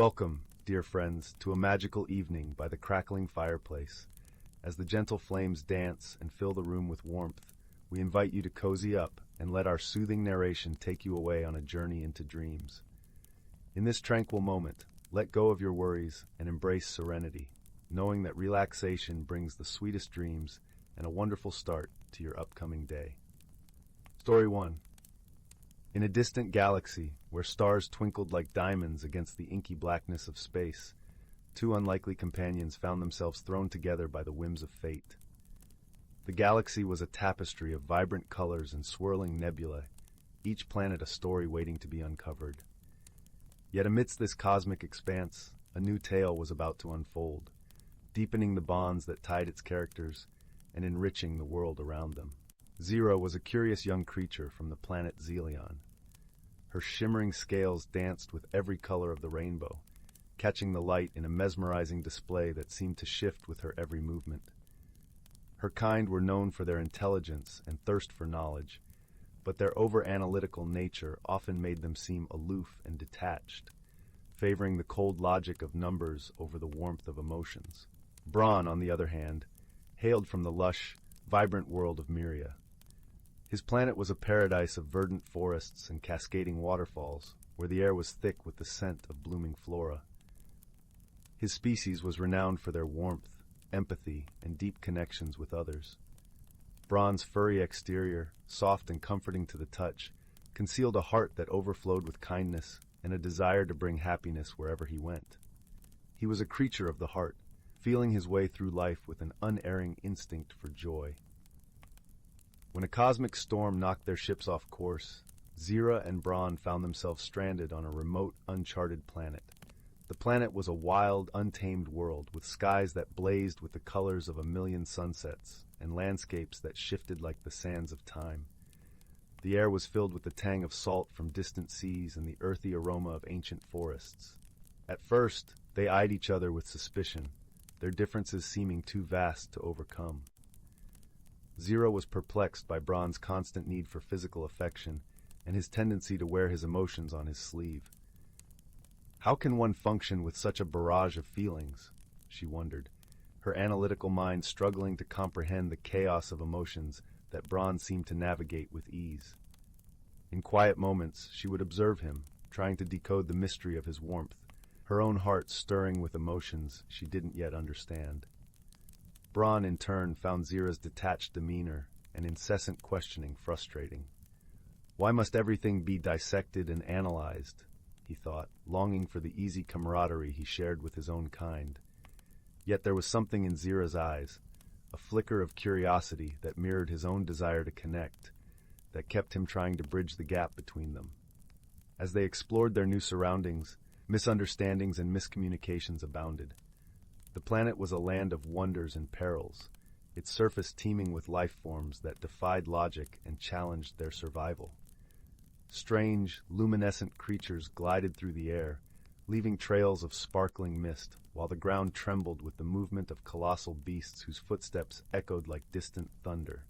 Welcome, dear friends, to a magical evening by the crackling fireplace. As the gentle flames dance and fill the room with warmth, we invite you to cozy up and let our soothing narration take you away on a journey into dreams. In this tranquil moment, let go of your worries and embrace serenity, knowing that relaxation brings the sweetest dreams and a wonderful start to your upcoming day. Story 1. In a distant galaxy, where stars twinkled like diamonds against the inky blackness of space, two unlikely companions found themselves thrown together by the whims of fate. The galaxy was a tapestry of vibrant colors and swirling nebulae, each planet a story waiting to be uncovered. Yet amidst this cosmic expanse, a new tale was about to unfold, deepening the bonds that tied its characters and enriching the world around them. Zira was a curious young creature from the planet Xylion. Her shimmering scales danced with every color of the rainbow, catching the light in a mesmerizing display that seemed to shift with her every movement. Her kind were known for their intelligence and thirst for knowledge, but their over-analytical nature often made them seem aloof and detached, favoring the cold logic of numbers over the warmth of emotions. Bron, on the other hand, hailed from the lush, vibrant world of Myria. His planet was a paradise of verdant forests and cascading waterfalls, where the air was thick with the scent of blooming flora. His species was renowned for their warmth, empathy, and deep connections with others. Bron's furry exterior, soft and comforting to the touch, concealed a heart that overflowed with kindness and a desire to bring happiness wherever he went. He was a creature of the heart, feeling his way through life with an unerring instinct for joy. When a cosmic storm knocked their ships off course, Zira and Bron found themselves stranded on a remote, uncharted planet. The planet was a wild, untamed world with skies that blazed with the colors of a million sunsets and landscapes that shifted like the sands of time. The air was filled with the tang of salt from distant seas and the earthy aroma of ancient forests. At first, they eyed each other with suspicion, their differences seeming too vast to overcome. Zira was perplexed by Bron's constant need for physical affection and his tendency to wear his emotions on his sleeve. How can one function with such a barrage of feelings? She wondered, her analytical mind struggling to comprehend the chaos of emotions that Bron seemed to navigate with ease. In quiet moments, she would observe him, trying to decode the mystery of his warmth, her own heart stirring with emotions she didn't yet understand. Bron, in turn, found Zira's detached demeanor and incessant questioning frustrating. Why must everything be dissected and analyzed? He thought, longing for the easy camaraderie he shared with his own kind. Yet there was something in Zira's eyes, a flicker of curiosity that mirrored his own desire to connect, that kept him trying to bridge the gap between them. As they explored their new surroundings, misunderstandings and miscommunications abounded. The planet was a land of wonders and perils, its surface teeming with life forms that defied logic and challenged their survival. Strange, luminescent creatures glided through the air, leaving trails of sparkling mist, while the ground trembled with the movement of colossal beasts whose footsteps echoed like distant thunder.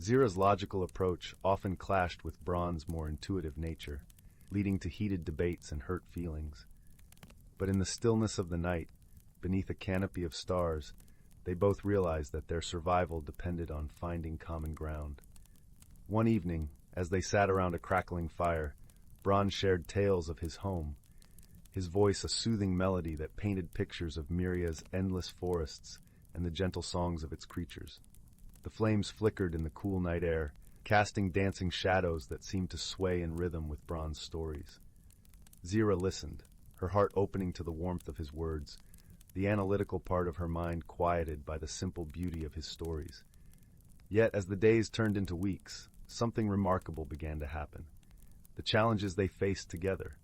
Zira's logical approach often clashed with Bron's more intuitive nature, leading to heated debates and hurt feelings. But in the stillness of the night, beneath a canopy of stars, they both realized that their survival depended on finding common ground. One evening, as they sat around a crackling fire, Bron shared tales of his home, his voice a soothing melody that painted pictures of Myria's endless forests and the gentle songs of its creatures. The flames flickered in the cool night air, casting dancing shadows that seemed to sway in rhythm with Bron's stories. Zira listened, her heart opening to the warmth of his words, the analytical part of her mind quieted by the simple beauty of his stories. Yet, as the days turned into weeks, something remarkable began to happen. The challenges they faced together,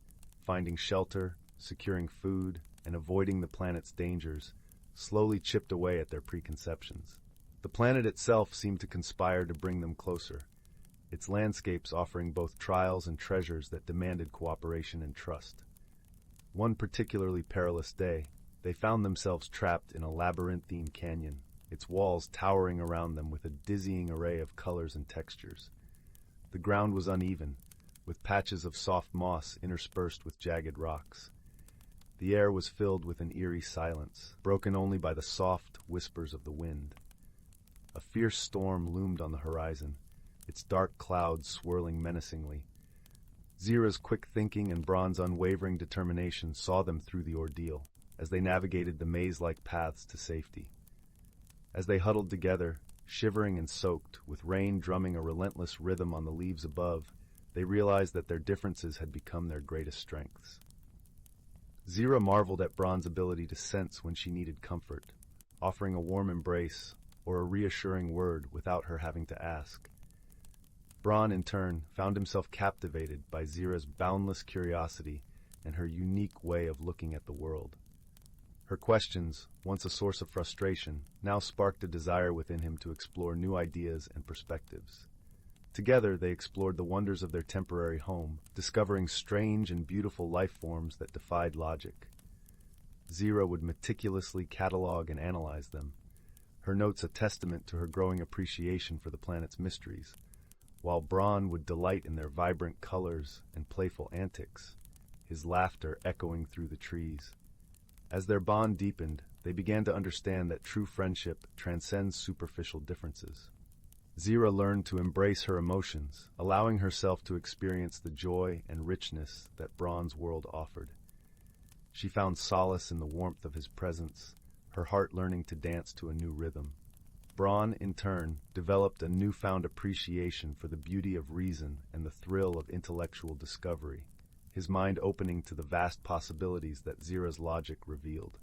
finding shelter, securing food, and avoiding the planet's dangers, slowly chipped away at their preconceptions. The planet itself seemed to conspire to bring them closer, its landscapes offering both trials and treasures that demanded cooperation and trust. One particularly perilous day, they found themselves trapped in a labyrinthine canyon, its walls towering around them with a dizzying array of colors and textures. The ground was uneven, with patches of soft moss interspersed with jagged rocks. The air was filled with an eerie silence, broken only by the soft whispers of the wind. A fierce storm loomed on the horizon, its dark clouds swirling menacingly. Zira's quick thinking and Bron's unwavering determination saw them through the ordeal, as they navigated the maze-like paths to safety. As they huddled together, shivering and soaked, with rain drumming a relentless rhythm on the leaves above, they realized that their differences had become their greatest strengths. Zira marveled at Bron's ability to sense when she needed comfort, offering a warm embrace or a reassuring word without her having to ask. Bron, in turn, found himself captivated by Zira's boundless curiosity and her unique way of looking at the world. Her questions, once a source of frustration, now sparked a desire within him to explore new ideas and perspectives. Together, they explored the wonders of their temporary home, discovering strange and beautiful life forms that defied logic. Zira would meticulously catalog and analyze them, her notes a testament to her growing appreciation for the planet's mysteries, while Bron would delight in their vibrant colors and playful antics, his laughter echoing through the trees. As their bond deepened, they began to understand that true friendship transcends superficial differences. Zira learned to embrace her emotions, allowing herself to experience the joy and richness that Bron's world offered. She found solace in the warmth of his presence, her heart learning to dance to a new rhythm. Bron, in turn, developed a newfound appreciation for the beauty of reason and the thrill of intellectual discovery, his mind opening to the vast possibilities that Zira's logic revealed.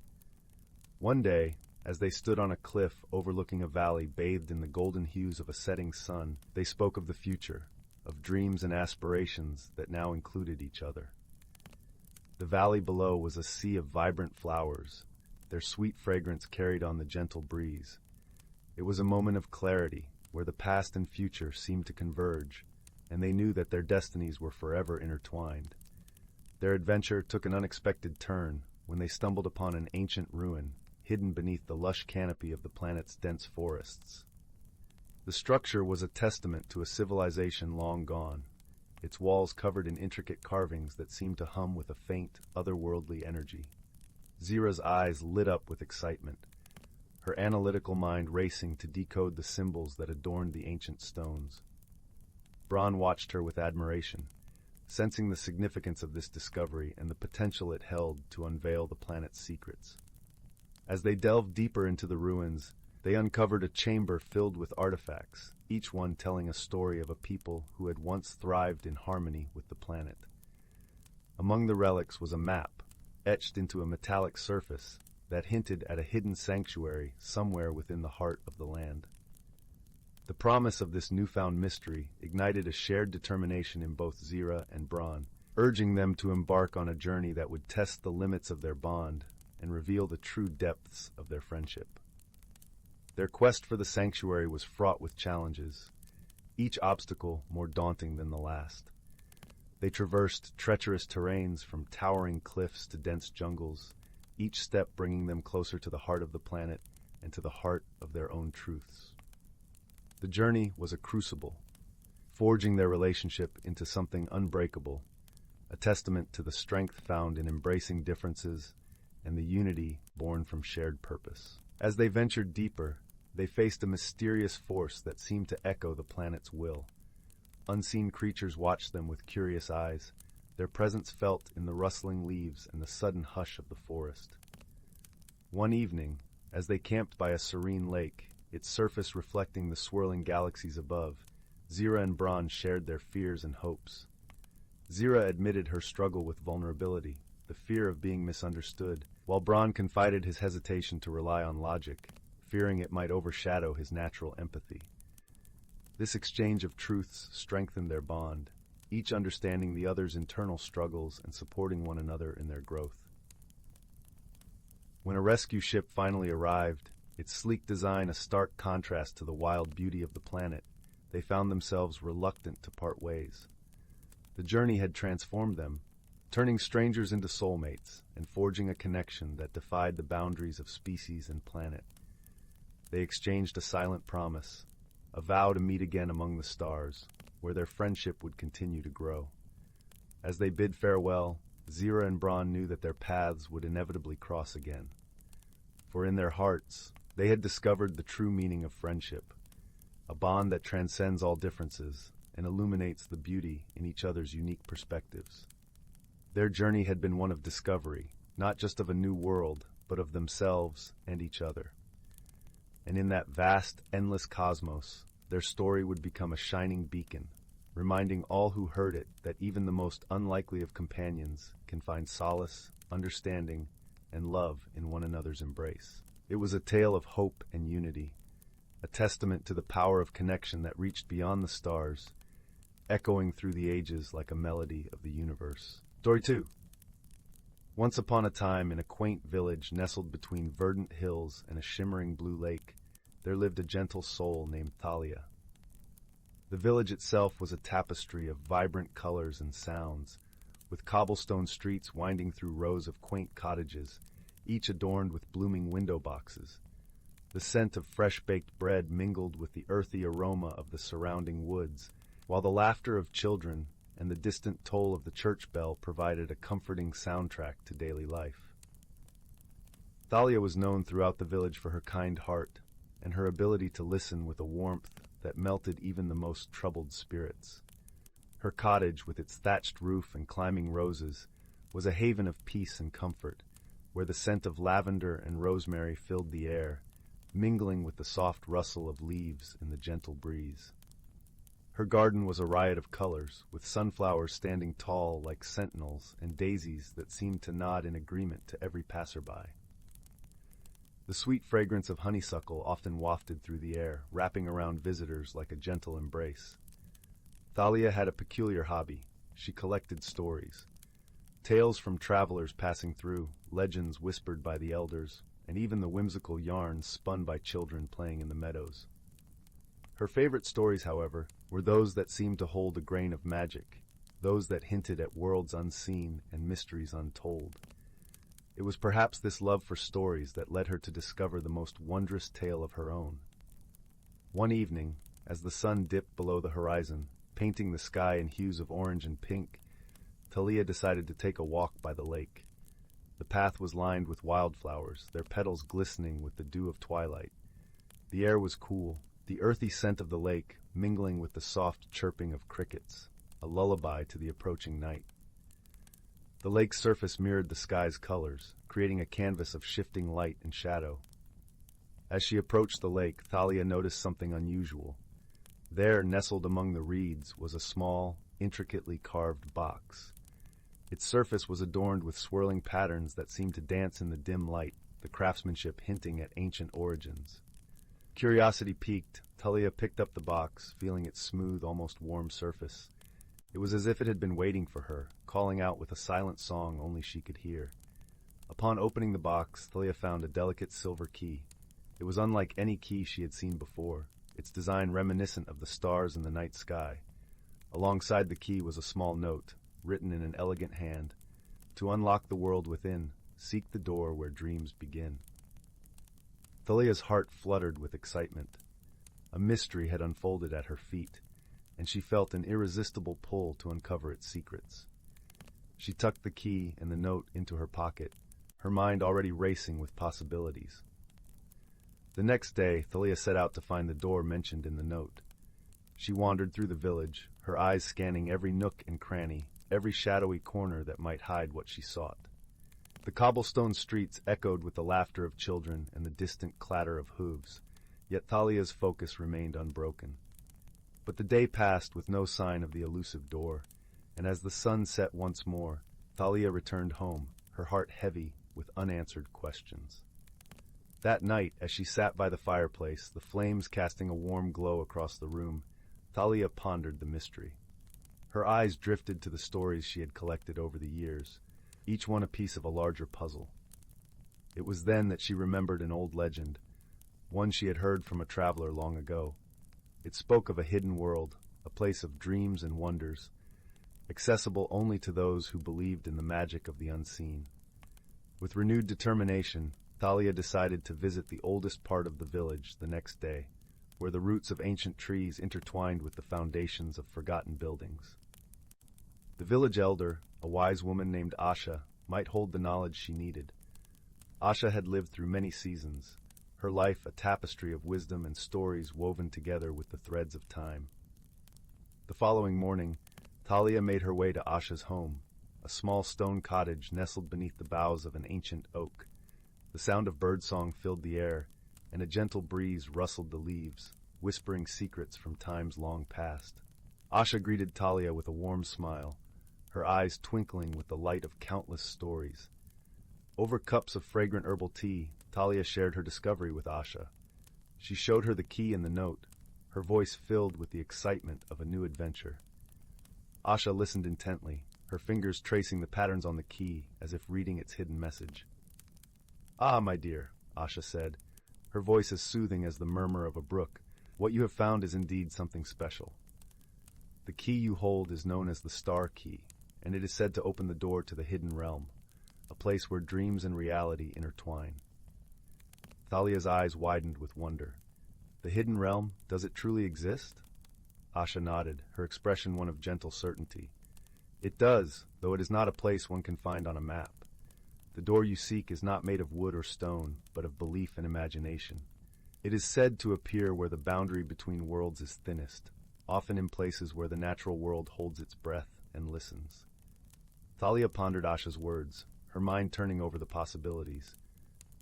One day, as they stood on a cliff overlooking a valley bathed in the golden hues of a setting sun, they spoke of the future, of dreams and aspirations that now included each other. The valley below was a sea of vibrant flowers, their sweet fragrance carried on the gentle breeze. It was a moment of clarity, where the past and future seemed to converge, and they knew that their destinies were forever intertwined. Their adventure took an unexpected turn when they stumbled upon an ancient ruin, hidden beneath the lush canopy of the planet's dense forests. The structure was a testament to a civilization long gone, its walls covered in intricate carvings that seemed to hum with a faint, otherworldly energy. Zira's eyes lit up with excitement, her analytical mind racing to decode the symbols that adorned the ancient stones. Bron watched her with admiration, sensing the significance of this discovery and the potential it held to unveil the planet's secrets. As they delved deeper into the ruins, they uncovered a chamber filled with artifacts, each one telling a story of a people who had once thrived in harmony with the planet. Among the relics was a map, etched into a metallic surface, that hinted at a hidden sanctuary somewhere within the heart of the land. The promise of this newfound mystery ignited a shared determination in both Zira and Bron, urging them to embark on a journey that would test the limits of their bond and reveal the true depths of their friendship. Their quest for the sanctuary was fraught with challenges, each obstacle more daunting than the last. They traversed treacherous terrains from towering cliffs to dense jungles, each step bringing them closer to the heart of the planet and to the heart of their own truths. The journey was a crucible, forging their relationship into something unbreakable, a testament to the strength found in embracing differences and the unity born from shared purpose. As they ventured deeper, they faced a mysterious force that seemed to echo the planet's will. Unseen creatures watched them with curious eyes, their presence felt in the rustling leaves and the sudden hush of the forest. One evening, as they camped by a serene lake, its surface reflecting the swirling galaxies above, Zira and Bron shared their fears and hopes. Zira admitted her struggle with vulnerability, the fear of being misunderstood, while Bron confided his hesitation to rely on logic, fearing it might overshadow his natural empathy. This exchange of truths strengthened their bond, each understanding the other's internal struggles and supporting one another in their growth. When a rescue ship finally arrived, its sleek design a stark contrast to the wild beauty of the planet, they found themselves reluctant to part ways. The journey had transformed them, turning strangers into soulmates and forging a connection that defied the boundaries of species and planet. They exchanged a silent promise, a vow to meet again among the stars, where their friendship would continue to grow. As they bid farewell, Zira and Bron knew that their paths would inevitably cross again. For in their hearts, they had discovered the true meaning of friendship, a bond that transcends all differences and illuminates the beauty in each other's unique perspectives. Their journey had been one of discovery, not just of a new world, but of themselves and each other. And in that vast, endless cosmos, their story would become a shining beacon, reminding all who heard it that even the most unlikely of companions can find solace, understanding, and love in one another's embrace. It was a tale of hope and unity, a testament to the power of connection that reached beyond the stars, echoing through the ages like a melody of the universe. Story 2. Once upon a time, in a quaint village nestled between verdant hills and a shimmering blue lake, there lived a gentle soul named Thalia. The village itself was a tapestry of vibrant colors and sounds, with cobblestone streets winding through rows of quaint cottages, each adorned with blooming window boxes. The scent of fresh-baked bread mingled with the earthy aroma of the surrounding woods, while the laughter of children and the distant toll of the church bell provided a comforting soundtrack to daily life. Thalia was known throughout the village for her kind heart and her ability to listen with a warmth that melted even the most troubled spirits. Her cottage, with its thatched roof and climbing roses, was a haven of peace and comfort, where the scent of lavender and rosemary filled the air, mingling with the soft rustle of leaves in the gentle breeze. Her garden was a riot of colors, with sunflowers standing tall like sentinels and daisies that seemed to nod in agreement to every passerby. The sweet fragrance of honeysuckle often wafted through the air, wrapping around visitors like a gentle embrace. Thalia had a peculiar hobby. She collected stories. Tales from travelers passing through, legends whispered by the elders, and even the whimsical yarns spun by children playing in the meadows. Her favorite stories, however, were those that seemed to hold a grain of magic, those that hinted at worlds unseen and mysteries untold. It was perhaps this love for stories that led her to discover the most wondrous tale of her own. One evening, as the sun dipped below the horizon, painting the sky in hues of orange and pink, Thalia decided to take a walk by the lake. The path was lined with wildflowers, their petals glistening with the dew of twilight. The air was cool, the earthy scent of the lake mingling with the soft chirping of crickets, a lullaby to the approaching night. The lake's surface mirrored the sky's colors, creating a canvas of shifting light and shadow. As she approached the lake, Thalia noticed something unusual. There, nestled among the reeds, was a small, intricately carved box. Its surface was adorned with swirling patterns that seemed to dance in the dim light, the craftsmanship hinting at ancient origins. Curiosity piqued, Thalia picked up the box, feeling its smooth, almost warm surface. It was as if it had been waiting for her, calling out with a silent song only she could hear. Upon opening the box, Thalia found a delicate silver key. It was unlike any key she had seen before, its design reminiscent of the stars in the night sky. Alongside the key was a small note, written in an elegant hand. To unlock the world within, seek the door where dreams begin. Thalia's heart fluttered with excitement. A mystery had unfolded at her feet, and she felt an irresistible pull to uncover its secrets. She tucked the key and the note into her pocket, her mind already racing with possibilities. The next day, Thalia set out to find the door mentioned in the note. She wandered through the village, her eyes scanning every nook and cranny, every shadowy corner that might hide what she sought. The cobblestone streets echoed with the laughter of children and the distant clatter of hooves, yet Thalia's focus remained unbroken. But the day passed with no sign of the elusive door, and as the sun set once more, Thalia returned home, her heart heavy with unanswered questions. That night, as she sat by the fireplace, the flames casting a warm glow across the room, Thalia pondered the mystery. Her eyes drifted to the stories she had collected over the years, each one a piece of a larger puzzle. It was then that she remembered an old legend, one she had heard from a traveler long ago. It spoke of a hidden world, a place of dreams and wonders, accessible only to those who believed in the magic of the unseen. With renewed determination, Thalia decided to visit the oldest part of the village the next day, where the roots of ancient trees intertwined with the foundations of forgotten buildings. The village elder, a wise woman named Asha, might hold the knowledge she needed. Asha had lived through many seasons, her life a tapestry of wisdom and stories woven together with the threads of time. The following morning, Thalia made her way to Asha's home, a small stone cottage nestled beneath the boughs of an ancient oak. The sound of birdsong filled the air, and a gentle breeze rustled the leaves, whispering secrets from times long past. Asha greeted Thalia with a warm smile, her eyes twinkling with the light of countless stories. Over cups of fragrant herbal tea, Thalia shared her discovery with Asha. She showed her the key in the note, her voice filled with the excitement of a new adventure. Asha listened intently, her fingers tracing the patterns on the key as if reading its hidden message. "Ah, my dear," Asha said, her voice as soothing as the murmur of a brook, "what you have found is indeed something special. The key you hold is known as the Star Key, and it is said to open the door to the hidden realm, a place where dreams and reality intertwine." Thalia's eyes widened with wonder. "The hidden realm, does it truly exist?" Asha nodded, her expression one of gentle certainty. "It does, though it is not a place one can find on a map. The door you seek is not made of wood or stone, but of belief and imagination. It is said to appear where the boundary between worlds is thinnest, often in places where the natural world holds its breath and listens." Thalia pondered Asha's words, her mind turning over the possibilities.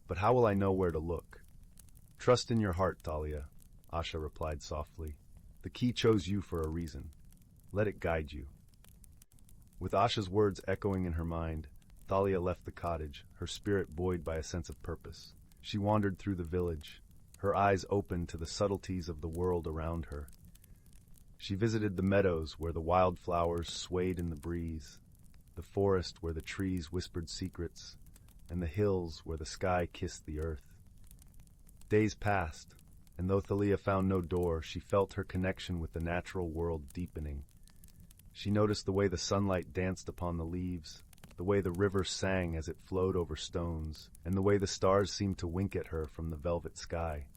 "But how will I know where to look?" "Trust in your heart, Thalia," Asha replied softly. "The key chose you for a reason. Let it guide you." With Asha's words echoing in her mind, Thalia left the cottage, her spirit buoyed by a sense of purpose. She wandered through the village, her eyes open to the subtleties of the world around her. She visited the meadows where the wildflowers swayed in the breeze, the forest where the trees whispered secrets, and the hills where the sky kissed the earth. Days passed, and though Thalia found no door, she felt her connection with the natural world deepening. She noticed the way the sunlight danced upon the leaves, the way the river sang as it flowed over stones, and the way the stars seemed to wink at her from the velvet sky.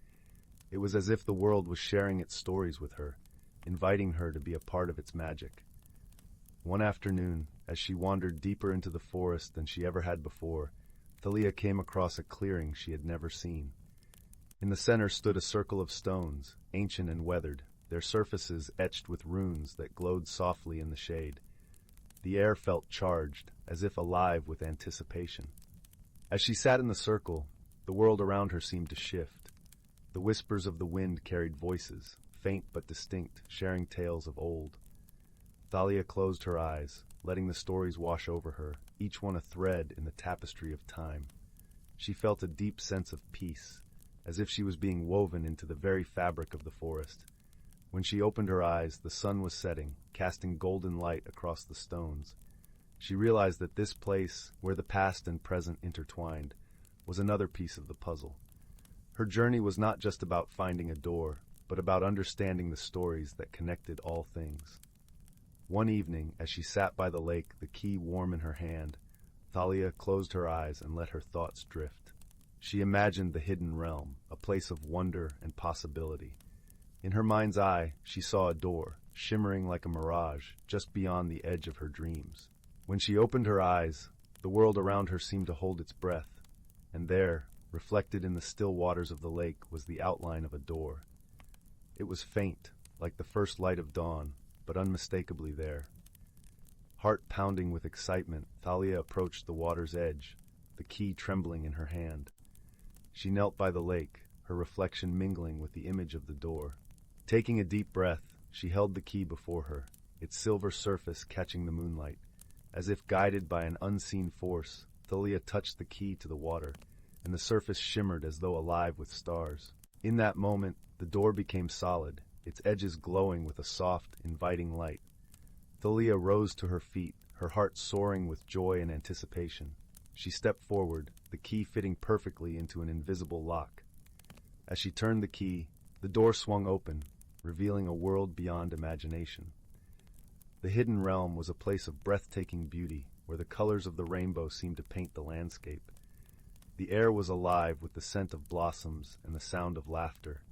It was as if the world was sharing its stories with her, inviting her to be a part of its magic. One afternoon, as she wandered deeper into the forest than she ever had before, Thalia came across a clearing she had never seen. In the center stood a circle of stones, ancient and weathered, their surfaces etched with runes that glowed softly in the shade. The air felt charged, as if alive with anticipation. As she sat in the circle, the world around her seemed to shift. The whispers of the wind carried voices, faint but distinct, sharing tales of old. Thalia closed her eyes, letting the stories wash over her, each one a thread in the tapestry of time. She felt a deep sense of peace, as if she was being woven into the very fabric of the forest. When she opened her eyes, the sun was setting, casting golden light across the stones. She realized that this place, where the past and present intertwined, was another piece of the puzzle. Her journey was not just about finding a door, but about understanding the stories that connected all things. One evening, as she sat by the lake, the key warm in her hand, Thalia closed her eyes and let her thoughts drift. She imagined the hidden realm, a place of wonder and possibility. In her mind's eye, she saw a door, shimmering like a mirage, just beyond the edge of her dreams. When she opened her eyes, the world around her seemed to hold its breath, and there, reflected in the still waters of the lake, was the outline of a door. It was faint, like the first light of dawn, but unmistakably there. Heart pounding with excitement, Thalia approached the water's edge, the key trembling in her hand. She knelt by the lake, her reflection mingling with the image of the door. Taking a deep breath, she held the key before her, its silver surface catching the moonlight. As if guided by an unseen force, Thalia touched the key to the water, and the surface shimmered as though alive with stars. In that moment, the door became solid, its edges glowing with a soft, inviting light. Thalia rose to her feet, her heart soaring with joy and anticipation. She stepped forward, the key fitting perfectly into an invisible lock. As she turned the key, the door swung open, revealing a world beyond imagination. The hidden realm was a place of breathtaking beauty, where the colors of the rainbow seemed to paint the landscape. The air was alive with the scent of blossoms and the sound of laughter,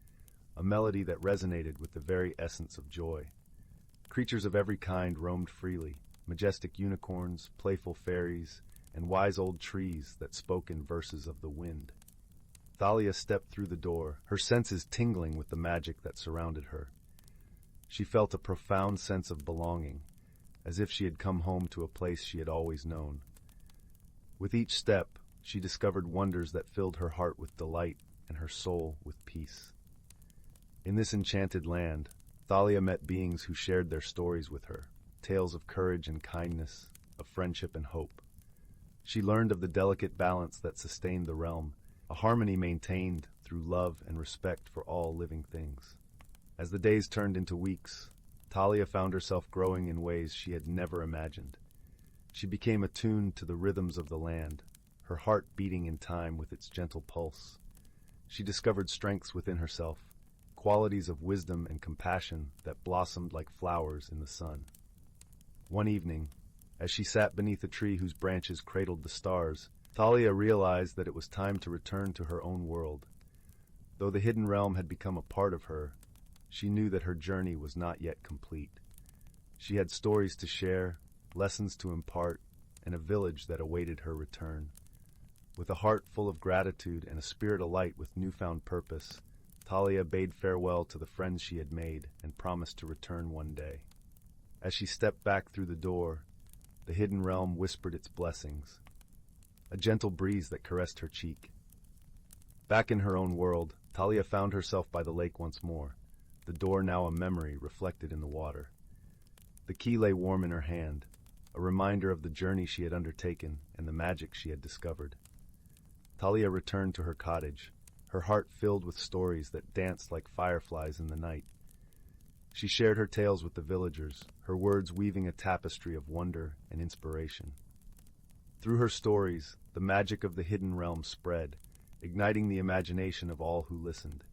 a melody that resonated with the very essence of joy. Creatures of every kind roamed freely, majestic unicorns, playful fairies, and wise old trees that spoke in verses of the wind. Thalia stepped through the door, her senses tingling with the magic that surrounded her. She felt a profound sense of belonging, as if she had come home to a place she had always known. With each step, she discovered wonders that filled her heart with delight and her soul with peace. In this enchanted land, Thalia met beings who shared their stories with her, tales of courage and kindness, of friendship and hope. She learned of the delicate balance that sustained the realm, a harmony maintained through love and respect for all living things. As the days turned into weeks, Thalia found herself growing in ways she had never imagined. She became attuned to the rhythms of the land, her heart beating in time with its gentle pulse. She discovered strengths within herself, qualities of wisdom and compassion that blossomed like flowers in the sun. One evening, as she sat beneath a tree whose branches cradled the stars, Thalia realized that it was time to return to her own world. Though the hidden realm had become a part of her, she knew that her journey was not yet complete. She had stories to share, lessons to impart, and a village that awaited her return. With a heart full of gratitude and a spirit alight with newfound purpose, Thalia bade farewell to the friends she had made and promised to return one day. As she stepped back through the door, the hidden realm whispered its blessings, a gentle breeze that caressed her cheek. Back in her own world, Thalia found herself by the lake once more, the door now a memory reflected in the water. The key lay warm in her hand, a reminder of the journey she had undertaken and the magic she had discovered. Thalia returned to her cottage, her heart filled with stories that danced like fireflies in the night. She shared her tales with the villagers, her words weaving a tapestry of wonder and inspiration. Through her stories, the magic of the hidden realm spread, igniting the imagination of all who listened.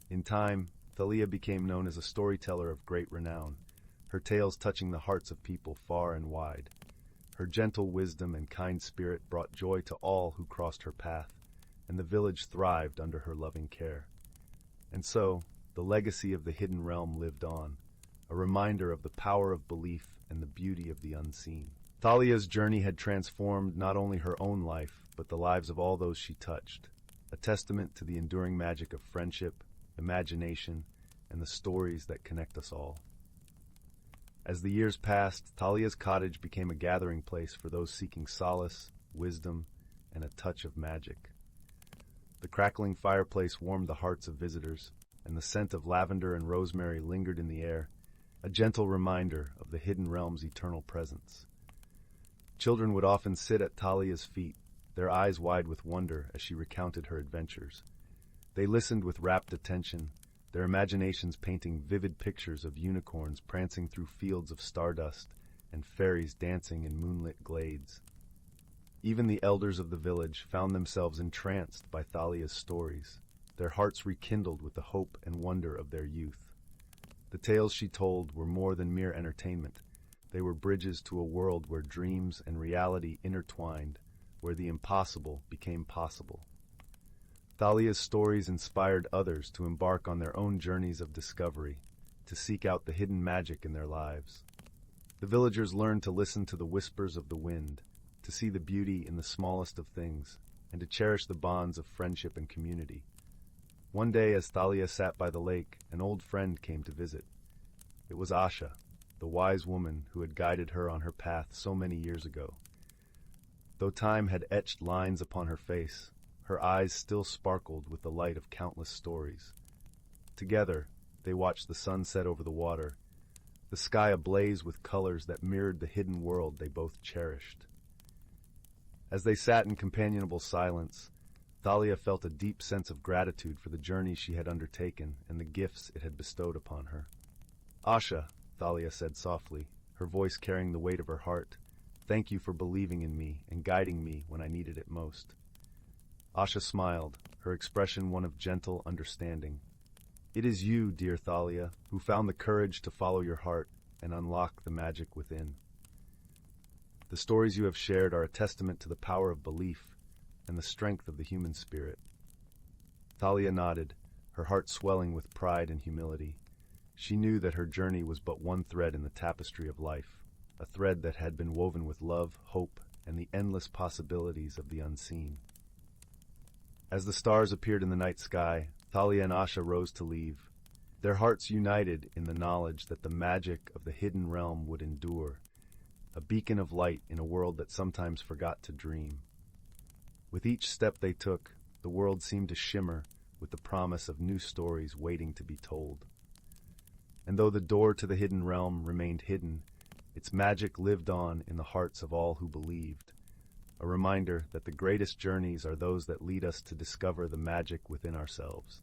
In time, Thalia became known as a storyteller of great renown, her tales touching the hearts of people far and wide. Her gentle wisdom and kind spirit brought joy to all who crossed her path, and the village thrived under her loving care. And so, the legacy of the hidden realm lived on, a reminder of the power of belief and the beauty of the unseen. Thalia's journey had transformed not only her own life, but the lives of all those she touched, a testament to the enduring magic of friendship, imagination, and the stories that connect us all. As the years passed, Thalia's cottage became a gathering place for those seeking solace, wisdom, and a touch of magic. The crackling fireplace warmed the hearts of visitors, and the scent of lavender and rosemary lingered in the air, a gentle reminder of the hidden realm's eternal presence. Children would often sit at Thalia's feet, their eyes wide with wonder as she recounted her adventures. They listened with rapt attention, their imaginations painting vivid pictures of unicorns prancing through fields of stardust and fairies dancing in moonlit glades. Even the elders of the village found themselves entranced by Thalia's stories, their hearts rekindled with the hope and wonder of their youth. The tales she told were more than mere entertainment. They were bridges to a world where dreams and reality intertwined, where the impossible became possible. Thalia's stories inspired others to embark on their own journeys of discovery, to seek out the hidden magic in their lives. The villagers learned to listen to the whispers of the wind, to see the beauty in the smallest of things, and to cherish the bonds of friendship and community. One day, as Thalia sat by the lake, an old friend came to visit. It was Asha, the wise woman who had guided her on her path so many years ago. Though time had etched lines upon her face, her eyes still sparkled with the light of countless stories. Together, they watched the sun set over the water, the sky ablaze with colors that mirrored the hidden world they both cherished. As they sat in companionable silence, Thalia felt a deep sense of gratitude for the journey she had undertaken and the gifts it had bestowed upon her. "Asha," Thalia said softly, her voice carrying the weight of her heart, "thank you for believing in me and guiding me when I needed it most." Asha smiled, her expression one of gentle understanding. "It is you, dear Thalia, who found the courage to follow your heart and unlock the magic within. The stories you have shared are a testament to the power of belief and the strength of the human spirit." Thalia nodded, her heart swelling with pride and humility. She knew that her journey was but one thread in the tapestry of life, a thread that had been woven with love, hope, and the endless possibilities of the unseen. As the stars appeared in the night sky, Thalia and Asha rose to leave, their hearts united in the knowledge that the magic of the hidden realm would endure, a beacon of light in a world that sometimes forgot to dream. With each step they took, the world seemed to shimmer with the promise of new stories waiting to be told. And though the door to the hidden realm remained hidden, its magic lived on in the hearts of all who believed, a reminder that the greatest journeys are those that lead us to discover the magic within ourselves.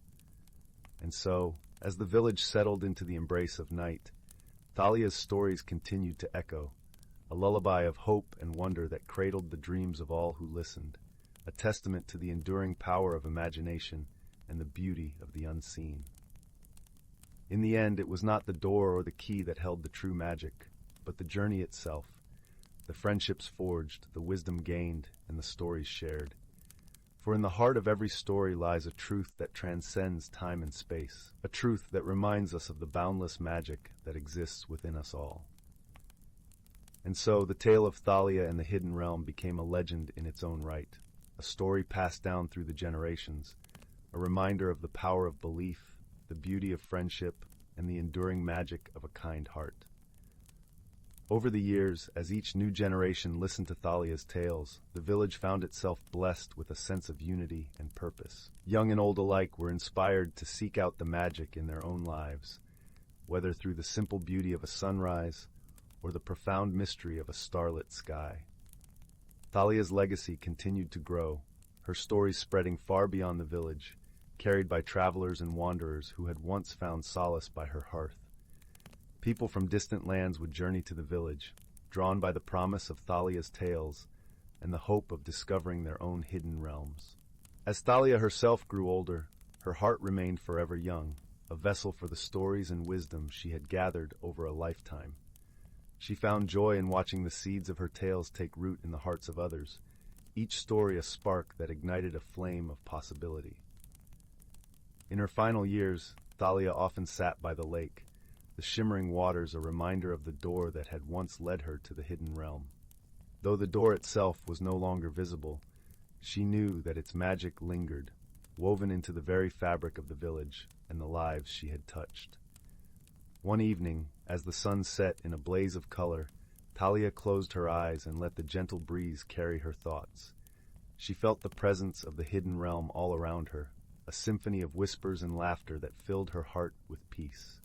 And so, as the village settled into the embrace of night, Thalia's stories continued to echo, a lullaby of hope and wonder that cradled the dreams of all who listened, a testament to the enduring power of imagination and the beauty of the unseen. In the end, it was not the door or the key that held the true magic, but the journey itself, the friendships forged, the wisdom gained, and the stories shared. For in the heart of every story lies a truth that transcends time and space, a truth that reminds us of the boundless magic that exists within us all. And so the tale of Thalia and the Hidden Realm became a legend in its own right, a story passed down through the generations, a reminder of the power of belief, the beauty of friendship, and the enduring magic of a kind heart. Over the years, as each new generation listened to Thalia's tales, the village found itself blessed with a sense of unity and purpose. Young and old alike were inspired to seek out the magic in their own lives, whether through the simple beauty of a sunrise or the profound mystery of a starlit sky. Thalia's legacy continued to grow, her stories spreading far beyond the village, carried by travelers and wanderers who had once found solace by her hearth. People from distant lands would journey to the village, drawn by the promise of Thalia's tales and the hope of discovering their own hidden realms. As Thalia herself grew older, her heart remained forever young, a vessel for the stories and wisdom she had gathered over a lifetime. She found joy in watching the seeds of her tales take root in the hearts of others, each story a spark that ignited a flame of possibility. In her final years, Thalia often sat by the lake, the shimmering waters a reminder of the door that had once led her to the hidden realm. Though the door itself was no longer visible, she knew that its magic lingered, woven into the very fabric of the village and the lives she had touched. One evening, as the sun set in a blaze of color, Thalia closed her eyes and let the gentle breeze carry her thoughts. She felt the presence of the hidden realm all around her, a symphony of whispers and laughter that filled her heart with peace.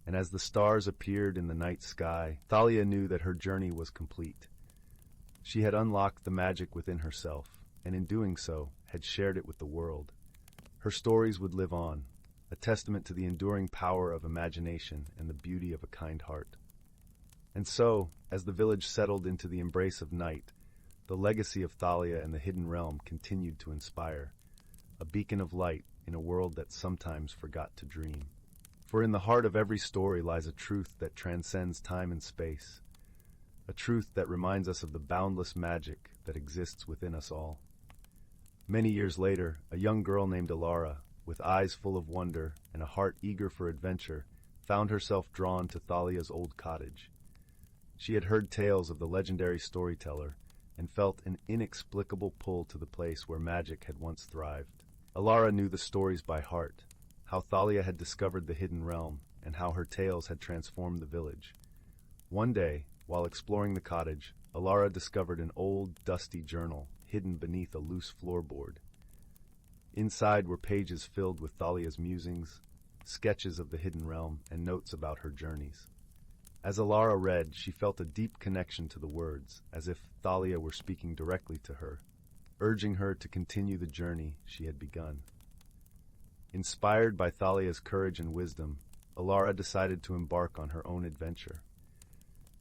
And as the stars appeared in the night sky, Thalia knew that her journey was complete. She had unlocked the magic within herself, and in doing so, had shared it with the world. Her stories would live on, a testament to the enduring power of imagination and the beauty of a kind heart. And so, as the village settled into the embrace of night, the legacy of Thalia and the Hidden Realm continued to inspire, a beacon of light in a world that sometimes forgot to dream. For in the heart of every story lies a truth that transcends time and space, a truth that reminds us of the boundless magic that exists within us all. Many years later, a young girl named Alara, with eyes full of wonder and a heart eager for adventure, found herself drawn to Thalia's old cottage. She had heard tales of the legendary storyteller and felt an inexplicable pull to the place where magic had once thrived. Alara knew the stories by heart, how Thalia had discovered the hidden realm, and how her tales had transformed the village. One day, while exploring the cottage, Alara discovered an old, dusty journal hidden beneath a loose floorboard. Inside were pages filled with Thalia's musings, sketches of the hidden realm, and notes about her journeys. As Alara read, she felt a deep connection to the words, as if Thalia were speaking directly to her, urging her to continue the journey she had begun. Inspired by Thalia's courage and wisdom, Alara decided to embark on her own adventure.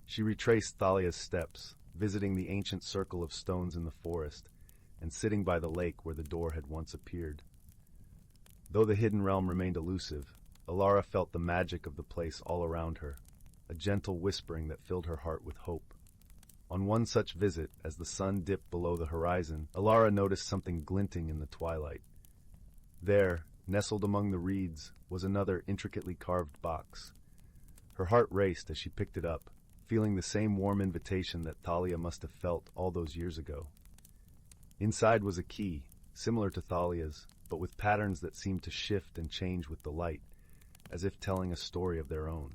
She retraced Thalia's steps, visiting the ancient circle of stones in the forest, and sitting by the lake where the door had once appeared. Though the hidden realm remained elusive, Alara felt the magic of the place all around her, a gentle whispering that filled her heart with hope. On one such visit, as the sun dipped below the horizon, Alara noticed something glinting in the twilight. There, nestled among the reeds, was another intricately carved box. Her heart raced as she picked it up, feeling the same warm invitation that Thalia must have felt all those years ago. Inside was a key, similar to Thalia's, but with patterns that seemed to shift and change with the light, as if telling a story of their own.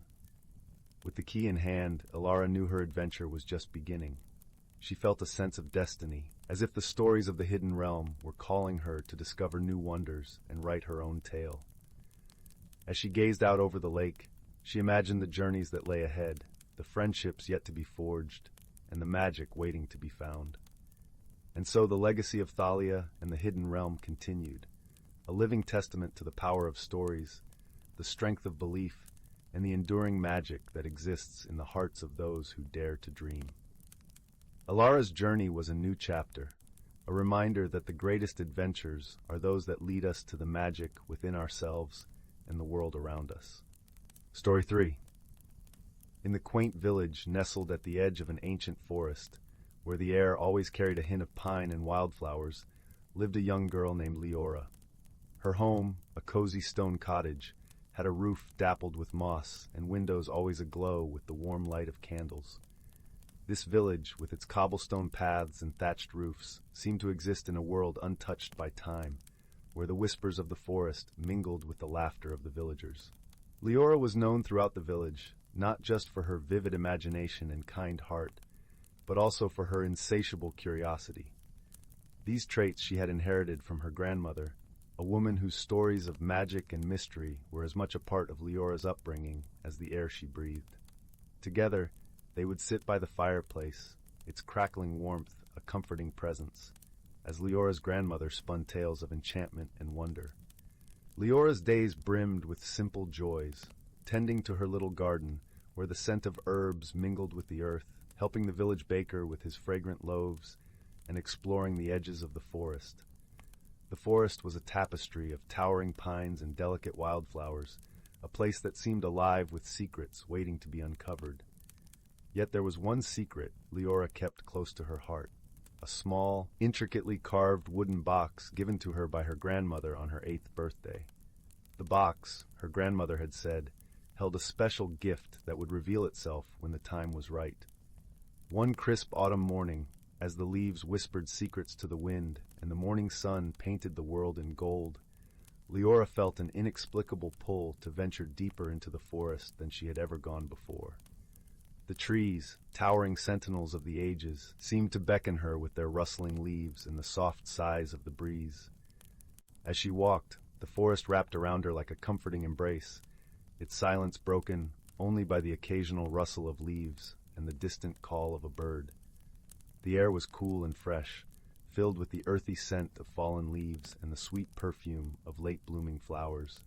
With the key in hand, Alara knew her adventure was just beginning. She felt a sense of destiny, as if the stories of the hidden realm were calling her to discover new wonders and write her own tale. As she gazed out over the lake, she imagined the journeys that lay ahead, the friendships yet to be forged, and the magic waiting to be found. And so the legacy of Thalia and the hidden realm continued, a living testament to the power of stories, the strength of belief, and the enduring magic that exists in the hearts of those who dare to dream. Alara's journey was a new chapter, a reminder that the greatest adventures are those that lead us to the magic within ourselves and the world around us. Story 3. In the quaint village nestled at the edge of an ancient forest, where the air always carried a hint of pine and wildflowers, lived a young girl named Leora. Her home, a cozy stone cottage, had a roof dappled with moss and windows always aglow with the warm light of candles. This village, with its cobblestone paths and thatched roofs, seemed to exist in a world untouched by time, where the whispers of the forest mingled with the laughter of the villagers. Leora was known throughout the village, not just for her vivid imagination and kind heart, but also for her insatiable curiosity. These traits she had inherited from her grandmother, a woman whose stories of magic and mystery were as much a part of Leora's upbringing as the air she breathed. Together, they would sit by the fireplace, its crackling warmth a comforting presence, as Leora's grandmother spun tales of enchantment and wonder. Leora's days brimmed with simple joys, tending to her little garden, where the scent of herbs mingled with the earth, helping the village baker with his fragrant loaves, and exploring the edges of the forest. The forest was a tapestry of towering pines and delicate wildflowers, a place that seemed alive with secrets waiting to be uncovered. Yet there was one secret Leora kept close to her heart, a small, intricately carved wooden box given to her by her grandmother on her 8th birthday. The box, her grandmother had said, held a special gift that would reveal itself when the time was right. One crisp autumn morning, as the leaves whispered secrets to the wind and the morning sun painted the world in gold, Leora felt an inexplicable pull to venture deeper into the forest than she had ever gone before. The trees, towering sentinels of the ages, seemed to beckon her with their rustling leaves and the soft sighs of the breeze. As she walked, the forest wrapped around her like a comforting embrace, its silence broken only by the occasional rustle of leaves and the distant call of a bird. The air was cool and fresh, filled with the earthy scent of fallen leaves and the sweet perfume of late-blooming flowers.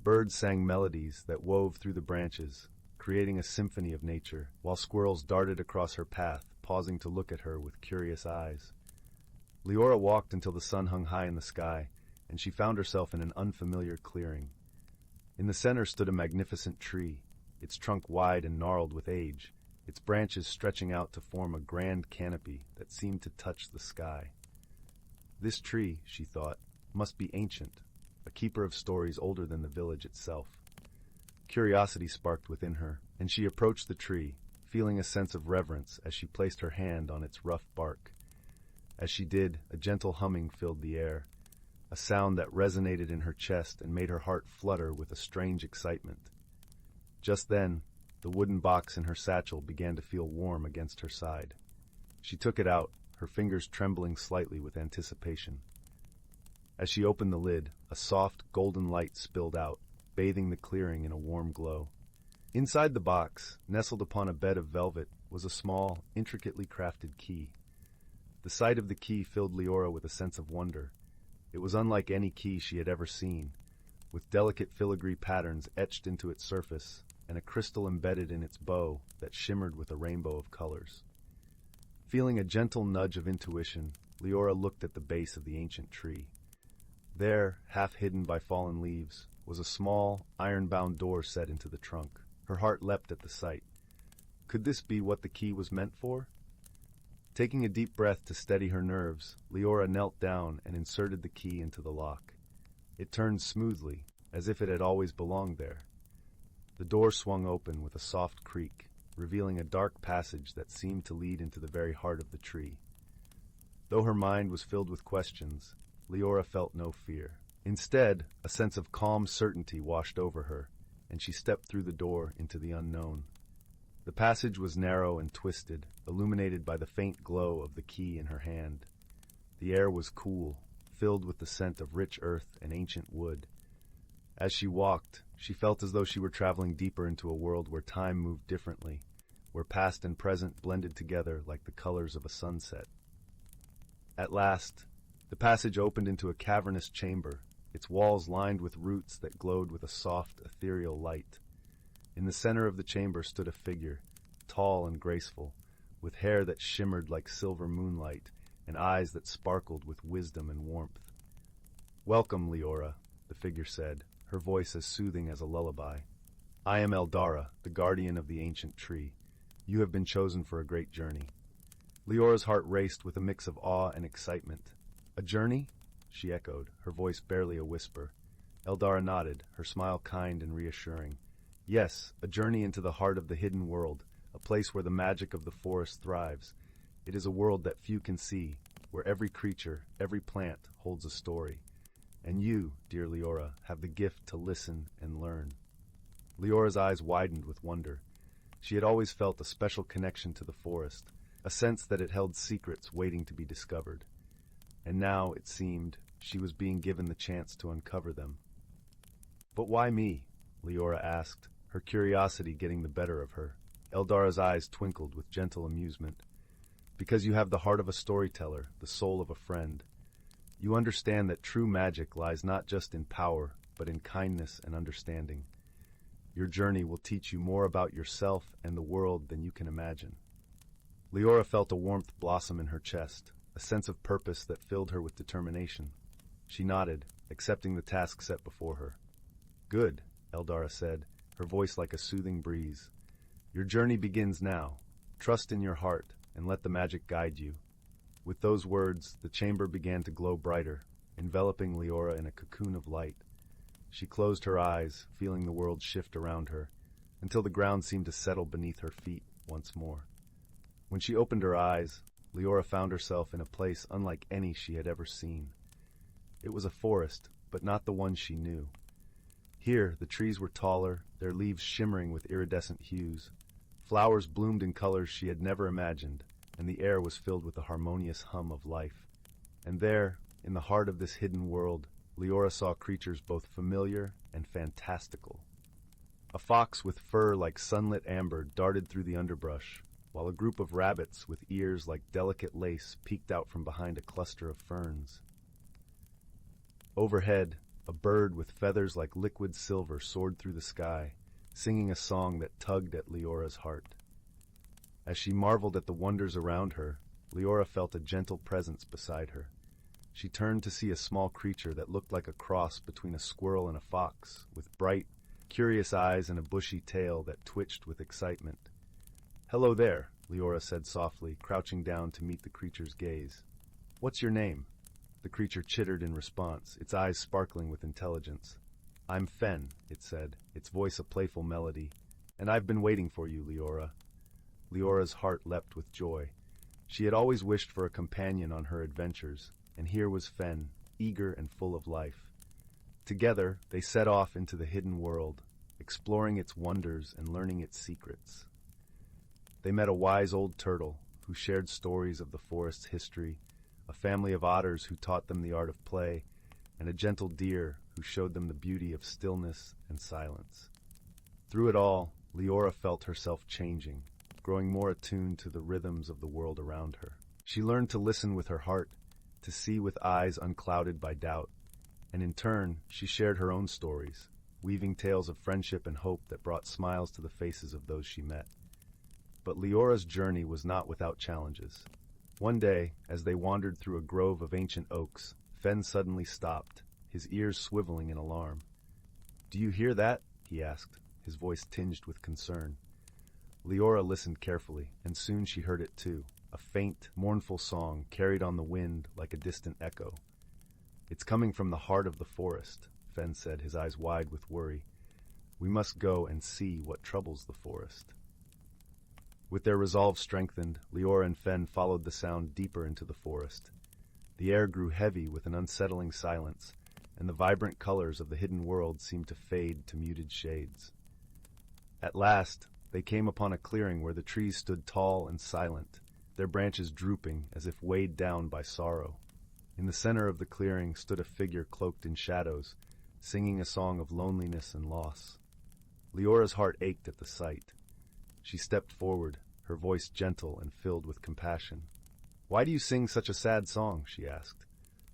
Birds sang melodies that wove through the branches, creating a symphony of nature, while squirrels darted across her path, pausing to look at her with curious eyes. Leora walked until the sun hung high in the sky, and she found herself in an unfamiliar clearing. In the center stood a magnificent tree, its trunk wide and gnarled with age, its branches stretching out to form a grand canopy that seemed to touch the sky. This tree, she thought, must be ancient, a keeper of stories older than the village itself. Curiosity sparked within her, and she approached the tree, feeling a sense of reverence as she placed her hand on its rough bark. As she did, a gentle humming filled the air, a sound that resonated in her chest and made her heart flutter with a strange excitement. Just then, the wooden box in her satchel began to feel warm against her side. She took it out, her fingers trembling slightly with anticipation. As she opened the lid, a soft, golden light spilled out, bathing the clearing in a warm glow. Inside the box, nestled upon a bed of velvet, was a small, intricately crafted key. The sight of the key filled Leora with a sense of wonder. It was unlike any key she had ever seen, with delicate filigree patterns etched into its surface and a crystal embedded in its bow that shimmered with a rainbow of colors. Feeling a gentle nudge of intuition, Leora looked at the base of the ancient tree. There, half hidden by fallen leaves, was a small, iron-bound door set into the trunk. Her heart leapt at the sight. Could this be what the key was meant for? Taking a deep breath to steady her nerves, Leora knelt down and inserted the key into the lock. It turned smoothly, as if it had always belonged there. The door swung open with a soft creak, revealing a dark passage that seemed to lead into the very heart of the tree. Though her mind was filled with questions, Leora felt no fear. Instead, a sense of calm certainty washed over her, and she stepped through the door into the unknown. The passage was narrow and twisted, illuminated by the faint glow of the key in her hand. The air was cool, filled with the scent of rich earth and ancient wood. As she walked, she felt as though she were traveling deeper into a world where time moved differently, where past and present blended together like the colors of a sunset. At last, the passage opened into a cavernous chamber, its walls lined with roots that glowed with a soft, ethereal light. In the center of the chamber stood a figure, tall and graceful, with hair that shimmered like silver moonlight and eyes that sparkled with wisdom and warmth. "Welcome, Leora," the figure said, her voice as soothing as a lullaby. "I am Eldara, the guardian of the ancient tree. You have been chosen for a great journey." Leora's heart raced with a mix of awe and excitement. "A journey?" she echoed, her voice barely a whisper. Eldara nodded, her smile kind and reassuring. "Yes, a journey into the heart of the hidden world, a place where the magic of the forest thrives. It is a world that few can see, where every creature, every plant holds a story. And you, dear Leora, have the gift to listen and learn." Leora's eyes widened with wonder. She had always felt a special connection to the forest, a sense that it held secrets waiting to be discovered. And now, it seemed, she was being given the chance to uncover them. "But why me?" Leora asked, her curiosity getting the better of her. Eldara's eyes twinkled with gentle amusement. "Because you have the heart of a storyteller, the soul of a friend. You understand that true magic lies not just in power, but in kindness and understanding. Your journey will teach you more about yourself and the world than you can imagine." Leora felt a warmth blossom in her chest, a sense of purpose that filled her with determination. She nodded, accepting the task set before her. "Good," Eldara said, her voice like a soothing breeze. "Your journey begins now. Trust in your heart, and let the magic guide you." With those words, the chamber began to glow brighter, enveloping Leora in a cocoon of light. She closed her eyes, feeling the world shift around her, until the ground seemed to settle beneath her feet once more. When she opened her eyes, Leora found herself in a place unlike any she had ever seen. It was a forest, but not the one she knew. Here, the trees were taller, their leaves shimmering with iridescent hues. Flowers bloomed in colors she had never imagined, and the air was filled with the harmonious hum of life. And there, in the heart of this hidden world, Leora saw creatures both familiar and fantastical. A fox with fur like sunlit amber darted through the underbrush, while a group of rabbits with ears like delicate lace peeked out from behind a cluster of ferns. Overhead, a bird with feathers like liquid silver soared through the sky, singing a song that tugged at Leora's heart. As she marveled at the wonders around her, Leora felt a gentle presence beside her. She turned to see a small creature that looked like a cross between a squirrel and a fox, with bright, curious eyes and a bushy tail that twitched with excitement. "Hello there," Leora said softly, crouching down to meet the creature's gaze. "What's your name?" The creature chittered in response, its eyes sparkling with intelligence. "I'm Fen," it said, its voice a playful melody. "And I've been waiting for you, Leora." Leora's heart leapt with joy. She had always wished for a companion on her adventures, and here was Fen, eager and full of life. Together, they set off into the hidden world, exploring its wonders and learning its secrets. They met a wise old turtle who shared stories of the forest's history, a family of otters who taught them the art of play, and a gentle deer who showed them the beauty of stillness and silence. Through it all, Leora felt herself changing, growing more attuned to the rhythms of the world around her. She learned to listen with her heart, to see with eyes unclouded by doubt, and in turn, she shared her own stories, weaving tales of friendship and hope that brought smiles to the faces of those she met. But Leora's journey was not without challenges. One day, as they wandered through a grove of ancient oaks, Fen suddenly stopped, his ears swiveling in alarm. "Do you hear that?" he asked, his voice tinged with concern. Leora listened carefully, and soon she heard it too, a faint, mournful song carried on the wind like a distant echo. "It's coming from the heart of the forest," Fen said, his eyes wide with worry. "We must go and see what troubles the forest." With their resolve strengthened, Leora and Fen followed the sound deeper into the forest. The air grew heavy with an unsettling silence, and the vibrant colors of the hidden world seemed to fade to muted shades. At last, they came upon a clearing where the trees stood tall and silent, their branches drooping as if weighed down by sorrow. In the center of the clearing stood a figure cloaked in shadows, singing a song of loneliness and loss. Leora's heart ached at the sight. She stepped forward, her voice gentle and filled with compassion. "Why do you sing such a sad song?" she asked.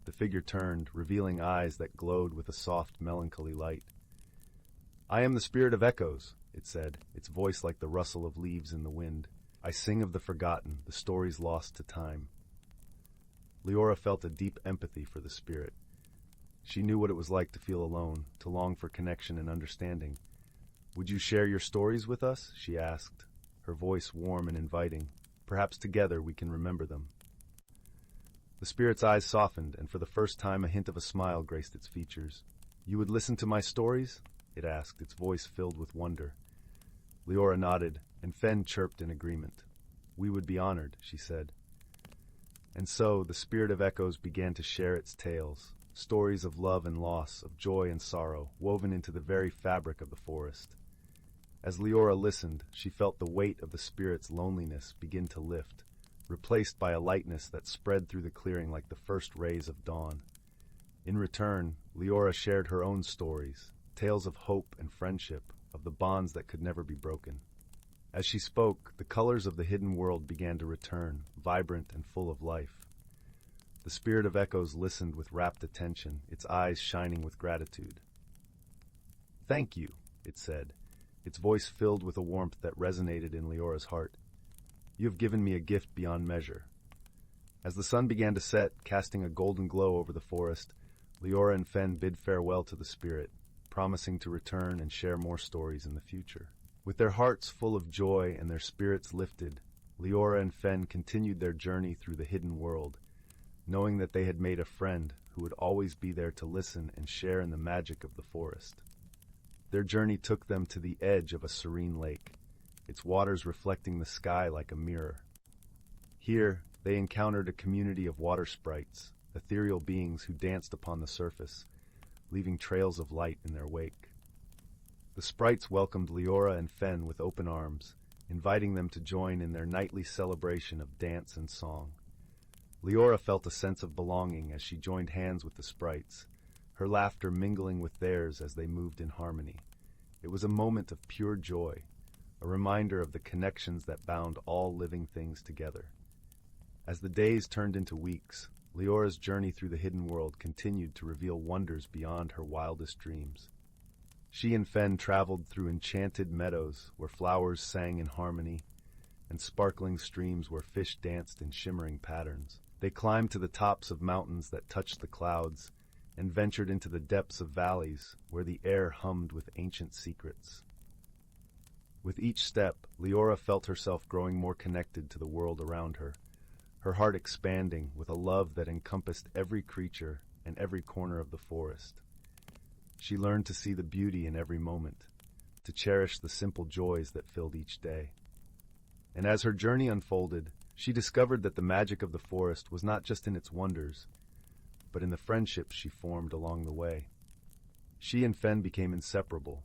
The figure turned, revealing eyes that glowed with a soft, melancholy light. "I am the spirit of echoes," it said, its voice like the rustle of leaves in the wind. "I sing of the forgotten, the stories lost to time." Leora felt a deep empathy for the spirit. She knew what it was like to feel alone, to long for connection and understanding. "Would you share your stories with us?" she asked, her voice warm and inviting. "Perhaps together we can remember them." The spirit's eyes softened, and for the first time a hint of a smile graced its features. "You would listen to my stories?" it asked, its voice filled with wonder. Leora nodded, and Fen chirped in agreement. "We would be honored," she said. And so the spirit of echoes began to share its tales, stories of love and loss, of joy and sorrow, woven into the very fabric of the forest. As Leora listened, she felt the weight of the spirit's loneliness begin to lift, replaced by a lightness that spread through the clearing like the first rays of dawn. In return, Leora shared her own stories, tales of hope and friendship, of the bonds that could never be broken. As she spoke, the colors of the hidden world began to return, vibrant and full of life. The spirit of echoes listened with rapt attention, its eyes shining with gratitude. "Thank you," it said, its voice filled with a warmth that resonated in Leora's heart. "You have given me a gift beyond measure." As the sun began to set, casting a golden glow over the forest, Leora and Fen bid farewell to the spirit, promising to return and share more stories in the future. With their hearts full of joy and their spirits lifted, Leora and Fen continued their journey through the hidden world, knowing that they had made a friend who would always be there to listen and share in the magic of the forest. Their journey took them to the edge of a serene lake, its waters reflecting the sky like a mirror. Here, they encountered a community of water sprites, ethereal beings who danced upon the surface, leaving trails of light in their wake. The sprites welcomed Leora and Fen with open arms, inviting them to join in their nightly celebration of dance and song. Leora felt a sense of belonging as she joined hands with the sprites, her laughter mingling with theirs as they moved in harmony. It was a moment of pure joy, a reminder of the connections that bound all living things together. As the days turned into weeks, Leora's journey through the hidden world continued to reveal wonders beyond her wildest dreams. She and Fen traveled through enchanted meadows where flowers sang in harmony, and sparkling streams where fish danced in shimmering patterns. They climbed to the tops of mountains that touched the clouds, and ventured into the depths of valleys where the air hummed with ancient secrets. With each step, Leora felt herself growing more connected to the world around her, her heart expanding with a love that encompassed every creature and every corner of the forest. She learned to see the beauty in every moment, to cherish the simple joys that filled each day. And as her journey unfolded, she discovered that the magic of the forest was not just in its wonders, but in the friendships she formed along the way. She and Fen became inseparable,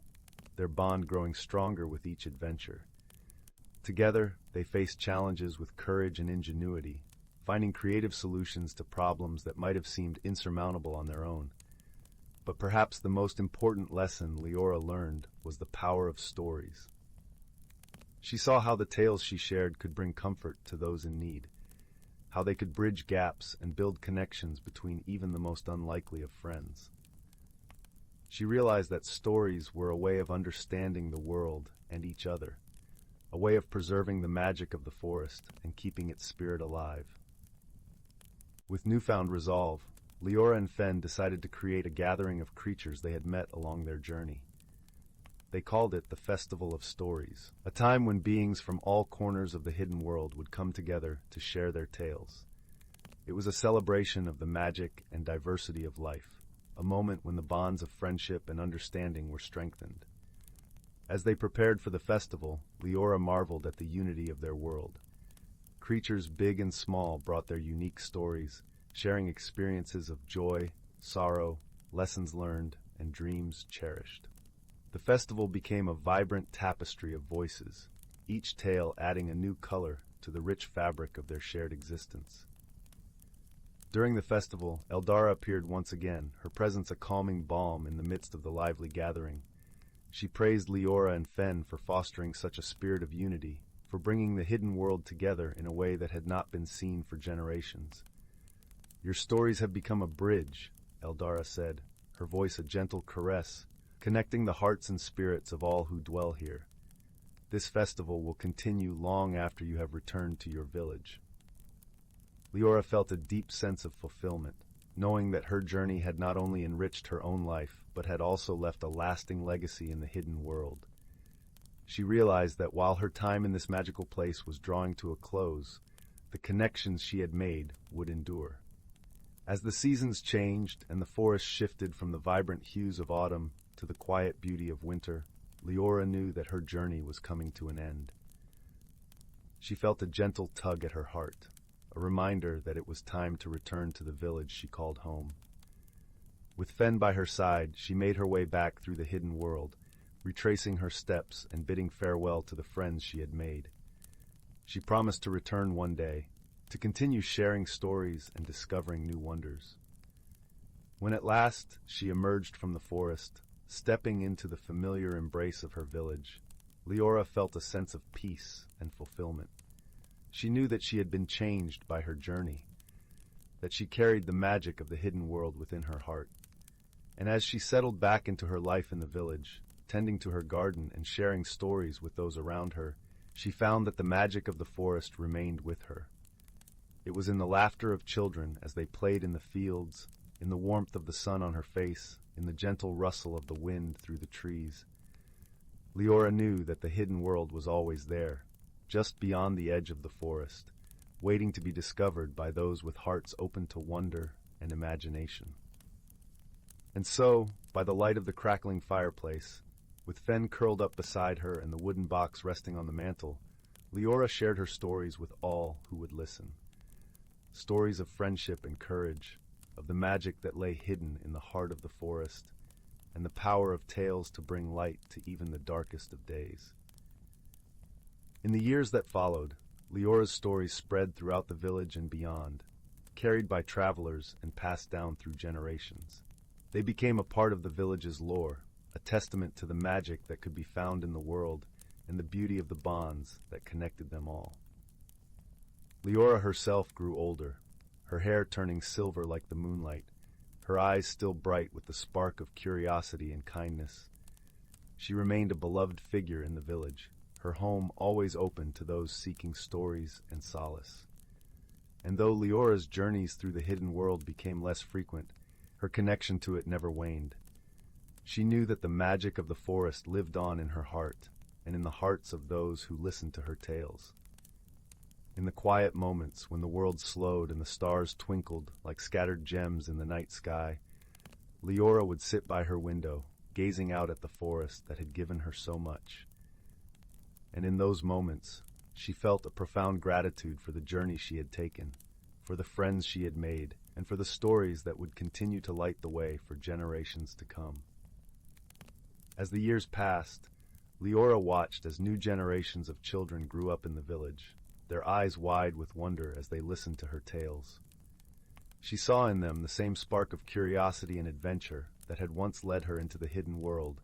their bond growing stronger with each adventure. Together, they faced challenges with courage and ingenuity, finding creative solutions to problems that might have seemed insurmountable on their own. But perhaps the most important lesson Leora learned was the power of stories. She saw how the tales she shared could bring comfort to those in need, how they could bridge gaps and build connections between even the most unlikely of friends. She realized that stories were a way of understanding the world and each other, a way of preserving the magic of the forest and keeping its spirit alive. With newfound resolve, Leora and Fen decided to create a gathering of creatures they had met along their journey. They called it the Festival of Stories, a time when beings from all corners of the hidden world would come together to share their tales. It was a celebration of the magic and diversity of life, a moment when the bonds of friendship and understanding were strengthened. As they prepared for the festival, Leora marveled at the unity of their world. Creatures big and small brought their unique stories, sharing experiences of joy, sorrow, lessons learned, and dreams cherished. The festival became a vibrant tapestry of voices, each tale adding a new color to the rich fabric of their shared existence. During the festival, Eldara appeared once again, her presence a calming balm in the midst of the lively gathering. She praised Leora and Fen for fostering such a spirit of unity, for bringing the hidden world together in a way that had not been seen for generations. "Your stories have become a bridge," Eldara said, her voice a gentle caress, connecting the hearts and spirits of all who dwell here. "This festival will continue long after you have returned to your village." Leora felt a deep sense of fulfillment, knowing that her journey had not only enriched her own life, but had also left a lasting legacy in the hidden world. She realized that while her time in this magical place was drawing to a close, the connections she had made would endure. As the seasons changed and the forest shifted from the vibrant hues of autumn to the quiet beauty of winter, Leora knew that her journey was coming to an end. She felt a gentle tug at her heart, a reminder that it was time to return to the village she called home. With Fen by her side, she made her way back through the hidden world, retracing her steps and bidding farewell to the friends she had made. She promised to return one day, to continue sharing stories and discovering new wonders. When at last she emerged from the forest, stepping into the familiar embrace of her village, Leora felt a sense of peace and fulfillment. She knew that she had been changed by her journey, that she carried the magic of the hidden world within her heart. And as she settled back into her life in the village, tending to her garden and sharing stories with those around her, she found that the magic of the forest remained with her. It was in the laughter of children as they played in the fields, in the warmth of the sun on her face, in the gentle rustle of the wind through the trees. Leora knew that the hidden world was always there, just beyond the edge of the forest, waiting to be discovered by those with hearts open to wonder and imagination. And so, by the light of the crackling fireplace, with Fen curled up beside her and the wooden box resting on the mantel, Leora shared her stories with all who would listen. Stories of friendship and courage, of the magic that lay hidden in the heart of the forest, and the power of tales to bring light to even the darkest of days. In the years that followed, Leora's stories spread throughout the village and beyond, carried by travelers and passed down through generations. They became a part of the village's lore, a testament to the magic that could be found in the world and the beauty of the bonds that connected them all. Leora herself grew older, her hair turning silver like the moonlight, her eyes still bright with the spark of curiosity and kindness. She remained a beloved figure in the village, her home always open to those seeking stories and solace. And though Leora's journeys through the hidden world became less frequent, her connection to it never waned. She knew that the magic of the forest lived on in her heart, and in the hearts of those who listened to her tales. In the quiet moments when the world slowed and the stars twinkled like scattered gems in the night sky, Leora would sit by her window, gazing out at the forest that had given her so much. And in those moments, she felt a profound gratitude for the journey she had taken, for the friends she had made, and for the stories that would continue to light the way for generations to come. As the years passed, Leora watched as new generations of children grew up in the village, their eyes wide with wonder as they listened to her tales. She saw in them the same spark of curiosity and adventure that had once led her into the hidden world,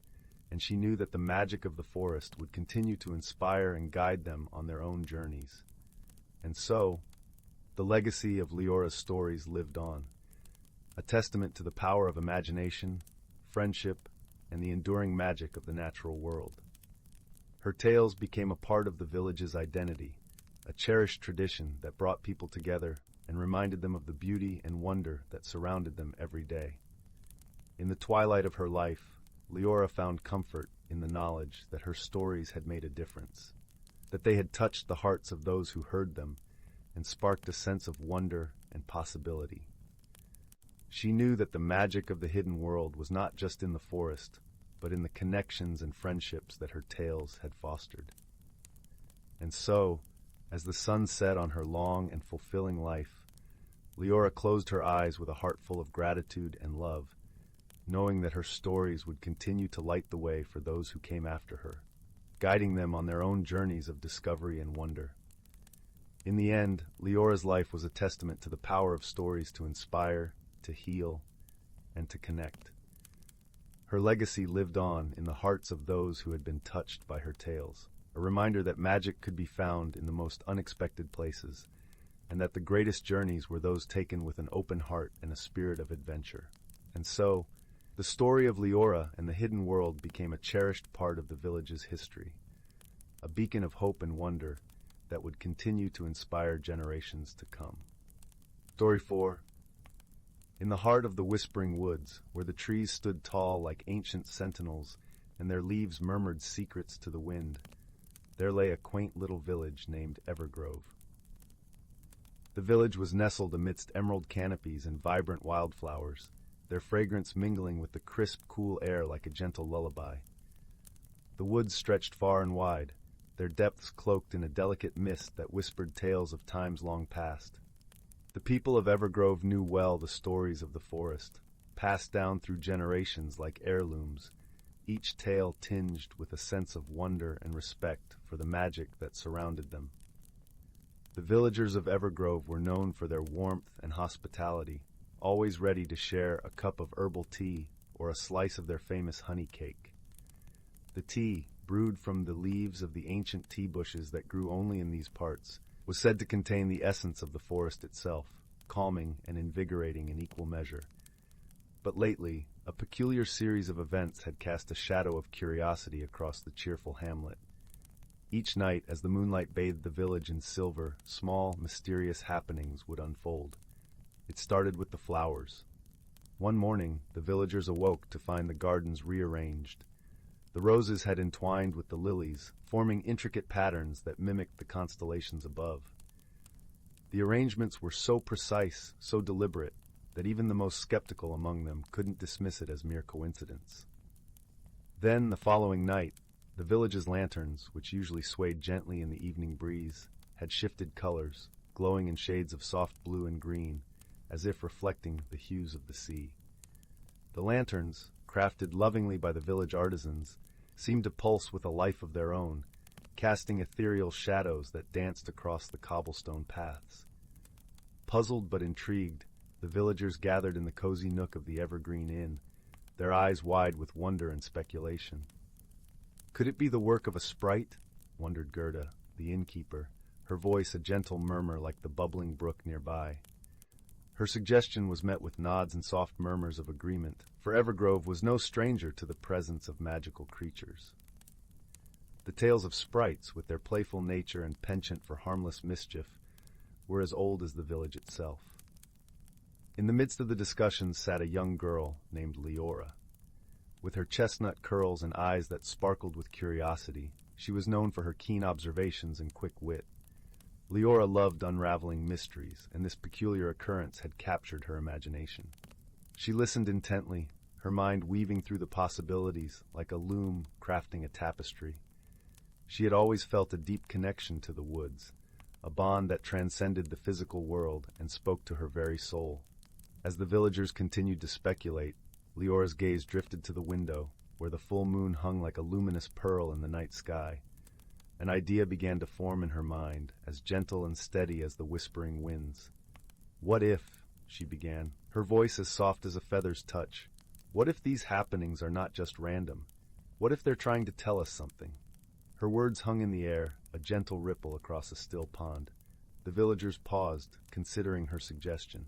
and she knew that the magic of the forest would continue to inspire and guide them on their own journeys. And so, the legacy of Leora's stories lived on, a testament to the power of imagination, friendship, and the enduring magic of the natural world. Her tales became a part of the village's identity, a cherished tradition that brought people together and reminded them of the beauty and wonder that surrounded them every day. In the twilight of her life, Leora found comfort in the knowledge that her stories had made a difference, that they had touched the hearts of those who heard them and sparked a sense of wonder and possibility. She knew that the magic of the hidden world was not just in the forest, but in the connections and friendships that her tales had fostered. And so, as the sun set on her long and fulfilling life, Leora closed her eyes with a heart full of gratitude and love, knowing that her stories would continue to light the way for those who came after her, guiding them on their own journeys of discovery and wonder. In the end, Leora's life was a testament to the power of stories to inspire, to heal, and to connect. Her legacy lived on in the hearts of those who had been touched by her tales, a reminder that magic could be found in the most unexpected places, and that the greatest journeys were those taken with an open heart and a spirit of adventure. And so, the story of Leora and the hidden world became a cherished part of the village's history, a beacon of hope and wonder that would continue to inspire generations to come. Story 4. In the heart of the whispering woods, where the trees stood tall like ancient sentinels and their leaves murmured secrets to the wind, there lay a quaint little village named Evergrove. The village was nestled amidst emerald canopies and vibrant wildflowers, their fragrance mingling with the crisp, cool air like a gentle lullaby. The woods stretched far and wide, their depths cloaked in a delicate mist that whispered tales of times long past. The people of Evergrove knew well the stories of the forest, passed down through generations like heirlooms, each tale tinged with a sense of wonder and respect for the magic that surrounded them. The villagers of Evergrove were known for their warmth and hospitality, always ready to share a cup of herbal tea or a slice of their famous honey cake. The tea, brewed from the leaves of the ancient tea bushes that grew only in these parts, was said to contain the essence of the forest itself, calming and invigorating in equal measure. But lately, a peculiar series of events had cast a shadow of curiosity across the cheerful hamlet. Each night, as the moonlight bathed the village in silver, small, mysterious happenings would unfold. It started with the flowers. One morning, the villagers awoke to find the gardens rearranged. The roses had entwined with the lilies, forming intricate patterns that mimicked the constellations above. The arrangements were so precise, so deliberate, that even the most skeptical among them couldn't dismiss it as mere coincidence. Then, the following night, the village's lanterns, which usually swayed gently in the evening breeze, had shifted colors, glowing in shades of soft blue and green, as if reflecting the hues of the sea. The lanterns, crafted lovingly by the village artisans, seemed to pulse with a life of their own, casting ethereal shadows that danced across the cobblestone paths. Puzzled but intrigued, the villagers gathered in the cozy nook of the Evergreen Inn, their eyes wide with wonder and speculation. Could it be the work of a sprite? Wondered Gerda, the innkeeper, her voice a gentle murmur like the bubbling brook nearby. Her suggestion was met with nods and soft murmurs of agreement, for Evergrove was no stranger to the presence of magical creatures. The tales of sprites, with their playful nature and penchant for harmless mischief, were as old as the village itself. In the midst of the discussions sat a young girl named Leora. With her chestnut curls and eyes that sparkled with curiosity, she was known for her keen observations and quick wit. Leora loved unraveling mysteries, and this peculiar occurrence had captured her imagination. She listened intently, her mind weaving through the possibilities like a loom crafting a tapestry. She had always felt a deep connection to the woods, a bond that transcended the physical world and spoke to her very soul. As the villagers continued to speculate, Leora's gaze drifted to the window, where the full moon hung like a luminous pearl in the night sky. An idea began to form in her mind, as gentle and steady as the whispering winds. "What if," she began, her voice as soft as a feather's touch, "what if these happenings are not just random? What if they're trying to tell us something?" Her words hung in the air, a gentle ripple across a still pond. The villagers paused, considering her suggestion.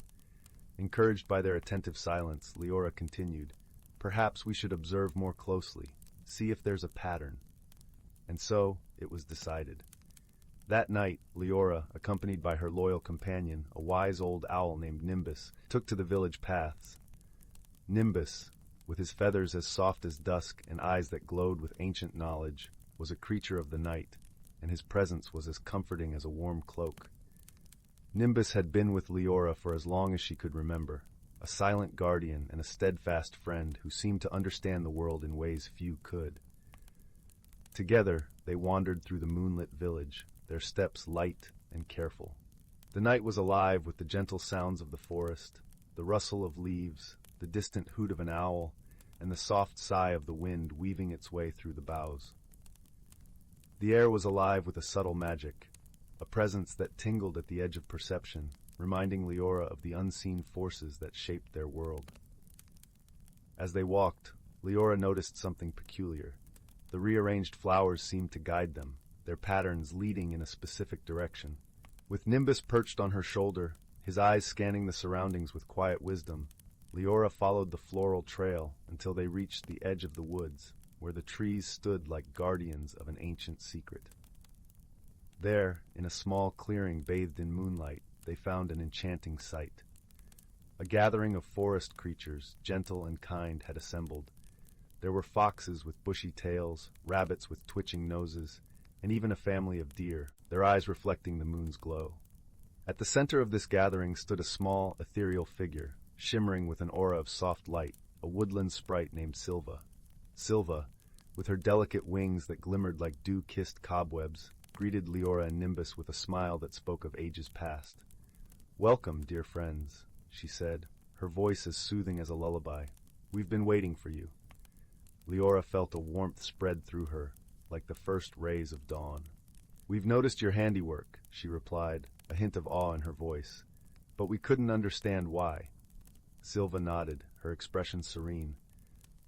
Encouraged by their attentive silence, Leora continued, "Perhaps we should observe more closely, see if there's a pattern." And so, it was decided. That night, Leora, accompanied by her loyal companion, a wise old owl named Nimbus, took to the village paths. Nimbus, with his feathers as soft as dusk and eyes that glowed with ancient knowledge, was a creature of the night, and his presence was as comforting as a warm cloak. Nimbus had been with Leora for as long as she could remember, a silent guardian and a steadfast friend who seemed to understand the world in ways few could. Together, they wandered through the moonlit village, their steps light and careful. The night was alive with the gentle sounds of the forest, the rustle of leaves, the distant hoot of an owl, and the soft sigh of the wind weaving its way through the boughs. The air was alive with a subtle magic, a presence that tingled at the edge of perception, reminding Leora of the unseen forces that shaped their world. As they walked, Leora noticed something peculiar. The rearranged flowers seemed to guide them, their patterns leading in a specific direction. With Nimbus perched on her shoulder, his eyes scanning the surroundings with quiet wisdom, Leora followed the floral trail until they reached the edge of the woods, where the trees stood like guardians of an ancient secret. There, in a small clearing bathed in moonlight, they found an enchanting sight. A gathering of forest creatures, gentle and kind, had assembled. There were foxes with bushy tails, rabbits with twitching noses, and even a family of deer, their eyes reflecting the moon's glow. At the center of this gathering stood a small, ethereal figure, shimmering with an aura of soft light, a woodland sprite named Silva. Silva, with her delicate wings that glimmered like dew-kissed cobwebs, greeted Leora and Nimbus with a smile that spoke of ages past. "Welcome, dear friends," she said, her voice as soothing as a lullaby. "We've been waiting for you." Leora felt a warmth spread through her, like the first rays of dawn. "We've noticed your handiwork," she replied, a hint of awe in her voice, "but we couldn't understand why." Silva nodded, her expression serene.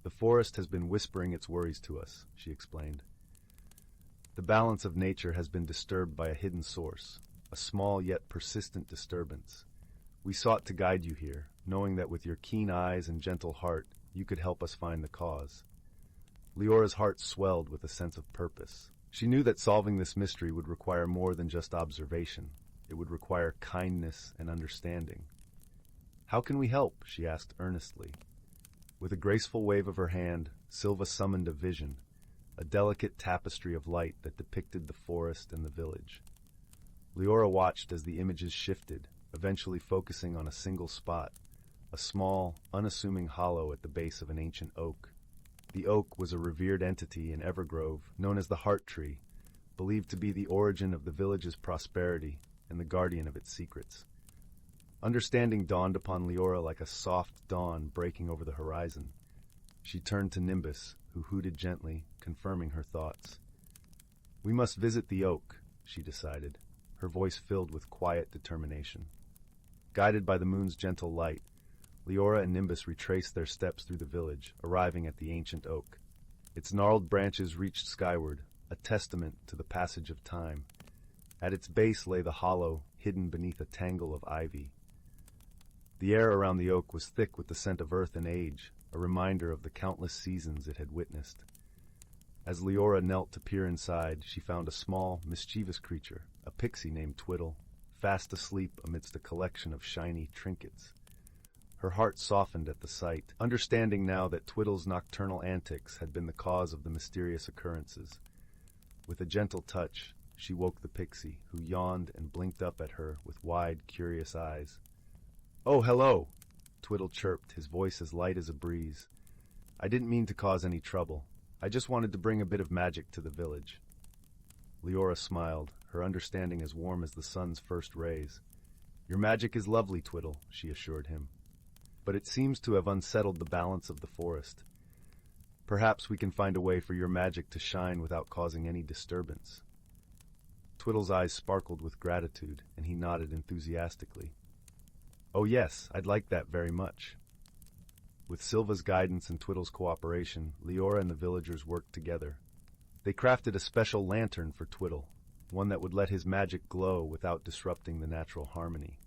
"The forest has been whispering its worries to us," she explained. "The balance of nature has been disturbed by a hidden source, a small yet persistent disturbance. We sought to guide you here, knowing that with your keen eyes and gentle heart, you could help us find the cause." Leora's heart swelled with a sense of purpose. She knew that solving this mystery would require more than just observation. It would require kindness and understanding. "How can we help?" she asked earnestly. With a graceful wave of her hand, Silva summoned a vision, a delicate tapestry of light that depicted the forest and the village. Leora watched as the images shifted, eventually focusing on a single spot, a small, unassuming hollow at the base of an ancient oak. The oak was a revered entity in Evergrove, known as the Heart Tree, believed to be the origin of the village's prosperity and the guardian of its secrets. Understanding dawned upon Leora like a soft dawn breaking over the horizon. She turned to Nimbus, who hooted gently, confirming her thoughts. "We must visit the oak," she decided, her voice filled with quiet determination. Guided by the moon's gentle light, Leora and Nimbus retraced their steps through the village, arriving at the ancient oak. Its gnarled branches reached skyward, a testament to the passage of time. At its base lay the hollow, hidden beneath a tangle of ivy. The air around the oak was thick with the scent of earth and age, a reminder of the countless seasons it had witnessed. As Leora knelt to peer inside, she found a small, mischievous creature, a pixie named Twiddle, fast asleep amidst a collection of shiny trinkets. Her heart softened at the sight, understanding now that Twiddle's nocturnal antics had been the cause of the mysterious occurrences. With a gentle touch, she woke the pixie, who yawned and blinked up at her with wide, curious eyes. "Oh, hello!" Twiddle chirped, his voice as light as a breeze. "I didn't mean to cause any trouble. I just wanted to bring a bit of magic to the village." Leora smiled, her understanding as warm as the sun's first rays. "Your magic is lovely, Twiddle," she assured him. "But it seems to have unsettled the balance of the forest. Perhaps we can find a way for your magic to shine without causing any disturbance." Twiddle's eyes sparkled with gratitude, and he nodded enthusiastically. "Oh yes, I'd like that very much." With Silva's guidance and Twiddle's cooperation, Leora and the villagers worked together. They crafted a special lantern for Twiddle, one that would let his magic glow without disrupting the natural harmony.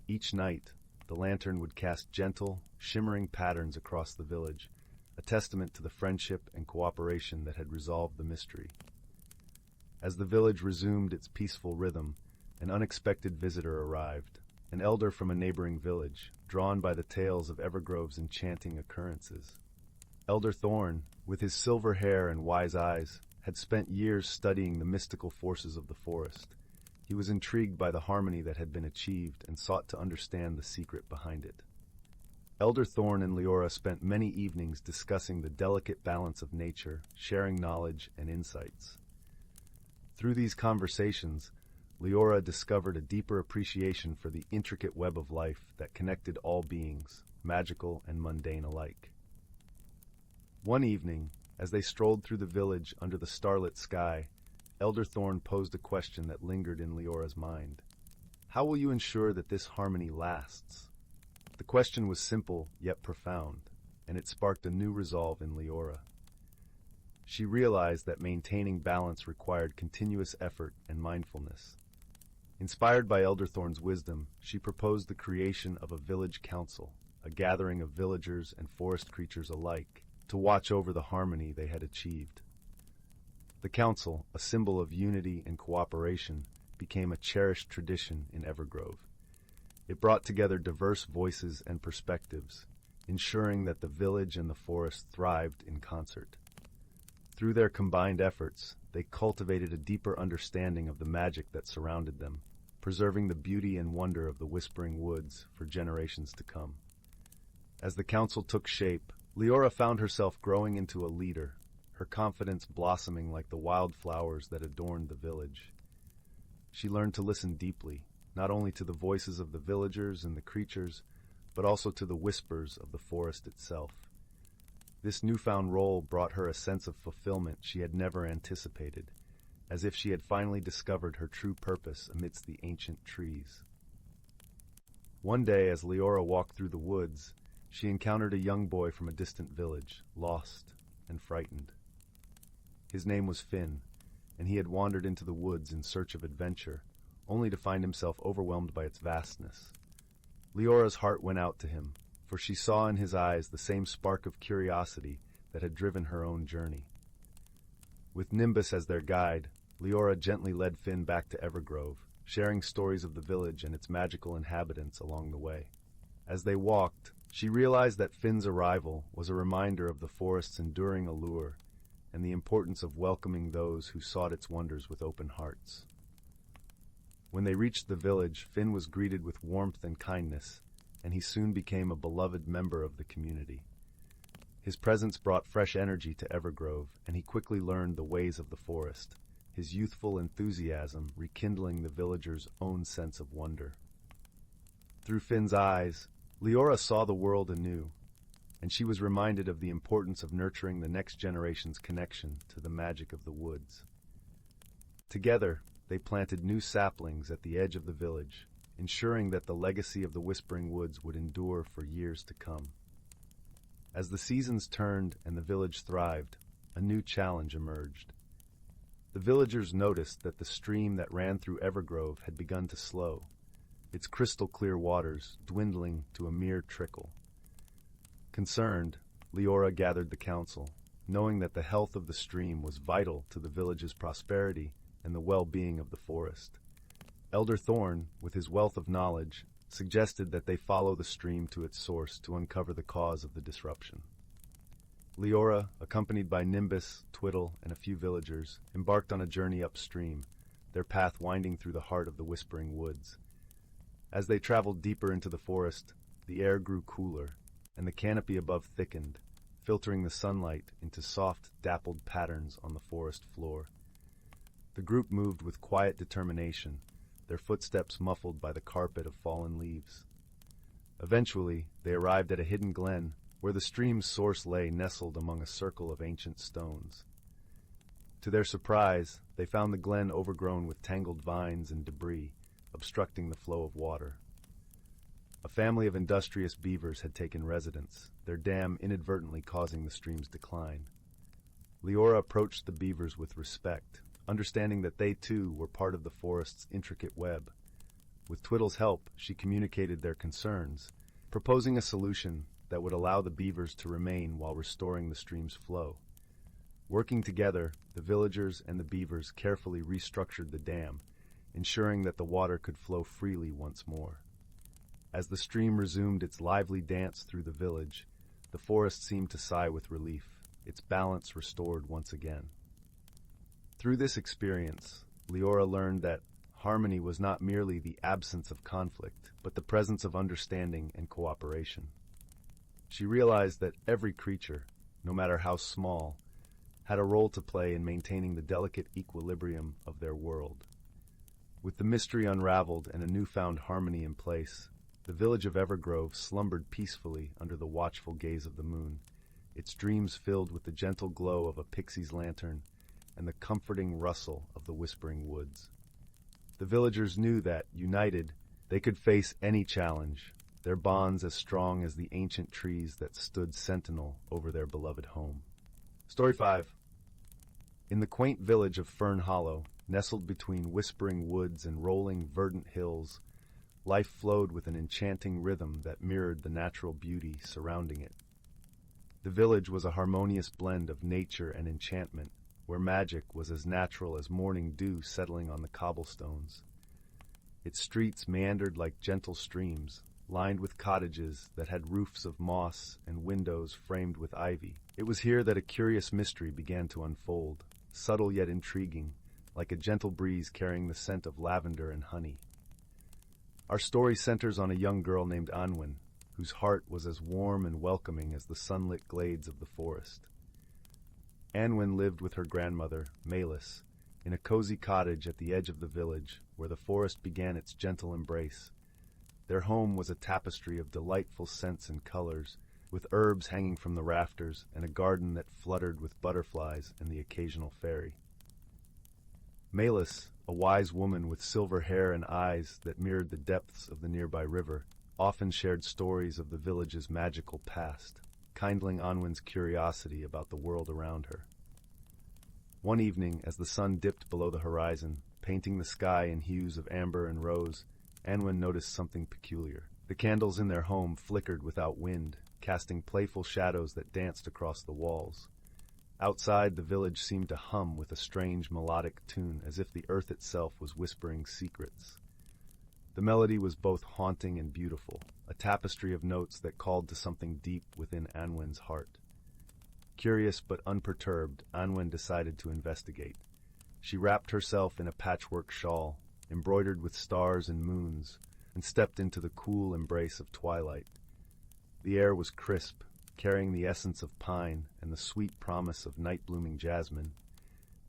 Each night, the lantern would cast gentle, shimmering patterns across the village, a testament to the friendship and cooperation that had resolved the mystery. As the village resumed its peaceful rhythm, an unexpected visitor arrived, an elder from a neighboring village, drawn by the tales of Evergrove's enchanting occurrences. Elder Thorn, with his silver hair and wise eyes, had spent years studying the mystical forces of the forest. He was intrigued by the harmony that had been achieved and sought to understand the secret behind it. Elder Thorn and Leora spent many evenings discussing the delicate balance of nature, sharing knowledge and insights. Through these conversations, Leora discovered a deeper appreciation for the intricate web of life that connected all beings, magical and mundane alike. One evening, as they strolled through the village under the starlit sky, Elder Thorn posed a question that lingered in Leora's mind. How will you ensure that this harmony lasts? The question was simple yet profound, and it sparked a new resolve in Leora. She realized that maintaining balance required continuous effort and mindfulness. Inspired by Elderthorn's wisdom, she proposed the creation of a village council, a gathering of villagers and forest creatures alike, to watch over the harmony they had achieved. The council, a symbol of unity and cooperation, became a cherished tradition in Evergrove. It brought together diverse voices and perspectives, ensuring that the village and the forest thrived in concert. Through their combined efforts, they cultivated a deeper understanding of the magic that surrounded them, preserving the beauty and wonder of the Whispering Woods for generations to come. As the council took shape, Leora found herself growing into a leader, her confidence blossoming like the wildflowers that adorned the village. She learned to listen deeply, not only to the voices of the villagers and the creatures, but also to the whispers of the forest itself. This newfound role brought her a sense of fulfillment she had never anticipated, as if she had finally discovered her true purpose amidst the ancient trees. One day, as Leora walked through the woods, she encountered a young boy from a distant village, lost and frightened. His name was Finn, and he had wandered into the woods in search of adventure, only to find himself overwhelmed by its vastness. Leora's heart went out to him, for she saw in his eyes the same spark of curiosity that had driven her own journey. With Nimbus as their guide, Leora gently led Finn back to Evergrove, sharing stories of the village and its magical inhabitants along the way. As they walked, she realized that Finn's arrival was a reminder of the forest's enduring allure and the importance of welcoming those who sought its wonders with open hearts. When they reached the village, Finn was greeted with warmth and kindness, and he soon became a beloved member of the community. His presence brought fresh energy to Evergrove, and he quickly learned the ways of the forest, his youthful enthusiasm rekindling the villagers' own sense of wonder. Through Finn's eyes, Leora saw the world anew, and she was reminded of the importance of nurturing the next generation's connection to the magic of the woods. Together, they planted new saplings at the edge of the village, ensuring that the legacy of the Whispering Woods would endure for years to come. As the seasons turned and the village thrived, a new challenge emerged. The villagers noticed that the stream that ran through Evergrove had begun to slow, its crystal-clear waters dwindling to a mere trickle. Concerned, Leora gathered the council, knowing that the health of the stream was vital to the village's prosperity and the well-being of the forest. Elder Thorn, with his wealth of knowledge, suggested that they follow the stream to its source to uncover the cause of the disruption. Leora, accompanied by Nimbus, Twiddle, and a few villagers, embarked on a journey upstream, their path winding through the heart of the Whispering Woods. As they traveled deeper into the forest, the air grew cooler, and the canopy above thickened, filtering the sunlight into soft, dappled patterns on the forest floor. The group moved with quiet determination, their footsteps muffled by the carpet of fallen leaves. Eventually, they arrived at a hidden glen where the stream's source lay nestled among a circle of ancient stones. To their surprise, they found the glen overgrown with tangled vines and debris, obstructing the flow of water. A family of industrious beavers had taken residence, their dam inadvertently causing the stream's decline. Leora approached the beavers with respect, understanding that they too were part of the forest's intricate web. With Twiddle's help, she communicated their concerns, proposing a solution that would allow the beavers to remain while restoring the stream's flow. Working together, the villagers and the beavers carefully restructured the dam, ensuring that the water could flow freely once more. As the stream resumed its lively dance through the village, the forest seemed to sigh with relief, its balance restored once again. Through this experience, Leora learned that harmony was not merely the absence of conflict, but the presence of understanding and cooperation. She realized that every creature, no matter how small, had a role to play in maintaining the delicate equilibrium of their world. With the mystery unraveled and a newfound harmony in place, the village of Evergrove slumbered peacefully under the watchful gaze of the moon, its dreams filled with the gentle glow of a pixie's lantern and the comforting rustle of the whispering woods. The villagers knew that, united, they could face any challenge, their bonds as strong as the ancient trees that stood sentinel over their beloved home. Story 5. In the quaint village of Fern Hollow, nestled between whispering woods and rolling verdant hills, life flowed with an enchanting rhythm that mirrored the natural beauty surrounding it. The village was a harmonious blend of nature and enchantment, where magic was as natural as morning dew settling on the cobblestones. Its streets meandered like gentle streams, lined with cottages that had roofs of moss and windows framed with ivy. It was here that a curious mystery began to unfold, subtle yet intriguing, like a gentle breeze carrying the scent of lavender and honey. Our story centers on a young girl named Anwen, whose heart was as warm and welcoming as the sunlit glades of the forest. Anwen lived with her grandmother, Malis, in a cozy cottage at the edge of the village where the forest began its gentle embrace. Their home was a tapestry of delightful scents and colors, with herbs hanging from the rafters and a garden that fluttered with butterflies and the occasional fairy. Malis, a wise woman with silver hair and eyes that mirrored the depths of the nearby river, often shared stories of the village's magical past, kindling Anwen's curiosity about the world around her. One evening, as the sun dipped below the horizon, painting the sky in hues of amber and rose, Anwen noticed something peculiar. The candles in their home flickered without wind, casting playful shadows that danced across the walls. Outside, the village seemed to hum with a strange melodic tune, as if the earth itself was whispering secrets. The melody was both haunting and beautiful, a tapestry of notes that called to something deep within Anwen's heart. Curious but unperturbed, Anwen decided to investigate. She wrapped herself in a patchwork shawl, embroidered with stars and moons, and stepped into the cool embrace of twilight. The air was crisp, carrying the essence of pine and the sweet promise of night-blooming jasmine.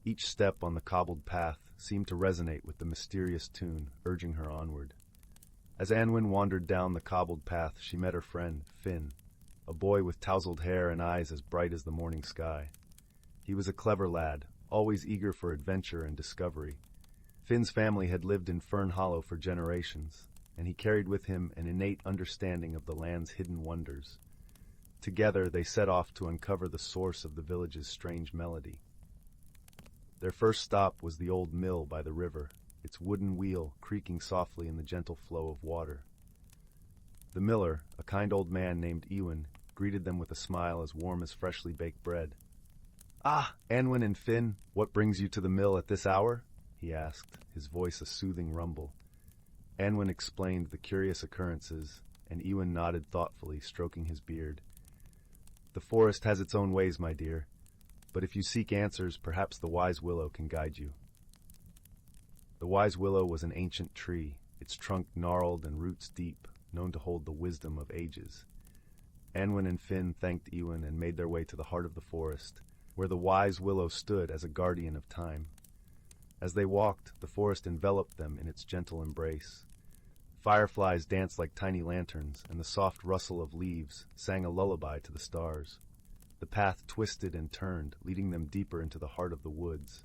Each step on the cobbled path seemed to resonate with the mysterious tune, urging her onward. As Anwen wandered down the cobbled path, she met her friend, Finn, a boy with tousled hair and eyes as bright as the morning sky. He was a clever lad, always eager for adventure and discovery. Finn's family had lived in Fern Hollow for generations, and he carried with him an innate understanding of the land's hidden wonders. Together, they set off to uncover the source of the village's strange melody. Their first stop was the old mill by the river, its wooden wheel creaking softly in the gentle flow of water. The miller, a kind old man named Ewan, greeted them with a smile as warm as freshly baked bread. "Ah, Anwen and Finn, what brings you to the mill at this hour?" he asked, his voice a soothing rumble. Anwen explained the curious occurrences, and Ewan nodded thoughtfully, stroking his beard. "The forest has its own ways, my dear, but if you seek answers, perhaps the wise willow can guide you." The wise willow was an ancient tree, its trunk gnarled and roots deep, known to hold the wisdom of ages. Anwen and Finn thanked Ewan and made their way to the heart of the forest, where the wise willow stood as a guardian of time. As they walked, the forest enveloped them in its gentle embrace. Fireflies danced like tiny lanterns, and the soft rustle of leaves sang a lullaby to the stars. The path twisted and turned, leading them deeper into the heart of the woods.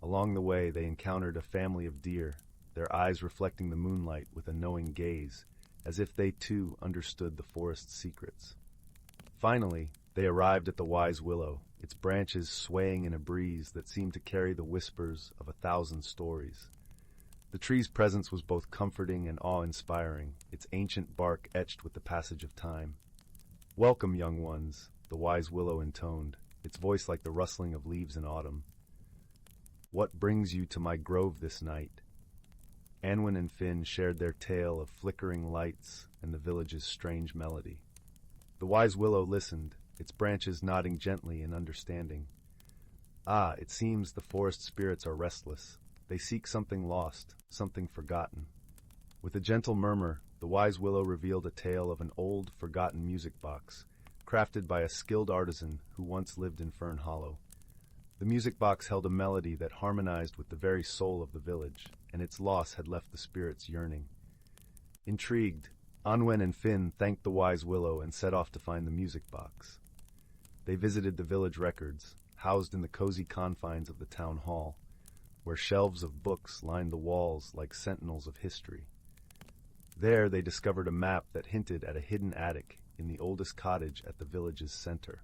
Along the way, they encountered a family of deer, their eyes reflecting the moonlight with a knowing gaze, as if they too understood the forest's secrets. Finally, they arrived at the wise willow, its branches swaying in a breeze that seemed to carry the whispers of 1,000 stories. The tree's presence was both comforting and awe-inspiring, its ancient bark etched with the passage of time. "Welcome, young ones," the wise willow intoned, its voice like the rustling of leaves in autumn. "What brings you to my grove this night?" Anwen and Finn shared their tale of flickering lights and the village's strange melody. The wise willow listened, its branches nodding gently in understanding. "Ah, it seems the forest spirits are restless. They seek something lost, something forgotten." With a gentle murmur, the wise willow revealed a tale of an old, forgotten music box, crafted by a skilled artisan who once lived in Fern Hollow. The music box held a melody that harmonized with the very soul of the village, and its loss had left the spirits yearning. Intrigued, Anwen and Finn thanked the wise Willow and set off to find the music box. They visited the village records, housed in the cozy confines of the town hall, where shelves of books lined the walls like sentinels of history. There they discovered a map that hinted at a hidden attic in the oldest cottage at the village's center.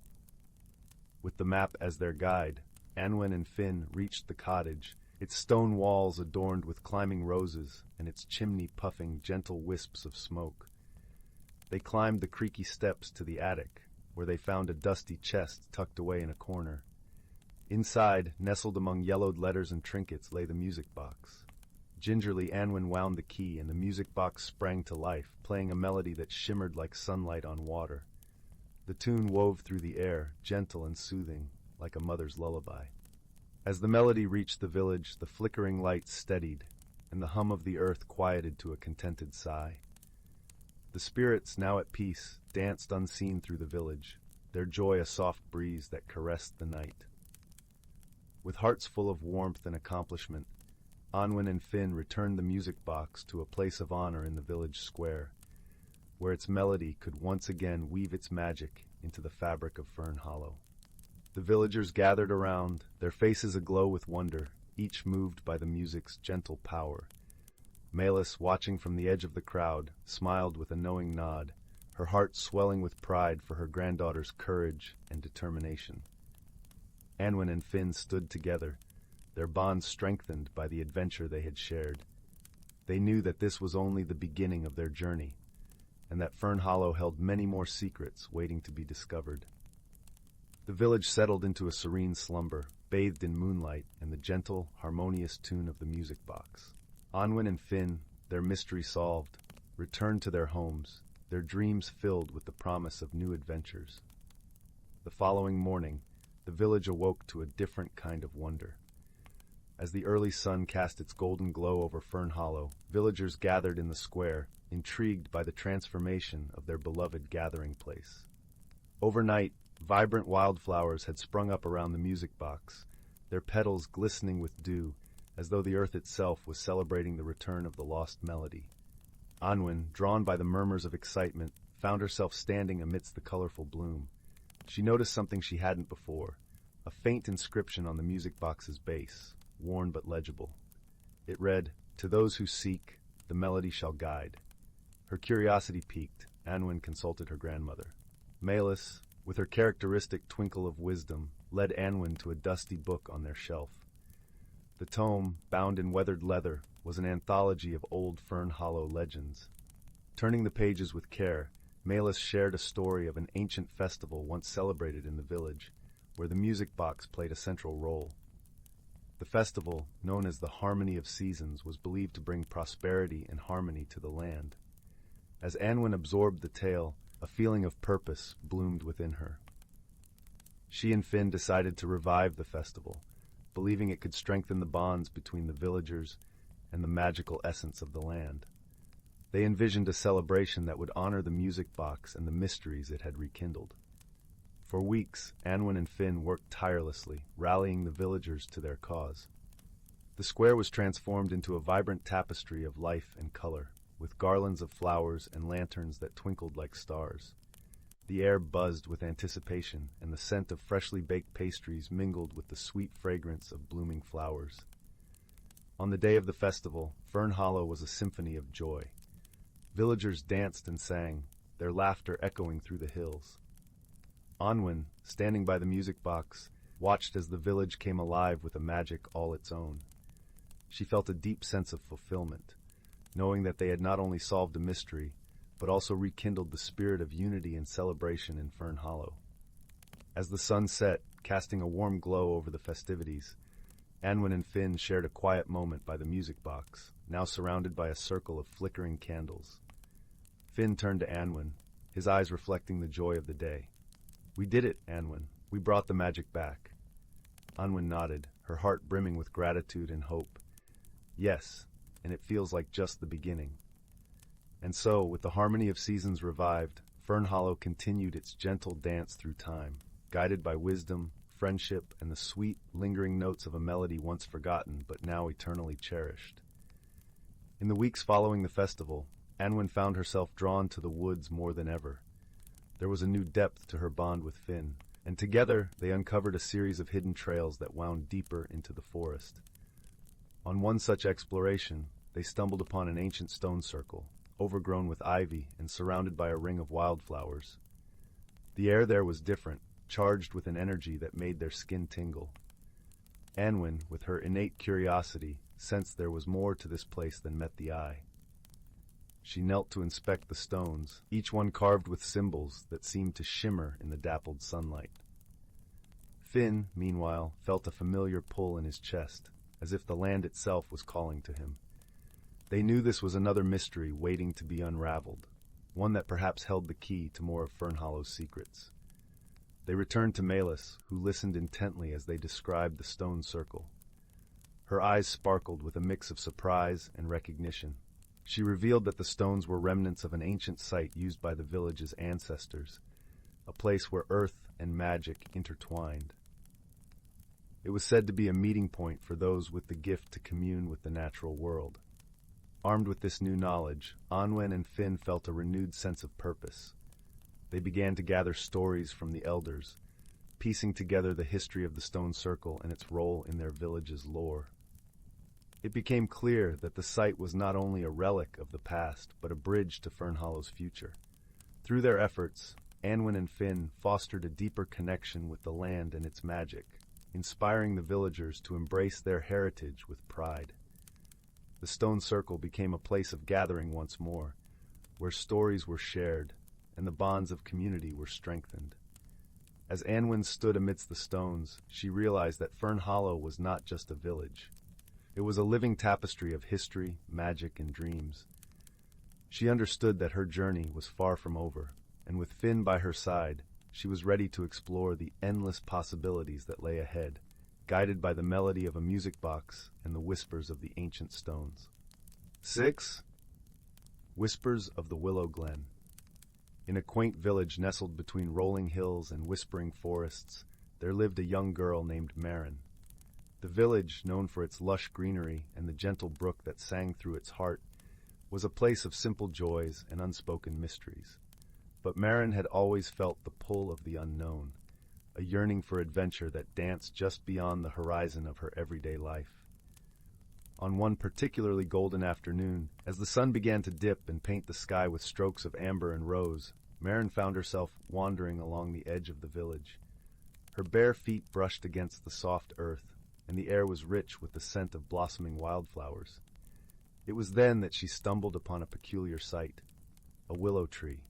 With the map as their guide, Anwen and Finn reached the cottage, its stone walls adorned with climbing roses and its chimney puffing gentle wisps of smoke. They climbed the creaky steps to the attic, where they found a dusty chest tucked away in a corner. Inside, nestled among yellowed letters and trinkets, lay the music box. Gingerly, Anwen wound the key, and the music box sprang to life, playing a melody that shimmered like sunlight on water. The tune wove through the air, gentle and soothing, like a mother's lullaby. As the melody reached the village, the flickering lights steadied, and the hum of the earth quieted to a contented sigh. The spirits, now at peace, danced unseen through the village, their joy a soft breeze that caressed the night. With hearts full of warmth and accomplishment, Anwen and Finn returned the music box to a place of honor in the village square, where its melody could once again weave its magic into the fabric of Fern Hollow. The villagers gathered around, their faces aglow with wonder, each moved by the music's gentle power. Malus, watching from the edge of the crowd, smiled with a knowing nod, her heart swelling with pride for her granddaughter's courage and determination. Anwen and Finn stood together, their bond strengthened by the adventure they had shared. They knew that this was only the beginning of their journey, and that Fern Hollow held many more secrets waiting to be discovered. The village settled into a serene slumber, bathed in moonlight and the gentle, harmonious tune of the music box. Anwen and Finn, their mystery solved, returned to their homes, their dreams filled with the promise of new adventures. The following morning, the village awoke to a different kind of wonder. As the early sun cast its golden glow over Fern Hollow, villagers gathered in the square, intrigued by the transformation of their beloved gathering place. Overnight, vibrant wildflowers had sprung up around the music box, their petals glistening with dew, as though the earth itself was celebrating the return of the lost melody. Anwen, drawn by the murmurs of excitement, found herself standing amidst the colorful bloom. She noticed something she hadn't before, a faint inscription on the music box's base, worn but legible. It read, "To those who seek, the melody shall guide." Her curiosity piqued. Anwen consulted her grandmother. Malus, with her characteristic twinkle of wisdom, led Anwen to a dusty book on their shelf. The tome, bound in weathered leather, was an anthology of old Fern Hollow legends. Turning the pages with care, Malus shared a story of an ancient festival once celebrated in the village, where the music box played a central role. The festival, known as the Harmony of Seasons, was believed to bring prosperity and harmony to the land. As Anwen absorbed the tale, a feeling of purpose bloomed within her. She and Finn decided to revive the festival, believing it could strengthen the bonds between the villagers and the magical essence of the land. They envisioned a celebration that would honor the music box and the mysteries it had rekindled. For weeks, Anwen and Finn worked tirelessly, rallying the villagers to their cause. The square was transformed into a vibrant tapestry of life and color, with garlands of flowers and lanterns that twinkled like stars. The air buzzed with anticipation, and the scent of freshly baked pastries mingled with the sweet fragrance of blooming flowers. On the day of the festival, Fern Hollow was a symphony of joy. Villagers danced and sang, their laughter echoing through the hills. Anwen, standing by the music box, watched as the village came alive with a magic all its own. She felt a deep sense of fulfillment, knowing that they had not only solved a mystery, but also rekindled the spirit of unity and celebration in Fern Hollow. As the sun set, casting a warm glow over the festivities, Anwen and Finn shared a quiet moment by the music box, now surrounded by a circle of flickering candles. Finn turned to Anwen, his eyes reflecting the joy of the day. "We did it, Anwen. We brought the magic back." Anwen nodded, her heart brimming with gratitude and hope. "Yes, and it feels like just the beginning." And so, with the harmony of seasons revived, Fernhollow continued its gentle dance through time, guided by wisdom, friendship, and the sweet, lingering notes of a melody once forgotten but now eternally cherished. In the weeks following the festival, Anwen found herself drawn to the woods more than ever. There was a new depth to her bond with Finn, and together they uncovered a series of hidden trails that wound deeper into the forest. On one such exploration, they stumbled upon an ancient stone circle, overgrown with ivy and surrounded by a ring of wildflowers. The air there was different, charged with an energy that made their skin tingle. Anwen, with her innate curiosity, sensed there was more to this place than met the eye. She knelt to inspect the stones, each one carved with symbols that seemed to shimmer in the dappled sunlight. Finn, meanwhile, felt a familiar pull in his chest, as if the land itself was calling to him. They knew this was another mystery waiting to be unraveled, one that perhaps held the key to more of Fernhollow's secrets. They returned to Malus, who listened intently as they described the stone circle. Her eyes sparkled with a mix of surprise and recognition. She revealed that the stones were remnants of an ancient site used by the village's ancestors, a place where earth and magic intertwined. It was said to be a meeting point for those with the gift to commune with the natural world. Armed with this new knowledge, Anwen and Finn felt a renewed sense of purpose. They began to gather stories from the elders, piecing together the history of the stone circle and its role in their village's lore. It became clear that the site was not only a relic of the past, but a bridge to Fernhollow's future. Through their efforts, Anwen and Finn fostered a deeper connection with the land and its magic, inspiring the villagers to embrace their heritage with pride. The stone circle became a place of gathering once more, where stories were shared and the bonds of community were strengthened. As Anwen stood amidst the stones, she realized that Fernhollow was not just a village. It was a living tapestry of history, magic, and dreams. She understood that her journey was far from over, and with Finn by her side, she was ready to explore the endless possibilities that lay ahead, guided by the melody of a music box and the whispers of the ancient stones. 6. Whispers of the Willow Glen. In a quaint village nestled between rolling hills and whispering forests, there lived a young girl named Marin. The village, known for its lush greenery and the gentle brook that sang through its heart, was a place of simple joys and unspoken mysteries. But Marin had always felt the pull of the unknown, a yearning for adventure that danced just beyond the horizon of her everyday life. On one particularly golden afternoon, as the sun began to dip and paint the sky with strokes of amber and rose, Marin found herself wandering along the edge of the village. Her bare feet brushed against the soft earth, and the air was rich with the scent of blossoming wildflowers. It was then that she stumbled upon a peculiar sight, a willow tree,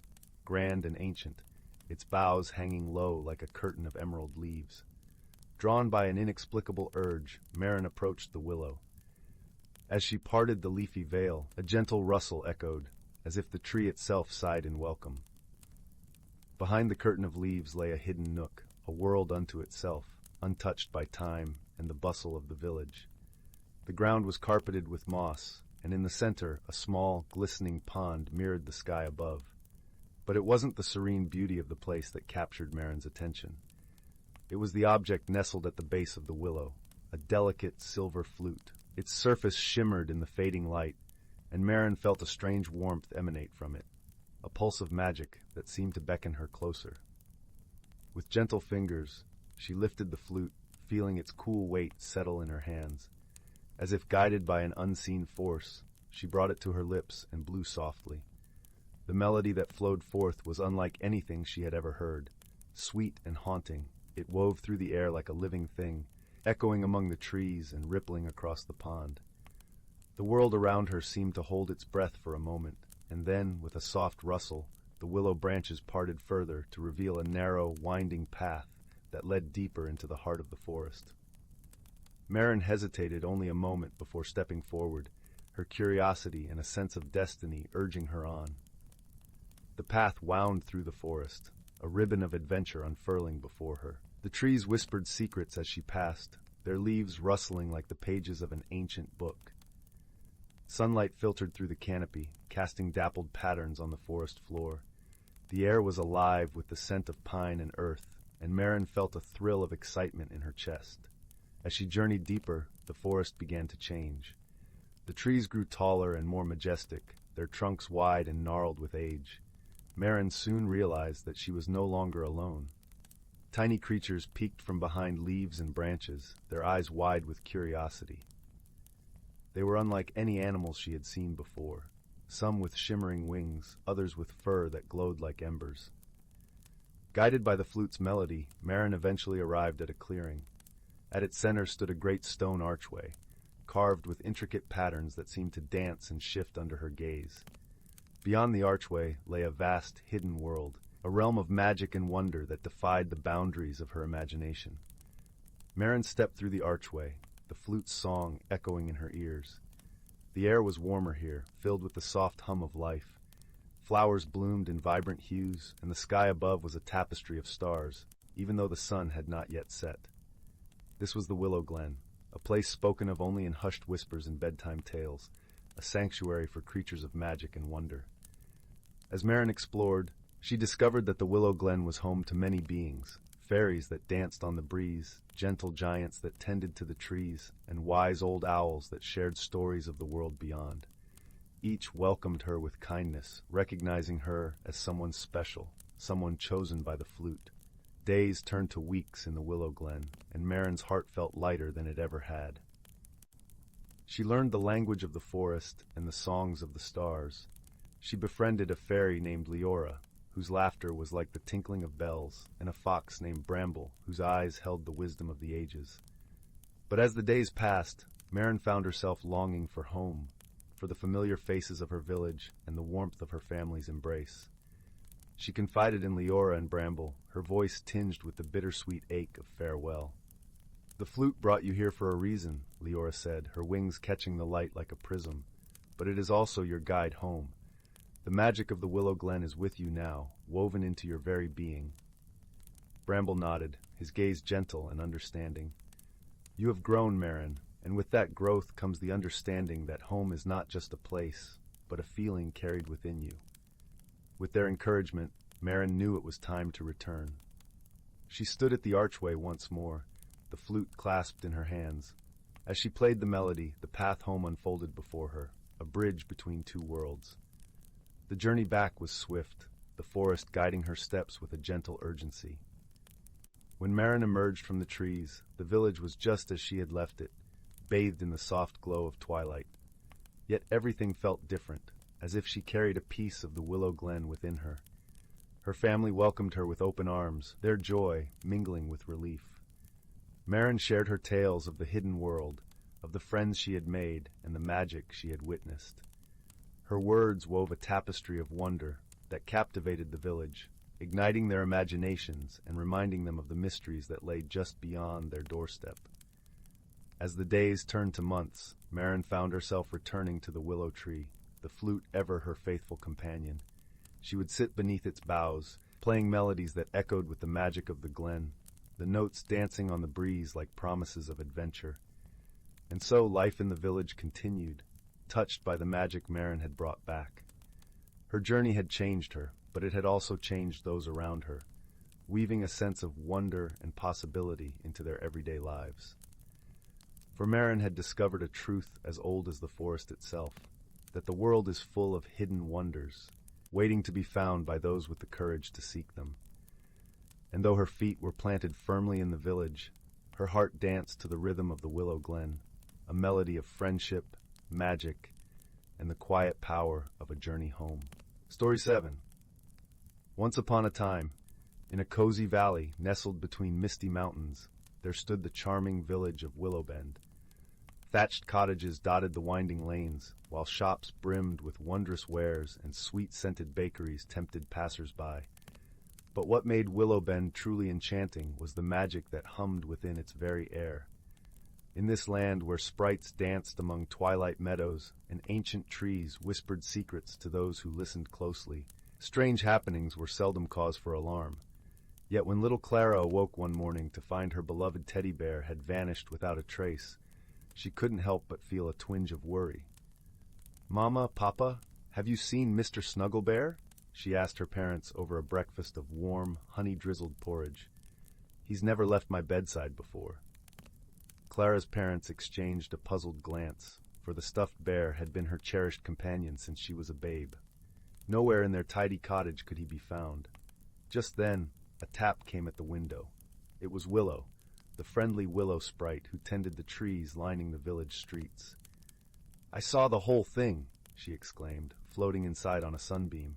grand and ancient, its boughs hanging low like a curtain of emerald leaves. Drawn by an inexplicable urge, Marin approached the willow. As she parted the leafy veil, a gentle rustle echoed, as if the tree itself sighed in welcome. Behind the curtain of leaves lay a hidden nook, a world unto itself, untouched by time and the bustle of the village. The ground was carpeted with moss, and in the center a small, glistening pond mirrored the sky above. But it wasn't the serene beauty of the place that captured Marin's attention. It was the object nestled at the base of the willow, a delicate silver flute. Its surface shimmered in the fading light, and Marin felt a strange warmth emanate from it, a pulse of magic that seemed to beckon her closer. With gentle fingers, she lifted the flute, feeling its cool weight settle in her hands. As if guided by an unseen force, she brought it to her lips and blew softly. The melody that flowed forth was unlike anything she had ever heard. Sweet and haunting, it wove through the air like a living thing, echoing among the trees and rippling across the pond. The world around her seemed to hold its breath for a moment, and then, with a soft rustle, the willow branches parted further to reveal a narrow, winding path that led deeper into the heart of the forest. Marin hesitated only a moment before stepping forward, her curiosity and a sense of destiny urging her on. The path wound through the forest, a ribbon of adventure unfurling before her. The trees whispered secrets as she passed, their leaves rustling like the pages of an ancient book. Sunlight filtered through the canopy, casting dappled patterns on the forest floor. The air was alive with the scent of pine and earth, and Marin felt a thrill of excitement in her chest. As she journeyed deeper, the forest began to change. The trees grew taller and more majestic, their trunks wide and gnarled with age. Marin soon realized that she was no longer alone. Tiny creatures peeked from behind leaves and branches, their eyes wide with curiosity. They were unlike any animals she had seen before, some with shimmering wings, others with fur that glowed like embers. Guided by the flute's melody, Marin eventually arrived at a clearing. At its center stood a great stone archway, carved with intricate patterns that seemed to dance and shift under her gaze. Beyond the archway lay a vast, hidden world, a realm of magic and wonder that defied the boundaries of her imagination. Marin stepped through the archway, the flute's song echoing in her ears. The air was warmer here, filled with the soft hum of life. Flowers bloomed in vibrant hues, and the sky above was a tapestry of stars, even though the sun had not yet set. This was the Willow Glen, a place spoken of only in hushed whispers and bedtime tales, a sanctuary for creatures of magic and wonder. As Marin explored, she discovered that the Willow Glen was home to many beings, fairies that danced on the breeze, gentle giants that tended to the trees, and wise old owls that shared stories of the world beyond. Each welcomed her with kindness, recognizing her as someone special, someone chosen by the flute. Days turned to weeks in the Willow Glen, and Marin's heart felt lighter than it ever had. She learned the language of the forest and the songs of the stars. She befriended a fairy named Leora, whose laughter was like the tinkling of bells, and a fox named Bramble, whose eyes held the wisdom of the ages. But as the days passed, Marin found herself longing for home, for the familiar faces of her village and the warmth of her family's embrace. She confided in Leora and Bramble, her voice tinged with the bittersweet ache of farewell. "The flute brought you here for a reason," Leora said, her wings catching the light like a prism. "But it is also your guide home. The magic of the Willow Glen is with you now, woven into your very being." Bramble nodded, his gaze gentle and understanding. "You have grown, Marin, and with that growth comes the understanding that home is not just a place, but a feeling carried within you." With their encouragement, Marin knew it was time to return. She stood at the archway once more, the flute clasped in her hands. As she played the melody, the path home unfolded before her, a bridge between two worlds. The journey back was swift, the forest guiding her steps with a gentle urgency. When Marin emerged from the trees, the village was just as she had left it, bathed in the soft glow of twilight. Yet everything felt different, as if she carried a piece of the Willow Glen within her. Her family welcomed her with open arms, their joy mingling with relief. Marin shared her tales of the hidden world, of the friends she had made and the magic she had witnessed. Her words wove a tapestry of wonder that captivated the village, igniting their imaginations and reminding them of the mysteries that lay just beyond their doorstep. As the days turned to months, Marin found herself returning to the willow tree, the flute ever her faithful companion. She would sit beneath its boughs, playing melodies that echoed with the magic of the glen, the notes dancing on the breeze like promises of adventure. And so life in the village continued, touched by the magic Marin had brought back. Her journey had changed her, but it had also changed those around her, weaving a sense of wonder and possibility into their everyday lives. For Marin had discovered a truth as old as the forest itself, that the world is full of hidden wonders, waiting to be found by those with the courage to seek them. And though her feet were planted firmly in the village, her heart danced to the rhythm of the Willow Glen, a melody of friendship, magic, and the quiet power of a journey home. Story 7. Once upon a time, in a cozy valley nestled between misty mountains, there stood the charming village of Willowbend. Thatched cottages dotted the winding lanes, while shops brimmed with wondrous wares and sweet-scented bakeries tempted passers-by. But what made Willowbend truly enchanting was the magic that hummed within its very air. In this land where sprites danced among twilight meadows and ancient trees whispered secrets to those who listened closely, strange happenings were seldom cause for alarm. Yet when little Clara awoke one morning to find her beloved teddy bear had vanished without a trace, she couldn't help but feel a twinge of worry. "Mama, Papa, have you seen Mr. Snuggle Bear?" she asked her parents over a breakfast of warm, honey-drizzled porridge. "He's never left my bedside before." Clara's parents exchanged a puzzled glance, for the stuffed bear had been her cherished companion since she was a babe. Nowhere in their tidy cottage could he be found. Just then, a tap came at the window. It was Willow, the friendly willow sprite who tended the trees lining the village streets. "I saw the whole thing," she exclaimed, floating inside on a sunbeam.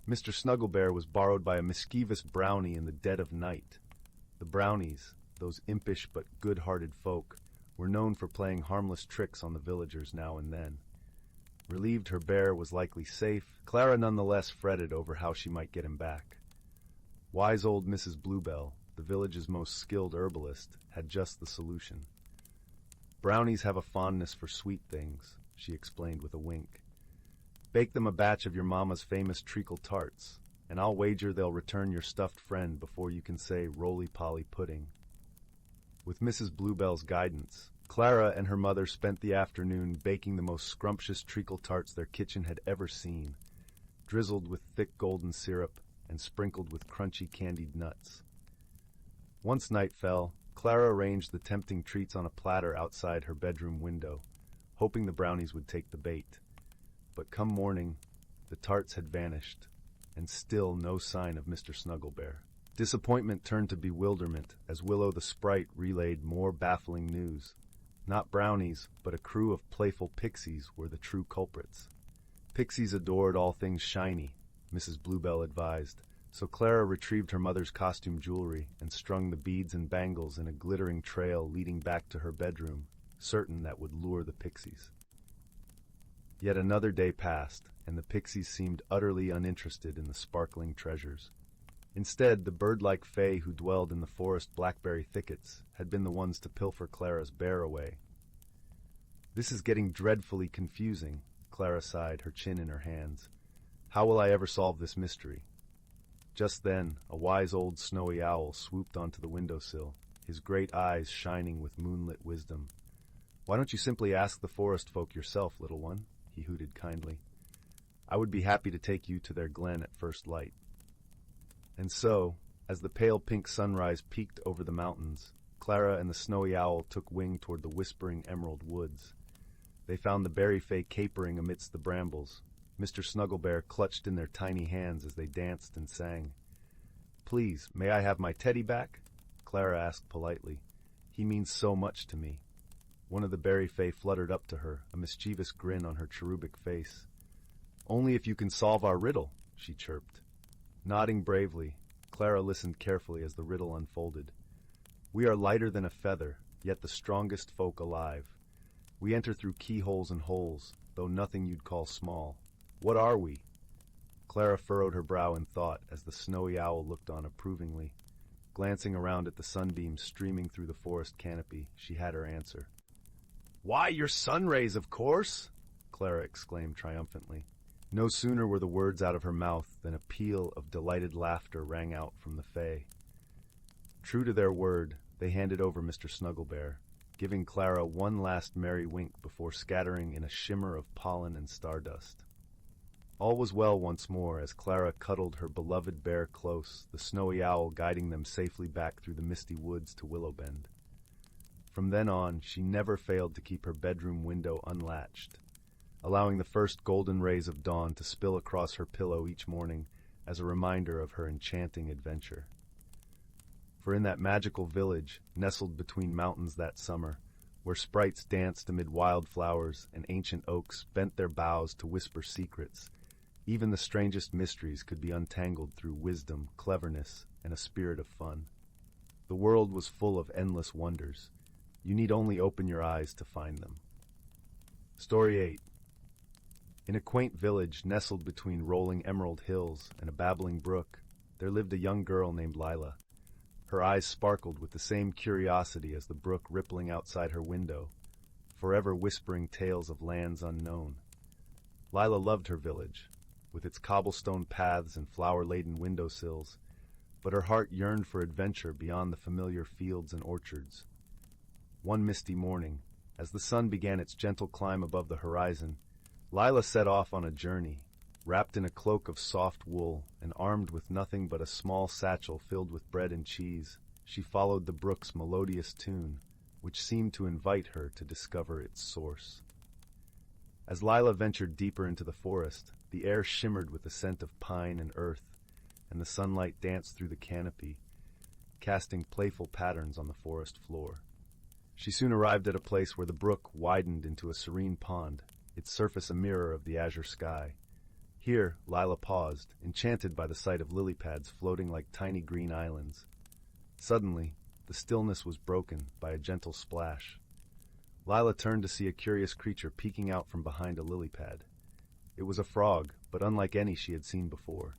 "Mr. Snugglebear was borrowed by a mischievous brownie in the dead of night." The brownies, those impish but good-hearted folk, were known for playing harmless tricks on the villagers now and then. Relieved her bear was likely safe, Clara nonetheless fretted over how she might get him back. Wise old Mrs. Bluebell, the village's most skilled herbalist, had just the solution. "Brownies have a fondness for sweet things," she explained with a wink. "Bake them a batch of your mama's famous treacle tarts, and I'll wager they'll return your stuffed friend before you can say roly-poly pudding." With Mrs. Bluebell's guidance, Clara and her mother spent the afternoon baking the most scrumptious treacle tarts their kitchen had ever seen, drizzled with thick golden syrup and sprinkled with crunchy candied nuts. Once night fell, Clara arranged the tempting treats on a platter outside her bedroom window, hoping the brownies would take the bait. But come morning, the tarts had vanished, and still no sign of Mr. Snugglebear. Disappointment turned to bewilderment as Willow the Sprite relayed more baffling news. Not brownies, but a crew of playful pixies were the true culprits. Pixies adored all things shiny, Mrs. Bluebell advised, so Clara retrieved her mother's costume jewelry and strung the beads and bangles in a glittering trail leading back to her bedroom, certain that would lure the pixies. Yet another day passed, and the pixies seemed utterly uninterested in the sparkling treasures. Instead, the bird-like fae who dwelled in the forest blackberry thickets had been the ones to pilfer Clara's bear away. "This is getting dreadfully confusing," Clara sighed, her chin in her hands. "How will I ever solve this mystery?" Just then, a wise old snowy owl swooped onto the windowsill, his great eyes shining with moonlit wisdom. "Why don't you simply ask the forest folk yourself, little one?" he hooted kindly. "I would be happy to take you to their glen at first light." And so, as the pale pink sunrise peeked over the mountains, Clara and the snowy owl took wing toward the whispering emerald woods. They found the berry fae capering amidst the brambles, Mr. Snugglebear clutched in their tiny hands as they danced and sang. "Please, may I have my teddy back?" Clara asked politely. "He means so much to me." One of the berry fae fluttered up to her, a mischievous grin on her cherubic face. "Only if you can solve our riddle," she chirped. Nodding bravely, Clara listened carefully as the riddle unfolded. "We are lighter than a feather, yet the strongest folk alive. We enter through keyholes and holes, though nothing you'd call small. What are we?" Clara furrowed her brow in thought as the snowy owl looked on approvingly. Glancing around at the sunbeams streaming through the forest canopy, she had her answer. "Why, your sun rays, of course!" Clara exclaimed triumphantly. No sooner were the words out of her mouth than a peal of delighted laughter rang out from the fae. True to their word, they handed over Mr. Snugglebear, giving Clara one last merry wink before scattering in a shimmer of pollen and stardust. All was well once more as Clara cuddled her beloved bear close, the snowy owl guiding them safely back through the misty woods to Willowbend. From then on, she never failed to keep her bedroom window unlatched, allowing the first golden rays of dawn to spill across her pillow each morning as a reminder of her enchanting adventure. For in that magical village, nestled between mountains that summer, where sprites danced amid wildflowers and ancient oaks bent their boughs to whisper secrets, even the strangest mysteries could be untangled through wisdom, cleverness, and a spirit of fun. The world was full of endless wonders. You need only open your eyes to find them. Story 8. In a quaint village nestled between rolling emerald hills and a babbling brook, there lived a young girl named Lila. Her eyes sparkled with the same curiosity as the brook rippling outside her window, forever whispering tales of lands unknown. Lila loved her village, with its cobblestone paths and flower-laden windowsills, but her heart yearned for adventure beyond the familiar fields and orchards. One misty morning, as the sun began its gentle climb above the horizon, Lila set off on a journey, Wrapped in a cloak of soft wool and armed with nothing but a small satchel filled with bread and cheese, she followed the brook's melodious tune, which seemed to invite her to discover its source. As Lila ventured deeper into the forest, the air shimmered with the scent of pine and earth, and the sunlight danced through the canopy, casting playful patterns on the forest floor. She soon arrived at a place where the brook widened into a serene pond, its surface a mirror of the azure sky. Here, Lila paused, enchanted by the sight of lily pads floating like tiny green islands. Suddenly, the stillness was broken by a gentle splash. Lila turned to see a curious creature peeking out from behind a lily pad. It was a frog, but unlike any she had seen before.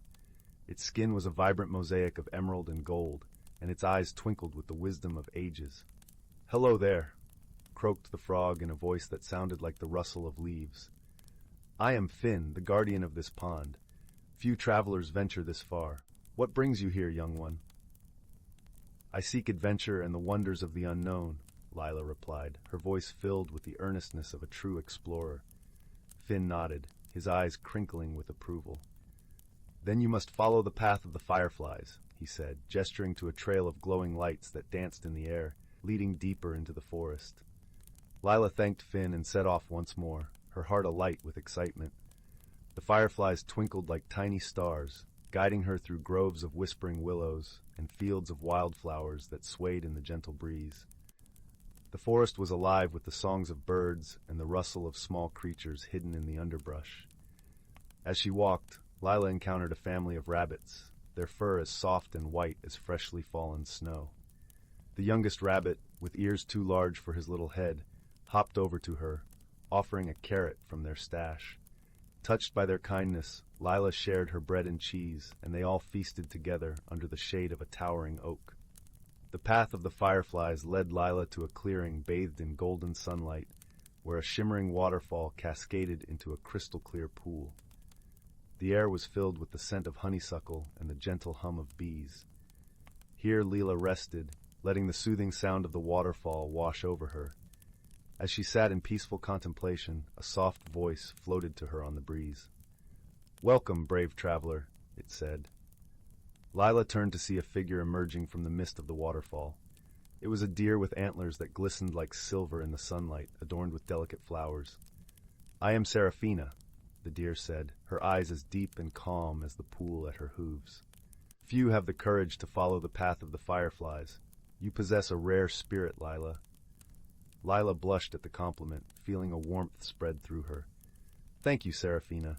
Its skin was a vibrant mosaic of emerald and gold, and its eyes twinkled with the wisdom of ages. "Hello there," croaked the frog in a voice that sounded like the rustle of leaves. "I am Finn, the guardian of this pond. Few travelers venture this far. What brings you here, young one?" "I seek adventure and the wonders of the unknown," Lila replied, her voice filled with the earnestness of a true explorer. Finn nodded, his eyes crinkling with approval. "Then you must follow the path of the fireflies," he said, gesturing to a trail of glowing lights that danced in the air, leading deeper into the forest. Lila thanked Finn and set off once more, her heart alight with excitement. The fireflies twinkled like tiny stars, guiding her through groves of whispering willows and fields of wildflowers that swayed in the gentle breeze. The forest was alive with the songs of birds and the rustle of small creatures hidden in the underbrush. As she walked, Lila encountered a family of rabbits, their fur as soft and white as freshly fallen snow. The youngest rabbit, with ears too large for his little head, hopped over to her, offering a carrot from their stash. Touched by their kindness, Lila shared her bread and cheese, and they all feasted together under the shade of a towering oak. The path of the fireflies led Lila to a clearing bathed in golden sunlight, where a shimmering waterfall cascaded into a crystal-clear pool. The air was filled with the scent of honeysuckle and the gentle hum of bees. Here Lila rested, letting the soothing sound of the waterfall wash over her. As she sat in peaceful contemplation, a soft voice floated to her on the breeze. "Welcome, brave traveler," it said. Lila turned to see a figure emerging from the mist of the waterfall. It was a deer with antlers that glistened like silver in the sunlight, adorned with delicate flowers. "I am Seraphina," the deer said, her eyes as deep and calm as the pool at her hooves. "Few have the courage to follow the path of the fireflies. You possess a rare spirit, Lila." Lila blushed at the compliment, feeling a warmth spread through her. "Thank you, Seraphina,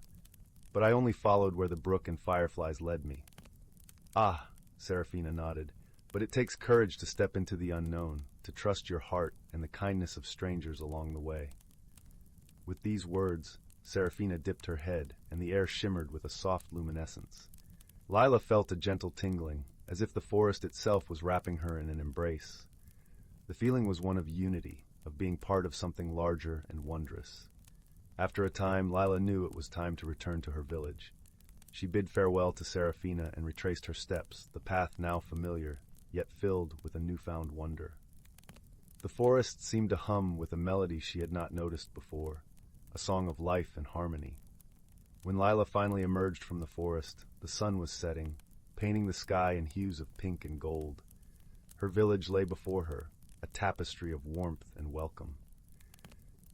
but I only followed where the brook and fireflies led me." "Ah," Seraphina nodded, "but it takes courage to step into the unknown, to trust your heart and the kindness of strangers along the way." With these words, Seraphina dipped her head, and the air shimmered with a soft luminescence. Lila felt a gentle tingling, as if the forest itself was wrapping her in an embrace. The feeling was one of unity, of being part of something larger and wondrous. After a time, Lila knew it was time to return to her village. She bid farewell to Seraphina and retraced her steps, the path now familiar, yet filled with a newfound wonder. The forest seemed to hum with a melody she had not noticed before, a song of life and harmony. When Lila finally emerged from the forest, the sun was setting, painting the sky in hues of pink and gold. Her village lay before her, a tapestry of warmth and welcome.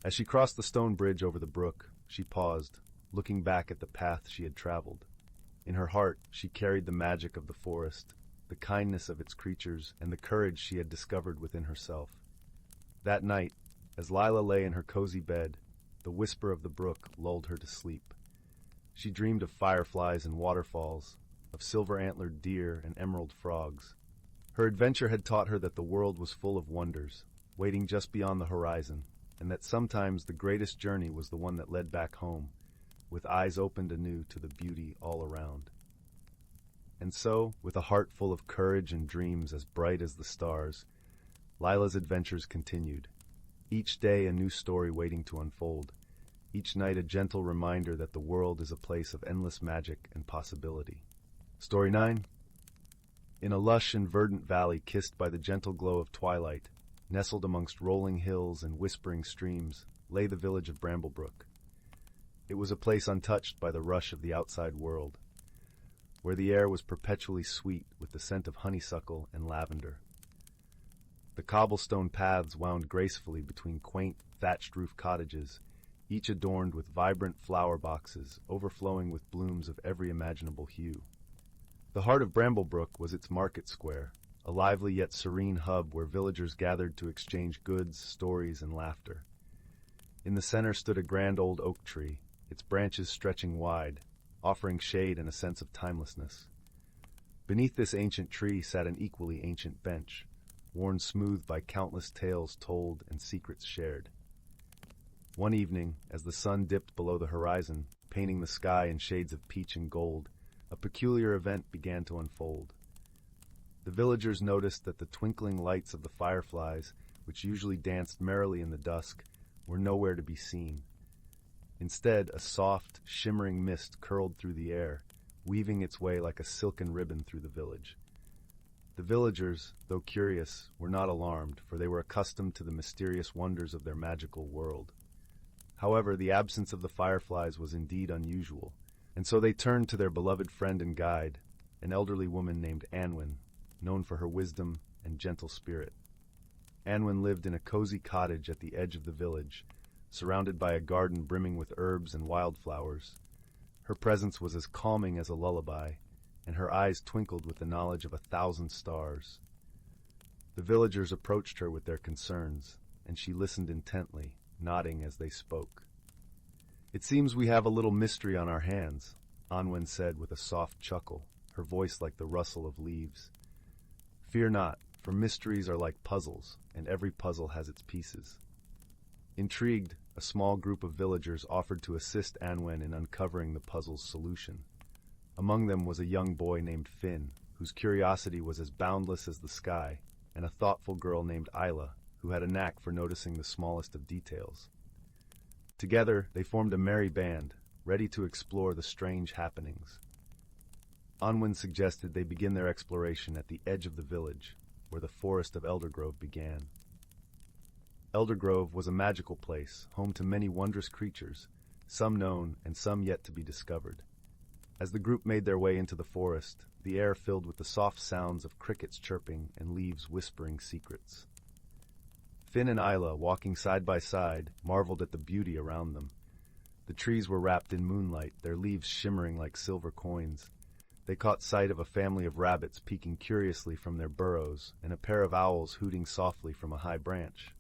As she crossed the stone bridge over the brook, she paused, looking back at the path she had traveled. In her heart, she carried the magic of the forest, the kindness of its creatures, and the courage she had discovered within herself. That night, as Lila lay in her cozy bed, the whisper of the brook lulled her to sleep. She dreamed of fireflies and waterfalls, of silver-antlered deer and emerald frogs. Her adventure had taught her that the world was full of wonders, waiting just beyond the horizon, and that sometimes the greatest journey was the one that led back home, with eyes opened anew to the beauty all around. And so, with a heart full of courage and dreams as bright as the stars, Lila's adventures continued. Each day a new story waiting to unfold, each night a gentle reminder that the world is a place of endless magic and possibility. Story 9. In a lush and verdant valley kissed by the gentle glow of twilight, nestled amongst rolling hills and whispering streams, lay the village of Bramblebrook. It was a place untouched by the rush of the outside world, where the air was perpetually sweet with the scent of honeysuckle and lavender. The cobblestone paths wound gracefully between quaint, thatched-roof cottages, each adorned with vibrant flower boxes overflowing with blooms of every imaginable hue. The heart of Bramblebrook was its market square, a lively yet serene hub where villagers gathered to exchange goods, stories, and laughter. In the center stood a grand old oak tree, its branches stretching wide, offering shade and a sense of timelessness. Beneath this ancient tree sat an equally ancient bench, worn smooth by countless tales told and secrets shared. One evening, as the sun dipped below the horizon, painting the sky in shades of peach and gold, a peculiar event began to unfold. The villagers noticed that the twinkling lights of the fireflies, which usually danced merrily in the dusk, were nowhere to be seen. Instead, a soft, shimmering mist curled through the air, weaving its way like a silken ribbon through the village. The villagers, though curious, were not alarmed, for they were accustomed to the mysterious wonders of their magical world. However, the absence of the fireflies was indeed unusual, and so they turned to their beloved friend and guide, an elderly woman named Anwen, known for her wisdom and gentle spirit. Anwen lived in a cozy cottage at the edge of the village, surrounded by a garden brimming with herbs and wildflowers. Her presence was as calming as a lullaby, and her eyes twinkled with the knowledge of 1,000 stars. The villagers approached her with their concerns, and she listened intently, nodding as they spoke. "It seems we have a little mystery on our hands," Anwen said with a soft chuckle, her voice like the rustle of leaves. "Fear not, for mysteries are like puzzles, and every puzzle has its pieces." Intrigued, a small group of villagers offered to assist Anwen in uncovering the puzzle's solution. Among them was a young boy named Finn, whose curiosity was as boundless as the sky, and a thoughtful girl named Isla, who had a knack for noticing the smallest of details. Together, they formed a merry band, ready to explore the strange happenings. Anwen suggested they begin their exploration at the edge of the village, where the forest of Eldergrove began. Eldergrove was a magical place, home to many wondrous creatures, some known and some yet to be discovered. As the group made their way into the forest, the air filled with the soft sounds of crickets chirping and leaves whispering secrets. Finn and Isla, walking side by side, marveled at the beauty around them. The trees were wrapped in moonlight, their leaves shimmering like silver coins. They caught sight of a family of rabbits peeking curiously from their burrows, and a pair of owls hooting softly from a high branch.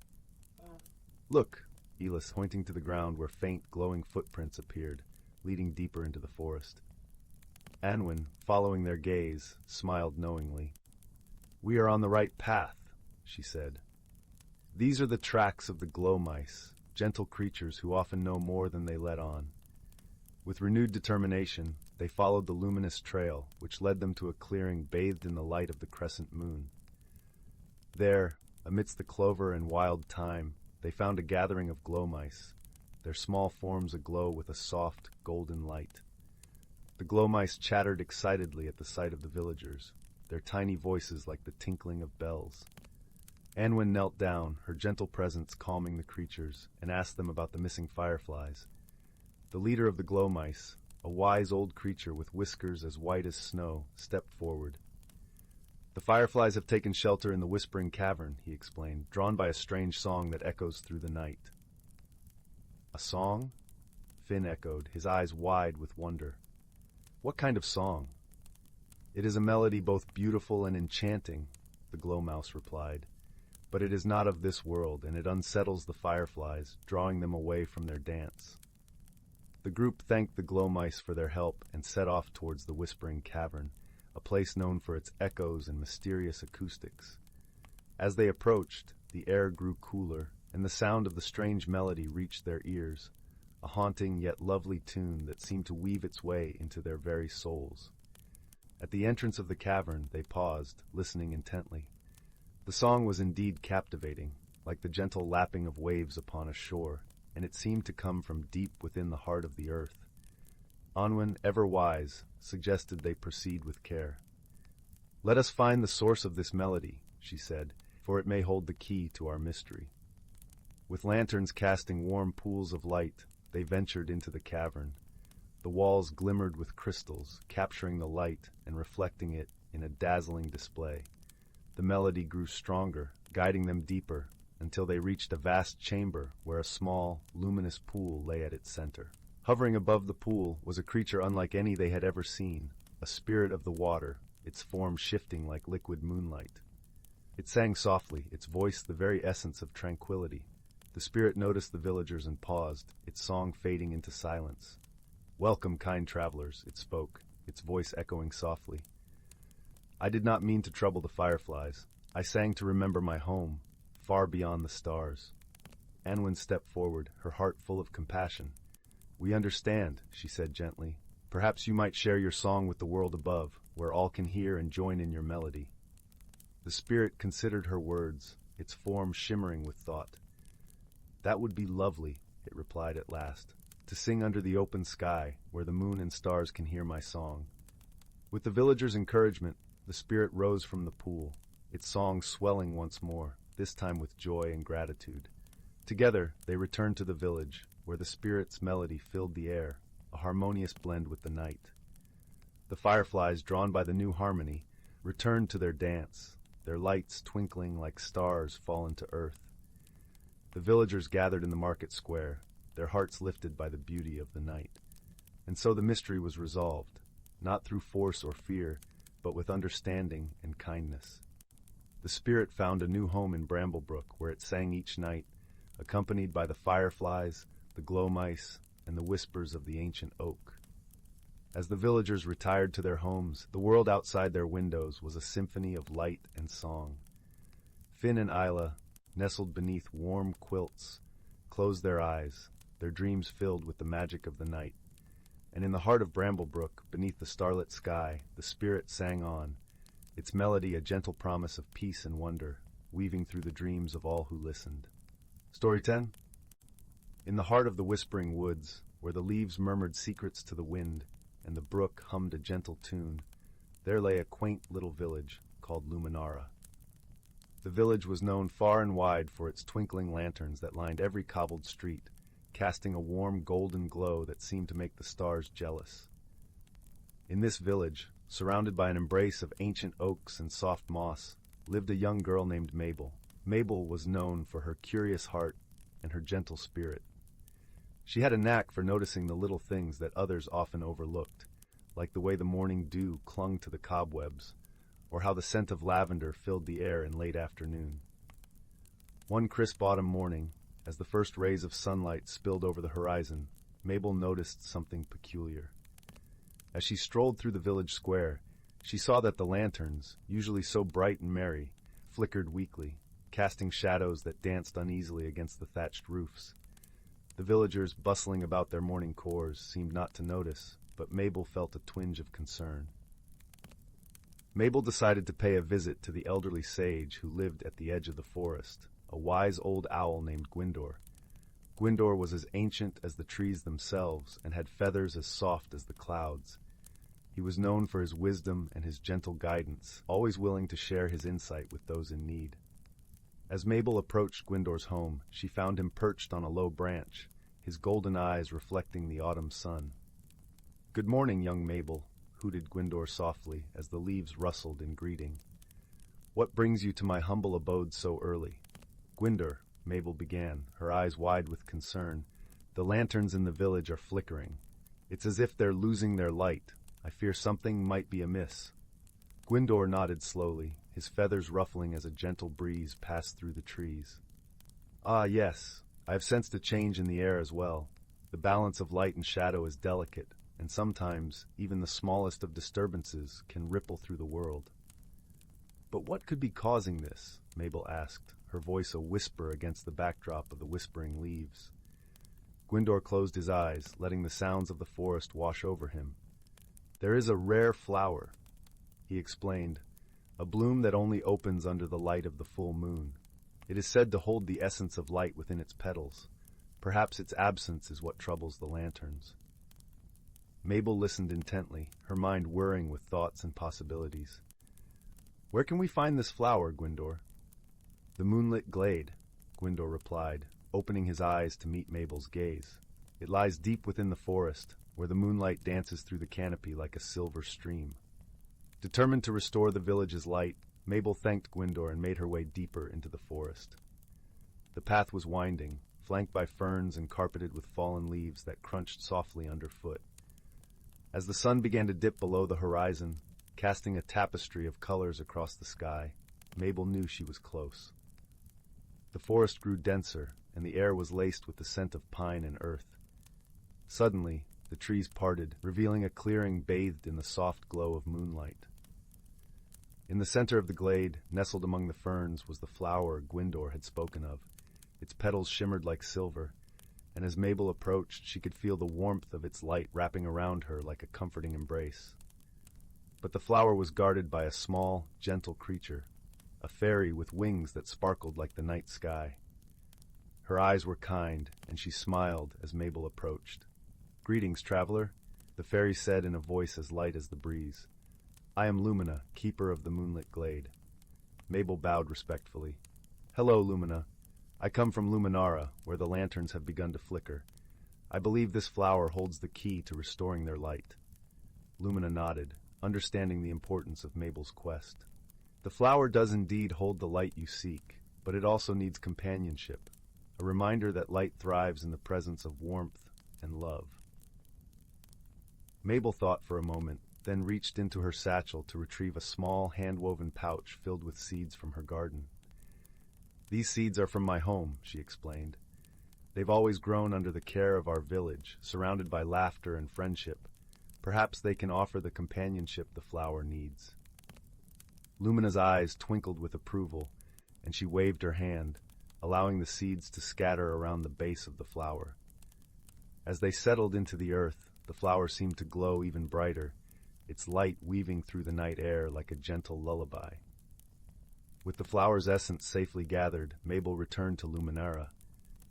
"Look," Elis, pointing to the ground where faint, glowing footprints appeared, leading deeper into the forest. Anwen, following their gaze, smiled knowingly. "We are on the right path," she said. "These are the tracks of the glow mice, gentle creatures who often know more than they let on." With renewed determination, they followed the luminous trail, which led them to a clearing bathed in the light of the crescent moon. There, amidst the clover and wild thyme, they found a gathering of glow mice, their small forms aglow with a soft, golden light. The glow mice chattered excitedly at the sight of the villagers, their tiny voices like the tinkling of bells. Anwen knelt down, her gentle presence calming the creatures, and asked them about the missing fireflies. The leader of the glow mice, a wise old creature with whiskers as white as snow, stepped forward. "The fireflies have taken shelter in the Whispering Cavern," he explained, drawn by a strange song that echoes through the night. "A song?" Finn echoed, his eyes wide with wonder. "What kind of song?" "It is a melody both beautiful and enchanting," the glow mouse replied. "But it is not of this world, and it unsettles the fireflies, drawing them away from their dance." The group thanked the glow mice for their help and set off towards the Whispering Cavern, a place known for its echoes and mysterious acoustics. As they approached, the air grew cooler, and the sound of the strange melody reached their ears, a haunting yet lovely tune that seemed to weave its way into their very souls. At the entrance of the cavern, they paused, listening intently. The song was indeed captivating, like the gentle lapping of waves upon a shore, and it seemed to come from deep within the heart of the earth. Anwen, ever wise, suggested they proceed with care. "Let us find the source of this melody," she said, "for it may hold the key to our mystery." With lanterns casting warm pools of light, they ventured into the cavern. The walls glimmered with crystals, capturing the light and reflecting it in a dazzling display. The melody grew stronger, guiding them deeper, until they reached a vast chamber where a small, luminous pool lay at its center. Hovering above the pool was a creature unlike any they had ever seen, a spirit of the water, its form shifting like liquid moonlight. It sang softly, its voice the very essence of tranquility. The spirit noticed the villagers and paused, its song fading into silence. "Welcome, kind travelers," it spoke, its voice echoing softly. "I did not mean to trouble the fireflies. I sang to remember my home, far beyond the stars." Anwen stepped forward, her heart full of compassion. "We understand," she said gently. "Perhaps you might share your song with the world above, where all can hear and join in your melody." The spirit considered her words, its form shimmering with thought. "That would be lovely," it replied at last, "to sing under the open sky, where the moon and stars can hear my song." With the villagers' encouragement, the spirit rose from the pool, its song swelling once more, this time with joy and gratitude. Together, they returned to the village, where the spirit's melody filled the air, a harmonious blend with the night. The fireflies, drawn by the new harmony, returned to their dance, their lights twinkling like stars fallen to earth. The villagers gathered in the market square, their hearts lifted by the beauty of the night. And so the mystery was resolved, not through force or fear, but with understanding and kindness. The spirit found a new home in Bramblebrook, where it sang each night, accompanied by the fireflies, the glow mice, and the whispers of the ancient oak. As the villagers retired to their homes, the world outside their windows was a symphony of light and song. Finn and Isla, nestled beneath warm quilts, closed their eyes, their dreams filled with the magic of the night. And in the heart of Bramblebrook, beneath the starlit sky, the spirit sang on, its melody a gentle promise of peace and wonder, weaving through the dreams of all who listened. Story 10. In the heart of the whispering woods, where the leaves murmured secrets to the wind, and the brook hummed a gentle tune, there lay a quaint little village called Luminara. The village was known far and wide for its twinkling lanterns that lined every cobbled street, casting a warm golden glow that seemed to make the stars jealous. In this village, surrounded by an embrace of ancient oaks and soft moss, lived a young girl named Mabel. Mabel was known for her curious heart and her gentle spirit. She had a knack for noticing the little things that others often overlooked, like the way the morning dew clung to the cobwebs, or how the scent of lavender filled the air in late afternoon. One crisp autumn morning, as the first rays of sunlight spilled over the horizon, Mabel noticed something peculiar. As she strolled through the village square, she saw that the lanterns, usually so bright and merry, flickered weakly, casting shadows that danced uneasily against the thatched roofs. The villagers bustling about their morning chores seemed not to notice, but Mabel felt a twinge of concern. Mabel decided to pay a visit to the elderly sage who lived at the edge of the forest, a wise old owl named Gwyndor. Gwyndor was as ancient as the trees themselves and had feathers as soft as the clouds. He was known for his wisdom and his gentle guidance, always willing to share his insight with those in need. As Mabel approached Gwyndor's home, she found him perched on a low branch, his golden eyes reflecting the autumn sun. "Good morning, young Mabel," hooted Gwyndor softly as the leaves rustled in greeting. "What brings you to my humble abode so early?" "Gwyndor," Mabel began, her eyes wide with concern, "the lanterns in the village are flickering. It's as if they're losing their light. I fear something might be amiss." Gwyndor nodded slowly, his feathers ruffling as a gentle breeze passed through the trees. "Ah, yes, I have sensed a change in the air as well. The balance of light and shadow is delicate, and sometimes even the smallest of disturbances can ripple through the world." "But what could be causing this?" Mabel asked, her voice a whisper against the backdrop of the whispering leaves. Gwyndor closed his eyes, letting the sounds of the forest wash over him. "There is a rare flower," he explained, "a bloom that only opens under the light of the full moon. It is said to hold the essence of light within its petals. Perhaps its absence is what troubles the lanterns." Mabel listened intently, her mind whirring with thoughts and possibilities. "Where can we find this flower, Gwyndor?" "The moonlit glade," Gwyndor replied, opening his eyes to meet Mabel's gaze. It lies deep within the forest, where the moonlight dances through the canopy like a silver stream. Determined to restore the village's light, Mabel thanked Gwyndor and made her way deeper into the forest. The path was winding, flanked by ferns and carpeted with fallen leaves that crunched softly underfoot. As the sun began to dip below the horizon, casting a tapestry of colors across the sky, Mabel knew she was close. The forest grew denser, and the air was laced with the scent of pine and earth. Suddenly, the trees parted, revealing a clearing bathed in the soft glow of moonlight. In the center of the glade, nestled among the ferns, was the flower Gwyndor had spoken of. Its petals shimmered like silver, and as Mabel approached, she could feel the warmth of its light wrapping around her like a comforting embrace. But the flower was guarded by a small, gentle creature, a fairy with wings that sparkled like the night sky. Her eyes were kind, and she smiled as Mabel approached. "Greetings, traveler," the fairy said in a voice as light as the breeze. "I am Lumina, keeper of the moonlit glade." Mabel bowed respectfully. "Hello, Lumina. I come from Luminara, where the lanterns have begun to flicker. I believe this flower holds the key to restoring their light." Lumina nodded, understanding the importance of Mabel's quest. "The flower does indeed hold the light you seek, but it also needs companionship, a reminder that light thrives in the presence of warmth and love." Mabel thought for a moment, then reached into her satchel to retrieve a small, hand-woven pouch filled with seeds from her garden. "These seeds are from my home," she explained. "They've always grown under the care of our village, surrounded by laughter and friendship. Perhaps they can offer the companionship the flower needs." Lumina's eyes twinkled with approval, and she waved her hand, allowing the seeds to scatter around the base of the flower. As they settled into the earth, the flower seemed to glow even brighter, its light weaving through the night air like a gentle lullaby. With the flower's essence safely gathered, Mabel returned to Luminara.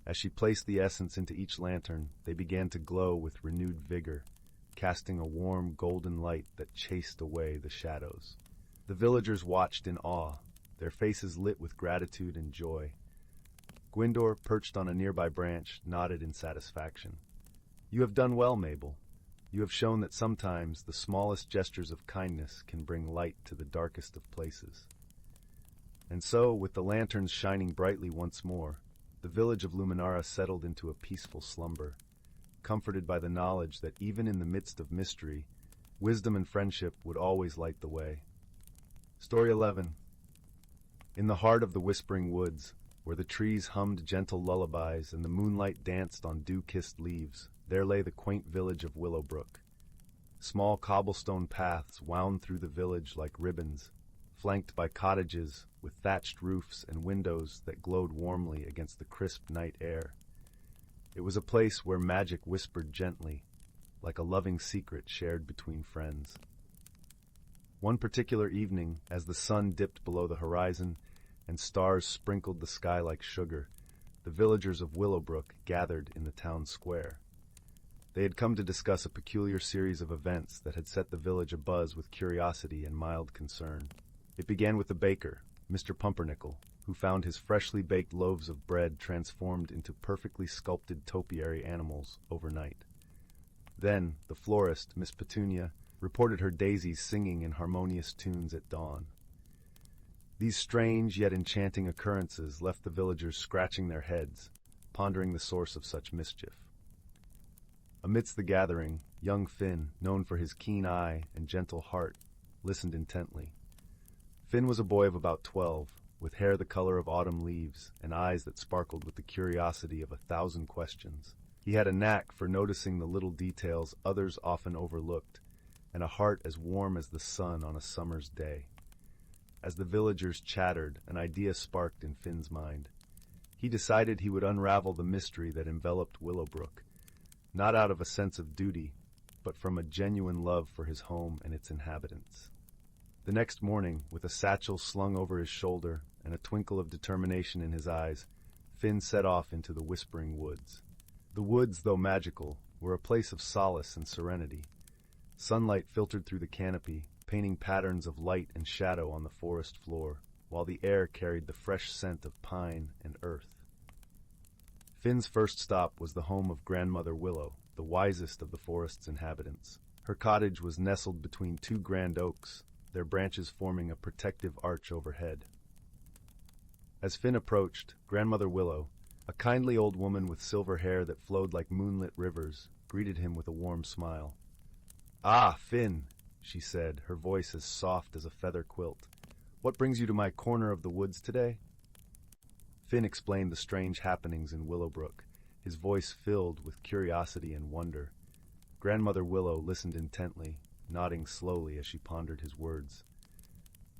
As she placed the essence into each lantern, they began to glow with renewed vigor, casting a warm golden light that chased away the shadows. The villagers watched in awe, their faces lit with gratitude and joy. Gwyndor, perched on a nearby branch, nodded in satisfaction. "You have done well, Mabel. You have shown that sometimes the smallest gestures of kindness can bring light to the darkest of places." And so, with the lanterns shining brightly once more, the village of Luminara settled into a peaceful slumber, comforted by the knowledge that even in the midst of mystery, wisdom and friendship would always light the way. Story 11. In the heart of the whispering woods, where the trees hummed gentle lullabies and the moonlight danced on dew-kissed leaves, there lay the quaint village of Willowbrook. Small cobblestone paths wound through the village like ribbons, flanked by cottages with thatched roofs and windows that glowed warmly against the crisp night air. It was a place where magic whispered gently, like a loving secret shared between friends. One particular evening, as the sun dipped below the horizon and stars sprinkled the sky like sugar, the villagers of Willowbrook gathered in the town square. They had come to discuss a peculiar series of events that had set the village abuzz with curiosity and mild concern. It began with the baker, Mr. Pumpernickel, who found his freshly baked loaves of bread transformed into perfectly sculpted topiary animals overnight. Then, the florist, Miss Petunia, reported her daisies singing in harmonious tunes at dawn. These strange yet enchanting occurrences left the villagers scratching their heads, pondering the source of such mischief. Amidst the gathering, young Finn, known for his keen eye and gentle heart, listened intently. Finn was a boy of about 12, with hair the color of autumn leaves and eyes that sparkled with the curiosity of 1,000 questions. He had a knack for noticing the little details others often overlooked, and a heart as warm as the sun on a summer's day. As the villagers chattered, an idea sparked in Finn's mind. He decided he would unravel the mystery that enveloped Willowbrook, not out of a sense of duty, but from a genuine love for his home and its inhabitants. The next morning, with a satchel slung over his shoulder and a twinkle of determination in his eyes, Finn set off into the whispering woods. The woods, though magical, were a place of solace and serenity. Sunlight filtered through the canopy, painting patterns of light and shadow on the forest floor, while the air carried the fresh scent of pine and earth. Finn's first stop was the home of Grandmother Willow, the wisest of the forest's inhabitants. Her cottage was nestled between two grand oaks, their branches forming a protective arch overhead. As Finn approached, Grandmother Willow, a kindly old woman with silver hair that flowed like moonlit rivers, greeted him with a warm smile. "Ah, Finn," she said, her voice as soft as a feather quilt. "What brings you to my corner of the woods today?" Finn explained the strange happenings in Willowbrook, his voice filled with curiosity and wonder. Grandmother Willow listened intently, nodding slowly as she pondered his words.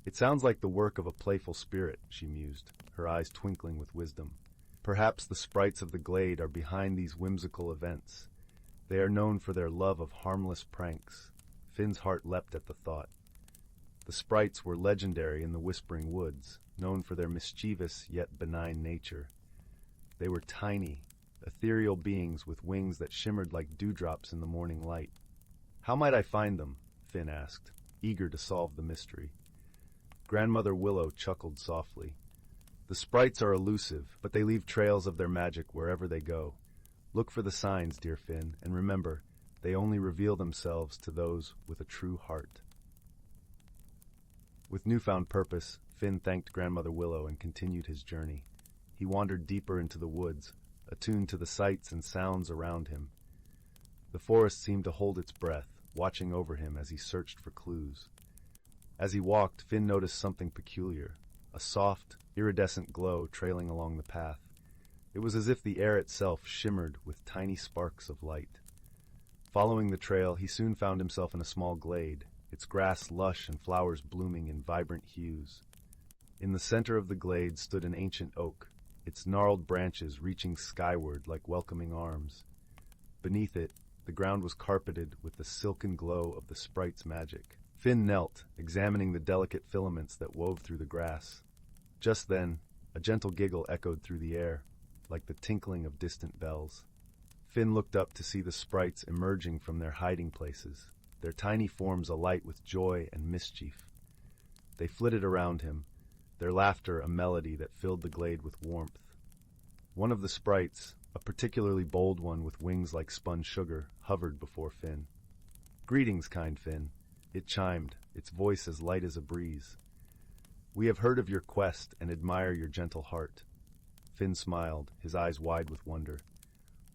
"It sounds like the work of a playful spirit," she mused, her eyes twinkling with wisdom. "Perhaps the sprites of the glade are behind these whimsical events. They are known for their love of harmless pranks." Finn's heart leapt at the thought. The sprites were legendary in the Whispering Woods, known for their mischievous yet benign nature. They were tiny, ethereal beings with wings that shimmered like dewdrops in the morning light. "How might I find them?" Finn asked, eager to solve the mystery. Grandmother Willow chuckled softly. "The sprites are elusive, but they leave trails of their magic wherever they go. Look for the signs, dear Finn, and remember, they only reveal themselves to those with a true heart." With newfound purpose, Finn thanked Grandmother Willow and continued his journey. He wandered deeper into the woods, attuned to the sights and sounds around him. The forest seemed to hold its breath, watching over him as he searched for clues. As he walked, Finn noticed something peculiar, a soft, iridescent glow trailing along the path. It was as if the air itself shimmered with tiny sparks of light. Following the trail, he soon found himself in a small glade, its grass lush and flowers blooming in vibrant hues. In the center of the glade stood an ancient oak, its gnarled branches reaching skyward like welcoming arms. Beneath it, the ground was carpeted with the silken glow of the sprite's magic. Finn knelt, examining the delicate filaments that wove through the grass. Just then, a gentle giggle echoed through the air, like the tinkling of distant bells. Finn looked up to see the sprites emerging from their hiding places, their tiny forms alight with joy and mischief. They flitted around him, their laughter a melody that filled the glade with warmth. One of the sprites, a particularly bold one with wings like spun sugar, hovered before Finn. "Greetings, kind Finn," it chimed, its voice as light as a breeze. "We have heard of your quest and admire your gentle heart." Finn smiled, his eyes wide with wonder.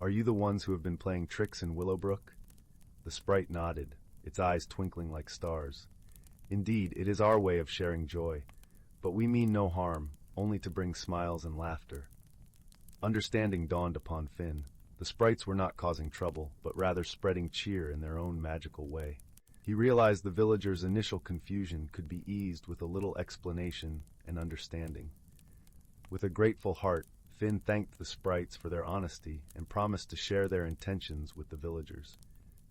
"Are you the ones who have been playing tricks in Willowbrook?" The sprite nodded, its eyes twinkling like stars. "Indeed, it is our way of sharing joy, but we mean no harm, only to bring smiles and laughter." Understanding dawned upon Finn. The sprites were not causing trouble, but rather spreading cheer in their own magical way. He realized the villagers' initial confusion could be eased with a little explanation and understanding. With a grateful heart, Finn thanked the sprites for their honesty and promised to share their intentions with the villagers.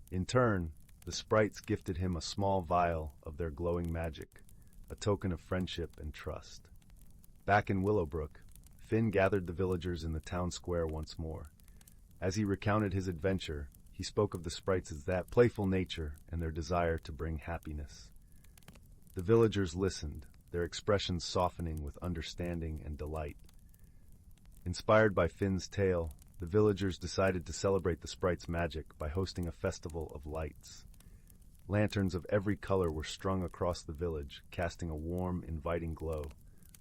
In turn, the sprites gifted him a small vial of their glowing magic, a token of friendship and trust. Back in Willowbrook, Finn gathered the villagers in the town square once more. As he recounted his adventure, he spoke of the sprites as that playful nature and their desire to bring happiness. The villagers listened, their expressions softening with understanding and delight. Inspired by Finn's tale, the villagers decided to celebrate the sprites' magic by hosting a festival of lights. Lanterns of every color were strung across the village, casting a warm, inviting glow.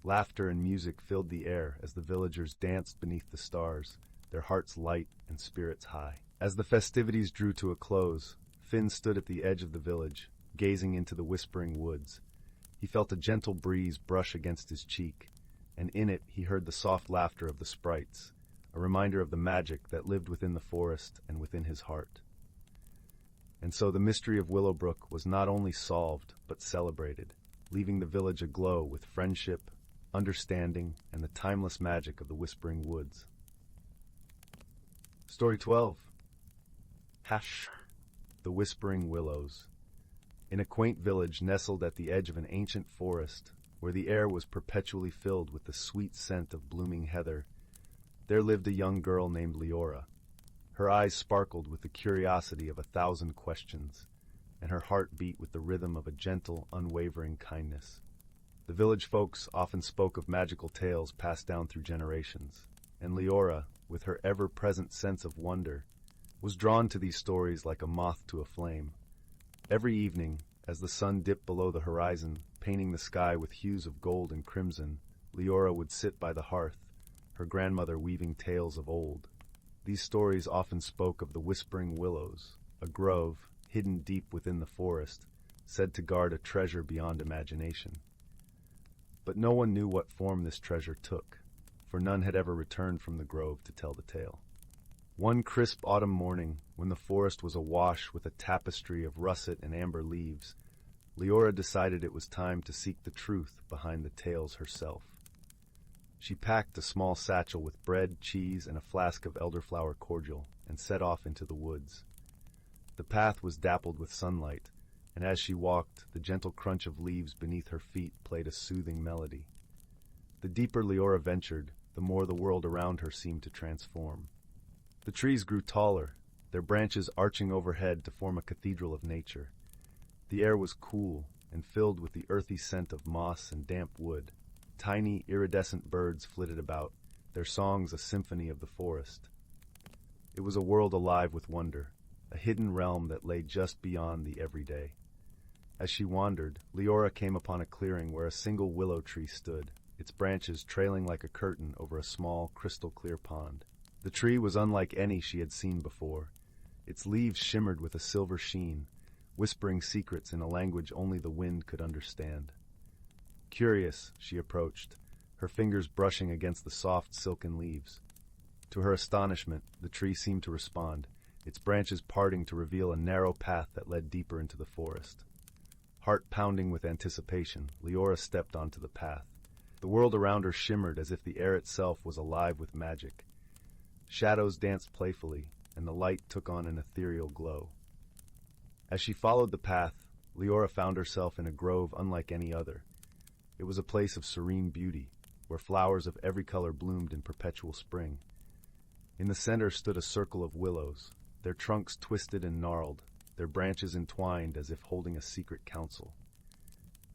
Laughter and music filled the air as the villagers danced beneath the stars, their hearts light and spirits high. As the festivities drew to a close, Finn stood at the edge of the village, gazing into the whispering woods. He felt a gentle breeze brush against his cheek, and in it he heard the soft laughter of the sprites, a reminder of the magic that lived within the forest and within his heart. And so the mystery of Willowbrook was not only solved, but celebrated, leaving the village aglow with friendship, understanding, and the timeless magic of the Whispering Woods. Story 12. The Whispering Willows. In a quaint village nestled at the edge of an ancient forest, where the air was perpetually filled with the sweet scent of blooming heather, there lived a young girl named Leora. Her eyes sparkled with the curiosity of 1,000 questions, and her heart beat with the rhythm of a gentle, unwavering kindness. The village folks often spoke of magical tales passed down through generations, and Leora, with her ever-present sense of wonder, was drawn to these stories like a moth to a flame. Every evening, as the sun dipped below the horizon, painting the sky with hues of gold and crimson, Leora would sit by the hearth, her grandmother weaving tales of old. These stories often spoke of the whispering Willows, a grove, hidden deep within the forest, said to guard a treasure beyond imagination. But no one knew what form this treasure took, for none had ever returned from the grove to tell the tale. One crisp autumn morning, when the forest was awash with a tapestry of russet and amber leaves, Leora decided it was time to seek the truth behind the tales herself. She packed a small satchel with bread, cheese, and a flask of elderflower cordial, and set off into the woods. The path was dappled with sunlight, and as she walked, the gentle crunch of leaves beneath her feet played a soothing melody. The deeper Leora ventured, the more the world around her seemed to transform. The trees grew taller, their branches arching overhead to form a cathedral of nature. The air was cool and filled with the earthy scent of moss and damp wood. Tiny, iridescent birds flitted about, their songs a symphony of the forest. It was a world alive with wonder, a hidden realm that lay just beyond the everyday. As she wandered, Leora came upon a clearing where a single willow tree stood, its branches trailing like a curtain over a small, crystal-clear pond. The tree was unlike any she had seen before. Its leaves shimmered with a silver sheen, whispering secrets in a language only the wind could understand. Curious, she approached, her fingers brushing against the soft, silken leaves. To her astonishment, the tree seemed to respond, its branches parting to reveal a narrow path that led deeper into the forest. Heart pounding with anticipation, Leora stepped onto the path. The world around her shimmered as if the air itself was alive with magic. Shadows danced playfully, and the light took on an ethereal glow. As she followed the path, Leora found herself in a grove unlike any other. It was a place of serene beauty, where flowers of every color bloomed in perpetual spring. In the center stood a circle of willows, their trunks twisted and gnarled, their branches entwined as if holding a secret council.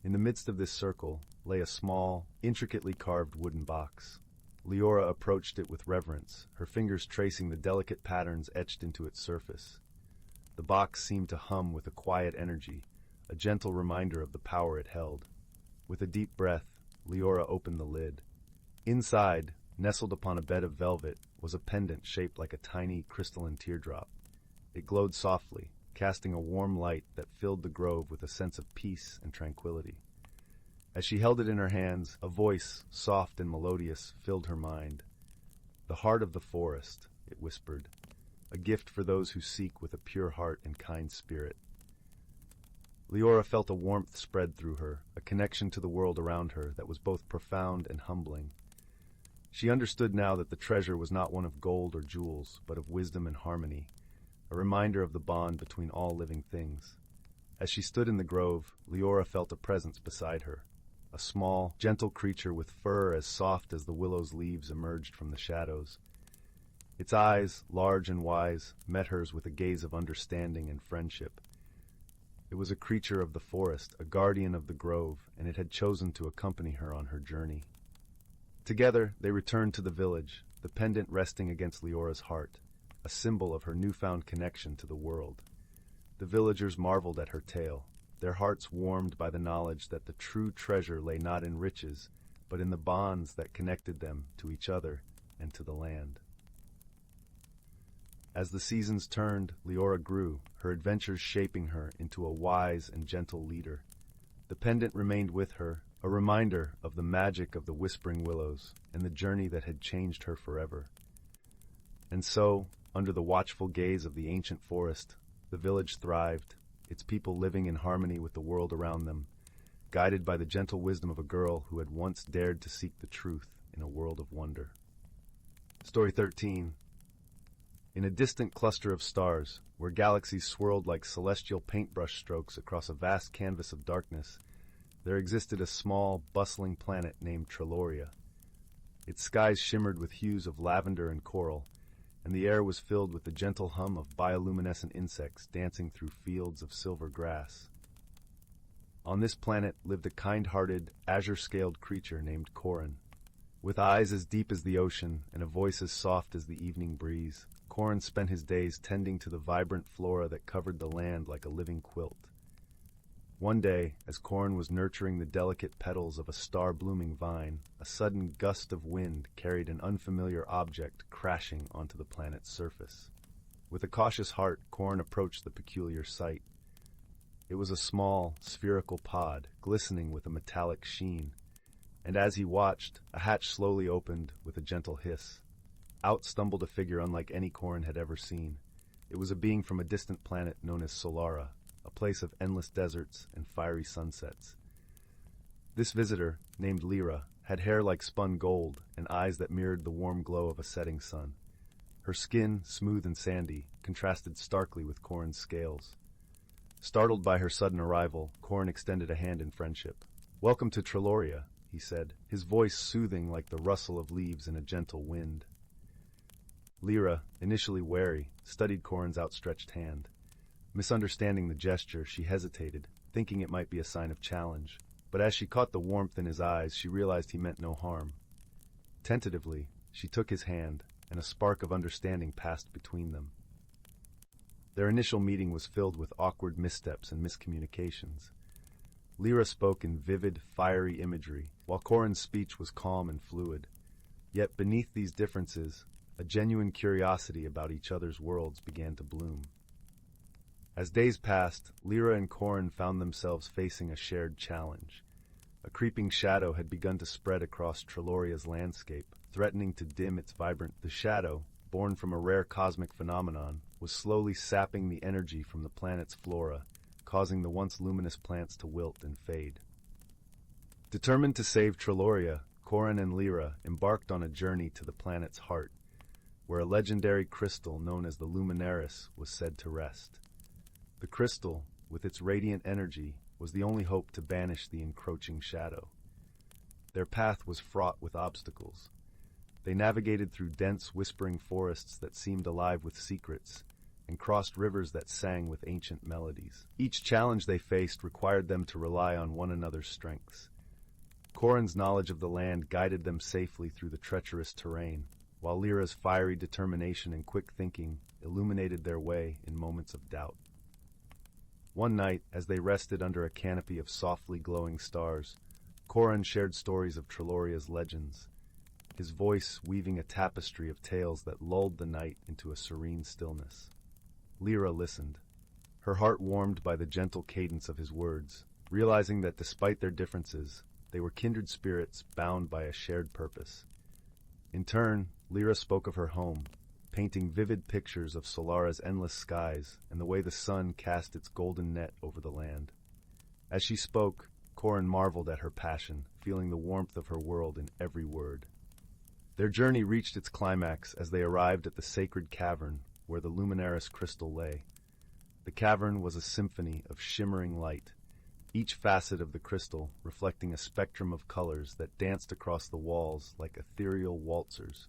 In the midst of this circle lay a small, intricately carved wooden box. Leora approached it with reverence, her fingers tracing the delicate patterns etched into its surface. The box seemed to hum with a quiet energy, a gentle reminder of the power it held. With a deep breath, Leora opened the lid. Inside, nestled upon a bed of velvet, was a pendant shaped like a tiny crystalline teardrop. It glowed softly, casting a warm light that filled the grove with a sense of peace and tranquility. As she held it in her hands, a voice, soft and melodious, filled her mind. "The heart of the forest," it whispered, "a gift for those who seek with a pure heart and kind spirit." Leora felt a warmth spread through her, a connection to the world around her that was both profound and humbling. She understood now that the treasure was not one of gold or jewels, but of wisdom and harmony, a reminder of the bond between all living things. As she stood in the grove, Leora felt a presence beside her, a small, gentle creature with fur as soft as the willow's leaves emerged from the shadows. Its eyes, large and wise, met hers with a gaze of understanding and friendship. It was a creature of the forest, a guardian of the grove, and it had chosen to accompany her on her journey. Together, they returned to the village, the pendant resting against Leora's heart, a symbol of her newfound connection to the world. The villagers marveled at her tale, their hearts warmed by the knowledge that the true treasure lay not in riches, but in the bonds that connected them to each other and to the land. As the seasons turned, Leora grew, her adventures shaping her into a wise and gentle leader. The pendant remained with her, a reminder of the magic of the whispering willows and the journey that had changed her forever. And so, under the watchful gaze of the ancient forest, the village thrived, its people living in harmony with the world around them, guided by the gentle wisdom of a girl who had once dared to seek the truth in a world of wonder. Story 13. In a distant cluster of stars, where galaxies swirled like celestial paintbrush strokes across a vast canvas of darkness, there existed a small, bustling planet named Treloria. Its skies shimmered with hues of lavender and coral, and the air was filled with the gentle hum of bioluminescent insects dancing through fields of silver grass. On this planet lived a kind-hearted, azure-scaled creature named Corin. With eyes as deep as the ocean and a voice as soft as the evening breeze, Corin spent his days tending to the vibrant flora that covered the land like a living quilt. One day, as Corin was nurturing the delicate petals of a star-blooming vine, a sudden gust of wind carried an unfamiliar object crashing onto the planet's surface. With a cautious heart, Corin approached the peculiar sight. It was a small, spherical pod, glistening with a metallic sheen, and as he watched, a hatch slowly opened with a gentle hiss. Out stumbled a figure unlike any Corin had ever seen. It was a being from a distant planet known as Solara, a place of endless deserts and fiery sunsets. This visitor, named Lyra, had hair like spun gold and eyes that mirrored the warm glow of a setting sun. Her skin, smooth and sandy, contrasted starkly with Corin's scales. Startled by her sudden arrival, Corin extended a hand in friendship. "Welcome to Treloria," he said, his voice soothing like the rustle of leaves in a gentle wind. Lyra, initially wary, studied Corin's outstretched hand. Misunderstanding the gesture, she hesitated, thinking it might be a sign of challenge. But as she caught the warmth in his eyes, she realized he meant no harm. Tentatively, she took his hand, and a spark of understanding passed between them. Their initial meeting was filled with awkward missteps and miscommunications. Lyra spoke in vivid, fiery imagery, while Corin's speech was calm and fluid. Yet beneath these differences, a genuine curiosity about each other's worlds began to bloom. As days passed, Lyra and Corin found themselves facing a shared challenge. A creeping shadow had begun to spread across Treloria's landscape, threatening to dim its vibrant. The shadow, born from a rare cosmic phenomenon, was slowly sapping the energy from the planet's flora, causing the once luminous plants to wilt and fade. Determined to save Treloria, Corin and Lyra embarked on a journey to the planet's heart, where a legendary crystal known as the Luminaris was said to rest. The crystal, with its radiant energy, was the only hope to banish the encroaching shadow. Their path was fraught with obstacles. They navigated through dense, whispering forests that seemed alive with secrets, and crossed rivers that sang with ancient melodies. Each challenge they faced required them to rely on one another's strengths. Corin's knowledge of the land guided them safely through the treacherous terrain, while Lyra's fiery determination and quick thinking illuminated their way in moments of doubt. One night, as they rested under a canopy of softly glowing stars, Corin shared stories of Treloria's legends, his voice weaving a tapestry of tales that lulled the night into a serene stillness. Lyra listened, her heart warmed by the gentle cadence of his words, realizing that despite their differences, they were kindred spirits bound by a shared purpose. In turn, Lyra spoke of her home, painting vivid pictures of Solara's endless skies and the way the sun cast its golden net over the land. As she spoke, Corin marveled at her passion, feeling the warmth of her world in every word. Their journey reached its climax as they arrived at the sacred cavern where the Luminaris crystal lay. The cavern was a symphony of shimmering light, each facet of the crystal reflecting a spectrum of colors that danced across the walls like ethereal waltzers.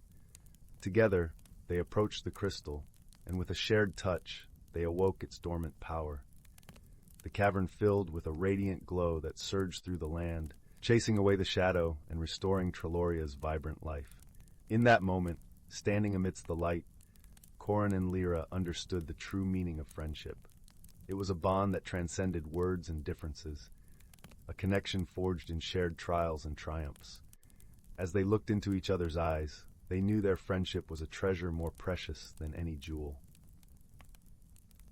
Together, they approached the crystal, and with a shared touch, they awoke its dormant power. The cavern filled with a radiant glow that surged through the land, chasing away the shadow and restoring Treloria's vibrant life. In that moment, standing amidst the light, Corin and Lyra understood the true meaning of friendship. It was a bond that transcended words and differences, a connection forged in shared trials and triumphs. As they looked into each other's eyes, they knew their friendship was a treasure more precious than any jewel.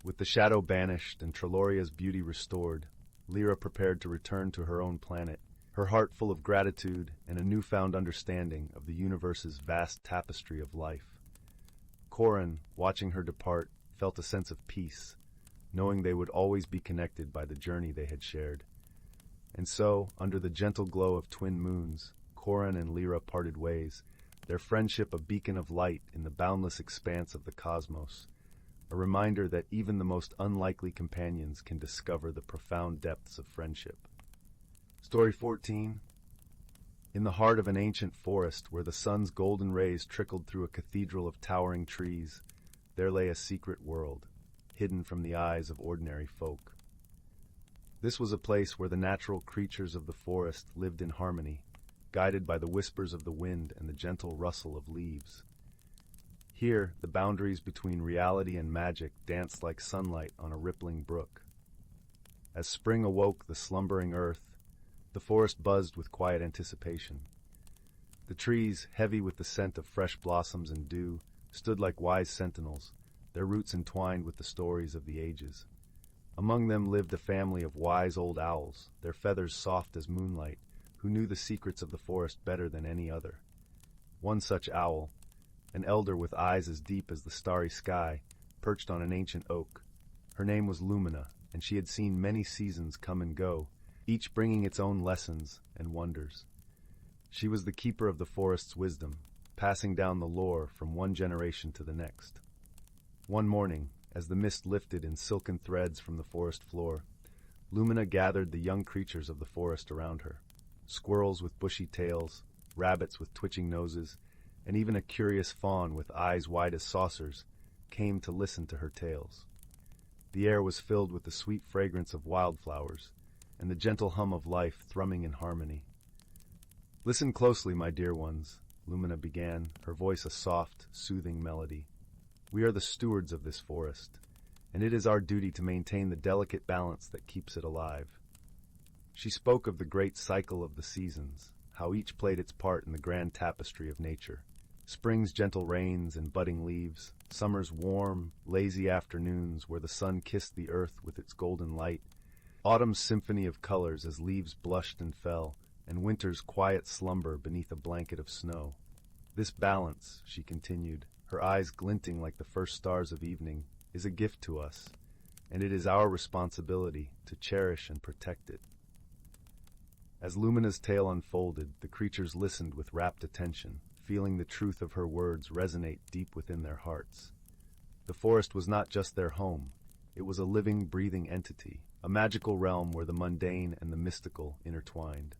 With the shadow banished and Treloria's beauty restored, Lyra prepared to return to her own planet, her heart full of gratitude and a newfound understanding of the universe's vast tapestry of life. Corin, watching her depart, felt a sense of peace, knowing they would always be connected by the journey they had shared. And so, under the gentle glow of twin moons, Corin and Lyra parted ways, their friendship a beacon of light in the boundless expanse of the cosmos, a reminder that even the most unlikely companions can discover the profound depths of friendship. Story 14. In the heart of an ancient forest where the sun's golden rays trickled through a cathedral of towering trees, there lay a secret world, hidden from the eyes of ordinary folk. This was a place where the natural creatures of the forest lived in harmony, guided by the whispers of the wind and the gentle rustle of leaves. Here, the boundaries between reality and magic danced like sunlight on a rippling brook. As spring awoke the slumbering earth, the forest buzzed with quiet anticipation. The trees, heavy with the scent of fresh blossoms and dew, stood like wise sentinels, their roots entwined with the stories of the ages. Among them lived a family of wise old owls, their feathers soft as moonlight, who knew the secrets of the forest better than any other. One such owl, an elder with eyes as deep as the starry sky, perched on an ancient oak. Her name was Lumina, and she had seen many seasons come and go, each bringing its own lessons and wonders. She was the keeper of the forest's wisdom, passing down the lore from one generation to the next. One morning, as the mist lifted in silken threads from the forest floor, Lumina gathered the young creatures of the forest around her. Squirrels with bushy tails, rabbits with twitching noses, and even a curious fawn with eyes wide as saucers came to listen to her tales. The air was filled with the sweet fragrance of wildflowers and the gentle hum of life thrumming in harmony. "Listen closely, my dear ones," Lumina began, her voice a soft, soothing melody. "We are the stewards of this forest, and it is our duty to maintain the delicate balance that keeps it alive." She spoke of the great cycle of the seasons, how each played its part in the grand tapestry of nature. Spring's gentle rains and budding leaves, summer's warm, lazy afternoons where the sun kissed the earth with its golden light, autumn's symphony of colors as leaves blushed and fell, and winter's quiet slumber beneath a blanket of snow. "This balance," she continued, her eyes glinting like the first stars of evening, "is a gift to us, and it is our responsibility to cherish and protect it." As Lumina's tale unfolded, the creatures listened with rapt attention, feeling the truth of her words resonate deep within their hearts. The forest was not just their home, it was a living, breathing entity, a magical realm where the mundane and the mystical intertwined.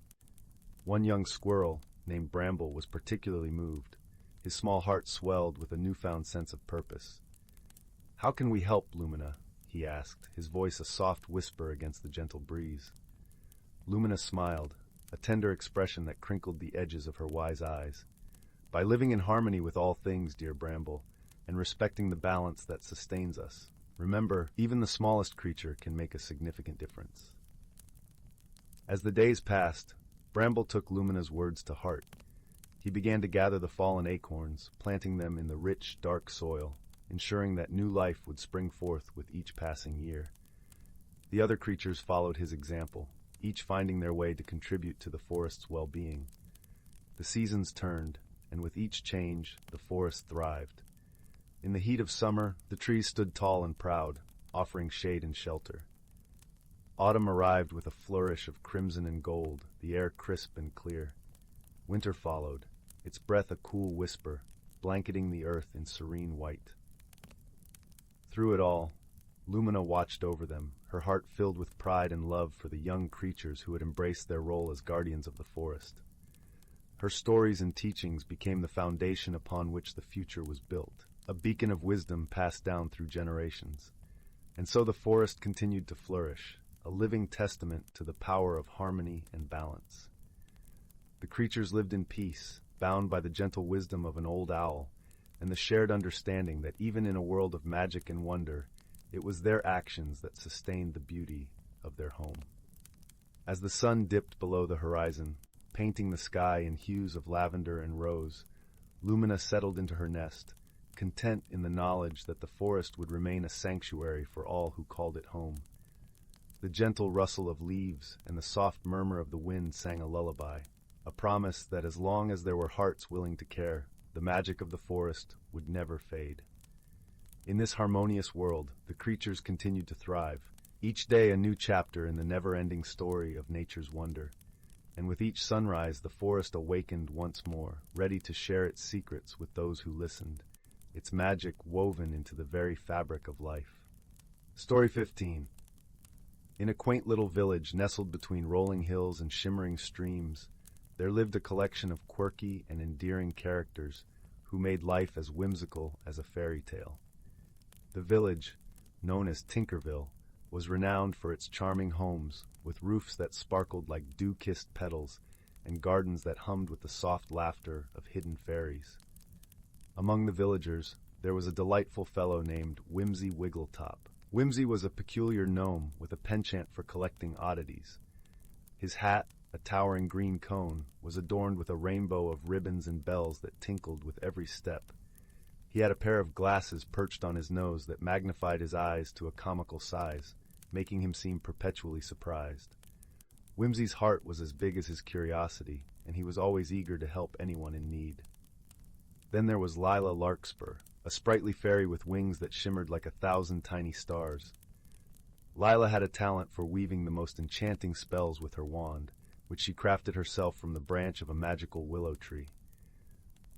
One young squirrel, named Bramble, was particularly moved. His small heart swelled with a newfound sense of purpose. "How can we help, Lumina?" he asked, his voice a soft whisper against the gentle breeze. Lumina smiled, a tender expression that crinkled the edges of her wise eyes. "By living in harmony with all things, dear Bramble, and respecting the balance that sustains us. Remember, even the smallest creature can make a significant difference." As the days passed, Bramble took Lumina's words to heart. He began to gather the fallen acorns, planting them in the rich, dark soil, ensuring that new life would spring forth with each passing year. The other creatures followed his example, each finding their way to contribute to the forest's well-being. The seasons turned, and with each change, the forest thrived. In the heat of summer, the trees stood tall and proud, offering shade and shelter. Autumn arrived with a flourish of crimson and gold, the air crisp and clear. Winter followed, its breath a cool whisper, blanketing the earth in serene white. Through it all, Lumina watched over them, her heart filled with pride and love for the young creatures who had embraced their role as guardians of the forest. Her stories and teachings became the foundation upon which the future was built, a beacon of wisdom passed down through generations. And so the forest continued to flourish, a living testament to the power of harmony and balance. The creatures lived in peace, bound by the gentle wisdom of an old owl, and the shared understanding that even in a world of magic and wonder, it was their actions that sustained the beauty of their home. As the sun dipped below the horizon, painting the sky in hues of lavender and rose, Lumina settled into her nest, content in the knowledge that the forest would remain a sanctuary for all who called it home. The gentle rustle of leaves and the soft murmur of the wind sang a lullaby, a promise that as long as there were hearts willing to care, the magic of the forest would never fade. In this harmonious world, the creatures continued to thrive, each day a new chapter in the never-ending story of nature's wonder. And with each sunrise, the forest awakened once more, ready to share its secrets with those who listened, its magic woven into the very fabric of life. Story 15. In a quaint little village nestled between rolling hills and shimmering streams, there lived a collection of quirky and endearing characters who made life as whimsical as a fairy tale. The village, known as Tinkerville, was renowned for its charming homes, with roofs that sparkled like dew-kissed petals and gardens that hummed with the soft laughter of hidden fairies. Among the villagers, there was a delightful fellow named Whimsy Wiggletop. Whimsy was a peculiar gnome with a penchant for collecting oddities. His hat, a towering green cone, was adorned with a rainbow of ribbons and bells that tinkled with every step. He had a pair of glasses perched on his nose that magnified his eyes to a comical size, making him seem perpetually surprised. Whimsy's heart was as big as his curiosity, and he was always eager to help anyone in need. Then there was Lila Larkspur, a sprightly fairy with wings that shimmered like 1,000 tiny stars. Lila had a talent for weaving the most enchanting spells with her wand, which she crafted herself from the branch of a magical willow tree.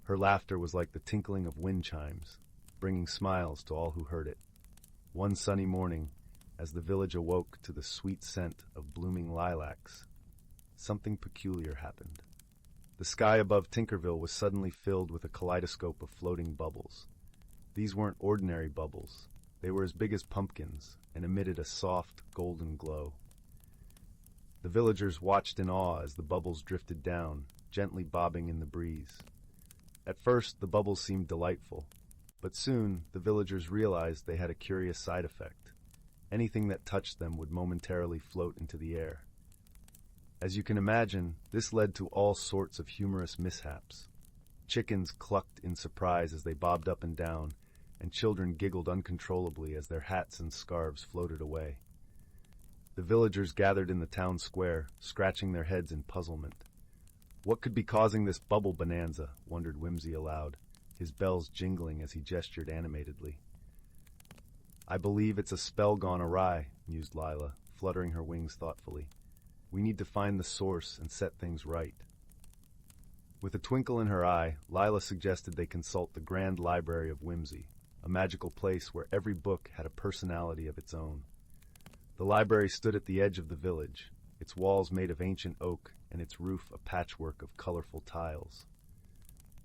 Her laughter was like the tinkling of wind chimes, bringing smiles to all who heard it. One sunny morning, as the village awoke to the sweet scent of blooming lilacs, something peculiar happened. The sky above Tinkerville was suddenly filled with a kaleidoscope of floating bubbles. These weren't ordinary bubbles. They were as big as pumpkins and emitted a soft, golden glow. The villagers watched in awe as the bubbles drifted down, gently bobbing in the breeze. At first, the bubbles seemed delightful, but soon the villagers realized they had a curious side effect. Anything that touched them would momentarily float into the air. As you can imagine, this led to all sorts of humorous mishaps. Chickens clucked in surprise as they bobbed up and down, and children giggled uncontrollably as their hats and scarves floated away. The villagers gathered in the town square, scratching their heads in puzzlement. What could be causing this bubble bonanza, wondered Whimsy aloud, his bells jingling as he gestured animatedly. I believe it's a spell gone awry, mused Lila, fluttering her wings thoughtfully. We need to find the source and set things right. With a twinkle in her eye, Lila suggested they consult the Grand Library of Whimsy, a magical place where every book had a personality of its own. The library stood at the edge of the village, its walls made of ancient oak and its roof a patchwork of colorful tiles.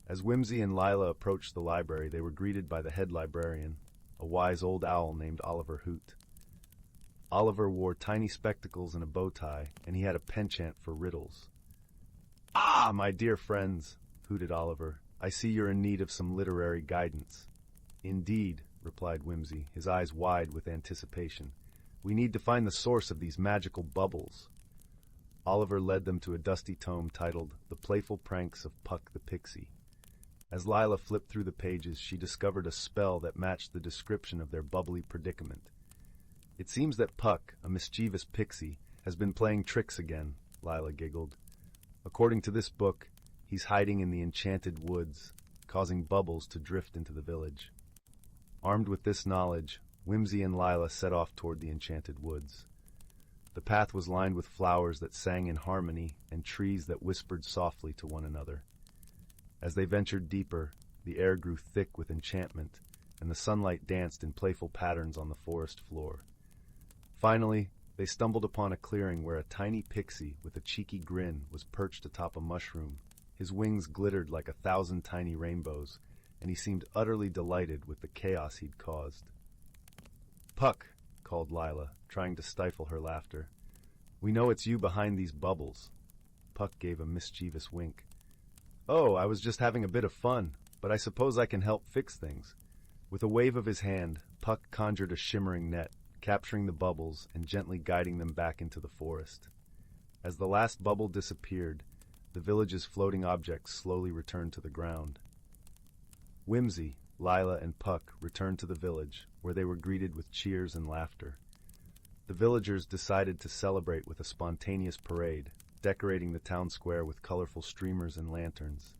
As Whimsy and Lila approached the library, they were greeted by the head librarian, a wise old owl named Oliver Hoot. Oliver wore tiny spectacles and a bow tie, and he had a penchant for riddles. "Ah, my dear friends," hooted Oliver, "I see you're in need of some literary guidance." "Indeed," replied Whimsy, his eyes wide with anticipation. "We need to find the source of these magical bubbles." Oliver led them to a dusty tome titled The Playful Pranks of Puck the Pixie. As Lila flipped through the pages, she discovered a spell that matched the description of their bubbly predicament. "It seems that Puck, a mischievous pixie, has been playing tricks again," Lila giggled. "According to this book, he's hiding in the enchanted woods, causing bubbles to drift into the village." Armed with this knowledge, Whimsy and Lila set off toward the enchanted woods. The path was lined with flowers that sang in harmony and trees that whispered softly to one another. As they ventured deeper, the air grew thick with enchantment, and the sunlight danced in playful patterns on the forest floor. Finally, they stumbled upon a clearing where a tiny pixie with a cheeky grin was perched atop a mushroom. His wings glittered like 1,000 tiny rainbows, and he seemed utterly delighted with the chaos he'd caused. "Puck," called Lila, trying to stifle her laughter. "We know it's you behind these bubbles." Puck gave a mischievous wink. "Oh, I was just having a bit of fun, but I suppose I can help fix things." With a wave of his hand, Puck conjured a shimmering net, capturing the bubbles and gently guiding them back into the forest. As the last bubble disappeared, the village's floating objects slowly returned to the ground. Whimsy, Lila, and Puck returned to the village, where they were greeted with cheers and laughter. The villagers decided to celebrate with a spontaneous parade, decorating the town square with colorful streamers and lanterns.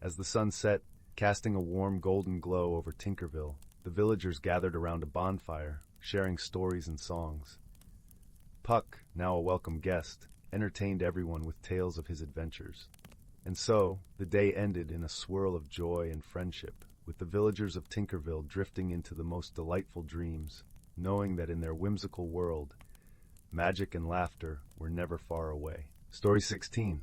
As the sun set, casting a warm golden glow over Tinkerville, the villagers gathered around a bonfire, sharing stories and songs. Puck, now a welcome guest, entertained everyone with tales of his adventures. And so, the day ended in a swirl of joy and friendship, with the villagers of Tinkerville drifting into the most delightful dreams, knowing that in their whimsical world, magic and laughter were never far away. Story 16.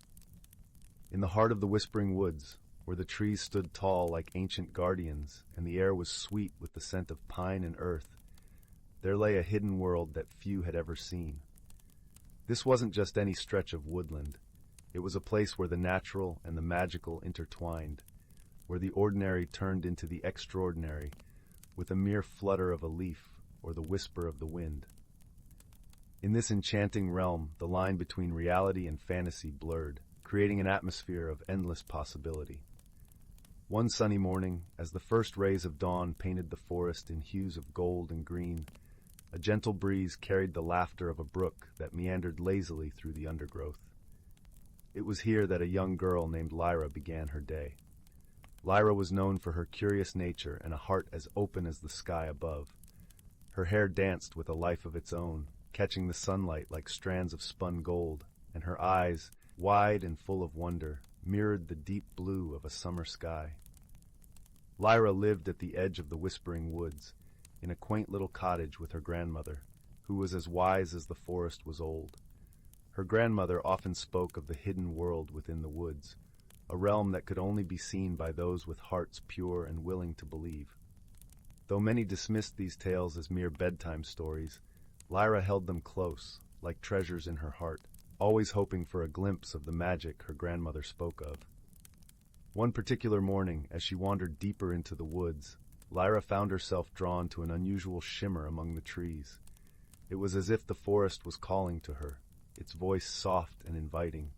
In the heart of the Whispering Woods, where the trees stood tall like ancient guardians and the air was sweet with the scent of pine and earth, there lay a hidden world that few had ever seen. This wasn't just any stretch of woodland. It was a place where the natural and the magical intertwined, where the ordinary turned into the extraordinary, with a mere flutter of a leaf or the whisper of the wind. In this enchanting realm, the line between reality and fantasy blurred, creating an atmosphere of endless possibility. One sunny morning, as the first rays of dawn painted the forest in hues of gold and green, a gentle breeze carried the laughter of a brook that meandered lazily through the undergrowth. It was here that a young girl named Lyra began her day. Lyra was known for her curious nature and a heart as open as the sky above. Her hair danced with a life of its own, catching the sunlight like strands of spun gold, and her eyes, wide and full of wonder, mirrored the deep blue of a summer sky. Lyra lived at the edge of the Whispering Woods, in a quaint little cottage with her grandmother, who was as wise as the forest was old. Her grandmother often spoke of the hidden world within the woods, a realm that could only be seen by those with hearts pure and willing to believe. Though many dismissed these tales as mere bedtime stories, Lyra held them close, like treasures in her heart, always hoping for a glimpse of the magic her grandmother spoke of. One particular morning, as she wandered deeper into the woods, Lyra found herself drawn to an unusual shimmer among the trees. It was as if the forest was calling to her, its voice soft and inviting.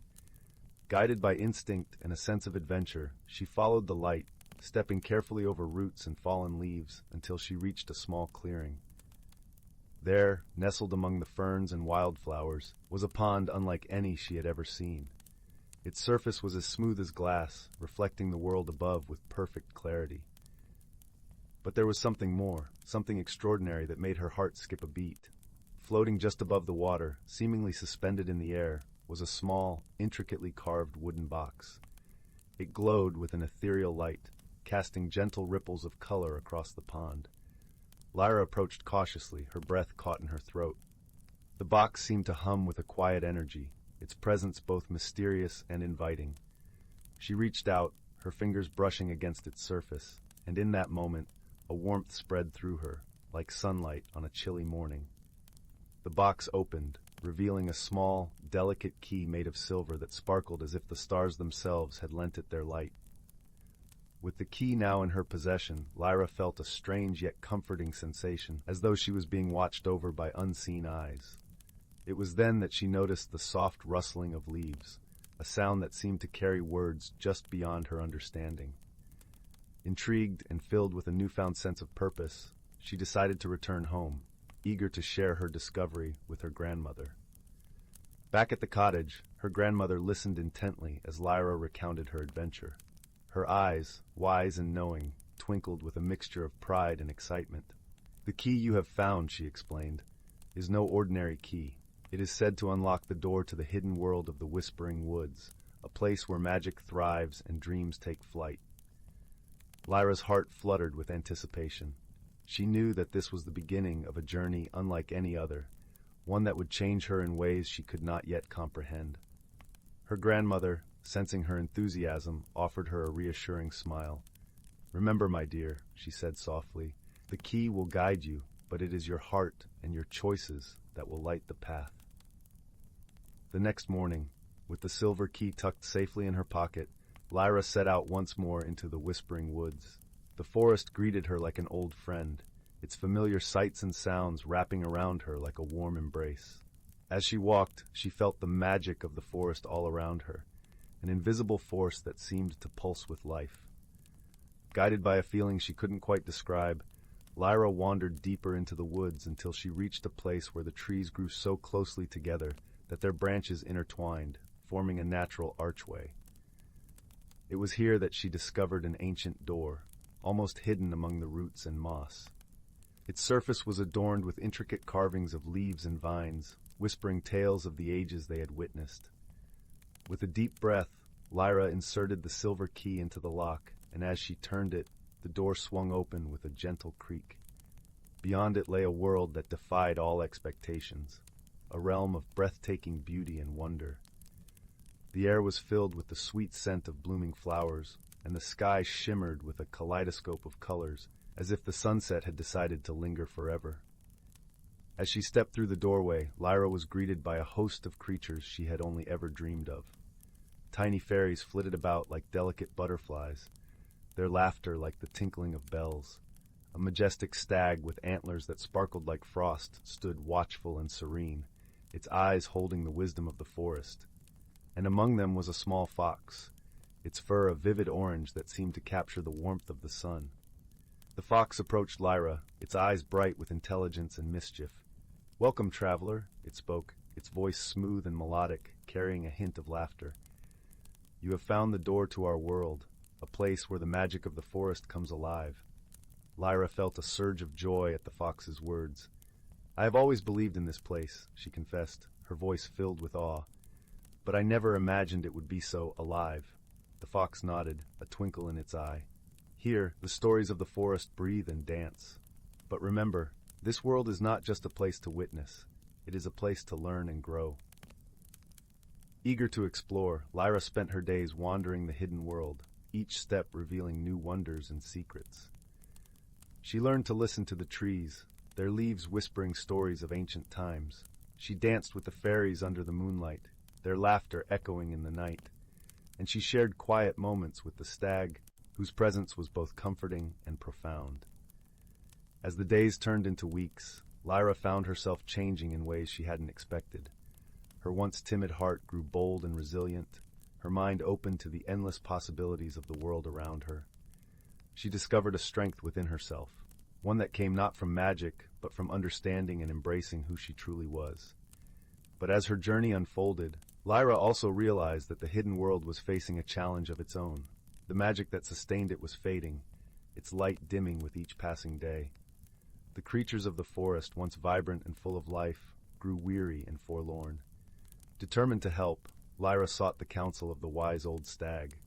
Guided by instinct and a sense of adventure, she followed the light, stepping carefully over roots and fallen leaves until she reached a small clearing. There, nestled among the ferns and wildflowers, was a pond unlike any she had ever seen. Its surface was as smooth as glass, reflecting the world above with perfect clarity. But there was something more, something extraordinary that made her heart skip a beat. Floating just above the water, seemingly suspended in the air, was a small, intricately carved wooden box. It glowed with an ethereal light, casting gentle ripples of color across the pond. Lyra approached cautiously, her breath caught in her throat. The box seemed to hum with a quiet energy, its presence both mysterious and inviting. She reached out, her fingers brushing against its surface, and in that moment, a warmth spread through her, like sunlight on a chilly morning. The box opened, revealing a small, delicate key made of silver that sparkled as if the stars themselves had lent it their light. With the key now in her possession, Lyra felt a strange yet comforting sensation, as though she was being watched over by unseen eyes. It was then that she noticed the soft rustling of leaves, a sound that seemed to carry words just beyond her understanding. Intrigued and filled with a newfound sense of purpose, she decided to return home, eager to share her discovery with her grandmother. Back at the cottage, her grandmother listened intently as Lyra recounted her adventure. Her eyes, wise and knowing, twinkled with a mixture of pride and excitement. "The key you have found," she explained, "is no ordinary key. It is said to unlock the door to the hidden world of the Whispering Woods, a place where magic thrives and dreams take flight." Lyra's heart fluttered with anticipation. She knew that this was the beginning of a journey unlike any other, one that would change her in ways she could not yet comprehend. Her grandmother, sensing her enthusiasm, offered her a reassuring smile. "Remember, my dear," she said softly, "the key will guide you, but it is your heart and your choices that will light the path." The next morning, with the silver key tucked safely in her pocket, Lyra set out once more into the Whispering Woods. The forest greeted her like an old friend, its familiar sights and sounds wrapping around her like a warm embrace. As she walked, she felt the magic of the forest all around her, an invisible force that seemed to pulse with life. Guided by a feeling she couldn't quite describe, Lyra wandered deeper into the woods until she reached a place where the trees grew so closely together that their branches intertwined, forming a natural archway. It was here that she discovered an ancient door, almost hidden among the roots and moss. Its surface was adorned with intricate carvings of leaves and vines, whispering tales of the ages they had witnessed. With a deep breath, Lyra inserted the silver key into the lock, and as she turned it, the door swung open with a gentle creak. Beyond it lay a world that defied all expectations, a realm of breathtaking beauty and wonder. The air was filled with the sweet scent of blooming flowers, and the sky shimmered with a kaleidoscope of colors, as if the sunset had decided to linger forever. As she stepped through the doorway, Lyra was greeted by a host of creatures she had only ever dreamed of. Tiny fairies flitted about like delicate butterflies, their laughter like the tinkling of bells. A majestic stag with antlers that sparkled like frost stood watchful and serene, its eyes holding the wisdom of the forest. And among them was a small fox, its fur a vivid orange that seemed to capture the warmth of the sun. The fox approached Lyra, its eyes bright with intelligence and mischief. "Welcome, traveler," it spoke, its voice smooth and melodic, carrying a hint of laughter. "You have found the door to our world, a place where the magic of the forest comes alive." Lyra felt a surge of joy at the fox's words. "I have always believed in this place," she confessed, her voice filled with awe. "But I never imagined it would be so alive." The fox nodded, a twinkle in its eye. "Here, the stories of the forest breathe and dance. But remember, this world is not just a place to witness. It is a place to learn and grow." Eager to explore, Lyra spent her days wandering the hidden world, each step revealing new wonders and secrets. She learned to listen to the trees, their leaves whispering stories of ancient times. She danced with the fairies under the moonlight, their laughter echoing in the night. And she shared quiet moments with the stag, whose presence was both comforting and profound. As the days turned into weeks, Lyra found herself changing in ways she hadn't expected. Her once timid heart grew bold and resilient, her mind opened to the endless possibilities of the world around her. She discovered a strength within herself, one that came not from magic, but from understanding and embracing who she truly was. But as her journey unfolded, Lyra also realized that the hidden world was facing a challenge of its own. The magic that sustained it was fading, its light dimming with each passing day. The creatures of the forest, once vibrant and full of life, grew weary and forlorn. Determined to help, Lyra sought the counsel of the wise old stag.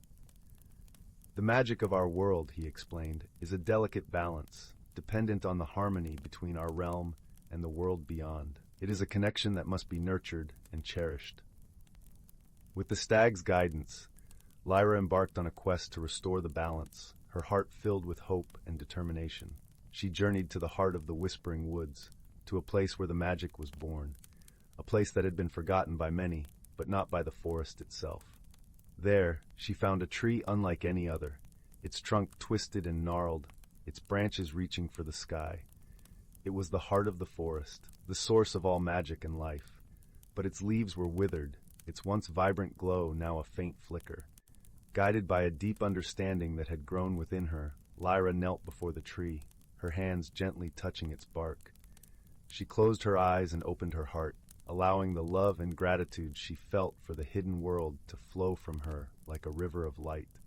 "The magic of our world," he explained, "is a delicate balance, dependent on the harmony between our realm and the world beyond. It is a connection that must be nurtured and cherished." With the stag's guidance, Lyra embarked on a quest to restore the balance, her heart filled with hope and determination. She journeyed to the heart of the Whispering Woods, to a place where the magic was born, a place that had been forgotten by many, but not by the forest itself. There, she found a tree unlike any other, its trunk twisted and gnarled, its branches reaching for the sky. It was the heart of the forest, the source of all magic and life. But its leaves were withered, its once vibrant glow now a faint flicker. Guided by a deep understanding that had grown within her, Lyra knelt before the tree, her hands gently touching its bark. She closed her eyes and opened her heart, allowing the love and gratitude she felt for the hidden world to flow from her like a river of light.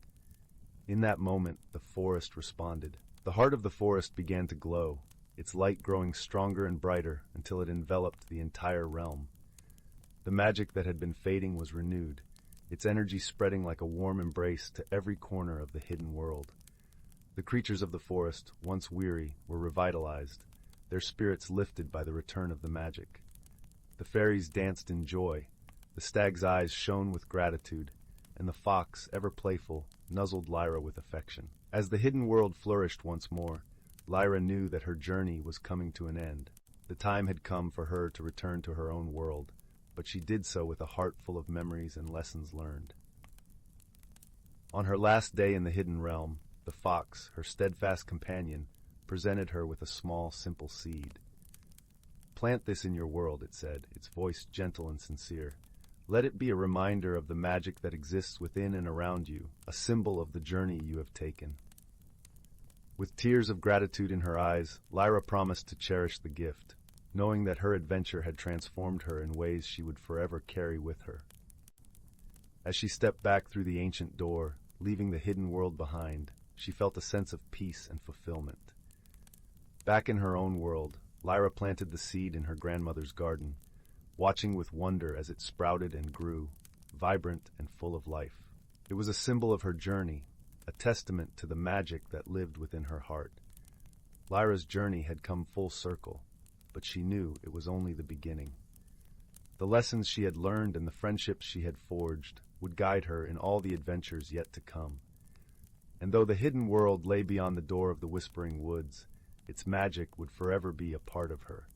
In that moment, the forest responded. The heart of the forest began to glow, its light growing stronger and brighter until it enveloped the entire realm. The magic that had been fading was renewed, its energy spreading like a warm embrace to every corner of the hidden world. The creatures of the forest, once weary, were revitalized, their spirits lifted by the return of the magic. The fairies danced in joy, the stag's eyes shone with gratitude, and the fox, ever playful, nuzzled Lyra with affection. As the hidden world flourished once more, Lyra knew that her journey was coming to an end. The time had come for her to return to her own world, but she did so with a heart full of memories and lessons learned. On her last day in the hidden realm, the fox, her steadfast companion, presented her with a small, simple seed. "Plant this in your world," it said, its voice gentle and sincere. "Let it be a reminder of the magic that exists within and around you, a symbol of the journey you have taken." With tears of gratitude in her eyes, Lyra promised to cherish the gift, knowing that her adventure had transformed her in ways she would forever carry with her. As she stepped back through the ancient door, leaving the hidden world behind, she felt a sense of peace and fulfillment. Back in her own world, Lyra planted the seed in her grandmother's garden, watching with wonder as it sprouted and grew, vibrant and full of life. It was a symbol of her journey, a testament to the magic that lived within her heart. Lyra's journey had come full circle, but she knew it was only the beginning. The lessons she had learned and the friendships she had forged would guide her in all the adventures yet to come. And though the hidden world lay beyond the door of the Whispering Woods, its magic would forever be a part of her,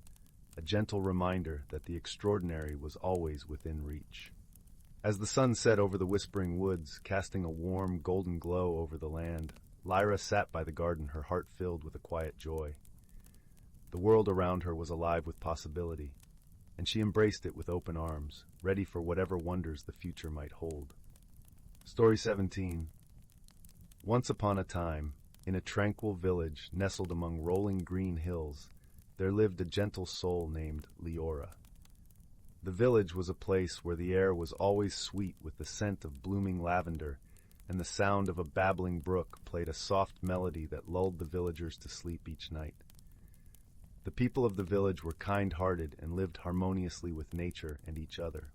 a gentle reminder that the extraordinary was always within reach. As the sun set over the whispering woods, casting a warm, golden glow over the land, Lyra sat by the garden, her heart filled with a quiet joy. The world around her was alive with possibility, and she embraced it with open arms, ready for whatever wonders the future might hold. Story 17. Once upon a time, in a tranquil village nestled among rolling green hills, there lived a gentle soul named Leora. The village was a place where the air was always sweet with the scent of blooming lavender, and the sound of a babbling brook played a soft melody that lulled the villagers to sleep each night. The people of the village were kind-hearted and lived harmoniously with nature and each other.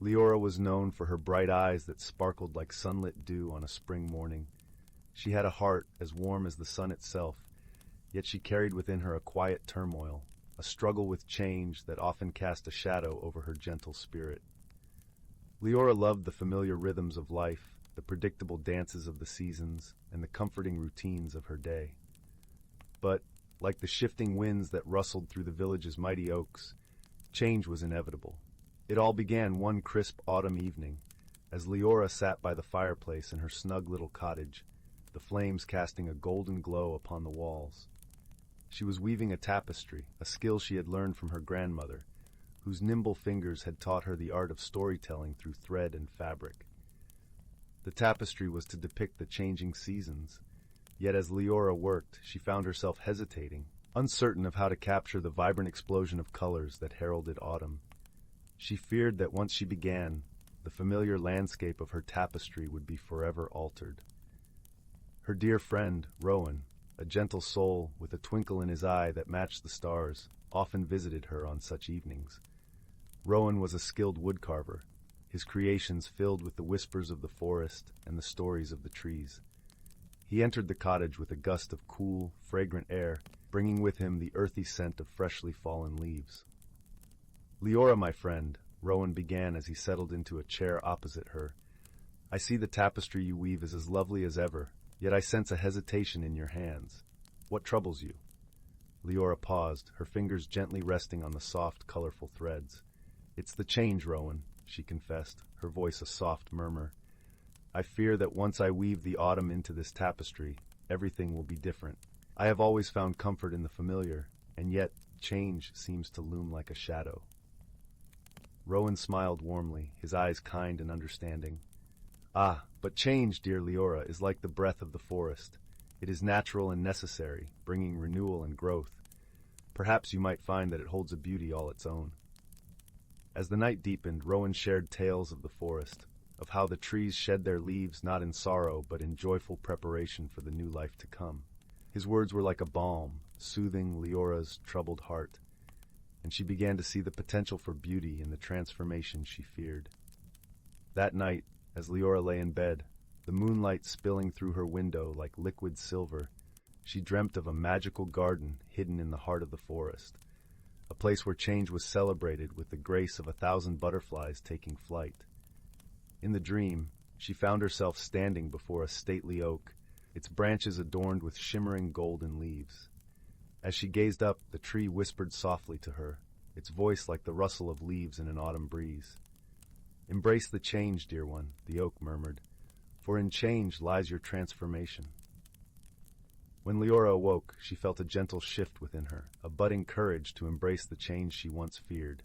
Leora was known for her bright eyes that sparkled like sunlit dew on a spring morning. She had a heart as warm as the sun itself, yet she carried within her a quiet turmoil, a struggle with change that often cast a shadow over her gentle spirit. Leora loved the familiar rhythms of life, the predictable dances of the seasons, and the comforting routines of her day. But, like the shifting winds that rustled through the village's mighty oaks, change was inevitable. It all began one crisp autumn evening, as Leora sat by the fireplace in her snug little cottage, the flames casting a golden glow upon the walls. She was weaving a tapestry, a skill she had learned from her grandmother, whose nimble fingers had taught her the art of storytelling through thread and fabric. The tapestry was to depict the changing seasons, yet as Leora worked, she found herself hesitating, uncertain of how to capture the vibrant explosion of colors that heralded autumn. She feared that once she began, the familiar landscape of her tapestry would be forever altered. Her dear friend, Rowan, a gentle soul with a twinkle in his eye that matched the stars, often visited her on such evenings. Rowan was a skilled woodcarver, his creations filled with the whispers of the forest and the stories of the trees. He entered the cottage with a gust of cool, fragrant air, bringing with him the earthy scent of freshly fallen leaves. "Leora, my friend," Rowan began as he settled into a chair opposite her, "I see the tapestry you weave is as lovely as ever, yet I sense a hesitation in your hands. What troubles you?" Leora paused, her fingers gently resting on the soft, colorful threads. "It's the change, Rowan," she confessed, her voice a soft murmur. "I fear that once I weave the autumn into this tapestry, everything will be different. I have always found comfort in the familiar, and yet change seems to loom like a shadow." Rowan smiled warmly, his eyes kind and understanding. "Ah, but change, dear Leora, is like the breath of the forest. It is natural and necessary, bringing renewal and growth. Perhaps you might find that it holds a beauty all its own." As the night deepened, Rowan shared tales of the forest, of how the trees shed their leaves not in sorrow but in joyful preparation for the new life to come. His words were like a balm, soothing Leora's troubled heart, and she began to see the potential for beauty in the transformation she feared. That night, as Leora lay in bed, the moonlight spilling through her window like liquid silver, she dreamt of a magical garden hidden in the heart of the forest, a place where change was celebrated with the grace of 1,000 butterflies taking flight. In the dream, she found herself standing before a stately oak, its branches adorned with shimmering golden leaves. As she gazed up, the tree whispered softly to her, its voice like the rustle of leaves in an autumn breeze. "Embrace the change, dear one," the oak murmured, "for in change lies your transformation." When Leora awoke, she felt a gentle shift within her, a budding courage to embrace the change she once feared.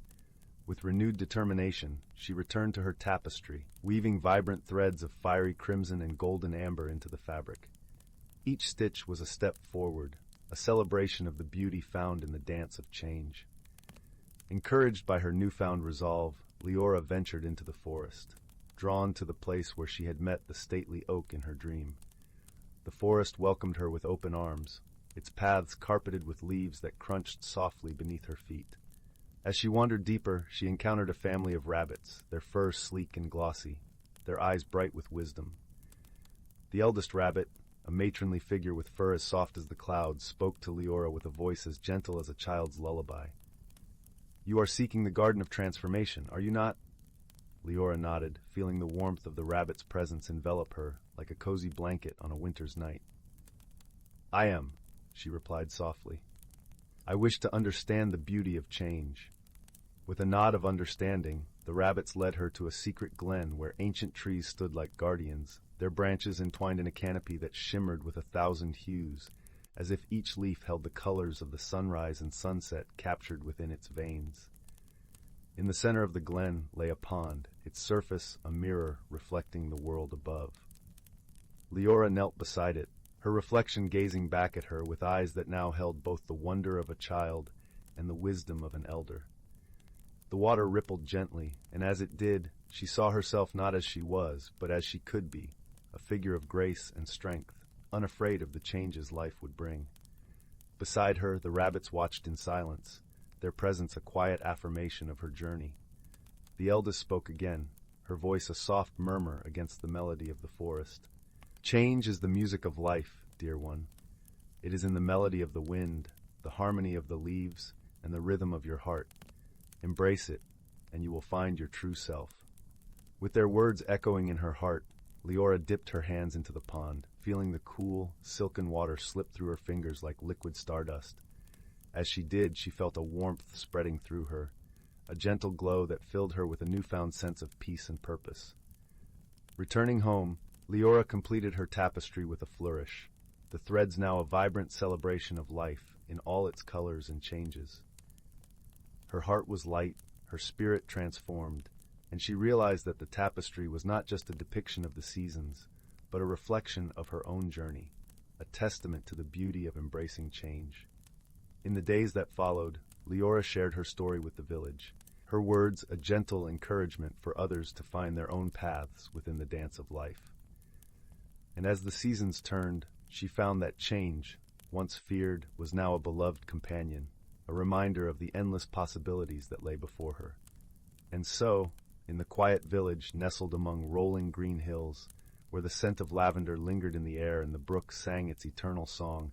With renewed determination, she returned to her tapestry, weaving vibrant threads of fiery crimson and golden amber into the fabric. Each stitch was a step forward, a celebration of the beauty found in the dance of change. Encouraged by her newfound resolve, Leora ventured into the forest, drawn to the place where she had met the stately oak in her dream. The forest welcomed her with open arms, its paths carpeted with leaves that crunched softly beneath her feet. As she wandered deeper, she encountered a family of rabbits, their fur sleek and glossy, their eyes bright with wisdom. The eldest rabbit, a matronly figure with fur as soft as the clouds, spoke to Leora with a voice as gentle as a child's lullaby. "You are seeking the Garden of Transformation, are you not?" Leora nodded, feeling the warmth of the rabbit's presence envelop her like a cozy blanket on a winter's night. "I am," she replied softly. "I wish to understand the beauty of change." With a nod of understanding, the rabbits led her to a secret glen where ancient trees stood like guardians, their branches entwined in a canopy that shimmered with 1,000 hues, as if each leaf held the colors of the sunrise and sunset captured within its veins. In the center of the glen lay a pond, its surface a mirror reflecting the world above. Leora knelt beside it, her reflection gazing back at her with eyes that now held both the wonder of a child and the wisdom of an elder. The water rippled gently, and as it did, she saw herself not as she was, but as she could be, a figure of grace and strength, unafraid of the changes life would bring. Beside her, the rabbits watched in silence, their presence a quiet affirmation of her journey. The eldest spoke again, her voice a soft murmur against the melody of the forest. Change is the music of life, dear one. It is in the melody of the wind, the harmony of the leaves, and the rhythm of your heart. Embrace it, and you will find your true self. With their words echoing in her heart, Leora dipped her hands into the pond, feeling the cool, silken water slip through her fingers like liquid stardust. As she did, she felt a warmth spreading through her, a gentle glow that filled her with a newfound sense of peace and purpose. Returning home, Leora completed her tapestry with a flourish, the threads now a vibrant celebration of life in all its colors and changes. Her heart was light, her spirit transformed, and she realized that the tapestry was not just a depiction of the seasons, but a reflection of her own journey, a testament to the beauty of embracing change. In the days that followed, Leora shared her story with the village, her words a gentle encouragement for others to find their own paths within the dance of life. And as the seasons turned, she found that change, once feared, was now a beloved companion, a reminder of the endless possibilities that lay before her. And so, in the quiet village nestled among rolling green hills, where the scent of lavender lingered in the air and the brook sang its eternal song,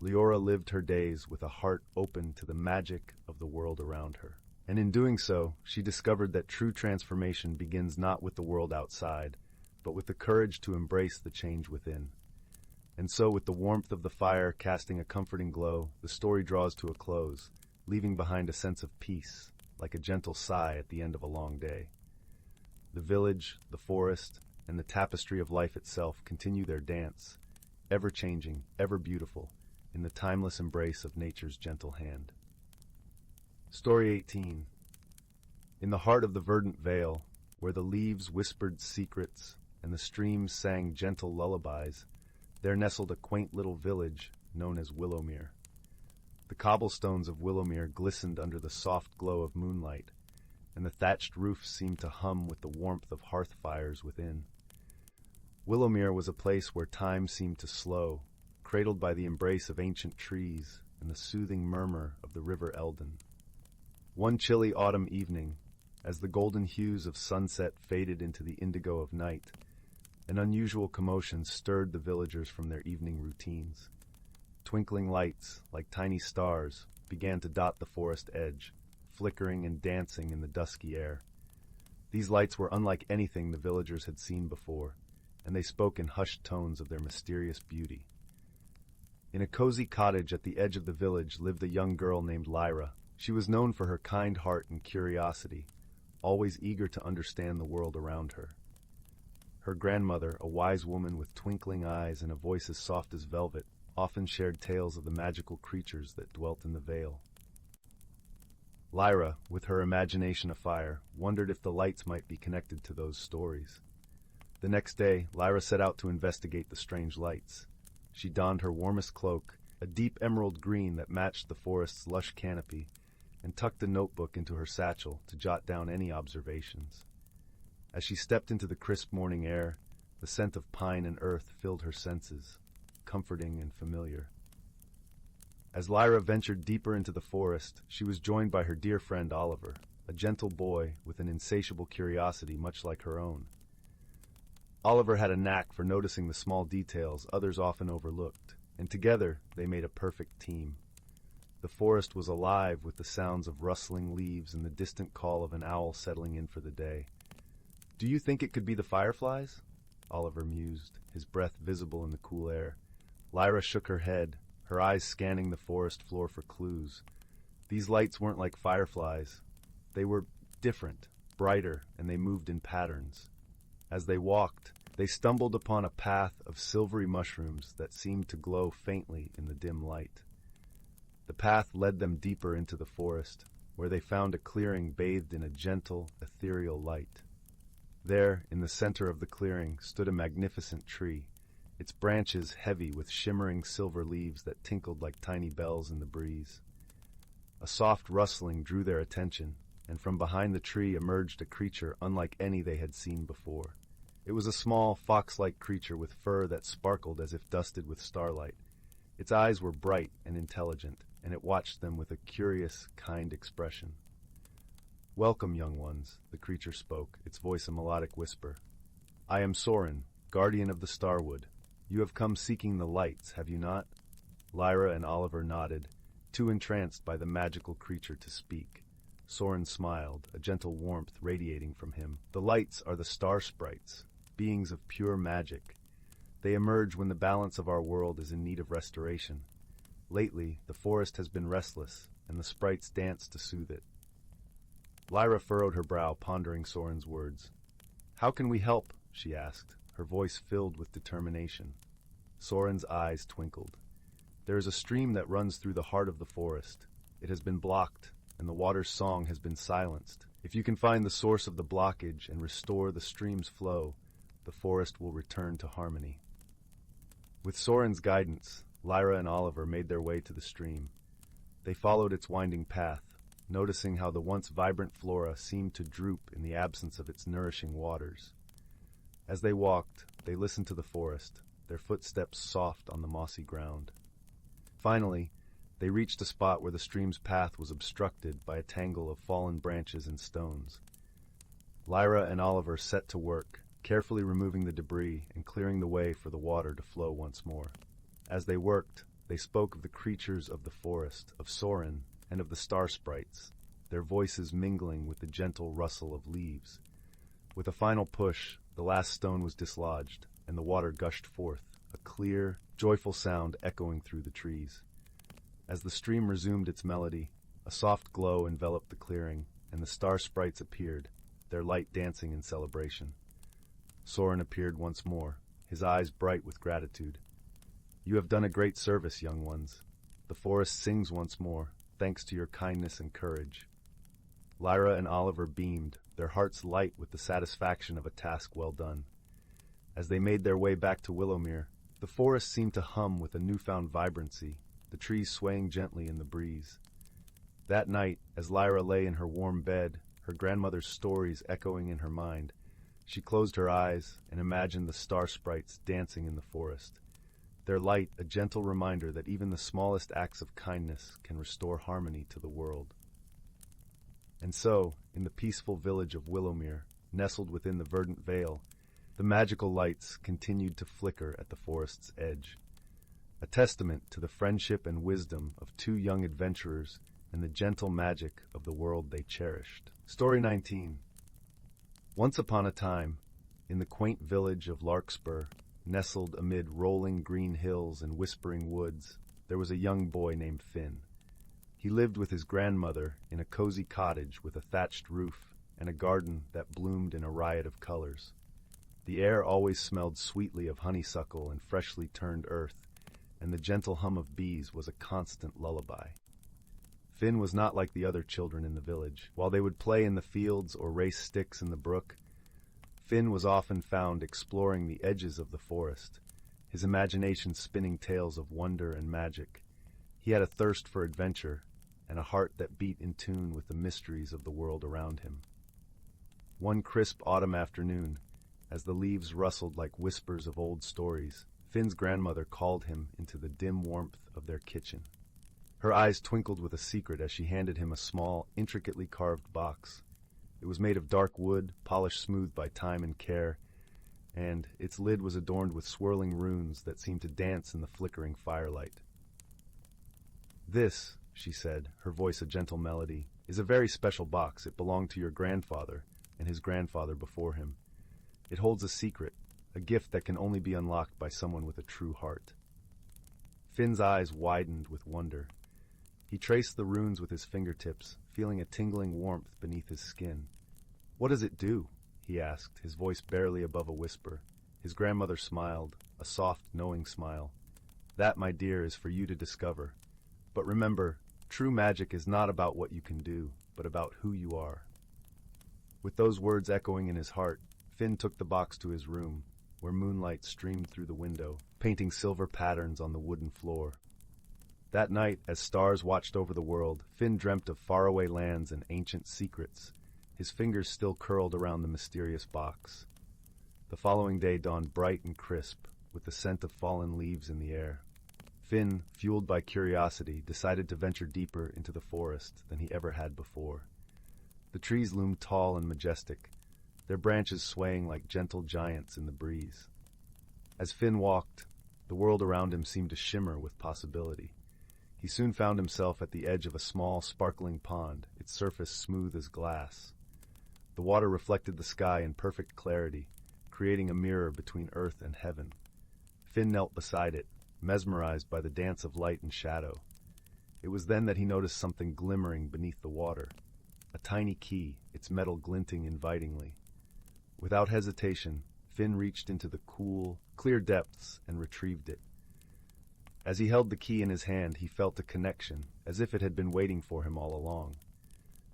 Leora lived her days with a heart open to the magic of the world around her. And in doing so, she discovered that true transformation begins not with the world outside, but with the courage to embrace the change within. And so, with the warmth of the fire casting a comforting glow, the story draws to a close, leaving behind a sense of peace, like a gentle sigh at the end of a long day. The village, the forest, and the tapestry of life itself continue their dance, ever-changing, ever-beautiful, in the timeless embrace of nature's gentle hand. Story 18. In the heart of the verdant vale, where the leaves whispered secrets and the streams sang gentle lullabies, there nestled a quaint little village known as Willowmere. The cobblestones of Willowmere glistened under the soft glow of moonlight, and the thatched roofs seemed to hum with the warmth of hearth fires within. Willowmere was a place where time seemed to slow, cradled by the embrace of ancient trees and the soothing murmur of the river Eldon. One chilly autumn evening, as the golden hues of sunset faded into the indigo of night, an unusual commotion stirred the villagers from their evening routines. Twinkling lights, like tiny stars, began to dot the forest edge, flickering and dancing in the dusky air. These lights were unlike anything the villagers had seen before, and they spoke in hushed tones of their mysterious beauty. In a cozy cottage at the edge of the village lived a young girl named Lyra. She was known for her kind heart and curiosity, always eager to understand the world around her. Her grandmother, a wise woman with twinkling eyes and a voice as soft as velvet, often shared tales of the magical creatures that dwelt in the vale. Lyra, with her imagination afire, wondered if the lights might be connected to those stories. The next day, Lyra set out to investigate the strange lights. She donned her warmest cloak, a deep emerald green that matched the forest's lush canopy, and tucked a notebook into her satchel to jot down any observations. As she stepped into the crisp morning air, the scent of pine and earth filled her senses, comforting and familiar. As Lyra ventured deeper into the forest, she was joined by her dear friend Oliver, a gentle boy with an insatiable curiosity much like her own. Oliver had a knack for noticing the small details others often overlooked, and together they made a perfect team. The forest was alive with the sounds of rustling leaves and the distant call of an owl settling in for the day. "Do you think it could be the fireflies?" Oliver mused, his breath visible in the cool air. Lyra shook her head, her eyes scanning the forest floor for clues. These lights weren't like fireflies. They were different, brighter, and they moved in patterns. As they walked, they stumbled upon a path of silvery mushrooms that seemed to glow faintly in the dim light. The path led them deeper into the forest, where they found a clearing bathed in a gentle, ethereal light. There, in the center of the clearing, stood a magnificent tree, its branches heavy with shimmering silver leaves that tinkled like tiny bells in the breeze. A soft rustling drew their attention, and from behind the tree emerged a creature unlike any they had seen before. It was a small, fox-like creature with fur that sparkled as if dusted with starlight. Its eyes were bright and intelligent, and it watched them with a curious, kind expression. "Welcome, young ones," the creature spoke, its voice a melodic whisper. "I am Soren, guardian of the Starwood. You have come seeking the lights, have you not?" Lyra and Oliver nodded, too entranced by the magical creature to speak. Soren smiled, a gentle warmth radiating from him. "The lights are the star sprites, beings of pure magic. They emerge when the balance of our world is in need of restoration. Lately, the forest has been restless, and the sprites dance to soothe it." Lyra furrowed her brow, pondering Soren's words. "How can we help?" she asked, her voice filled with determination. Soren's eyes twinkled. "There is a stream that runs through the heart of the forest. It has been blocked, and the water's song has been silenced. If you can find the source of the blockage and restore the stream's flow, the forest will return to harmony." With Soren's guidance, Lyra and Oliver made their way to the stream. They followed its winding path, noticing how the once vibrant flora seemed to droop in the absence of its nourishing waters. As they walked, they listened to the forest, their footsteps soft on the mossy ground. Finally, they reached a spot where the stream's path was obstructed by a tangle of fallen branches and stones. Lyra and Oliver set to work, carefully removing the debris and clearing the way for the water to flow once more. As they worked, they spoke of the creatures of the forest, of Soren, and of the star sprites, their voices mingling with the gentle rustle of leaves. With a final push, the last stone was dislodged, and the water gushed forth, a clear, joyful sound echoing through the trees. As the stream resumed its melody, a soft glow enveloped the clearing, and the star sprites appeared, their light dancing in celebration. Soren appeared once more, his eyes bright with gratitude. "You have done a great service, young ones. The forest sings once more, thanks to your kindness and courage." Lyra and Oliver beamed, their hearts light with the satisfaction of a task well done. As they made their way back to Willowmere, the forest seemed to hum with a newfound vibrancy, the trees swaying gently in the breeze. That night, as Lyra lay in her warm bed, her grandmother's stories echoing in her mind, she closed her eyes and imagined the star sprites dancing in the forest, their light a gentle reminder that even the smallest acts of kindness can restore harmony to the world. And so, in the peaceful village of Willowmere, nestled within the verdant vale, the magical lights continued to flicker at the forest's edge, a testament to the friendship and wisdom of two young adventurers and the gentle magic of the world they cherished. Story 19. Once upon a time, in the quaint village of Larkspur, nestled amid rolling green hills and whispering woods, there was a young boy named Finn. He lived with his grandmother in a cozy cottage with a thatched roof and a garden that bloomed in a riot of colors. The air always smelled sweetly of honeysuckle and freshly turned earth, and the gentle hum of bees was a constant lullaby. Finn was not like the other children in the village. While they would play in the fields or race sticks in the brook, Finn was often found exploring the edges of the forest, his imagination spinning tales of wonder and magic. He had a thirst for adventure and a heart that beat in tune with the mysteries of the world around him. One crisp autumn afternoon, as the leaves rustled like whispers of old stories, Finn's grandmother called him into the dim warmth of their kitchen. Her eyes twinkled with a secret as she handed him a small, intricately carved box. It was made of dark wood, polished smooth by time and care, and its lid was adorned with swirling runes that seemed to dance in the flickering firelight. "This," she said, her voice a gentle melody, "is a very special box. It belonged to your grandfather and his grandfather before him. It holds a secret, a gift that can only be unlocked by someone with a true heart." Finn's eyes widened with wonder. He traced the runes with his fingertips, feeling a tingling warmth beneath his skin. "What does it do?" he asked, his voice barely above a whisper. His grandmother smiled, a soft, knowing smile. "That, my dear, is for you to discover. But remember, true magic is not about what you can do, but about who you are." With those words echoing in his heart, Finn took the box to his room, where moonlight streamed through the window, painting silver patterns on the wooden floor. That night, as stars watched over the world, Finn dreamt of faraway lands and ancient secrets, his fingers still curled around the mysterious box. The following day dawned bright and crisp, with the scent of fallen leaves in the air. Finn, fueled by curiosity, decided to venture deeper into the forest than he ever had before. The trees loomed tall and majestic, their branches swaying like gentle giants in the breeze. As Finn walked, the world around him seemed to shimmer with possibility. He soon found himself at the edge of a small, sparkling pond, its surface smooth as glass. The water reflected the sky in perfect clarity, creating a mirror between earth and heaven. Finn knelt beside it, mesmerized by the dance of light and shadow. It was then that he noticed something glimmering beneath the water. A tiny key, its metal glinting invitingly. Without hesitation, Finn reached into the cool, clear depths and retrieved it. As he held the key in his hand, he felt a connection, as if it had been waiting for him all along.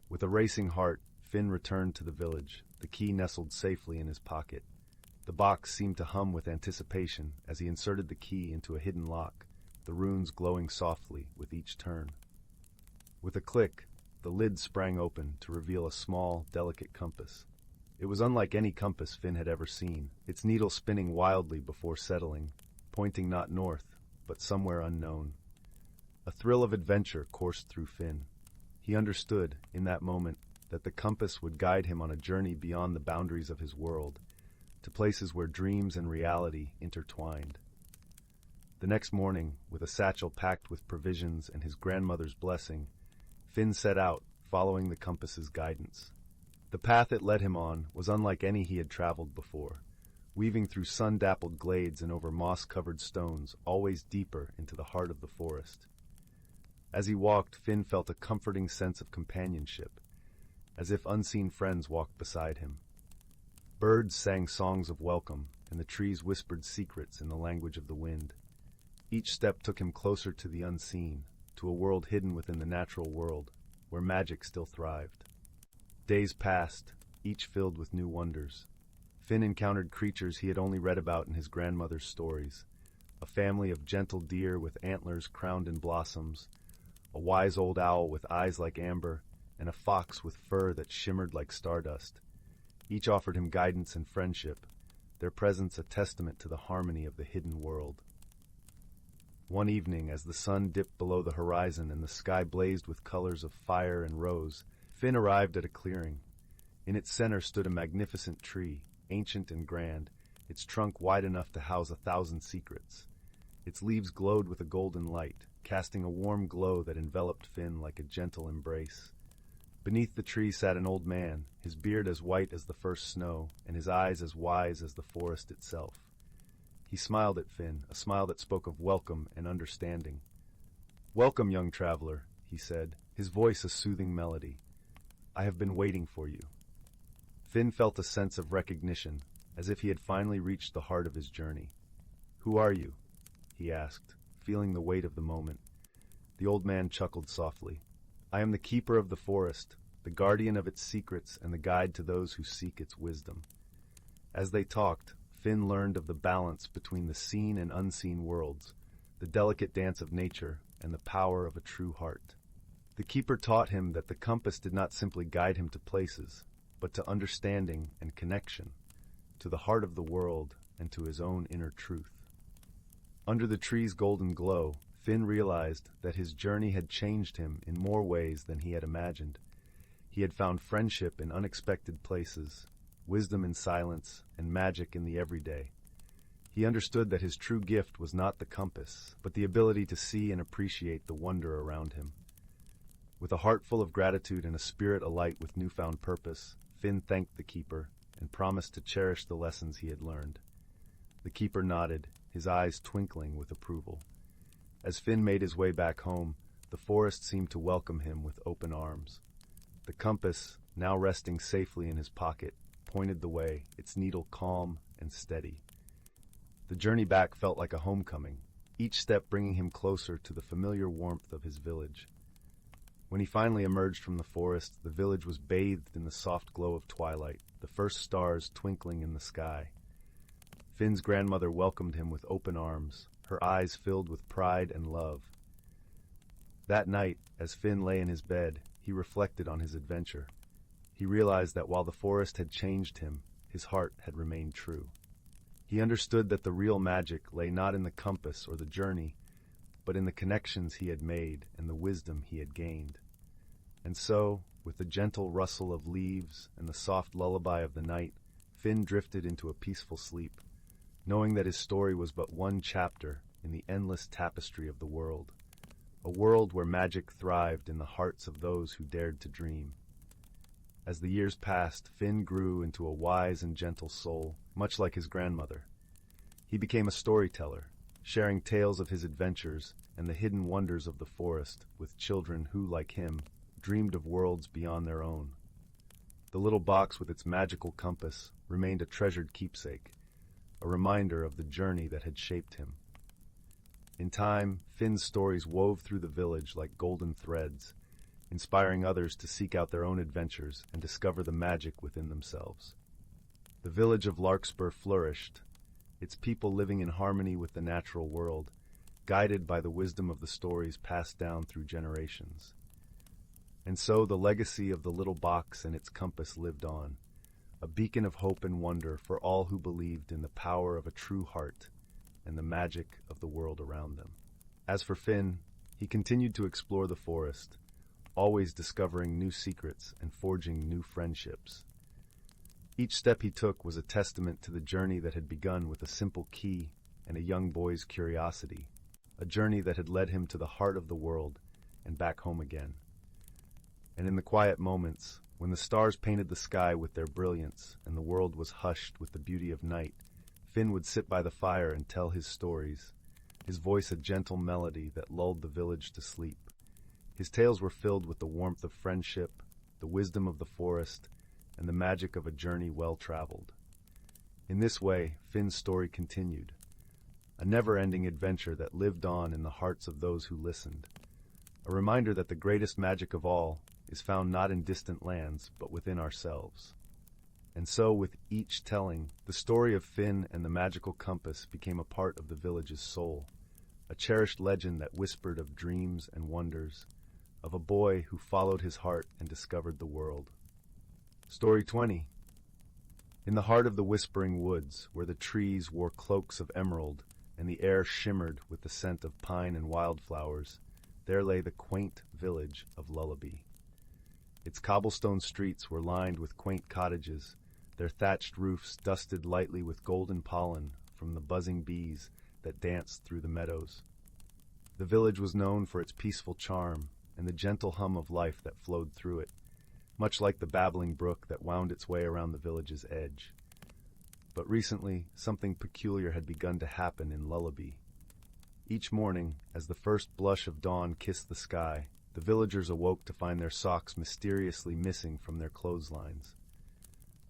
With a racing heart, Finn returned to the village, the key nestled safely in his pocket. The box seemed to hum with anticipation as he inserted the key into a hidden lock, the runes glowing softly with each turn. With a click, the lid sprang open to reveal a small, delicate compass. It was unlike any compass Finn had ever seen, its needle spinning wildly before settling, pointing not north, but somewhere unknown. A thrill of adventure coursed through Finn. He understood, in that moment, that the compass would guide him on a journey beyond the boundaries of his world, to places where dreams and reality intertwined. The next morning, with a satchel packed with provisions and his grandmother's blessing, Finn set out, following the compass's guidance. The path it led him on was unlike any he had traveled before, weaving through sun-dappled glades and over moss-covered stones, always deeper into the heart of the forest. As he walked, Finn felt a comforting sense of companionship, as if unseen friends walked beside him. Birds sang songs of welcome, and the trees whispered secrets in the language of the wind. Each step took him closer to the unseen, to a world hidden within the natural world, where magic still thrived. Days passed, each filled with new wonders. Finn encountered creatures he had only read about in his grandmother's stories. A family of gentle deer with antlers crowned in blossoms, a wise old owl with eyes like amber, and a fox with fur that shimmered like stardust. Each offered him guidance and friendship, their presence a testament to the harmony of the hidden world. One evening, as the sun dipped below the horizon and the sky blazed with colors of fire and rose, Finn arrived at a clearing. In its center stood a magnificent tree, ancient and grand, its trunk wide enough to house 1,000 secrets. Its leaves glowed with a golden light, casting a warm glow that enveloped Finn like a gentle embrace. Beneath the tree sat an old man, his beard as white as the first snow, and his eyes as wise as the forest itself. He smiled at Finn, a smile that spoke of welcome and understanding. "Welcome, young traveler," he said, his voice a soothing melody. "I have been waiting for you." Finn felt a sense of recognition, as if he had finally reached the heart of his journey. "Who are you?" he asked, feeling the weight of the moment. The old man chuckled softly. "I am the keeper of the forest, the guardian of its secrets and the guide to those who seek its wisdom." As they talked, Finn learned of the balance between the seen and unseen worlds, the delicate dance of nature, and the power of a true heart. The keeper taught him that the compass did not simply guide him to places, but to understanding and connection, to the heart of the world and to his own inner truth. Under the tree's golden glow, Finn realized that his journey had changed him in more ways than he had imagined. He had found friendship in unexpected places, wisdom in silence, and magic in the everyday. He understood that his true gift was not the compass, but the ability to see and appreciate the wonder around him. With a heart full of gratitude and a spirit alight with newfound purpose, Finn thanked the keeper and promised to cherish the lessons he had learned. The keeper nodded, his eyes twinkling with approval. As Finn made his way back home, the forest seemed to welcome him with open arms. The compass, now resting safely in his pocket, pointed the way, its needle calm and steady. The journey back felt like a homecoming, each step bringing him closer to the familiar warmth of his village. When he finally emerged from the forest, the village was bathed in the soft glow of twilight, the first stars twinkling in the sky. Finn's grandmother welcomed him with open arms, her eyes filled with pride and love. That night, as Finn lay in his bed, he reflected on his adventure. He realized that while the forest had changed him, his heart had remained true. He understood that the real magic lay not in the compass or the journey, but in the connections he had made and the wisdom he had gained. And so, with the gentle rustle of leaves and the soft lullaby of the night, Finn drifted into a peaceful sleep, knowing that his story was but one chapter in the endless tapestry of the world, a world where magic thrived in the hearts of those who dared to dream. As the years passed, Finn grew into a wise and gentle soul, much like his grandmother. He became a storyteller, sharing tales of his adventures and the hidden wonders of the forest with children who, like him, dreamed of worlds beyond their own. The little box with its magical compass remained a treasured keepsake, a reminder of the journey that had shaped him. In time, Finn's stories wove through the village like golden threads, inspiring others to seek out their own adventures and discover the magic within themselves. The village of Larkspur flourished, its people living in harmony with the natural world, guided by the wisdom of the stories passed down through generations. And so the legacy of the little box and its compass lived on, a beacon of hope and wonder for all who believed in the power of a true heart and the magic of the world around them. As for Finn, he continued to explore the forest, always discovering new secrets and forging new friendships. Each step he took was a testament to the journey that had begun with a simple key and a young boy's curiosity, a journey that had led him to the heart of the world and back home again. And in the quiet moments, when the stars painted the sky with their brilliance and the world was hushed with the beauty of night, Finn would sit by the fire and tell his stories, his voice a gentle melody that lulled the village to sleep. His tales were filled with the warmth of friendship, the wisdom of the forest, and the magic of a journey well-traveled. In this way, Finn's story continued, a never-ending adventure that lived on in the hearts of those who listened, a reminder that the greatest magic of all is found not in distant lands, but within ourselves. And so, with each telling, the story of Finn and the magical compass became a part of the village's soul, a cherished legend that whispered of dreams and wonders, of a boy who followed his heart and discovered the world. Story 20. In the heart of the whispering woods, where the trees wore cloaks of emerald and the air shimmered with the scent of pine and wildflowers, there lay the quaint village of Lullaby. Its cobblestone streets were lined with quaint cottages, their thatched roofs dusted lightly with golden pollen from the buzzing bees that danced through the meadows. The village was known for its peaceful charm and the gentle hum of life that flowed through it, much like the babbling brook that wound its way around the village's edge. But recently, something peculiar had begun to happen in Lullaby. Each morning, as the first blush of dawn kissed the sky, the villagers awoke to find their socks mysteriously missing from their clotheslines.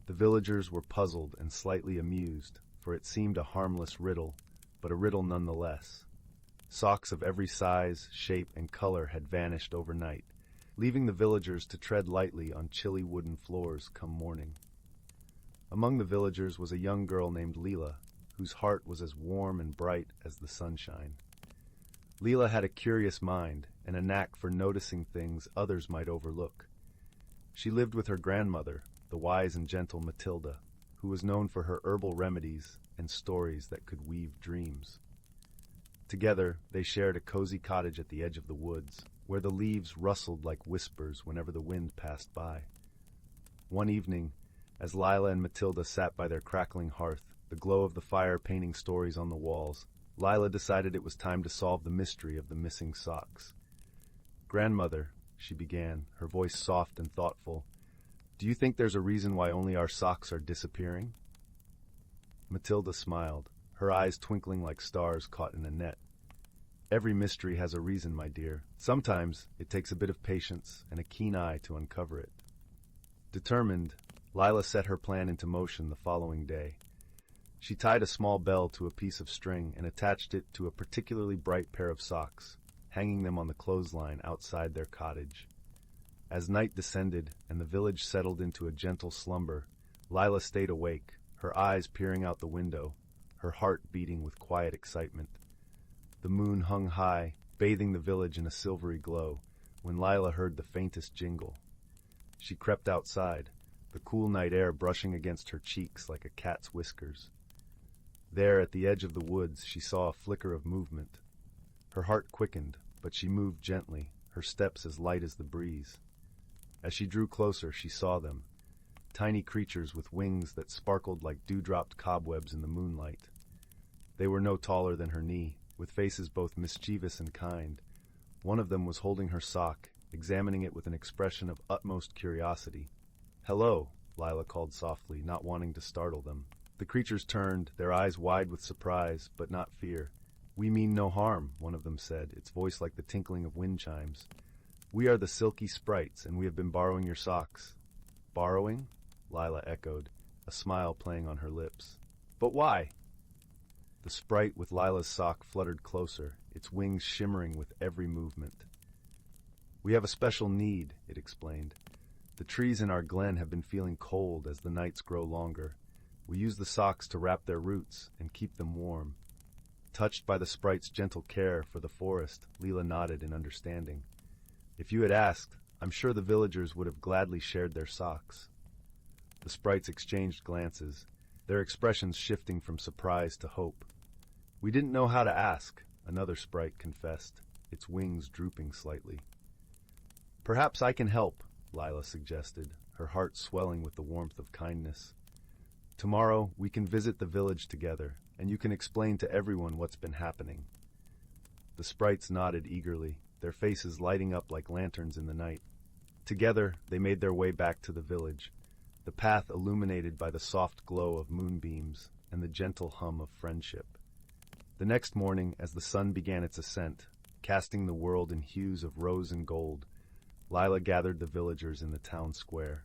The villagers were puzzled and slightly amused, for it seemed a harmless riddle, but a riddle nonetheless. Socks of every size, shape, and color had vanished overnight, leaving the villagers to tread lightly on chilly wooden floors come morning. Among the villagers was a young girl named Leela, whose heart was as warm and bright as the sunshine. Leela had a curious mind and a knack for noticing things others might overlook. She lived with her grandmother, the wise and gentle Matilda, who was known for her herbal remedies and stories that could weave dreams. Together, they shared a cozy cottage at the edge of the woods, where the leaves rustled like whispers whenever the wind passed by. One evening, as Lila and Matilda sat by their crackling hearth, the glow of the fire painting stories on the walls, Lila decided it was time to solve the mystery of the missing socks. "Grandmother," she began, her voice soft and thoughtful, "do you think there's a reason why only our socks are disappearing?" Matilda smiled, her eyes twinkling like stars caught in a net. "Every mystery has a reason, my dear. Sometimes it takes a bit of patience and a keen eye to uncover it." Determined, Lila set her plan into motion the following day. She tied a small bell to a piece of string and attached it to a particularly bright pair of socks, hanging them on the clothesline outside their cottage. As night descended and the village settled into a gentle slumber, Lila stayed awake, her eyes peering out the window, her heart beating with quiet excitement. The moon hung high, bathing the village in a silvery glow, when Lila heard the faintest jingle. She crept outside, the cool night air brushing against her cheeks like a cat's whiskers. There, at the edge of the woods, she saw a flicker of movement. Her heart quickened, but she moved gently, her steps as light as the breeze. As she drew closer, she saw them, tiny creatures with wings that sparkled like dewdropped cobwebs in the moonlight. They were no taller than her knee, with faces both mischievous and kind. One of them was holding her sock, examining it with an expression of utmost curiosity. "Hello," Lila called softly, not wanting to startle them. The creatures turned, their eyes wide with surprise, but not fear. "We mean no harm," one of them said, its voice like the tinkling of wind chimes. "We are the silky sprites, and we have been borrowing your socks." "Borrowing?" Lila echoed, a smile playing on her lips. "But why?" The sprite with Lila's sock fluttered closer, its wings shimmering with every movement. "We have a special need," it explained. "The trees in our glen have been feeling cold as the nights grow longer. We use the socks to wrap their roots and keep them warm." Touched by the sprite's gentle care for the forest, Lila nodded in understanding. "If you had asked, I'm sure the villagers would have gladly shared their socks." The sprites exchanged glances, their expressions shifting from surprise to hope. "We didn't know how to ask," another sprite confessed, its wings drooping slightly. "Perhaps I can help," Lila suggested, her heart swelling with the warmth of kindness. "Tomorrow we can visit the village together, and you can explain to everyone what's been happening." The sprites nodded eagerly, their faces lighting up like lanterns in the night. Together they made their way back to the village, the path illuminated by the soft glow of moonbeams and the gentle hum of friendship. The next morning, as the sun began its ascent, casting the world in hues of rose and gold, Lila gathered the villagers in the town square.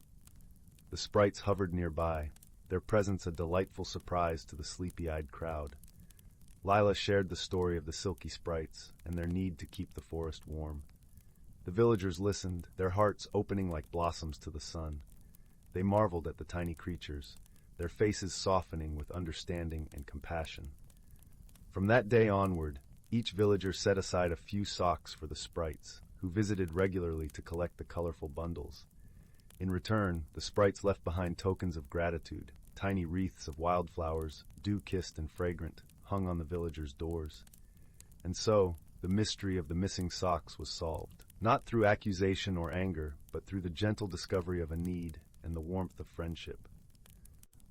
The sprites hovered nearby, their presence a delightful surprise to the sleepy-eyed crowd. Lila shared the story of the silky sprites and their need to keep the forest warm. The villagers listened, their hearts opening like blossoms to the sun. They marveled at the tiny creatures, their faces softening with understanding and compassion. From that day onward, each villager set aside a few socks for the sprites, who visited regularly to collect the colorful bundles. In return, the sprites left behind tokens of gratitude, tiny wreaths of wildflowers, dew-kissed and fragrant, hung on the villagers' doors. And so, the mystery of the missing socks was solved, not through accusation or anger, but through the gentle discovery of a need and the warmth of friendship.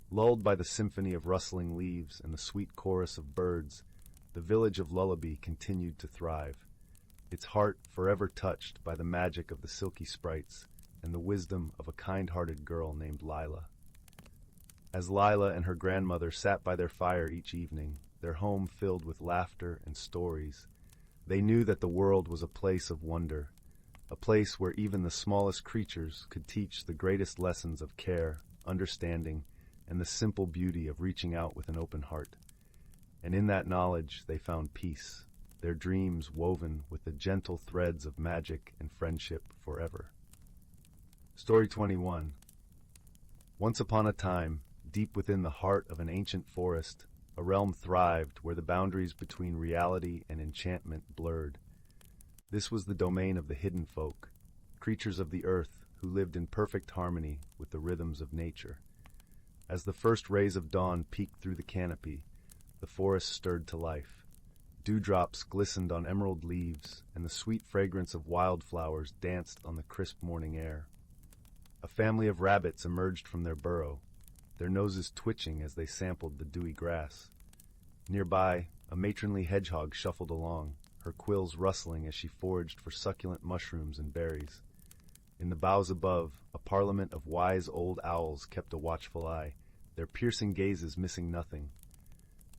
Lulled by the symphony of rustling leaves and the sweet chorus of birds, the village of Lullaby continued to thrive, its heart forever touched by the magic of the silky sprites and the wisdom of a kind-hearted girl named Lila. As Lila and her grandmother sat by their fire each evening, their home filled with laughter and stories, they knew that the world was a place of wonder, a place where even the smallest creatures could teach the greatest lessons of care, understanding, and the simple beauty of reaching out with an open heart. And in that knowledge they found peace, their dreams woven with the gentle threads of magic and friendship forever. Story 21. Once upon a time, deep within the heart of an ancient forest, a realm thrived where the boundaries between reality and enchantment blurred. This was the domain of the hidden folk, creatures of the earth who lived in perfect harmony with the rhythms of nature. As the first rays of dawn peeked through the canopy, the forest stirred to life. Dewdrops glistened on emerald leaves, and the sweet fragrance of wildflowers danced on the crisp morning air. A family of rabbits emerged from their burrow, their noses twitching as they sampled the dewy grass. Nearby, a matronly hedgehog shuffled along, her quills rustling as she foraged for succulent mushrooms and berries. In the boughs above, a parliament of wise old owls kept a watchful eye, their piercing gazes missing nothing.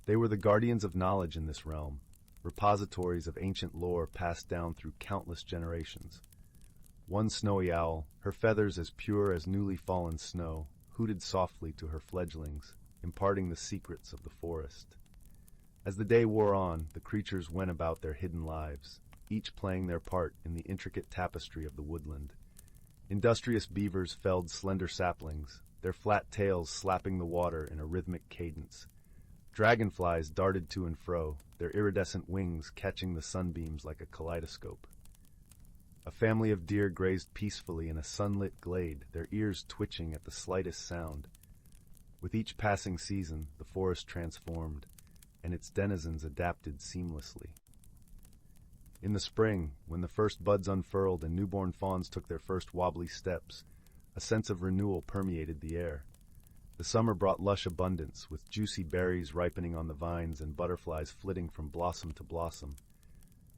They were the guardians of knowledge in this realm, repositories of ancient lore passed down through countless generations. One snowy owl, her feathers as pure as newly fallen snow, hooted softly to her fledglings, imparting the secrets of the forest. As the day wore on, the creatures went about their hidden lives, each playing their part in the intricate tapestry of the woodland. Industrious beavers felled slender saplings, their flat tails slapping the water in a rhythmic cadence. Dragonflies darted to and fro, their iridescent wings catching the sunbeams like a kaleidoscope. A family of deer grazed peacefully in a sunlit glade, their ears twitching at the slightest sound. With each passing season, the forest transformed, and its denizens adapted seamlessly. In the spring, when the first buds unfurled and newborn fawns took their first wobbly steps, a sense of renewal permeated the air. The summer brought lush abundance, with juicy berries ripening on the vines and butterflies flitting from blossom to blossom.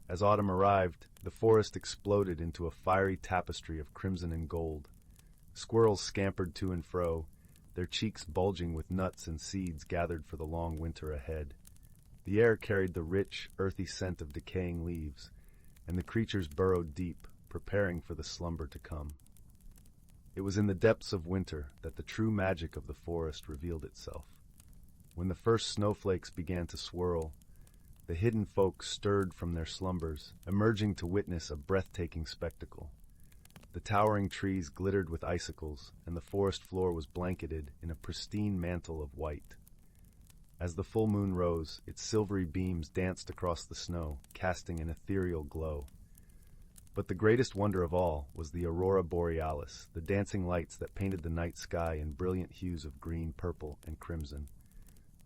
As autumn arrived, the forest exploded into a fiery tapestry of crimson and gold. Squirrels scampered to and fro, their cheeks bulging with nuts and seeds gathered for the long winter ahead. The air carried the rich, earthy scent of decaying leaves, and the creatures burrowed deep, preparing for the slumber to come. It was in the depths of winter that the true magic of the forest revealed itself. When the first snowflakes began to swirl, the hidden folk stirred from their slumbers, emerging to witness a breathtaking spectacle. The towering trees glittered with icicles, and the forest floor was blanketed in a pristine mantle of white. As the full moon rose, its silvery beams danced across the snow, casting an ethereal glow. But the greatest wonder of all was the aurora borealis, the dancing lights that painted the night sky in brilliant hues of green, purple, and crimson.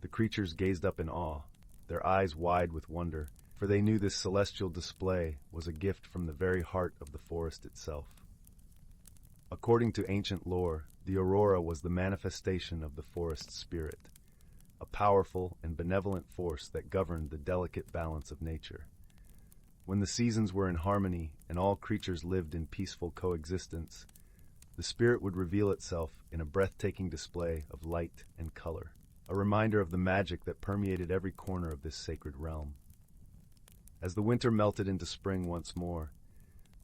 The creatures gazed up in awe, their eyes wide with wonder, for they knew this celestial display was a gift from the very heart of the forest itself. According to ancient lore, the aurora was the manifestation of the forest's spirit, a powerful and benevolent force that governed the delicate balance of nature. When the seasons were in harmony and all creatures lived in peaceful coexistence, the spirit would reveal itself in a breathtaking display of light and color, a reminder of the magic that permeated every corner of this sacred realm. As the winter melted into spring once more,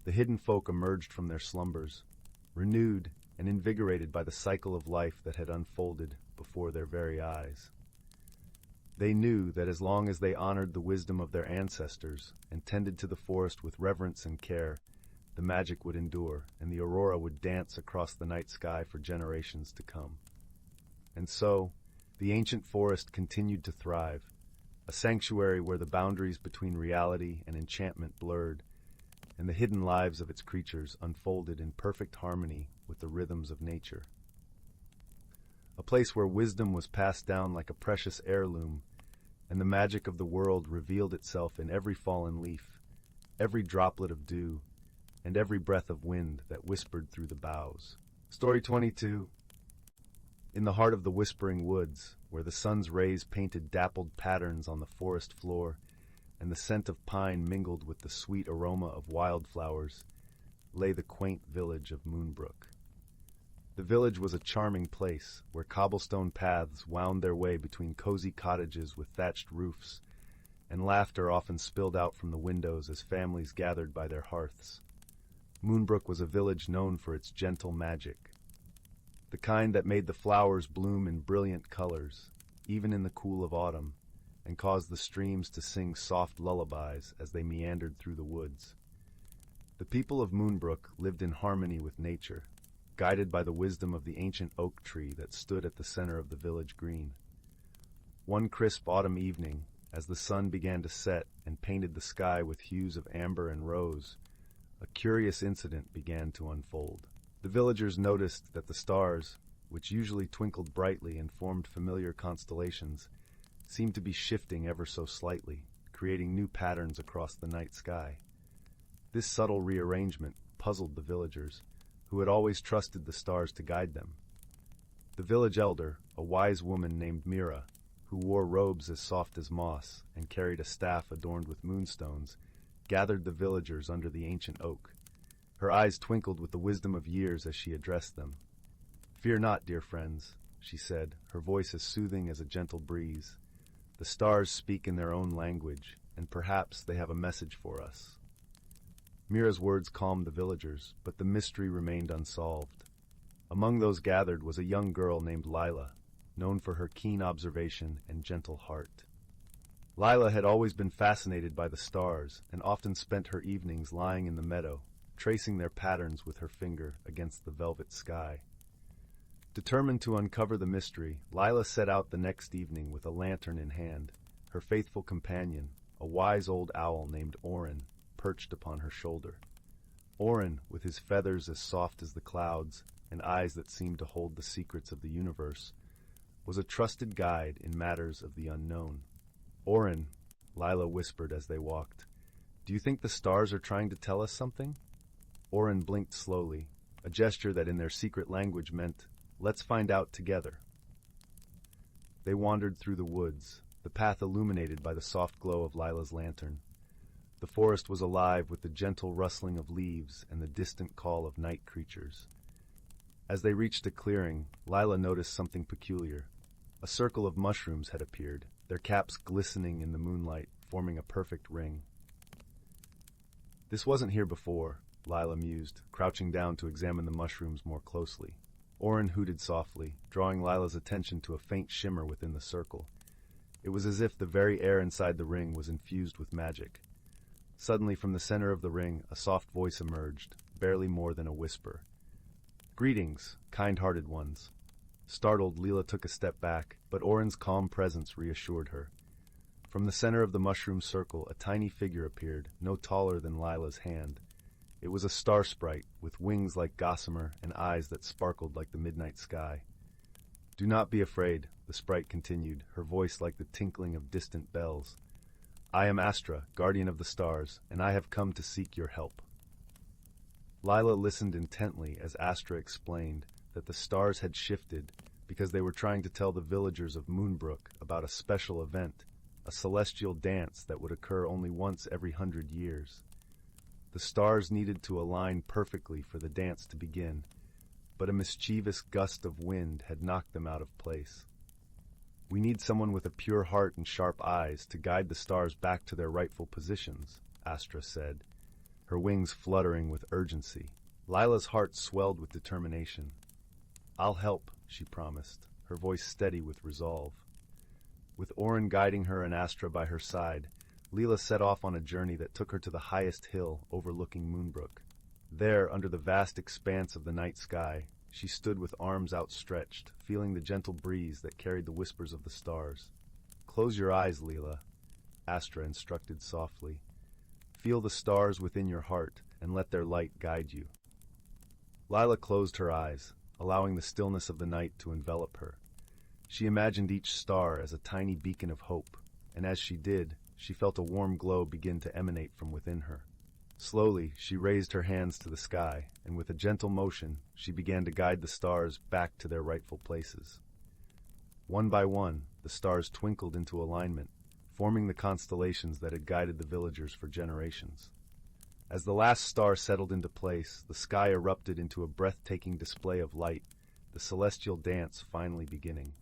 the hidden folk emerged from their slumbers, renewed and invigorated by the cycle of life that had unfolded before their very eyes. They knew that as long as they honored the wisdom of their ancestors and tended to the forest with reverence and care, the magic would endure, and the aurora would dance across the night sky for generations to come. And so, the ancient forest continued to thrive, a sanctuary where the boundaries between reality and enchantment blurred, and the hidden lives of its creatures unfolded in perfect harmony with the rhythms of nature. A place where wisdom was passed down like a precious heirloom, and the magic of the world revealed itself in every fallen leaf, every droplet of dew, and every breath of wind that whispered through the boughs. Story 22. In the heart of the whispering woods, where the sun's rays painted dappled patterns on the forest floor, and the scent of pine mingled with the sweet aroma of wildflowers, lay the quaint village of Moonbrook. The village was a charming place, where cobblestone paths wound their way between cozy cottages with thatched roofs, and laughter often spilled out from the windows as families gathered by their hearths. Moonbrook was a village known for its gentle magic, the kind that made the flowers bloom in brilliant colors, even in the cool of autumn, and caused the streams to sing soft lullabies as they meandered through the woods. The people of Moonbrook lived in harmony with nature, guided by the wisdom of the ancient oak tree that stood at the center of the village green. One crisp autumn evening, as the sun began to set and painted the sky with hues of amber and rose, a curious incident began to unfold. The villagers noticed that the stars, which usually twinkled brightly and formed familiar constellations, seemed to be shifting ever so slightly, creating new patterns across the night sky. This subtle rearrangement puzzled the villagers, who had always trusted the stars to guide them. The village elder, a wise woman named Myria, who wore robes as soft as moss and carried a staff adorned with moonstones, gathered the villagers under the ancient oak. Her eyes twinkled with the wisdom of years as she addressed them. "Fear not, dear friends," she said, her voice as soothing as a gentle breeze. "The stars speak in their own language, and perhaps they have a message for us." Mira's words calmed the villagers, but the mystery remained unsolved. Among those gathered was a young girl named Lila, known for her keen observation and gentle heart. Lila had always been fascinated by the stars and often spent her evenings lying in the meadow, tracing their patterns with her finger against the velvet sky. Determined to uncover the mystery, Lila set out the next evening with a lantern in hand, her faithful companion, a wise old owl named Orin, perched upon her shoulder. Orin, with his feathers as soft as the clouds and eyes that seemed to hold the secrets of the universe, was a trusted guide in matters of the unknown. Orin, Lila whispered as they walked, "Do you think the stars are trying to tell us something?" Orin blinked slowly, a gesture that in their secret language meant, "Let's find out together." They wandered through the woods, the path illuminated by the soft glow of Lila's lantern. The forest was alive with the gentle rustling of leaves and the distant call of night creatures. As they reached a clearing, Lila noticed something peculiar. A circle of mushrooms had appeared, their caps glistening in the moonlight, forming a perfect ring. "This wasn't here before," Lila mused, crouching down to examine the mushrooms more closely. Orin hooted softly, drawing Lila's attention to a faint shimmer within the circle. It was as if the very air inside the ring was infused with magic. Suddenly, from the center of the ring, a soft voice emerged, barely more than a whisper. "Greetings, kind-hearted ones." Startled, Lila took a step back, but Orin's calm presence reassured her. From the center of the mushroom circle, a tiny figure appeared, no taller than Lila's hand. It was a star sprite, with wings like gossamer and eyes that sparkled like the midnight sky. "Do not be afraid," the sprite continued, her voice like the tinkling of distant bells. "I am Astra, guardian of the stars, and I have come to seek your help." Lila listened intently as Astra explained that the stars had shifted because they were trying to tell the villagers of Moonbrook about a special event, a celestial dance that would occur only once every 100 years. The stars needed to align perfectly for the dance to begin, but a mischievous gust of wind had knocked them out of place. "We need someone with a pure heart and sharp eyes to guide the stars back to their rightful positions," Astra said, her wings fluttering with urgency. Lila's heart swelled with determination. "I'll help," she promised, her voice steady with resolve. With Orin guiding her and Astra by her side, Lila set off on a journey that took her to the highest hill overlooking Moonbrook. There, under the vast expanse of the night sky, she stood with arms outstretched, feeling the gentle breeze that carried the whispers of the stars. "Close your eyes, Lila," Astra instructed softly. "Feel the stars within your heart and let their light guide you." Lila closed her eyes, allowing the stillness of the night to envelop her. She imagined each star as a tiny beacon of hope, and as she did, she felt a warm glow begin to emanate from within her. Slowly, she raised her hands to the sky, and with a gentle motion, she began to guide the stars back to their rightful places. One by one, the stars twinkled into alignment, forming the constellations that had guided the villagers for generations. As the last star settled into place, the sky erupted into a breathtaking display of light, the celestial dance finally beginning.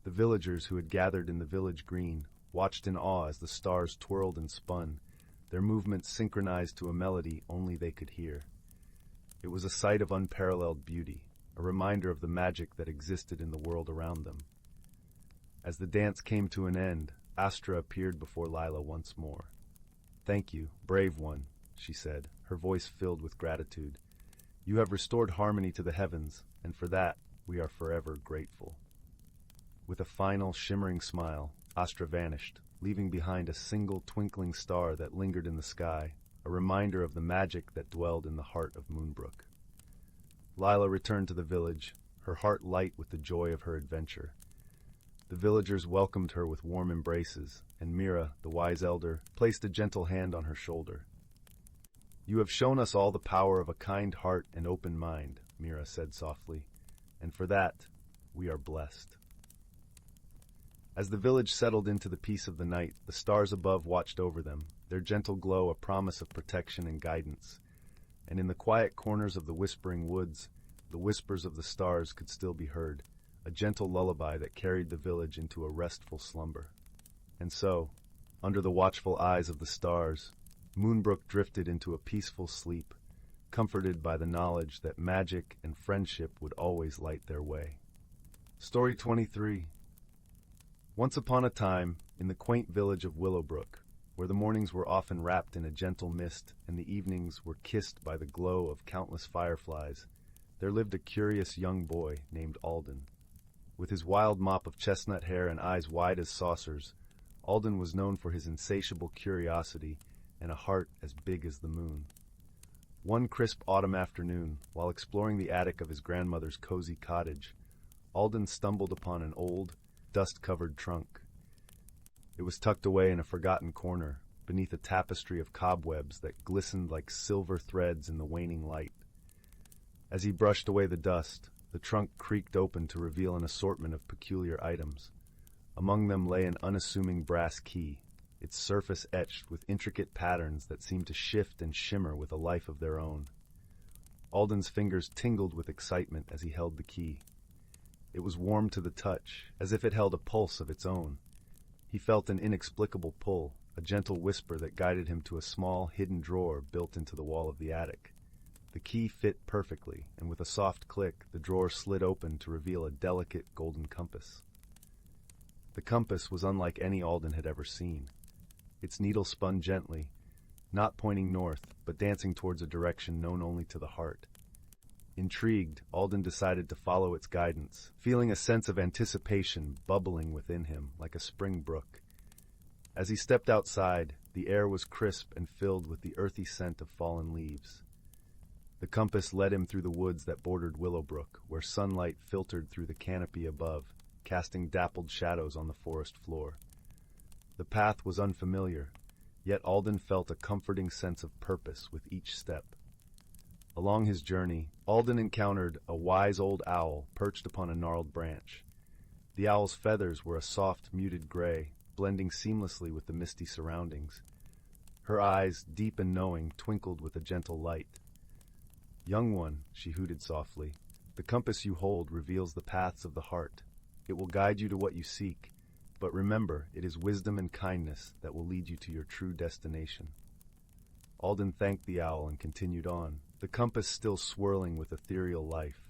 The villagers who had gathered in the village green watched in awe as the stars twirled and spun, their movements synchronized to a melody only they could hear. It was a sight of unparalleled beauty, a reminder of the magic that existed in the world around them. As the dance came to an end, Astra appeared before Lila once more. "Thank you, brave one," she said, her voice filled with gratitude. "You have restored harmony to the heavens, and for that we are forever grateful." With a final, shimmering smile, Astra vanished, leaving behind a single twinkling star that lingered in the sky, a reminder of the magic that dwelled in the heart of Moonbrook. Lila returned to the village, her heart light with the joy of her adventure. The villagers welcomed her with warm embraces, and Myria, the wise elder, placed a gentle hand on her shoulder. "You have shown us all the power of a kind heart and open mind," Myria said softly, "and for that, we are blessed." As the village settled into the peace of the night, the stars above watched over them, their gentle glow a promise of protection and guidance. And in the quiet corners of the whispering woods, the whispers of the stars could still be heard, a gentle lullaby that carried the village into a restful slumber. And so, under the watchful eyes of the stars, Moonbrook drifted into a peaceful sleep, comforted by the knowledge that magic and friendship would always light their way. Story 23. Once upon a time, in the quaint village of Willowbrook, where the mornings were often wrapped in a gentle mist and the evenings were kissed by the glow of countless fireflies, there lived a curious young boy named Alden. With his wild mop of chestnut hair and eyes wide as saucers, Alden was known for his insatiable curiosity and a heart as big as the moon. One crisp autumn afternoon, while exploring the attic of his grandmother's cozy cottage, Alden stumbled upon an old, dust-covered trunk. It was tucked away in a forgotten corner, beneath a tapestry of cobwebs that glistened like silver threads in the waning light. As he brushed away the dust, the trunk creaked open to reveal an assortment of peculiar items. Among them lay an unassuming brass key, its surface etched with intricate patterns that seemed to shift and shimmer with a life of their own. Alden's fingers tingled with excitement as he held the key. It was warm to the touch, as if it held a pulse of its own. He felt an inexplicable pull, a gentle whisper that guided him to a small, hidden drawer built into the wall of the attic. The key fit perfectly, and with a soft click, the drawer slid open to reveal a delicate golden compass. The compass was unlike any Alden had ever seen. Its needle spun gently, not pointing north, but dancing towards a direction known only to the heart. Intrigued, Alden decided to follow its guidance, feeling a sense of anticipation bubbling within him like a spring brook. As he stepped outside, the air was crisp and filled with the earthy scent of fallen leaves. The compass led him through the woods that bordered Willowbrook, where sunlight filtered through the canopy above, casting dappled shadows on the forest floor. The path was unfamiliar, yet Alden felt a comforting sense of purpose with each step. Along his journey, Alden encountered a wise old owl perched upon a gnarled branch. The owl's feathers were a soft, muted gray, blending seamlessly with the misty surroundings. Her eyes, deep and knowing, twinkled with a gentle light. "Young one," she hooted softly, "the compass you hold reveals the paths of the heart. It will guide you to what you seek, but remember, it is wisdom and kindness that will lead you to your true destination." Alden thanked the owl and continued on, the compass still swirling with ethereal life.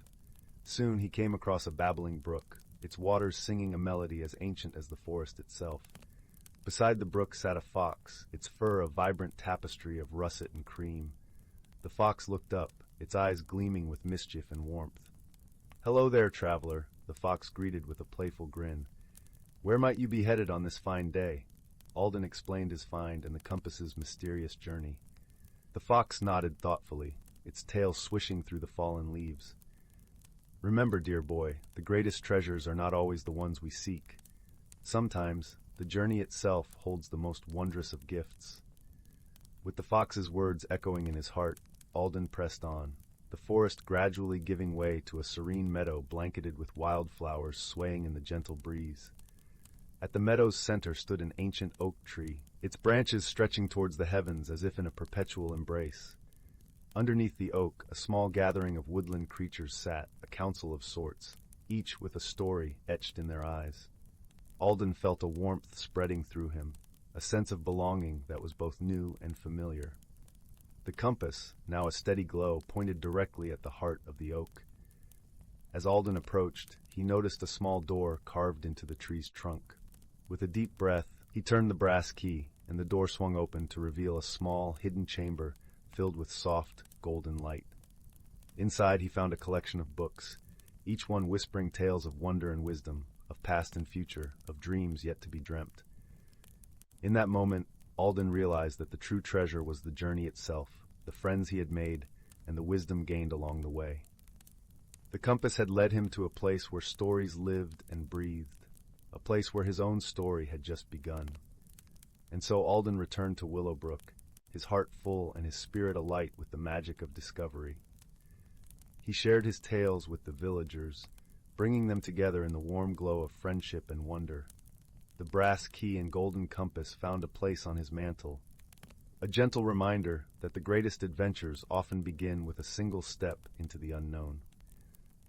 Soon he came across a babbling brook, its waters singing a melody as ancient as the forest itself. Beside the brook sat a fox, its fur a vibrant tapestry of russet and cream. The fox looked up, its eyes gleaming with mischief and warmth. "Hello there, traveler," the fox greeted with a playful grin. "Where might you be headed on this fine day?" Alden explained his find and the compass's mysterious journey. The fox nodded thoughtfully, its tail swishing through the fallen leaves. "Remember, dear boy, the greatest treasures are not always the ones we seek. Sometimes, the journey itself holds the most wondrous of gifts." With the fox's words echoing in his heart, Alden pressed on, the forest gradually giving way to a serene meadow blanketed with wildflowers swaying in the gentle breeze. At the meadow's center stood an ancient oak tree, its branches stretching towards the heavens as if in a perpetual embrace. Underneath the oak, a small gathering of woodland creatures sat, a council of sorts, each with a story etched in their eyes. Alden felt a warmth spreading through him, a sense of belonging that was both new and familiar. The compass, now a steady glow, pointed directly at the heart of the oak. As Alden approached, he noticed a small door carved into the tree's trunk. With a deep breath, he turned the brass key, and the door swung open to reveal a small, hidden chamber filled with soft, golden light. Inside, he found a collection of books, each one whispering tales of wonder and wisdom, of past and future, of dreams yet to be dreamt. In that moment, Alden realized that the true treasure was the journey itself, the friends he had made, and the wisdom gained along the way. The compass had led him to a place where stories lived and breathed, a place where his own story had just begun. And so Alden returned to Willowbrook, his heart full and his spirit alight with the magic of discovery. He shared his tales with the villagers, bringing them together in the warm glow of friendship and wonder. The brass key and golden compass found a place on his mantle, a gentle reminder that the greatest adventures often begin with a single step into the unknown.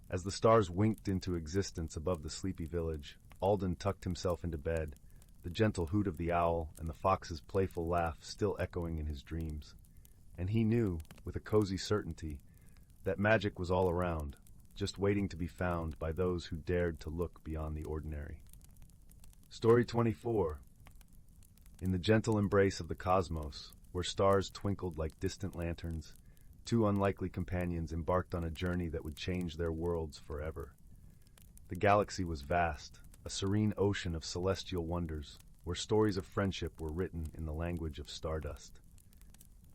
As the stars winked into existence above the sleepy village, Alden tucked himself into bed, the gentle hoot of the owl and the fox's playful laugh still echoing in his dreams. And he knew, with a cozy certainty, that magic was all around, just waiting to be found by those who dared to look beyond the ordinary. Story 24. In the gentle embrace of the cosmos, where stars twinkled like distant lanterns, two unlikely companions embarked on a journey that would change their worlds forever. The galaxy was vast, a serene ocean of celestial wonders, where stories of friendship were written in the language of stardust.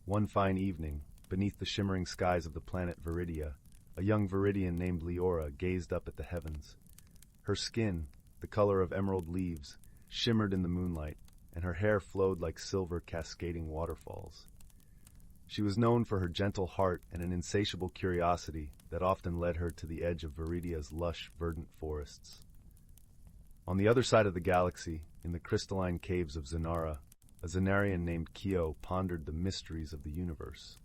One fine evening, beneath the shimmering skies of the planet Viridia, a young Viridian named Leora gazed up at the heavens. Her skin, the color of emerald leaves, shimmered in the moonlight, and her hair flowed like silver cascading waterfalls. She was known for her gentle heart and an insatiable curiosity that often led her to the edge of Viridia's lush, verdant forests. On the other side of the galaxy, in the crystalline caves of Zira, a Zenarian named Kyo pondered the mysteries of the universe.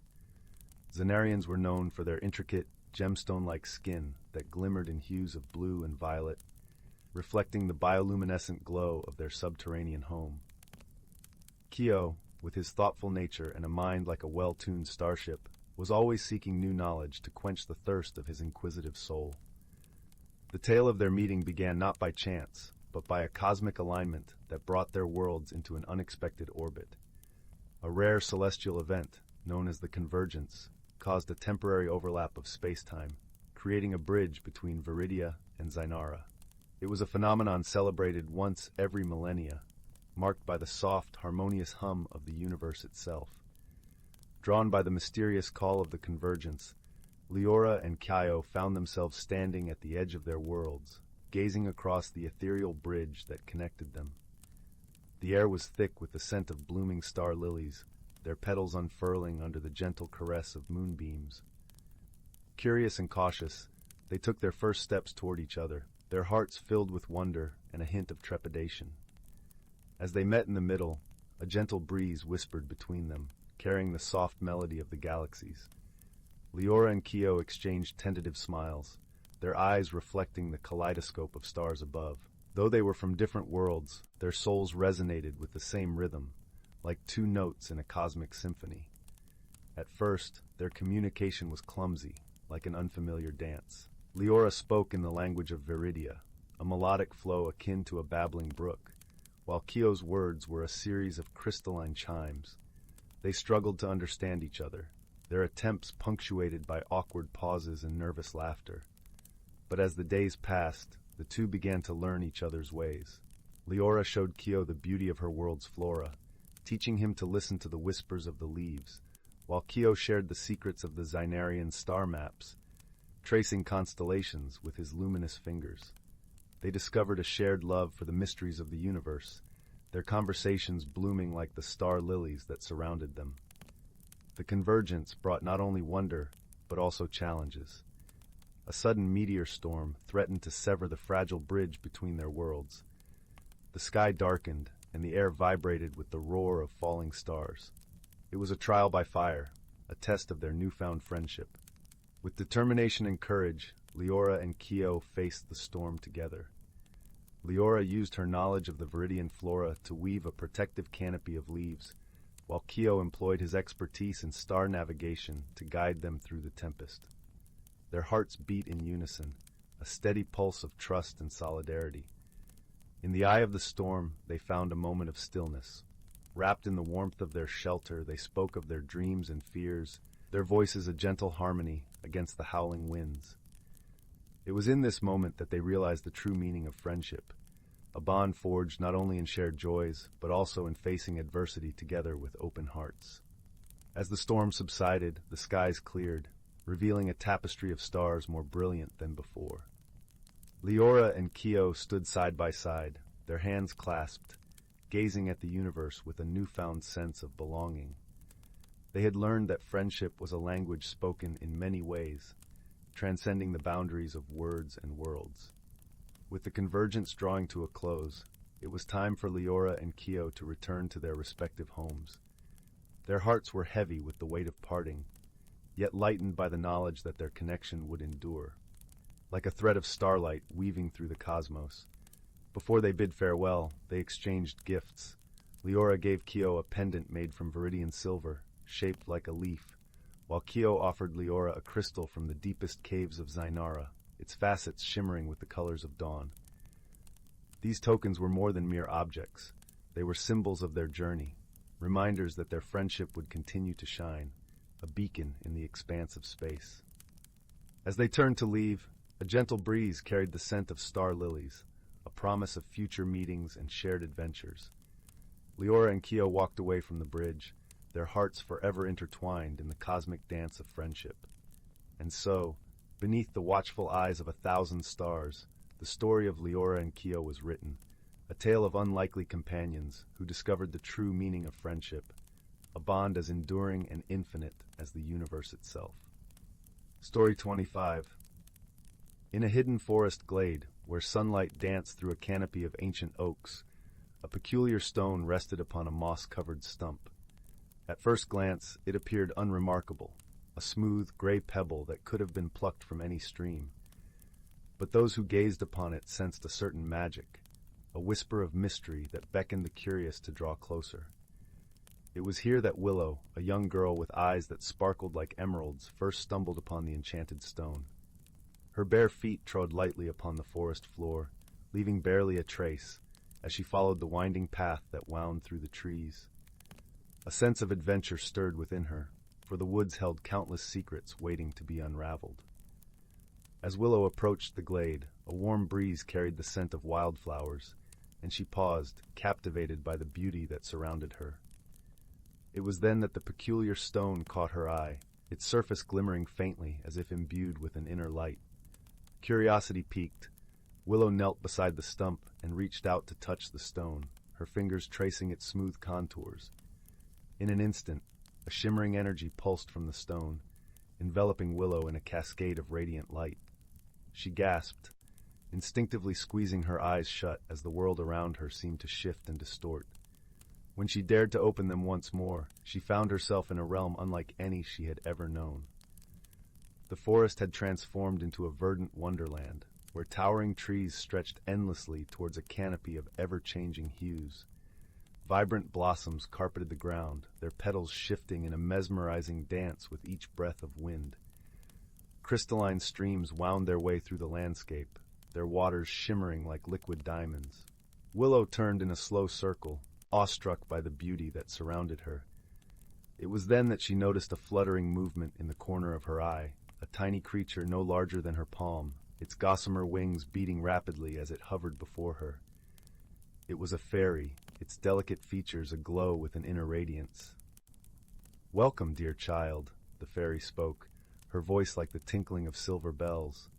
Zenarians were known for their intricate, gemstone-like skin that glimmered in hues of blue and violet, reflecting the bioluminescent glow of their subterranean home. Kyo, with his thoughtful nature and a mind like a well-tuned starship, was always seeking new knowledge to quench the thirst of his inquisitive soul. The tale of their meeting began not by chance, but by a cosmic alignment that brought their worlds into an unexpected orbit. A rare celestial event, known as the Convergence, caused a temporary overlap of space-time, creating a bridge between Viridia and Zynara. It was a phenomenon celebrated once every millennia, marked by the soft, harmonious hum of the universe itself. Drawn by the mysterious call of the Convergence, Leora and Kyo found themselves standing at the edge of their worlds, gazing across the ethereal bridge that connected them. The air was thick with the scent of blooming star lilies, their petals unfurling under the gentle caress of moonbeams. Curious and cautious, they took their first steps toward each other, their hearts filled with wonder and a hint of trepidation. As they met in the middle, a gentle breeze whispered between them, carrying the soft melody of the galaxies. Leora and Kyo exchanged tentative smiles, their eyes reflecting the kaleidoscope of stars above. Though they were from different worlds, their souls resonated with the same rhythm, like two notes in a cosmic symphony. At first, their communication was clumsy, like an unfamiliar dance. Leora spoke in the language of Viridia, a melodic flow akin to a babbling brook, while Kyo's words were a series of crystalline chimes. They struggled to understand each other, their attempts punctuated by awkward pauses and nervous laughter. But as the days passed, the two began to learn each other's ways. Leora showed Kyo the beauty of her world's flora, teaching him to listen to the whispers of the leaves, while Kyo shared the secrets of the Zynarian star maps, tracing constellations with his luminous fingers. They discovered a shared love for the mysteries of the universe, their conversations blooming like the star lilies that surrounded them. The convergence brought not only wonder, but also challenges. A sudden meteor storm threatened to sever the fragile bridge between their worlds. The sky darkened, and the air vibrated with the roar of falling stars. It was a trial by fire, a test of their newfound friendship. With determination and courage, Leora and Kyo faced the storm together. Leora used her knowledge of the Viridian flora to weave a protective canopy of leaves, while Kyo employed his expertise in star navigation to guide them through the tempest. Their hearts beat in unison, a steady pulse of trust and solidarity. In the eye of the storm, they found a moment of stillness. Wrapped in the warmth of their shelter, they spoke of their dreams and fears, their voices a gentle harmony against the howling winds. It was in this moment that they realized the true meaning of friendship, a bond forged not only in shared joys, but also in facing adversity together with open hearts. As the storm subsided, the skies cleared, revealing a tapestry of stars more brilliant than before. Leora and Kyo stood side by side, their hands clasped, gazing at the universe with a newfound sense of belonging. They had learned that friendship was a language spoken in many ways, transcending the boundaries of words and worlds. With the convergence drawing to a close, it was time for Leora and Kyo to return to their respective homes. Their hearts were heavy with the weight of parting, yet lightened by the knowledge that their connection would endure. Like a thread of starlight weaving through the cosmos, Before they bid farewell, they exchanged gifts. Leora gave Kyo a pendant made from viridian silver, shaped like a leaf, while Kyo offered Leora a crystal from the deepest caves of Xynara, its facets shimmering with the colors of dawn. These tokens were more than mere objects. They were symbols of their journey, reminders that their friendship would continue to shine, a beacon in the expanse of space. As they turned to leave, a gentle breeze carried the scent of star lilies, a promise of future meetings and shared adventures. Leora and Kyo walked away from the bridge, their hearts forever intertwined in the cosmic dance of friendship. And so, beneath the watchful eyes of 1,000 stars, the story of Leora and Kyo was written, a tale of unlikely companions who discovered the true meaning of friendship, a bond as enduring and infinite as the universe itself. Story 25. In a hidden forest glade, where sunlight danced through a canopy of ancient oaks, a peculiar stone rested upon a moss-covered stump. At first glance, it appeared unremarkable, a smooth, gray pebble that could have been plucked from any stream. But those who gazed upon it sensed a certain magic, a whisper of mystery that beckoned the curious to draw closer. It was here that Willow, a young girl with eyes that sparkled like emeralds, first stumbled upon the enchanted stone. Her bare feet trod lightly upon the forest floor, leaving barely a trace, as she followed the winding path that wound through the trees. A sense of adventure stirred within her, for the woods held countless secrets waiting to be unraveled. As Willow approached the glade, a warm breeze carried the scent of wildflowers, and she paused, captivated by the beauty that surrounded her. It was then that the peculiar stone caught her eye, its surface glimmering faintly as if imbued with an inner light. Curiosity piqued, Willow knelt beside the stump and reached out to touch the stone, her fingers tracing its smooth contours. In an instant, a shimmering energy pulsed from the stone, enveloping Willow in a cascade of radiant light. She gasped, instinctively squeezing her eyes shut as the world around her seemed to shift and distort. When she dared to open them once more, she found herself in a realm unlike any she had ever known. The forest had transformed into a verdant wonderland, where towering trees stretched endlessly towards a canopy of ever-changing hues. Vibrant blossoms carpeted the ground, their petals shifting in a mesmerizing dance with each breath of wind. Crystalline streams wound their way through the landscape, their waters shimmering like liquid diamonds. Willow turned in a slow circle, awestruck by the beauty that surrounded her. It was then that she noticed a fluttering movement in the corner of her eye, a tiny creature no larger than her palm, its gossamer wings beating rapidly as it hovered before her. It was a fairy, its delicate features aglow with an inner radiance. "Welcome, dear child," the fairy spoke, her voice like the tinkling of silver bells.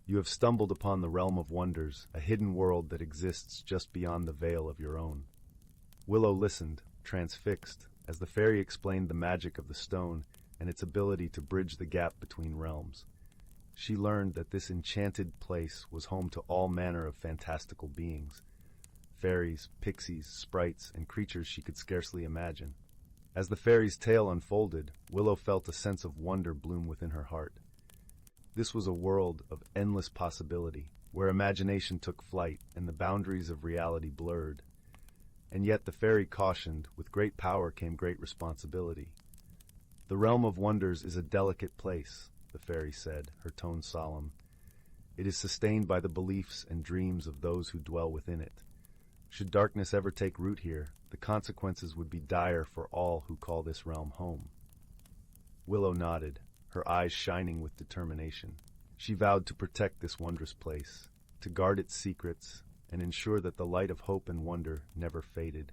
"You have stumbled upon the realm of wonders, a hidden world that exists just beyond the veil of your own." Willow listened, transfixed, as the fairy explained the magic of the stone and its ability to bridge the gap between realms. She learned that this enchanted place was home to all manner of fantastical beings, fairies, pixies, sprites, and creatures she could scarcely imagine. As the fairy's tale unfolded, Willow felt a sense of wonder bloom within her heart. This was a world of endless possibility, where imagination took flight and the boundaries of reality blurred. And yet the fairy cautioned, with great power came great responsibility. "The realm of wonders is a delicate place," the fairy said, her tone solemn. "It is sustained by the beliefs and dreams of those who dwell within it. Should darkness ever take root here, the consequences would be dire for all who call this realm home." Willow nodded, her eyes shining with determination. She vowed to protect this wondrous place, to guard its secrets, and ensure that the light of hope and wonder never faded.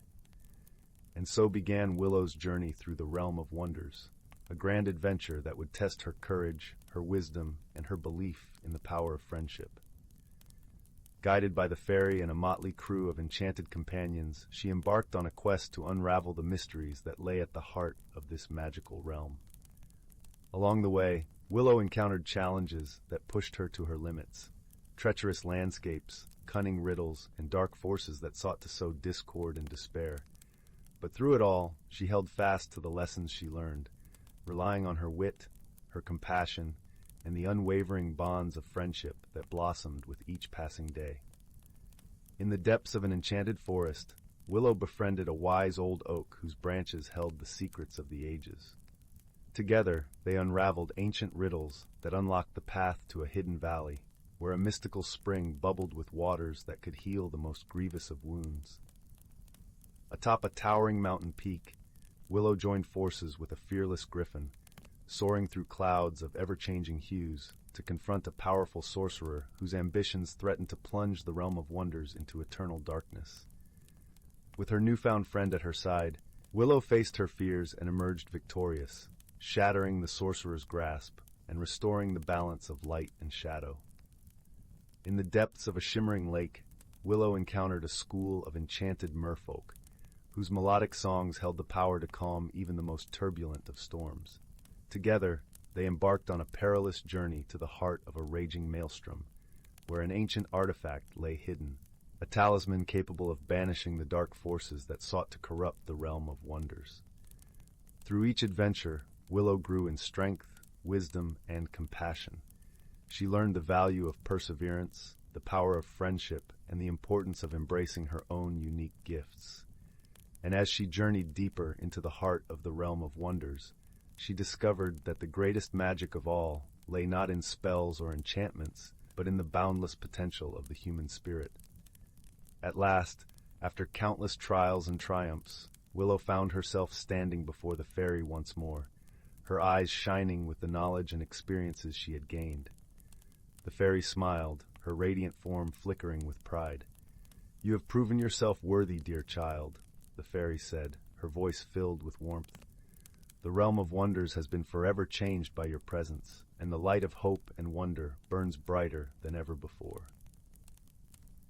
And so began Willow's journey through the realm of wonders, a grand adventure that would test her courage, her wisdom, and her belief in the power of friendship. Guided by the fairy and a motley crew of enchanted companions, she embarked on a quest to unravel the mysteries that lay at the heart of this magical realm. Along the way, Willow encountered challenges that pushed her to her limits: treacherous landscapes, cunning riddles, and dark forces that sought to sow discord and despair. But through it all, she held fast to the lessons she learned, relying on her wit, her compassion, and the unwavering bonds of friendship that blossomed with each passing day. In the depths of an enchanted forest, Willow befriended a wise old oak whose branches held the secrets of the ages. Together, they unraveled ancient riddles that unlocked the path to a hidden valley, where a mystical spring bubbled with waters that could heal the most grievous of wounds. Atop a towering mountain peak, Willow joined forces with a fearless griffin, soaring through clouds of ever-changing hues to confront a powerful sorcerer whose ambitions threatened to plunge the realm of wonders into eternal darkness. With her newfound friend at her side, Willow faced her fears and emerged victorious, shattering the sorcerer's grasp and restoring the balance of light and shadow. In the depths of a shimmering lake, Willow encountered a school of enchanted merfolk, whose melodic songs held the power to calm even the most turbulent of storms. Together, they embarked on a perilous journey to the heart of a raging maelstrom, where an ancient artifact lay hidden, a talisman capable of banishing the dark forces that sought to corrupt the realm of wonders. Through each adventure, Willow grew in strength, wisdom, and compassion. She learned the value of perseverance, the power of friendship, and the importance of embracing her own unique gifts. And as she journeyed deeper into the heart of the realm of wonders, she discovered that the greatest magic of all lay not in spells or enchantments, but in the boundless potential of the human spirit. At last, after countless trials and triumphs, Willow found herself standing before the fairy once more, her eyes shining with the knowledge and experiences she had gained. The fairy smiled, her radiant form flickering with pride. "You have proven yourself worthy, dear child," the fairy said, her voice filled with warmth. "The realm of wonders has been forever changed by your presence, and the light of hope and wonder burns brighter than ever before."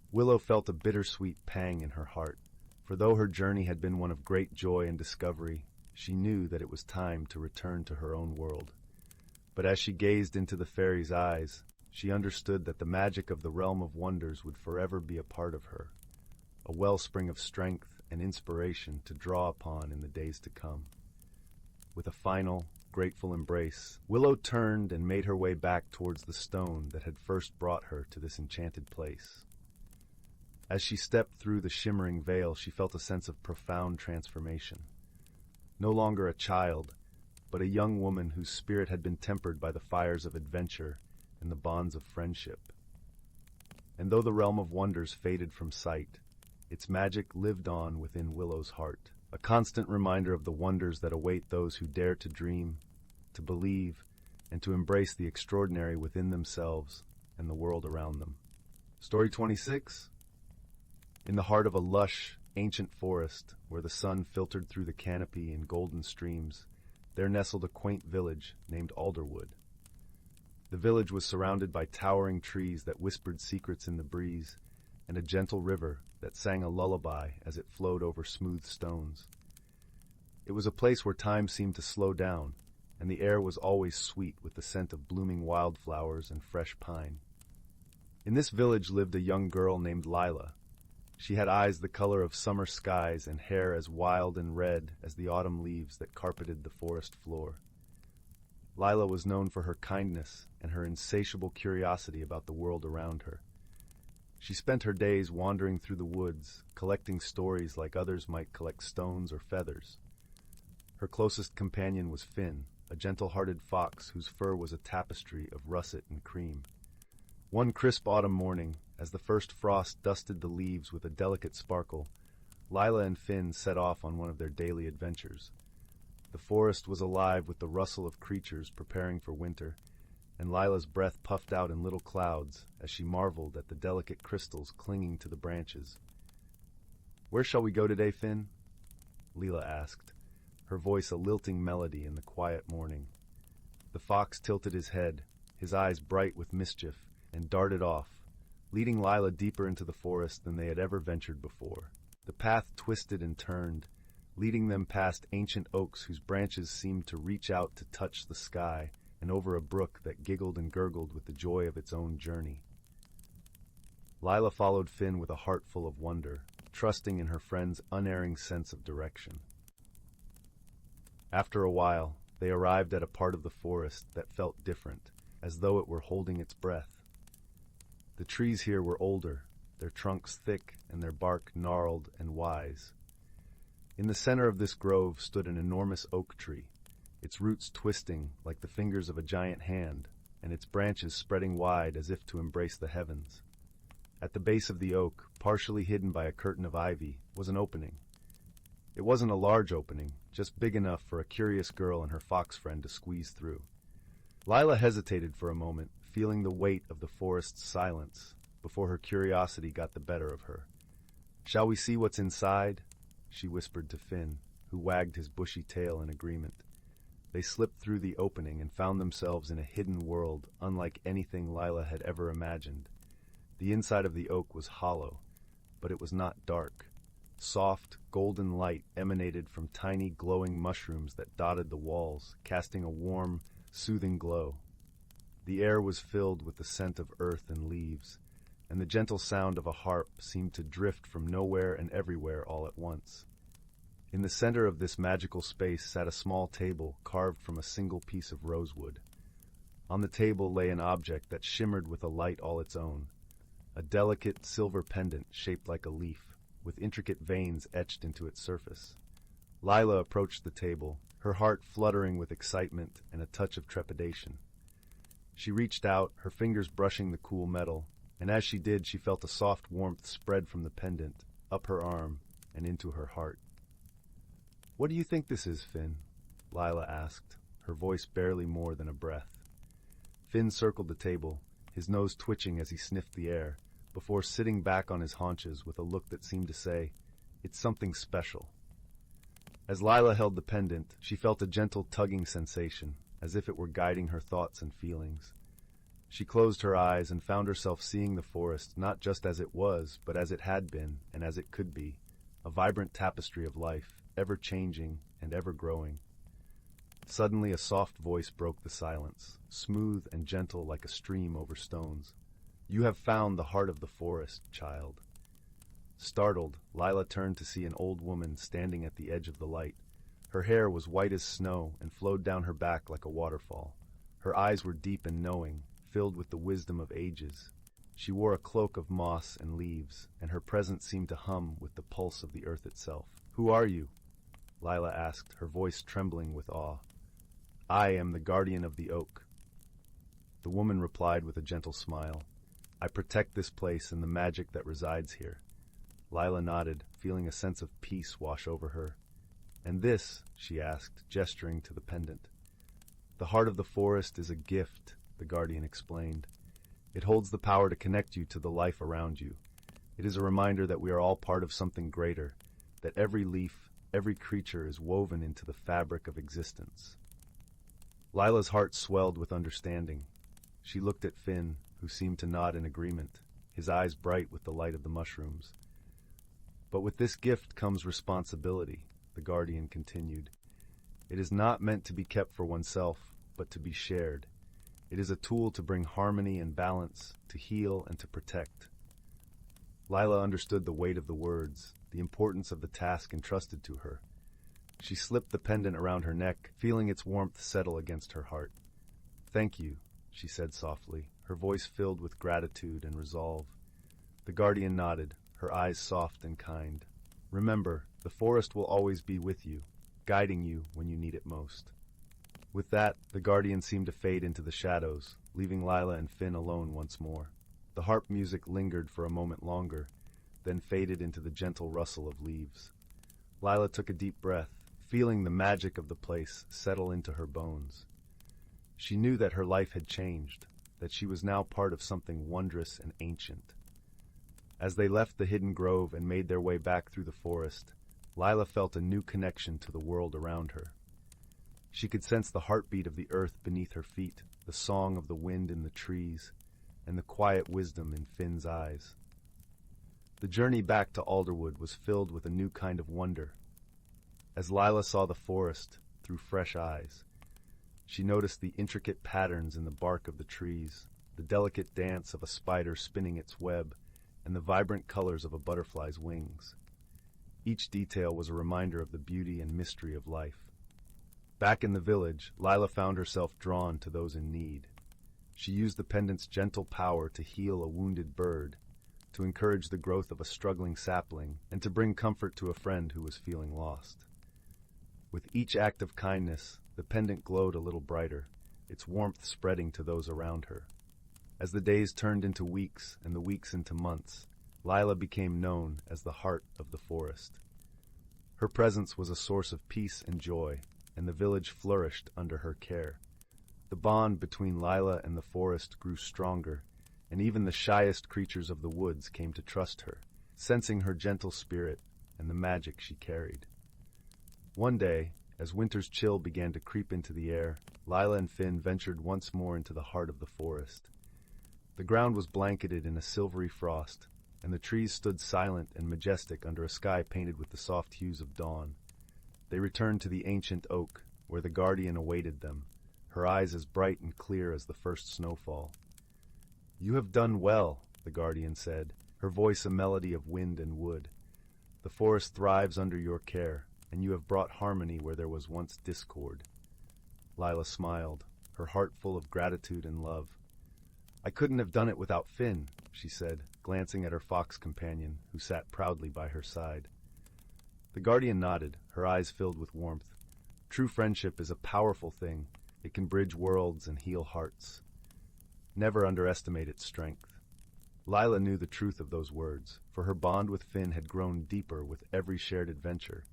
Willow felt a bittersweet pang in her heart, for though her journey had been one of great joy and discovery, she knew that it was time to return to her own world. But as she gazed into the fairy's eyes, she understood that the magic of the realm of wonders would forever be a part of her, a wellspring of strength and inspiration to draw upon in the days to come. With a final, grateful embrace, Willow turned and made her way back towards the stone that had first brought her to this enchanted place. As she stepped through the shimmering veil, she felt a sense of profound transformation. No longer a child, but a young woman whose spirit had been tempered by the fires of adventure and the bonds of friendship. And though the realm of wonders faded from sight, its magic lived on within Willow's heart, a constant reminder of the wonders that await those who dare to dream, to believe, and to embrace the extraordinary within themselves and the world around them. Story 26. In the heart of a lush, ancient forest, where the sun filtered through the canopy in golden streams, there nestled a quaint village named Alderwood. The village was surrounded by towering trees that whispered secrets in the breeze, and a gentle river that sang a lullaby as it flowed over smooth stones. It was a place where time seemed to slow down, and the air was always sweet with the scent of blooming wildflowers and fresh pine. In this village lived a young girl named Lila. She had eyes the color of summer skies and hair as wild and red as the autumn leaves that carpeted the forest floor. Lila was known for her kindness and her insatiable curiosity about the world around her. She spent her days wandering through the woods, collecting stories like others might collect stones or feathers. Her closest companion was Finn, a gentle-hearted fox whose fur was a tapestry of russet and cream. One crisp autumn morning, as the first frost dusted the leaves with a delicate sparkle, Lila and Finn set off on one of their daily adventures. The forest was alive with the rustle of creatures preparing for winter, and Lila's breath puffed out in little clouds as she marveled at the delicate crystals clinging to the branches. "Where shall we go today, Finn?" Lila asked, her voice a lilting melody in the quiet morning. The fox tilted his head, his eyes bright with mischief, and darted off, leading Lila deeper into the forest than they had ever ventured before. The path twisted and turned, leading them past ancient oaks whose branches seemed to reach out to touch the sky, and over a brook that giggled and gurgled with the joy of its own journey. Lila followed Finn with a heart full of wonder, trusting in her friend's unerring sense of direction. After a while, they arrived at a part of the forest that felt different, as though it were holding its breath. The trees here were older, their trunks thick and their bark gnarled and wise. In the center of this grove stood an enormous oak tree, its roots twisting like the fingers of a giant hand, and its branches spreading wide as if to embrace the heavens. At the base of the oak, partially hidden by a curtain of ivy, was an opening. It wasn't a large opening, just big enough for a curious girl and her fox friend to squeeze through. Lila hesitated for a moment, feeling the weight of the forest's silence, before her curiosity got the better of her. "Shall we see what's inside?" she whispered to Finn, who wagged his bushy tail in agreement. They slipped through the opening and found themselves in a hidden world unlike anything Lila had ever imagined. The inside of the oak was hollow, but it was not dark. Soft, golden light emanated from tiny glowing mushrooms that dotted the walls, casting a warm, soothing glow. The air was filled with the scent of earth and leaves, and the gentle sound of a harp seemed to drift from nowhere and everywhere all at once. In the center of this magical space sat a small table carved from a single piece of rosewood. On the table lay an object that shimmered with a light all its own, a delicate silver pendant shaped like a leaf, with intricate veins etched into its surface. Lila approached the table, her heart fluttering with excitement and a touch of trepidation. She reached out, her fingers brushing the cool metal, and as she did, she felt a soft warmth spread from the pendant, up her arm, and into her heart. "What do you think this is, Finn?" Lila asked, her voice barely more than a breath. Finn circled the table, his nose twitching as he sniffed the air, before sitting back on his haunches with a look that seemed to say, "It's something special." As Lila held the pendant, she felt a gentle tugging sensation, as if it were guiding her thoughts and feelings. She closed her eyes and found herself seeing the forest not just as it was, but as it had been and as it could be, a vibrant tapestry of life, ever changing and ever growing. Suddenly a soft voice broke the silence, smooth and gentle like a stream over stones. "You have found the heart of the forest, child." Startled, Lila turned to see an old woman standing at the edge of the light. Her hair was white as snow and flowed down her back like a waterfall. Her eyes were deep and knowing, filled with the wisdom of ages. She wore a cloak of moss and leaves, and her presence seemed to hum with the pulse of the earth itself. "Who are you?" Lila asked, her voice trembling with awe. "I am the guardian of the oak." The woman replied with a gentle smile. "I protect this place and the magic that resides here." Lila nodded, feeling a sense of peace wash over her. "And this?" she asked, gesturing to the pendant. "The heart of the forest is a gift," the guardian explained. "It holds the power to connect you to the life around you. It is a reminder that we are all part of something greater, that every leaf, every creature is woven into the fabric of existence." Lila's heart swelled with understanding. She looked at Finn, who seemed to nod in agreement, his eyes bright with the light of the mushrooms. "But with this gift comes responsibility," the guardian continued. "It is not meant to be kept for oneself, but to be shared. It is a tool to bring harmony and balance, to heal and to protect." Lila understood the weight of the words, the importance of the task entrusted to her. She slipped the pendant around her neck, feeling its warmth settle against her heart. "Thank you," she said softly, her voice filled with gratitude and resolve. The guardian nodded, her eyes soft and kind. "Remember, the forest will always be with you, guiding you when you need it most." With that, the guardian seemed to fade into the shadows, leaving Lila and Finn alone once more. The harp music lingered for a moment longer, then faded into the gentle rustle of leaves. Lila took a deep breath, feeling the magic of the place settle into her bones. She knew that her life had changed, that she was now part of something wondrous and ancient. As they left the hidden grove and made their way back through the forest, Lila felt a new connection to the world around her. She could sense the heartbeat of the earth beneath her feet, the song of the wind in the trees, and the quiet wisdom in Finn's eyes. The journey back to Alderwood was filled with a new kind of wonder. As Lila saw the forest through fresh eyes, she noticed the intricate patterns in the bark of the trees, the delicate dance of a spider spinning its web, and the vibrant colors of a butterfly's wings. Each detail was a reminder of the beauty and mystery of life. Back in the village, Lila found herself drawn to those in need. She used the pendant's gentle power to heal a wounded bird, to encourage the growth of a struggling sapling, and to bring comfort to a friend who was feeling lost. With each act of kindness, the pendant glowed a little brighter, its warmth spreading to those around her. As the days turned into weeks and the weeks into months, Lila became known as the heart of the forest. Her presence was a source of peace and joy, and the village flourished under her care. The bond between Lila and the forest grew stronger, and even the shyest creatures of the woods came to trust her, sensing her gentle spirit and the magic she carried. One day, as winter's chill began to creep into the air, Lila and Finn ventured once more into the heart of the forest. The ground was blanketed in a silvery frost, and the trees stood silent and majestic under a sky painted with the soft hues of dawn. They returned to the ancient oak, where the guardian awaited them, her eyes as bright and clear as the first snowfall. "You have done well," the guardian said, her voice a melody of wind and wood. "The forest thrives under your care, and you have brought harmony where there was once discord." Lila smiled, her heart full of gratitude and love. "I couldn't have done it without Finn," she said, glancing at her fox companion, who sat proudly by her side. The guardian nodded, her eyes filled with warmth. True friendship is a powerful thing. It can bridge worlds and heal hearts. Never underestimate its strength. Lila knew the truth of those words, for her bond with Finn had grown deeper with every shared adventure,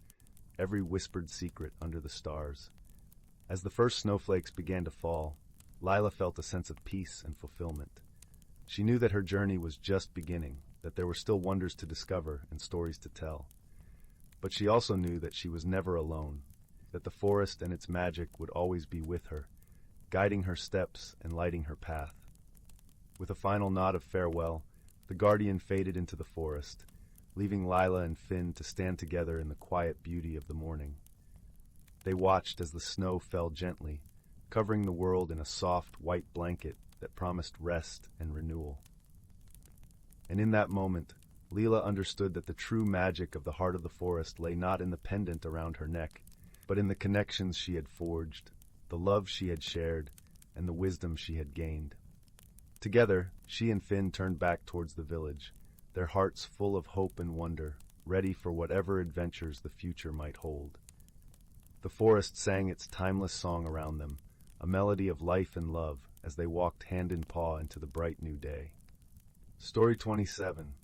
every whispered secret under the stars. As the first snowflakes began to fall, Lila felt a sense of peace and fulfillment. She knew that her journey was just beginning, that there were still wonders to discover and stories to tell. But she also knew that she was never alone, that the forest and its magic would always be with her, guiding her steps and lighting her path. With a final nod of farewell, the guardian faded into the forest, leaving Lila and Finn to stand together in the quiet beauty of the morning. They watched as the snow fell gently, covering the world in a soft, white blanket that promised rest and renewal. And in that moment, Lila understood that the true magic of the heart of the forest lay not in the pendant around her neck, but in the connections she had forged, the love she had shared, and the wisdom she had gained. Together, she and Finn turned back towards the village, their hearts full of hope and wonder, ready for whatever adventures the future might hold. The forest sang its timeless song around them, a melody of life and love, as they walked hand in paw into the bright new day. Story 27.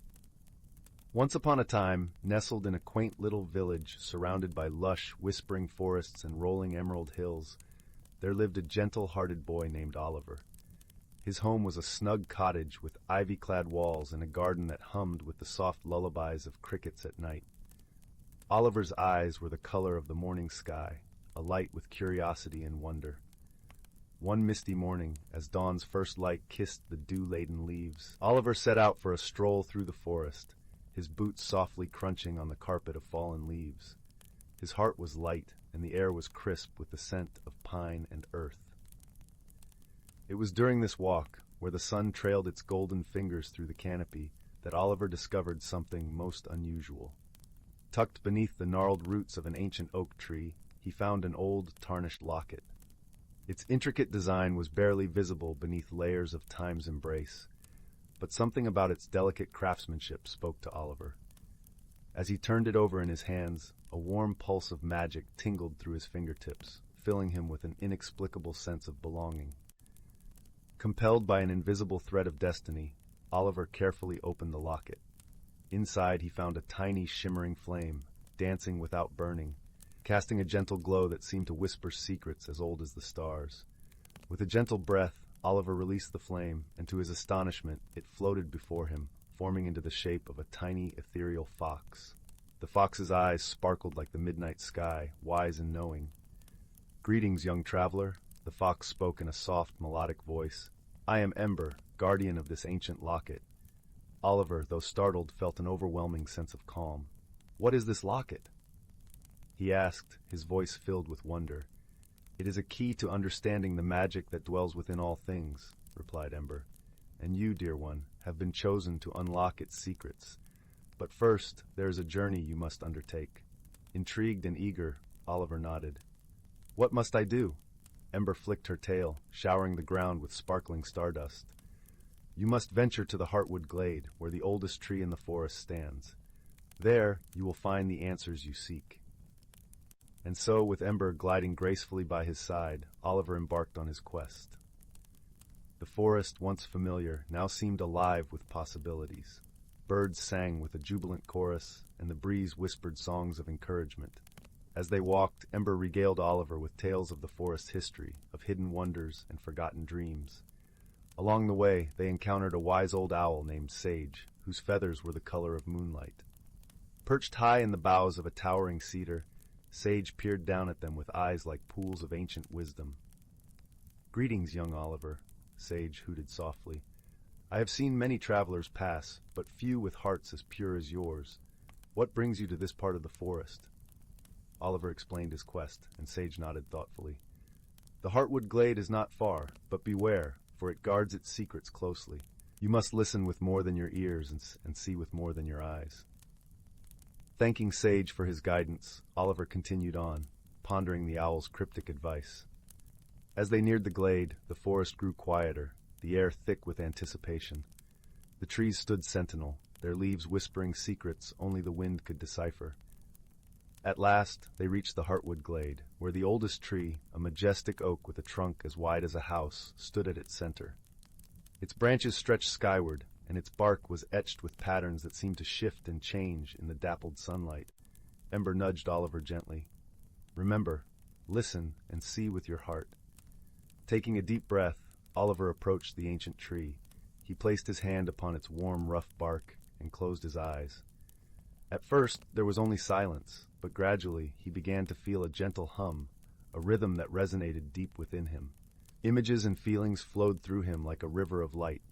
Once upon a time, nestled in a quaint little village surrounded by lush, whispering forests and rolling emerald hills, there lived a gentle-hearted boy named Oliver. His home was a snug cottage with ivy-clad walls and a garden that hummed with the soft lullabies of crickets at night. Oliver's eyes were the color of the morning sky, alight with curiosity and wonder. One misty morning, as dawn's first light kissed the dew-laden leaves, Oliver set out for a stroll through the forest, his boots softly crunching on the carpet of fallen leaves. His heart was light, and the air was crisp with the scent of pine and earth. It was during this walk, where the sun trailed its golden fingers through the canopy, that Oliver discovered something most unusual. Tucked beneath the gnarled roots of an ancient oak tree, he found an old, tarnished locket. Its intricate design was barely visible beneath layers of time's embrace, but something about its delicate craftsmanship spoke to Oliver. As he turned it over in his hands, a warm pulse of magic tingled through his fingertips, filling him with an inexplicable sense of belonging. Compelled by an invisible thread of destiny, Oliver carefully opened the locket. Inside he found a tiny, shimmering flame, dancing without burning, casting a gentle glow that seemed to whisper secrets as old as the stars. With a gentle breath, Oliver released the flame, and to his astonishment, it floated before him, forming into the shape of a tiny, ethereal fox. The fox's eyes sparkled like the midnight sky, wise and knowing. "Greetings, young traveler," the fox spoke in a soft, melodic voice. "I am Ember, guardian of this ancient locket." Oliver, though startled, felt an overwhelming sense of calm. "What is this locket?" he asked, his voice filled with wonder. "It is a key to understanding the magic that dwells within all things," replied Ember. "And you, dear one, have been chosen to unlock its secrets. But first, there is a journey you must undertake." Intrigued and eager, Oliver nodded. "What must I do?" Ember flicked her tail, showering the ground with sparkling stardust. You must venture to the Heartwood Glade, where the oldest tree in the forest stands. There, you will find the answers you seek. And so, with Ember gliding gracefully by his side, Oliver embarked on his quest. The forest, once familiar, now seemed alive with possibilities. Birds sang with a jubilant chorus, and the breeze whispered songs of encouragement. As they walked, Ember regaled Oliver with tales of the forest's history, of hidden wonders and forgotten dreams. Along the way, they encountered a wise old owl named Sage, whose feathers were the color of moonlight. Perched high in the boughs of a towering cedar, Sage peered down at them with eyes like pools of ancient wisdom. "Greetings, young Oliver," Sage hooted softly. "I have seen many travelers pass, but few with hearts as pure as yours. What brings you to this part of the forest?" Oliver explained his quest, and Sage nodded thoughtfully. "The Heartwood Glade is not far, but beware, for it guards its secrets closely. You must listen with more than your ears and see with more than your eyes." Thanking Sage for his guidance, Oliver continued on, pondering the owl's cryptic advice. As they neared the glade, the forest grew quieter, the air thick with anticipation. The trees stood sentinel, their leaves whispering secrets only the wind could decipher. At last, they reached the Heartwood Glade, where the oldest tree, a majestic oak with a trunk as wide as a house, stood at its center. Its branches stretched skyward, and its bark was etched with patterns that seemed to shift and change in the dappled sunlight. Ember nudged Oliver gently. "Remember, listen and see with your heart." Taking a deep breath, Oliver approached the ancient tree. He placed his hand upon its warm, rough bark and closed his eyes. At first, there was only silence, but gradually he began to feel a gentle hum, a rhythm that resonated deep within him. Images and feelings flowed through him like a river of light.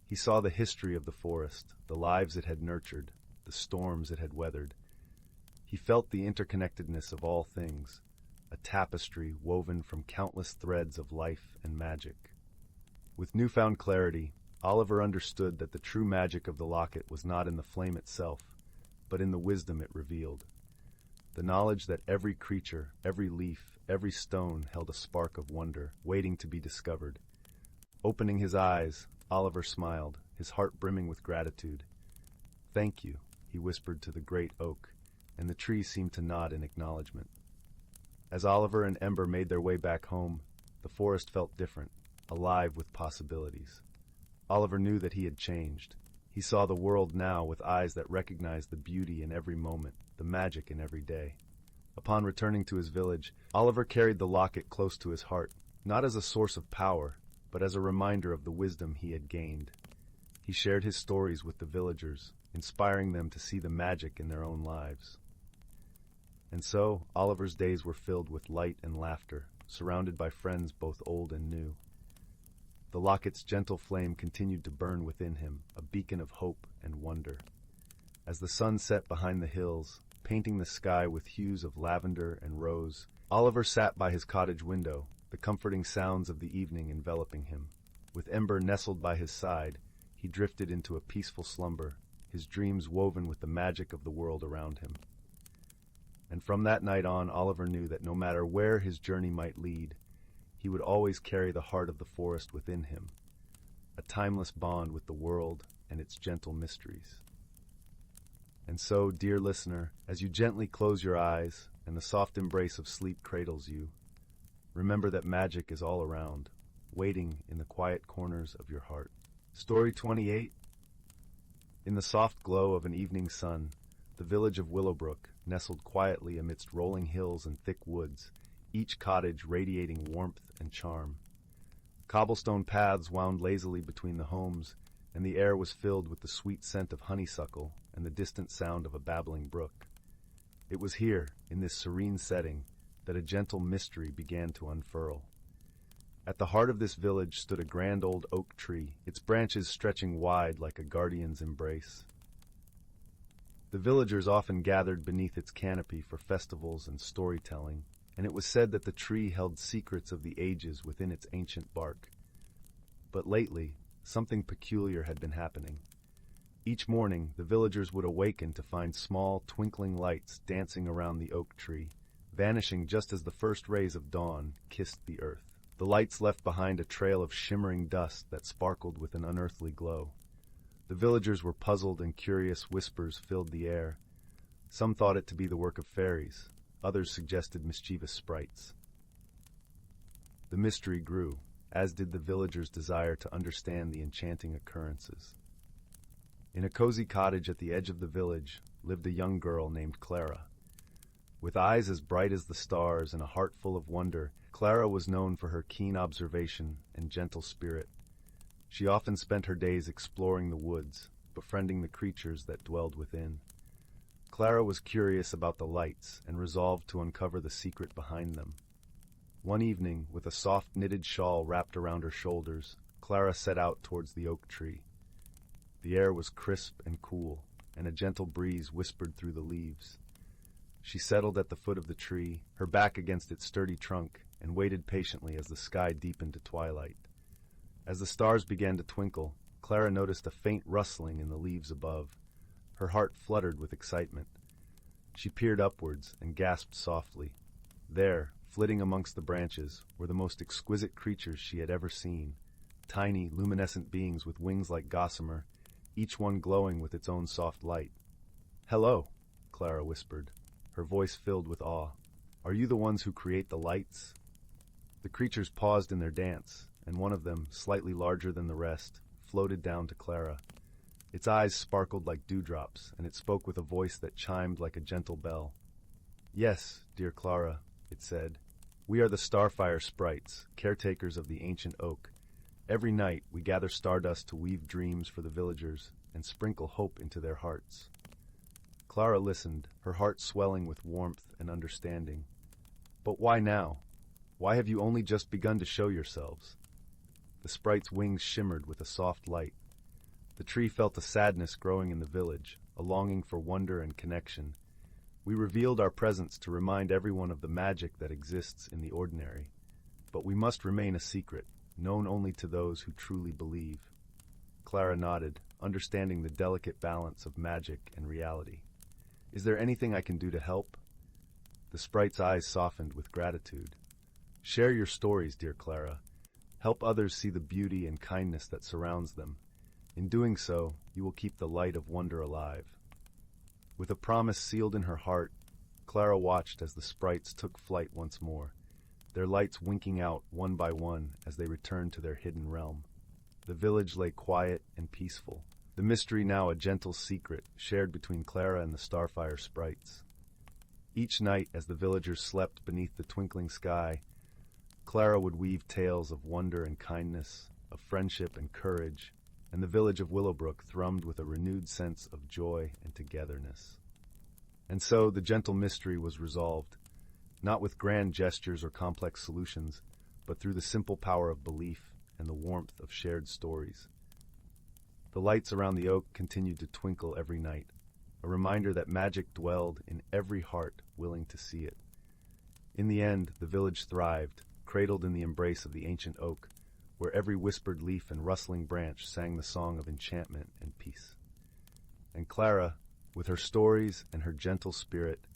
He saw the history of the forest, the lives it had nurtured, the storms it had weathered. He felt the interconnectedness of all things, a tapestry woven from countless threads of life and magic. With newfound clarity, Oliver understood that the true magic of the locket was not in the flame itself, but in the wisdom it revealed. The knowledge that every creature, every leaf, every stone held a spark of wonder, waiting to be discovered. Opening his eyes, Oliver smiled, his heart brimming with gratitude. "Thank you," he whispered to the great oak, and the tree seemed to nod in acknowledgement. As Oliver and Ember made their way back home, the forest felt different, alive with possibilities. Oliver knew that he had changed. He saw the world now with eyes that recognized the beauty in every moment, the magic in every day. Upon returning to his village, Oliver carried the locket close to his heart, not as a source of power, but as a reminder of the wisdom he had gained. He shared his stories with the villagers, inspiring them to see the magic in their own lives. And so, Oliver's days were filled with light and laughter, surrounded by friends both old and new. The locket's gentle flame continued to burn within him, a beacon of hope and wonder. As the sun set behind the hills, painting the sky with hues of lavender and rose, Oliver sat by his cottage window, the comforting sounds of the evening enveloping him. With Ember nestled by his side, he drifted into a peaceful slumber, his dreams woven with the magic of the world around him. And from that night on, Oliver knew that no matter where his journey might lead, he would always carry the heart of the forest within him, a timeless bond with the world and its gentle mysteries. And so, dear listener, as you gently close your eyes and the soft embrace of sleep cradles you, remember that magic is all around, waiting in the quiet corners of your heart. Story 28. In the soft glow of an evening sun, the village of Willowbrook nestled quietly amidst rolling hills and thick woods, each cottage radiating warmth and charm. Cobblestone paths wound lazily between the homes, and the air was filled with the sweet scent of honeysuckle and the distant sound of a babbling brook. It was here, in this serene setting, that a gentle mystery began to unfurl. At the heart of this village stood a grand old oak tree, its branches stretching wide like a guardian's embrace. The villagers often gathered beneath its canopy for festivals and storytelling, and it was said that the tree held secrets of the ages within its ancient bark. But lately, something peculiar had been happening. Each morning, the villagers would awaken to find small, twinkling lights dancing around the oak tree, vanishing just as the first rays of dawn kissed the earth. The lights left behind a trail of shimmering dust that sparkled with an unearthly glow. The villagers were puzzled and curious whispers filled the air. Some thought it to be the work of fairies, others suggested mischievous sprites. The mystery grew, as did the villagers' desire to understand the enchanting occurrences. In a cozy cottage at the edge of the village lived a young girl named Clara. With eyes as bright as the stars and a heart full of wonder, Clara was known for her keen observation and gentle spirit. She often spent her days exploring the woods, befriending the creatures that dwelled within. Clara was curious about the lights and resolved to uncover the secret behind them. One evening, with a soft knitted shawl wrapped around her shoulders, Clara set out towards the oak tree. The air was crisp and cool, and a gentle breeze whispered through the leaves. She settled at the foot of the tree, her back against its sturdy trunk, and waited patiently as the sky deepened to twilight. As the stars began to twinkle, Clara noticed a faint rustling in the leaves above. Her heart fluttered with excitement. She peered upwards and gasped softly. There, flitting amongst the branches, were the most exquisite creatures she had ever seen. Tiny, luminescent beings with wings like gossamer, each one glowing with its own soft light. "Hello," Clara whispered, her voice filled with awe. "Are you the ones who create the lights?" The creatures paused in their dance, and one of them, slightly larger than the rest, floated down to Clara. Its eyes sparkled like dewdrops, and it spoke with a voice that chimed like a gentle bell. "Yes, dear Clara," it said. "We are the Starfire sprites, caretakers of the ancient oak. Every night we gather stardust to weave dreams for the villagers and sprinkle hope into their hearts." Clara listened, her heart swelling with warmth and understanding. "But why now? Why have you only just begun to show yourselves?" The sprite's wings shimmered with a soft light. The tree felt a sadness growing in the village, a longing for wonder and connection. "We revealed our presence to remind everyone of the magic that exists in the ordinary. But we must remain a secret, known only to those who truly believe." Clara nodded, understanding the delicate balance of magic and reality. "Is there anything I can do to help?" The sprite's eyes softened with gratitude. "Share your stories, dear Clara. Help others see the beauty and kindness that surrounds them. In doing so, you will keep the light of wonder alive." With a promise sealed in her heart, Clara watched as the sprites took flight once more, their lights winking out one by one as they returned to their hidden realm. The village lay quiet and peaceful, the mystery now a gentle secret shared between Clara and the Starfire sprites. Each night, as the villagers slept beneath the twinkling sky, Clara would weave tales of wonder and kindness, of friendship and courage, and the village of Willowbrook thrummed with a renewed sense of joy and togetherness. And so the gentle mystery was resolved, not with grand gestures or complex solutions, but through the simple power of belief and the warmth of shared stories. The lights around the oak continued to twinkle every night, a reminder that magic dwelled in every heart willing to see it. In the end, the village thrived, cradled in the embrace of the ancient oak, where every whispered leaf and rustling branch sang the song of enchantment and peace. And Clara, with her stories and her gentle spirit,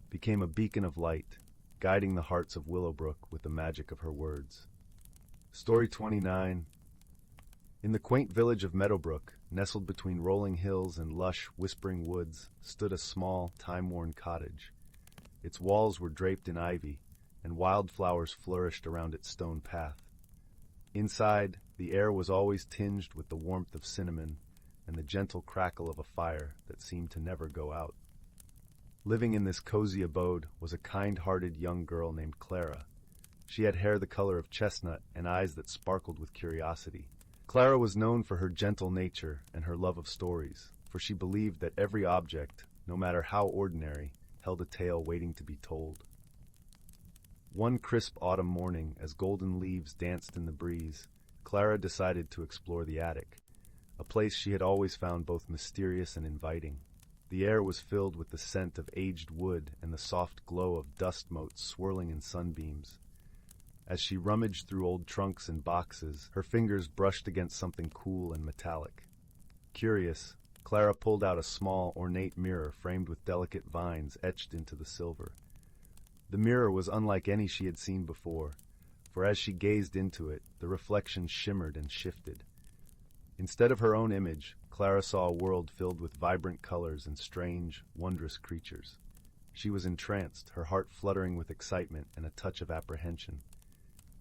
became a beacon of light, guiding the hearts of Willowbrook with the magic of her words. Story 29. In the quaint village of Meadowbrook, nestled between rolling hills and lush, whispering woods, stood a small, time-worn cottage. Its walls were draped in ivy, and wildflowers flourished around its stone path. Inside, the air was always tinged with the warmth of cinnamon and the gentle crackle of a fire that seemed to never go out. Living in this cozy abode was a kind-hearted young girl named Clara. She had hair the color of chestnut and eyes that sparkled with curiosity. Clara was known for her gentle nature and her love of stories, for she believed that every object, no matter how ordinary, held a tale waiting to be told. One crisp autumn morning, as golden leaves danced in the breeze, Clara decided to explore the attic, a place she had always found both mysterious and inviting. The air was filled with the scent of aged wood and the soft glow of dust motes swirling in sunbeams. As she rummaged through old trunks and boxes, her fingers brushed against something cool and metallic. Curious, Clara pulled out a small, ornate mirror framed with delicate vines etched into the silver. The mirror was unlike any she had seen before, for as she gazed into it, the reflection shimmered and shifted. Instead of her own image, Clara saw a world filled with vibrant colors and strange, wondrous creatures. She was entranced, her heart fluttering with excitement and a touch of apprehension.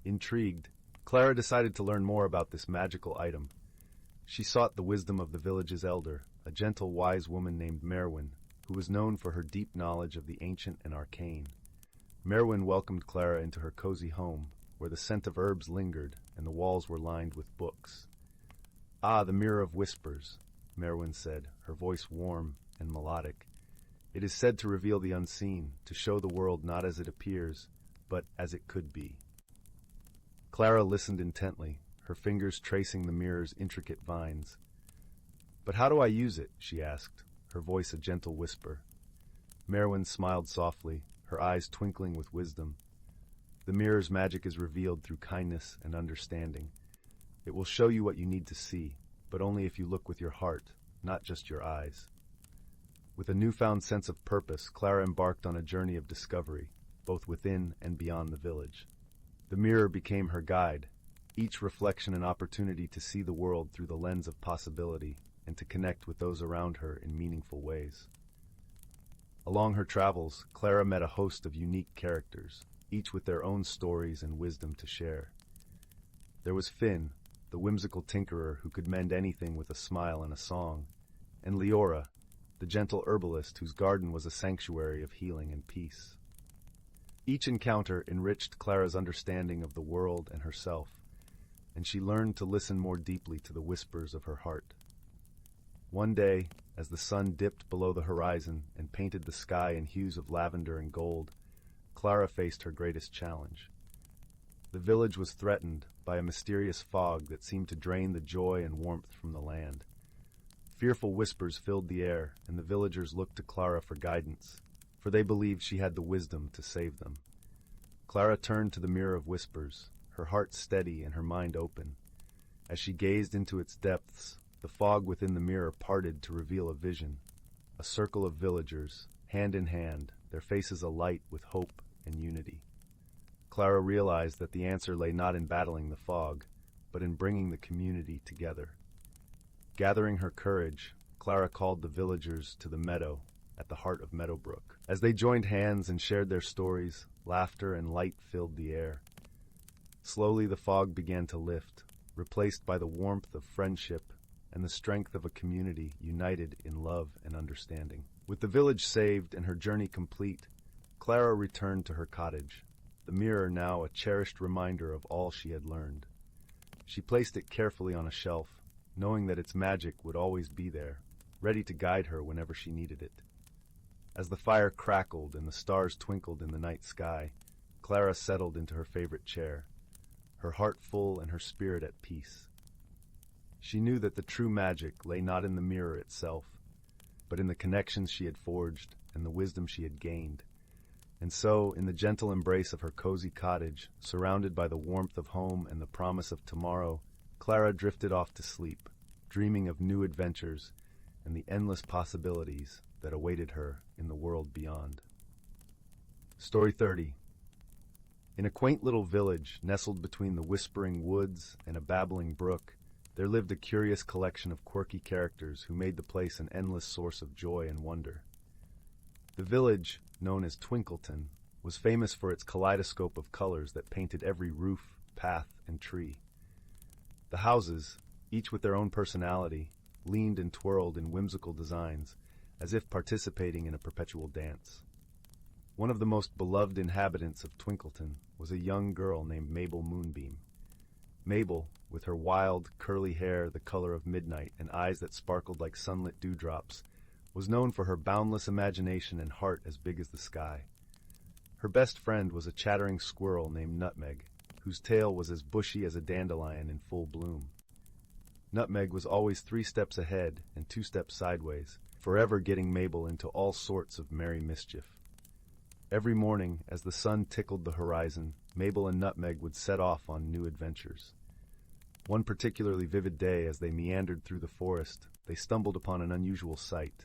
Intrigued, Clara decided to learn more about this magical item. She sought the wisdom of the village's elder, a gentle, wise woman named Merwin, who was known for her deep knowledge of the ancient and arcane. Merwin welcomed Clara into her cozy home, where the scent of herbs lingered and the walls were lined with books. "Ah, the Mirror of Whispers," Merwin said, her voice warm and melodic. "It is said to reveal the unseen, to show the world not as it appears, but as it could be." Clara listened intently, her fingers tracing the mirror's intricate vines. "But how do I use it?" she asked, her voice a gentle whisper. Merwin smiled softly, her eyes twinkling with wisdom. "The mirror's magic is revealed through kindness and understanding. It will show you what you need to see, but only if you look with your heart, not just your eyes." With a newfound sense of purpose, Clara embarked on a journey of discovery, both within and beyond the village. The mirror became her guide, each reflection an opportunity to see the world through the lens of possibility and to connect with those around her in meaningful ways. Along her travels, Clara met a host of unique characters, each with their own stories and wisdom to share. There was Finn, the whimsical tinkerer who could mend anything with a smile and a song, and Leora, the gentle herbalist whose garden was a sanctuary of healing and peace. Each encounter enriched Clara's understanding of the world and herself, and she learned to listen more deeply to the whispers of her heart. One day, as the sun dipped below the horizon and painted the sky in hues of lavender and gold, Clara faced her greatest challenge. The village was threatened by a mysterious fog that seemed to drain the joy and warmth from the land. Fearful whispers filled the air, and the villagers looked to Clara for guidance, for they believed she had the wisdom to save them. Clara turned to the Mirror of Whispers, her heart steady and her mind open. As she gazed into its depths, the fog within the mirror parted to reveal a vision, a circle of villagers, hand in hand, their faces alight with hope and unity. Clara realized that the answer lay not in battling the fog, but in bringing the community together. Gathering her courage, Clara called the villagers to the meadow at the heart of Meadowbrook. As they joined hands and shared their stories, laughter and light filled the air. Slowly the fog began to lift, replaced by the warmth of friendship and the strength of a community united in love and understanding. With the village saved and her journey complete, Clara returned to her cottage, the mirror now a cherished reminder of all she had learned. She placed it carefully on a shelf, knowing that its magic would always be there, ready to guide her whenever she needed it. As the fire crackled and the stars twinkled in the night sky, Clara settled into her favorite chair, her heart full and her spirit at peace. She knew that the true magic lay not in the mirror itself, but in the connections she had forged and the wisdom she had gained. And so, in the gentle embrace of her cozy cottage, surrounded by the warmth of home and the promise of tomorrow, Clara drifted off to sleep, dreaming of new adventures and the endless possibilities that awaited her in the world beyond. Story 30. In a quaint little village nestled between the whispering woods and a babbling brook, there lived a curious collection of quirky characters who made the place an endless source of joy and wonder. The village, known as Twinkleton, was famous for its kaleidoscope of colors that painted every roof, path, and tree. The houses, each with their own personality, leaned and twirled in whimsical designs, as if participating in a perpetual dance. One of the most beloved inhabitants of Twinkleton was a young girl named Mabel Moonbeam. Mabel, with her wild, curly hair the color of midnight and eyes that sparkled like sunlit dewdrops, was known for her boundless imagination and heart as big as the sky. Her best friend was a chattering squirrel named Nutmeg, whose tail was as bushy as a dandelion in full bloom. Nutmeg was always 3 steps ahead and 2 steps sideways, forever getting Mabel into all sorts of merry mischief. Every morning, as the sun tickled the horizon, Mabel and Nutmeg would set off on new adventures. One particularly vivid day, as they meandered through the forest, they stumbled upon an unusual sight,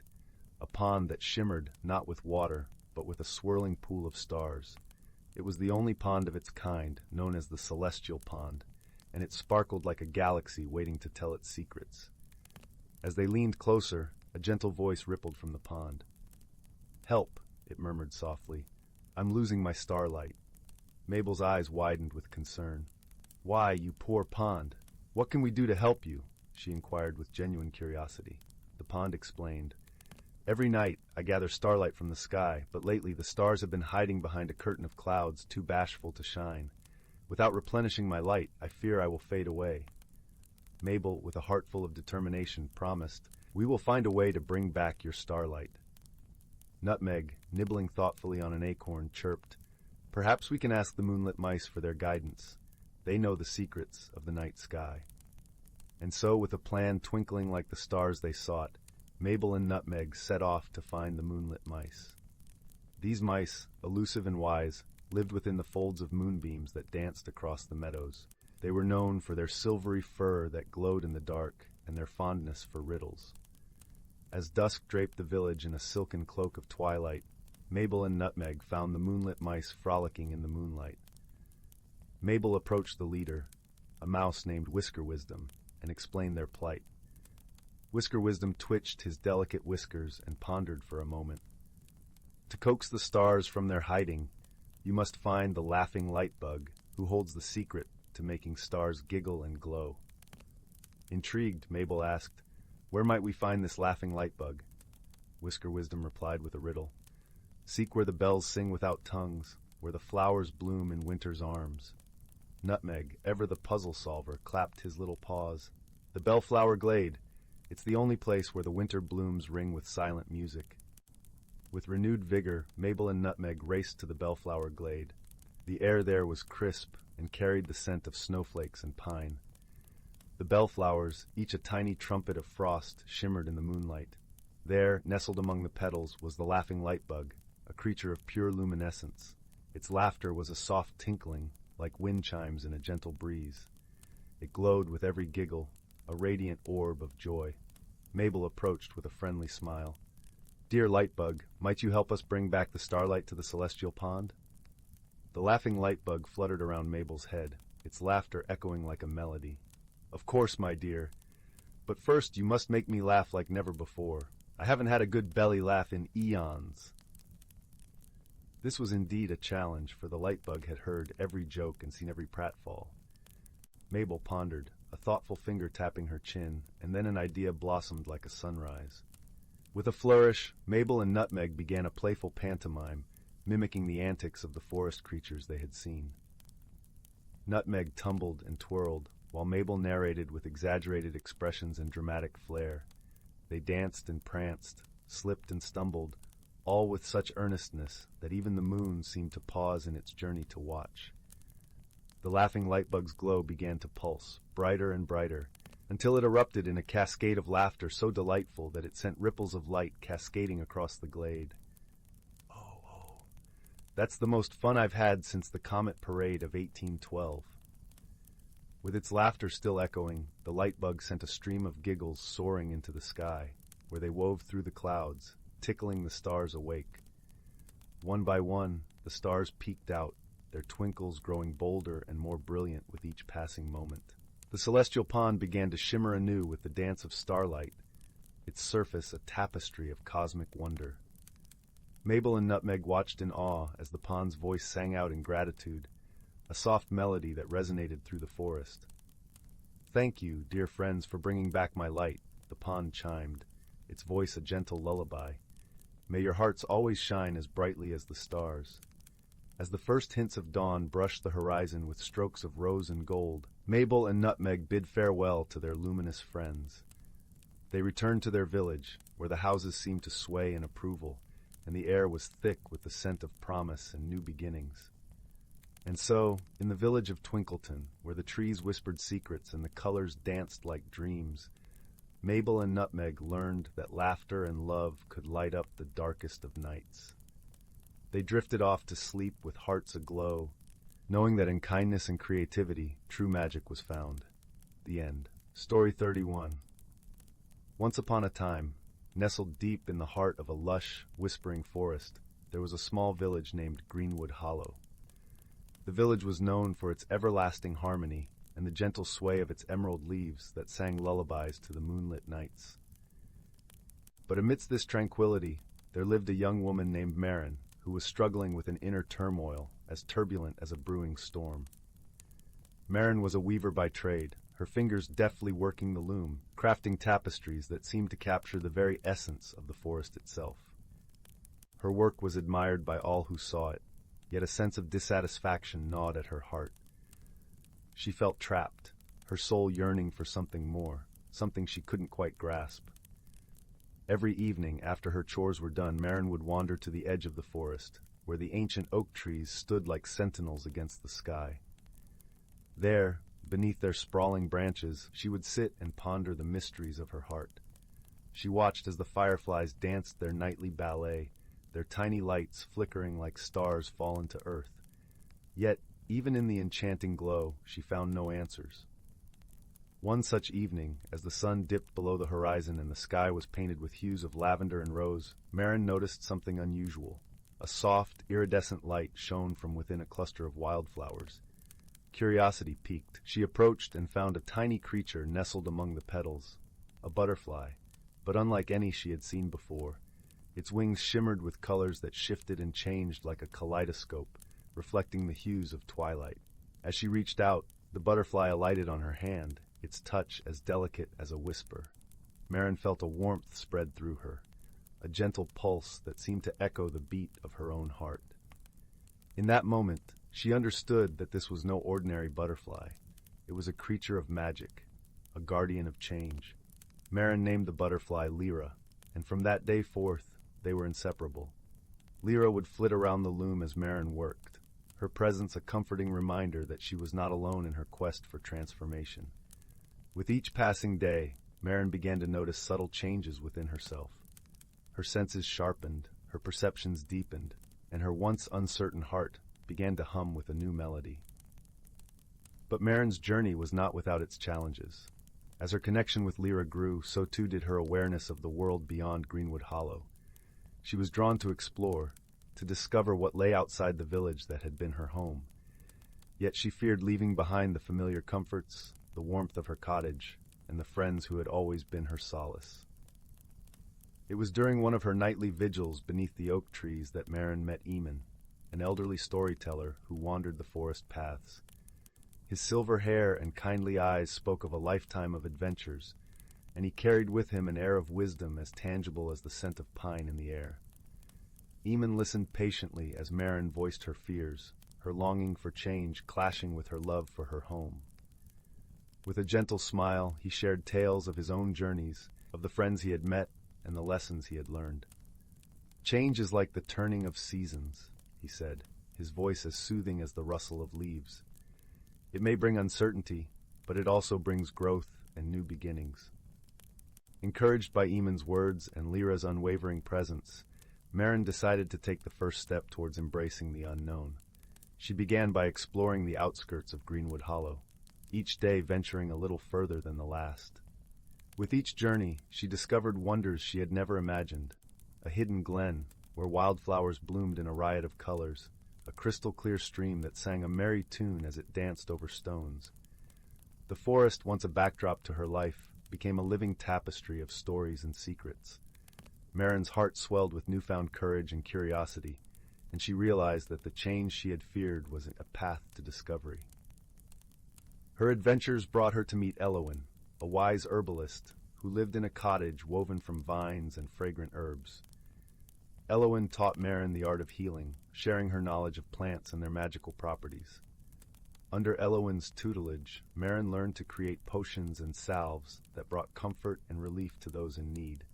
a pond that shimmered not with water, but with a swirling pool of stars. It was the only pond of its kind, known as the Celestial Pond, and it sparkled like a galaxy waiting to tell its secrets. As they leaned closer, a gentle voice rippled from the pond. "Help," it murmured softly. "I'm losing my starlight." Mabel's eyes widened with concern. "Why, you poor pond? What can we do to help you?" she inquired with genuine curiosity. The pond explained. "Every night I gather starlight from the sky, but lately the stars have been hiding behind a curtain of clouds too bashful to shine. Without replenishing my light, I fear I will fade away." Mabel, with a heart full of determination, promised, "We will find a way to bring back your starlight." Nutmeg, nibbling thoughtfully on an acorn, chirped, "Perhaps we can ask the moonlit mice for their guidance. They know the secrets of the night sky." And so, with a plan twinkling like the stars they sought, Mabel and Nutmeg set off to find the moonlit mice. These mice, elusive and wise, lived within the folds of moonbeams that danced across the meadows. They were known for their silvery fur that glowed in the dark and their fondness for riddles. As dusk draped the village in a silken cloak of twilight, Mabel and Nutmeg found the moonlit mice frolicking in the moonlight. Mabel approached the leader, a mouse named Whisker Wisdom, and explained their plight. Whisker Wisdom twitched his delicate whiskers and pondered for a moment. "To coax the stars from their hiding, you must find the laughing light bug, who holds the secret to making stars giggle and glow." Intrigued, Mabel asked, "Where might we find this laughing light bug?" Whisker Wisdom replied with a riddle. "Seek where the bells sing without tongues, where the flowers bloom in winter's arms." Nutmeg, ever the puzzle solver, clapped his little paws. "The bellflower glade. It's the only place where the winter blooms ring with silent music." With renewed vigor, Mabel and Nutmeg raced to the bellflower glade. The air there was crisp and carried the scent of snowflakes and pine. The bellflowers, each a tiny trumpet of frost, shimmered in the moonlight. There, nestled among the petals, was the laughing light bug, a creature of pure luminescence. Its laughter was a soft tinkling, like wind chimes in a gentle breeze. It glowed with every giggle, a radiant orb of joy. Mabel approached with a friendly smile. "Dear Lightbug, might you help us bring back the starlight to the celestial pond?" The laughing lightbug fluttered around Mabel's head, its laughter echoing like a melody. "Of course, my dear. But first you must make me laugh like never before. I haven't had a good belly laugh in eons." This was indeed a challenge, for the lightbug had heard every joke and seen every pratfall. Mabel pondered, a thoughtful finger tapping her chin, and then an idea blossomed like a sunrise. With a flourish, Mabel and Nutmeg began a playful pantomime, mimicking the antics of the forest creatures they had seen. Nutmeg tumbled and twirled, while Mabel narrated with exaggerated expressions and dramatic flair. They danced and pranced, slipped and stumbled, all with such earnestness that even the moon seemed to pause in its journey to watch. The laughing lightbug's glow began to pulse, brighter and brighter, until it erupted in a cascade of laughter so delightful that it sent ripples of light cascading across the glade. Oh, that's the most fun I've had since the Comet Parade of 1812. With its laughter still echoing, the lightbug sent a stream of giggles soaring into the sky, where they wove through the clouds, tickling the stars awake. One by one, the stars peeked out, their twinkles growing bolder and more brilliant with each passing moment. The celestial pond began to shimmer anew with the dance of starlight, its surface a tapestry of cosmic wonder. Mabel and Nutmeg watched in awe as the pond's voice sang out in gratitude, a soft melody that resonated through the forest. "Thank you, dear friends, for bringing back my light," the pond chimed, its voice a gentle lullaby. "May your hearts always shine as brightly as the stars." As the first hints of dawn brushed the horizon with strokes of rose and gold, Mabel and Nutmeg bid farewell to their luminous friends. They returned to their village, where the houses seemed to sway in approval, and the air was thick with the scent of promise and new beginnings. And so, in the village of Twinkleton, where the trees whispered secrets and the colors danced like dreams, Mabel and Nutmeg learned that laughter and love could light up the darkest of nights. They drifted off to sleep with hearts aglow, knowing that in kindness and creativity, true magic was found. The end. Story 31. Once upon a time, nestled deep in the heart of a lush, whispering forest, there was a small village named Greenwood Hollow. The village was known for its everlasting harmony and the gentle sway of its emerald leaves that sang lullabies to the moonlit nights. But amidst this tranquility, there lived a young woman named Marin, who was struggling with an inner turmoil as turbulent as a brewing storm. Marin was a weaver by trade, her fingers deftly working the loom, crafting tapestries that seemed to capture the very essence of the forest itself. Her work was admired by all who saw it, yet a sense of dissatisfaction gnawed at her heart. She felt trapped, her soul yearning for something more, something she couldn't quite grasp. Every evening, after her chores were done, Marin would wander to the edge of the forest, where the ancient oak trees stood like sentinels against the sky. There, beneath their sprawling branches, she would sit and ponder the mysteries of her heart. She watched as the fireflies danced their nightly ballet, their tiny lights flickering like stars fallen to earth. Yet, even in the enchanting glow, she found no answers. One such evening, as the sun dipped below the horizon and the sky was painted with hues of lavender and rose, Marin noticed something unusual. A soft, iridescent light shone from within a cluster of wildflowers. Curiosity piqued. She approached and found a tiny creature nestled among the petals, a butterfly, but unlike any she had seen before. Its wings shimmered with colors that shifted and changed like a kaleidoscope, reflecting the hues of twilight. As she reached out, the butterfly alighted on her hand, its touch as delicate as a whisper. Marin felt a warmth spread through her, a gentle pulse that seemed to echo the beat of her own heart. In that moment, she understood that this was no ordinary butterfly. It was a creature of magic, a guardian of change. Marin named the butterfly Lyra, and from that day forth, they were inseparable. Lyra would flit around the loom as Marin worked, her presence a comforting reminder that she was not alone in her quest for transformation. With each passing day, Marin began to notice subtle changes within herself. Her senses sharpened, her perceptions deepened, and her once uncertain heart began to hum with a new melody. But Marin's journey was not without its challenges. As her connection with Lyra grew, so too did her awareness of the world beyond Greenwood Hollow. She was drawn to explore, to discover what lay outside the village that had been her home. Yet she feared leaving behind the familiar comforts, the warmth of her cottage, and the friends who had always been her solace. It was during one of her nightly vigils beneath the oak trees that Marin met Eamon, an elderly storyteller who wandered the forest paths. His silver hair and kindly eyes spoke of a lifetime of adventures, and he carried with him an air of wisdom as tangible as the scent of pine in the air. Eamon listened patiently as Marin voiced her fears, her longing for change clashing with her love for her home. With a gentle smile, he shared tales of his own journeys, of the friends he had met, and the lessons he had learned. "Change is like the turning of seasons," he said, his voice as soothing as the rustle of leaves. "It may bring uncertainty, but it also brings growth and new beginnings." Encouraged by Eamon's words and Lyra's unwavering presence, Marin decided to take the first step towards embracing the unknown. She began by exploring the outskirts of Greenwood Hollow, each day venturing a little further than the last. With each journey, she discovered wonders she had never imagined: a hidden glen, where wildflowers bloomed in a riot of colors, a crystal-clear stream that sang a merry tune as it danced over stones. The forest, once a backdrop to her life, became a living tapestry of stories and secrets. Marin's heart swelled with newfound courage and curiosity, and she realized that the change she had feared was a path to discovery. Her adventures brought her to meet Elowin, a wise herbalist who lived in a cottage woven from vines and fragrant herbs. Elowin taught Marin the art of healing, sharing her knowledge of plants and their magical properties. Under Elowin's tutelage, Marin learned to create potions and salves that brought comfort and relief to those in need.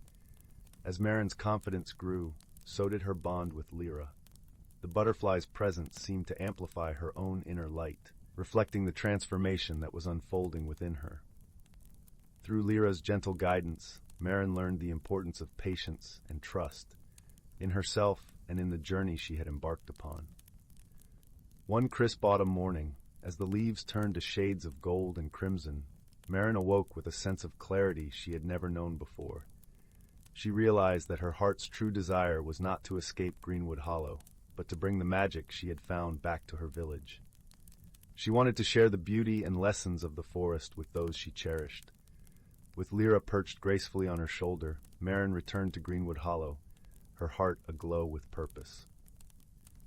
As Marin's confidence grew, so did her bond with Lyra. The butterfly's presence seemed to amplify her own inner light, reflecting the transformation that was unfolding within her. Through Lyra's gentle guidance, Marin learned the importance of patience and trust, in herself and in the journey she had embarked upon. One crisp autumn morning, as the leaves turned to shades of gold and crimson, Marin awoke with a sense of clarity she had never known before. She realized that her heart's true desire was not to escape Greenwood Hollow, but to bring the magic she had found back to her village. She wanted to share the beauty and lessons of the forest with those she cherished. With Lyra perched gracefully on her shoulder, Marin returned to Greenwood Hollow, her heart aglow with purpose.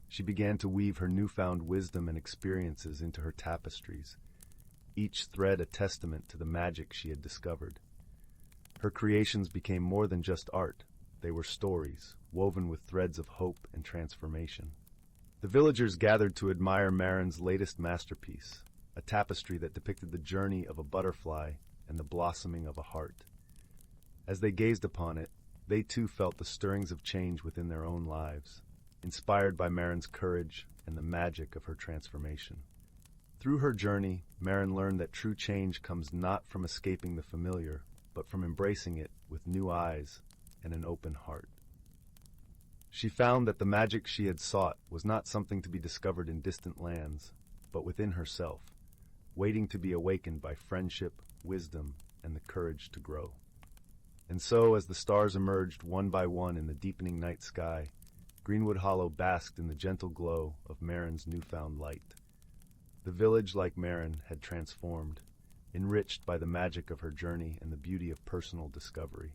She began to weave her newfound wisdom and experiences into her tapestries, each thread a testament to the magic she had discovered. Her creations became more than just art. They were stories, woven with threads of hope and transformation. The villagers gathered to admire Marin's latest masterpiece, a tapestry that depicted the journey of a butterfly and the blossoming of a heart. As they gazed upon it, they too felt the stirrings of change within their own lives, inspired by Marin's courage and the magic of her transformation. Through her journey, Marin learned that true change comes not from escaping the familiar, but from embracing it with new eyes and an open heart. She found that the magic she had sought was not something to be discovered in distant lands, but within herself, waiting to be awakened by friendship, wisdom, and the courage to grow. And so, as the stars emerged one by one in the deepening night sky, Greenwood Hollow basked in the gentle glow of Marin's newfound light. The village, like Marin, had transformed, enriched by the magic of her journey and the beauty of personal discovery.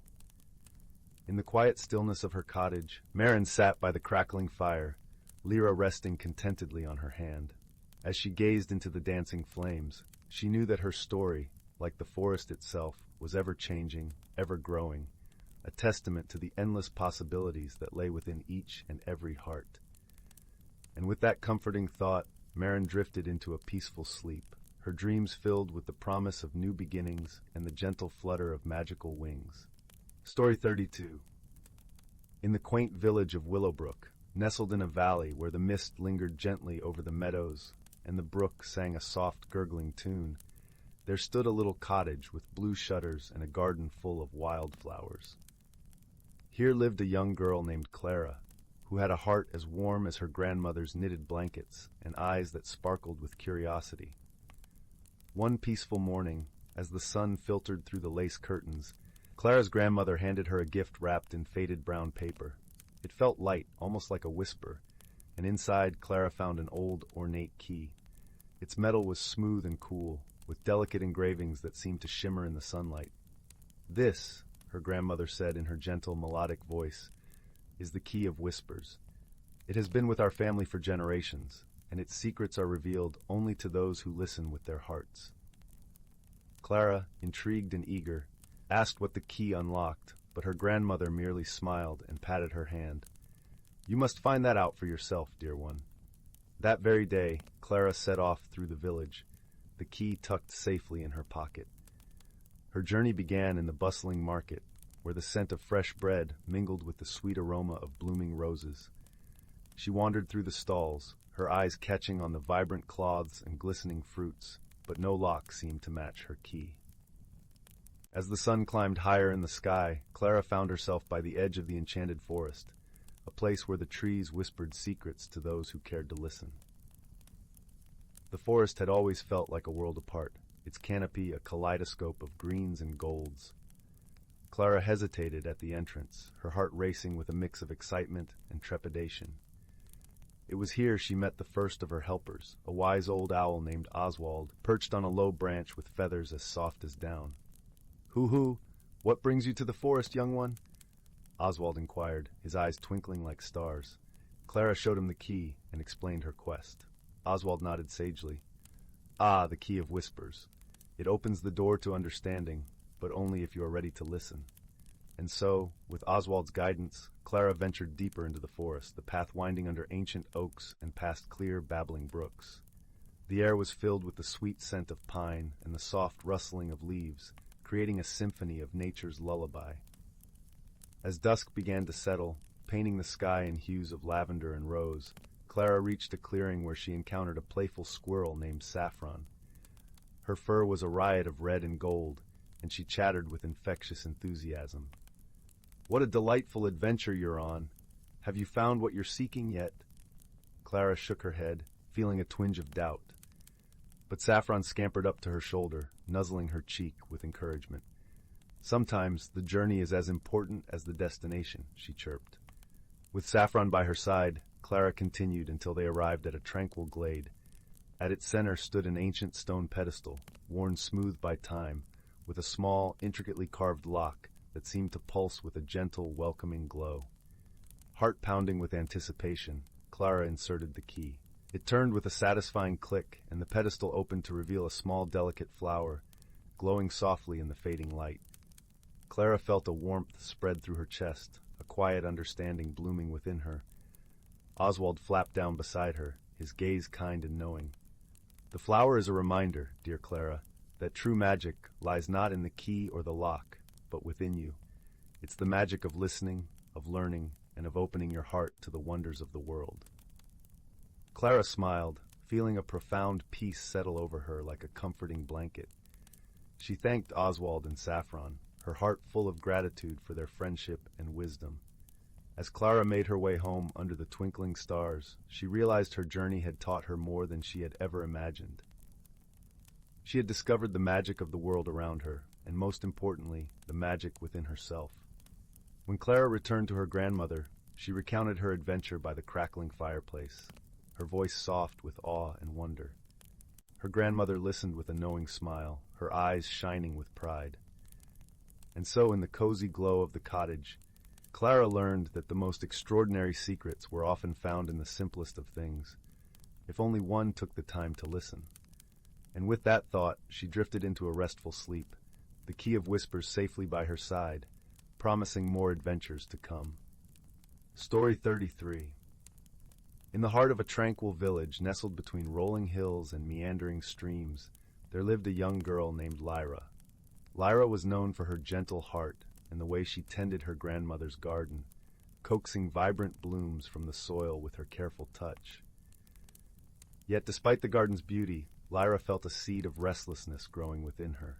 In the quiet stillness of her cottage, Marin sat by the crackling fire, Lyra resting contentedly on her hand. As she gazed into the dancing flames, she knew that her story, like the forest itself, was ever-changing, ever-growing, a testament to the endless possibilities that lay within each and every heart. And with that comforting thought, Marin drifted into a peaceful sleep, her dreams filled with the promise of new beginnings and the gentle flutter of magical wings. Story 32. In the quaint village of Willowbrook, nestled in a valley where the mist lingered gently over the meadows and the brook sang a soft gurgling tune, there stood a little cottage with blue shutters and a garden full of wildflowers. Here lived a young girl named Clara, who had a heart as warm as her grandmother's knitted blankets and eyes that sparkled with curiosity. One peaceful morning, as the sun filtered through the lace curtains, Clara's grandmother handed her a gift wrapped in faded brown paper. It felt light, almost like a whisper, and inside Clara found an old, ornate key. Its metal was smooth and cool, with delicate engravings that seemed to shimmer in the sunlight. "This," her grandmother said in her gentle, melodic voice, "is the key of whispers. It has been with our family for generations, and its secrets are revealed only to those who listen with their hearts." Clara, intrigued and eager, asked what the key unlocked, but her grandmother merely smiled and patted her hand. "You must find that out for yourself, dear one." That very day, Clara set off through the village, the key tucked safely in her pocket. Her journey began in the bustling market, where the scent of fresh bread mingled with the sweet aroma of blooming roses. She wandered through the stalls, her eyes catching on the vibrant cloths and glistening fruits, but no lock seemed to match her key. As the sun climbed higher in the sky, Clara found herself by the edge of the enchanted forest, a place where the trees whispered secrets to those who cared to listen. The forest had always felt like a world apart, its canopy a kaleidoscope of greens and golds. Clara hesitated at the entrance, her heart racing with a mix of excitement and trepidation. It was here she met the first of her helpers, a wise old owl named Oswald, perched on a low branch with feathers as soft as down. "Hoo-hoo, what brings you to the forest, young one?" Oswald inquired, his eyes twinkling like stars. Clara showed him the key and explained her quest. Oswald nodded sagely. "Ah, the key of whispers. It opens the door to understanding, but only if you are ready to listen." And so, with Oswald's guidance, Clara ventured deeper into the forest, the path winding under ancient oaks and past clear, babbling brooks. The air was filled with the sweet scent of pine and the soft rustling of leaves, creating a symphony of nature's lullaby. As dusk began to settle, painting the sky in hues of lavender and rose, Clara reached a clearing where she encountered a playful squirrel named Saffron. Her fur was a riot of red and gold, and she chattered with infectious enthusiasm. "What a delightful adventure you're on! Have you found what you're seeking yet?" Clara shook her head, feeling a twinge of doubt. But Saffron scampered up to her shoulder, nuzzling her cheek with encouragement. "Sometimes the journey is as important as the destination," she chirped. With Saffron by her side, Clara continued until they arrived at a tranquil glade. At its center stood an ancient stone pedestal, worn smooth by time, with a small, intricately carved lock that seemed to pulse with a gentle, welcoming glow. Heart pounding with anticipation, Clara inserted the key. It turned with a satisfying click, and the pedestal opened to reveal a small, delicate flower, glowing softly in the fading light. Clara felt a warmth spread through her chest, a quiet understanding blooming within her. Oswald flapped down beside her, his gaze kind and knowing. The flower is a reminder, dear Clara, that true magic lies not in the key or the lock, but within you. It's the magic of listening, of learning, and of opening your heart to the wonders of the world. Clara smiled, feeling a profound peace settle over her like a comforting blanket. She thanked Oswald and Saffron, her heart full of gratitude for their friendship and wisdom. As Clara made her way home under the twinkling stars, she realized her journey had taught her more than she had ever imagined. She had discovered the magic of the world around her, and most importantly, the magic within herself. When Clara returned to her grandmother, she recounted her adventure by the crackling fireplace, her voice soft with awe and wonder. Her grandmother listened with a knowing smile, her eyes shining with pride. And so, in the cozy glow of the cottage, Clara learned that the most extraordinary secrets were often found in the simplest of things, if only one took the time to listen. And with that thought, she drifted into a restful sleep, the key of whispers safely by her side, promising more adventures to come. Story 33. In the heart of a tranquil village nestled between rolling hills and meandering streams, there lived a young girl named Lyra. Lyra was known for her gentle heart and the way she tended her grandmother's garden, coaxing vibrant blooms from the soil with her careful touch. Yet despite the garden's beauty, Lyra felt a seed of restlessness growing within her,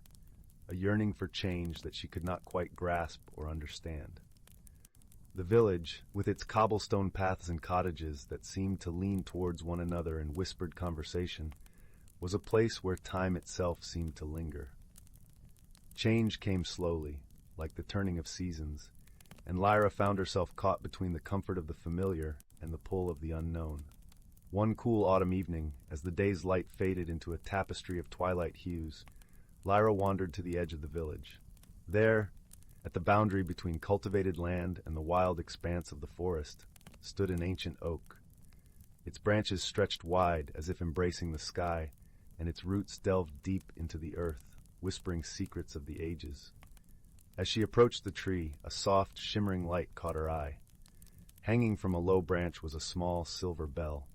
a yearning for change that she could not quite grasp or understand. The village, with its cobblestone paths and cottages that seemed to lean towards one another in whispered conversation, was a place where time itself seemed to linger. Change came slowly, like the turning of seasons, and Lyra found herself caught between the comfort of the familiar and the pull of the unknown. One cool autumn evening, as the day's light faded into a tapestry of twilight hues, Lyra wandered to the edge of the village. There, at the boundary between cultivated land and the wild expanse of the forest, stood an ancient oak. Its branches stretched wide as if embracing the sky, and its roots delved deep into the earth, whispering secrets of the ages. As she approached the tree, a soft, shimmering light caught her eye. Hanging from a low branch was a small silver bell.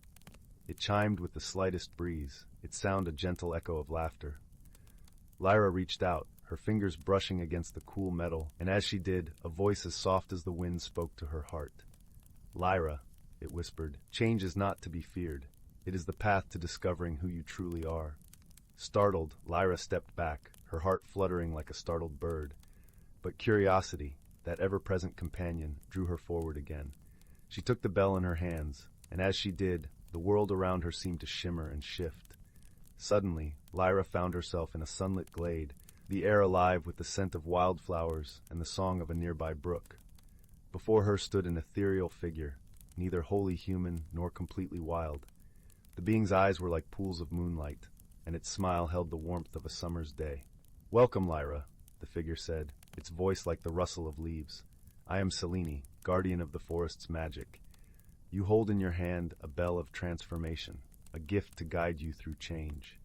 It chimed with the slightest breeze, its sound a gentle echo of laughter. Lyra reached out, her fingers brushing against the cool metal, and as she did, a voice as soft as the wind spoke to her heart. "Lyra," it whispered, "change is not to be feared. It is the path to discovering who you truly are." Startled, Lyra stepped back, her heart fluttering like a startled bird. But curiosity, that ever-present companion, drew her forward again. She took the bell in her hands, and as she did, the world around her seemed to shimmer and shift. Suddenly, Lyra found herself in a sunlit glade, the air alive with the scent of wildflowers and the song of a nearby brook. Before her stood an ethereal figure, neither wholly human nor completely wild. The being's eyes were like pools of moonlight, and its smile held the warmth of a summer's day. "Welcome, Lyra," the figure said, its voice like the rustle of leaves. "I am Selene, guardian of the forest's magic. You hold in your hand a bell of transformation, a gift to guide you through change."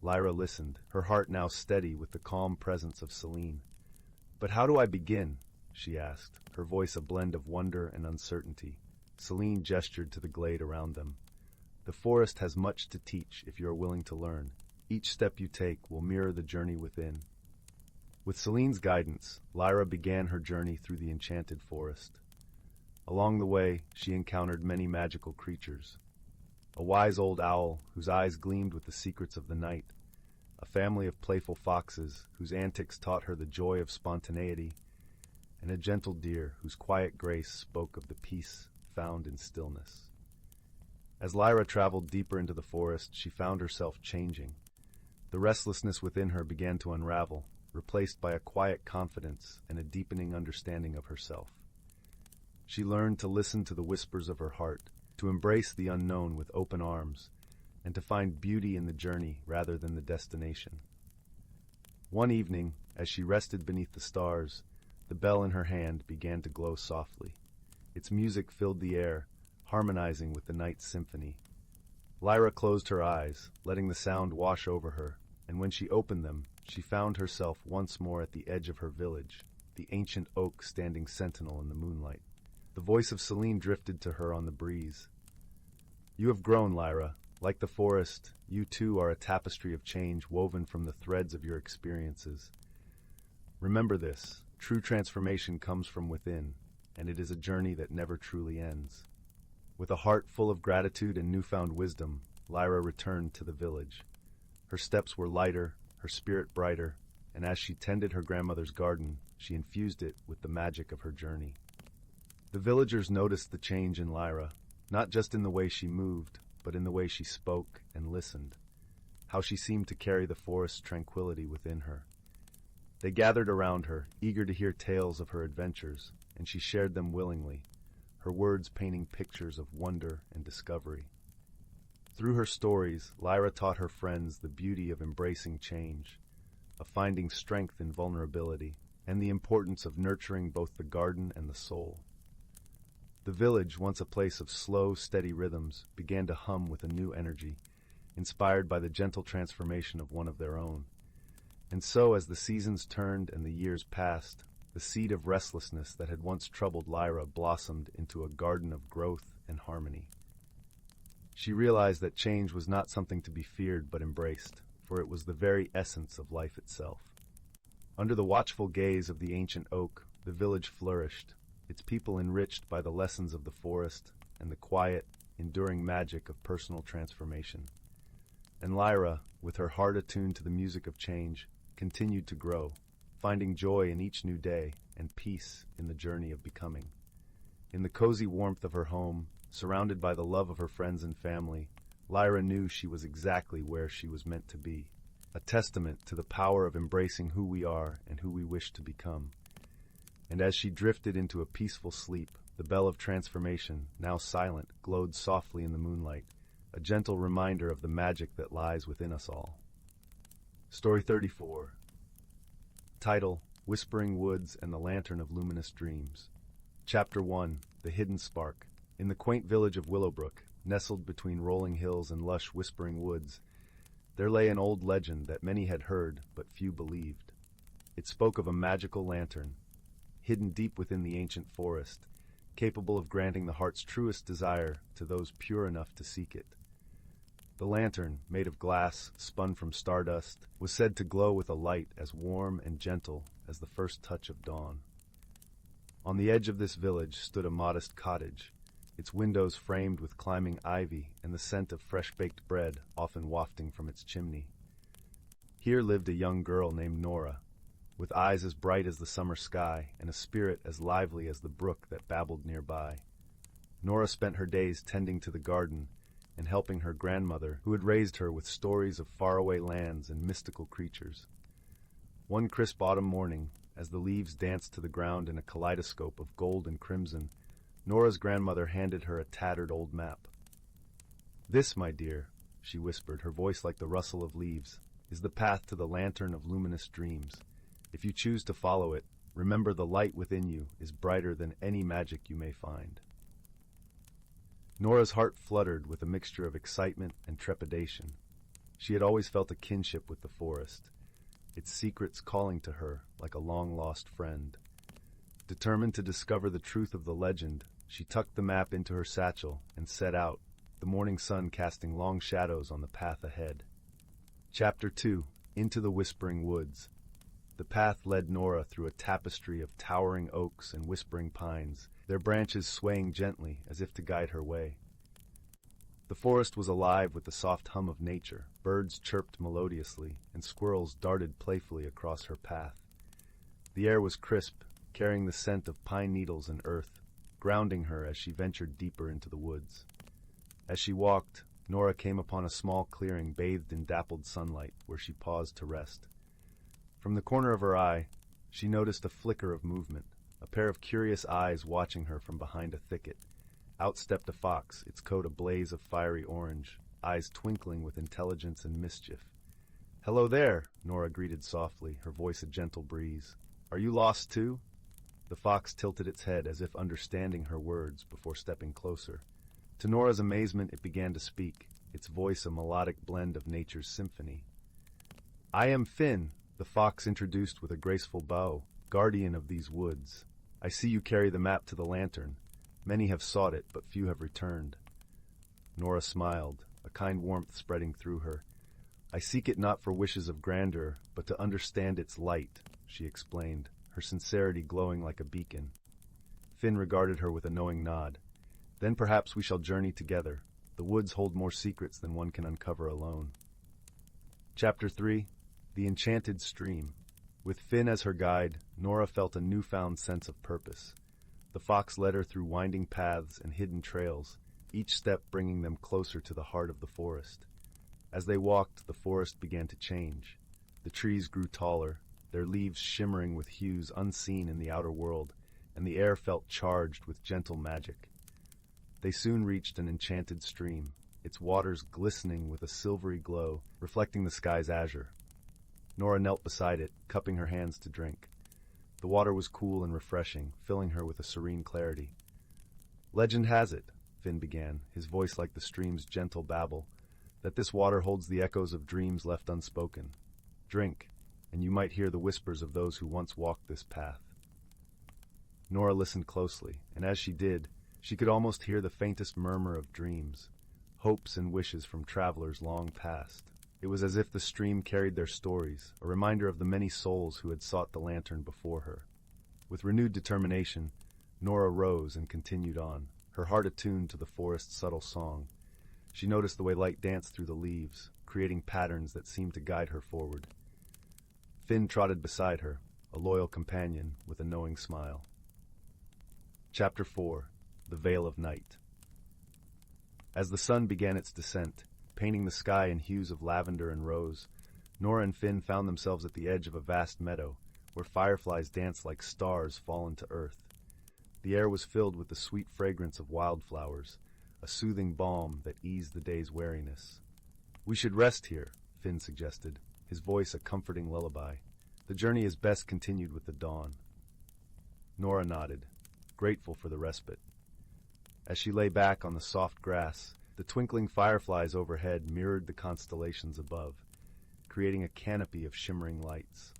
Lyra listened, her heart now steady with the calm presence of Selene. "But how do I begin?" she asked, her voice a blend of wonder and uncertainty. Selene gestured to the glade around them. "The forest has much to teach if you are willing to learn. Each step you take will mirror the journey within." With Selene's guidance, Lyra began her journey through the enchanted forest. Along the way, she encountered many magical creatures. A wise old owl whose eyes gleamed with the secrets of the night, a family of playful foxes whose antics taught her the joy of spontaneity, and a gentle deer whose quiet grace spoke of the peace found in stillness. As Lyra traveled deeper into the forest, she found herself changing. The restlessness within her began to unravel, replaced by a quiet confidence and a deepening understanding of herself. She learned to listen to the whispers of her heart, to embrace the unknown with open arms, and to find beauty in the journey rather than the destination. One evening, as she rested beneath the stars, the bell in her hand began to glow softly. Its music filled the air, harmonizing with the night's symphony. Lyra closed her eyes, letting the sound wash over her, and when she opened them, she found herself once more at the edge of her village, the ancient oak standing sentinel in the moonlight. The voice of Celine drifted to her on the breeze. "You have grown, Lyra. Like the forest, you too are a tapestry of change woven from the threads of your experiences. Remember this, true transformation comes from within, and it is a journey that never truly ends." With a heart full of gratitude and newfound wisdom, Lyra returned to the village. Her steps were lighter, her spirit brighter, and as she tended her grandmother's garden, she infused it with the magic of her journey. The villagers noticed the change in Lyra, not just in the way she moved, but in the way she spoke and listened, how she seemed to carry the forest's tranquility within her. They gathered around her, eager to hear tales of her adventures, and she shared them willingly, her words painting pictures of wonder and discovery. Through her stories, Lyra taught her friends the beauty of embracing change, of finding strength in vulnerability, and the importance of nurturing both the garden and the soul. The village, once a place of slow, steady rhythms, began to hum with a new energy, inspired by the gentle transformation of one of their own. And so, as the seasons turned and the years passed, the seed of restlessness that had once troubled Lyra blossomed into a garden of growth and harmony. She realized that change was not something to be feared but embraced, for it was the very essence of life itself. Under the watchful gaze of the ancient oak, the village flourished, its people enriched by the lessons of the forest and the quiet, enduring magic of personal transformation. And Lyra, with her heart attuned to the music of change, continued to grow, finding joy in each new day and peace in the journey of becoming. In the cozy warmth of her home, surrounded by the love of her friends and family, Lyra knew she was exactly where she was meant to be, a testament to the power of embracing who we are and who we wish to become. And as she drifted into a peaceful sleep, the bell of transformation, now silent, glowed softly in the moonlight, a gentle reminder of the magic that lies within us all. Story 34. Title: Whispering Woods and the Lantern of Luminous Dreams. Chapter 1. The Hidden Spark. In the quaint village of Willowbrook, nestled between rolling hills and lush whispering woods, there lay an old legend that many had heard but few believed. It spoke of a magical lantern, hidden deep within the ancient forest, capable of granting the heart's truest desire to those pure enough to seek it. The lantern, made of glass spun from stardust, was said to glow with a light as warm and gentle as the first touch of dawn. On the edge of this village stood a modest cottage, its windows framed with climbing ivy and the scent of fresh-baked bread often wafting from its chimney. Here lived a young girl named Nora, with eyes as bright as the summer sky and a spirit as lively as the brook that babbled nearby. Nora spent her days tending to the garden and helping her grandmother, who had raised her with stories of faraway lands and mystical creatures. One crisp autumn morning, as the leaves danced to the ground in a kaleidoscope of gold and crimson, Nora's grandmother handed her a tattered old map. "This, my dear," she whispered, her voice like the rustle of leaves, "is the path to the lantern of luminous dreams. If you choose to follow it, remember the light within you is brighter than any magic you may find." Nora's heart fluttered with a mixture of excitement and trepidation. She had always felt a kinship with the forest, its secrets calling to her like a long-lost friend. Determined to discover the truth of the legend, she tucked the map into her satchel and set out, the morning sun casting long shadows on the path ahead. Chapter 2. Into the Whispering Woods. The path led Nora through a tapestry of towering oaks and whispering pines, their branches swaying gently as if to guide her way. The forest was alive with the soft hum of nature, birds chirped melodiously, and squirrels darted playfully across her path. The air was crisp, carrying the scent of pine needles and earth, grounding her as she ventured deeper into the woods. As she walked, Nora came upon a small clearing bathed in dappled sunlight, where she paused to rest. From the corner of her eye, she noticed a flicker of movement, a pair of curious eyes watching her from behind a thicket. Out stepped a fox, its coat a blaze of fiery orange, eyes twinkling with intelligence and mischief. "Hello there," Nora greeted softly, her voice a gentle breeze. "Are you lost too?" The fox tilted its head as if understanding her words before stepping closer. To Nora's amazement, it began to speak, its voice a melodic blend of nature's symphony. "I am Finn," the fox introduced with a graceful bow, "guardian of these woods. I see you carry the map to the lantern. Many have sought it, but few have returned." Nora smiled, a kind warmth spreading through her. "I seek it not for wishes of grandeur, but to understand its light," she explained, her sincerity glowing like a beacon. Finn regarded her with a knowing nod. "Then perhaps we shall journey together. The woods hold more secrets than one can uncover alone." Chapter 3. The Enchanted Stream. With Finn as her guide, Nora felt a newfound sense of purpose. The fox led her through winding paths and hidden trails, each step bringing them closer to the heart of the forest. As they walked, the forest began to change. The trees grew taller, their leaves shimmering with hues unseen in the outer world, and the air felt charged with gentle magic. They soon reached an enchanted stream, its waters glistening with a silvery glow, reflecting the sky's azure. Nora knelt beside it, cupping her hands to drink. The water was cool and refreshing, filling her with a serene clarity. "Legend has it," Finn began, his voice like the stream's gentle babble, "that this water holds the echoes of dreams left unspoken. Drink, and you might hear the whispers of those who once walked this path." Nora listened closely, and as she did, she could almost hear the faintest murmur of dreams, hopes and wishes from travelers long past. It was as if the stream carried their stories, a reminder of the many souls who had sought the lantern before her. With renewed determination, Nora rose and continued on, her heart attuned to the forest's subtle song. She noticed the way light danced through the leaves, creating patterns that seemed to guide her forward. Finn trotted beside her, a loyal companion with a knowing smile. Chapter 4. The Veil of Night. As the sun began its descent, painting the sky in hues of lavender and rose, Nora and Finn found themselves at the edge of a vast meadow, where fireflies danced like stars fallen to earth. The air was filled with the sweet fragrance of wildflowers, a soothing balm that eased the day's weariness. "We should rest here," Finn suggested, his voice a comforting lullaby. "The journey is best continued with the dawn." Nora nodded, grateful for the respite. As she lay back on the soft grass, the twinkling fireflies overhead mirrored the constellations above, creating a canopy of shimmering lights.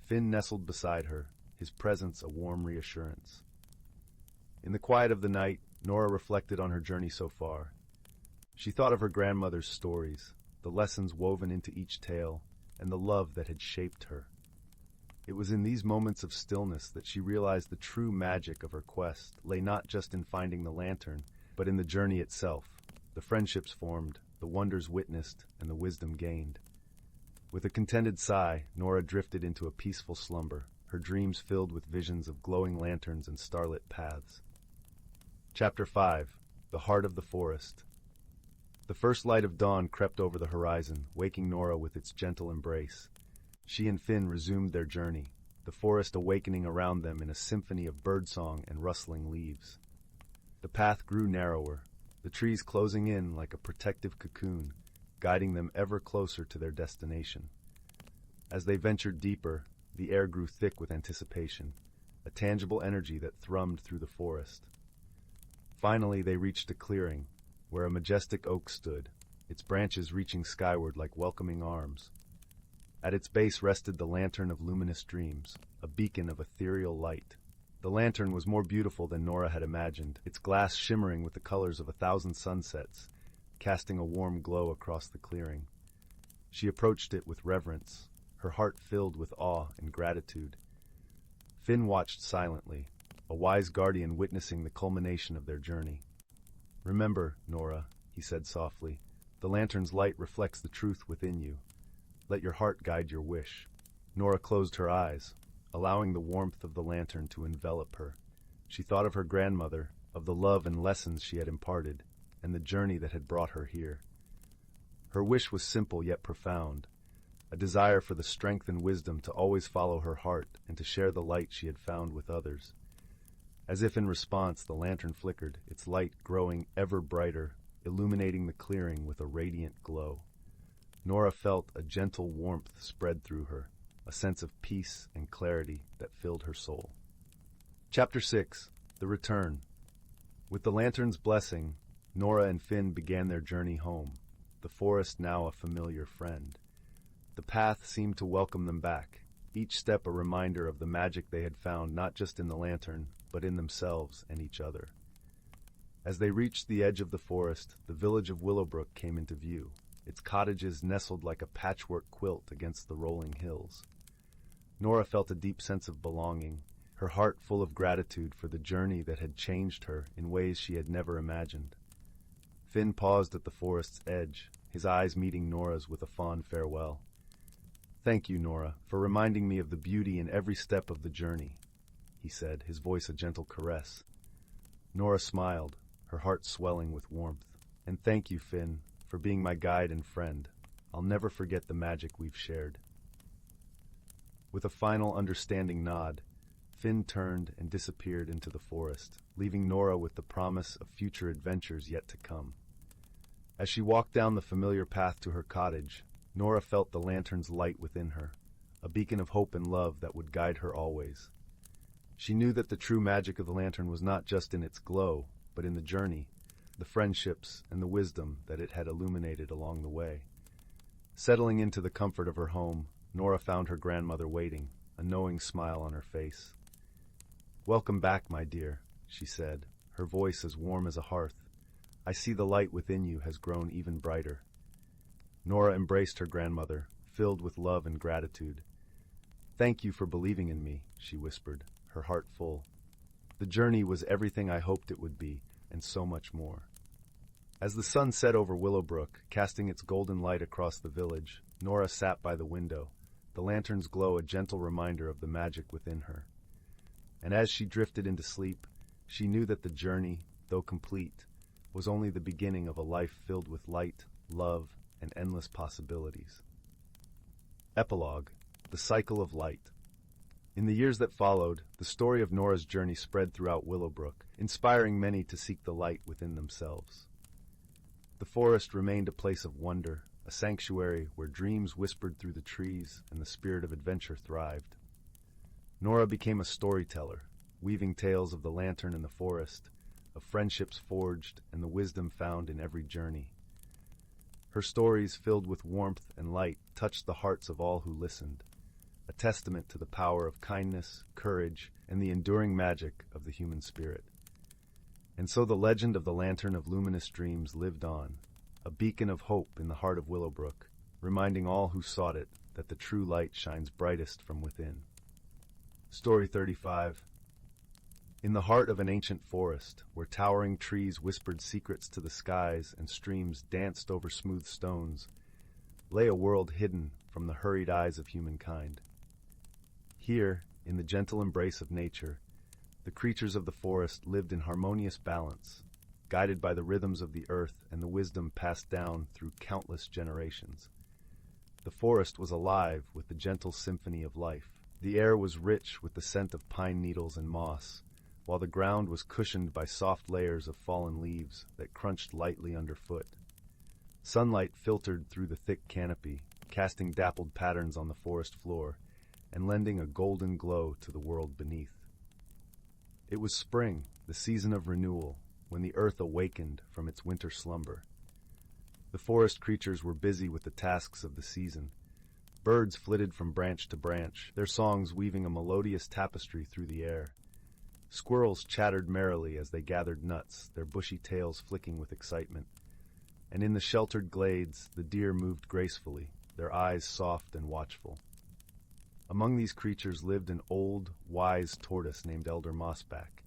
Finn nestled beside her, his presence a warm reassurance. In the quiet of the night, Nora reflected on her journey so far. She thought of her grandmother's stories, the lessons woven into each tale, and the love that had shaped her. It was in these moments of stillness that she realized the true magic of her quest lay not just in finding the lantern, but in the journey itself, the friendships formed, the wonders witnessed, and the wisdom gained. With a contented sigh, Nora drifted into a peaceful slumber, her dreams filled with visions of glowing lanterns and starlit paths. Chapter 5. The Heart of the Forest. The first light of dawn crept over the horizon, waking Nora with its gentle embrace. She and Finn resumed their journey, the forest awakening around them in a symphony of birdsong and rustling leaves. The path grew narrower, the trees closing in like a protective cocoon, guiding them ever closer to their destination. As they ventured deeper, the air grew thick with anticipation, a tangible energy that thrummed through the forest. Finally, they reached a clearing, where a majestic oak stood, its branches reaching skyward like welcoming arms. At its base rested the Lantern of Luminous Dreams, a beacon of ethereal light. The lantern was more beautiful than Nora had imagined, its glass shimmering with the colors of 1,000 sunsets, casting a warm glow across the clearing. She approached it with reverence, her heart filled with awe and gratitude. Finn watched silently, a wise guardian witnessing the culmination of their journey. "Remember, Nora," he said softly, "the lantern's light reflects the truth within you. Let your heart guide your wish." Nora closed her eyes, allowing the warmth of the lantern to envelop her. She thought of her grandmother, of the love and lessons she had imparted, and the journey that had brought her here. Her wish was simple yet profound, a desire for the strength and wisdom to always follow her heart and to share the light she had found with others. As if in response, the lantern flickered, its light growing ever brighter, illuminating the clearing with a radiant glow. Nora felt a gentle warmth spread through her, a sense of peace and clarity that filled her soul. Chapter 6. The Return. With the lantern's blessing, Nora and Finn began their journey home, the forest now a familiar friend. The path seemed to welcome them back, each step a reminder of the magic they had found not just in the lantern, but in themselves and each other. As they reached the edge of the forest, the village of Willowbrook came into view, its cottages nestled like a patchwork quilt against the rolling hills. Nora felt a deep sense of belonging, her heart full of gratitude for the journey that had changed her in ways she had never imagined. Finn paused at the forest's edge, his eyes meeting Nora's with a fond farewell. "Thank you, Nora, for reminding me of the beauty in every step of the journey," he said, his voice a gentle caress. Nora smiled, her heart swelling with warmth. "And thank you, Finn, for being my guide and friend. I'll never forget the magic we've shared." With a final understanding nod, Finn turned and disappeared into the forest, leaving Nora with the promise of future adventures yet to come. As she walked down the familiar path to her cottage, Nora felt the lantern's light within her, a beacon of hope and love that would guide her always. She knew that the true magic of the lantern was not just in its glow, but in the journey, the friendships, and the wisdom that it had illuminated along the way. Settling into the comfort of her home, Nora found her grandmother waiting, a knowing smile on her face. "Welcome back, my dear," she said, her voice as warm as a hearth. "I see the light within you has grown even brighter." Nora embraced her grandmother, filled with love and gratitude. "Thank you for believing in me," she whispered, her heart full. "The journey was everything I hoped it would be, and so much more." As the sun set over Willowbrook, casting its golden light across the village, Nora sat by the window, the lantern's glow a gentle reminder of the magic within her. And as she drifted into sleep, she knew that the journey, though complete, was only the beginning of a life filled with light, love, and endless possibilities. Epilogue: The Cycle of Light. In the years that followed, the story of Nora's journey spread throughout Willowbrook, inspiring many to seek the light within themselves. The forest remained a place of wonder, a sanctuary where dreams whispered through the trees and the spirit of adventure thrived. Nora became a storyteller, weaving tales of the lantern and the forest, of friendships forged and the wisdom found in every journey. Her stories, filled with warmth and light, touched the hearts of all who listened, a testament to the power of kindness, courage, and the enduring magic of the human spirit. And so the legend of the Lantern of Luminous Dreams lived on, a beacon of hope in the heart of Willowbrook, reminding all who sought it that the true light shines brightest from within. Story 35. In the heart of an ancient forest, where towering trees whispered secrets to the skies and streams danced over smooth stones, lay a world hidden from the hurried eyes of humankind. Here, in the gentle embrace of nature, the creatures of the forest lived in harmonious balance, guided by the rhythms of the earth and the wisdom passed down through countless generations. The forest was alive with the gentle symphony of life. The air was rich with the scent of pine needles and moss, while the ground was cushioned by soft layers of fallen leaves that crunched lightly underfoot. Sunlight filtered through the thick canopy, casting dappled patterns on the forest floor and lending a golden glow to the world beneath. It was spring, the season of renewal, when the earth awakened from its winter slumber. The forest creatures were busy with the tasks of the season. Birds flitted from branch to branch, their songs weaving a melodious tapestry through the air. Squirrels chattered merrily as they gathered nuts, their bushy tails flicking with excitement. And in the sheltered glades, the deer moved gracefully, their eyes soft and watchful. Among these creatures lived an old, wise tortoise named Elder Mossback.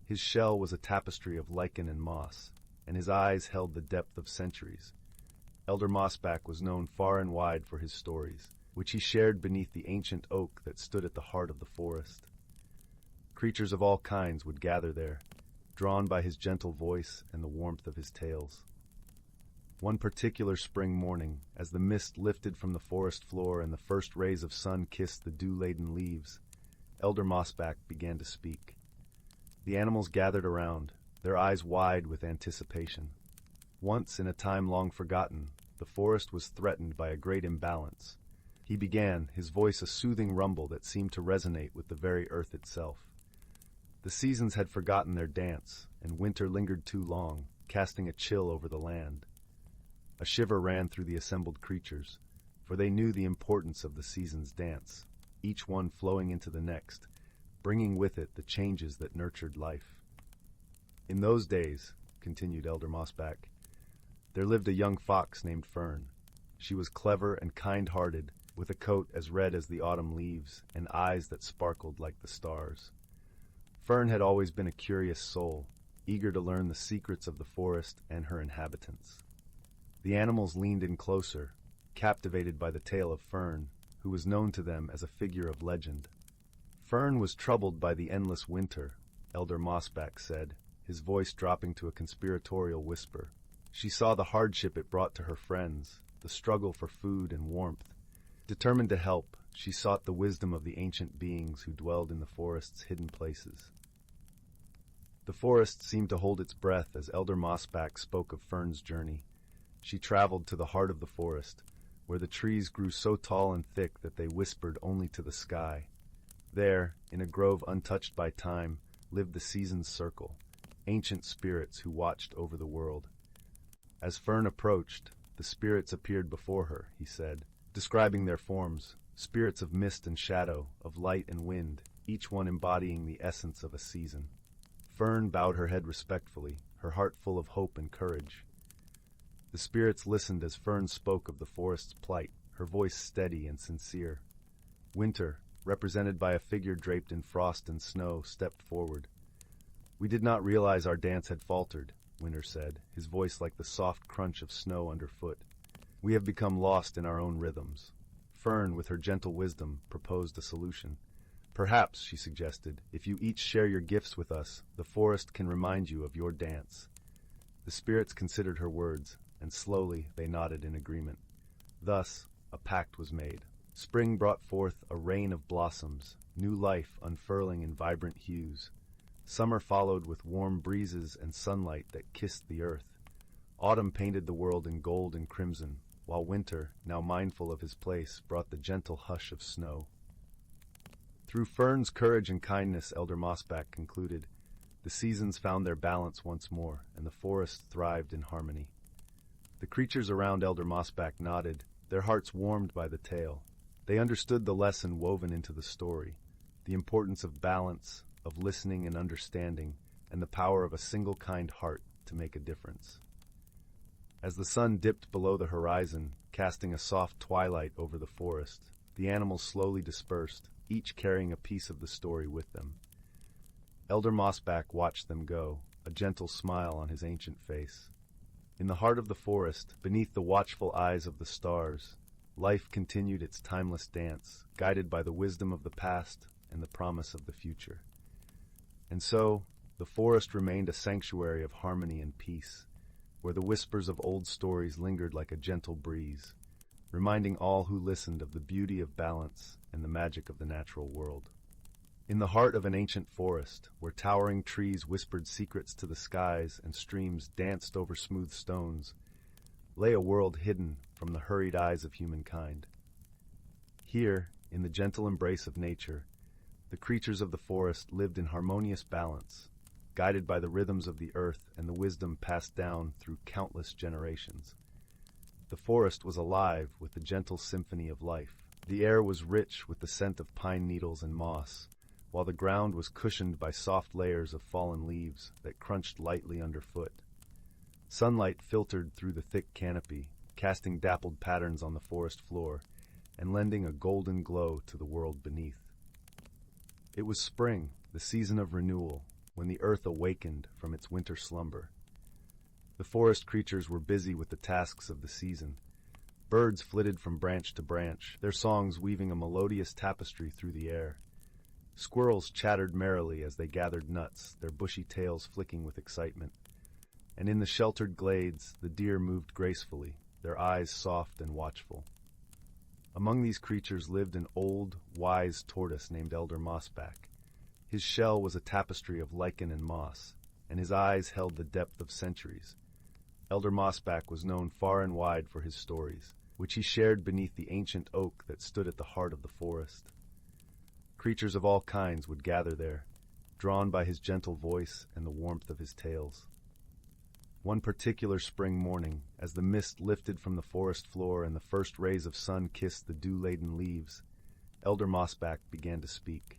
His shell was a tapestry of lichen and moss, and his eyes held the depth of centuries. Elder Mossback was known far and wide for his stories, which he shared beneath the ancient oak that stood at the heart of the forest. Creatures of all kinds would gather there, drawn by his gentle voice and the warmth of his tales. One particular spring morning, as the mist lifted from the forest floor and the first rays of sun kissed the dew-laden leaves, Elder Mossback began to speak. The animals gathered around, their eyes wide with anticipation. Once, in a time long forgotten, the forest was threatened by a great imbalance. He began, his voice a soothing rumble that seemed to resonate with the very earth itself. The seasons had forgotten their dance, and winter lingered too long, casting a chill over the land. A shiver ran through the assembled creatures, for they knew the importance of the season's dance, each one flowing into the next, bringing with it the changes that nurtured life. In those days, continued Elder Mossback, there lived a young fox named Fern. She was clever and kind-hearted, with a coat as red as the autumn leaves and eyes that sparkled like the stars. Fern had always been a curious soul, eager to learn the secrets of the forest and her inhabitants. The animals leaned in closer, captivated by the tale of Fern, who was known to them as a figure of legend. Fern was troubled by the endless winter, Elder Mossback said, his voice dropping to a conspiratorial whisper. She saw the hardship it brought to her friends, the struggle for food and warmth. Determined to help, she sought the wisdom of the ancient beings who dwelled in the forest's hidden places. The forest seemed to hold its breath as Elder Mossback spoke of Fern's journey. She traveled to the heart of the forest, where the trees grew so tall and thick that they whispered only to the sky. There, in a grove untouched by time, lived the season's circle, ancient spirits who watched over the world. As Fern approached, the spirits appeared before her, he said, describing their forms, spirits of mist and shadow, of light and wind, each one embodying the essence of a season. Fern bowed her head respectfully, her heart full of hope and courage. The spirits listened as Fern spoke of the forest's plight, her voice steady and sincere. Winter, represented by a figure draped in frost and snow, stepped forward. "We did not realize our dance had faltered," Winter said, his voice like the soft crunch of snow underfoot. "We have become lost in our own rhythms." Fern, with her gentle wisdom, proposed a solution. "Perhaps," she suggested, "if you each share your gifts with us, the forest can remind you of your dance." The spirits considered her words, and slowly they nodded in agreement. Thus, a pact was made. Spring brought forth a rain of blossoms, new life unfurling in vibrant hues. Summer followed with warm breezes and sunlight that kissed the earth. Autumn painted the world in gold and crimson, while winter, now mindful of his place, brought the gentle hush of snow. Through Fern's courage and kindness, Elder Mossback concluded, the seasons found their balance once more, and the forest thrived in harmony. The creatures around Elder Mossback nodded, their hearts warmed by the tale. They understood the lesson woven into the story, the importance of balance, of listening and understanding, and the power of a single kind heart to make a difference. As the sun dipped below the horizon, casting a soft twilight over the forest, the animals slowly dispersed, each carrying a piece of the story with them. Elder Mossback watched them go, a gentle smile on his ancient face. In the heart of the forest, beneath the watchful eyes of the stars, life continued its timeless dance, guided by the wisdom of the past and the promise of the future. And so, the forest remained a sanctuary of harmony and peace, where the whispers of old stories lingered like a gentle breeze, reminding all who listened of the beauty of balance and the magic of the natural world. In the heart of an ancient forest, where towering trees whispered secrets to the skies and streams danced over smooth stones, lay a world hidden from the hurried eyes of humankind. Here, in the gentle embrace of nature, the creatures of the forest lived in harmonious balance, guided by the rhythms of the earth and the wisdom passed down through countless generations. The forest was alive with the gentle symphony of life. The air was rich with the scent of pine needles and moss, while the ground was cushioned by soft layers of fallen leaves that crunched lightly underfoot. Sunlight filtered through the thick canopy, casting dappled patterns on the forest floor and lending a golden glow to the world beneath. It was spring, the season of renewal, when the earth awakened from its winter slumber. The forest creatures were busy with the tasks of the season. Birds flitted from branch to branch, their songs weaving a melodious tapestry through the air. Squirrels chattered merrily as they gathered nuts, their bushy tails flicking with excitement. And in the sheltered glades, the deer moved gracefully, their eyes soft and watchful. Among these creatures lived an old, wise tortoise named Elder Mossback. His shell was a tapestry of lichen and moss, and his eyes held the depth of centuries. Elder Mossback was known far and wide for his stories, which he shared beneath the ancient oak that stood at the heart of the forest. Creatures of all kinds would gather there, drawn by his gentle voice and the warmth of his tales. One particular spring morning, as the mist lifted from the forest floor and the first rays of sun kissed the dew-laden leaves, Elder Mossback began to speak.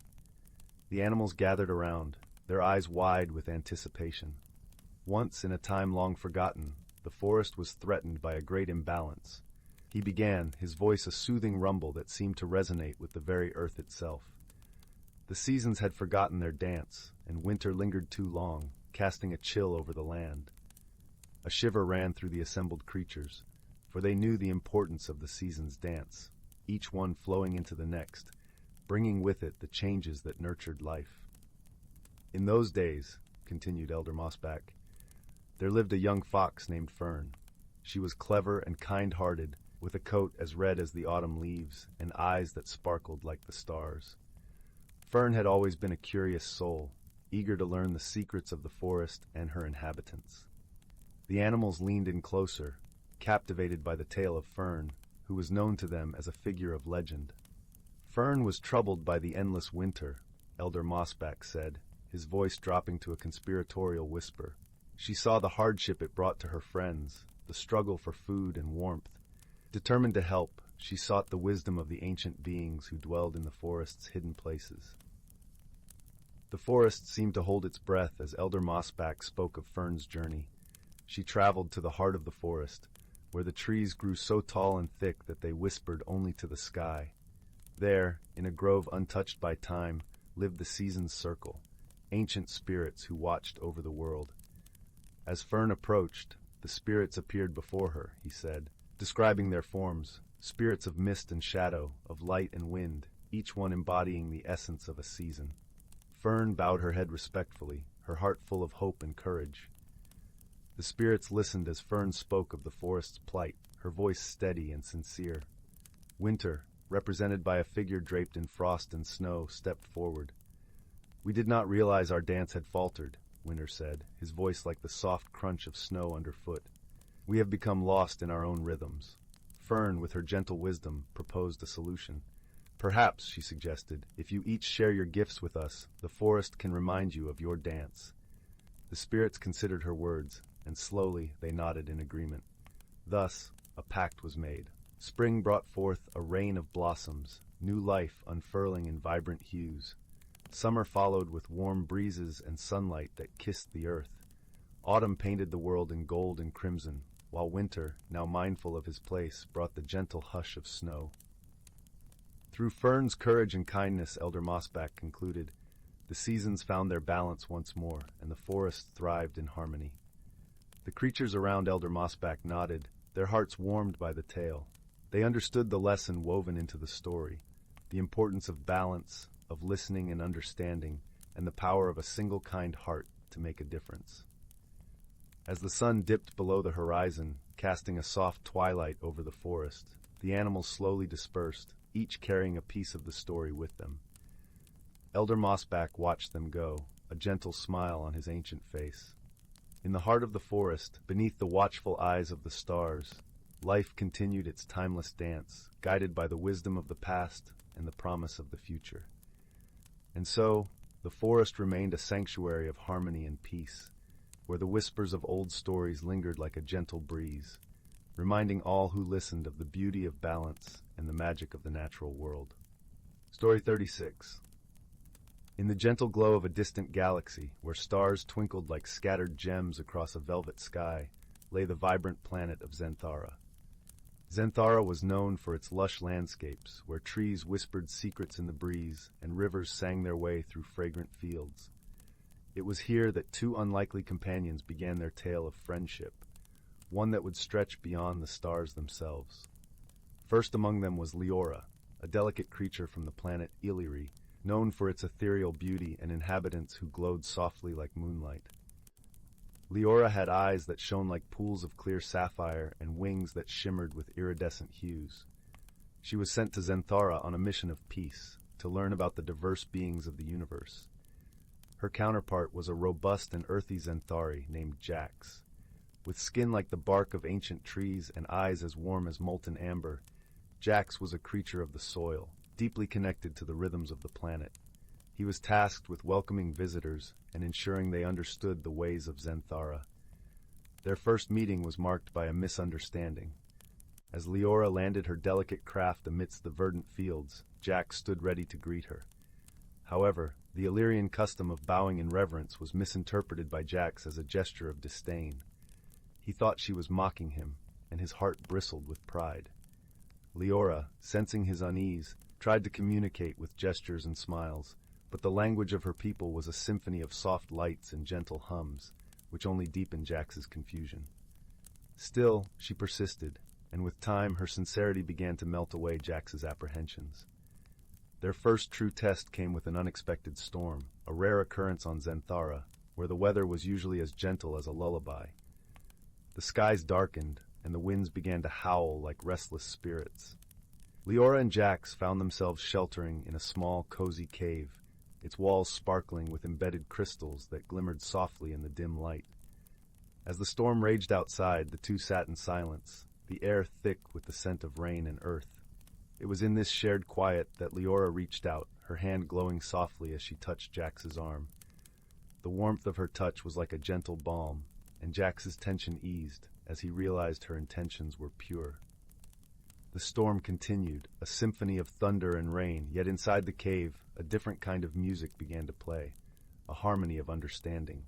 The animals gathered around, their eyes wide with anticipation. Once, in a time long forgotten, the forest was threatened by a great imbalance. He began, his voice a soothing rumble that seemed to resonate with the very earth itself. The seasons had forgotten their dance, and winter lingered too long, casting a chill over the land. A shiver ran through the assembled creatures, for they knew the importance of the season's dance, each one flowing into the next, bringing with it the changes that nurtured life. In those days, continued Elder Mossback, there lived a young fox named Fern. She was clever and kind-hearted, with a coat as red as the autumn leaves and eyes that sparkled like the stars. Fern had always been a curious soul, eager to learn the secrets of the forest and her inhabitants. The animals leaned in closer, captivated by the tale of Fern, who was known to them as a figure of legend. Fern was troubled by the endless winter, Elder Mossback said, his voice dropping to a conspiratorial whisper. She saw the hardship it brought to her friends, the struggle for food and warmth. Determined to help, she sought the wisdom of the ancient beings who dwelled in the forest's hidden places. The forest seemed to hold its breath as Elder Mossback spoke of Fern's journey. She traveled to the heart of the forest, where the trees grew so tall and thick that they whispered only to the sky. There, in a grove untouched by time, lived the season's circle, ancient spirits who watched over the world. As Fern approached, the spirits appeared before her, he said, describing their forms, spirits of mist and shadow, of light and wind, each one embodying the essence of a season. Fern bowed her head respectfully, her heart full of hope and courage. The spirits listened as Fern spoke of the forest's plight, her voice steady and sincere. Winter, represented by a figure draped in frost and snow, stepped forward. "We did not realize our dance had faltered," Winter said, his voice like the soft crunch of snow underfoot. "We have become lost in our own rhythms." Fern, with her gentle wisdom, proposed a solution. "Perhaps," she suggested, "if you each share your gifts with us, the forest can remind you of your dance." The spirits considered her words, and slowly they nodded in agreement. Thus, a pact was made. Spring brought forth a rain of blossoms, new life unfurling in vibrant hues. Summer followed with warm breezes and sunlight that kissed the earth. Autumn painted the world in gold and crimson, while winter, now mindful of his place, brought the gentle hush of snow. Through Fern's courage and kindness, Elder Mossback concluded, the seasons found their balance once more, and the forest thrived in harmony. The creatures around Elder Mossback nodded, their hearts warmed by the tale. They understood the lesson woven into the story, the importance of balance, of listening and understanding, and the power of a single kind heart to make a difference. As the sun dipped below the horizon, casting a soft twilight over the forest, the animals slowly dispersed, each carrying a piece of the story with them. Elder Mossback watched them go, a gentle smile on his ancient face. In the heart of the forest, beneath the watchful eyes of the stars, life continued its timeless dance, guided by the wisdom of the past and the promise of the future. And so, the forest remained a sanctuary of harmony and peace, where the whispers of old stories lingered like a gentle breeze, reminding all who listened of the beauty of balance and the magic of the natural world. Story 36. In the gentle glow of a distant galaxy, where stars twinkled like scattered gems across a velvet sky, lay the vibrant planet of Xanthara. Xanthara was known for its lush landscapes, where trees whispered secrets in the breeze and rivers sang their way through fragrant fields. It was here that two unlikely companions began their tale of friendship, one that would stretch beyond the stars themselves. First among them was Leora, a delicate creature from the planet Illyri, known for its ethereal beauty and inhabitants who glowed softly like moonlight. Leora had eyes that shone like pools of clear sapphire and wings that shimmered with iridescent hues. She was sent to Xanthara on a mission of peace, to learn about the diverse beings of the universe. Her counterpart was a robust and earthy Xanthari named Jax. With skin like the bark of ancient trees and eyes as warm as molten amber, Jax was a creature of the soil, deeply connected to the rhythms of the planet. He was tasked with welcoming visitors and ensuring they understood the ways of Zenthara. Their first meeting was marked by a misunderstanding. As Leora landed her delicate craft amidst the verdant fields, Jax stood ready to greet her. However, the Illyrian custom of bowing in reverence was misinterpreted by Jax as a gesture of disdain. He thought she was mocking him, and his heart bristled with pride. Leora, sensing his unease, tried to communicate with gestures and smiles, but the language of her people was a symphony of soft lights and gentle hums, which only deepened Jax's confusion. Still, she persisted, and with time her sincerity began to melt away Jax's apprehensions. Their first true test came with an unexpected storm, a rare occurrence on Zenthara, where the weather was usually as gentle as a lullaby. The skies darkened, and the winds began to howl like restless spirits. Leora and Jax found themselves sheltering in a small, cozy cave, its walls sparkling with embedded crystals that glimmered softly in the dim light. As the storm raged outside, the two sat in silence, the air thick with the scent of rain and earth. It was in this shared quiet that Leora reached out, her hand glowing softly as she touched Jax's arm. The warmth of her touch was like a gentle balm, and Jax's tension eased as he realized her intentions were pure. The storm continued, a symphony of thunder and rain, yet inside the cave, a different kind of music began to play, a harmony of understanding.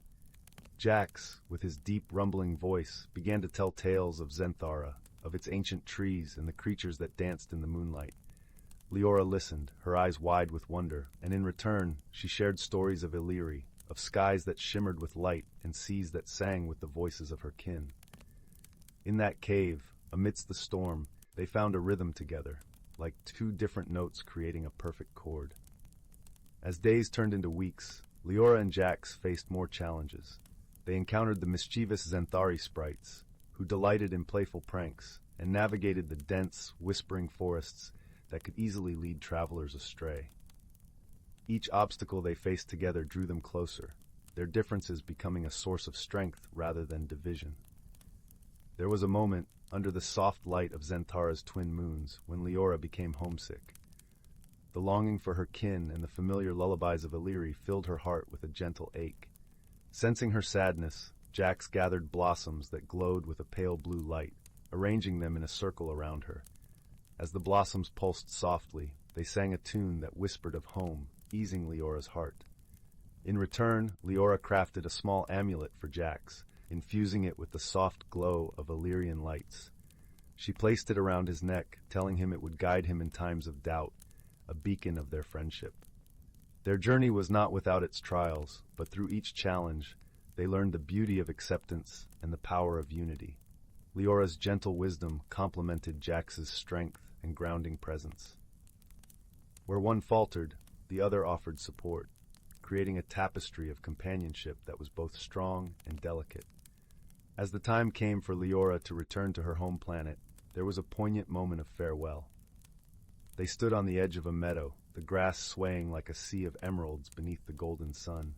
Jax, with his deep rumbling voice, began to tell tales of Zenthara, of its ancient trees and the creatures that danced in the moonlight. Leora listened, her eyes wide with wonder, and in return, she shared stories of Illyri, of skies that shimmered with light and seas that sang with the voices of her kin. In that cave, amidst the storm, they found a rhythm together, like two different notes creating a perfect chord. As days turned into weeks, Leora and Jax faced more challenges. They encountered the mischievous Zenthari sprites, who delighted in playful pranks, and navigated the dense, whispering forests that could easily lead travelers astray. Each obstacle they faced together drew them closer, their differences becoming a source of strength rather than division. There was a moment, under the soft light of Zenthara's twin moons, when Leora became homesick. The longing for her kin and the familiar lullabies of Illyri filled her heart with a gentle ache. Sensing her sadness, Jax gathered blossoms that glowed with a pale blue light, arranging them in a circle around her. As the blossoms pulsed softly, they sang a tune that whispered of home, easing Leora's heart. In return, Leora crafted a small amulet for Jax, infusing it with the soft glow of Illyrian lights. She placed it around his neck, telling him it would guide him in times of doubt, a beacon of their friendship. Their journey was not without its trials, but through each challenge, they learned the beauty of acceptance and the power of unity. Leora's gentle wisdom complemented Jax's strength and grounding presence. Where one faltered, the other offered support, creating a tapestry of companionship that was both strong and delicate. As the time came for Leora to return to her home planet, there was a poignant moment of farewell. They stood on the edge of a meadow, the grass swaying like a sea of emeralds beneath the golden sun.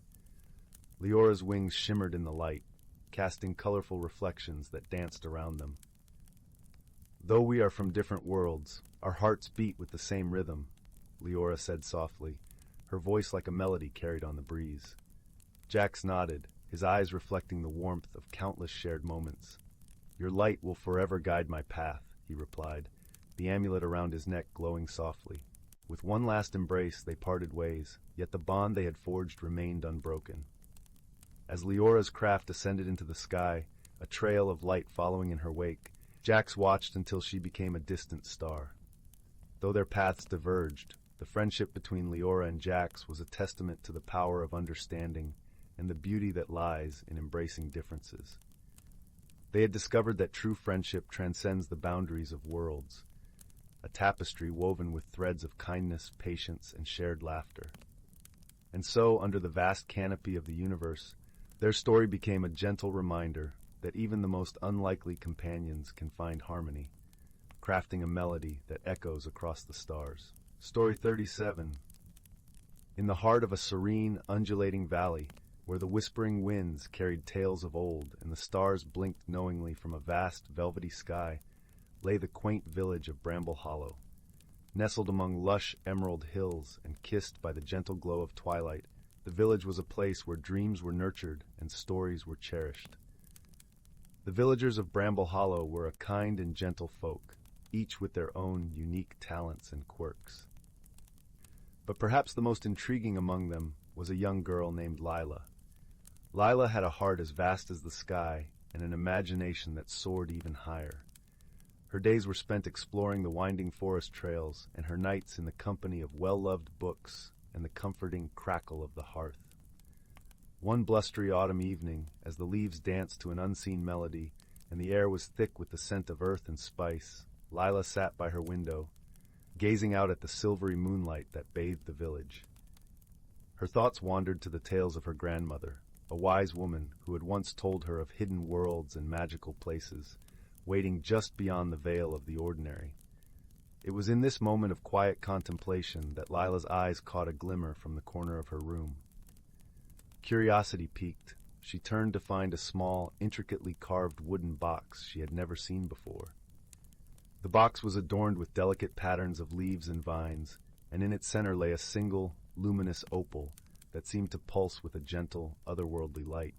Leora's wings shimmered in the light, casting colorful reflections that danced around them. "Though we are from different worlds, our hearts beat with the same rhythm," Leora said softly, her voice like a melody carried on the breeze. Jax nodded, his eyes reflecting the warmth of countless shared moments. "Your light will forever guide my path," he replied, the amulet around his neck glowing softly. With one last embrace, they parted ways, yet the bond they had forged remained unbroken. As Leora's craft ascended into the sky, a trail of light following in her wake, Jax watched until she became a distant star. Though their paths diverged, the friendship between Leora and Jax was a testament to the power of understanding and the beauty that lies in embracing differences. They had discovered that true friendship transcends the boundaries of worlds, a tapestry woven with threads of kindness, patience, and shared laughter. And so, under the vast canopy of the universe, their story became a gentle reminder that even the most unlikely companions can find harmony, crafting a melody that echoes across the stars. Story 37. In the heart of a serene, undulating valley, where the whispering winds carried tales of old and the stars blinked knowingly from a vast, velvety sky, lay the quaint village of Bramble Hollow. Nestled among lush emerald hills and kissed by the gentle glow of twilight, the village was a place where dreams were nurtured and stories were cherished. The villagers of Bramble Hollow were a kind and gentle folk, each with their own unique talents and quirks. But perhaps the most intriguing among them was a young girl named Lila. Lila had a heart as vast as the sky and an imagination that soared even higher. Her days were spent exploring the winding forest trails and her nights in the company of well-loved books and the comforting crackle of the hearth. One blustery autumn evening, as the leaves danced to an unseen melody and the air was thick with the scent of earth and spice, Lila sat by her window, gazing out at the silvery moonlight that bathed the village. Her thoughts wandered to the tales of her grandmother, a wise woman who had once told her of hidden worlds and magical places, waiting just beyond the veil of the ordinary. It was in this moment of quiet contemplation that Lila's eyes caught a glimmer from the corner of her room. Curiosity piqued. She turned to find a small, intricately carved wooden box she had never seen before. The box was adorned with delicate patterns of leaves and vines, and in its center lay a single, luminous opal that seemed to pulse with a gentle, otherworldly light.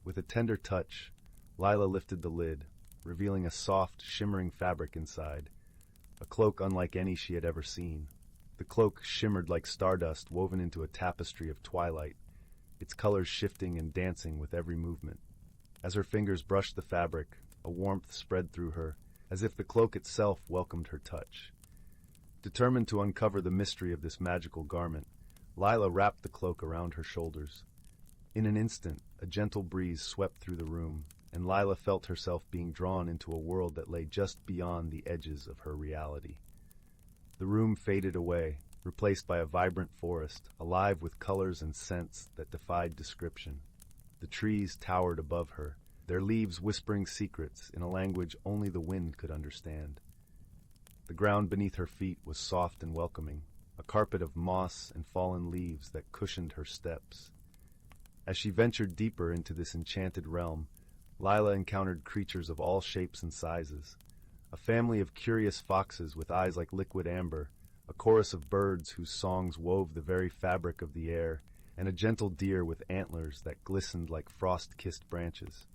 With a tender touch, Lila lifted the lid, revealing a soft, shimmering fabric inside, a cloak unlike any she had ever seen. The cloak shimmered like stardust woven into a tapestry of twilight, its colors shifting and dancing with every movement. As her fingers brushed the fabric, a warmth spread through her, as if the cloak itself welcomed her touch. Determined to uncover the mystery of this magical garment, Lila wrapped the cloak around her shoulders. In an instant, a gentle breeze swept through the room, and Lila felt herself being drawn into a world that lay just beyond the edges of her reality. The room faded away, replaced by a vibrant forest, alive with colors and scents that defied description. The trees towered above her, their leaves whispering secrets in a language only the wind could understand. The ground beneath her feet was soft and welcoming, a carpet of moss and fallen leaves that cushioned her steps. As she ventured deeper into this enchanted realm, Lila encountered creatures of all shapes and sizes. A family of curious foxes with eyes like liquid amber, a chorus of birds whose songs wove the very fabric of the air, and a gentle deer with antlers that glistened like frost-kissed branches.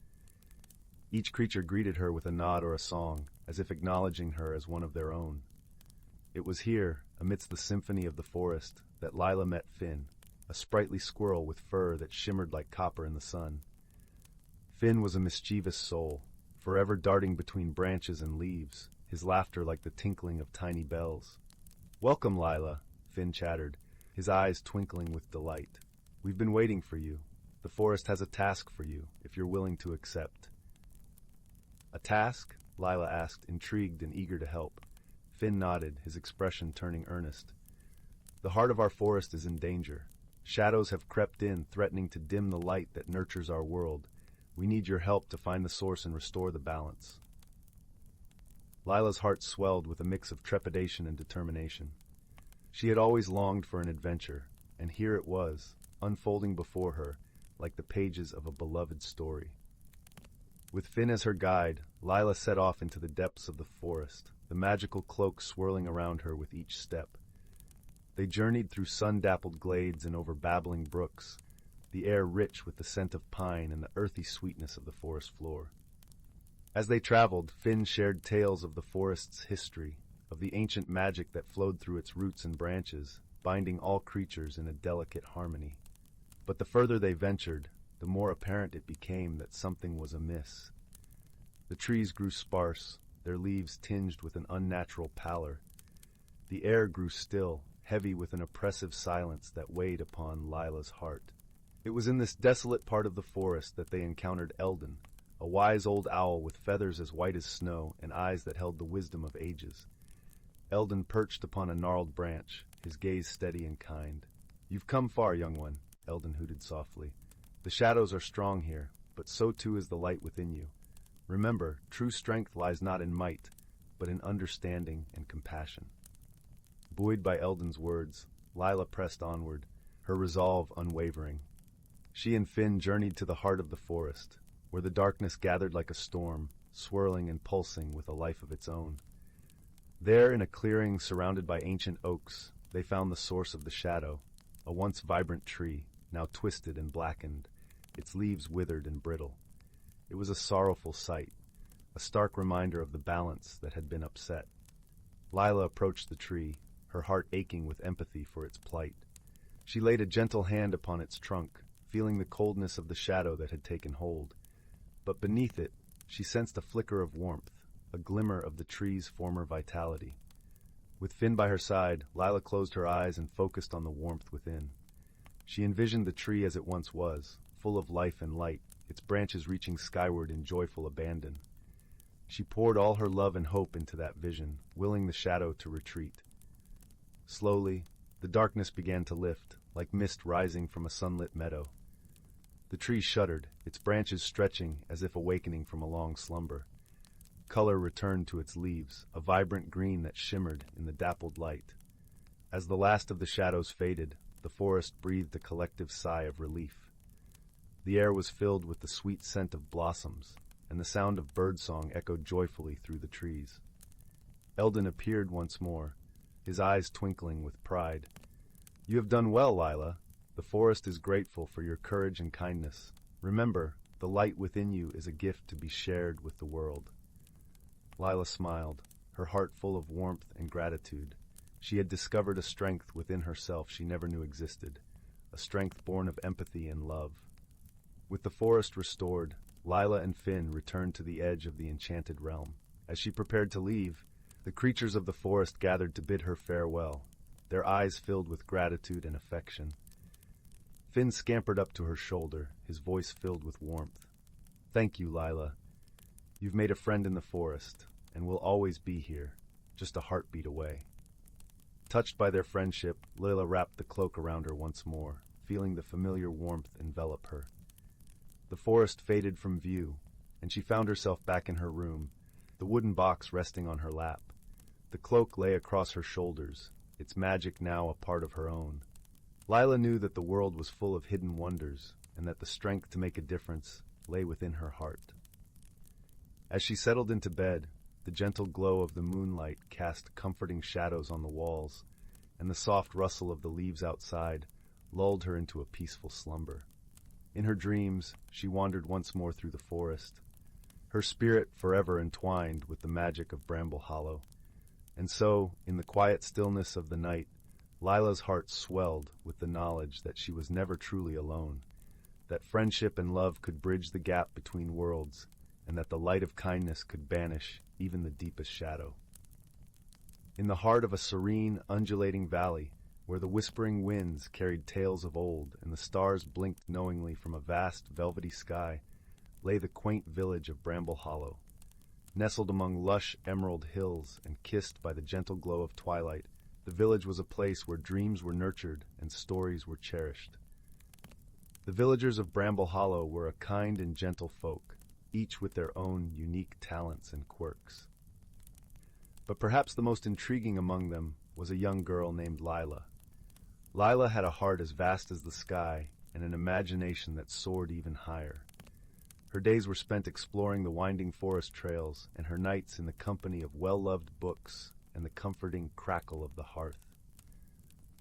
Each creature greeted her with a nod or a song, as if acknowledging her as one of their own. It was here, amidst the symphony of the forest, that Lila met Finn, a sprightly squirrel with fur that shimmered like copper in the sun. Finn was a mischievous soul, forever darting between branches and leaves, his laughter like the tinkling of tiny bells. "Welcome, Lila," Finn chattered, his eyes twinkling with delight. "We've been waiting for you. The forest has a task for you, if you're willing to accept." "A task?" Lila asked, intrigued and eager to help. Finn nodded, his expression turning earnest. "The heart of our forest is in danger. Shadows have crept in, threatening to dim the light that nurtures our world. We need your help to find the source and restore the balance." Lila's heart swelled with a mix of trepidation and determination. She had always longed for an adventure, and here it was, unfolding before her, like the pages of a beloved story. With Finn as her guide, Lila set off into the depths of the forest, the magical cloak swirling around her with each step. They journeyed through sun-dappled glades and over babbling brooks, the air rich with the scent of pine and the earthy sweetness of the forest floor. As they traveled, Finn shared tales of the forest's history, of the ancient magic that flowed through its roots and branches, binding all creatures in a delicate harmony. But the further they ventured, the more apparent it became that something was amiss. The trees grew sparse, their leaves tinged with an unnatural pallor. The air grew still, heavy with an oppressive silence that weighed upon Lila's heart. It was in this desolate part of the forest that they encountered Eldon, a wise old owl with feathers as white as snow and eyes that held the wisdom of ages. Eldon perched upon a gnarled branch, his gaze steady and kind. "You've come far, young one," Eldon hooted softly. "The shadows are strong here, but so too is the light within you. Remember, true strength lies not in might, but in understanding and compassion." Buoyed by Eldon's words, Lila pressed onward, her resolve unwavering. She and Finn journeyed to the heart of the forest, where the darkness gathered like a storm, swirling and pulsing with a life of its own. There, in a clearing surrounded by ancient oaks, they found the source of the shadow, a once vibrant tree, now twisted and blackened, its leaves withered and brittle. It was a sorrowful sight, a stark reminder of the balance that had been upset. Lila approached the tree, her heart aching with empathy for its plight. She laid a gentle hand upon its trunk, feeling the coldness of the shadow that had taken hold. But beneath it, she sensed a flicker of warmth, a glimmer of the tree's former vitality. With Finn by her side, Lila closed her eyes and focused on the warmth within. She envisioned the tree as it once was, full of life and light, its branches reaching skyward in joyful abandon. She poured all her love and hope into that vision, willing the shadow to retreat. Slowly, the darkness began to lift, like mist rising from a sunlit meadow. The tree shuddered, its branches stretching as if awakening from a long slumber. Color returned to its leaves, a vibrant green that shimmered in the dappled light. As the last of the shadows faded, the forest breathed a collective sigh of relief. The air was filled with the sweet scent of blossoms, and the sound of birdsong echoed joyfully through the trees. Eldon appeared once more, his eyes twinkling with pride. "You have done well, Lila. The forest is grateful for your courage and kindness. Remember, the light within you is a gift to be shared with the world." Lila smiled, her heart full of warmth and gratitude. She had discovered a strength within herself she never knew existed, a strength born of empathy and love. With the forest restored, Lila and Finn returned to the edge of the enchanted realm. As she prepared to leave, the creatures of the forest gathered to bid her farewell, their eyes filled with gratitude and affection. Finn scampered up to her shoulder, his voice filled with warmth. "Thank you, Lila. You've made a friend in the forest, and will always be here, just a heartbeat away." Touched by their friendship, Lila wrapped the cloak around her once more, feeling the familiar warmth envelop her. The forest faded from view, and she found herself back in her room, the wooden box resting on her lap. The cloak lay across her shoulders, its magic now a part of her own. Lila knew that the world was full of hidden wonders, and that the strength to make a difference lay within her heart. As she settled into bed, the gentle glow of the moonlight cast comforting shadows on the walls, and the soft rustle of the leaves outside lulled her into a peaceful slumber. In her dreams, she wandered once more through the forest, her spirit forever entwined with the magic of Bramble Hollow. And so, in the quiet stillness of the night, Lila's heart swelled with the knowledge that she was never truly alone, that friendship and love could bridge the gap between worlds, and that the light of kindness could banish even the deepest shadow. In the heart of a serene, undulating valley, where the whispering winds carried tales of old and the stars blinked knowingly from a vast, velvety sky, lay the quaint village of Bramble Hollow. Nestled among lush emerald hills and kissed by the gentle glow of twilight, the village was a place where dreams were nurtured and stories were cherished. The villagers of Bramble Hollow were a kind and gentle folk, each with their own unique talents and quirks. But perhaps the most intriguing among them was a young girl named Lila. Lila had a heart as vast as the sky and an imagination that soared even higher. Her days were spent exploring the winding forest trails and her nights in the company of well-loved books and the comforting crackle of the hearth.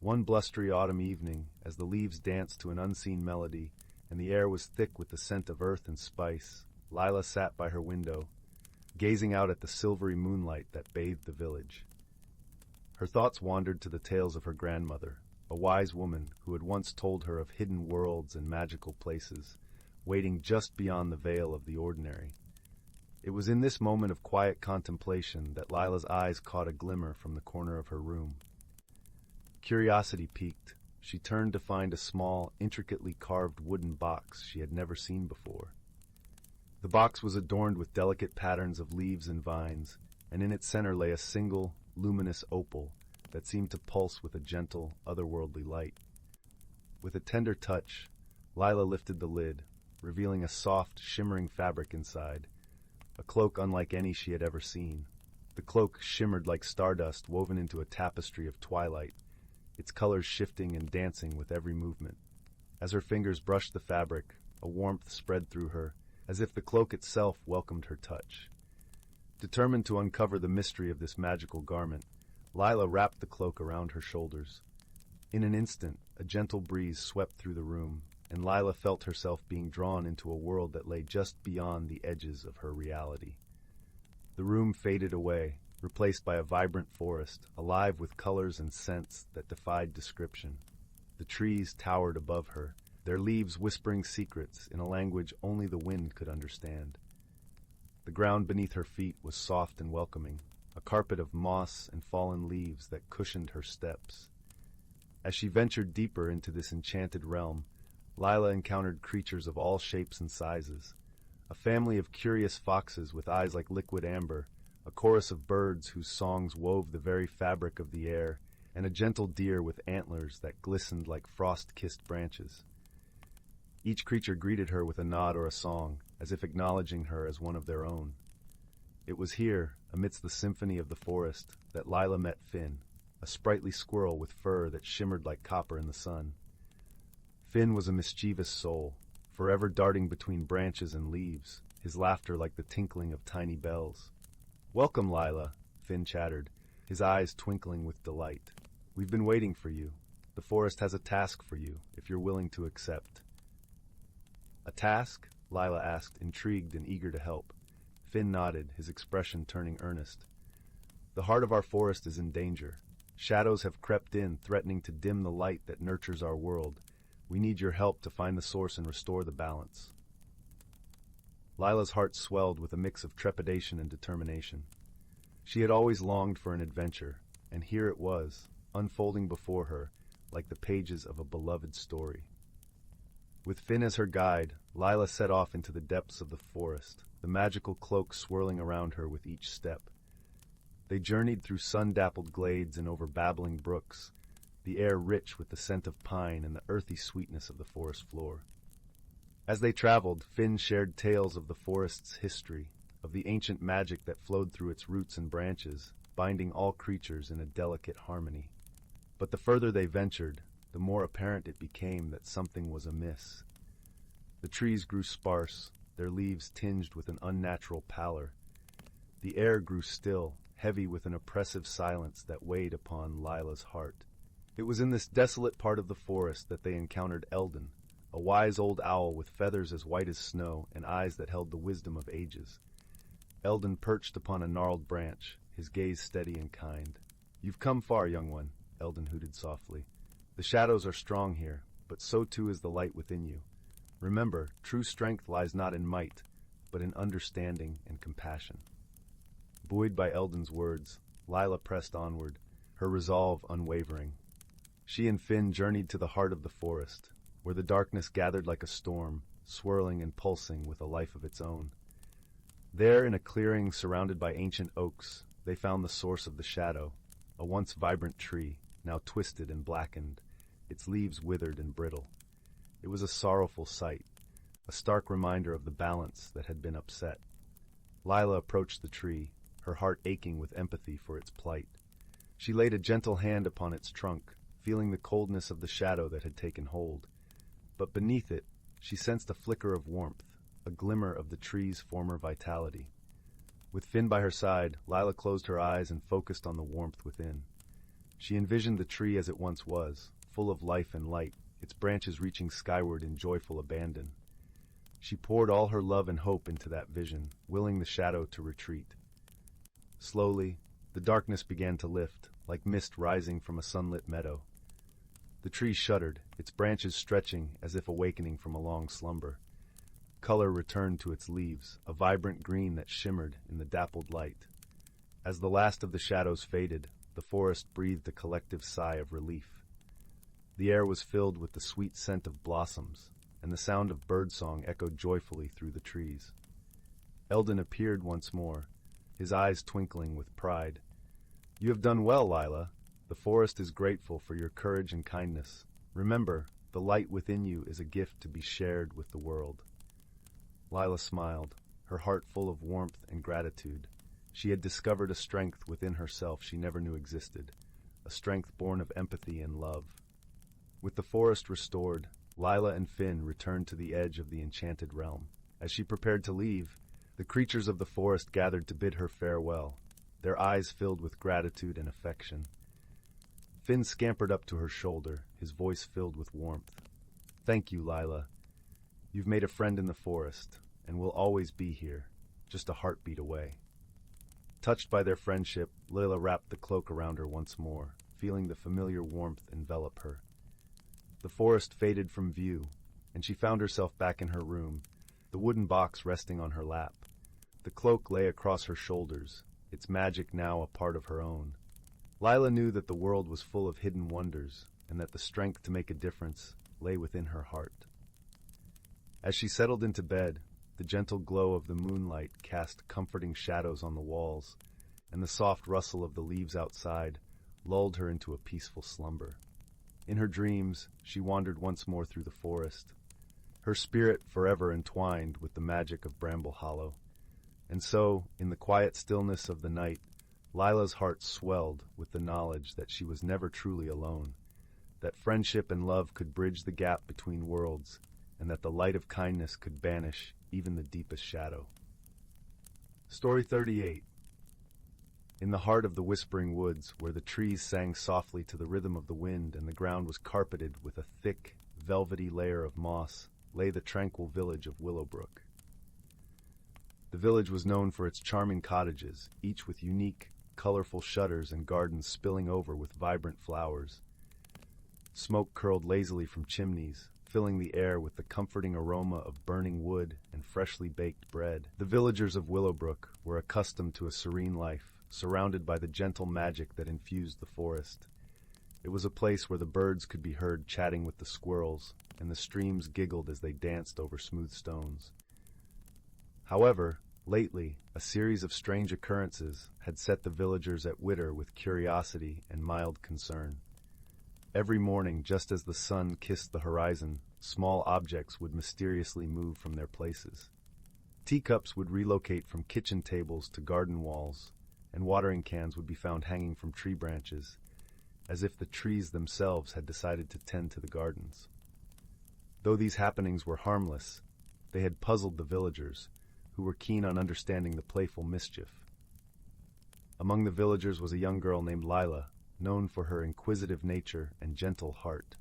One blustery autumn evening, as the leaves danced to an unseen melody and the air was thick with the scent of earth and spice, Lila sat by her window, gazing out at the silvery moonlight that bathed the village. Her thoughts wandered to the tales of her grandmother, a wise woman who had once told her of hidden worlds and magical places, waiting just beyond the veil of the ordinary. It was in this moment of quiet contemplation that Lila's eyes caught a glimmer from the corner of her room. Curiosity piqued, she turned to find a small, intricately carved wooden box she had never seen before. The box was adorned with delicate patterns of leaves and vines, and in its center lay a single, luminous opal that seemed to pulse with a gentle, otherworldly light. With a tender touch, Lila lifted the lid, revealing a soft, shimmering fabric inside, a cloak unlike any she had ever seen. The cloak shimmered like stardust woven into a tapestry of twilight, its colors shifting and dancing with every movement. As her fingers brushed the fabric, a warmth spread through her, as if the cloak itself welcomed her touch. Determined to uncover the mystery of this magical garment, Lila wrapped the cloak around her shoulders. In an instant, a gentle breeze swept through the room, and Lila felt herself being drawn into a world that lay just beyond the edges of her reality. The room faded away, replaced by a vibrant forest, alive with colors and scents that defied description. The trees towered above her, their leaves whispering secrets in a language only the wind could understand. The ground beneath her feet was soft and welcoming, a carpet of moss and fallen leaves that cushioned her steps. As she ventured deeper into this enchanted realm, Lila encountered creatures of all shapes and sizes. A family of curious foxes with eyes like liquid amber, a chorus of birds whose songs wove the very fabric of the air, and a gentle deer with antlers that glistened like frost-kissed branches. Each creature greeted her with a nod or a song, as if acknowledging her as one of their own. It was here, amidst the symphony of the forest, that Lila met Finn, a sprightly squirrel with fur that shimmered like copper in the sun. Finn was a mischievous soul, forever darting between branches and leaves, his laughter like the tinkling of tiny bells. "Welcome, Lila," Finn chattered, his eyes twinkling with delight. "We've been waiting for you. The forest has a task for you, if you're willing to accept." "A task?" Lila asked, intrigued and eager to help. Finn nodded, his expression turning earnest. "The heart of our forest is in danger. Shadows have crept in, threatening to dim the light that nurtures our world. We need your help to find the source and restore the balance." Lila's heart swelled with a mix of trepidation and determination. She had always longed for an adventure, and here it was, unfolding before her, like the pages of a beloved story. With Finn as her guide, Lila set off into the depths of the forest, the magical cloak swirling around her with each step. They journeyed through sun-dappled glades and over babbling brooks, the air rich with the scent of pine and the earthy sweetness of the forest floor. As they traveled, Finn shared tales of the forest's history, of the ancient magic that flowed through its roots and branches, binding all creatures in a delicate harmony. But the further they ventured, the more apparent it became that something was amiss. The trees grew sparse, their leaves tinged with an unnatural pallor. The air grew still, heavy with an oppressive silence that weighed upon Lila's heart. It was in this desolate part of the forest that they encountered Eldon, a wise old owl with feathers as white as snow and eyes that held the wisdom of ages. Eldon perched upon a gnarled branch, his gaze steady and kind. "You've come far, young one," Eldon hooted softly. "The shadows are strong here, but so too is the light within you. Remember, true strength lies not in might, but in understanding and compassion." Buoyed by Eldon's words, Lila pressed onward, her resolve unwavering. She and Finn journeyed to the heart of the forest, where the darkness gathered like a storm, swirling and pulsing with a life of its own. There, in a clearing surrounded by ancient oaks, they found the source of the shadow, a once vibrant tree, now twisted and blackened, its leaves withered and brittle. It was a sorrowful sight, a stark reminder of the balance that had been upset. Lila approached the tree, her heart aching with empathy for its plight. She laid a gentle hand upon its trunk, feeling the coldness of the shadow that had taken hold. But beneath it, she sensed a flicker of warmth, a glimmer of the tree's former vitality. With Finn by her side, Lila closed her eyes and focused on the warmth within. She envisioned the tree as it once was, full of life and light, its branches reaching skyward in joyful abandon. She poured all her love and hope into that vision, willing the shadow to retreat. Slowly, the darkness began to lift, like mist rising from a sunlit meadow. The tree shuddered, its branches stretching as if awakening from a long slumber. Color returned to its leaves, a vibrant green that shimmered in the dappled light. As the last of the shadows faded, the forest breathed a collective sigh of relief. The air was filled with the sweet scent of blossoms, and the sound of birdsong echoed joyfully through the trees. Eldon appeared once more, his eyes twinkling with pride. "You have done well, Lila. The forest is grateful for your courage and kindness. Remember, the light within you is a gift to be shared with the world." Lila smiled, her heart full of warmth and gratitude. She had discovered a strength within herself she never knew existed, a strength born of empathy and love. With the forest restored, Lila and Finn returned to the edge of the enchanted realm. As she prepared to leave, the creatures of the forest gathered to bid her farewell, their eyes filled with gratitude and affection. Finn scampered up to her shoulder, his voice filled with warmth. "Thank you, Lila. You've made a friend in the forest, and will always be here, just a heartbeat away." Touched by their friendship, Lila wrapped the cloak around her once more, feeling the familiar warmth envelop her. The forest faded from view, and she found herself back in her room, the wooden box resting on her lap. The cloak lay across her shoulders, its magic now a part of her own. Lila knew that the world was full of hidden wonders, and that the strength to make a difference lay within her heart. As she settled into bed, the gentle glow of the moonlight cast comforting shadows on the walls, and the soft rustle of the leaves outside lulled her into a peaceful slumber. In her dreams, she wandered once more through the forest, her spirit forever entwined with the magic of Bramble Hollow. And so, in the quiet stillness of the night, Lila's heart swelled with the knowledge that she was never truly alone, that friendship and love could bridge the gap between worlds, and that the light of kindness could banish even the deepest shadow. Story 38. In the heart of the whispering woods, where the trees sang softly to the rhythm of the wind and the ground was carpeted with a thick, velvety layer of moss, lay the tranquil village of Willowbrook. The village was known for its charming cottages, each with unique, colorful shutters and gardens spilling over with vibrant flowers. Smoke curled lazily from chimneys, filling the air with the comforting aroma of burning wood and freshly baked bread. The villagers of Willowbrook were accustomed to a serene life, surrounded by the gentle magic that infused the forest. It was a place where the birds could be heard chatting with the squirrels, and the streams giggled as they danced over smooth stones. However, lately, a series of strange occurrences had set the villagers at witter with curiosity and mild concern. Every morning, just as the sun kissed the horizon, small objects would mysteriously move from their places. Teacups would relocate from kitchen tables to garden walls, and watering cans would be found hanging from tree branches, as if the trees themselves had decided to tend to the gardens. Though these happenings were harmless, they had puzzled the villagers, who were keen on understanding the playful mischief. Among the villagers was a young girl named Lila, known for her inquisitive nature and gentle heart.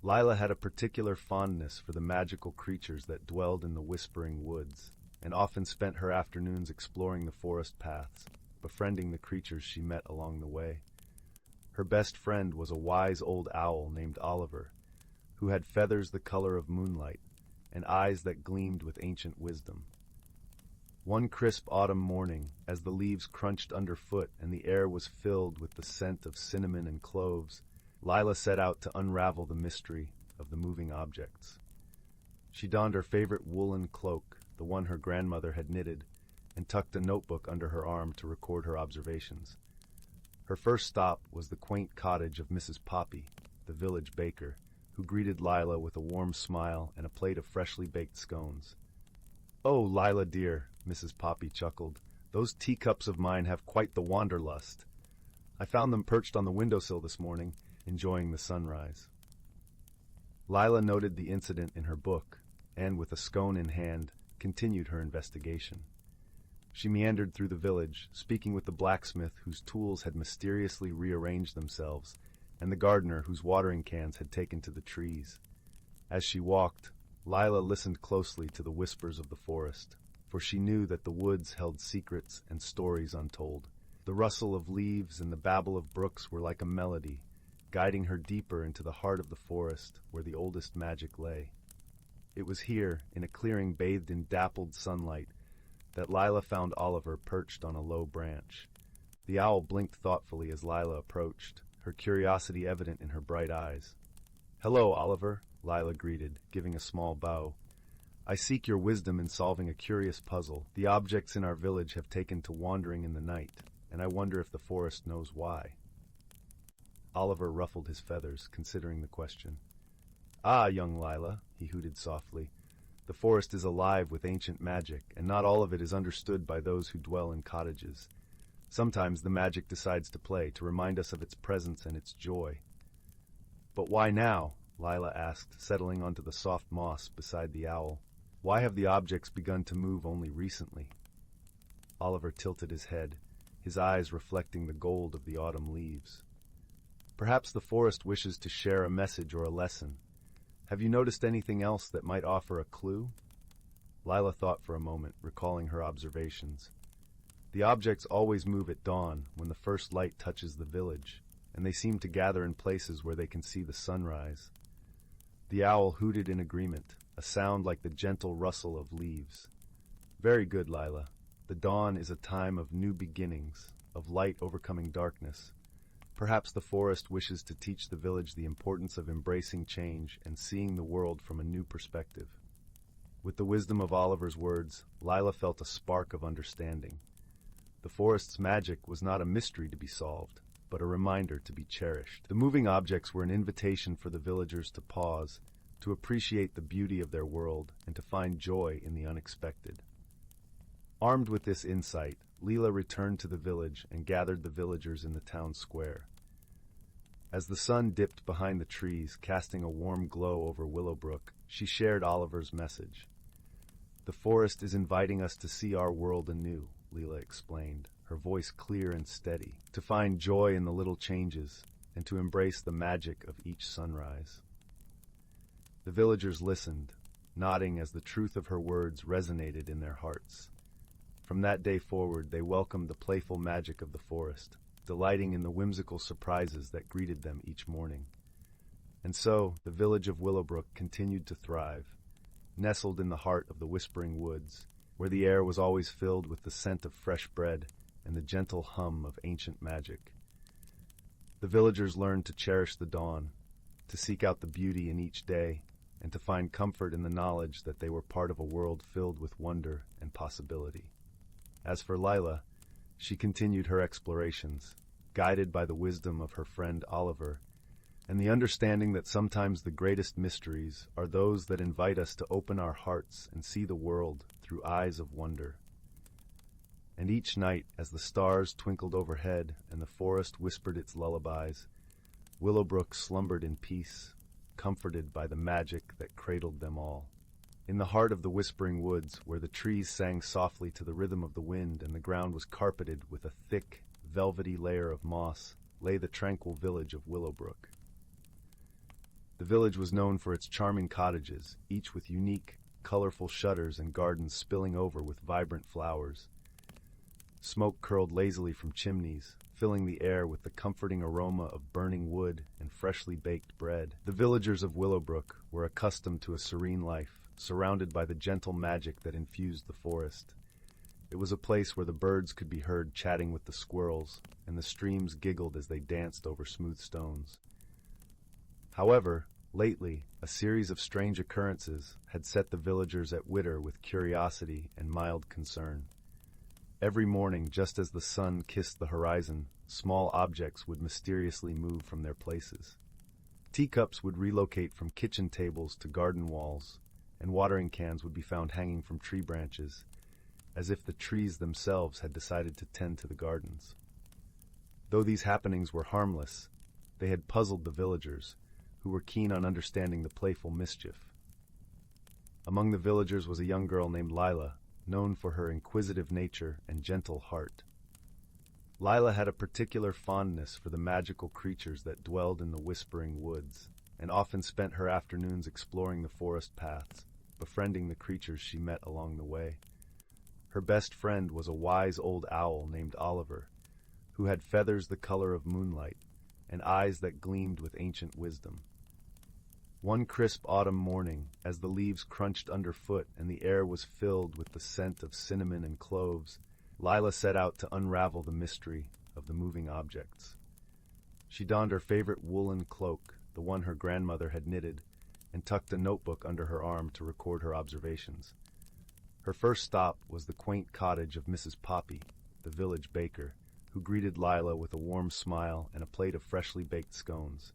Lila had a particular fondness for the magical creatures that dwelled in the whispering woods, and often spent her afternoons exploring the forest paths, befriending the creatures she met along the way. Her best friend was a wise old owl named Oliver, who had feathers the color of moonlight and eyes that gleamed with ancient wisdom. One crisp autumn morning, as the leaves crunched underfoot and the air was filled with the scent of cinnamon and cloves, Lila set out to unravel the mystery of the moving objects. She donned her favorite woolen cloak, the one her grandmother had knitted, and tucked a notebook under her arm to record her observations. Her first stop was the quaint cottage of Mrs. Poppy, the village baker, who greeted Lila with a warm smile and a plate of freshly baked scones. "Oh, Lila dear," Mrs. Poppy chuckled, "those teacups of mine have quite the wanderlust. I found them perched on the windowsill this morning, enjoying the sunrise." Lila noted the incident in her book, and with a scone in hand, continued her investigation. She meandered through the village, speaking with the blacksmith whose tools had mysteriously rearranged themselves, and the gardener whose watering cans had taken to the trees. As she walked, Lila listened closely to the whispers of the forest, for she knew that the woods held secrets and stories untold. The rustle of leaves and the babble of brooks were like a melody, guiding her deeper into the heart of the forest where the oldest magic lay. It was here, in a clearing bathed in dappled sunlight, that Lila found Oliver perched on a low branch. The owl blinked thoughtfully as Lila approached, her curiosity evident in her bright eyes. "Hello, Oliver," Lila greeted, giving a small bow. "I seek your wisdom in solving a curious puzzle. The objects in our village have taken to wandering in the night, and I wonder if the forest knows why." Oliver ruffled his feathers, considering the question. "Ah, young Lila," he hooted softly, "the forest is alive with ancient magic, and not all of it is understood by those who dwell in cottages. Sometimes the magic decides to play, to remind us of its presence and its joy. But why now? Lila asked, settling onto the soft moss beside the owl. Why have the objects begun to move only recently? Oliver tilted his head, his eyes reflecting the gold of the autumn leaves. Perhaps the forest wishes to share a message or a lesson. Have you noticed anything else that might offer a clue? Lila thought for a moment, recalling her observations. The objects always move at dawn, when the first light touches the village, and they seem to gather in places where they can see the sunrise. The owl hooted in agreement, a sound like the gentle rustle of leaves. Very good, Lila. The dawn is a time of new beginnings, of light overcoming darkness. Perhaps the forest wishes to teach the village the importance of embracing change and seeing the world from a new perspective. With the wisdom of Oliver's words, Lila felt a spark of understanding. The forest's magic was not a mystery to be solved, but a reminder to be cherished. The moving objects were an invitation for the villagers to pause, to appreciate the beauty of their world, and to find joy in the unexpected. Armed with this insight, Lila returned to the village and gathered the villagers in the town square. As the sun dipped behind the trees, casting a warm glow over Willowbrook, she shared Oliver's message. "The forest is inviting us to see our world anew," Lila explained, her voice clear and steady, "to find joy in the little changes and to embrace the magic of each sunrise." The villagers listened, nodding as the truth of her words resonated in their hearts. From that day forward, they welcomed the playful magic of the forest, delighting in the whimsical surprises that greeted them each morning. And so, the village of Willowbrook continued to thrive, nestled in the heart of the whispering woods, where the air was always filled with the scent of fresh bread and the gentle hum of ancient magic. The villagers learned to cherish the dawn, to seek out the beauty in each day, and to find comfort in the knowledge that they were part of a world filled with wonder and possibility. As for Lila, she continued her explorations, guided by the wisdom of her friend Oliver, and the understanding that sometimes the greatest mysteries are those that invite us to open our hearts and see the world through eyes of wonder. And each night, as the stars twinkled overhead and the forest whispered its lullabies, Willowbrook slumbered in peace, comforted by the magic that cradled them all. In the heart of the whispering woods, where the trees sang softly to the rhythm of the wind and the ground was carpeted with a thick, velvety layer of moss, lay the tranquil village of Willowbrook. The village was known for its charming cottages, each with unique, colorful shutters and gardens spilling over with vibrant flowers. Smoke curled lazily from chimneys, filling the air with the comforting aroma of burning wood and freshly baked bread. The villagers of Willowbrook were accustomed to a serene life, surrounded by the gentle magic that infused the forest. It was a place where the birds could be heard chatting with the squirrels, and the streams giggled as they danced over smooth stones. However, lately, a series of strange occurrences had set the villagers at widder with curiosity and mild concern. Every morning, just as the sun kissed the horizon, small objects would mysteriously move from their places. Teacups would relocate from kitchen tables to garden walls, and watering cans would be found hanging from tree branches, as if the trees themselves had decided to tend to the gardens. Though these happenings were harmless, they had puzzled the villagers, who were keen on understanding the playful mischief. Among the villagers was a young girl named Lila, known for her inquisitive nature and gentle heart. Lila had a particular fondness for the magical creatures that dwelled in the whispering woods, and often spent her afternoons exploring the forest paths, befriending the creatures she met along the way. Her best friend was a wise old owl named Oliver, who had feathers the color of moonlight and eyes that gleamed with ancient wisdom. One crisp autumn morning, as the leaves crunched underfoot and the air was filled with the scent of cinnamon and cloves, Lila set out to unravel the mystery of the moving objects. She donned her favorite woolen cloak, the one her grandmother had knitted, and tucked a notebook under her arm to record her observations. Her first stop was the quaint cottage of Mrs. Poppy, the village baker, who greeted Lila with a warm smile and a plate of freshly baked scones.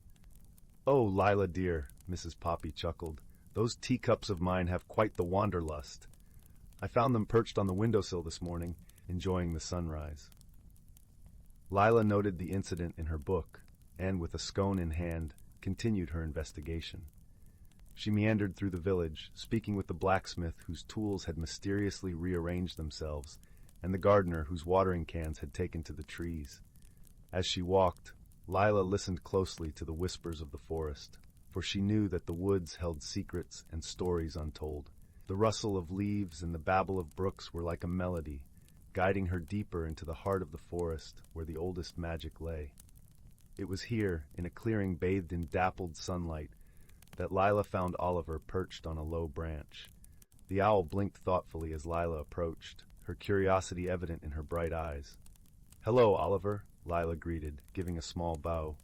"Oh, Lila dear," Mrs. Poppy chuckled, "those teacups of mine have quite the wanderlust. I found them perched on the windowsill this morning, enjoying the sunrise." Lila noted the incident in her book, and with a scone in hand, continued her investigation. She meandered through the village, speaking with the blacksmith whose tools had mysteriously rearranged themselves, and the gardener whose watering cans had taken to the trees. As she walked, Lila listened closely to the whispers of the forest, for she knew that the woods held secrets and stories untold. The rustle of leaves and the babble of brooks were like a melody, guiding her deeper into the heart of the forest where the oldest magic lay. It was here, in a clearing bathed in dappled sunlight, that Lila found Oliver perched on a low branch. The owl blinked thoughtfully as Lila approached, her curiosity evident in her bright eyes. "Hello, Oliver," Lila greeted, giving a small bow.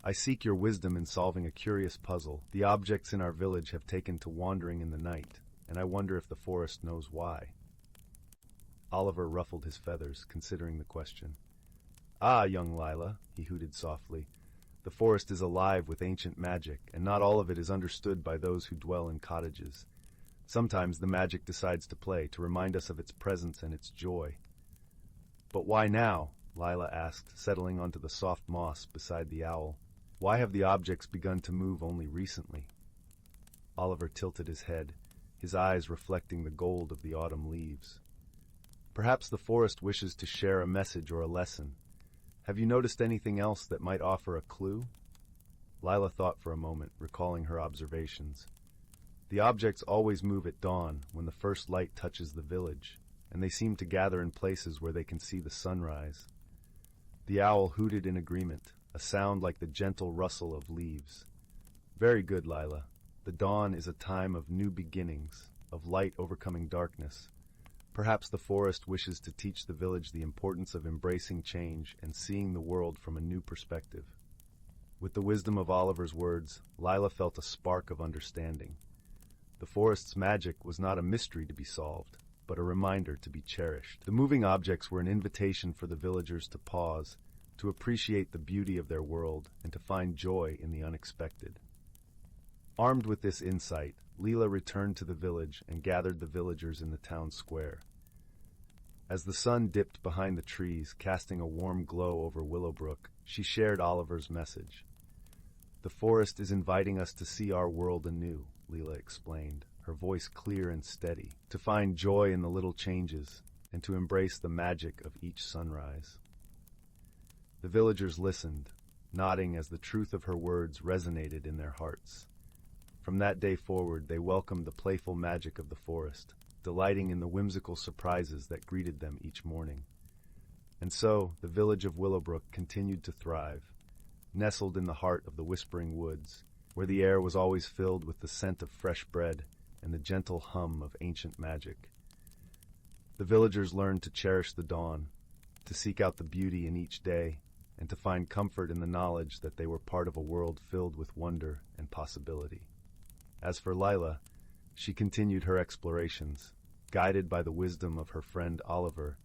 "I seek your wisdom in solving a curious puzzle. The objects in our village have taken to wandering in the night, and I wonder if the forest knows why." Oliver ruffled his feathers, considering the question. "Ah, young Lila," he hooted softly, "the forest is alive with ancient magic, and not all of it is understood by those who dwell in cottages. Sometimes the magic decides to play, to remind us of its presence and its joy." "But why now?" Lila asked, settling onto the soft moss beside the owl. "Why have the objects begun to move only recently?" Oliver tilted his head, his eyes reflecting the gold of the autumn leaves. "Perhaps the forest wishes to share a message or a lesson. Have you noticed anything else that might offer a clue?" Lila thought for a moment, recalling her observations. "The objects always move at dawn, when the first light touches the village, and they seem to gather in places where they can see the sunrise." The owl hooted in agreement, a sound like the gentle rustle of leaves. "Very good, Lila. The dawn is a time of new beginnings, of light overcoming darkness. Perhaps the forest wishes to teach the village the importance of embracing change and seeing the world from a new perspective." With the wisdom of Oliver's words, Lila felt a spark of understanding. The forest's magic was not a mystery to be solved, but a reminder to be cherished. The moving objects were an invitation for the villagers to pause, to appreciate the beauty of their world, and to find joy in the unexpected. Armed with this insight, Lila returned to the village and gathered the villagers in the town square. As the sun dipped behind the trees, casting a warm glow over Willowbrook, she shared Oliver's message. "The forest is inviting us to see our world anew," Lila explained, her voice clear and steady, "to find joy in the little changes, and to embrace the magic of each sunrise." The villagers listened, nodding as the truth of her words resonated in their hearts. From that day forward, they welcomed the playful magic of the forest, delighting in the whimsical surprises that greeted them each morning. And so, the village of Willowbrook continued to thrive, nestled in the heart of the whispering woods, where the air was always filled with the scent of fresh bread and the gentle hum of ancient magic. The villagers learned to cherish the dawn, to seek out the beauty in each day, and to find comfort in the knowledge that they were part of a world filled with wonder and possibility. As for Lila, she continued her explorations, guided by the wisdom of her friend Oliver,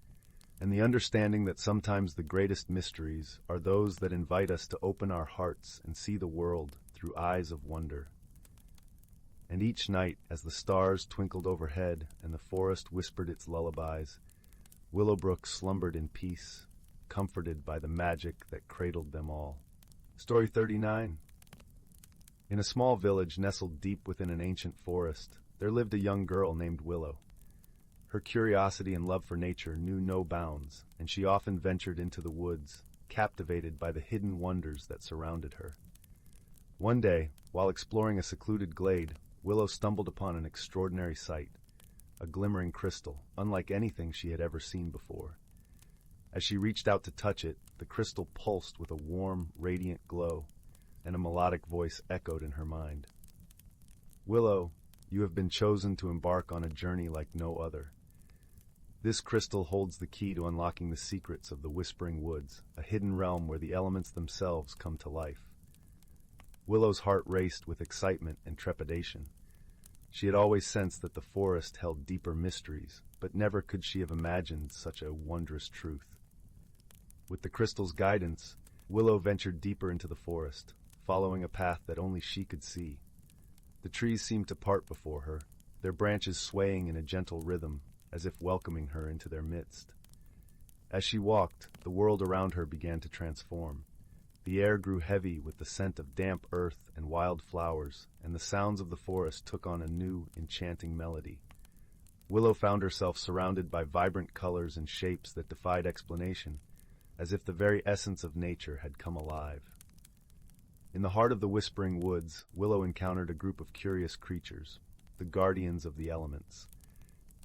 and the understanding that sometimes the greatest mysteries are those that invite us to open our hearts and see the world through eyes of wonder. And each night, as the stars twinkled overhead and the forest whispered its lullabies, Willowbrook slumbered in peace, comforted by the magic that cradled them all. Story 39. In a small village nestled deep within an ancient forest, there lived a young girl named Willow. Her curiosity and love for nature knew no bounds, and she often ventured into the woods, captivated by the hidden wonders that surrounded her. One day, while exploring a secluded glade, Willow stumbled upon an extraordinary sight, a glimmering crystal, unlike anything she had ever seen before. As she reached out to touch it, the crystal pulsed with a warm, radiant glow, and a melodic voice echoed in her mind. "Willow, you have been chosen to embark on a journey like no other. This crystal holds the key to unlocking the secrets of the Whispering Woods, a hidden realm where the elements themselves come to life." Willow's heart raced with excitement and trepidation. She had always sensed that the forest held deeper mysteries, but never could she have imagined such a wondrous truth. With the crystal's guidance, Willow ventured deeper into the forest, following a path that only she could see. The trees seemed to part before her, their branches swaying in a gentle rhythm, as if welcoming her into their midst. As she walked, the world around her began to transform. The air grew heavy with the scent of damp earth and wild flowers, and the sounds of the forest took on a new, enchanting melody. Willow found herself surrounded by vibrant colors and shapes that defied explanation, as if the very essence of nature had come alive. In the heart of the whispering woods, Willow encountered a group of curious creatures, the guardians of the elements.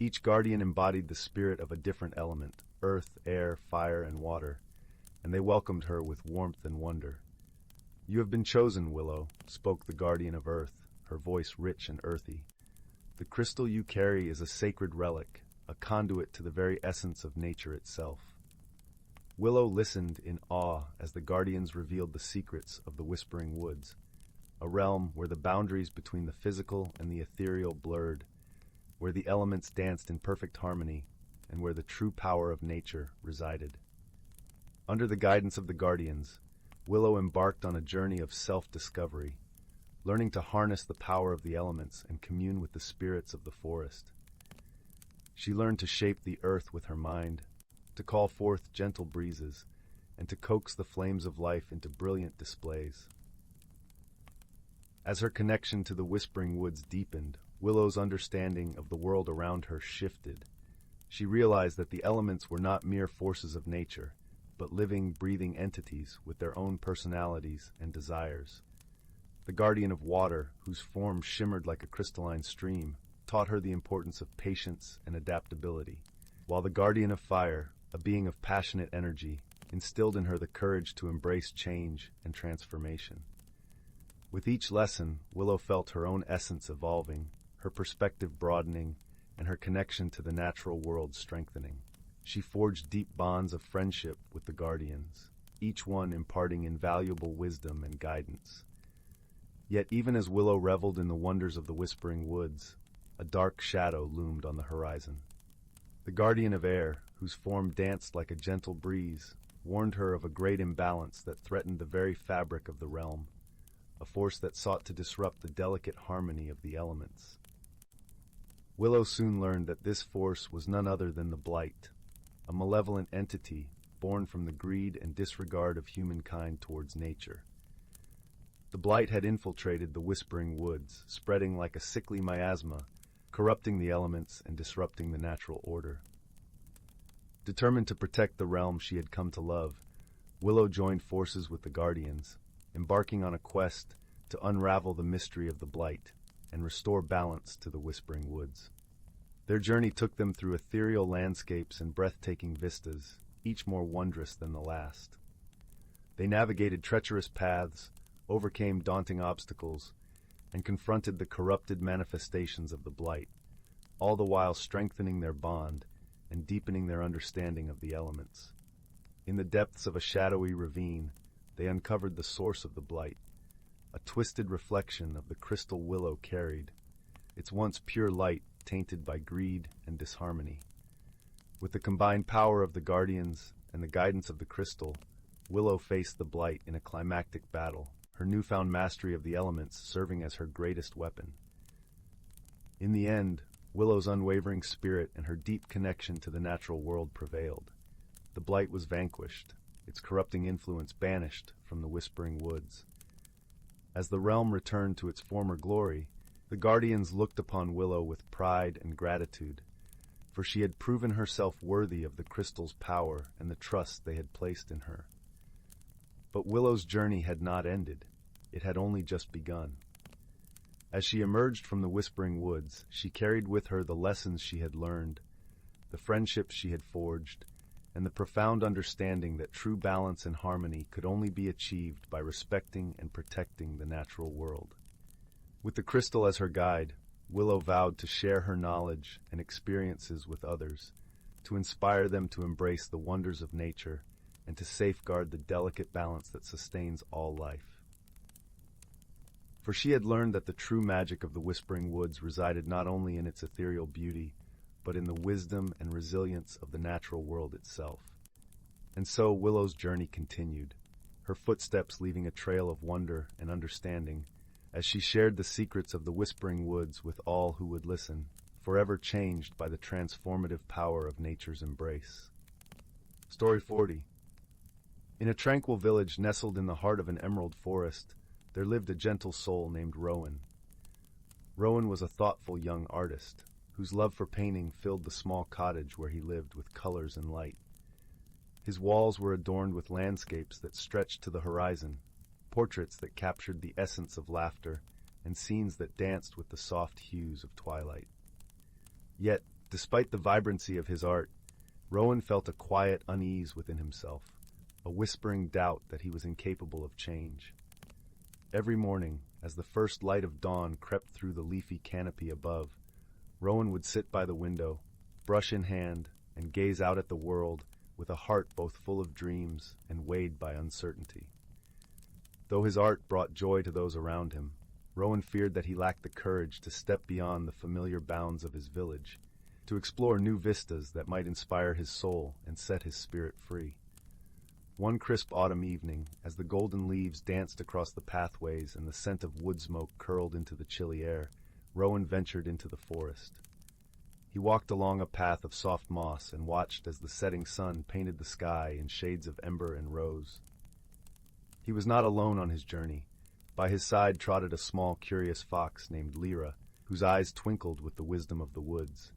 Each guardian embodied the spirit of a different element, earth, air, fire, and water, and they welcomed her with warmth and wonder. "You have been chosen, Willow," spoke the guardian of earth, her voice rich and earthy. "The crystal you carry is a sacred relic, a conduit to the very essence of nature itself." Willow listened in awe as the guardians revealed the secrets of the Whispering Woods, a realm where the boundaries between the physical and the ethereal blurred, where the elements danced in perfect harmony, and where the true power of nature resided. Under the guidance of the guardians, Willow embarked on a journey of self-discovery, learning to harness the power of the elements and commune with the spirits of the forest. She learned to shape the earth with her mind, to call forth gentle breezes, and to coax the flames of life into brilliant displays. As her connection to the Whispering Woods deepened, Willow's understanding of the world around her shifted. She realized that the elements were not mere forces of nature, but living, breathing entities with their own personalities and desires. The guardian of water, whose form shimmered like a crystalline stream, taught her the importance of patience and adaptability, while the guardian of fire, a being of passionate energy, instilled in her the courage to embrace change and transformation. With each lesson, Willow felt her own essence evolving, her perspective broadening, and her connection to the natural world strengthening. She forged deep bonds of friendship with the guardians, each one imparting invaluable wisdom and guidance. Yet even as Willow reveled in the wonders of the Whispering Woods, a dark shadow loomed on the horizon. The guardian of air, whose form danced like a gentle breeze, warned her of a great imbalance that threatened the very fabric of the realm, a force that sought to disrupt the delicate harmony of the elements. Willow soon learned that this force was none other than the Blight, a malevolent entity born from the greed and disregard of humankind towards nature. The Blight had infiltrated the Whispering Woods, spreading like a sickly miasma, corrupting the elements and disrupting the natural order. Determined to protect the realm she had come to love, Willow joined forces with the Guardians, embarking on a quest to unravel the mystery of the Blight and restore balance to the Whispering Woods. Their journey took them through ethereal landscapes and breathtaking vistas, each more wondrous than the last. They navigated treacherous paths, overcame daunting obstacles, and confronted the corrupted manifestations of the Blight, all the while strengthening their bond and deepening their understanding of the elements. In the depths of a shadowy ravine, they uncovered the source of the Blight, a twisted reflection of the crystal Willow carried, its once pure light tainted by greed and disharmony. With the combined power of the Guardians and the guidance of the crystal, Willow faced the Blight in a climactic battle, her newfound mastery of the elements serving as her greatest weapon. In the end, Willow's unwavering spirit and her deep connection to the natural world prevailed. The Blight was vanquished, its corrupting influence banished from the Whispering Woods. As the realm returned to its former glory, the Guardians looked upon Willow with pride and gratitude, for she had proven herself worthy of the crystal's power and the trust they had placed in her. But Willow's journey had not ended. It had only just begun. As she emerged from the Whispering Woods, she carried with her the lessons she had learned, the friendships she had forged, and the profound understanding that true balance and harmony could only be achieved by respecting and protecting the natural world. With the crystal as her guide, Willow vowed to share her knowledge and experiences with others, to inspire them to embrace the wonders of nature and to safeguard the delicate balance that sustains all life. For she had learned that the true magic of the Whispering Woods resided not only in its ethereal beauty, but in the wisdom and resilience of the natural world itself. And so Willow's journey continued, her footsteps leaving a trail of wonder and understanding, as she shared the secrets of the Whispering Woods with all who would listen, forever changed by the transformative power of nature's embrace. Story 40. In a tranquil village nestled in the heart of an emerald forest, there lived a gentle soul named Rowan. Rowan was a thoughtful young artist, whose love for painting filled the small cottage where he lived with colors and light. His walls were adorned with landscapes that stretched to the horizon, portraits that captured the essence of laughter, and scenes that danced with the soft hues of twilight. Yet, despite the vibrancy of his art, Rowan felt a quiet unease within himself, a whispering doubt that he was incapable of change. Every morning, as the first light of dawn crept through the leafy canopy above, Rowan would sit by the window, brush in hand, and gaze out at the world with a heart both full of dreams and weighed by uncertainty. Though his art brought joy to those around him, Rowan feared that he lacked the courage to step beyond the familiar bounds of his village, to explore new vistas that might inspire his soul and set his spirit free. One crisp autumn evening, as the golden leaves danced across the pathways and the scent of wood smoke curled into the chilly air, Rowan ventured into the forest. He walked along a path of soft moss and watched as the setting sun painted the sky in shades of ember and rose. He was not alone on his journey. By his side trotted a small, curious fox named Lyra, whose eyes twinkled with the wisdom of the woods.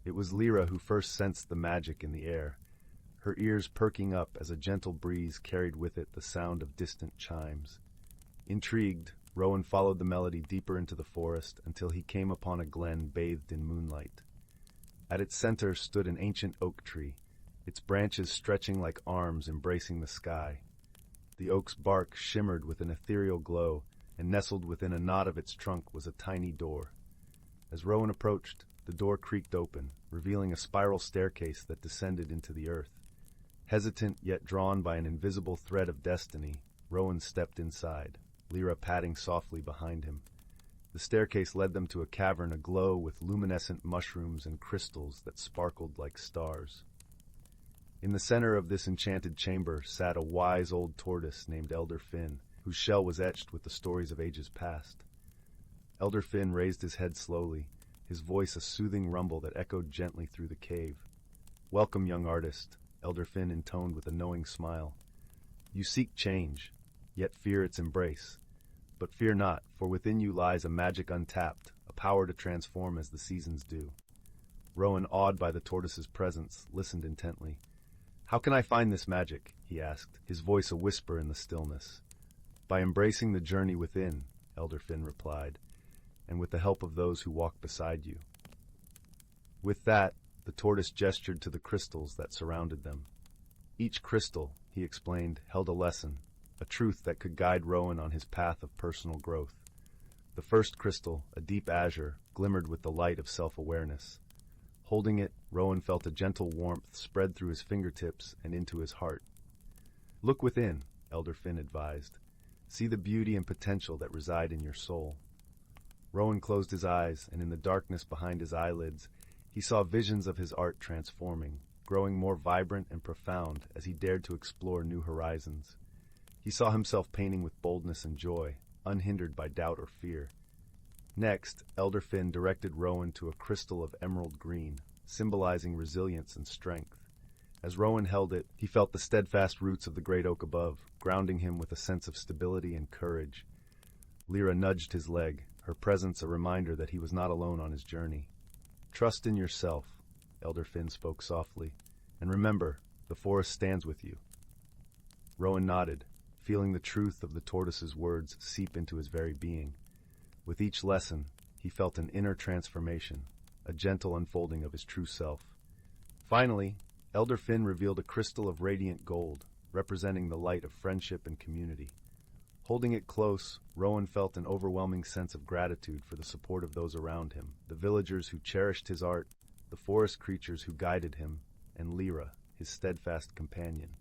It was Lyra who first sensed the magic in the air, her ears perking up as a gentle breeze carried with it the sound of distant chimes. Intrigued, Rowan followed the melody deeper into the forest until he came upon a glen bathed in moonlight. At its center stood an ancient oak tree, its branches stretching like arms embracing the sky. The oak's bark shimmered with an ethereal glow, and nestled within a knot of its trunk was a tiny door. As Rowan approached, the door creaked open, revealing a spiral staircase that descended into the earth. Hesitant yet drawn by an invisible thread of destiny, Rowan stepped inside, Lyra padding softly behind him. The staircase led them to a cavern aglow with luminescent mushrooms and crystals that sparkled like stars. In the center of this enchanted chamber sat a wise old tortoise named Elder Finn, whose shell was etched with the stories of ages past. Elder Finn raised his head slowly, his voice a soothing rumble that echoed gently through the cave. "Welcome, young artist," Elder Finn intoned with a knowing smile. "You seek change, yet fear its embrace. But fear not, for within you lies a magic untapped, a power to transform as the seasons do." Rowan, awed by the tortoise's presence, listened intently. "How can I find this magic?" he asked, his voice a whisper in the stillness. "By embracing the journey within," Elder Finn replied, "and with the help of those who walk beside you." With that, the tortoise gestured to the crystals that surrounded them. Each crystal, he explained, held a lesson, a truth that could guide Rowan on his path of personal growth. The first crystal, a deep azure, glimmered with the light of self-awareness. Holding it, Rowan felt a gentle warmth spread through his fingertips and into his heart. "Look within," Elder Finn advised. "See the beauty and potential that reside in your soul." Rowan closed his eyes, and in the darkness behind his eyelids, he saw visions of his art transforming, growing more vibrant and profound as he dared to explore new horizons. He saw himself painting with boldness and joy, unhindered by doubt or fear. Next, Elder Finn directed Rowan to a crystal of emerald green, symbolizing resilience and strength. As Rowan held it, he felt the steadfast roots of the great oak above, grounding him with a sense of stability and courage. Lyra nudged his leg, her presence a reminder that he was not alone on his journey. "Trust in yourself," Elder Finn spoke softly, "and remember, the forest stands with you." Rowan nodded, feeling the truth of the tortoise's words seep into his very being. With each lesson, he felt an inner transformation, a gentle unfolding of his true self. Finally, Elder Finn revealed a crystal of radiant gold, representing the light of friendship and community. Holding it close, Rowan felt an overwhelming sense of gratitude for the support of those around him, the villagers who cherished his art, the forest creatures who guided him, and Lyra, his steadfast companion.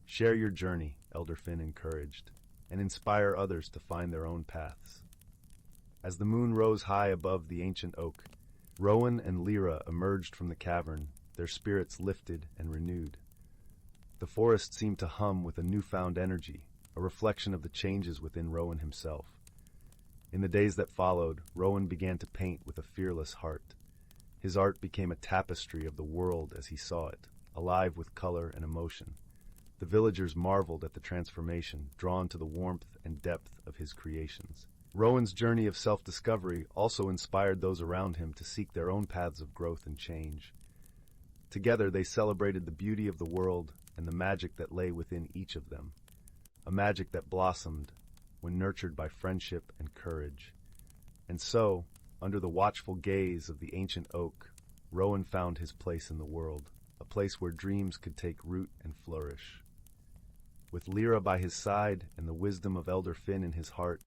"Share your journey," Elder Finn encouraged, "and inspire others to find their own paths." As the moon rose high above the ancient oak, Rowan and Lyra emerged from the cavern, their spirits lifted and renewed. The forest seemed to hum with a newfound energy, a reflection of the changes within Rowan himself. In the days that followed, Rowan began to paint with a fearless heart. His art became a tapestry of the world as he saw it, alive with color and emotion. The villagers marveled at the transformation, drawn to the warmth and depth of his creations. Rowan's journey of self-discovery also inspired those around him to seek their own paths of growth and change. Together they celebrated the beauty of the world and the magic that lay within each of them, a magic that blossomed when nurtured by friendship and courage. And so, under the watchful gaze of the ancient oak, Rowan found his place in the world, a place where dreams could take root and flourish. With Lyra by his side and the wisdom of Elder Finn in his heart,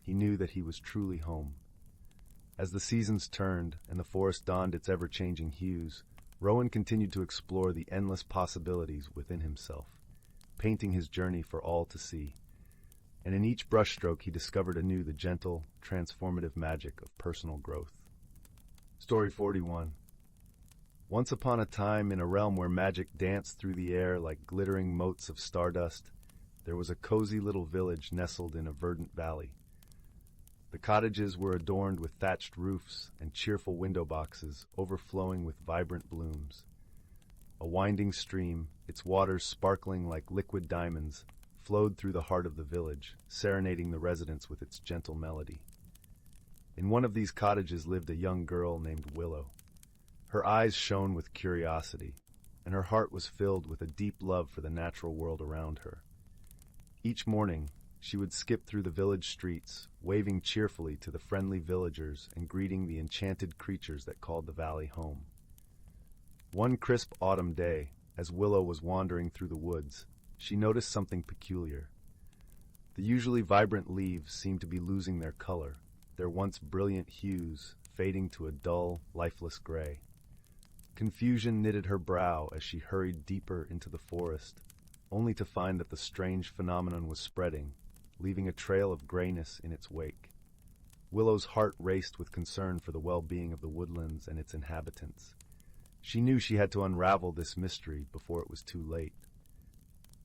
he knew that he was truly home. As the seasons turned and the forest donned its ever-changing hues, Rowan continued to explore the endless possibilities within himself, painting his journey for all to see. And in each brushstroke he discovered anew the gentle, transformative magic of personal growth. Story 41. Once upon a time, in a realm where magic danced through the air like glittering motes of stardust, there was a cozy little village nestled in a verdant valley. The cottages were adorned with thatched roofs and cheerful window boxes overflowing with vibrant blooms. A winding stream, its waters sparkling like liquid diamonds, flowed through the heart of the village, serenading the residents with its gentle melody. In one of these cottages lived a young girl named Willow. Her eyes shone with curiosity, and her heart was filled with a deep love for the natural world around her. Each morning, she would skip through the village streets, waving cheerfully to the friendly villagers and greeting the enchanted creatures that called the valley home. One crisp autumn day, as Willow was wandering through the woods, she noticed something peculiar. The usually vibrant leaves seemed to be losing their color, their once brilliant hues fading to a dull, lifeless gray. Confusion knitted her brow as she hurried deeper into the forest, only to find that the strange phenomenon was spreading, leaving a trail of grayness in its wake. Willow's heart raced with concern for the well-being of the woodlands and its inhabitants. She knew she had to unravel this mystery before it was too late.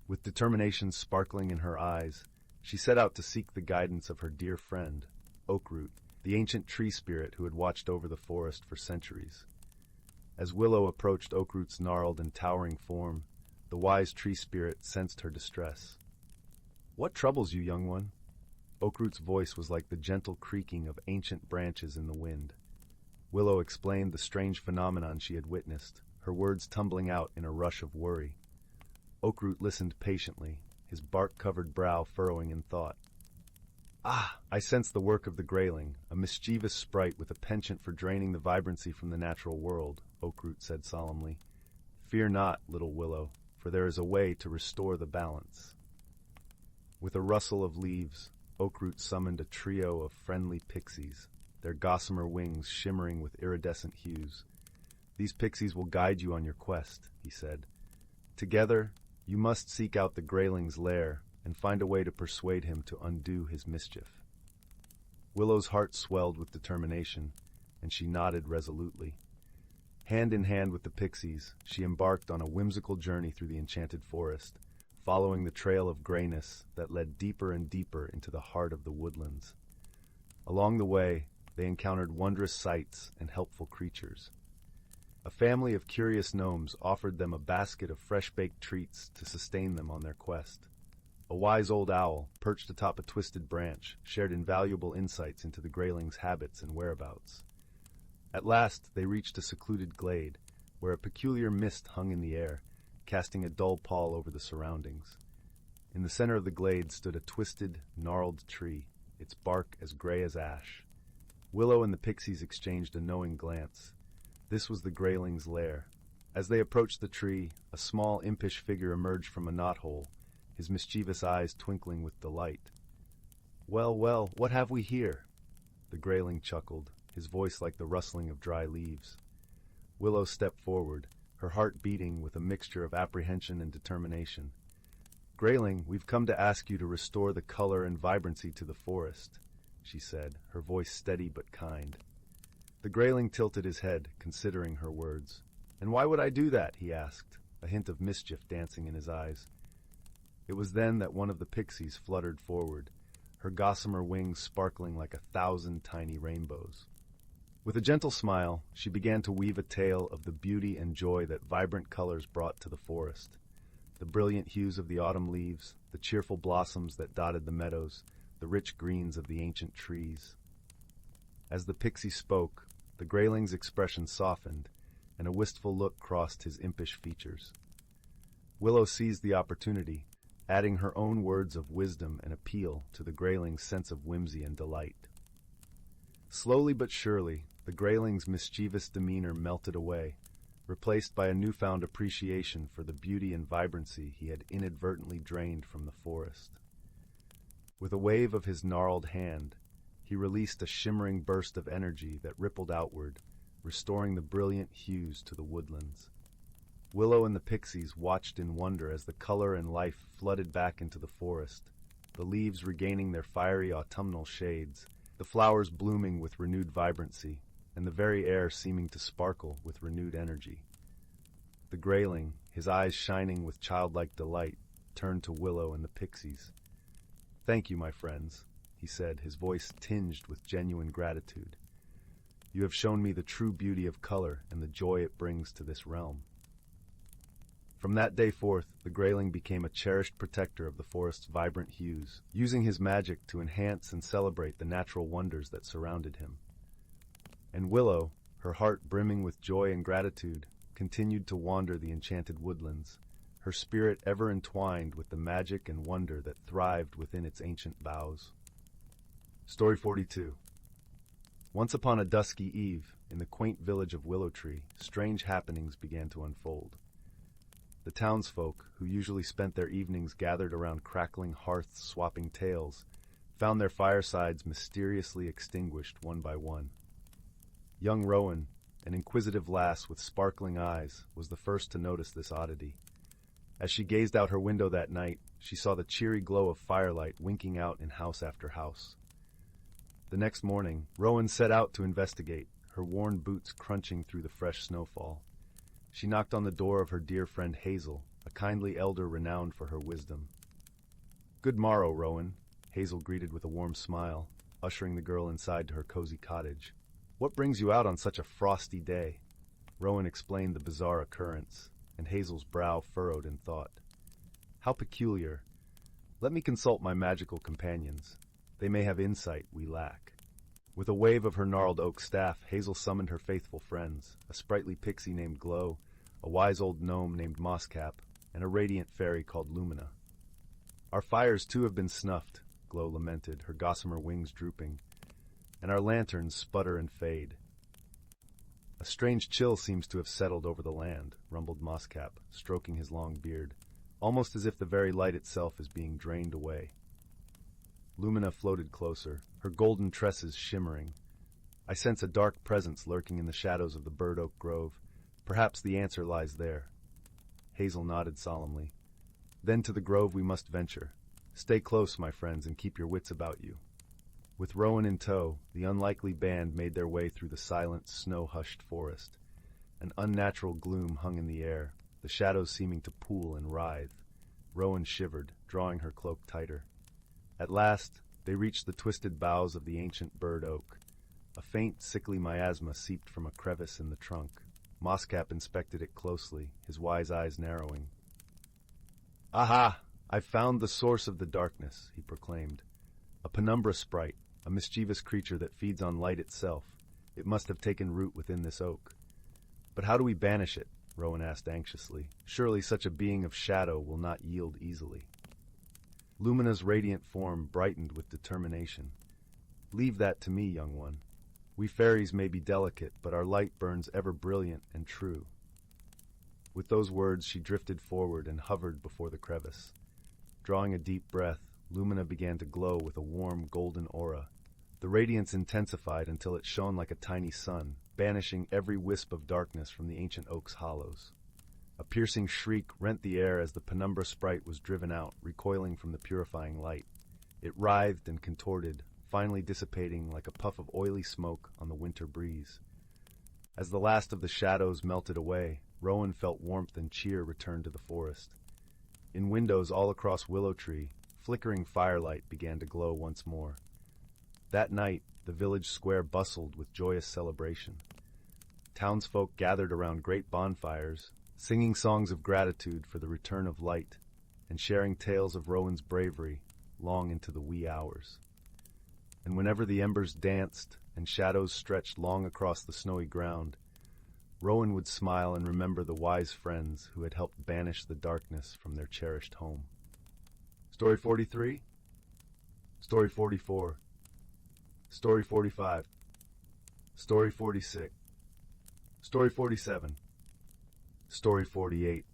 With determination sparkling in her eyes, she set out to seek the guidance of her dear friend, Oakroot, the ancient tree spirit who had watched over the forest for centuries. As Willow approached Oakroot's gnarled and towering form, the wise tree spirit sensed her distress. "What troubles you, young one?" Oakroot's voice was like the gentle creaking of ancient branches in the wind. Willow explained the strange phenomenon she had witnessed, her words tumbling out in a rush of worry. Oakroot listened patiently, his bark-covered brow furrowing in thought. "Ah, I sense the work of the grayling, a mischievous sprite with a penchant for draining the vibrancy from the natural world," Oakroot said solemnly. "Fear not, little Willow, for there is a way to restore the balance." With a rustle of leaves, Oakroot summoned a trio of friendly pixies, their gossamer wings shimmering with iridescent hues. "These pixies will guide you on your quest," he said. "Together, you must seek out the grayling's lair and find a way to persuade him to undo his mischief." Willow's heart swelled with determination, and she nodded resolutely. Hand in hand with the pixies, she embarked on a whimsical journey through the enchanted forest, following the trail of grayness that led deeper and deeper into the heart of the woodlands. Along the way, they encountered wondrous sights and helpful creatures. A family of curious gnomes offered them a basket of fresh-baked treats to sustain them on their quest. A wise old owl, perched atop a twisted branch, shared invaluable insights into the grayling's habits and whereabouts. At last, they reached a secluded glade, where a peculiar mist hung in the air, casting a dull pall over the surroundings. In the center of the glade stood a twisted, gnarled tree, its bark as gray as ash. Willow and the pixies exchanged a knowing glance. This was the grayling's lair. As they approached the tree, a small, impish figure emerged from a knothole, his mischievous eyes twinkling with delight. "Well, well, what have we here?" The grayling chuckled, his voice like the rustling of dry leaves. Willow stepped forward, her heart beating with a mixture of apprehension and determination. "Grayling, we've come to ask you to restore the color and vibrancy to the forest," she said, her voice steady but kind. The grayling tilted his head, considering her words. "And why would I do that?" he asked, a hint of mischief dancing in his eyes. It was then that one of the pixies fluttered forward, her gossamer wings sparkling like 1,000 tiny rainbows. With a gentle smile, she began to weave a tale of the beauty and joy that vibrant colors brought to the forest. The brilliant hues of the autumn leaves, the cheerful blossoms that dotted the meadows, the rich greens of the ancient trees. As the pixie spoke, the Grayling's expression softened, and a wistful look crossed his impish features. Willow seized the opportunity, adding her own words of wisdom and appeal to the Grayling's sense of whimsy and delight. Slowly but surely, the Grayling's mischievous demeanor melted away, replaced by a newfound appreciation for the beauty and vibrancy he had inadvertently drained from the forest. With a wave of his gnarled hand, he released a shimmering burst of energy that rippled outward, restoring the brilliant hues to the woodlands. Willow and the pixies watched in wonder as the color and life flooded back into the forest, the leaves regaining their fiery autumnal shades, the flowers blooming with renewed vibrancy, and the very air seeming to sparkle with renewed energy. The Grayling, his eyes shining with childlike delight, turned to Willow and the pixies. "Thank you, my friends," he said, his voice tinged with genuine gratitude. "You have shown me the true beauty of color and the joy it brings to this realm." From that day forth, the Grayling became a cherished protector of the forest's vibrant hues, using his magic to enhance and celebrate the natural wonders that surrounded him. And Willow, her heart brimming with joy and gratitude, continued to wander the enchanted woodlands, her spirit ever entwined with the magic and wonder that thrived within its ancient boughs. Story 42. Once upon a dusky eve, in the quaint village of Willowtree, strange happenings began to unfold. The townsfolk, who usually spent their evenings gathered around crackling hearths swapping tales, found their firesides mysteriously extinguished one by one. Young Rowan, an inquisitive lass with sparkling eyes, was the first to notice this oddity. As she gazed out her window that night, she saw the cheery glow of firelight winking out in house after house. The next morning, Rowan set out to investigate, her worn boots crunching through the fresh snowfall. She knocked on the door of her dear friend Hazel, a kindly elder renowned for her wisdom. "Good morrow, Rowan," Hazel greeted with a warm smile, ushering the girl inside to her cozy cottage. "What brings you out on such a frosty day?" Rowan explained the bizarre occurrence, and Hazel's brow furrowed in thought. "How peculiar. Let me consult my magical companions. They may have insight we lack." With a wave of her gnarled oak staff, Hazel summoned her faithful friends, a sprightly pixie named Glow, a wise old gnome named Mosscap, and a radiant fairy called Lumina. "Our fires too have been snuffed," Glow lamented, her gossamer wings drooping, "and our lanterns sputter and fade." "A strange chill seems to have settled over the land," rumbled Mosscap, stroking his long beard, "almost as if the very light itself is being drained away." Lumina floated closer, her golden tresses shimmering. "I sense a dark presence lurking in the shadows of the bird oak grove. Perhaps the answer lies there." Hazel nodded solemnly. "Then to the grove we must venture. Stay close, my friends, and keep your wits about you." With Rowan in tow, the unlikely band made their way through the silent, snow-hushed forest. An unnatural gloom hung in the air, the shadows seeming to pool and writhe. Rowan shivered, drawing her cloak tighter. At last, they reached the twisted boughs of the ancient bird oak. A faint, sickly miasma seeped from a crevice in the trunk. Mosscap inspected it closely, his wise eyes narrowing. "Aha! I've found the source of the darkness," he proclaimed. "A penumbra sprite, a mischievous creature that feeds on light itself. It must have taken root within this oak." "But how do we banish it?" Rowan asked anxiously. "Surely such a being of shadow will not yield easily." Lumina's radiant form brightened with determination. "Leave that to me, young one. We fairies may be delicate, but our light burns ever brilliant and true." With those words she drifted forward and hovered before the crevice. Drawing a deep breath, Lumina began to glow with a warm, golden aura. The radiance intensified until it shone like a tiny sun, banishing every wisp of darkness from the ancient oak's hollows. A piercing shriek rent the air as the penumbra sprite was driven out, recoiling from the purifying light. It writhed and contorted, finally dissipating like a puff of oily smoke on the winter breeze. As the last of the shadows melted away, Rowan felt warmth and cheer return to the forest. In windows all across Willowtree, flickering firelight began to glow once more. That night, the village square bustled with joyous celebration. Townsfolk gathered around great bonfires, singing songs of gratitude for the return of light, and sharing tales of Rowan's bravery long into the wee hours. And whenever the embers danced and shadows stretched long across the snowy ground, Rowan would smile and remember the wise friends who had helped banish the darkness from their cherished home. Story 43, Story 44, Story 45, Story 46, Story 47, Story 48.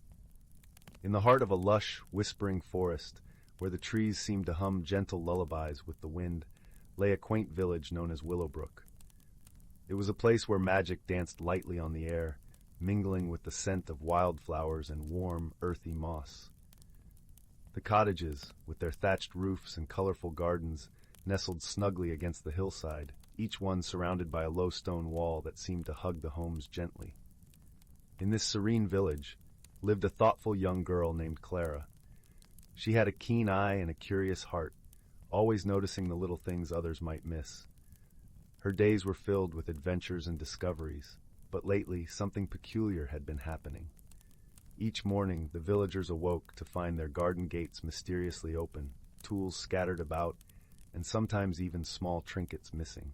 In the heart of a lush, whispering forest, where the trees seemed to hum gentle lullabies with the wind, lay a quaint village known as Willowbrook. It was a place where magic danced lightly on the air, mingling with the scent of wildflowers and warm, earthy moss. The cottages, with their thatched roofs and colorful gardens, nestled snugly against the hillside, each one surrounded by a low stone wall that seemed to hug the homes gently. In this serene village lived a thoughtful young girl named Clara. She had a keen eye and a curious heart, always noticing the little things others might miss. Her days were filled with adventures and discoveries, but lately something peculiar had been happening. Each morning the villagers awoke to find their garden gates mysteriously open, tools scattered about, and sometimes even small trinkets missing.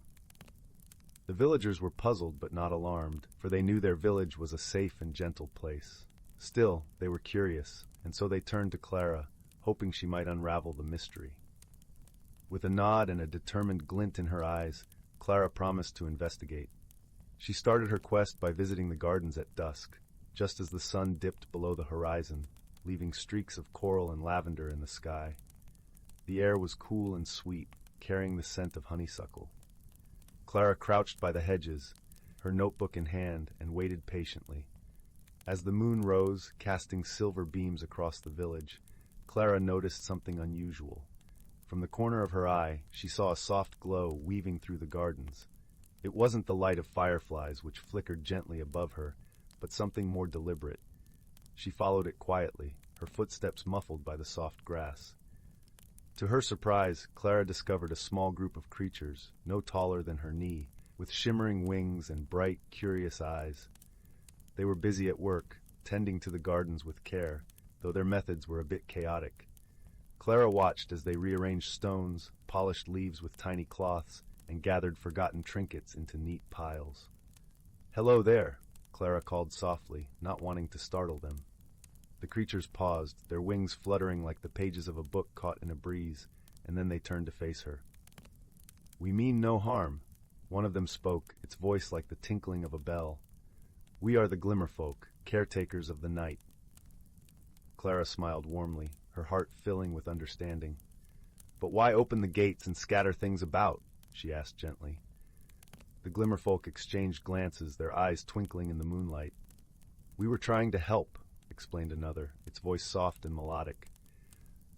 The villagers were puzzled but not alarmed, for they knew their village was a safe and gentle place. Still, they were curious, and so they turned to Clara, hoping she might unravel the mystery. With a nod and a determined glint in her eyes, Clara promised to investigate. She started her quest by visiting the gardens at dusk, just as the sun dipped below the horizon, leaving streaks of coral and lavender in the sky. The air was cool and sweet, carrying the scent of honeysuckle. Clara crouched by the hedges, her notebook in hand, and waited patiently. As the moon rose, casting silver beams across the village, Clara noticed something unusual. From the corner of her eye, she saw a soft glow weaving through the gardens. It wasn't the light of fireflies which flickered gently above her, but something more deliberate. She followed it quietly, her footsteps muffled by the soft grass. To her surprise, Clara discovered a small group of creatures, no taller than her knee, with shimmering wings and bright, curious eyes. They were busy at work, tending to the gardens with care, though their methods were a bit chaotic. Clara watched as they rearranged stones, polished leaves with tiny cloths, and gathered forgotten trinkets into neat piles. "Hello there," Clara called softly, not wanting to startle them. The creatures paused, their wings fluttering like the pages of a book caught in a breeze, and then they turned to face her. "We mean no harm," one of them spoke, its voice like the tinkling of a bell. "We are the Glimmerfolk, caretakers of the night." Clara smiled warmly, her heart filling with understanding. "But why open the gates and scatter things about?" she asked gently. The Glimmerfolk exchanged glances, their eyes twinkling in the moonlight. "We were trying to help," explained another, its voice soft and melodic.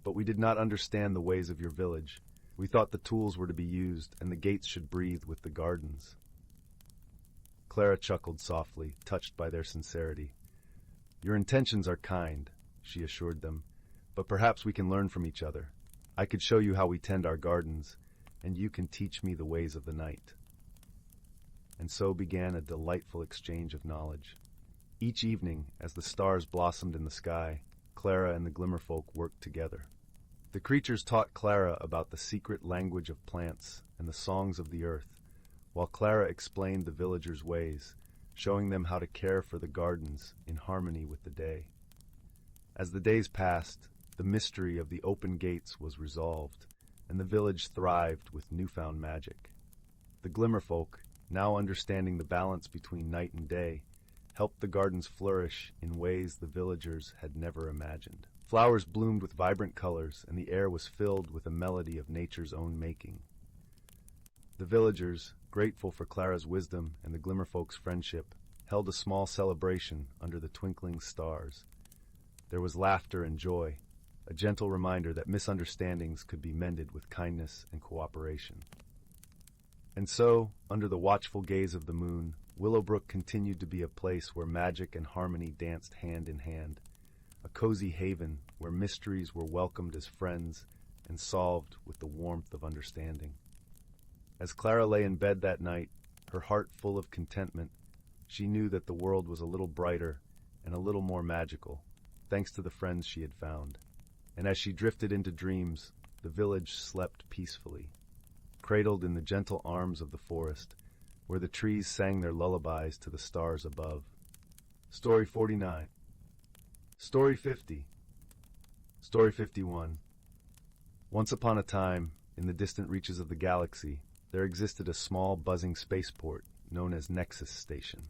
"But we did not understand the ways of your village. We thought the tools were to be used, and the gates should breathe with the gardens." Clara chuckled softly, touched by their sincerity. "Your intentions are kind," she assured them, "but perhaps we can learn from each other. I could show you how we tend our gardens, and you can teach me the ways of the night." And so began a delightful exchange of knowledge. Each evening, as the stars blossomed in the sky, Clara and the Glimmerfolk worked together. The creatures taught Clara about the secret language of plants and the songs of the earth, while Clara explained the villagers' ways, showing them how to care for the gardens in harmony with the day. As the days passed, the mystery of the open gates was resolved, and the village thrived with newfound magic. The Glimmerfolk, now understanding the balance between night and day, helped the gardens flourish in ways the villagers had never imagined. Flowers bloomed with vibrant colors, and the air was filled with a melody of nature's own making. The villagers, grateful for Clara's wisdom and the Glimmerfolk's friendship, held a small celebration under the twinkling stars. There was laughter and joy, a gentle reminder that misunderstandings could be mended with kindness and cooperation. And so, under the watchful gaze of the moon, Willowbrook continued to be a place where magic and harmony danced hand in hand, a cozy haven where mysteries were welcomed as friends and solved with the warmth of understanding. As Clara lay in bed that night, her heart full of contentment, she knew that the world was a little brighter and a little more magical, thanks to the friends she had found. And as she drifted into dreams, the village slept peacefully, cradled in the gentle arms of the forest, where the trees sang their lullabies to the stars above. Story 49. Story 50. Story 51. Once upon a time, in the distant reaches of the galaxy, there existed a small, buzzing spaceport known as Nexus Station.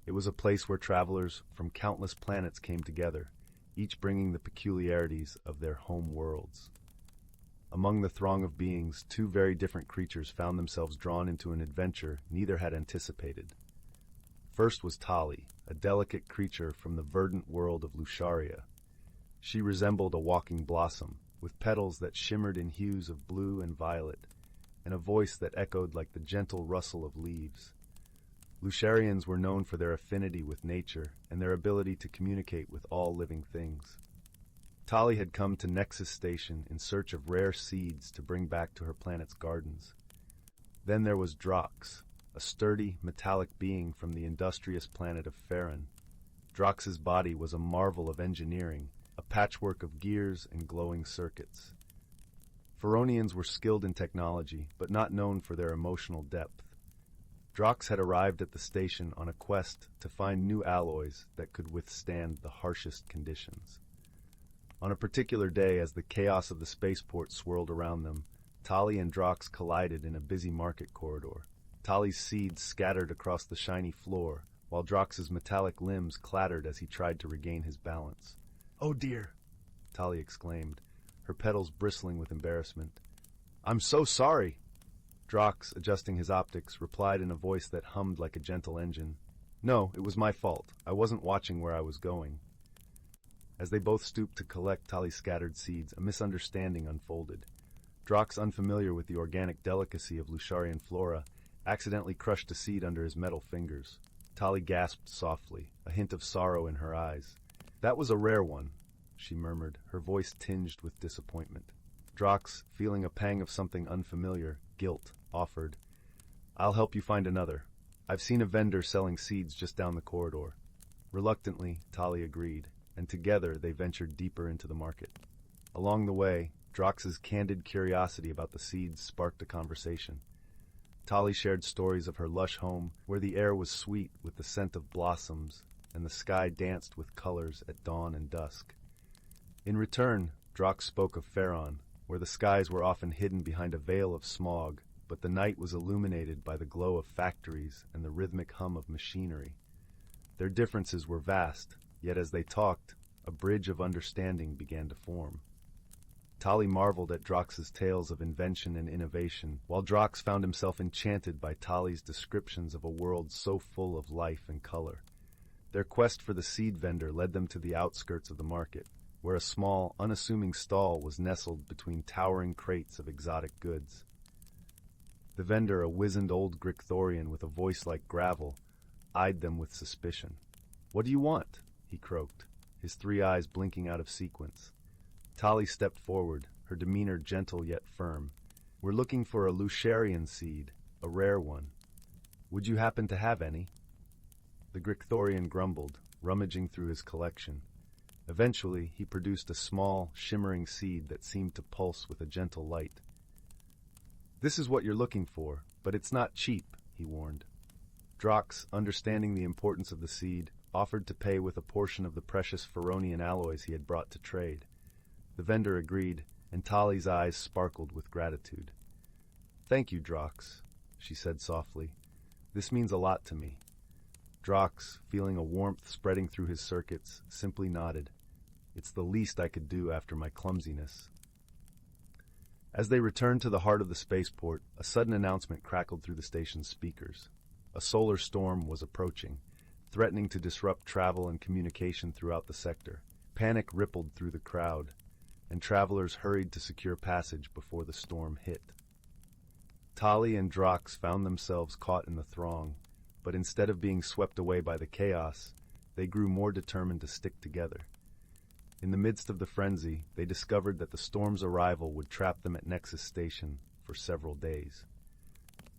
It was a place where travelers from countless planets came together, each bringing the peculiarities of their home worlds. Among the throng of beings, two very different creatures found themselves drawn into an adventure neither had anticipated. First was Tali, a delicate creature from the verdant world of Lusharia. She resembled a walking blossom, with petals that shimmered in hues of blue and violet, and a voice that echoed like the gentle rustle of leaves. Lusharians were known for their affinity with nature and their ability to communicate with all living things. Tali had come to Nexus Station in search of rare seeds to bring back to her planet's gardens. Then there was Drox, a sturdy, metallic being from the industrious planet of Farron. Drox's body was a marvel of engineering, a patchwork of gears and glowing circuits. Faronians were skilled in technology, but not known for their emotional depth. Drox had arrived at the station on a quest to find new alloys that could withstand the harshest conditions. On a particular day, as the chaos of the spaceport swirled around them, Tali and Drox collided in a busy market corridor. Tali's seeds scattered across the shiny floor, while Drox's metallic limbs clattered as he tried to regain his balance. "Oh dear," Tali exclaimed, her petals bristling with embarrassment. "I'm so sorry." Drox, adjusting his optics, replied in a voice that hummed like a gentle engine. "No, it was my fault. I wasn't watching where I was going." As they both stooped to collect Tali's scattered seeds, a misunderstanding unfolded. Drox, unfamiliar with the organic delicacy of Lusharian flora, accidentally crushed a seed under his metal fingers. Tali gasped softly, a hint of sorrow in her eyes. "That was a rare one," she murmured, her voice tinged with disappointment. Drox, feeling a pang of something unfamiliar, guilt, offered, "I'll help you find another. I've seen a vendor selling seeds just down the corridor." Reluctantly, Tali agreed, and together they ventured deeper into the market. Along the way, Drox's candid curiosity about the seeds sparked a conversation. Tali shared stories of her lush home, where the air was sweet with the scent of blossoms, and the sky danced with colors at dawn and dusk. In return, Drox spoke of Farron, where the skies were often hidden behind a veil of smog, but the night was illuminated by the glow of factories and the rhythmic hum of machinery. Their differences were vast, yet as they talked, a bridge of understanding began to form. Tali marveled at Drox's tales of invention and innovation, while Drox found himself enchanted by Tali's descriptions of a world so full of life and color. Their quest for the seed vendor led them to the outskirts of the market, where a small, unassuming stall was nestled between towering crates of exotic goods. The vendor, a wizened old Gricthorian with a voice like gravel, eyed them with suspicion. "What do you want?" he croaked, his three eyes blinking out of sequence. Tali stepped forward, her demeanor gentle yet firm. "We're looking for a Lusharian seed, a rare one. Would you happen to have any?" The Gricthorian grumbled, rummaging through his collection. Eventually, he produced a small, shimmering seed that seemed to pulse with a gentle light. "This is what you're looking for, but it's not cheap," he warned. Drox, understanding the importance of the seed, offered to pay with a portion of the precious Faronian alloys he had brought to trade. The vendor agreed, and Tali's eyes sparkled with gratitude. "Thank you, Drox," she said softly. "This means a lot to me." Drox, feeling a warmth spreading through his circuits, simply nodded. "It's the least I could do after my clumsiness." As they returned to the heart of the spaceport, a sudden announcement crackled through the station's speakers. A solar storm was approaching, threatening to disrupt travel and communication throughout the sector. Panic rippled through the crowd, and travelers hurried to secure passage before the storm hit. Tali and Drox found themselves caught in the throng, but instead of being swept away by the chaos, they grew more determined to stick together. In the midst of the frenzy, they discovered that the storm's arrival would trap them at Nexus Station for several days.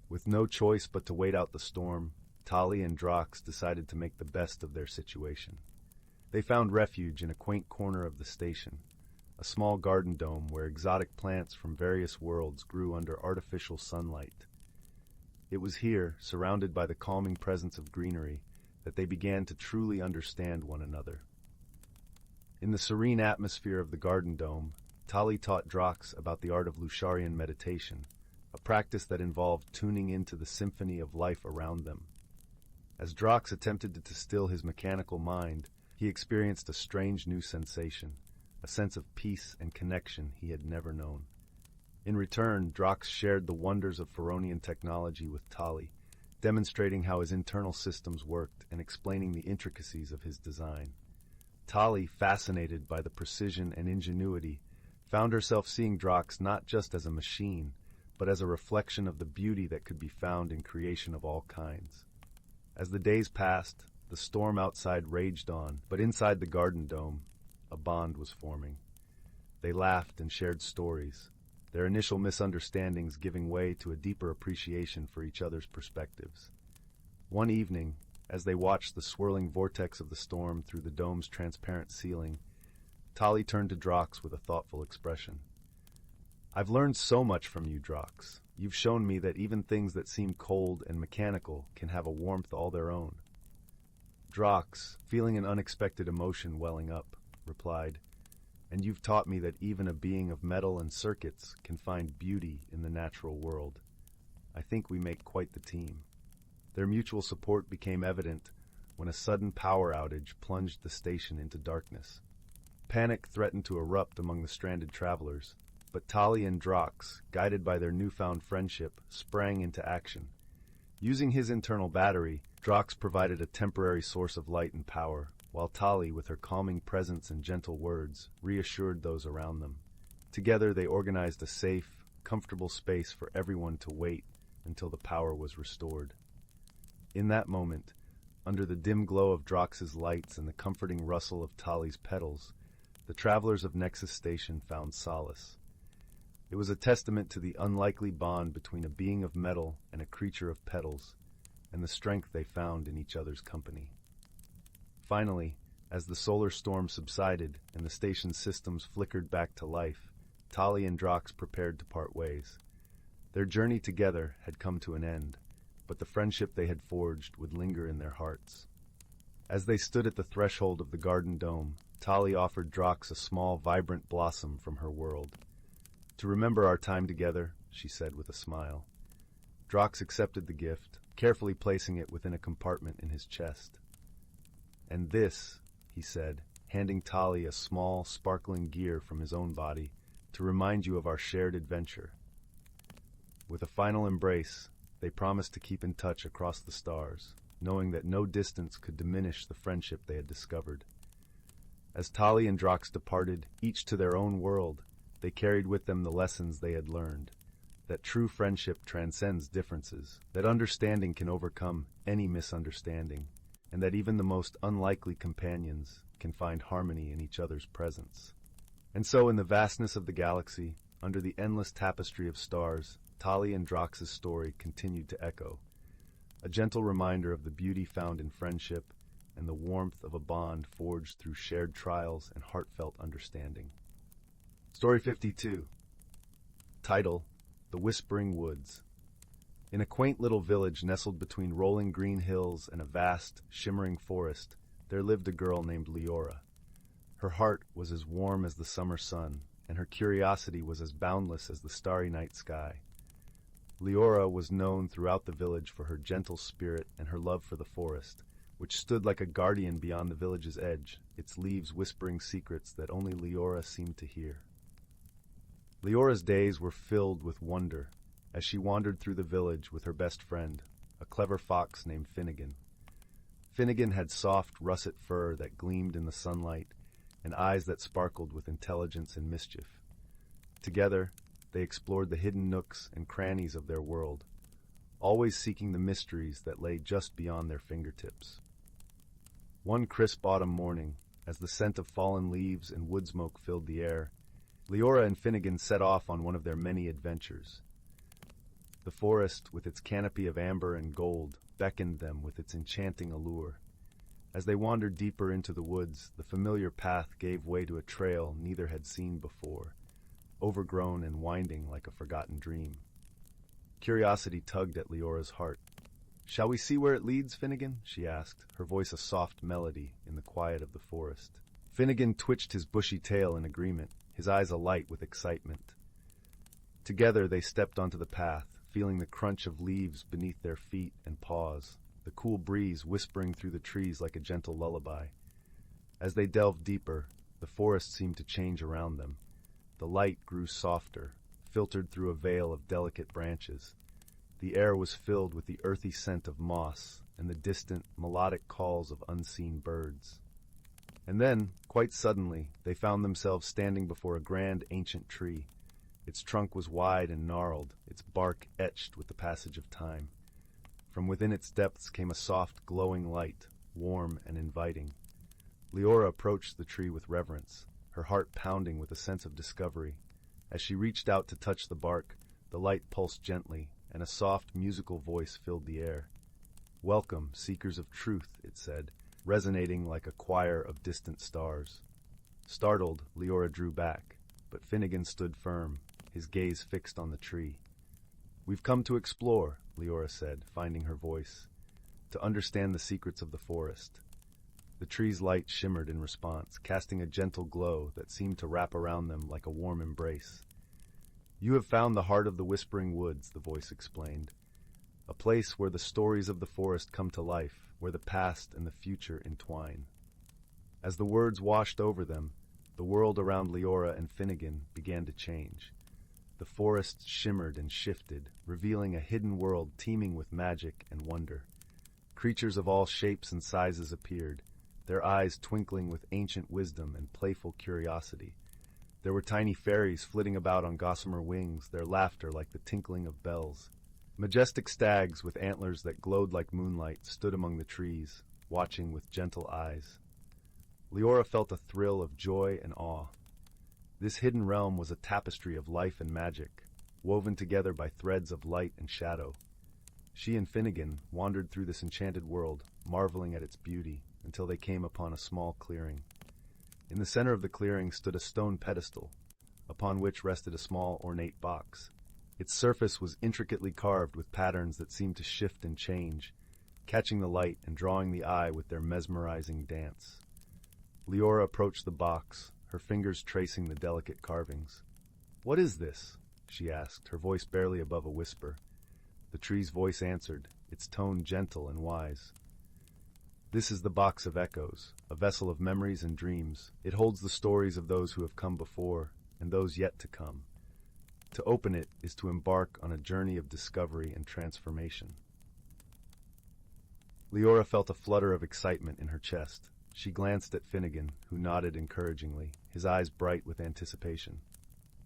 With no choice but to wait out the storm, Tali and Drox decided to make the best of their situation. They found refuge in a quaint corner of the station, a small garden dome where exotic plants from various worlds grew under artificial sunlight. It was here, surrounded by the calming presence of greenery, that they began to truly understand one another. In the serene atmosphere of the garden dome, Tali taught Drox about the art of Lusharian meditation, a practice that involved tuning into the symphony of life around them. As Drox attempted to still his mechanical mind, he experienced a strange new sensation, a sense of peace and connection he had never known. In return, Drox shared the wonders of Pharaonian technology with Tali, demonstrating how his internal systems worked and explaining the intricacies of his design. Tali, fascinated by the precision and ingenuity, found herself seeing Drox not just as a machine, but as a reflection of the beauty that could be found in creation of all kinds. As the days passed, the storm outside raged on, but inside the garden dome, a bond was forming. They laughed and shared stories, their initial misunderstandings giving way to a deeper appreciation for each other's perspectives. One evening, as they watched the swirling vortex of the storm through the dome's transparent ceiling, Tali turned to Drox with a thoughtful expression. "I've learned so much from you, Drox. You've shown me that even things that seem cold and mechanical can have a warmth all their own." Drox, feeling an unexpected emotion welling up, replied, "And you've taught me that even a being of metal and circuits can find beauty in the natural world. I think we make quite the team." Their mutual support became evident when a sudden power outage plunged the station into darkness. Panic threatened to erupt among the stranded travelers, but Tali and Drox, guided by their newfound friendship, sprang into action. Using his internal battery, Drox provided a temporary source of light and power, while Tali, with her calming presence and gentle words, reassured those around them. Together they organized a safe, comfortable space for everyone to wait until the power was restored. In that moment, under the dim glow of Drox's lights and the comforting rustle of Tali's petals, the travelers of Nexus Station found solace. It was a testament to the unlikely bond between a being of metal and a creature of petals, and the strength they found in each other's company. Finally, as the solar storm subsided and the station's systems flickered back to life, Tali and Drox prepared to part ways. Their journey together had come to an end, but the friendship they had forged would linger in their hearts. As they stood at the threshold of the garden dome, Tali offered Drox a small, vibrant blossom from her world. "To remember our time together," she said with a smile. Drox accepted the gift, carefully placing it within a compartment in his chest. "And this," he said, handing Tali a small, sparkling gear from his own body, "to remind you of our shared adventure." With a final embrace, they promised to keep in touch across the stars, knowing that no distance could diminish the friendship they had discovered. As Tali and Drox departed, each to their own world, they carried with them the lessons they had learned, that true friendship transcends differences, that understanding can overcome any misunderstanding, and that even the most unlikely companions can find harmony in each other's presence. And so in the vastness of the galaxy, under the endless tapestry of stars, Tali and Drox's story continued to echo, a gentle reminder of the beauty found in friendship and the warmth of a bond forged through shared trials and heartfelt understanding. Story 52. Title: The Whispering Woods. In a quaint little village nestled between rolling green hills and a vast, shimmering forest, there lived a girl named Leora. Her heart was as warm as the summer sun, and her curiosity was as boundless as the starry night sky. Leora was known throughout the village for her gentle spirit and her love for the forest, which stood like a guardian beyond the village's edge, its leaves whispering secrets that only Leora seemed to hear. Leora's days were filled with wonder as she wandered through the village with her best friend, a clever fox named Finnegan. Finnegan had soft, russet fur that gleamed in the sunlight and eyes that sparkled with intelligence and mischief. Together, they explored the hidden nooks and crannies of their world, always seeking the mysteries that lay just beyond their fingertips. One crisp autumn morning, as the scent of fallen leaves and wood smoke filled the air, Leora and Finnegan set off on one of their many adventures. The forest, with its canopy of amber and gold, beckoned them with its enchanting allure. As they wandered deeper into the woods, the familiar path gave way to a trail neither had seen before, overgrown and winding like a forgotten dream. Curiosity tugged at Leora's heart. "Shall we see where it leads, Finnegan?" she asked, her voice a soft melody in the quiet of the forest. Finnegan twitched his bushy tail in agreement, his eyes alight with excitement. Together they stepped onto the path, feeling the crunch of leaves beneath their feet and paws, the cool breeze whispering through the trees like a gentle lullaby. As they delved deeper, the forest seemed to change around them. The light grew softer, filtered through a veil of delicate branches. The air was filled with the earthy scent of moss and the distant, melodic calls of unseen birds. And then, quite suddenly, they found themselves standing before a grand ancient tree. Its trunk was wide and gnarled, its bark etched with the passage of time. From within its depths came a soft, glowing light, warm and inviting. Leora approached the tree with reverence, her heart pounding with a sense of discovery. As she reached out to touch the bark, the light pulsed gently, and a soft, musical voice filled the air. "Welcome, seekers of truth," it said, resonating like a choir of distant stars. Startled, Leora drew back, but Finnegan stood firm, his gaze fixed on the tree. "We've come to explore," Leora said, finding her voice, "to understand the secrets of the forest." The tree's light shimmered in response, casting a gentle glow that seemed to wrap around them like a warm embrace. "You have found the heart of the Whispering Woods," the voice explained. "A place where the stories of the forest come to life, where the past and the future entwine." As the words washed over them, the world around Leora and Finnegan began to change. The forest shimmered and shifted, revealing a hidden world teeming with magic and wonder. Creatures of all shapes and sizes appeared, their eyes twinkling with ancient wisdom and playful curiosity. There were tiny fairies flitting about on gossamer wings, their laughter like the tinkling of bells. Majestic stags with antlers that glowed like moonlight stood among the trees, watching with gentle eyes. Leora felt a thrill of joy and awe. This hidden realm was a tapestry of life and magic, woven together by threads of light and shadow. She and Finnegan wandered through this enchanted world, marveling at its beauty, until they came upon a small clearing. In the center of the clearing stood a stone pedestal, upon which rested a small ornate box. Its surface was intricately carved with patterns that seemed to shift and change, catching the light and drawing the eye with their mesmerizing dance. Leora approached the box, her fingers tracing the delicate carvings. "What is this?" she asked, her voice barely above a whisper. The tree's voice answered, its tone gentle and wise. "This is the Box of Echoes, a vessel of memories and dreams. It holds the stories of those who have come before and those yet to come. To open it is to embark on a journey of discovery and transformation." Leora felt a flutter of excitement in her chest. She glanced at Finnegan, who nodded encouragingly, his eyes bright with anticipation.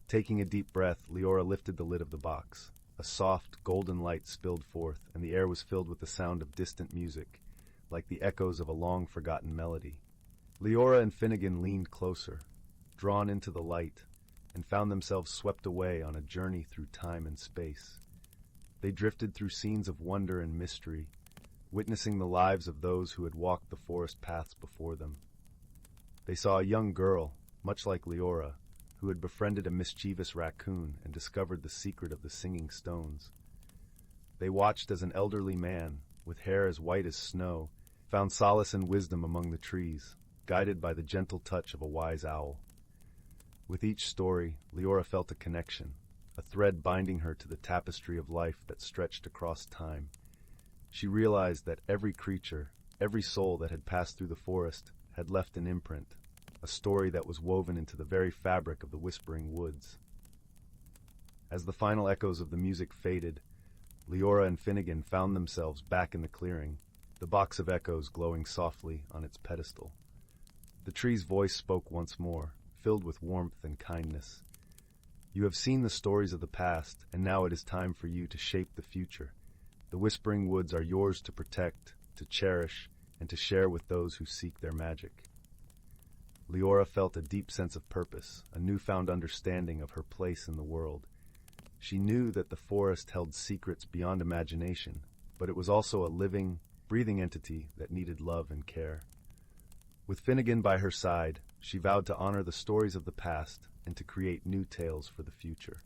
Taking a deep breath, Leora lifted the lid of the box. A soft, golden light spilled forth, and the air was filled with the sound of distant music, like the echoes of a long-forgotten melody. Leora and Finnegan leaned closer, drawn into the light, and found themselves swept away on a journey through time and space. They drifted through scenes of wonder and mystery, witnessing the lives of those who had walked the forest paths before them. They saw a young girl, much like Leora, who had befriended a mischievous raccoon and discovered the secret of the singing stones. They watched as an elderly man, with hair as white as snow, found solace and wisdom among the trees, guided by the gentle touch of a wise owl. With each story, Leora felt a connection, a thread binding her to the tapestry of life that stretched across time. She realized that every creature, every soul that had passed through the forest, had left an imprint, a story that was woven into the very fabric of the Whispering Woods. As the final echoes of the music faded, Leora and Finnegan found themselves back in the clearing, the Box of Echoes glowing softly on its pedestal. The tree's voice spoke once more, filled with warmth and kindness. "You have seen the stories of the past, and now it is time for you to shape the future. The Whispering Woods are yours to protect, to cherish, and to share with those who seek their magic." Leora felt a deep sense of purpose, a newfound understanding of her place in the world. She knew that the forest held secrets beyond imagination, but it was also a living, breathing entity that needed love and care. With Finnegan by her side, she vowed to honor the stories of the past and to create new tales for the future.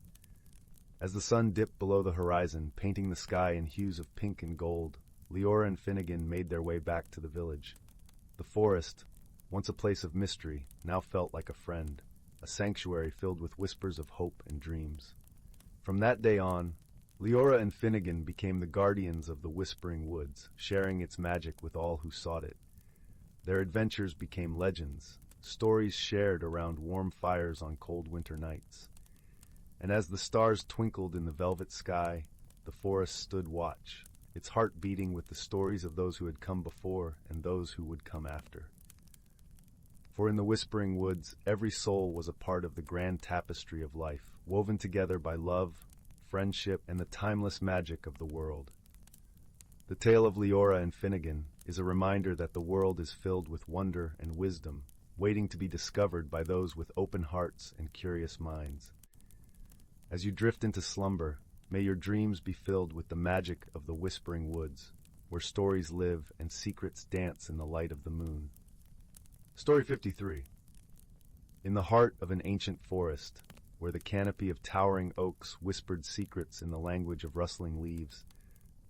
As the sun dipped below the horizon, painting the sky in hues of pink and gold, Leora and Finnegan made their way back to the village. The forest, once a place of mystery, now felt like a friend, a sanctuary filled with whispers of hope and dreams. From that day on, Leora and Finnegan became the guardians of the Whispering Woods, sharing its magic with all who sought it. Their adventures became legends, stories shared around warm fires on cold winter nights. And as the stars twinkled in the velvet sky, the forest stood watch, its heart beating with the stories of those who had come before and those who would come after. For in the Whispering Woods, every soul was a part of the grand tapestry of life, woven together by love, friendship, and the timeless magic of the world. The tale of Leora and Finnegan is a reminder that the world is filled with wonder and wisdom, waiting to be discovered by those with open hearts and curious minds. As you drift into slumber, may your dreams be filled with the magic of the Whispering Woods, where stories live and secrets dance in the light of the moon. Story 53. In the heart of an ancient forest, where the canopy of towering oaks whispered secrets in the language of rustling leaves,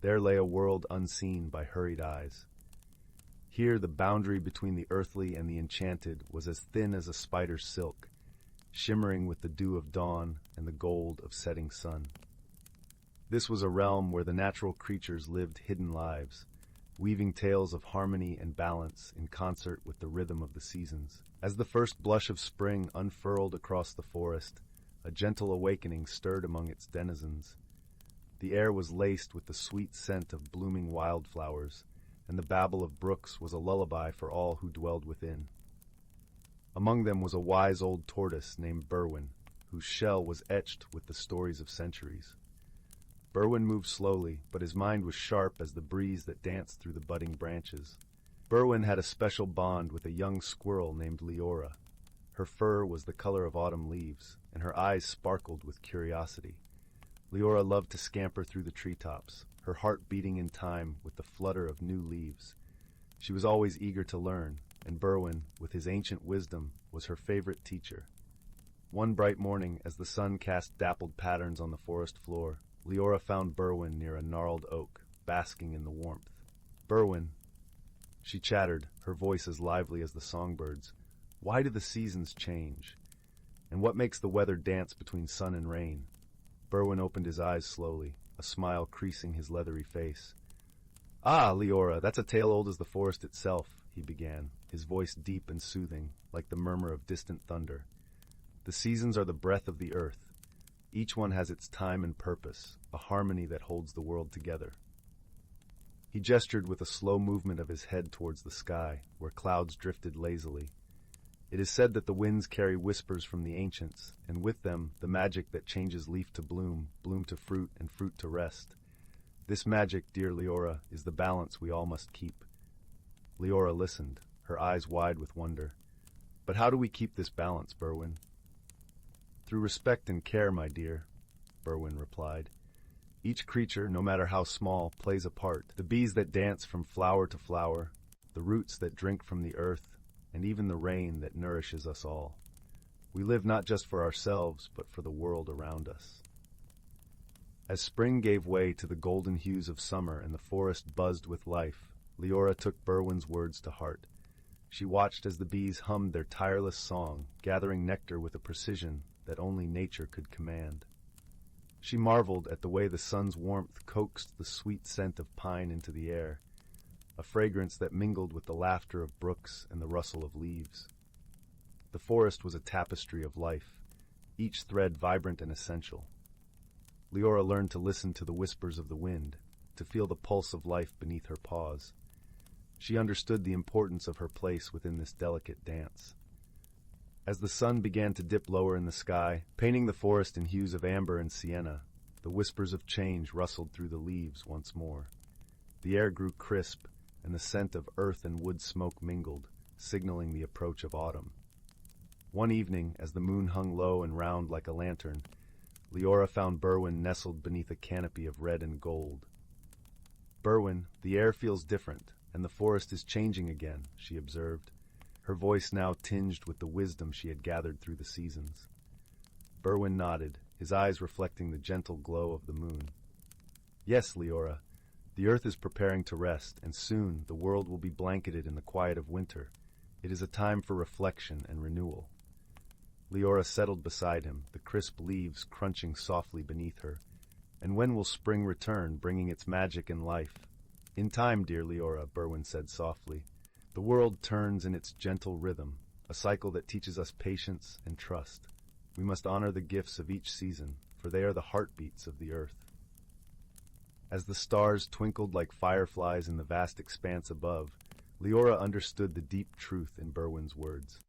there lay a world unseen by hurried eyes. Here the boundary between the earthly and the enchanted was as thin as a spider's silk, shimmering with the dew of dawn and the gold of setting sun. This was a realm where the natural creatures lived hidden lives, weaving tales of harmony and balance in concert with the rhythm of the seasons. As the first blush of spring unfurled across the forest, a gentle awakening stirred among its denizens. The air was laced with the sweet scent of blooming wildflowers, and the babble of brooks was a lullaby for all who dwelled within. Among them was a wise old tortoise named Berwin, whose shell was etched with the stories of centuries. Berwin moved slowly, but his mind was sharp as the breeze that danced through the budding branches. Berwin had a special bond with a young squirrel named Leora. Her fur was the color of autumn leaves, and her eyes sparkled with curiosity. Leora loved to scamper through the treetops, her heart beating in time with the flutter of new leaves. She was always eager to learn, and Berwin, with his ancient wisdom, was her favorite teacher. One bright morning, as the sun cast dappled patterns on the forest floor, Leora found Berwin near a gnarled oak, basking in the warmth. "Berwin," she chattered, her voice as lively as the songbirds, "why do the seasons change? And what makes the weather dance between sun and rain?" Berwin opened his eyes slowly, a smile creasing his leathery face. "Ah, Leora, that's a tale old as the forest itself," he began, his voice deep and soothing, like the murmur of distant thunder. "The seasons are the breath of the earth. Each one has its time and purpose, a harmony that holds the world together." He gestured with a slow movement of his head towards the sky, where clouds drifted lazily. "It is said that the winds carry whispers from the ancients, and with them the magic that changes leaf to bloom, bloom to fruit, and fruit to rest. This magic, dear Leora, is the balance we all must keep." Leora listened, her eyes wide with wonder. "But how do we keep this balance, Berwin?" "Through respect and care, my dear," Berwin replied. "Each creature, no matter how small, plays a part. The bees that dance from flower to flower, the roots that drink from the earth, and even the rain that nourishes us all. We live not just for ourselves, but for the world around us." As spring gave way to the golden hues of summer and the forest buzzed with life, Leora took Berwin's words to heart. She watched as the bees hummed their tireless song, gathering nectar with a precision that only nature could command. She marveled at the way the sun's warmth coaxed the sweet scent of pine into the air, a fragrance that mingled with the laughter of brooks and the rustle of leaves. The forest was a tapestry of life, each thread vibrant and essential. Leora learned to listen to the whispers of the wind, to feel the pulse of life beneath her paws. She understood the importance of her place within this delicate dance. As the sun began to dip lower in the sky, painting the forest in hues of amber and sienna, the whispers of change rustled through the leaves once more. The air grew crisp, and the scent of earth and wood smoke mingled, signaling the approach of autumn. One evening, as the moon hung low and round like a lantern, Leora found Berwin nestled beneath a canopy of red and gold. Berwin, the air feels different, and the forest is changing again, she observed, her voice now tinged with the wisdom she had gathered through the seasons. Berwin nodded, his eyes reflecting the gentle glow of the moon. Yes, Leora, the earth is preparing to rest, and soon the world will be blanketed in the quiet of winter. It is a time for reflection and renewal. Leora settled beside him, the crisp leaves crunching softly beneath her. And when will spring return, bringing its magic and life? In time, dear Leora, Berwin said softly. The world turns in its gentle rhythm, a cycle that teaches us patience and trust. We must honor the gifts of each season, for they are the heartbeats of the earth. As the stars twinkled like fireflies in the vast expanse above, Leora understood the deep truth in Berwin's words.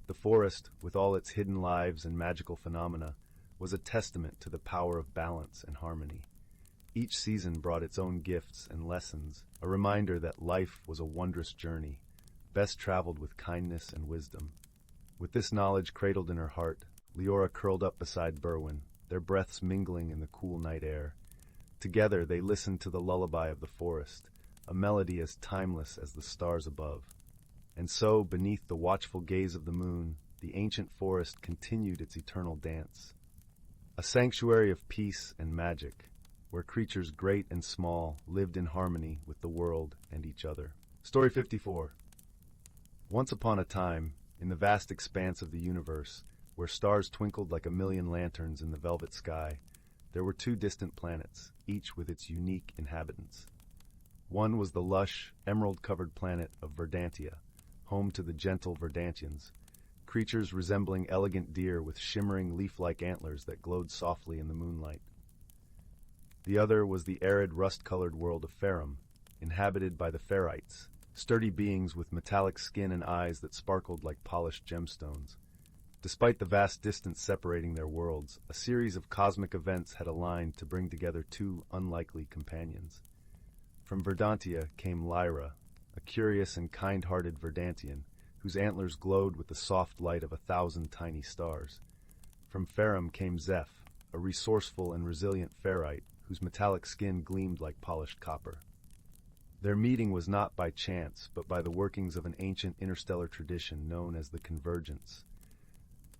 The forest, with all its hidden lives and magical phenomena, was a testament to the power of balance and harmony. Each season brought its own gifts and lessons, a reminder that life was a wondrous journey, best traveled with kindness and wisdom. With this knowledge cradled in her heart, Leora curled up beside Berwin, their breaths mingling in the cool night air. Together they listened to the lullaby of the forest, a melody as timeless as the stars above. And so, beneath the watchful gaze of the moon, the ancient forest continued its eternal dance. A sanctuary of peace and magic, where creatures great and small lived in harmony with the world and each other. Story 54. Once upon a time, in the vast expanse of the universe, where stars twinkled like a million lanterns in the velvet sky, there were two distant planets, each with its unique inhabitants. One was the lush, emerald-covered planet of Verdantia, home to the gentle Verdantians, creatures resembling elegant deer with shimmering leaf-like antlers that glowed softly in the moonlight. The other was the arid, rust-colored world of Farum, inhabited by the Ferites, sturdy beings with metallic skin and eyes that sparkled like polished gemstones. Despite the vast distance separating their worlds, a series of cosmic events had aligned to bring together two unlikely companions. From Verdantia came Lyra, a curious and kind-hearted Verdantian, whose antlers glowed with the soft light of 1,000 tiny stars. From Farum came Zeph, a resourceful and resilient Ferrite, whose metallic skin gleamed like polished copper. Their meeting was not by chance, but by the workings of an ancient interstellar tradition known as the Convergence.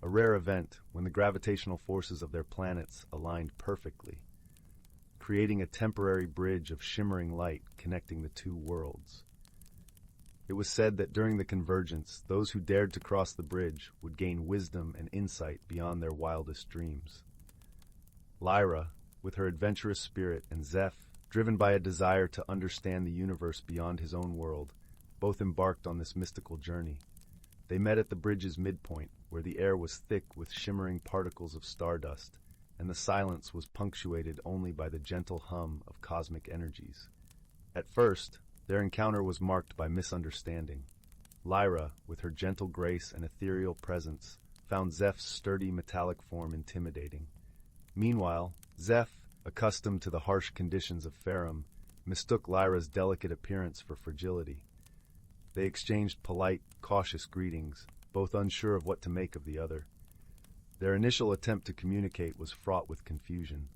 A rare event when the gravitational forces of their planets aligned perfectly, creating a temporary bridge of shimmering light connecting the two worlds. It was said that during the convergence, those who dared to cross the bridge would gain wisdom and insight beyond their wildest dreams. Lyra, with her adventurous spirit, and Zeph, driven by a desire to understand the universe beyond his own world, both embarked on this mystical journey. They met at the bridge's midpoint, where the air was thick with shimmering particles of stardust, and the silence was punctuated only by the gentle hum of cosmic energies. At first, their encounter was marked by misunderstanding. Lyra, with her gentle grace and ethereal presence, found Zeph's sturdy metallic form intimidating. Meanwhile, Zeph, accustomed to the harsh conditions of Farum, mistook Lyra's delicate appearance for fragility. They exchanged polite, cautious greetings, both unsure of what to make of the other. Their initial attempt to communicate was fraught with confusion.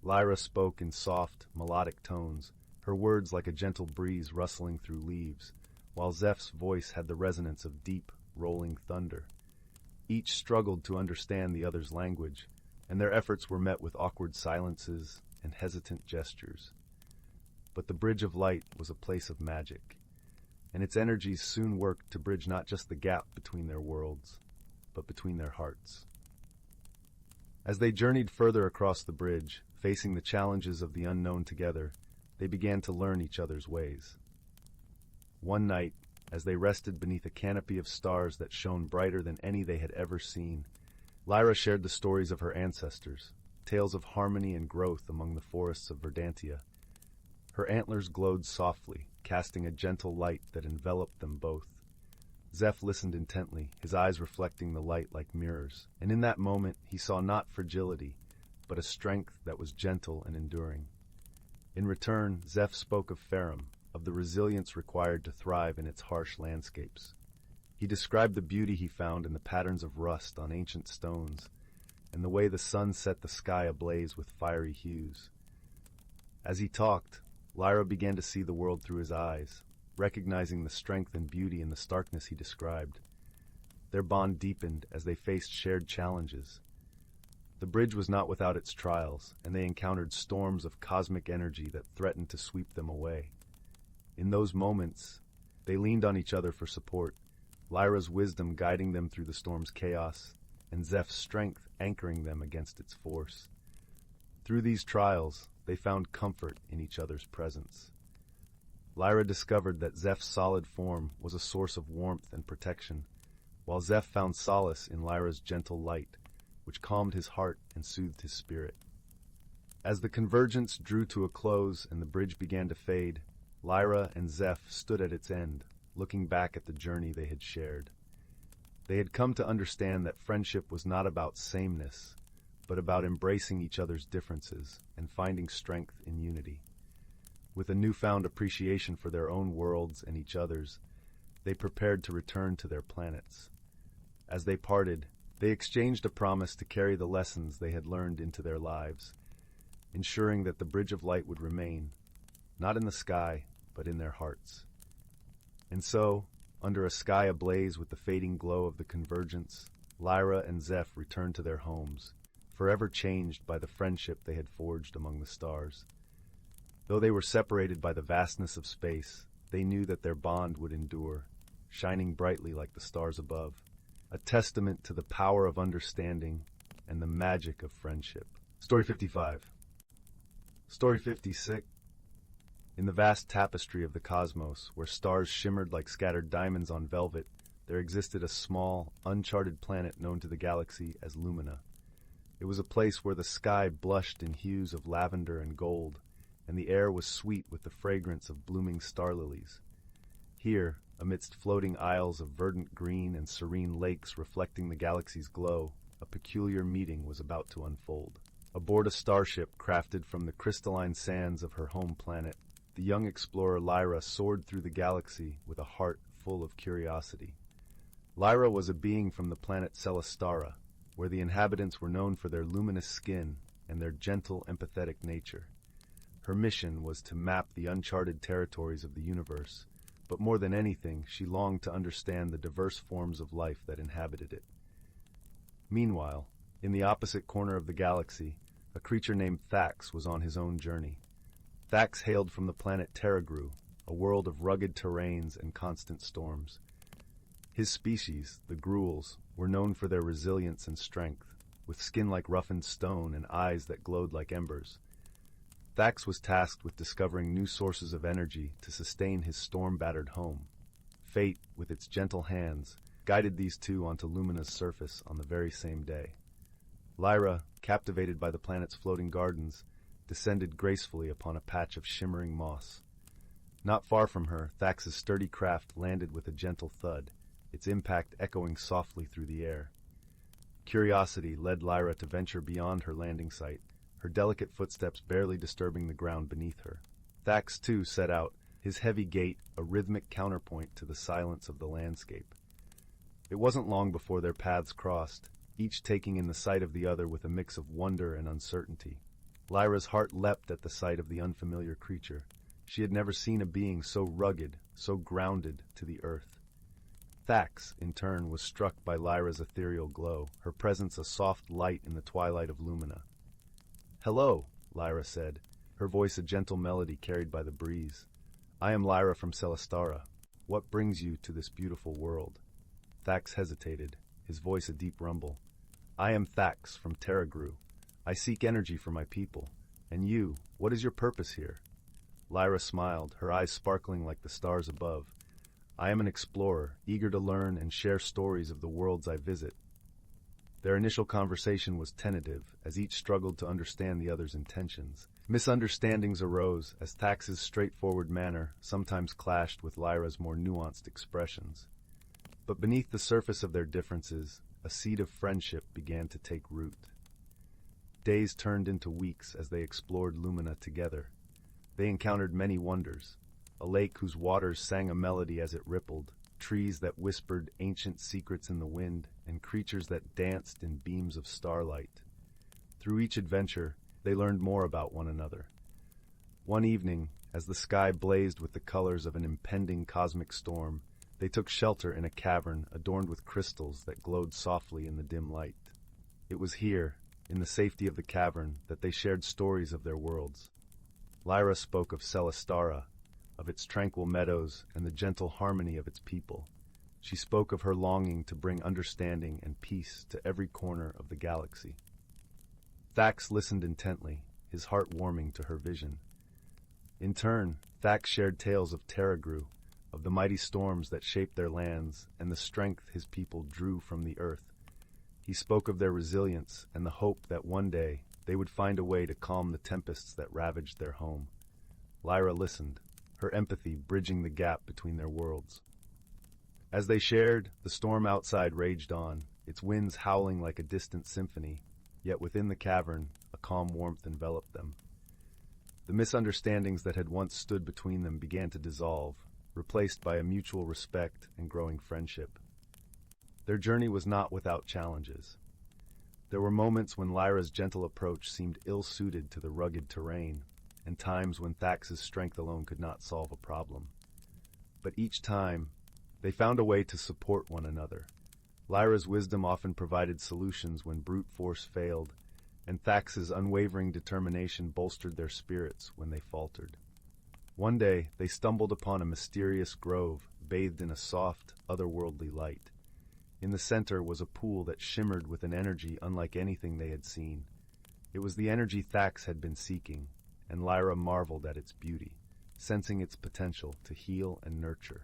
Lyra spoke in soft, melodic tones, her words like a gentle breeze rustling through leaves, while Zeph's voice had the resonance of deep, rolling thunder. Each struggled to understand the other's language, and their efforts were met with awkward silences and hesitant gestures. But the Bridge of Light was a place of magic, and its energies soon worked to bridge not just the gap between their worlds, but between their hearts. As they journeyed further across the bridge, facing the challenges of the unknown together, they began to learn each other's ways. One night, as they rested beneath a canopy of stars that shone brighter than any they had ever seen, Lyra shared the stories of her ancestors, tales of harmony and growth among the forests of Verdantia. Her antlers glowed softly, casting a gentle light that enveloped them both. Zeph listened intently, his eyes reflecting the light like mirrors, and in that moment he saw not fragility, but a strength that was gentle and enduring. In return, Zeph spoke of Farum, of the resilience required to thrive in its harsh landscapes. He described the beauty he found in the patterns of rust on ancient stones, and the way the sun set the sky ablaze with fiery hues. As he talked, Lyra began to see the world through his eyes, recognizing the strength and beauty in the starkness he described. Their bond deepened as they faced shared challenges. The bridge was not without its trials, and they encountered storms of cosmic energy that threatened to sweep them away. In those moments, they leaned on each other for support, Lyra's wisdom guiding them through the storm's chaos, and Zeph's strength anchoring them against its force. Through these trials, they found comfort in each other's presence. Lyra discovered that Zeph's solid form was a source of warmth and protection, while Zeph found solace in Lyra's gentle light, which calmed his heart and soothed his spirit. As the convergence drew to a close and the bridge began to fade, Lyra and Zeph stood at its end, looking back at the journey they had shared. They had come to understand that friendship was not about sameness, but about embracing each other's differences and finding strength in unity. With a newfound appreciation for their own worlds and each other's, they prepared to return to their planets. As they parted, they exchanged a promise to carry the lessons they had learned into their lives, ensuring that the Bridge of Light would remain, not in the sky, but in their hearts. And so, under a sky ablaze with the fading glow of the convergence, Lyra and Zeph returned to their homes, forever changed by the friendship they had forged among the stars. Though they were separated by the vastness of space, they knew that their bond would endure, shining brightly like the stars above, a testament to the power of understanding and the magic of friendship. Story 55. Story 56. In the vast tapestry of the cosmos, where stars shimmered like scattered diamonds on velvet, there existed a small, uncharted planet known to the galaxy as Lumina. It was a place where the sky blushed in hues of lavender and gold, and the air was sweet with the fragrance of blooming star lilies. Here, amidst floating isles of verdant green and serene lakes reflecting the galaxy's glow, a peculiar meeting was about to unfold. Aboard a starship crafted from the crystalline sands of her home planet, the young explorer Lyra soared through the galaxy with a heart full of curiosity. Lyra was a being from the planet Celestara, where the inhabitants were known for their luminous skin and their gentle, empathetic nature. Her mission was to map the uncharted territories of the universe, but more than anything, she longed to understand the diverse forms of life that inhabited it. Meanwhile, in the opposite corner of the galaxy, a creature named Thax was on his own journey. Thax hailed from the planet Terragru, a world of rugged terrains and constant storms. His species, the Gruels, were known for their resilience and strength, with skin like roughened stone and eyes that glowed like embers. Thax was tasked with discovering new sources of energy to sustain his storm-battered home. Fate, with its gentle hands, guided these two onto Lumina's surface on the very same day. Lyra, captivated by the planet's floating gardens, descended gracefully upon a patch of shimmering moss. Not far from her, Thax's sturdy craft landed with a gentle thud, its impact echoing softly through the air. Curiosity led Lyra to venture beyond her landing site, her delicate footsteps barely disturbing the ground beneath her. Thax, too, set out, his heavy gait a rhythmic counterpoint to the silence of the landscape. It wasn't long before their paths crossed, each taking in the sight of the other with a mix of wonder and uncertainty. Lyra's heart leapt at the sight of the unfamiliar creature. She had never seen a being so rugged, so grounded to the earth. Thax, in turn, was struck by Lyra's ethereal glow, her presence a soft light in the twilight of Lumina. "Hello," Lyra said, her voice a gentle melody carried by the breeze. "I am Lyra from Celestara. What brings you to this beautiful world?" Thax hesitated, his voice a deep rumble. "I am Thax from Terragru. I seek energy for my people. And you, what is your purpose here?" Lyra smiled, her eyes sparkling like the stars above. "I am an explorer, eager to learn and share stories of the worlds I visit." Their initial conversation was tentative, as each struggled to understand the other's intentions. Misunderstandings arose, as Thax's straightforward manner sometimes clashed with Lyra's more nuanced expressions. But beneath the surface of their differences, a seed of friendship began to take root. Days turned into weeks as they explored Lumina together. They encountered many wonders: a lake whose waters sang a melody as it rippled, trees that whispered ancient secrets in the wind, and creatures that danced in beams of starlight. Through each adventure, they learned more about one another. One evening, As the sky blazed with the colors of an impending cosmic storm, they took shelter in a cavern adorned with crystals that glowed softly in the dim light. It was here, in the safety of the cavern, that they shared stories of their worlds. Lyra spoke of Celestara, of its tranquil meadows and the gentle harmony of its people. She spoke of her longing to bring understanding and peace to every corner of the galaxy. Thax listened intently, his heart warming to her vision. In turn, Thax shared tales of Terragru, of the mighty storms that shaped their lands and the strength his people drew from the earth. He spoke of their resilience and the hope that one day they would find a way to calm the tempests that ravaged their home. Lyra listened, her empathy bridging the gap between their worlds. As they shared, the storm outside raged on, its winds howling like a distant symphony, yet within the cavern, a calm warmth enveloped them. The misunderstandings that had once stood between them began to dissolve, replaced by a mutual respect and growing friendship. Their journey was not without challenges. There were moments when Lyra's gentle approach seemed ill-suited to the rugged terrain, and times when Thax's strength alone could not solve a problem. But each time, they found a way to support one another. Lyra's wisdom often provided solutions when brute force failed, and Thax's unwavering determination bolstered their spirits when they faltered. One day, they stumbled upon a mysterious grove bathed in a soft, otherworldly light. In the center was a pool that shimmered with an energy unlike anything they had seen. It was the energy Thax had been seeking, and Lyra marveled at its beauty, sensing its potential to heal and nurture.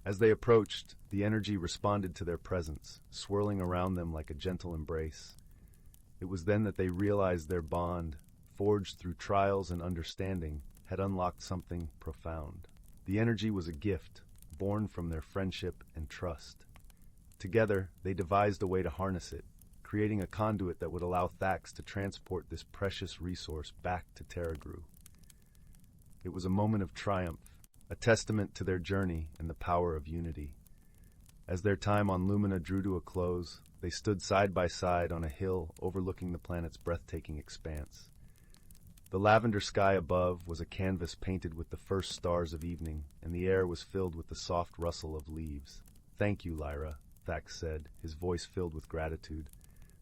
As they approached, the energy responded to their presence, swirling around them like a gentle embrace. It was then that they realized their bond, forged through trials and understanding, had unlocked something profound. The energy was a gift, born from their friendship and trust. Together, they devised a way to harness it, creating a conduit that would allow Thax to transport this precious resource back to Terragru. It was a moment of triumph, a testament to their journey and the power of unity. As their time on Lumina drew to a close, they stood side by side on a hill overlooking the planet's breathtaking expanse. The lavender sky above was a canvas painted with the first stars of evening, and the air was filled with the soft rustle of leaves. "Thank you, Lyra," Thax said, his voice filled with gratitude,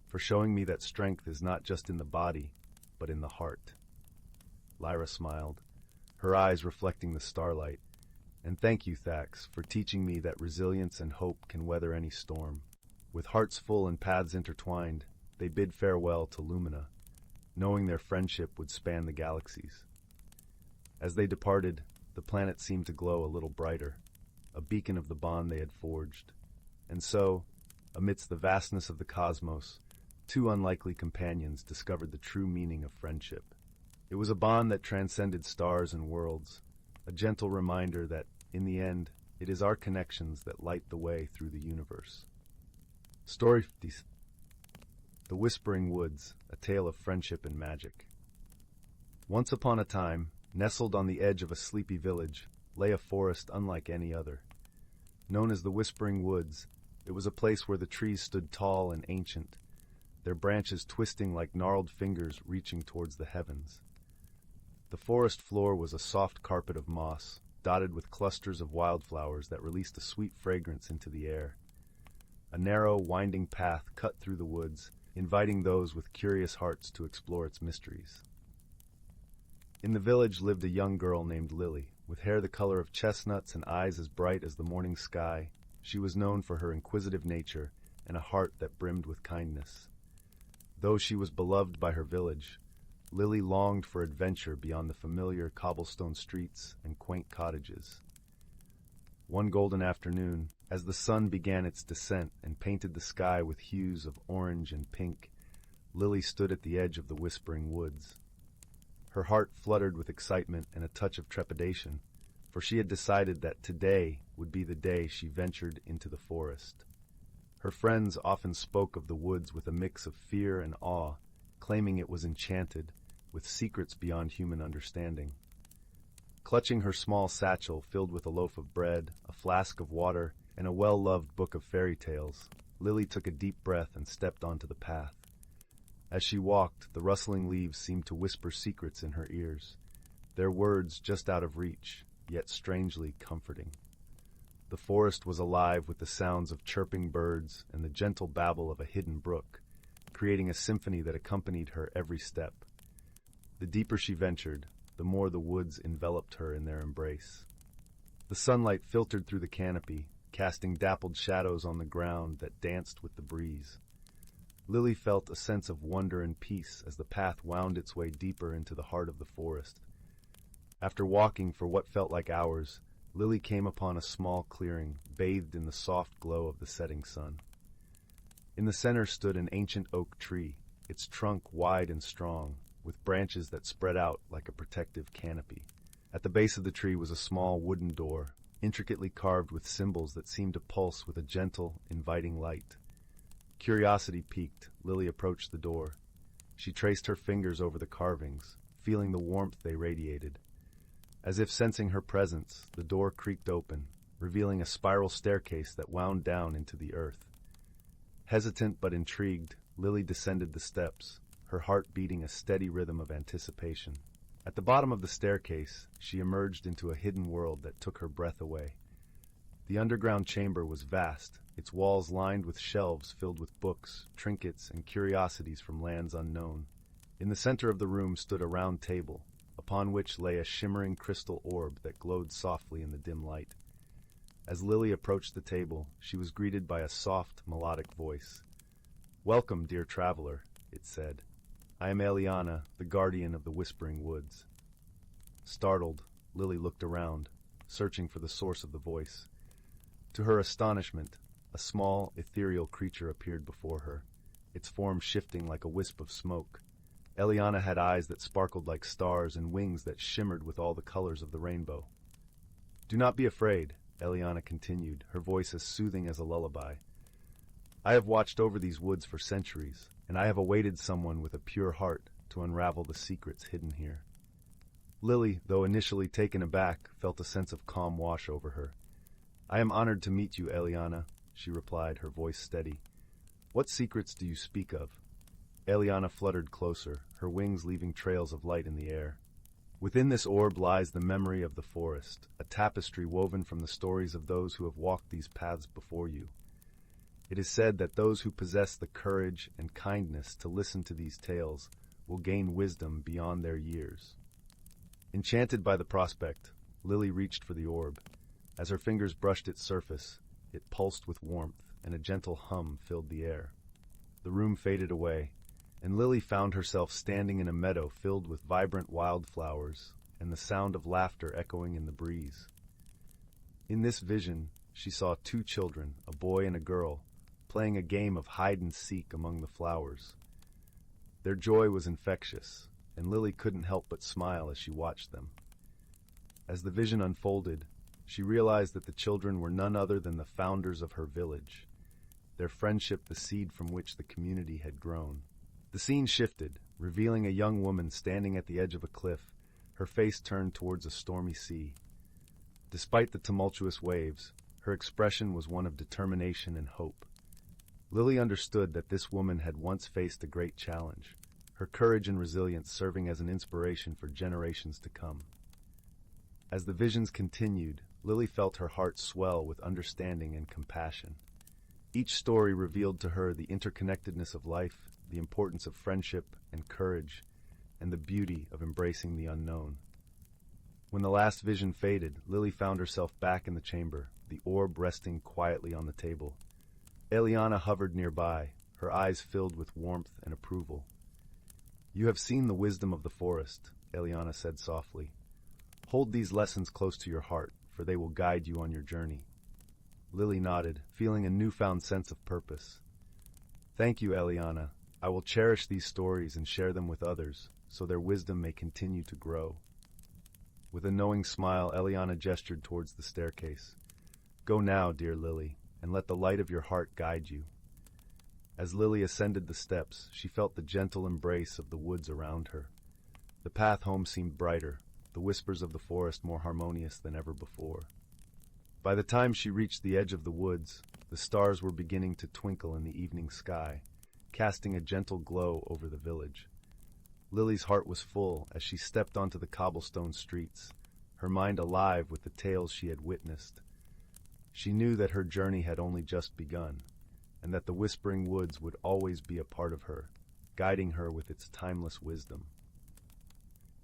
"for showing me that strength is not just in the body, but in the heart." Lyra smiled, her eyes reflecting the starlight. "And thank you, Thax, for teaching me that resilience and hope can weather any storm." With hearts full and paths intertwined, they bid farewell to Lumina, knowing their friendship would span the galaxies. As they departed, the planet seemed to glow a little brighter, a beacon of the bond they had forged. And so, amidst the vastness of the cosmos, two unlikely companions discovered the true meaning of friendship. It was a bond that transcended stars and worlds, a gentle reminder that, in the end, it is our connections that light the way through the universe. Story 50. The Whispering Woods, a tale of friendship and magic. Once upon a time, nestled on the edge of a sleepy village, lay a forest unlike any other. Known as the Whispering Woods, it was a place where the trees stood tall and ancient, their branches twisting like gnarled fingers reaching towards the heavens. The forest floor was a soft carpet of moss, dotted with clusters of wildflowers that released a sweet fragrance into the air. A narrow, winding path cut through the woods, inviting those with curious hearts to explore its mysteries. In the village lived a young girl named Lily. With hair the color of chestnuts and eyes as bright as the morning sky, she was known for her inquisitive nature and a heart that brimmed with kindness. Though she was beloved by her village, Lily longed for adventure beyond the familiar cobblestone streets and quaint cottages. One golden afternoon, as the sun began its descent and painted the sky with hues of orange and pink, Lily stood at the edge of the Whispering Woods. Her heart fluttered with excitement and a touch of trepidation, for she had decided that today would be the day she ventured into the forest. Her friends often spoke of the woods with a mix of fear and awe, claiming it was enchanted, with secrets beyond human understanding. Clutching her small satchel filled with a loaf of bread, a flask of water, and a well-loved book of fairy tales, Lily took a deep breath and stepped onto the path. As she walked, the rustling leaves seemed to whisper secrets in her ears. their words just out of reach, yet strangely comforting. The forest was alive with the sounds of chirping birds and the gentle babble of a hidden brook, creating a symphony that accompanied her every step. The deeper she ventured, the more the woods enveloped her in their embrace. The sunlight filtered through the canopy, casting dappled shadows on the ground that danced with the breeze. Lily felt a sense of wonder and peace as the path wound its way deeper into the heart of the forest. After walking for what felt like hours, Lily came upon a small clearing, bathed in the soft glow of the setting sun. In the center stood an ancient oak tree, its trunk wide and strong, with branches that spread out like a protective canopy. At the base of the tree was a small wooden door, intricately carved with symbols that seemed to pulse with a gentle, inviting light. Curiosity piqued, Lily approached the door. She traced her fingers over the carvings, feeling the warmth they radiated. As if sensing her presence, the door creaked open, revealing a spiral staircase that wound down into the earth. Hesitant but intrigued, Lily descended the steps, her heart beating a steady rhythm of anticipation. At the bottom of the staircase, she emerged into a hidden world that took her breath away. The underground chamber was vast, its walls lined with shelves filled with books, trinkets, and curiosities from lands unknown. In the center of the room stood a round table, upon which lay a shimmering crystal orb that glowed softly in the dim light. As Lily approached the table, she was greeted by a soft, melodic voice. "Welcome, dear traveler," it said. "I am Eliana, the guardian of the Whispering Woods." Startled, Lily looked around, searching for the source of the voice. To her astonishment, a small, ethereal creature appeared before her, its form shifting like a wisp of smoke. Eliana had eyes that sparkled like stars and wings that shimmered with all the colors of the rainbow. "Do not be afraid," Eliana continued, her voice as soothing as a lullaby. "I have watched over these woods for centuries, and I have awaited someone with a pure heart to unravel the secrets hidden here." Lily, though initially taken aback, felt a sense of calm wash over her. "I am honored to meet you, Eliana," she replied, her voice steady. "What secrets do you speak of?" Eliana fluttered closer, her wings leaving trails of light in the air. "Within this orb lies the memory of the forest, a tapestry woven from the stories of those who have walked these paths before you. It is said that those who possess the courage and kindness to listen to these tales will gain wisdom beyond their years." Enchanted by the prospect, Lily reached for the orb. As her fingers brushed its surface, it pulsed with warmth, and a gentle hum filled the air. The room faded away, and Lily found herself standing in a meadow filled with vibrant wildflowers and the sound of laughter echoing in the breeze. In this vision, she saw two children, a boy and a girl, playing a game of hide-and-seek among the flowers. Their joy was infectious, and Lily couldn't help but smile as she watched them. As the vision unfolded, she realized that the children were none other than the founders of her village, their friendship the seed from which the community had grown. The scene shifted, revealing a young woman standing at the edge of a cliff, her face turned towards a stormy sea. Despite the tumultuous waves, her expression was one of determination and hope. Lily understood that this woman had once faced a great challenge, her courage and resilience serving as an inspiration for generations to come. As the visions continued, Lily felt her heart swell with understanding and compassion. Each story revealed to her the interconnectedness of life, the importance of friendship and courage, and the beauty of embracing the unknown. When the last vision faded, Lily found herself back in the chamber, the orb resting quietly on the table. Eliana hovered nearby, her eyes filled with warmth and approval. "You have seen the wisdom of the forest," Eliana said softly. "Hold these lessons close to your heart, for they will guide you on your journey." Lily nodded, feeling a newfound sense of purpose. "Thank you, Eliana. I will cherish these stories and share them with others, so their wisdom may continue to grow." With a knowing smile, Eliana gestured towards the staircase. "Go now, dear Lily, and let the light of your heart guide you." As Lily ascended the steps, she felt the gentle embrace of the woods around her. The path home seemed brighter, the whispers of the forest more harmonious than ever before. By the time she reached the edge of the woods, the stars were beginning to twinkle in the evening sky, casting a gentle glow over the village. Lily's heart was full as she stepped onto the cobblestone streets, her mind alive with the tales she had witnessed. She knew that her journey had only just begun, and that the Whispering Woods would always be a part of her, guiding her with its timeless wisdom.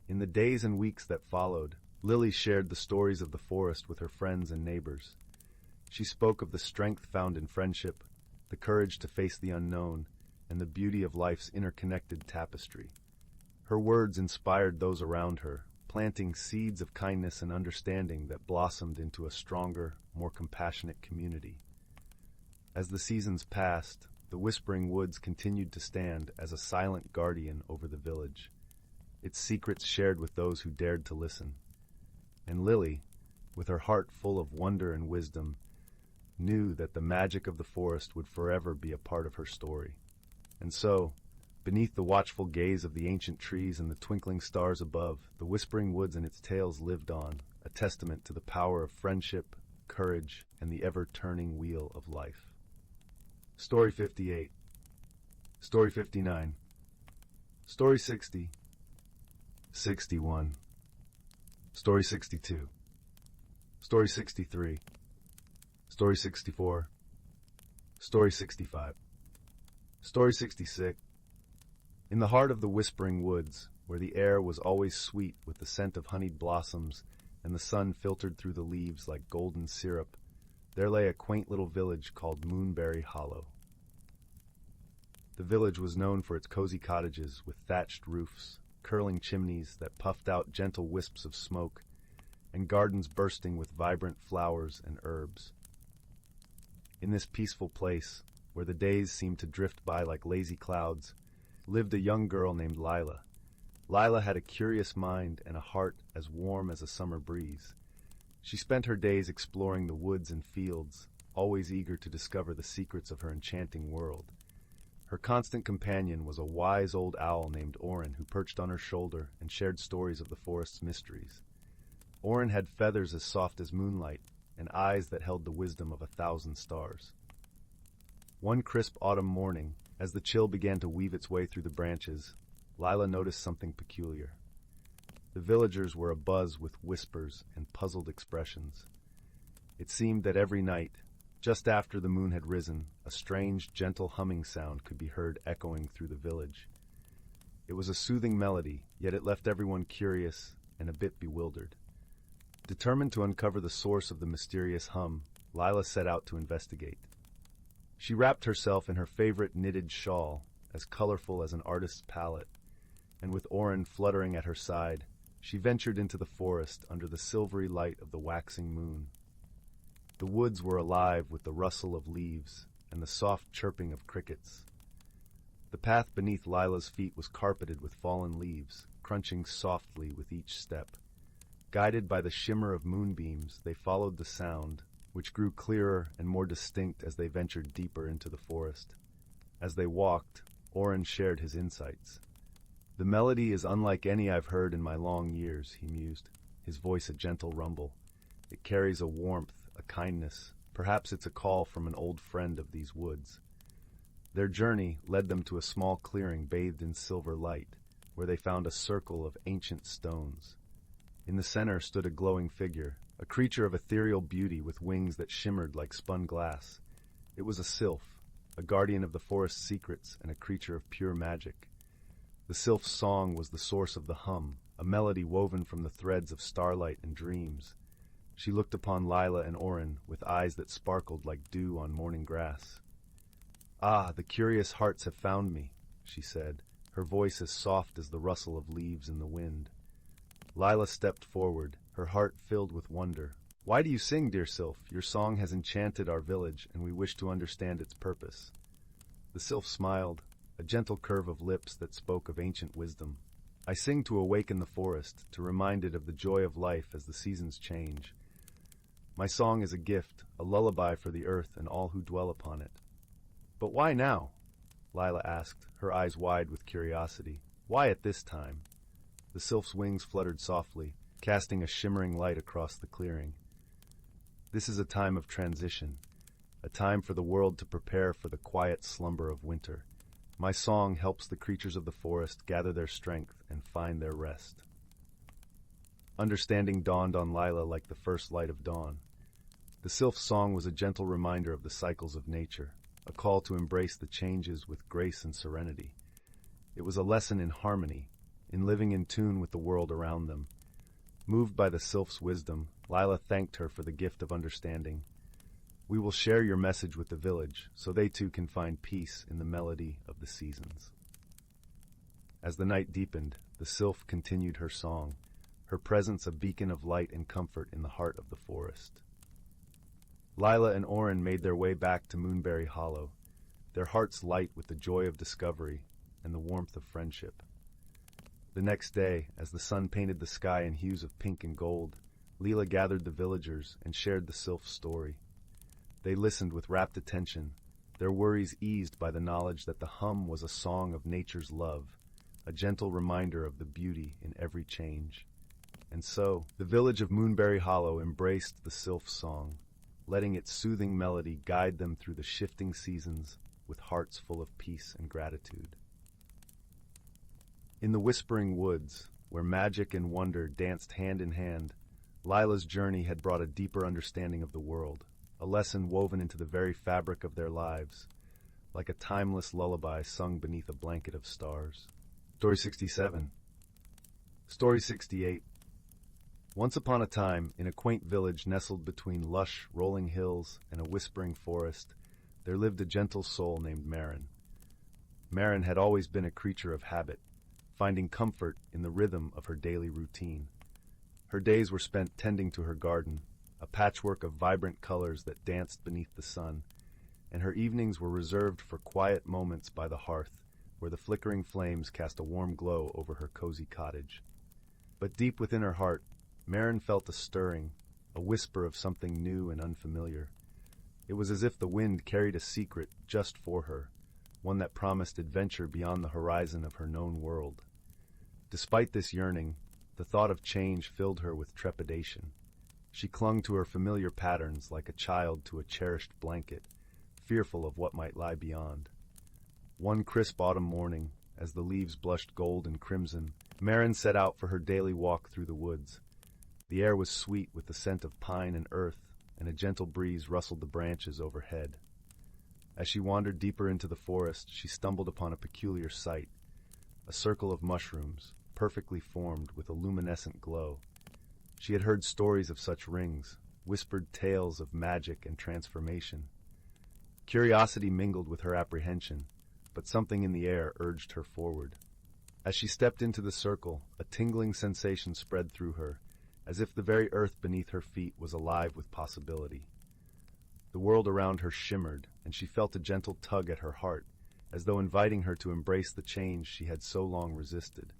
In the days and weeks that followed, Lily shared the stories of the forest with her friends and neighbors. She spoke of the strength found in friendship, the courage to face the unknown, and the beauty of life's interconnected tapestry. Her words inspired those around her, planting seeds of kindness and understanding that blossomed into a stronger, more compassionate community. As the seasons passed, the Whispering Woods continued to stand as a silent guardian over the village, its secrets shared with those who dared to listen. And Lily, with her heart full of wonder and wisdom, knew that the magic of the forest would forever be a part of her story. And so, beneath the watchful gaze of the ancient trees and the twinkling stars above, the Whispering Woods and its tales lived on, a testament to the power of friendship, courage, and the ever-turning wheel of life. Story 58. Story 59. Story 60. 61. Story 62. Story 63. Story 64. Story 65. Story 66. In the heart of the Whispering Woods, where the air was always sweet with the scent of honeyed blossoms and the sun filtered through the leaves like golden syrup, there lay a quaint little village called Moonberry Hollow. The village was known for its cozy cottages with thatched roofs, curling chimneys that puffed out gentle wisps of smoke, and gardens bursting with vibrant flowers and herbs. In this peaceful place, where the days seemed to drift by like lazy clouds, lived a young girl named Lila. Lila had a curious mind and a heart as warm as a summer breeze. She spent her days exploring the woods and fields, always eager to discover the secrets of her enchanting world. Her constant companion was a wise old owl named Orin, who perched on her shoulder and shared stories of the forest's mysteries. Orin had feathers as soft as moonlight and eyes that held the wisdom of 1,000 stars. One crisp autumn morning, as the chill began to weave its way through the branches, Lila noticed something peculiar. The villagers were abuzz with whispers and puzzled expressions. It seemed that every night, just after the moon had risen, a strange, gentle humming sound could be heard echoing through the village. It was a soothing melody, yet it left everyone curious and a bit bewildered. Determined to uncover the source of the mysterious hum, Lila set out to investigate. She wrapped herself in her favorite knitted shawl, as colorful as an artist's palette, and with Orin fluttering at her side, she ventured into the forest under the silvery light of the waxing moon. The woods were alive with the rustle of leaves and the soft chirping of crickets. The path beneath Lila's feet was carpeted with fallen leaves, crunching softly with each step. Guided by the shimmer of moonbeams, they followed the sound, which grew clearer and more distinct as they ventured deeper into the forest. As they walked, Orin shared his insights. "The melody is unlike any I've heard in my long years," he mused, his voice a gentle rumble. "It carries a warmth, a kindness. Perhaps it's a call from an old friend of these woods." Their journey led them to a small clearing bathed in silver light, where they found a circle of ancient stones. In the center stood a glowing figure, a creature of ethereal beauty with wings that shimmered like spun glass. It was a sylph, a guardian of the forest's secrets and a creature of pure magic. The sylph's song was the source of the hum, a melody woven from the threads of starlight and dreams. She looked upon Lila and Orin with eyes that sparkled like dew on morning grass. "Ah, the curious hearts have found me," she said, her voice as soft as the rustle of leaves in the wind. Lila stepped forward, her heart filled with wonder. "Why do you sing, dear sylph? Your song has enchanted our village, and we wish to understand its purpose." The sylph smiled, a gentle curve of lips that spoke of ancient wisdom. "I sing to awaken the forest, to remind it of the joy of life as the seasons change. My song is a gift, a lullaby for the earth and all who dwell upon it." "But why now?" Lila asked, her eyes wide with curiosity. "Why at this time?" The sylph's wings fluttered softly, casting a shimmering light across the clearing. "This is a time of transition, a time for the world to prepare for the quiet slumber of winter. My song helps the creatures of the forest gather their strength and find their rest. Understanding dawned on Lila like the first light of dawn. The sylph's song was a gentle reminder of the cycles of nature, a call to embrace the changes with grace and serenity. It was a lesson in harmony, in living in tune with the world around them. Moved by the sylph's wisdom, Lila thanked her for the gift of understanding. We will share your message with the village, so they too can find peace in the melody of the seasons. As the night deepened, the sylph continued her song, her presence a beacon of light and comfort in the heart of the forest. Lila and Orin made their way back to Moonberry Hollow, their hearts light with the joy of discovery and the warmth of friendship. The next day, as the sun painted the sky in hues of pink and gold, Lila gathered the villagers and shared the sylph's story. They listened with rapt attention, their worries eased by the knowledge that the hum was a song of nature's love, a gentle reminder of the beauty in every change. And so, the village of Moonberry Hollow embraced the sylph's song, letting its soothing melody guide them through the shifting seasons with hearts full of peace and gratitude. In the whispering woods, where magic and wonder danced hand in hand, Lila's journey had brought a deeper understanding of the world, a lesson woven into the very fabric of their lives, like a timeless lullaby sung beneath a blanket of stars. Story 67. Story 68. Once upon a time, in a quaint village nestled between lush, rolling hills and a whispering forest, there lived a gentle soul named Marin. Marin had always been a creature of habit, finding comfort in the rhythm of her daily routine. Her days were spent tending to her garden, a patchwork of vibrant colors that danced beneath the sun, and her evenings were reserved for quiet moments by the hearth, where the flickering flames cast a warm glow over her cozy cottage. But deep within her heart, Marin felt a stirring, a whisper of something new and unfamiliar. It was as if the wind carried a secret just for her, one that promised adventure beyond the horizon of her known world. Despite this yearning, the thought of change filled her with trepidation. She clung to her familiar patterns like a child to a cherished blanket, fearful of what might lie beyond. One crisp autumn morning, as the leaves blushed gold and crimson, Marin set out for her daily walk through the woods. The air was sweet with the scent of pine and earth, and a gentle breeze rustled the branches overhead. As she wandered deeper into the forest, she stumbled upon a peculiar sight, a circle of mushrooms, perfectly formed with a luminescent glow. She had heard stories of such rings, whispered tales of magic and transformation. Curiosity mingled with her apprehension, but something in the air urged her forward. As she stepped into the circle, a tingling sensation spread through her, as if the very earth beneath her feet was alive with possibility. The world around her shimmered, and she felt a gentle tug at her heart, as though inviting her to embrace the change she had so long resisted.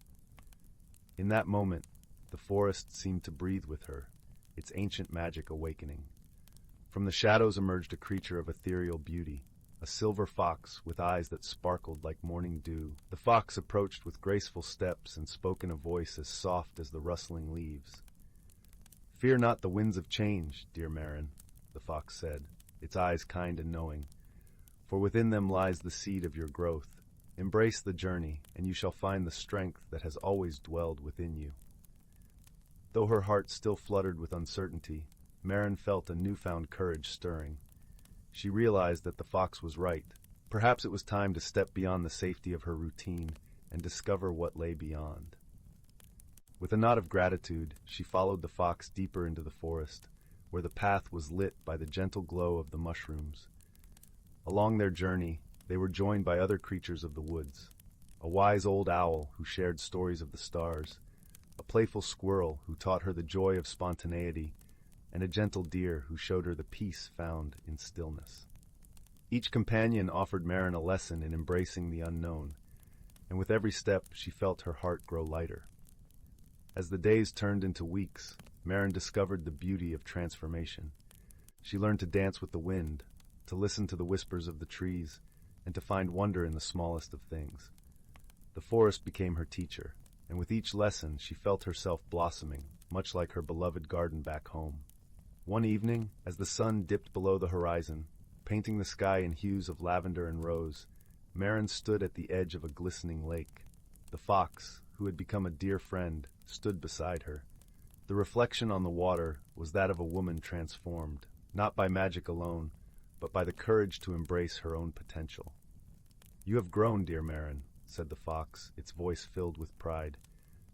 In that moment, the forest seemed to breathe with her, its ancient magic awakening. From the shadows emerged a creature of ethereal beauty, a silver fox with eyes that sparkled like morning dew. The fox approached with graceful steps and spoke in a voice as soft as the rustling leaves. "Fear not the winds of change, dear Marin," the fox said, its eyes kind and knowing, "for within them lies the seed of your growth. Embrace the journey, and you shall find the strength that has always dwelled within you." Though her heart still fluttered with uncertainty, Marin felt a newfound courage stirring. She realized that the fox was right. Perhaps it was time to step beyond the safety of her routine and discover what lay beyond. With a nod of gratitude, she followed the fox deeper into the forest, where the path was lit by the gentle glow of the mushrooms. Along their journey, they were joined by other creatures of the woods, a wise old owl who shared stories of the stars, a playful squirrel who taught her the joy of spontaneity, and a gentle deer who showed her the peace found in stillness. Each companion offered Marin a lesson in embracing the unknown, and with every step she felt her heart grow lighter. As the days turned into weeks, Marin discovered the beauty of transformation. She learned to dance with the wind, to listen to the whispers of the trees, and to find wonder in the smallest of things. The forest became her teacher, and with each lesson she felt herself blossoming, much like her beloved garden back home. One evening, as the sun dipped below the horizon, painting the sky in hues of lavender and rose, Marin stood at the edge of a glistening lake. The fox, who had become a dear friend, stood beside her. The reflection on the water was that of a woman transformed, not by magic alone, but by the courage to embrace her own potential. "You have grown, dear Marin," said the fox, its voice filled with pride.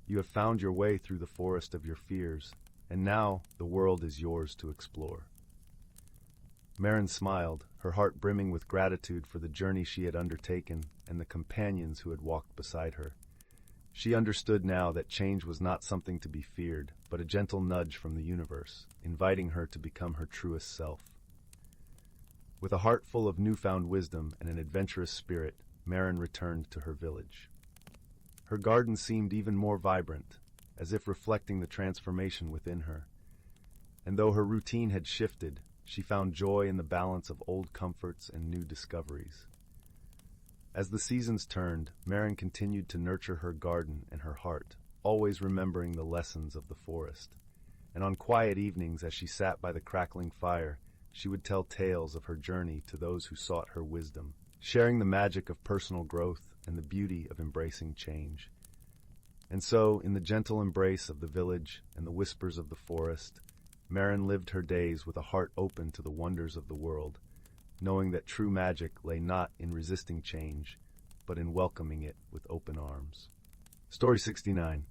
"You have found your way through the forest of your fears, and now the world is yours to explore." Marin smiled, her heart brimming with gratitude for the journey she had undertaken and the companions who had walked beside her. She understood now that change was not something to be feared, but a gentle nudge from the universe, inviting her to become her truest self. With a heart full of newfound wisdom and an adventurous spirit, Marin returned to her village. Her garden seemed even more vibrant, as if reflecting the transformation within her. And though her routine had shifted, she found joy in the balance of old comforts and new discoveries. As the seasons turned, Marin continued to nurture her garden and her heart, always remembering the lessons of the forest. And on quiet evenings, as she sat by the crackling fire, she would tell tales of her journey to those who sought her wisdom, sharing the magic of personal growth and the beauty of embracing change. And so, in the gentle embrace of the village and the whispers of the forest, Marin lived her days with a heart open to the wonders of the world, knowing that true magic lay not in resisting change, but in welcoming it with open arms. Story 69.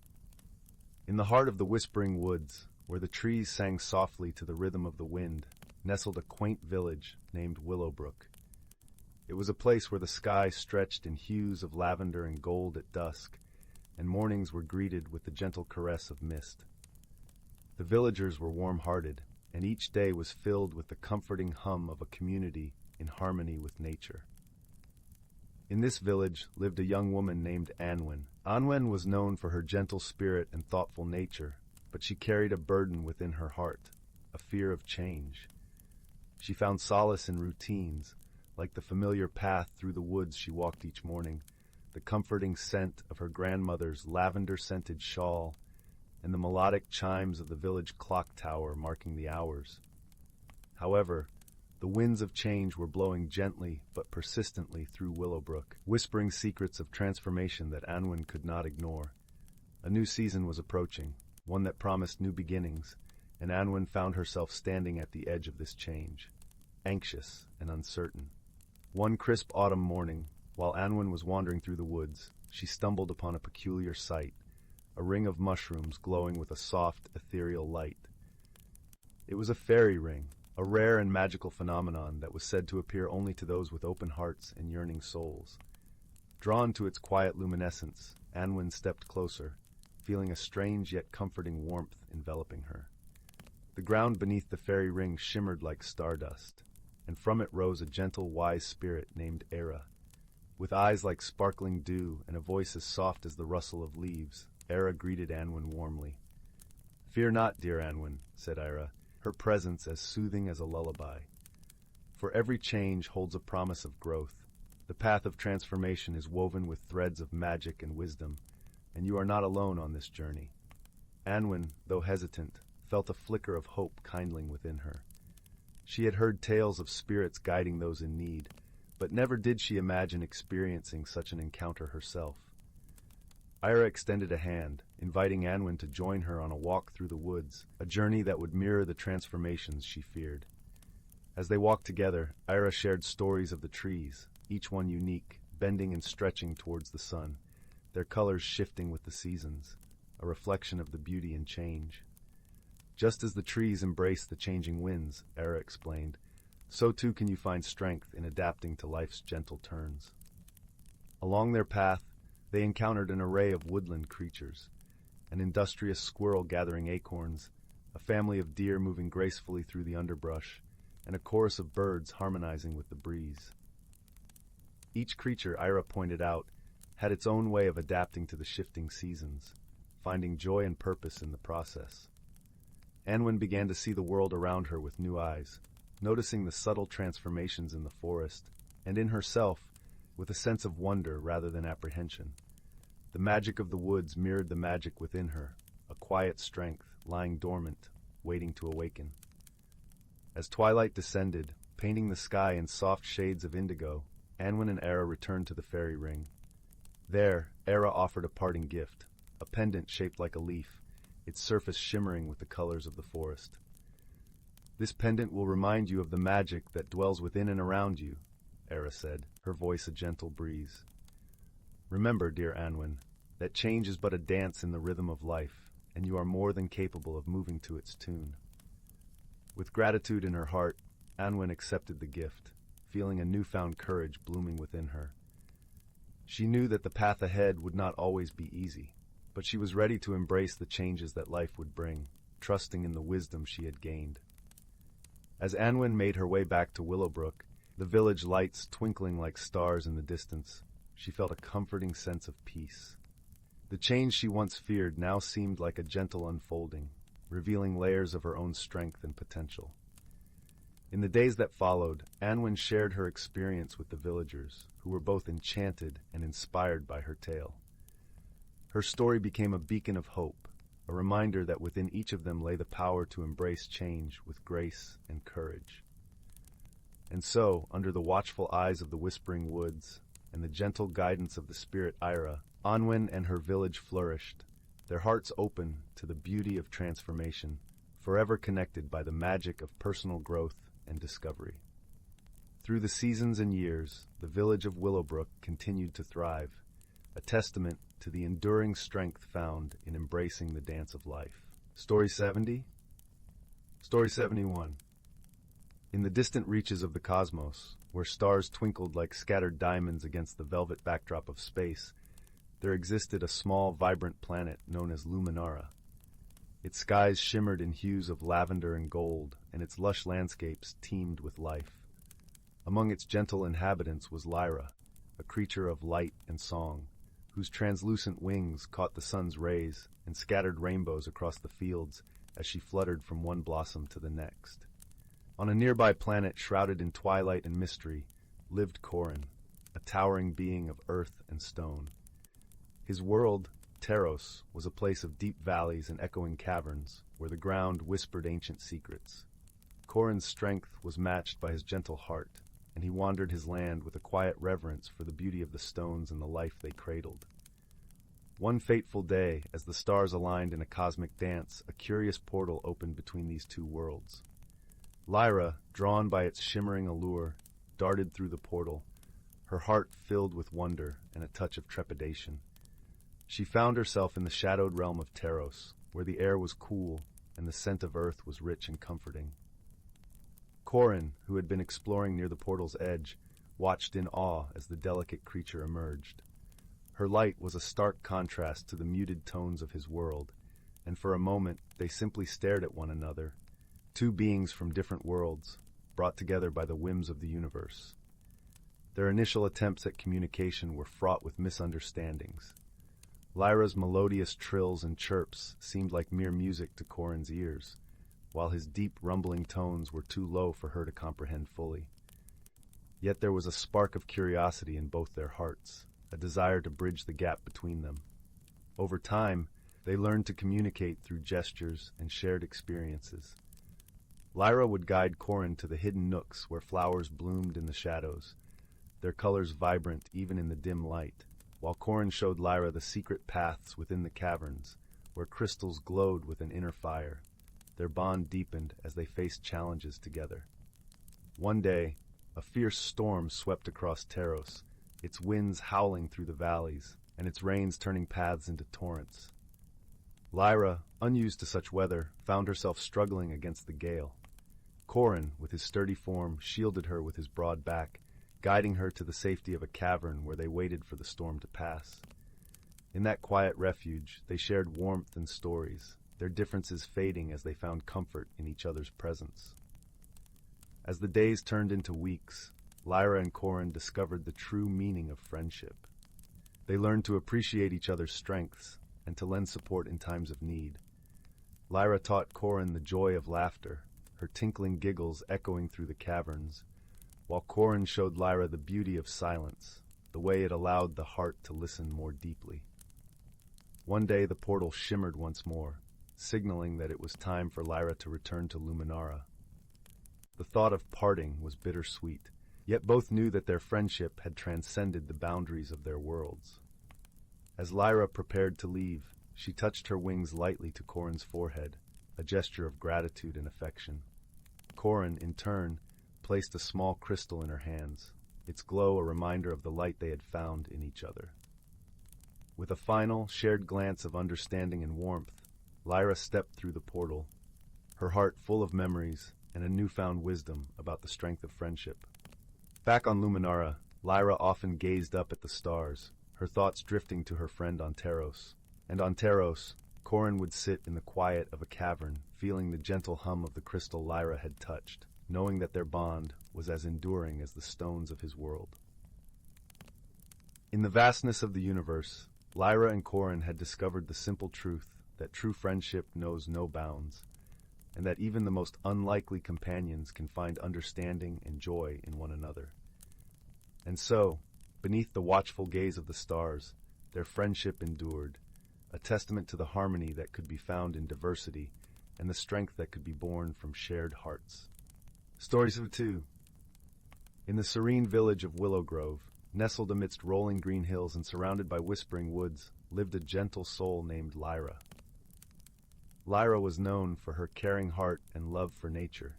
In the heart of the whispering woods, where the trees sang softly to the rhythm of the wind, nestled a quaint village named Willowbrook. It was a place where the sky stretched in hues of lavender and gold at dusk, and mornings were greeted with the gentle caress of mist. The villagers were warm-hearted, and each day was filled with the comforting hum of a community in harmony with nature. In this village lived a young woman named Anwen. Anwen was known for her gentle spirit and thoughtful nature, but she carried a burden within her heart, a fear of change. She found solace in routines, like the familiar path through the woods she walked each morning, the comforting scent of her grandmother's lavender-scented shawl, and the melodic chimes of the village clock tower marking the hours. However, the winds of change were blowing gently but persistently through Willowbrook, whispering secrets of transformation that Anwen could not ignore. A new season was approaching, one that promised new beginnings, and Anwen found herself standing at the edge of this change, anxious and uncertain. One crisp autumn morning, while Anwen was wandering through the woods, she stumbled upon a peculiar sight, a ring of mushrooms glowing with a soft, ethereal light. It was a fairy ring, a rare and magical phenomenon that was said to appear only to those with open hearts and yearning souls. Drawn to its quiet luminescence, Anwen stepped closer, feeling a strange yet comforting warmth enveloping her. The ground beneath the fairy ring shimmered like stardust, and from it rose a gentle, wise spirit named Era. With eyes like sparkling dew and a voice as soft as the rustle of leaves, Era greeted Anwen warmly. "Fear not, dear Anwen," said Era, her presence as soothing as a lullaby. "For every change holds a promise of growth. The path of transformation is woven with threads of magic and wisdom, and you are not alone on this journey." Anwen, though hesitant, felt a flicker of hope kindling within her. She had heard tales of spirits guiding those in need, but never did she imagine experiencing such an encounter herself. Ira extended a hand, inviting Anwen to join her on a walk through the woods, a journey that would mirror the transformations she feared. As they walked together, Ira shared stories of the trees, each one unique, bending and stretching towards the sun, their colors shifting with the seasons, a reflection of the beauty and change. "Just as the trees embrace the changing winds," Ira explained, "so too can you find strength in adapting to life's gentle turns." Along their path, they encountered an array of woodland creatures, an industrious squirrel gathering acorns, a family of deer moving gracefully through the underbrush, and a chorus of birds harmonizing with the breeze. Each creature, Ira pointed out, had its own way of adapting to the shifting seasons, finding joy and purpose in the process. Anwen began to see the world around her with new eyes, noticing the subtle transformations in the forest, and in herself, with a sense of wonder rather than apprehension. The magic of the woods mirrored the magic within her, a quiet strength lying dormant, waiting to awaken. As twilight descended, painting the sky in soft shades of indigo, Anwen and Era returned to the fairy ring. There, Era offered a parting gift, a pendant shaped like a leaf, its surface shimmering with the colors of the forest. "This pendant will remind you of the magic that dwells within and around you," Era said, her voice a gentle breeze. "Remember, dear Anwen, that change is but a dance in the rhythm of life, and you are more than capable of moving to its tune." With gratitude in her heart, Anwen accepted the gift, feeling a newfound courage blooming within her. She knew that the path ahead would not always be easy, but she was ready to embrace the changes that life would bring, trusting in the wisdom she had gained. As Anwen made her way back to Willowbrook, the village lights twinkling like stars in the distance, she felt a comforting sense of peace. The change she once feared now seemed like a gentle unfolding, revealing layers of her own strength and potential. In the days that followed, Anwen shared her experience with the villagers, who were both enchanted and inspired by her tale. Her story became a beacon of hope, a reminder that within each of them lay the power to embrace change with grace and courage. And so, under the watchful eyes of the Whispering Woods and the gentle guidance of the spirit Ira, Anwen and her village flourished, their hearts open to the beauty of transformation, forever connected by the magic of personal growth and discovery. Through the seasons and years, the village of Willowbrook continued to thrive, a testament to the enduring strength found in embracing the dance of life. Story 70? Story 71. In the distant reaches of the cosmos, where stars twinkled like scattered diamonds against the velvet backdrop of space, there existed a small, vibrant planet known as Luminara. Its skies shimmered in hues of lavender and gold, and its lush landscapes teemed with life. Among its gentle inhabitants was Lyra, a creature of light and song, whose translucent wings caught the sun's rays and scattered rainbows across the fields as she fluttered from one blossom to the next. On a nearby planet shrouded in twilight and mystery lived Corin, a towering being of earth and stone. His world, Teros, was a place of deep valleys and echoing caverns, where the ground whispered ancient secrets. Corin's strength was matched by his gentle heart, and he wandered his land with a quiet reverence for the beauty of the stones and the life they cradled. One fateful day, as the stars aligned in a cosmic dance, a curious portal opened between these two worlds. Lyra, drawn by its shimmering allure, darted through the portal, her heart filled with wonder and a touch of trepidation. She found herself in the shadowed realm of Teros, where the air was cool and the scent of earth was rich and comforting. Corin, who had been exploring near the portal's edge, watched in awe as the delicate creature emerged. Her light was a stark contrast to the muted tones of his world, and for a moment they simply stared at one another, two beings from different worlds, brought together by the whims of the universe. Their initial attempts at communication were fraught with misunderstandings. Lyra's melodious trills and chirps seemed like mere music to Corin's ears, while his deep rumbling tones were too low for her to comprehend fully. Yet there was a spark of curiosity in both their hearts, a desire to bridge the gap between them. Over time, they learned to communicate through gestures and shared experiences. Lyra would guide Corin to the hidden nooks where flowers bloomed in the shadows, their colors vibrant even in the dim light, while Corin showed Lyra the secret paths within the caverns, where crystals glowed with an inner fire. Their bond deepened as they faced challenges together. One day, a fierce storm swept across Teros, its winds howling through the valleys, and its rains turning paths into torrents. Lyra, unused to such weather, found herself struggling against the gale. Corin, with his sturdy form, shielded her with his broad back, guiding her to the safety of a cavern where they waited for the storm to pass. In that quiet refuge, they shared warmth and stories, their differences fading as they found comfort in each other's presence. As the days turned into weeks, Lyra and Corin discovered the true meaning of friendship. They learned to appreciate each other's strengths and to lend support in times of need. Lyra taught Corin the joy of laughter, her tinkling giggles echoing through the caverns, while Corin showed Lyra the beauty of silence, the way it allowed the heart to listen more deeply. One day the portal shimmered once more, signaling that it was time for Lyra to return to Luminara. The thought of parting was bittersweet, Yet both knew that their friendship had transcended the boundaries of their worlds. As Lyra prepared to leave, she touched her wings lightly to Corin's forehead, a gesture of gratitude and affection. Corin, in turn, placed a small crystal in her hands, its glow a reminder of the light they had found in each other. With a final, shared glance of understanding and warmth, Lyra stepped through the portal, her heart full of memories and a newfound wisdom about the strength of friendship. Back on Luminara, Lyra often gazed up at the stars, her thoughts drifting to her friend on Taros. And on Taros, Corin would sit in the quiet of a cavern, feeling the gentle hum of the crystal Lyra had touched, knowing that their bond was as enduring as the stones of his world. In the vastness of the universe, Lyra and Corin had discovered the simple truth that true friendship knows no bounds, and that even the most unlikely companions can find understanding and joy in one another. And so, beneath the watchful gaze of the stars, their friendship endured, a testament to the harmony that could be found in diversity and the strength that could be born from shared hearts. Stories of Two. In the serene village of Willowgrove, nestled amidst rolling green hills and surrounded by whispering woods, lived a gentle soul named Lyra. Lyra was known for her caring heart and love for nature,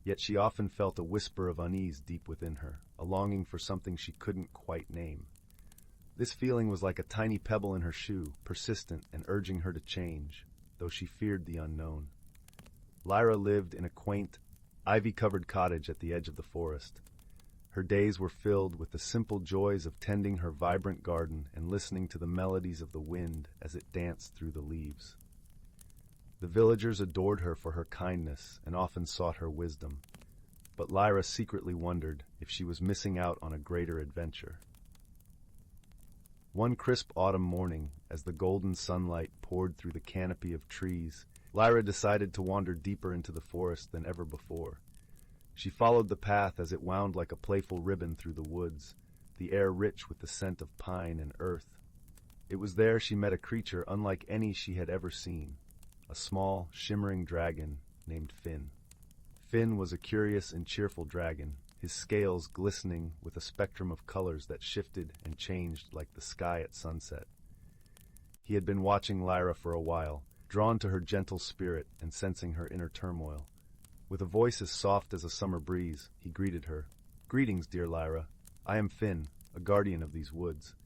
yet she often felt a whisper of unease deep within her, a longing for something she couldn't quite name. This feeling was like a tiny pebble in her shoe, persistent and urging her to change, though she feared the unknown. Lyra lived in a quaint, ivy-covered cottage at the edge of the forest. Her days were filled with the simple joys of tending her vibrant garden and listening to the melodies of the wind as it danced through the leaves. The villagers adored her for her kindness and often sought her wisdom, but Lyra secretly wondered if she was missing out on a greater adventure. One crisp autumn morning, as the golden sunlight poured through the canopy of trees, Lyra decided to wander deeper into the forest than ever before. She followed the path as it wound like a playful ribbon through the woods, the air rich with the scent of pine and earth. It was there she met a creature unlike any she had ever seen, a small, shimmering dragon named Finn. Finn was a curious and cheerful dragon, his scales glistening with a spectrum of colors that shifted and changed like the sky at sunset. He had been watching Lyra for a while, drawn to her gentle spirit and sensing her inner turmoil. With a voice as soft as a summer breeze, he greeted her. "Greetings, dear Lyra. I am Finn, a guardian of these woods.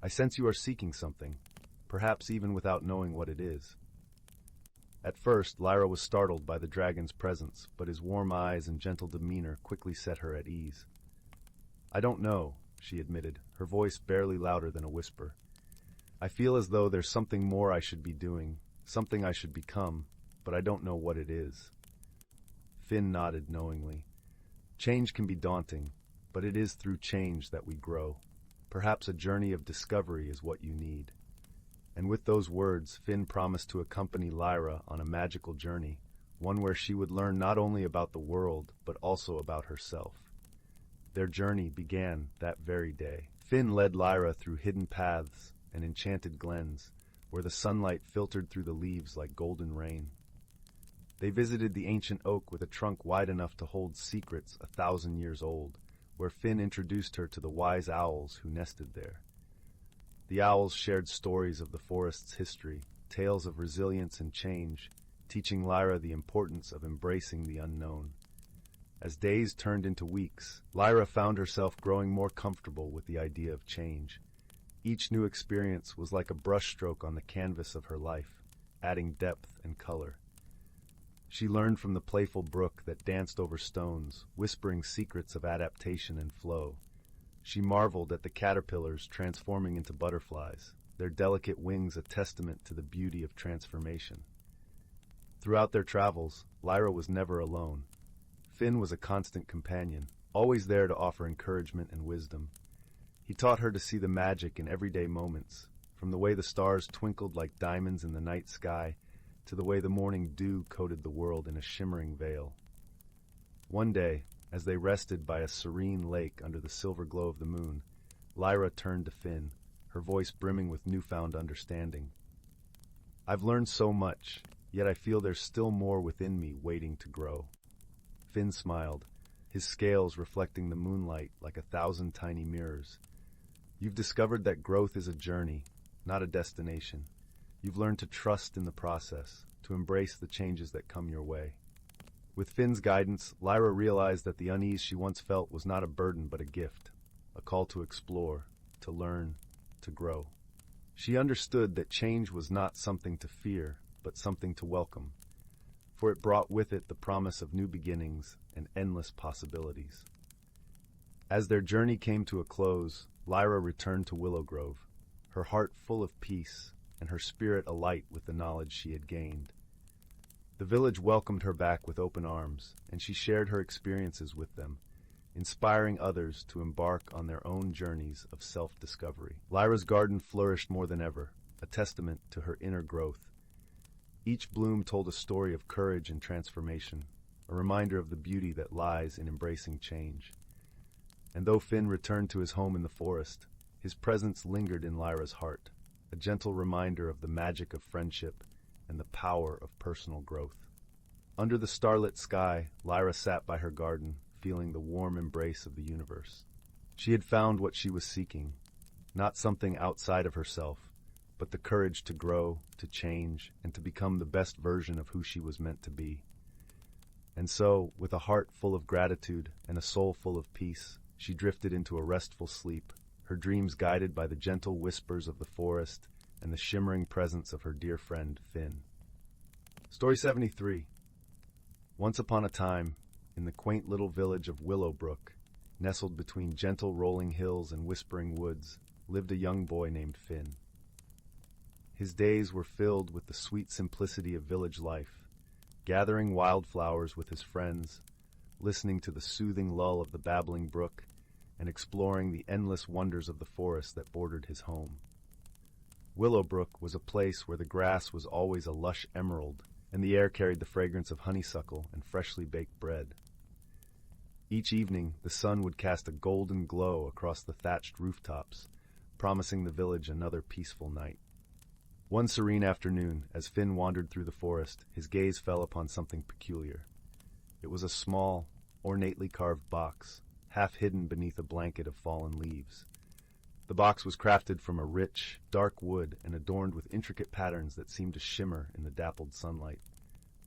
I sense you are seeking something, perhaps even without knowing what it is." At first, Lyra was startled by the dragon's presence, but his warm eyes and gentle demeanor quickly set her at ease. "I don't know," she admitted, her voice barely louder than a whisper. "I feel as though there's something more I should be doing, something I should become, but I don't know what it is." Finn nodded knowingly. Change can be daunting, but it is through change that we grow. Perhaps a journey of discovery is what you need. And with those words, Finn promised to accompany Lyra on a magical journey, one where she would learn not only about the world, but also about herself. Their journey began that very day. Finn led Lyra through hidden paths and enchanted glens, where the sunlight filtered through the leaves like golden rain. They visited the ancient oak with a trunk wide enough to hold secrets 1,000 years old, where Finn introduced her to the wise owls who nested there. The owls shared stories of the forest's history, tales of resilience and change, teaching Lyra the importance of embracing the unknown. As days turned into weeks, Lyra found herself growing more comfortable with the idea of change. Each new experience was like a brushstroke on the canvas of her life, adding depth and color. She learned from the playful brook that danced over stones, whispering secrets of adaptation and flow. She marveled at the caterpillars transforming into butterflies, their delicate wings a testament to the beauty of transformation. Throughout their travels, Lyra was never alone. Finn was a constant companion, always there to offer encouragement and wisdom. He taught her to see the magic in everyday moments, from the way the stars twinkled like diamonds in the night sky, to the way the morning dew coated the world in a shimmering veil. One day, as they rested by a serene lake under the silver glow of the moon, Lyra turned to Finn, her voice brimming with newfound understanding. "I've learned so much, yet I feel there's still more within me waiting to grow." Finn smiled. his scales reflecting the moonlight like 1,000 tiny mirrors. You've discovered that growth is a journey, not a destination. You've learned to trust in the process, to embrace the changes that come your way. With Finn's guidance, Lyra realized that the unease she once felt was not a burden but a gift, a call to explore, to learn, to grow. She understood that change was not something to fear, but something to welcome, for it brought with it the promise of new beginnings and endless possibilities. As their journey came to a close, Lyra returned to Willowgrove, her heart full of peace and her spirit alight with the knowledge she had gained. The village welcomed her back with open arms, and she shared her experiences with them, inspiring others to embark on their own journeys of self-discovery. Lyra's garden flourished more than ever, a testament to her inner growth. Each bloom told a story of courage and transformation, a reminder of the beauty that lies in embracing change. And though Finn returned to his home in the forest, his presence lingered in Lyra's heart, a gentle reminder of the magic of friendship and the power of personal growth. Under the starlit sky, Lyra sat by her garden, feeling the warm embrace of the universe. She had found what she was seeking, not something outside of herself, but the courage to grow, to change, and to become the best version of who she was meant to be. And so, with a heart full of gratitude and a soul full of peace, she drifted into a restful sleep, her dreams guided by the gentle whispers of the forest and the shimmering presence of her dear friend, Finn. Story 73. Once upon a time, in the quaint little village of Willowbrook, nestled between gentle rolling hills and whispering woods, lived a young boy named Finn. His days were filled with the sweet simplicity of village life, gathering wildflowers with his friends, listening to the soothing lull of the babbling brook, and exploring the endless wonders of the forest that bordered his home. Willowbrook was a place where the grass was always a lush emerald, and the air carried the fragrance of honeysuckle and freshly baked bread. Each evening, the sun would cast a golden glow across the thatched rooftops, promising the village another peaceful night. One serene afternoon, as Finn wandered through the forest, his gaze fell upon something peculiar. It was a small, ornately carved box, half hidden beneath a blanket of fallen leaves. The box was crafted from a rich, dark wood and adorned with intricate patterns that seemed to shimmer in the dappled sunlight.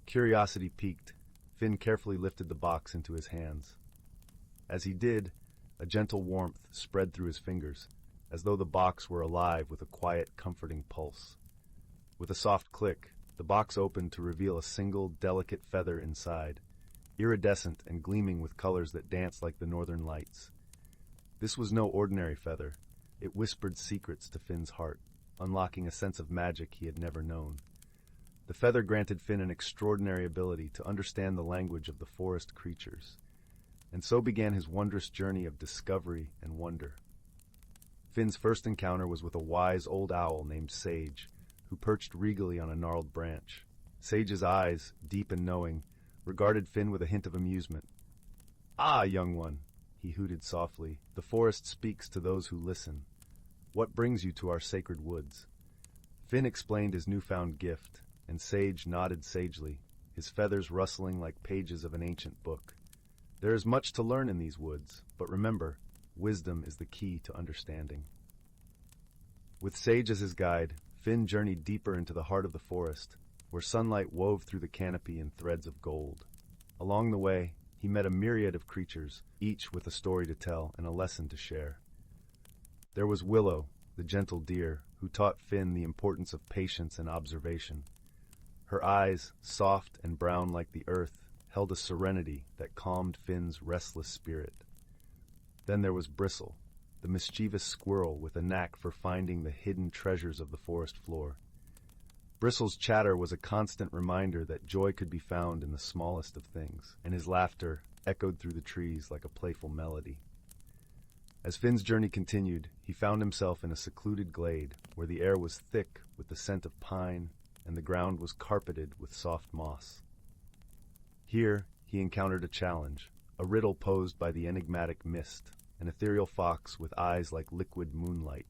Curiosity piqued, Finn carefully lifted the box into his hands. As he did, a gentle warmth spread through his fingers, as though the box were alive with a quiet, comforting pulse. With a soft click, the box opened to reveal a single, delicate feather inside, iridescent and gleaming with colors that danced like the northern lights. This was no ordinary feather. It whispered secrets to Finn's heart, unlocking a sense of magic he had never known. The feather granted Finn an extraordinary ability to understand the language of the forest creatures, and so began his wondrous journey of discovery and wonder. Finn's first encounter was with a wise old owl named Sage, who perched regally on a gnarled branch. Sage's eyes, deep and knowing, regarded Finn with a hint of amusement. "Ah, young one," he hooted softly, "the forest speaks to those who listen. What brings you to our sacred woods?" Finn explained his newfound gift, and Sage nodded sagely, his feathers rustling like pages of an ancient book. "There is much to learn in these woods, but remember, wisdom is the key to understanding." With Sage as his guide, Finn journeyed deeper into the heart of the forest, where sunlight wove through the canopy in threads of gold. Along the way, he met a myriad of creatures, each with a story to tell and a lesson to share. There was Willow, the gentle deer, who taught Finn the importance of patience and observation. Her eyes, soft and brown like the earth, held a serenity that calmed Finn's restless spirit. Then there was Bristle, the mischievous squirrel with a knack for finding the hidden treasures of the forest floor. Bristle's chatter was a constant reminder that joy could be found in the smallest of things, and his laughter echoed through the trees like a playful melody. As Finn's journey continued, he found himself in a secluded glade where the air was thick with the scent of pine and the ground was carpeted with soft moss. Here, he encountered a challenge, a riddle posed by the enigmatic Mist, an ethereal fox with eyes like liquid moonlight.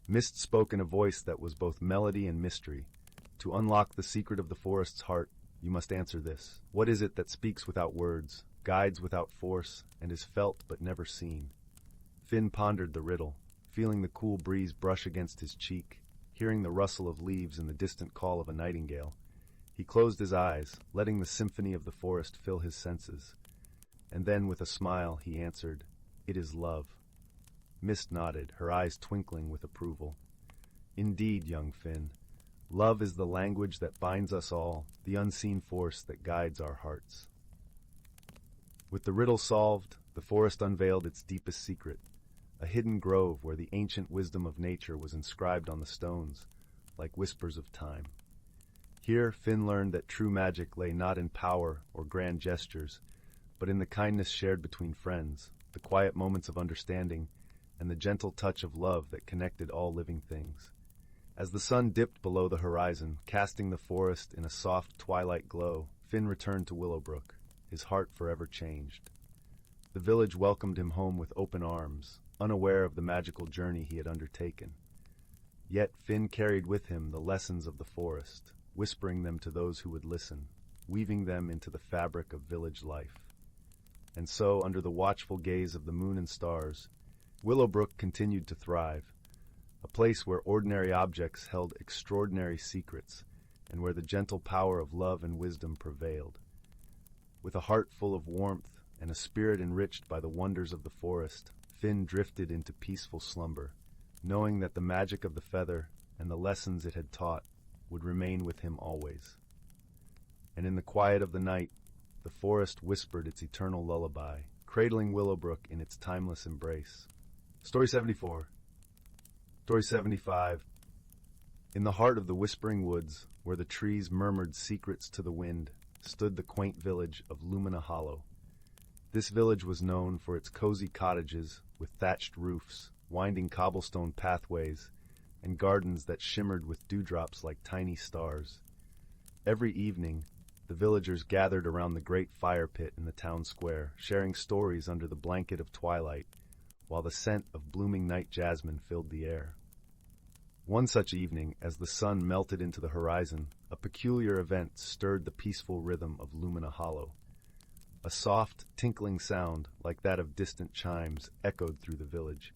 Mist spoke in a voice that was both melody and mystery. "To unlock the secret of the forest's heart, you must answer this. What is it that speaks without words, guides without force, and is felt but never seen. Finn pondered the riddle, feeling the cool breeze brush against his cheek, hearing the rustle of leaves and the distant call of a nightingale. He closed his eyes, letting the symphony of the forest fill his senses. And then, with a smile, he answered, "It is love." Mist nodded, her eyes twinkling with approval. "Indeed, young Finn, love is the language that binds us all, the unseen force that guides our hearts." With the riddle solved, the forest unveiled its deepest secret, a hidden grove where the ancient wisdom of nature was inscribed on the stones, like whispers of time. Here, Finn learned that true magic lay not in power or grand gestures, but in the kindness shared between friends, the quiet moments of understanding, and the gentle touch of love that connected all living things. As the sun dipped below the horizon, casting the forest in a soft twilight glow, Finn returned to Willowbrook, his heart forever changed. The village welcomed him home with open arms, unaware of the magical journey he had undertaken. Yet Finn carried with him the lessons of the forest, whispering them to those who would listen, weaving them into the fabric of village life. And so, under the watchful gaze of the moon and stars, Willowbrook continued to thrive, a place where ordinary objects held extraordinary secrets, and where the gentle power of love and wisdom prevailed. With a heart full of warmth and a spirit enriched by the wonders of the forest, Finn drifted into peaceful slumber, knowing that the magic of the feather and the lessons it had taught would remain with him always. And in the quiet of the night, the forest whispered its eternal lullaby, cradling Willowbrook in its timeless embrace. Story 74. Story 75. In the heart of the whispering woods, where the trees murmured secrets to the wind, stood the quaint village of Lumina Hollow. This village was known for its cozy cottages with thatched roofs, winding cobblestone pathways, and gardens that shimmered with dewdrops like tiny stars. Every evening, the villagers gathered around the great fire pit in the town square, sharing stories under the blanket of twilight, while the scent of blooming night jasmine filled the air. One such evening, as the sun melted into the horizon, a peculiar event stirred the peaceful rhythm of Lumina Hollow. A soft, tinkling sound, like that of distant chimes, echoed through the village.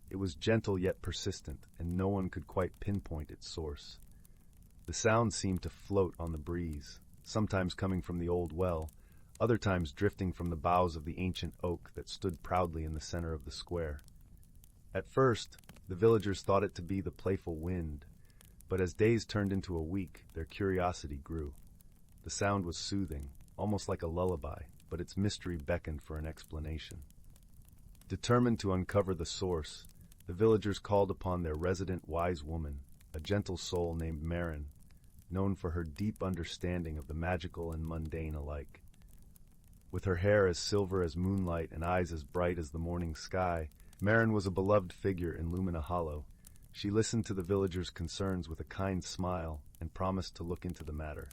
It was gentle yet persistent, and no one could quite pinpoint its source. The sound seemed to float on the breeze, sometimes coming from the old well, other times drifting from the boughs of the ancient oak that stood proudly in the center of the square. At first, the villagers thought it to be the playful wind, but as days turned into a week, their curiosity grew. The sound was soothing, almost like a lullaby, but its mystery beckoned for an explanation. Determined to uncover the source, the villagers called upon their resident wise woman, a gentle soul named Marin, known for her deep understanding of the magical and mundane alike. With her hair as silver as moonlight and eyes as bright as the morning sky, Marin was a beloved figure in Lumina Hollow. She listened to the villagers' concerns with a kind smile and promised to look into the matter.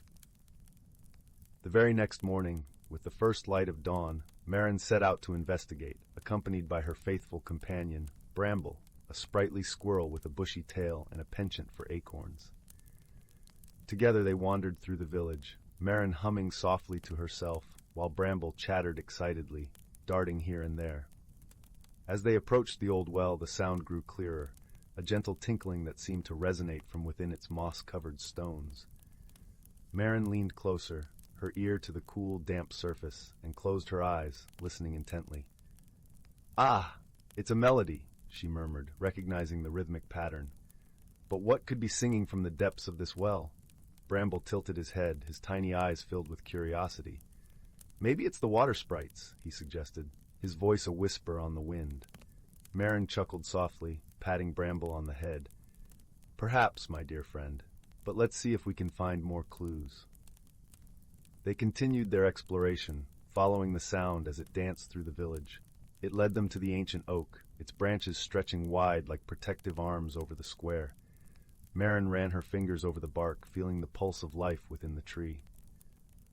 The very next morning, with the first light of dawn, Marin set out to investigate, accompanied by her faithful companion, Bramble, a sprightly squirrel with a bushy tail and a penchant for acorns. Together they wandered through the village, Marin humming softly to herself, while Bramble chattered excitedly, darting here and there. As they approached the old well, the sound grew clearer, a gentle tinkling that seemed to resonate from within its moss-covered stones. Marin leaned closer, her ear to the cool, damp surface, and closed her eyes, listening intently. "Ah, it's a melody," she murmured, recognizing the rhythmic pattern. "But what could be singing from the depths of this well?" Bramble tilted his head, his tiny eyes filled with curiosity. "Maybe it's the water sprites," he suggested, his voice a whisper on the wind. Marin chuckled softly, patting Bramble on the head. "Perhaps, my dear friend, but let's see if we can find more clues." They continued their exploration, following the sound as it danced through the village. It led them to the ancient oak, its branches stretching wide like protective arms over the square. Marin ran her fingers over the bark, feeling the pulse of life within the tree.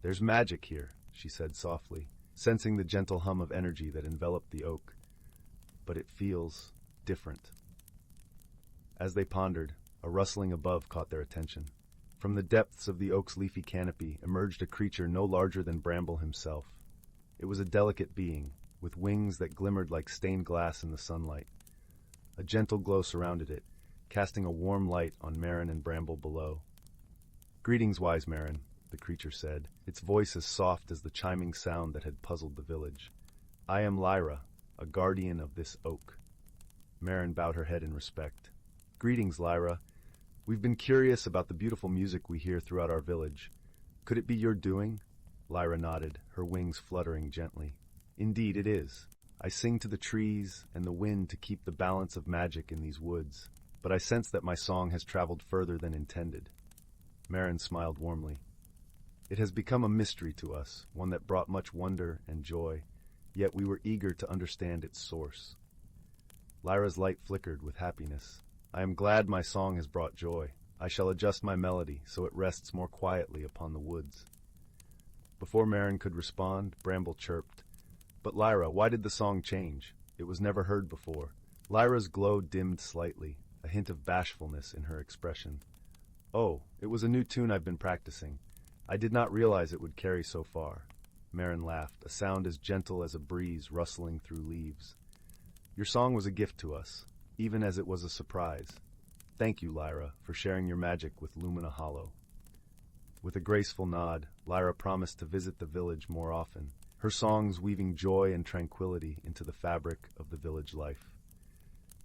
"There's magic here," she said softly, sensing the gentle hum of energy that enveloped the oak. "But it feels different." As they pondered, a rustling above caught their attention. From the depths of the oak's leafy canopy emerged a creature no larger than Bramble himself. It was a delicate being, with wings that glimmered like stained glass in the sunlight. A gentle glow surrounded it, casting a warm light on Marin and Bramble below. "Greetings, wise Marin," the creature said, its voice as soft as the chiming sound that had puzzled the village. "I am Lyra, a guardian of this oak." Marin bowed her head in respect. "Greetings, Lyra. We've been curious about the beautiful music we hear throughout our village. Could it be your doing?" Lyra nodded, her wings fluttering gently. "Indeed it is. I sing to the trees and the wind to keep the balance of magic in these woods, but I sense that my song has traveled further than intended." Marin smiled warmly. "It has become a mystery to us, one that brought much wonder and joy, yet we were eager to understand its source." Lyra's light flickered with happiness. "I am glad my song has brought joy. I shall adjust my melody so it rests more quietly upon the woods." Before Marin could respond, Bramble chirped, "But Lyra, why did the song change? It was never heard before." Lyra's glow dimmed slightly, a hint of bashfulness in her expression. "Oh, it was a new tune I've been practicing. I did not realize it would carry so far." Marin laughed, a sound as gentle as a breeze rustling through leaves. "Your song was a gift to us, even as it was a surprise. Thank you, Lyra, for sharing your magic with Lumina Hollow." With a graceful nod, Lyra promised to visit the village more often, her songs weaving joy and tranquility into the fabric of the village life.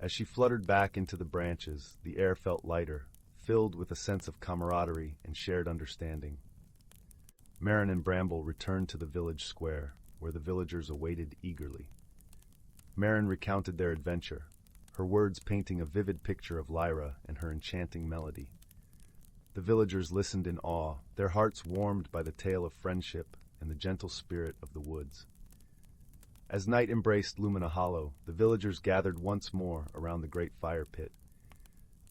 As she fluttered back into the branches, the air felt lighter, filled with a sense of camaraderie and shared understanding. Marin and Bramble returned to the village square, where the villagers awaited eagerly. Marin recounted their adventure, her words painting a vivid picture of Lyra and her enchanting melody. The villagers listened in awe, their hearts warmed by the tale of friendship and the gentle spirit of the woods. As night embraced Lumina Hollow, the villagers gathered once more around the great fire pit.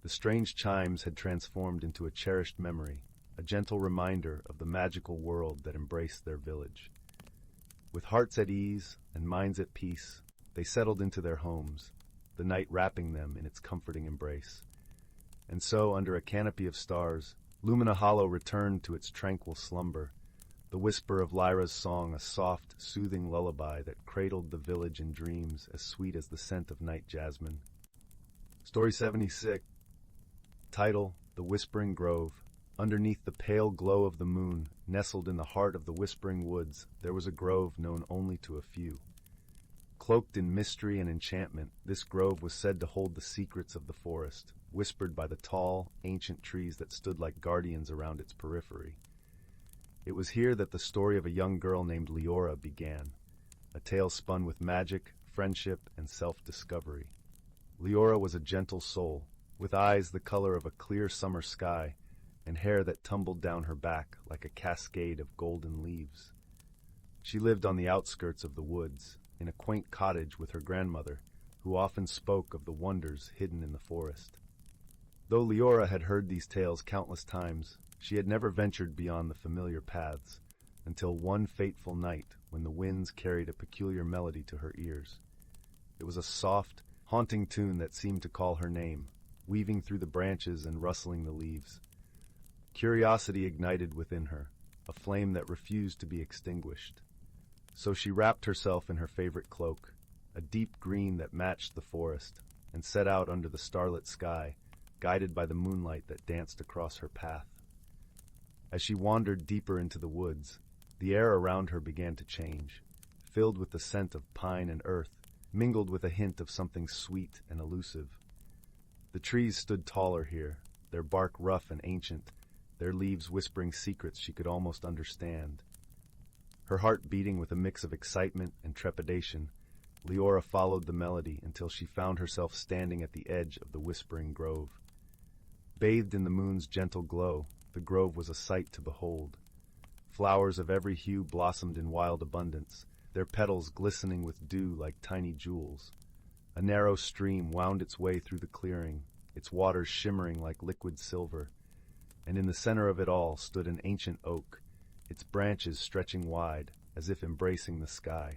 The strange chimes had transformed into a cherished memory, a gentle reminder of the magical world that embraced their village. With hearts at ease and minds at peace, they settled into their homes, the night wrapping them in its comforting embrace. And so, under a canopy of stars, Lumina Hollow returned to its tranquil slumber, the whisper of Lyra's song a soft, soothing lullaby that cradled the village in dreams as sweet as the scent of night jasmine. Story 76. Title: The Whispering Grove. Underneath the pale glow of the moon, nestled in the heart of the Whispering Woods, there was a grove known only to a few. Cloaked in mystery and enchantment, this grove was said to hold the secrets of the forest, whispered by the tall, ancient trees that stood like guardians around its periphery. It was here that the story of a young girl named Leora began, a tale spun with magic, friendship, and self-discovery. Leora was a gentle soul, with eyes the color of a clear summer sky, and hair that tumbled down her back like a cascade of golden leaves. She lived on the outskirts of the woods, in a quaint cottage with her grandmother, who often spoke of the wonders hidden in the forest. Though Leora had heard these tales countless times, she had never ventured beyond the familiar paths, until one fateful night when the winds carried a peculiar melody to her ears. It was a soft, haunting tune that seemed to call her name, weaving through the branches and rustling the leaves. Curiosity ignited within her, a flame that refused to be extinguished. So she wrapped herself in her favorite cloak, a deep green that matched the forest, and set out under the starlit sky, guided by the moonlight that danced across her path. As she wandered deeper into the woods, the air around her began to change, filled with the scent of pine and earth, mingled with a hint of something sweet and elusive. The trees stood taller here, their bark rough and ancient, their leaves whispering secrets she could almost understand. Her heart beating with a mix of excitement and trepidation, Leora followed the melody until she found herself standing at the edge of the Whispering Grove. Bathed in the moon's gentle glow, the grove was a sight to behold. Flowers of every hue blossomed in wild abundance, their petals glistening with dew like tiny jewels. A narrow stream wound its way through the clearing, its waters shimmering like liquid silver, and in the center of it all stood an ancient oak, its branches stretching wide, as if embracing the sky.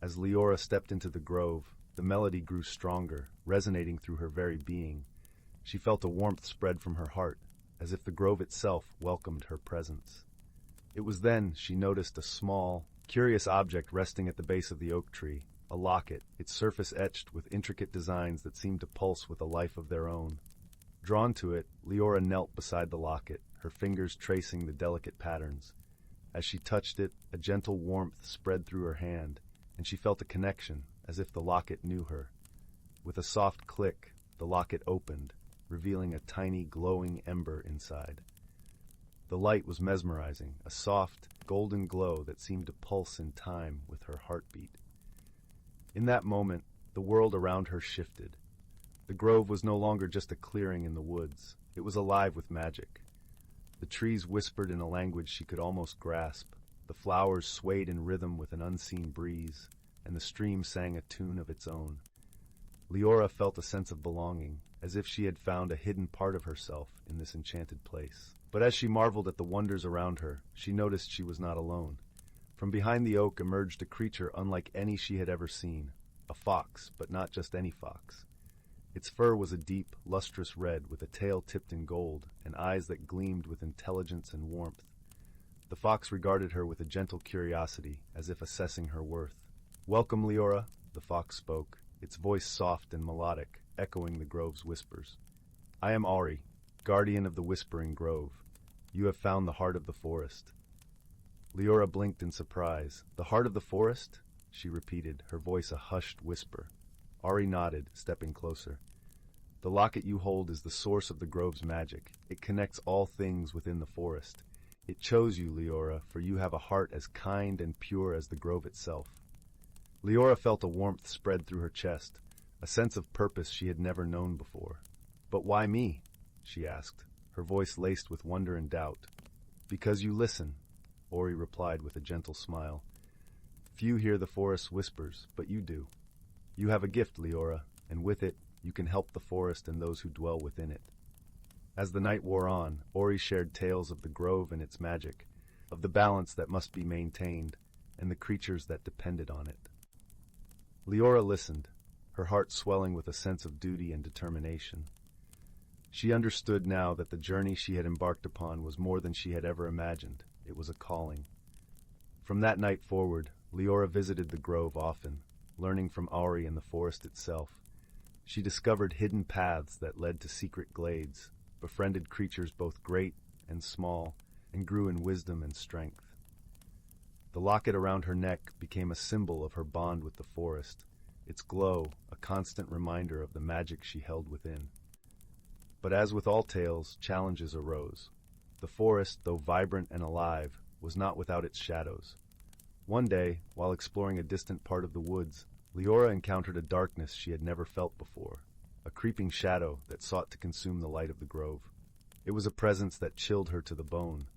As Leora stepped into the grove, the melody grew stronger, resonating through her very being. She felt a warmth spread from her heart, as if the grove itself welcomed her presence. It was then she noticed a small, curious object resting at the base of the oak tree, a locket, its surface etched with intricate designs that seemed to pulse with a life of their own. Drawn to it, Leora knelt beside the locket, her fingers tracing the delicate patterns. As she touched it, a gentle warmth spread through her hand, and she felt a connection, as if the locket knew her. With a soft click, the locket opened, revealing a tiny glowing ember inside. The light was mesmerizing, a soft, golden glow that seemed to pulse in time with her heartbeat. In that moment, the world around her shifted. The grove was no longer just a clearing in the woods. It was alive with magic. The trees whispered in a language she could almost grasp. The flowers swayed in rhythm with an unseen breeze, and the stream sang a tune of its own. Leora felt a sense of belonging, as if she had found a hidden part of herself in this enchanted place. But as she marveled at the wonders around her, she noticed she was not alone. From behind the oak emerged a creature unlike any she had ever seen. A fox, but not just any fox. Its fur was a deep, lustrous red with a tail tipped in gold and eyes that gleamed with intelligence and warmth. The fox regarded her with a gentle curiosity, as if assessing her worth. "Welcome, Leora," the fox spoke, its voice soft and melodic, echoing the grove's whispers. "I am Ari, guardian of the Whispering Grove. You have found the heart of the forest." Leora blinked in surprise. "The heart of the forest?" she repeated, her voice a hushed whisper. Ari nodded, stepping closer. "The locket you hold is the source of the grove's magic. It connects all things within the forest. It chose you, Leora, for you have a heart as kind and pure as the grove itself." Leora felt a warmth spread through her chest, a sense of purpose she had never known before. "But why me?" she asked, her voice laced with wonder and doubt. "Because you listen," Ori replied with a gentle smile. "Few hear the forest's whispers, but you do. You have a gift, Leora, and with it, you can help the forest and those who dwell within it." As the night wore on, Ori shared tales of the grove and its magic, of the balance that must be maintained, and the creatures that depended on it. Leora listened, her heart swelling with a sense of duty and determination. She understood now that the journey she had embarked upon was more than she had ever imagined. It was a calling. From that night forward, Leora visited the grove often, learning from Ari and the forest itself. She discovered hidden paths that led to secret glades, befriended creatures both great and small, and grew in wisdom and strength. The locket around her neck became a symbol of her bond with the forest, its glow a constant reminder of the magic she held within. But as with all tales, challenges arose. The forest, though vibrant and alive, was not without its shadows. One day, while exploring a distant part of the woods, Leora encountered a darkness she had never felt before, a creeping shadow that sought to consume the light of the grove. It was a presence that chilled her to the bone,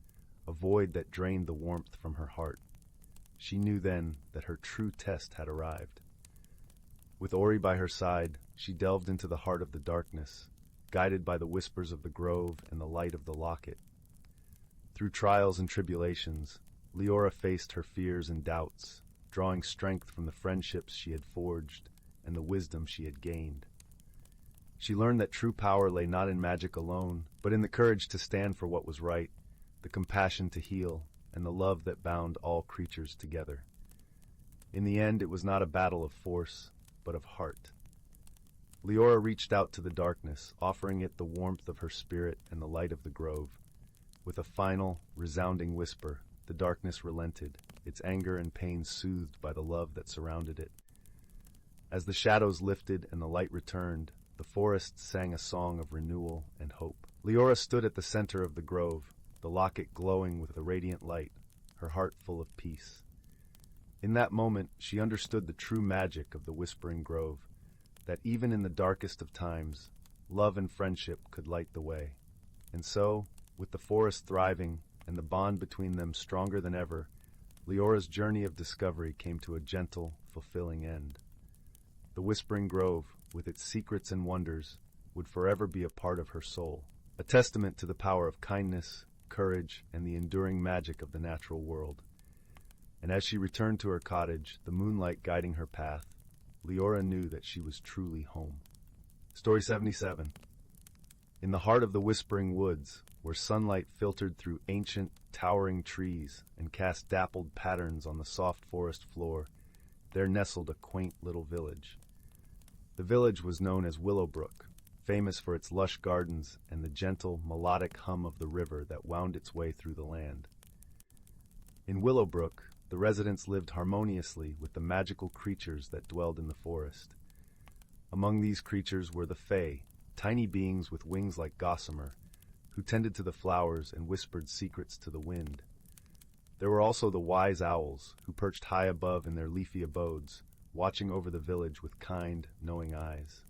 a void that drained the warmth from her heart. She knew then that her true test had arrived. With Ori by her side, she delved into the heart of the darkness, guided by the whispers of the grove and the light of the locket. Through trials and tribulations, Leora faced her fears and doubts, drawing strength from the friendships she had forged and the wisdom she had gained. She learned that true power lay not in magic alone, but in the courage to stand for what was right, the compassion to heal, and the love that bound all creatures together. In the end, it was not a battle of force, but of heart. Leora reached out to the darkness, offering it the warmth of her spirit and the light of the grove. With a final, resounding whisper, the darkness relented, its anger and pain soothed by the love that surrounded it. As the shadows lifted and the light returned, the forest sang a song of renewal and hope. Leora stood at the center of the grove, the locket glowing with a radiant light, her heart full of peace. In that moment, she understood the true magic of the Whispering Grove, that even in the darkest of times, love and friendship could light the way. And so, with the forest thriving and the bond between them stronger than ever, Leora's journey of discovery came to a gentle, fulfilling end. The Whispering Grove, with its secrets and wonders, would forever be a part of her soul, a testament to the power of kindness, courage, and the enduring magic of the natural world. And as she returned to her cottage, the moonlight guiding her path, Leora knew that she was truly home. Story 77. In the heart of the whispering woods, where sunlight filtered through ancient, towering trees and cast dappled patterns on the soft forest floor, there nestled a quaint little village. The village was known as Willowbrook, famous for its lush gardens and the gentle, melodic hum of the river that wound its way through the land. In Willowbrook, the residents lived harmoniously with the magical creatures that dwelled in the forest. Among these creatures were the Fae, tiny beings with wings like gossamer, who tended to the flowers and whispered secrets to the wind. There were also the wise owls, who perched high above in their leafy abodes, watching over the village with kind, knowing eyes.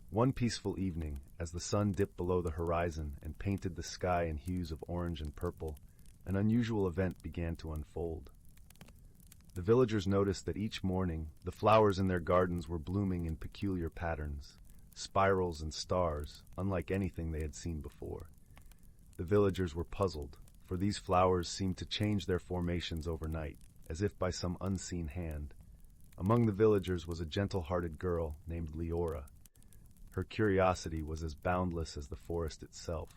One peaceful evening, as the sun dipped below the horizon and painted the sky in hues of orange and purple, an unusual event began to unfold. The villagers noticed that each morning the flowers in their gardens were blooming in peculiar patterns, spirals and stars, unlike anything they had seen before. The villagers were puzzled, for these flowers seemed to change their formations overnight, as if by some unseen hand. Among the villagers was a gentle-hearted girl named Leora. Her curiosity was as boundless as the forest itself,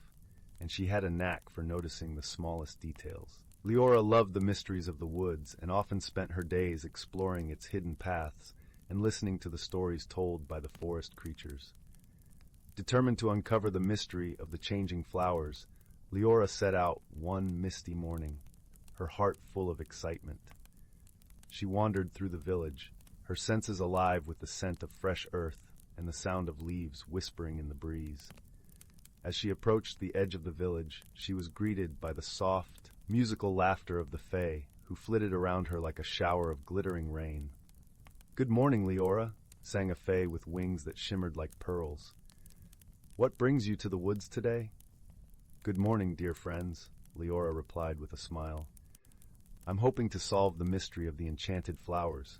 and she had a knack for noticing the smallest details. Leora loved the mysteries of the woods and often spent her days exploring its hidden paths and listening to the stories told by the forest creatures. Determined to uncover the mystery of the changing flowers, Leora set out one misty morning, her heart full of excitement. She wandered through the village, her senses alive with the scent of fresh earth and the sound of leaves whispering in the breeze. As she approached the edge of the village, she was greeted by the soft, musical laughter of the Fae, who flitted around her like a shower of glittering rain. "Good morning, Leora," sang a Fae with wings that shimmered like pearls. "What brings you to the woods today?" "Good morning, dear friends," Leora replied with a smile. "I'm hoping to solve the mystery of the enchanted flowers.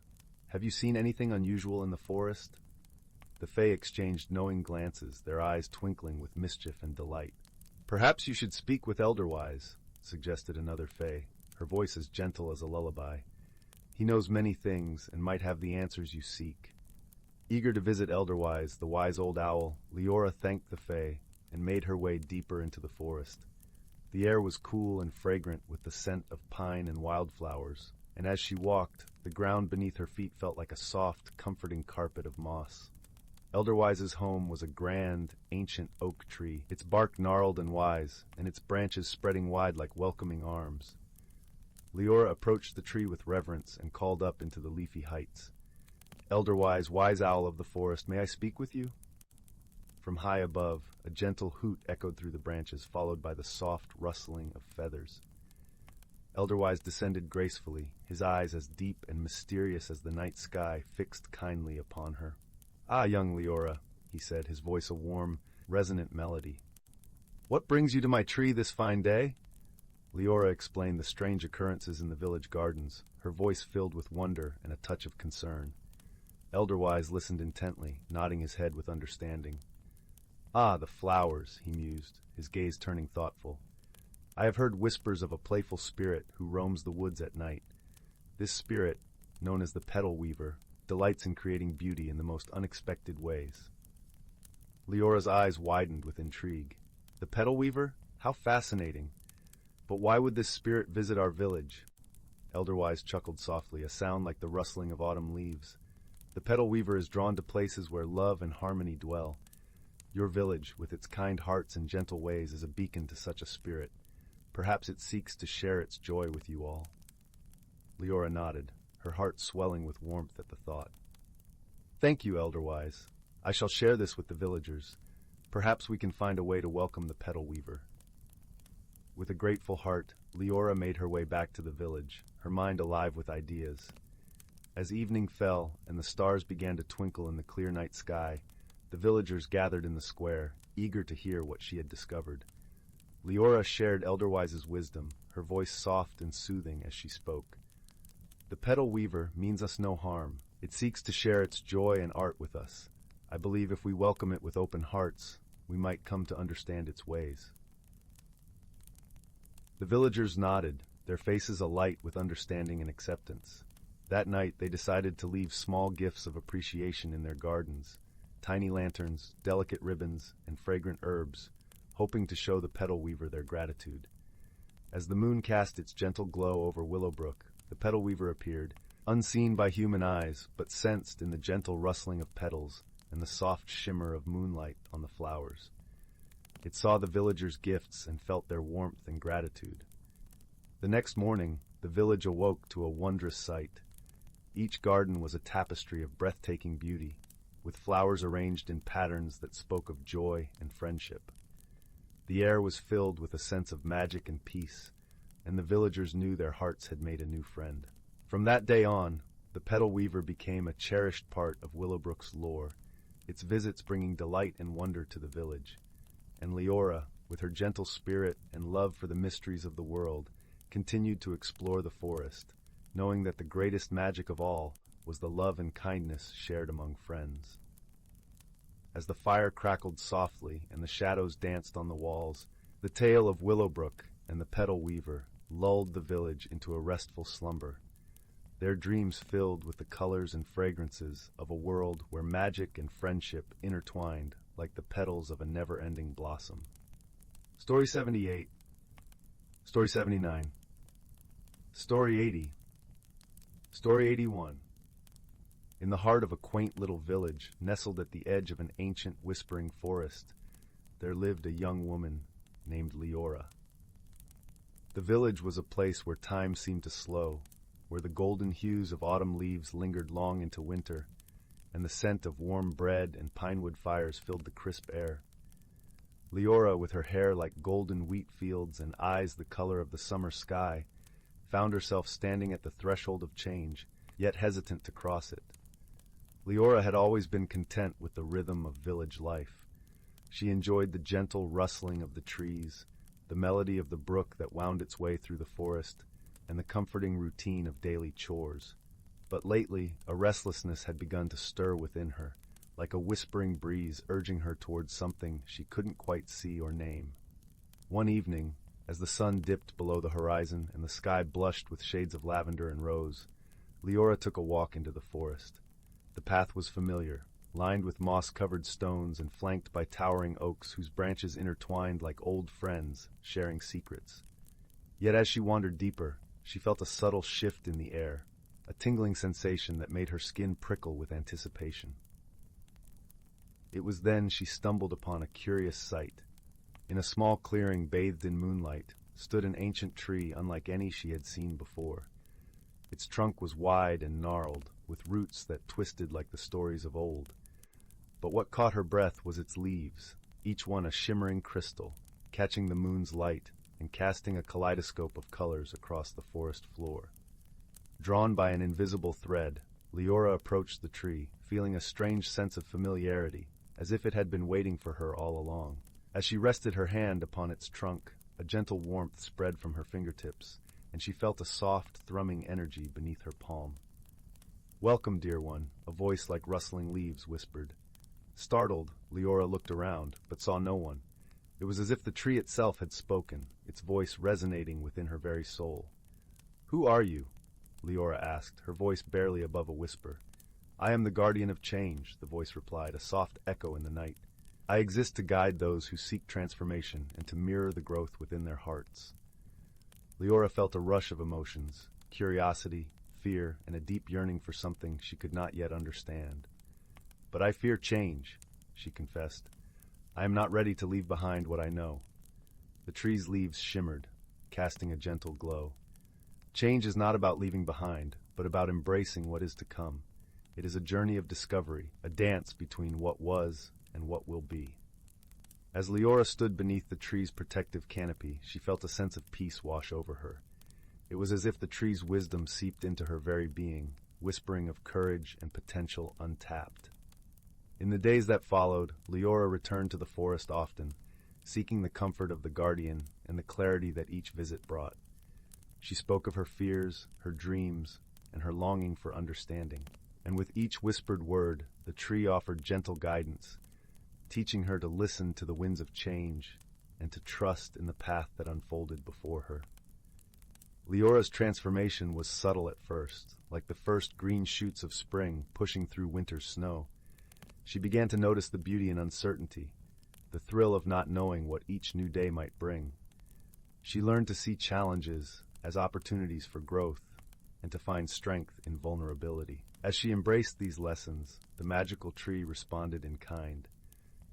Have you seen anything unusual in the forest?" The Fae exchanged knowing glances, their eyes twinkling with mischief and delight. "Perhaps you should speak with Elderwise," suggested another Fae, her voice as gentle as a lullaby. "He knows many things and might have the answers you seek." Eager to visit Elderwise, the wise old owl, Leora thanked the Fae and made her way deeper into the forest. The air was cool and fragrant with the scent of pine and wildflowers, and as she walked, the ground beneath her feet felt like a soft, comforting carpet of moss. Elderwise's home was a grand, ancient oak tree, its bark gnarled and wise, and its branches spreading wide like welcoming arms. Leora approached the tree with reverence and called up into the leafy heights. "Elderwise, wise owl of the forest, may I speak with you?" From high above, a gentle hoot echoed through the branches, followed by the soft rustling of feathers. Elderwise descended gracefully, his eyes as deep and mysterious as the night sky fixed kindly upon her. "Ah, young Leora," he said, his voice a warm, resonant melody. "What brings you to my tree this fine day?" Leora explained the strange occurrences in the village gardens, her voice filled with wonder and a touch of concern. Elderwise listened intently, nodding his head with understanding. "Ah, the flowers," he mused, his gaze turning thoughtful. "I have heard whispers of a playful spirit who roams the woods at night. This spirit, known as the petal weaver, delights in creating beauty in the most unexpected ways." Leora's eyes widened with intrigue. "The petal weaver? How fascinating! But why would this spirit visit our village?" Elderwise chuckled softly, a sound like the rustling of autumn leaves. "The petal weaver is drawn to places where love and harmony dwell. Your village, with its kind hearts and gentle ways, is a beacon to such a spirit. Perhaps it seeks to share its joy with you all." Leora nodded, her heart swelling with warmth at the thought. "Thank you, Elderwise. I shall share this with the villagers. Perhaps we can find a way to welcome the petal weaver." With a grateful heart, Leora made her way back to the village, her mind alive with ideas. As evening fell and the stars began to twinkle in the clear night sky, the villagers gathered in the square, eager to hear what she had discovered. Leora shared Elderwise's wisdom, her voice soft and soothing as she spoke. "The petal weaver means us no harm. It seeks to share its joy and art with us. I believe if we welcome it with open hearts, we might come to understand its ways." The villagers nodded, their faces alight with understanding and acceptance. That night they decided to leave small gifts of appreciation in their gardens, tiny lanterns, delicate ribbons, and fragrant herbs, hoping to show the petal weaver their gratitude. As the moon cast its gentle glow over Willowbrook, the petal weaver appeared, unseen by human eyes, but sensed in the gentle rustling of petals and the soft shimmer of moonlight on the flowers. It saw the villagers' gifts and felt their warmth and gratitude. The next morning, the village awoke to a wondrous sight. Each garden was a tapestry of breathtaking beauty, with flowers arranged in patterns that spoke of joy and friendship. The air was filled with a sense of magic and peace, and the villagers knew their hearts had made a new friend. From that day on, the petal weaver became a cherished part of Willowbrook's lore, its visits bringing delight and wonder to the village. And Leora, with her gentle spirit and love for the mysteries of the world, continued to explore the forest, knowing that the greatest magic of all was the love and kindness shared among friends. As the fire crackled softly and the shadows danced on the walls, the tale of Willowbrook and the petal weaver lulled the village into a restful slumber, their dreams filled with the colors and fragrances of a world where magic and friendship intertwined like the petals of a never-ending blossom. Story 78. Story 79. Story 80. Story 81. In the heart of a quaint little village, nestled at the edge of an ancient whispering forest, there lived a young woman named Leora. The village was a place where time seemed to slow, where the golden hues of autumn leaves lingered long into winter, and the scent of warm bread and pinewood fires filled the crisp air. Leora, with her hair like golden wheat fields and eyes the color of the summer sky, found herself standing at the threshold of change, yet hesitant to cross it. Leora had always been content with the rhythm of village life. She enjoyed the gentle rustling of the trees, the melody of the brook that wound its way through the forest, and the comforting routine of daily chores. But lately, a restlessness had begun to stir within her, like a whispering breeze urging her towards something she couldn't quite see or name. One evening, as the sun dipped below the horizon and the sky blushed with shades of lavender and rose, Leora took a walk into the forest. The path was familiar, lined with moss-covered stones and flanked by towering oaks whose branches intertwined like old friends, sharing secrets. Yet as she wandered deeper, she felt a subtle shift in the air, a tingling sensation that made her skin prickle with anticipation. It was then she stumbled upon a curious sight. In a small clearing bathed in moonlight stood an ancient tree unlike any she had seen before. Its trunk was wide and gnarled, with roots that twisted like the stories of old. But what caught her breath was its leaves, each one a shimmering crystal, catching the moon's light and casting a kaleidoscope of colors across the forest floor. Drawn by an invisible thread, Leora approached the tree, feeling a strange sense of familiarity, as if it had been waiting for her all along. As she rested her hand upon its trunk, a gentle warmth spread from her fingertips, and she felt a soft, thrumming energy beneath her palm. "Welcome, dear one," a voice like rustling leaves whispered. Startled, Leora looked around, but saw no one. It was as if the tree itself had spoken, its voice resonating within her very soul. "Who are you?" Leora asked, her voice barely above a whisper. "I am the guardian of change," the voice replied, a soft echo in the night. "I exist to guide those who seek transformation and to mirror the growth within their hearts." Leora felt a rush of emotions, curiosity, fear, and a deep yearning for something she could not yet understand. "But I fear change," she confessed. "I am not ready to leave behind what I know." The tree's leaves shimmered, casting a gentle glow. Change is not about leaving behind, but about embracing what is to come. It is a journey of discovery, a dance between what was and what will be. As Leora stood beneath the tree's protective canopy, she felt a sense of peace wash over her. It was as if the tree's wisdom seeped into her very being, whispering of courage and potential untapped. In the days that followed, Leora returned to the forest often, seeking the comfort of the guardian and the clarity that each visit brought. She spoke of her fears, her dreams, and her longing for understanding. And with each whispered word, the tree offered gentle guidance, teaching her to listen to the winds of change and to trust in the path that unfolded before her. Leora's transformation was subtle at first, like the first green shoots of spring pushing through winter's snow. She began to notice the beauty in uncertainty, the thrill of not knowing what each new day might bring. She learned to see challenges as opportunities for growth and to find strength in vulnerability. As she embraced these lessons, the magical tree responded in kind.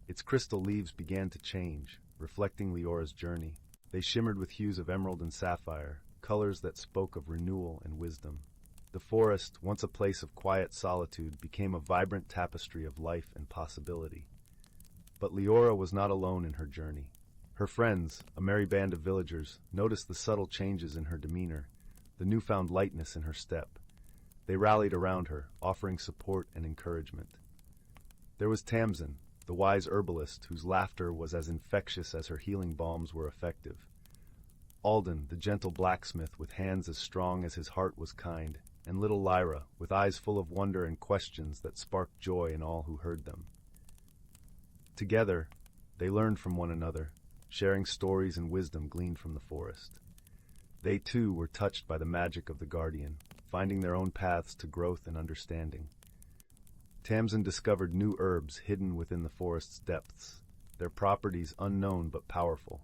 Its crystal leaves began to change, reflecting Leora's journey. They shimmered with hues of emerald and sapphire, colors that spoke of renewal and wisdom. The forest, once a place of quiet solitude, became a vibrant tapestry of life and possibility. But Leora was not alone in her journey. Her friends, a merry band of villagers, noticed the subtle changes in her demeanor, the newfound lightness in her step. They rallied around her, offering support and encouragement. There was Tamsin, the wise herbalist whose laughter was as infectious as her healing balms were effective. Alden, the gentle blacksmith with hands as strong as his heart was kind, and little Lyra, with eyes full of wonder and questions that sparked joy in all who heard them. Together, they learned from one another, sharing stories and wisdom gleaned from the forest. They too were touched by the magic of the Guardian, finding their own paths to growth and understanding. Tamsin discovered new herbs hidden within the forest's depths, their properties unknown but powerful.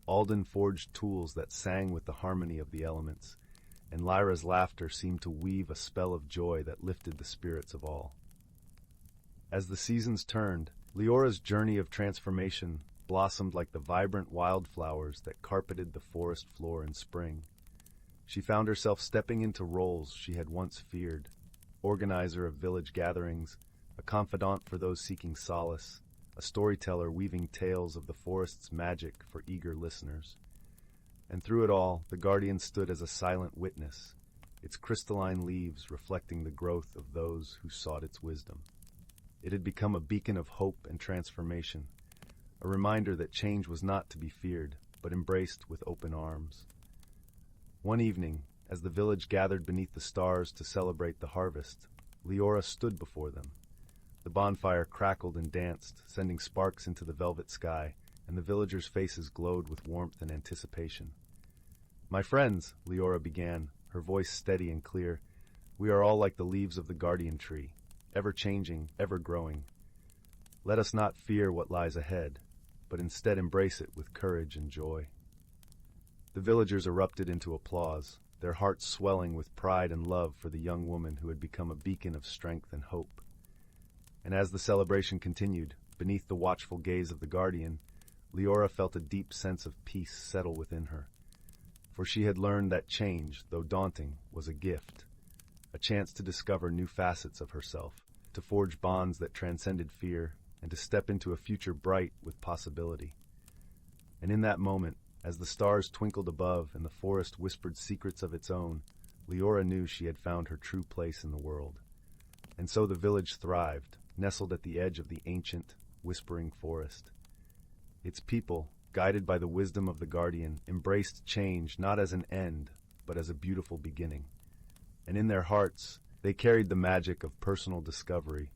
Alden forged tools that sang with the harmony of the elements, and Lyra's laughter seemed to weave a spell of joy that lifted the spirits of all. As the seasons turned, Leora's journey of transformation blossomed like the vibrant wildflowers that carpeted the forest floor in spring. She found herself stepping into roles she had once feared: organizer of village gatherings, a confidant for those seeking solace, a storyteller weaving tales of the forest's magic for eager listeners. And through it all, the Guardian stood as a silent witness, its crystalline leaves reflecting the growth of those who sought its wisdom. It had become a beacon of hope and transformation, a reminder that change was not to be feared, but embraced with open arms. One evening, as the village gathered beneath the stars to celebrate the harvest, Leora stood before them. The bonfire crackled and danced, sending sparks into the velvet sky, and the villagers' faces glowed with warmth and anticipation. "My friends," Leora began, her voice steady and clear, "we are all like the leaves of the Guardian tree, ever changing, ever growing. Let us not fear what lies ahead, but instead embrace it with courage and joy." The villagers erupted into applause, their hearts swelling with pride and love for the young woman who had become a beacon of strength and hope. And as the celebration continued, beneath the watchful gaze of the Guardian, Leora felt a deep sense of peace settle within her. For she had learned that change, though daunting, was a gift, a chance to discover new facets of herself, to forge bonds that transcended fear, and to step into a future bright with possibility. And in that moment, as the stars twinkled above and the forest whispered secrets of its own, Leora knew she had found her true place in the world. And so the village thrived, nestled at the edge of the ancient, whispering forest. Its people, guided by the wisdom of the Guardian, embraced change not as an end, but as a beautiful beginning. And in their hearts, they carried the magic of personal discovery,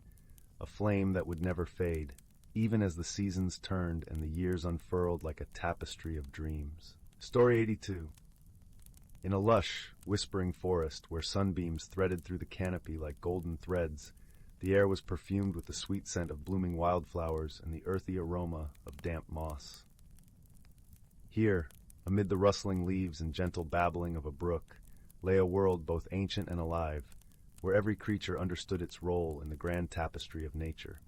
a flame that would never fade, even as the seasons turned and the years unfurled like a tapestry of dreams. Story 82. In a lush, whispering forest where sunbeams threaded through the canopy like golden threads, the air was perfumed with the sweet scent of blooming wildflowers and the earthy aroma of damp moss. Here, amid the rustling leaves and gentle babbling of a brook, lay a world both ancient and alive, where every creature understood its role in the grand tapestry of nature.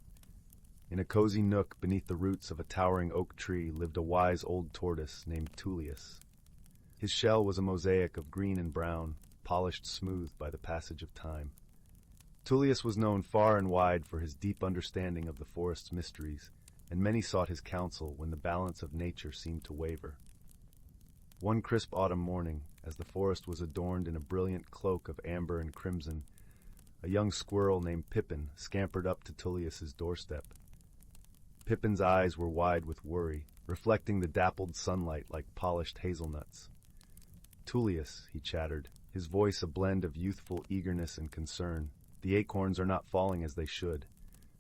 In a cozy nook beneath the roots of a towering oak tree lived a wise old tortoise named Tullius. His shell was a mosaic of green and brown, polished smooth by the passage of time. Tullius was known far and wide for his deep understanding of the forest's mysteries, and many sought his counsel when the balance of nature seemed to waver. One crisp autumn morning, as the forest was adorned in a brilliant cloak of amber and crimson, a young squirrel named Pippin scampered up to Tullius's doorstep. Pippin's eyes were wide with worry, reflecting the dappled sunlight like polished hazelnuts. "Tullius," he chattered, his voice a blend of youthful eagerness and concern, "the acorns are not falling as they should.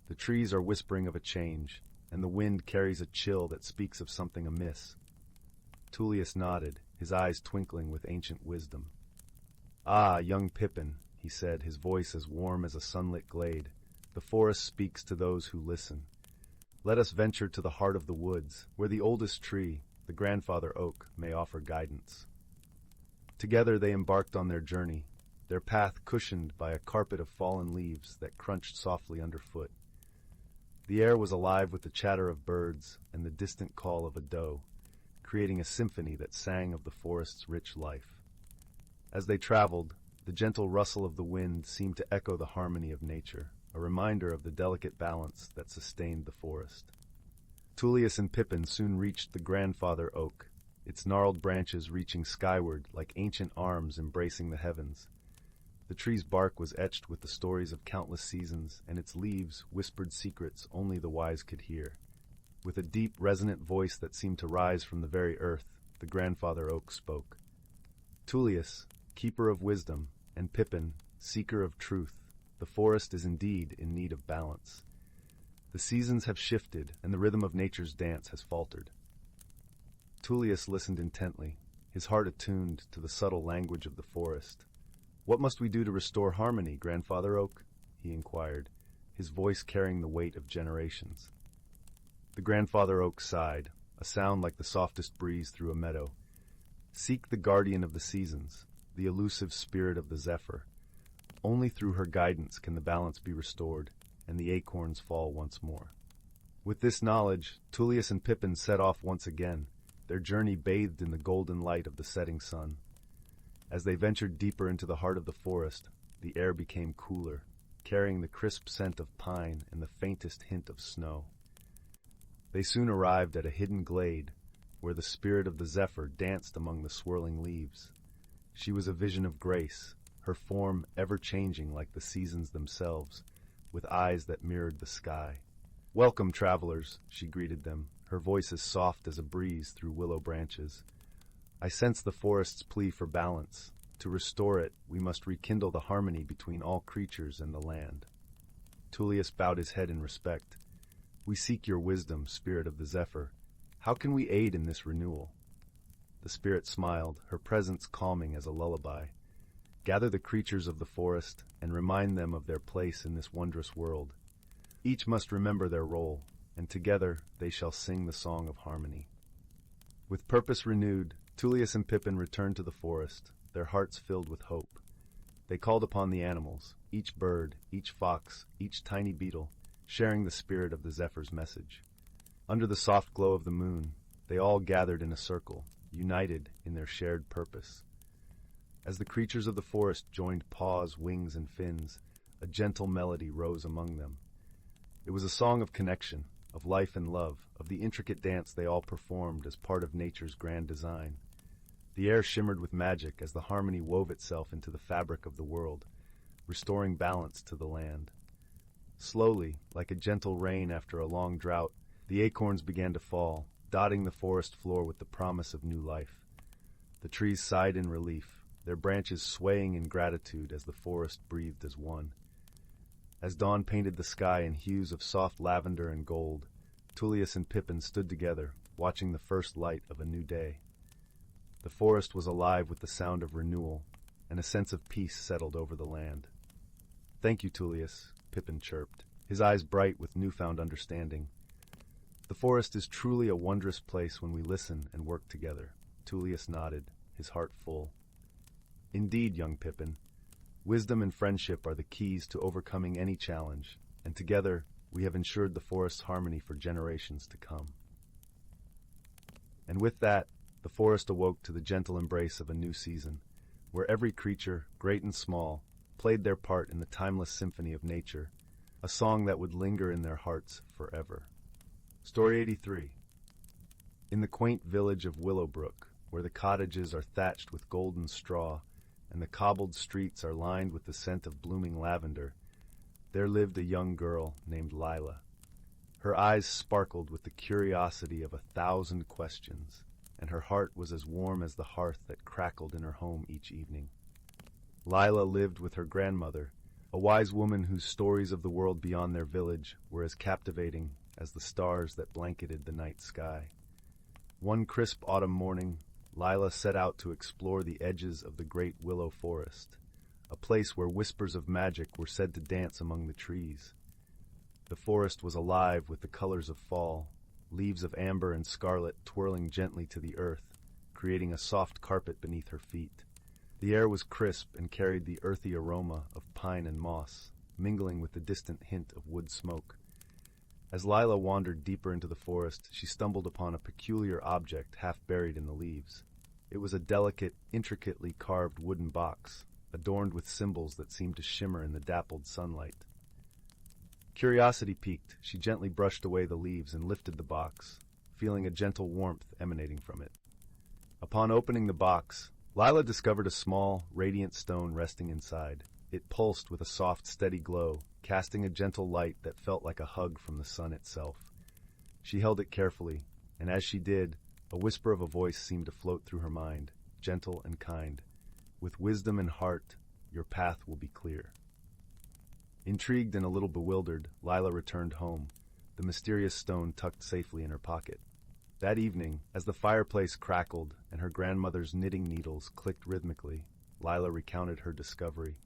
The trees are whispering of a change, and the wind carries a chill that speaks of something amiss." Tullius nodded, his eyes twinkling with ancient wisdom. "Ah, young Pippin," he said, his voice as warm as a sunlit glade, "the forest speaks to those who listen. Let us venture to the heart of the woods, where the oldest tree, the grandfather oak, may offer guidance. Together they embarked on their journey, their path cushioned by a carpet of fallen leaves that crunched softly underfoot. The air was alive with the chatter of birds and the distant call of a doe, creating a symphony that sang of the forest's rich life. As they traveled, the gentle rustle of the wind seemed to echo the harmony of nature, a reminder of the delicate balance that sustained the forest. Tullius and Pippin soon reached the grandfather oak, its gnarled branches reaching skyward like ancient arms embracing the heavens. The tree's bark was etched with the stories of countless seasons, and its leaves whispered secrets only the wise could hear. With a deep, resonant voice that seemed to rise from the very earth, the grandfather oak spoke. Tullius, keeper of wisdom, and Pippin, seeker of truth, the forest is indeed in need of balance. The seasons have shifted, and the rhythm of nature's dance has faltered. Tullius listened intently, his heart attuned to the subtle language of the forest. "What must we do to restore harmony, Grandfather Oak?" he inquired, his voice carrying the weight of generations. The grandfather oak sighed, a sound like the softest breeze through a meadow. "Seek the guardian of the seasons, the elusive spirit of the zephyr. Only through her guidance can the balance be restored, and the acorns fall once more." With this knowledge, Tullius and Pippin set off once again, their journey bathed in the golden light of the setting sun. As they ventured deeper into the heart of the forest, the air became cooler, carrying the crisp scent of pine and the faintest hint of snow. They soon arrived at a hidden glade, where the spirit of the zephyr danced among the swirling leaves. She was a vision of grace, her form ever-changing like the seasons themselves, with eyes that mirrored the sky. "Welcome, travelers," she greeted them, her voice as soft as a breeze through willow branches. "I sense the forest's plea for balance. To restore it, we must rekindle the harmony between all creatures and the land." Tullius bowed his head in respect. "We seek your wisdom, spirit of the zephyr. How can we aid in this renewal?" The spirit smiled, her presence calming as a lullaby. "Gather the creatures of the forest and remind them of their place in this wondrous world. Each must remember their role, and together they shall sing the song of harmony." With purpose renewed, Tullius and Pippin returned to the forest, their hearts filled with hope. They called upon the animals, each bird, each fox, each tiny beetle, sharing the spirit of the zephyr's message. Under the soft glow of the moon, they all gathered in a circle, united in their shared purpose. As the creatures of the forest joined paws, wings, and fins, a gentle melody rose among them. It was a song of connection, of life and love, of the intricate dance they all performed as part of nature's grand design. The air shimmered with magic as the harmony wove itself into the fabric of the world, restoring balance to the land. Slowly, like a gentle rain after a long drought, the acorns began to fall, dotting the forest floor with the promise of new life. The trees sighed in relief, their branches swaying in gratitude as the forest breathed as one. As dawn painted the sky in hues of soft lavender and gold, Tullius and Pippin stood together, watching the first light of a new day. The forest was alive with the sound of renewal, and a sense of peace settled over the land. "Thank you, Tullius," Pippin chirped, his eyes bright with newfound understanding. "The forest is truly a wondrous place when we listen and work together." Tullius nodded, his heart full. "Indeed, young Pippin, wisdom and friendship are the keys to overcoming any challenge, and together we have ensured the forest's harmony for generations to come." And with that, the forest awoke to the gentle embrace of a new season, where every creature, great and small, played their part in the timeless symphony of nature, a song that would linger in their hearts forever. Story 83. In the quaint village of Willowbrook, where the cottages are thatched with golden straw and the cobbled streets are lined with the scent of blooming lavender, there lived a young girl named Lila. Her eyes sparkled with the curiosity of 1,000 questions, and her heart was as warm as the hearth that crackled in her home each evening. Lila lived with her grandmother, a wise woman whose stories of the world beyond their village were as captivating as the stars that blanketed the night sky. One crisp autumn morning, Lila set out to explore the edges of the great willow forest, a place where whispers of magic were said to dance among the trees. The forest was alive with the colors of fall, leaves of amber and scarlet twirling gently to the earth, creating a soft carpet beneath her feet. The air was crisp and carried the earthy aroma of pine and moss, mingling with the distant hint of wood smoke. As Lila wandered deeper into the forest, she stumbled upon a peculiar object half buried in the leaves. It was a delicate, intricately carved wooden box, adorned with symbols that seemed to shimmer in the dappled sunlight. Curiosity piqued, she gently brushed away the leaves and lifted the box, feeling a gentle warmth emanating from it. Upon opening the box, Lila discovered a small, radiant stone resting inside. It pulsed with a soft, steady glow, casting a gentle light that felt like a hug from the sun itself. She held it carefully, and as she did, a whisper of a voice seemed to float through her mind, gentle and kind. With wisdom and heart, your path will be clear. Intrigued and a little bewildered, Lila returned home, the mysterious stone tucked safely in her pocket. That evening, as the fireplace crackled and her grandmother's knitting needles clicked rhythmically, Lila recounted her discovery.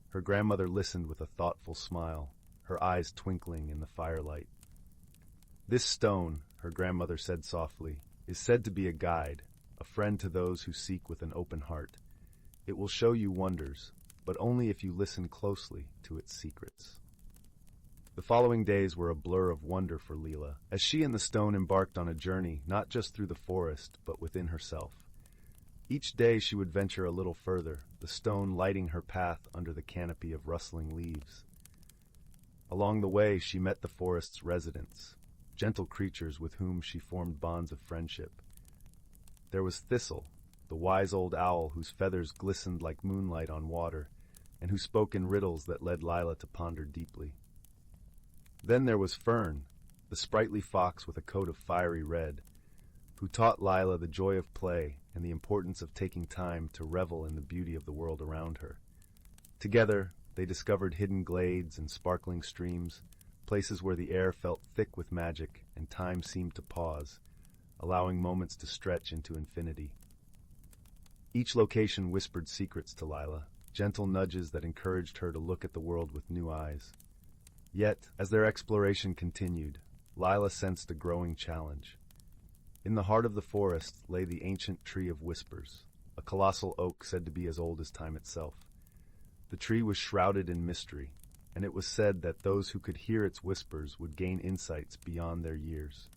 Her grandmother listened with a thoughtful smile, her eyes twinkling in the firelight. "This stone," her grandmother said softly, "is said to be a guide, a friend to those who seek with an open heart. It will show you wonders, but only if you listen closely to its secrets." The following days were a blur of wonder for Lila, as she and the stone embarked on a journey not just through the forest, but within herself. Each day she would venture a little further, the stone lighting her path under the canopy of rustling leaves. Along the way she met the forest's residents, gentle creatures with whom she formed bonds of friendship. There was Thistle, the wise old owl whose feathers glistened like moonlight on water, and who spoke in riddles that led Lila to ponder deeply. Then there was Fern, the sprightly fox with a coat of fiery red, who taught Lila the joy of play and the importance of taking time to revel in the beauty of the world around her. Together, they discovered hidden glades and sparkling streams, places where the air felt thick with magic and time seemed to pause, allowing moments to stretch into infinity. Each location whispered secrets to Lila, gentle nudges that encouraged her to look at the world with new eyes. Yet, as their exploration continued, Lila sensed a growing challenge. In the heart of the forest lay the ancient Tree of Whispers, a colossal oak said to be as old as time itself. The tree was shrouded in mystery, and it was said that those who could hear its whispers would gain insights beyond their years.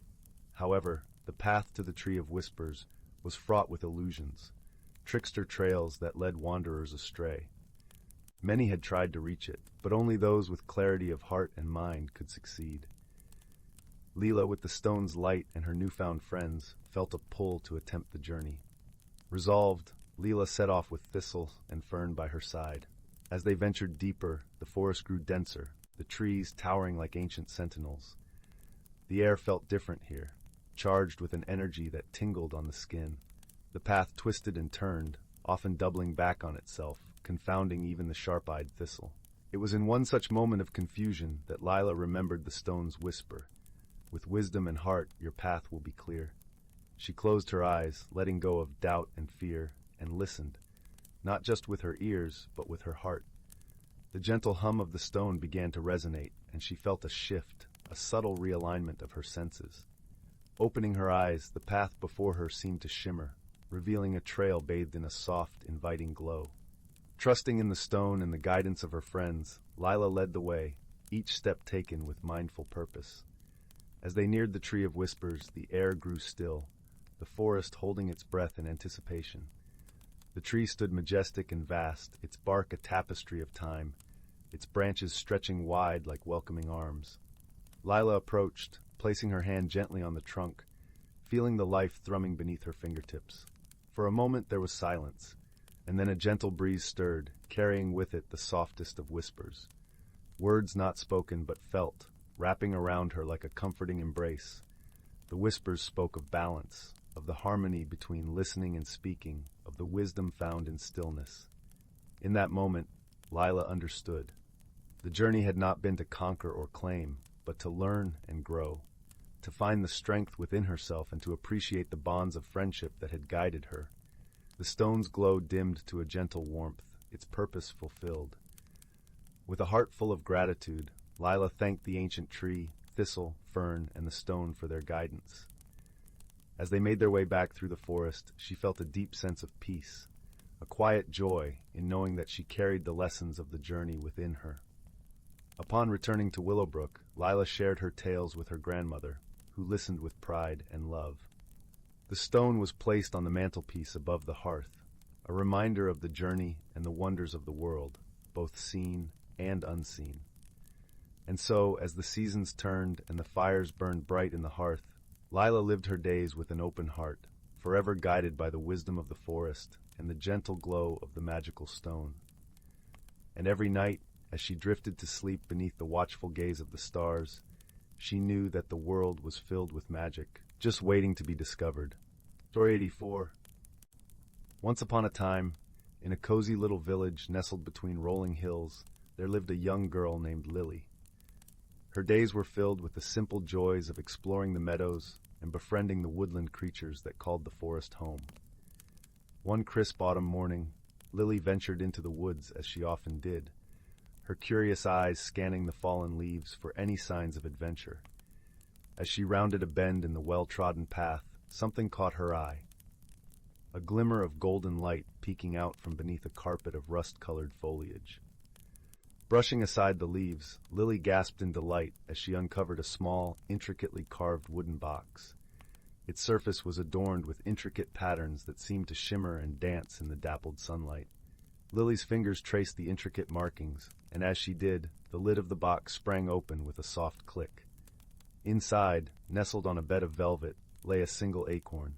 However, the path to the Tree of Whispers was fraught with illusions, trickster trails that led wanderers astray. Many had tried to reach it, but only those with clarity of heart and mind could succeed. Lila, with the stone's light and her newfound friends, felt a pull to attempt the journey. Resolved, Lila set off with Thistle and Fern by her side. As they ventured deeper, the forest grew denser, the trees towering like ancient sentinels. The air felt different here, charged with an energy that tingled on the skin. The path twisted and turned, often doubling back on itself, confounding even the sharp-eyed Thistle. It was in one such moment of confusion that Lila remembered the stone's whisper. "With wisdom and heart, your path will be clear." She closed her eyes, letting go of doubt and fear, and listened, not just with her ears, but with her heart. The gentle hum of the stone began to resonate, and she felt a shift, a subtle realignment of her senses. Opening her eyes, the path before her seemed to shimmer, revealing a trail bathed in a soft, inviting glow. Trusting in the stone and the guidance of her friends, Lila led the way, each step taken with mindful purpose. As they neared the Tree of Whispers, the air grew still, the forest holding its breath in anticipation. The tree stood majestic and vast, its bark a tapestry of time, its branches stretching wide like welcoming arms. Lila approached, placing her hand gently on the trunk, feeling the life thrumming beneath her fingertips. For a moment there was silence, and then a gentle breeze stirred, carrying with it the softest of whispers. Words not spoken but felt, wrapping around her like a comforting embrace. The whispers spoke of balance, of the harmony between listening and speaking, of the wisdom found in stillness. In that moment, Lila understood. The journey had not been to conquer or claim, but to learn and grow, to find the strength within herself and to appreciate the bonds of friendship that had guided her. The stone's glow dimmed to a gentle warmth, its purpose fulfilled. With a heart full of gratitude, Lila thanked the ancient tree, thistle, fern, and the stone for their guidance. As they made their way back through the forest, she felt a deep sense of peace, a quiet joy in knowing that she carried the lessons of the journey within her. Upon returning to Willowbrook, Lila shared her tales with her grandmother, who listened with pride and love. The stone was placed on the mantelpiece above the hearth, a reminder of the journey and the wonders of the world, both seen and unseen. And so, as the seasons turned and the fires burned bright in the hearth, Lila lived her days with an open heart, forever guided by the wisdom of the forest and the gentle glow of the magical stone. And every night, as she drifted to sleep beneath the watchful gaze of the stars, she knew that the world was filled with magic, just waiting to be discovered. Story 84. Once upon a time, in a cozy little village nestled between rolling hills, there lived a young girl named Lily. Her days were filled with the simple joys of exploring the meadows and befriending the woodland creatures that called the forest home. One crisp autumn morning, Lily ventured into the woods as she often did, her curious eyes scanning the fallen leaves for any signs of adventure. As she rounded a bend in the well-trodden path, something caught her eye. A glimmer of golden light peeking out from beneath a carpet of rust-colored foliage. Brushing aside the leaves, Lily gasped in delight as she uncovered a small, intricately carved wooden box. Its surface was adorned with intricate patterns that seemed to shimmer and dance in the dappled sunlight. Lily's fingers traced the intricate markings, and as she did, the lid of the box sprang open with a soft click. Inside, nestled on a bed of velvet, lay a single acorn.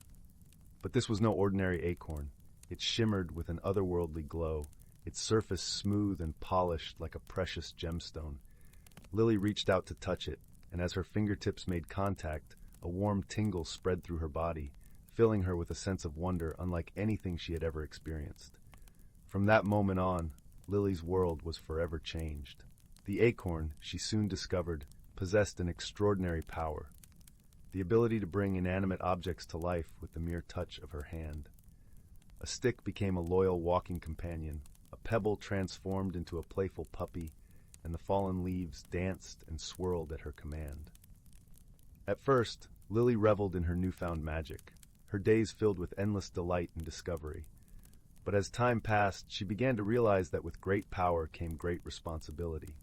But this was no ordinary acorn. It shimmered with an otherworldly glow, its surface smooth and polished like a precious gemstone. Lily reached out to touch it, and as her fingertips made contact, a warm tingle spread through her body, filling her with a sense of wonder unlike anything she had ever experienced. From that moment on, Lily's world was forever changed. The acorn, she soon discovered, possessed an extraordinary power, the ability to bring inanimate objects to life with the mere touch of her hand. A stick became a loyal walking companion, a pebble transformed into a playful puppy, and the fallen leaves danced and swirled at her command. At first, Lily reveled in her newfound magic, her days filled with endless delight and discovery. But as time passed, she began to realize that with great power came great responsibility.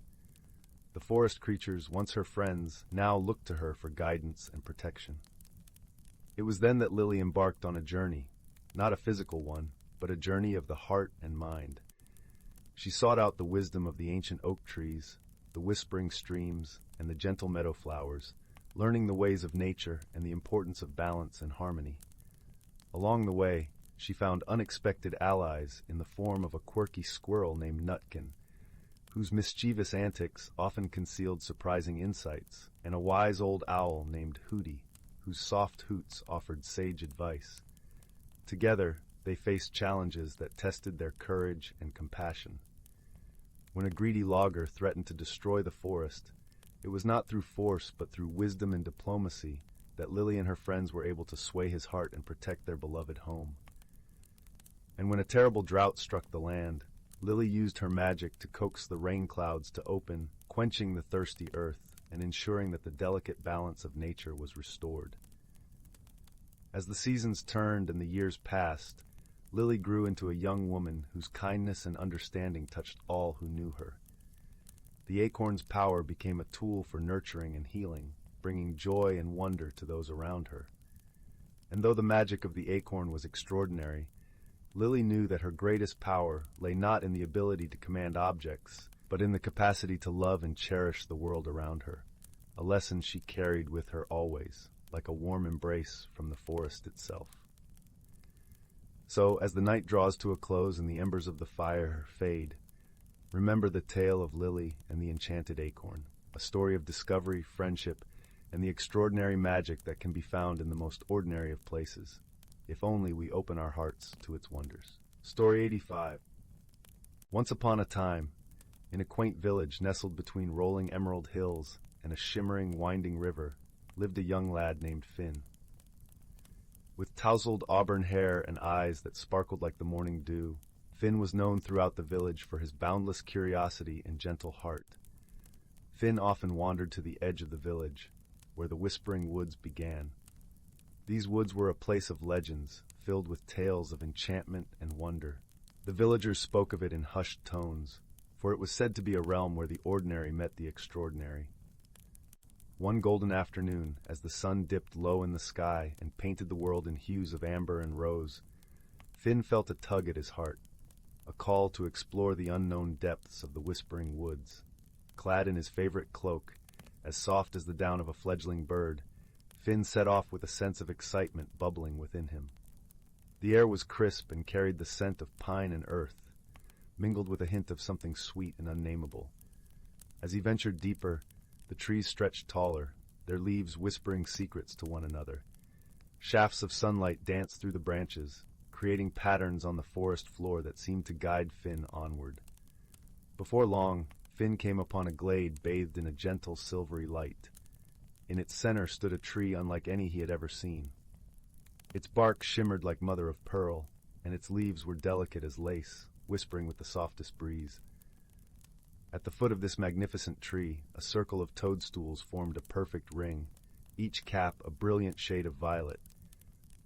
The forest creatures, once her friends, now looked to her for guidance and protection. It was then that Lily embarked on a journey, not a physical one, but a journey of the heart and mind. She sought out the wisdom of the ancient oak trees, the whispering streams, and the gentle meadow flowers, learning the ways of nature and the importance of balance and harmony. Along the way, she found unexpected allies in the form of a quirky squirrel named Nutkin, whose mischievous antics often concealed surprising insights, and a wise old owl named Hooty, whose soft hoots offered sage advice. Together, they faced challenges that tested their courage and compassion. When a greedy logger threatened to destroy the forest, it was not through force but through wisdom and diplomacy that Lily and her friends were able to sway his heart and protect their beloved home. And when a terrible drought struck the land, Lily used her magic to coax the rain clouds to open, quenching the thirsty earth and ensuring that the delicate balance of nature was restored. As the seasons turned and the years passed, Lily grew into a young woman whose kindness and understanding touched all who knew her. The acorn's power became a tool for nurturing and healing, bringing joy and wonder to those around her. And though the magic of the acorn was extraordinary, Lily knew that her greatest power lay not in the ability to command objects, but in the capacity to love and cherish the world around her, a lesson she carried with her always, like a warm embrace from the forest itself. So, as the night draws to a close and the embers of the fire fade, remember the tale of Lily and the enchanted acorn, a story of discovery, friendship, and the extraordinary magic that can be found in the most ordinary of places, if only we open our hearts to its wonders. Story 85. Once upon a time, in a quaint village nestled between rolling emerald hills and a shimmering, winding river, lived a young lad named Finn. With tousled auburn hair and eyes that sparkled like the morning dew, Finn was known throughout the village for his boundless curiosity and gentle heart. Finn often wandered to the edge of the village, where the Whispering Woods began. These woods were a place of legends, filled with tales of enchantment and wonder. The villagers spoke of it in hushed tones, for it was said to be a realm where the ordinary met the extraordinary. One golden afternoon, as the sun dipped low in the sky and painted the world in hues of amber and rose, Finn felt a tug at his heart, a call to explore the unknown depths of the Whispering Woods. Clad in his favorite cloak, as soft as the down of a fledgling bird, Finn set off with a sense of excitement bubbling within him. The air was crisp and carried the scent of pine and earth, mingled with a hint of something sweet and unnameable. As he ventured deeper, the trees stretched taller, their leaves whispering secrets to one another. Shafts of sunlight danced through the branches, creating patterns on the forest floor that seemed to guide Finn onward. Before long, Finn came upon a glade bathed in a gentle silvery light. In its center stood a tree unlike any he had ever seen. Its bark shimmered like mother of pearl, and its leaves were delicate as lace, whispering with the softest breeze. At the foot of this magnificent tree, a circle of toadstools formed a perfect ring, each cap a brilliant shade of violet.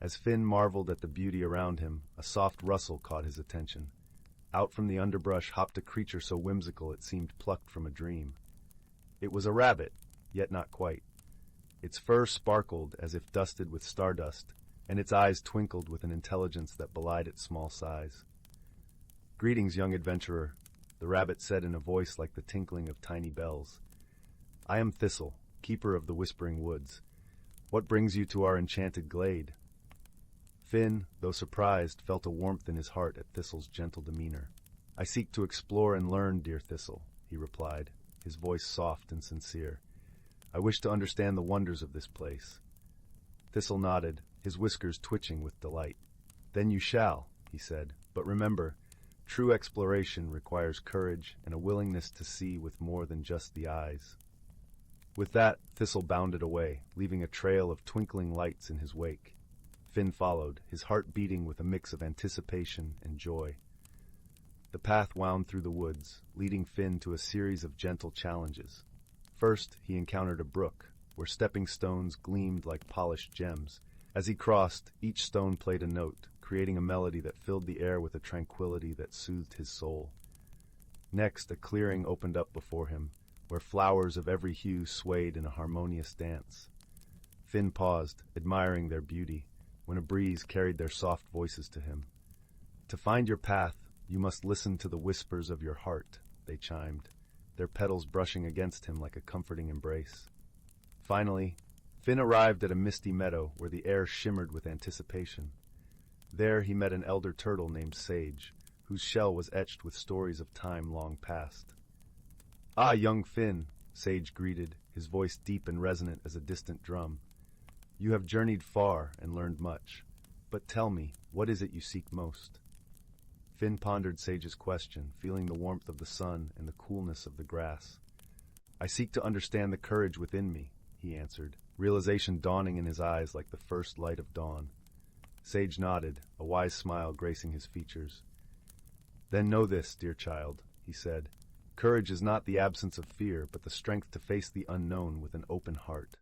As Finn marveled at the beauty around him, a soft rustle caught his attention. Out from the underbrush hopped a creature so whimsical it seemed plucked from a dream. It was a rabbit, yet not quite. Its fur sparkled as if dusted with stardust, and its eyes twinkled with an intelligence that belied its small size. "Greetings, young adventurer," the rabbit said in a voice like the tinkling of tiny bells. "I am Thistle, keeper of the Whispering Woods. What brings you to our enchanted glade?" Finn, though surprised, felt a warmth in his heart at Thistle's gentle demeanor. "I seek to explore and learn, dear Thistle," he replied, his voice soft and sincere. "I wish to understand the wonders of this place." Thistle nodded, his whiskers twitching with delight. "Then you shall," he said, "but remember, true exploration requires courage and a willingness to see with more than just the eyes." With that, Thistle bounded away, leaving a trail of twinkling lights in his wake. Finn followed, his heart beating with a mix of anticipation and joy. The path wound through the woods, leading Finn to a series of gentle challenges. First, he encountered a brook, where stepping stones gleamed like polished gems. As he crossed, each stone played a note, creating a melody that filled the air with a tranquility that soothed his soul. Next, a clearing opened up before him, where flowers of every hue swayed in a harmonious dance. Finn paused, admiring their beauty, when a breeze carried their soft voices to him. "To find your path, you must listen to the whispers of your heart," they chimed, their petals brushing against him like a comforting embrace. Finally, Finn arrived at a misty meadow where the air shimmered with anticipation. There he met an elder turtle named Sage, whose shell was etched with stories of time long past. "Ah, young Finn," Sage greeted, his voice deep and resonant as a distant drum. "You have journeyed far and learned much. But tell me, what is it you seek most?" Finn pondered Sage's question, feeling the warmth of the sun and the coolness of the grass. "I seek to understand the courage within me," he answered, realization dawning in his eyes like the first light of dawn. Sage nodded, a wise smile gracing his features. "Then know this, dear child," he said. "Courage is not the absence of fear, but the strength to face the unknown with an open heart."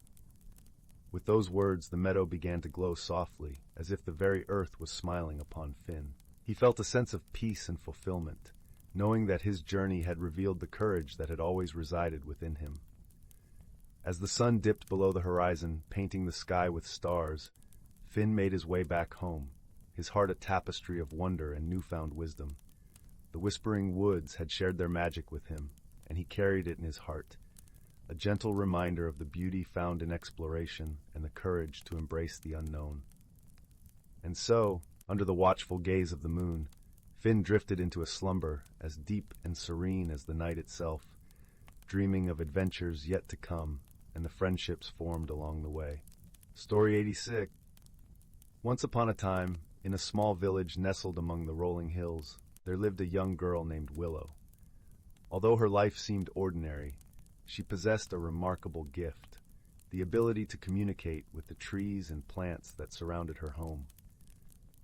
With those words, the meadow began to glow softly, as if the very earth was smiling upon Finn. He felt a sense of peace and fulfillment, knowing that his journey had revealed the courage that had always resided within him. As the sun dipped below the horizon, painting the sky with stars, Finn made his way back home, his heart a tapestry of wonder and newfound wisdom. The Whispering Woods had shared their magic with him, and he carried it in his heart, a gentle reminder of the beauty found in exploration and the courage to embrace the unknown. And so, under the watchful gaze of the moon, Finn drifted into a slumber as deep and serene as the night itself, dreaming of adventures yet to come and the friendships formed along the way. Story 86. Once upon a time, in a small village nestled among the rolling hills, there lived a young girl named Willow. Although her life seemed ordinary, she possessed a remarkable gift, the ability to communicate with the trees and plants that surrounded her home.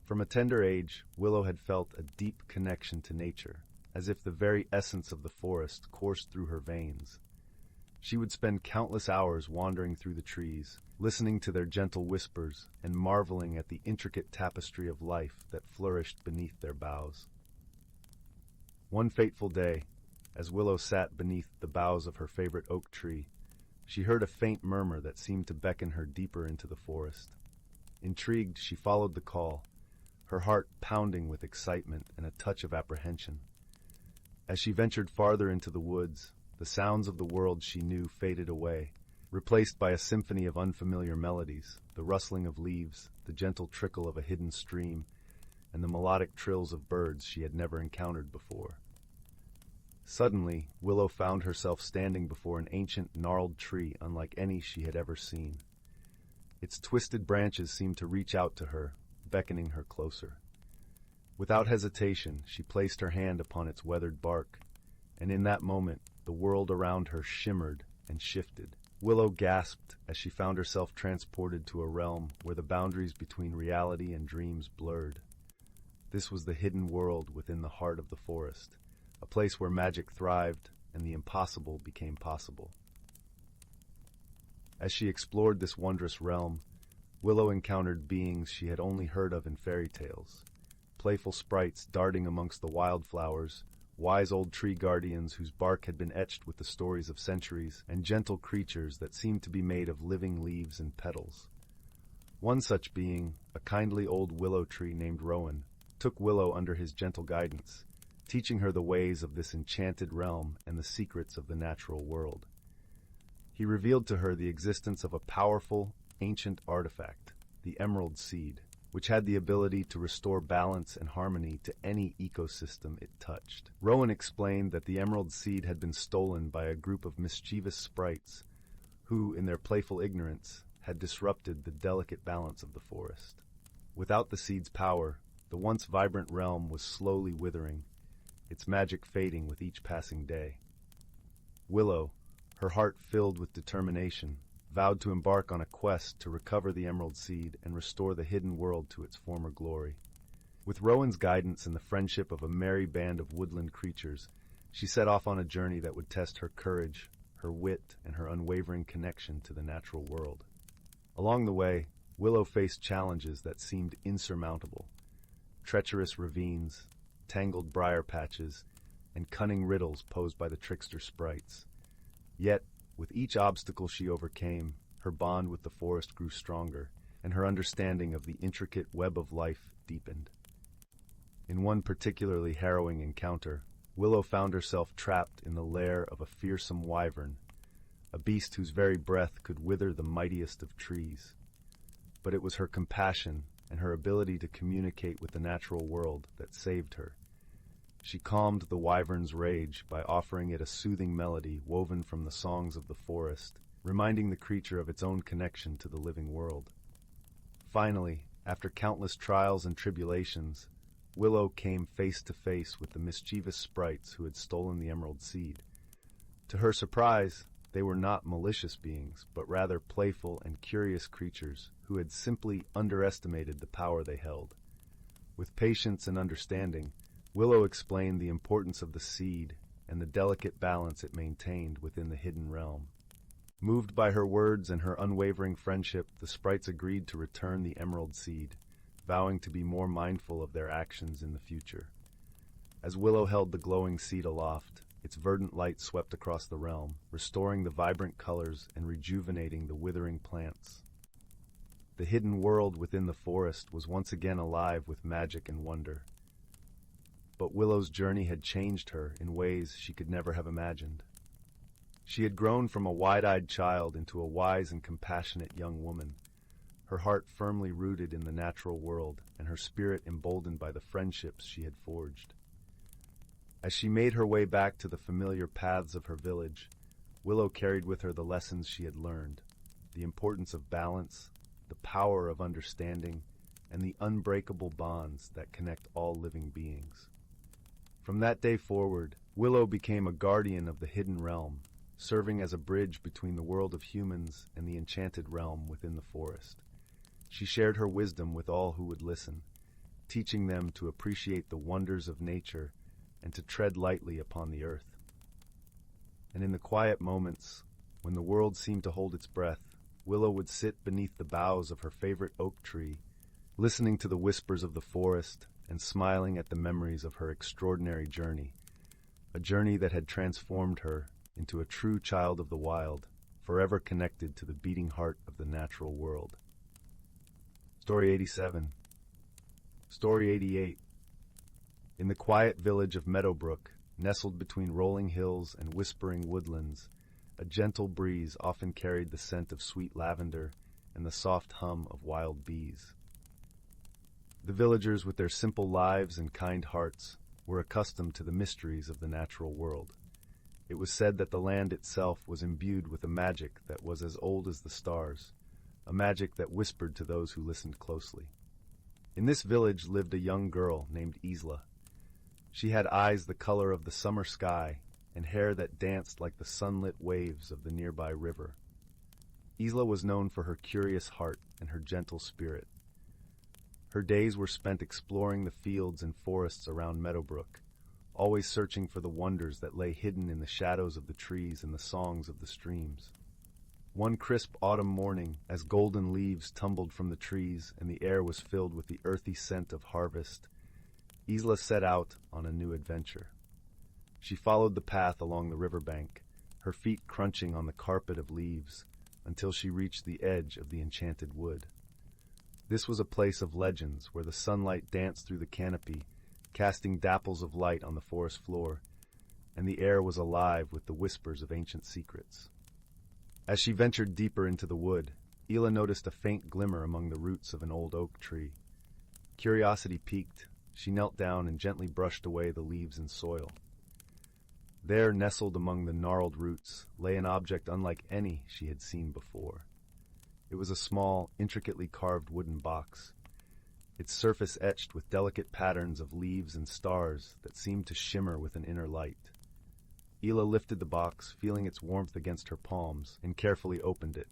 From a tender age, Willow had felt a deep connection to nature, as if the very essence of the forest coursed through her veins. She would spend countless hours wandering through the trees, listening to their gentle whispers and marveling at the intricate tapestry of life that flourished beneath their boughs. One fateful day, as Willow sat beneath the boughs of her favorite oak tree, she heard a faint murmur that seemed to beckon her deeper into the forest. Intrigued, she followed the call, her heart pounding with excitement and a touch of apprehension. As she ventured farther into the woods, the sounds of the world she knew faded away, replaced by a symphony of unfamiliar melodies, the rustling of leaves, the gentle trickle of a hidden stream, and the melodic trills of birds she had never encountered before. Suddenly, Willow found herself standing before an ancient, gnarled tree unlike any she had ever seen. Its twisted branches seemed to reach out to her, beckoning her closer. Without hesitation, she placed her hand upon its weathered bark, and in that moment, the world around her shimmered and shifted. Willow gasped as she found herself transported to a realm where the boundaries between reality and dreams blurred. This was the hidden world within the heart of the forest, a place where magic thrived and the impossible became possible. As she explored this wondrous realm, Willow encountered beings she had only heard of in fairy tales. Playful sprites darting amongst the wildflowers, wise old tree guardians whose bark had been etched with the stories of centuries, and gentle creatures that seemed to be made of living leaves and petals. One such being, a kindly old willow tree named Rowan, took Willow under his gentle guidance, teaching her the ways of this enchanted realm and the secrets of the natural world. He revealed to her the existence of a powerful, ancient artifact, the Emerald Seed, which had the ability to restore balance and harmony to any ecosystem it touched. Rowan explained that the Emerald Seed had been stolen by a group of mischievous sprites who, in their playful ignorance, had disrupted the delicate balance of the forest. Without the seed's power, the once vibrant realm was slowly withering, its magic fading with each passing day. Willow, her heart filled with determination, vowed to embark on a quest to recover the Emerald Seed and restore the hidden world to its former glory. With Rowan's guidance and the friendship of a merry band of woodland creatures, she set off on a journey that would test her courage, her wit, and her unwavering connection to the natural world. Along the way, Willow faced challenges that seemed insurmountable: treacherous ravines, tangled briar patches, and cunning riddles posed by the trickster sprites. Yet, with each obstacle she overcame, her bond with the forest grew stronger, and her understanding of the intricate web of life deepened. In one particularly harrowing encounter, Willow found herself trapped in the lair of a fearsome wyvern, a beast whose very breath could wither the mightiest of trees. But it was her compassion and her ability to communicate with the natural world that saved her. She calmed the wyvern's rage by offering it a soothing melody woven from the songs of the forest, reminding the creature of its own connection to the living world. Finally, after countless trials and tribulations, Willow came face to face with the mischievous sprites who had stolen the Emerald Seed. To her surprise, they were not malicious beings, but rather playful and curious creatures who had simply underestimated the power they held. With patience and understanding, Willow explained the importance of the seed and the delicate balance it maintained within the hidden realm. Moved by her words and her unwavering friendship, the sprites agreed to return the Emerald Seed, vowing to be more mindful of their actions in the future. As Willow held the glowing seed aloft, its verdant light swept across the realm, restoring the vibrant colors and rejuvenating the withering plants. The hidden world within the forest was once again alive with magic and wonder. But Willow's journey had changed her in ways she could never have imagined. She had grown from a wide-eyed child into a wise and compassionate young woman, her heart firmly rooted in the natural world and her spirit emboldened by the friendships she had forged. As she made her way back to the familiar paths of her village, Willow carried with her the lessons she had learned: the importance of balance, the power of understanding, and the unbreakable bonds that connect all living beings. From that day forward, Willow became a guardian of the hidden realm, serving as a bridge between the world of humans and the enchanted realm within the forest. She shared her wisdom with all who would listen, teaching them to appreciate the wonders of nature and to tread lightly upon the earth. And in the quiet moments, When the world seemed to hold its breath, Willow would sit beneath the boughs of her favorite oak tree, listening to the whispers of the forest and smiling at the memories of her extraordinary journey, a journey that had transformed her into a true child of the wild, forever connected to the beating heart of the natural world. Story 87. Story 88. In the quiet village of Meadowbrook, nestled between rolling hills and whispering woodlands, a gentle breeze often carried the scent of sweet lavender and the soft hum of wild bees. The villagers, with their simple lives and kind hearts, were accustomed to the mysteries of the natural world. It was said that the land itself was imbued with a magic that was as old as the stars, a magic that whispered to those who listened closely. In this village lived a young girl named Isla. She had eyes the color of the summer sky and hair that danced like the sunlit waves of the nearby river. Isla was known for her curious heart and her gentle spirit. Her days were spent exploring the fields and forests around Meadowbrook, always searching for the wonders that lay hidden in the shadows of the trees and the songs of the streams. One crisp autumn morning, as golden leaves tumbled from the trees and the air was filled with the earthy scent of harvest, Isla set out on a new adventure. She followed the path along the riverbank, her feet crunching on the carpet of leaves, until she reached the edge of the enchanted wood. This was a place of legends where the sunlight danced through the canopy, casting dapples of light on the forest floor, and the air was alive with the whispers of ancient secrets. As she ventured deeper into the wood, Isla noticed a faint glimmer among the roots of an old oak tree. Curiosity piqued, she knelt down and gently brushed away the leaves and soil. There, nestled among the gnarled roots, lay an object unlike any she had seen before. It was a small, intricately carved wooden box, its surface etched with delicate patterns of leaves and stars that seemed to shimmer with an inner light. Isla lifted the box, feeling its warmth against her palms, and carefully opened it.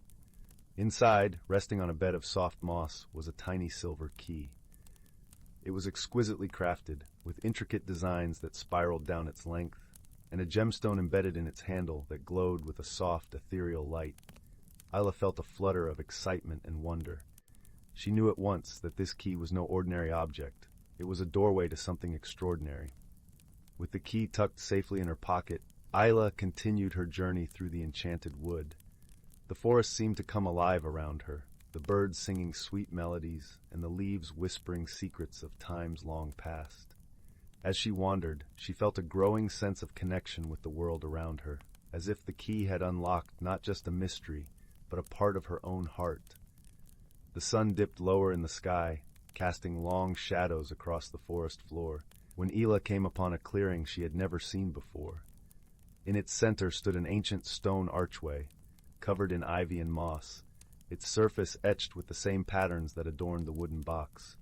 Inside, resting on a bed of soft moss, was a tiny silver key. It was exquisitely crafted, with intricate designs that spiraled down its length, and a gemstone embedded in its handle that glowed with a soft, ethereal light. Isla felt a flutter of excitement and wonder. She knew at once that this key was no ordinary object. It was a doorway to something extraordinary. With the key tucked safely in her pocket, Isla continued her journey through the enchanted wood. The forest seemed to come alive around her, the birds singing sweet melodies and the leaves whispering secrets of times long past. As she wandered, she felt a growing sense of connection with the world around her, as if the key had unlocked not just a mystery, but a part of her own heart. The sun dipped lower in the sky, casting long shadows across the forest floor, when Isla came upon a clearing she had never seen before. In its center stood an ancient stone archway, covered in ivy and moss, its surface etched with the same patterns that adorned the wooden box.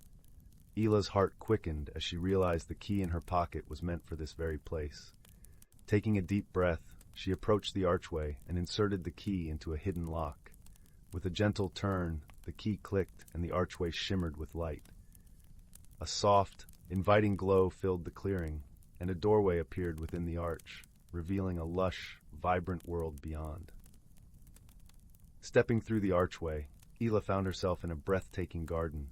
Ila's heart quickened as she realized the key in her pocket was meant for this very place. Taking a deep breath, she approached the archway and inserted the key into a hidden lock. With a gentle turn, the key clicked and the archway shimmered with light. A soft, inviting glow filled the clearing, and a doorway appeared within the arch, revealing a lush, vibrant world beyond. Stepping through the archway, Isla found herself in a breathtaking garden,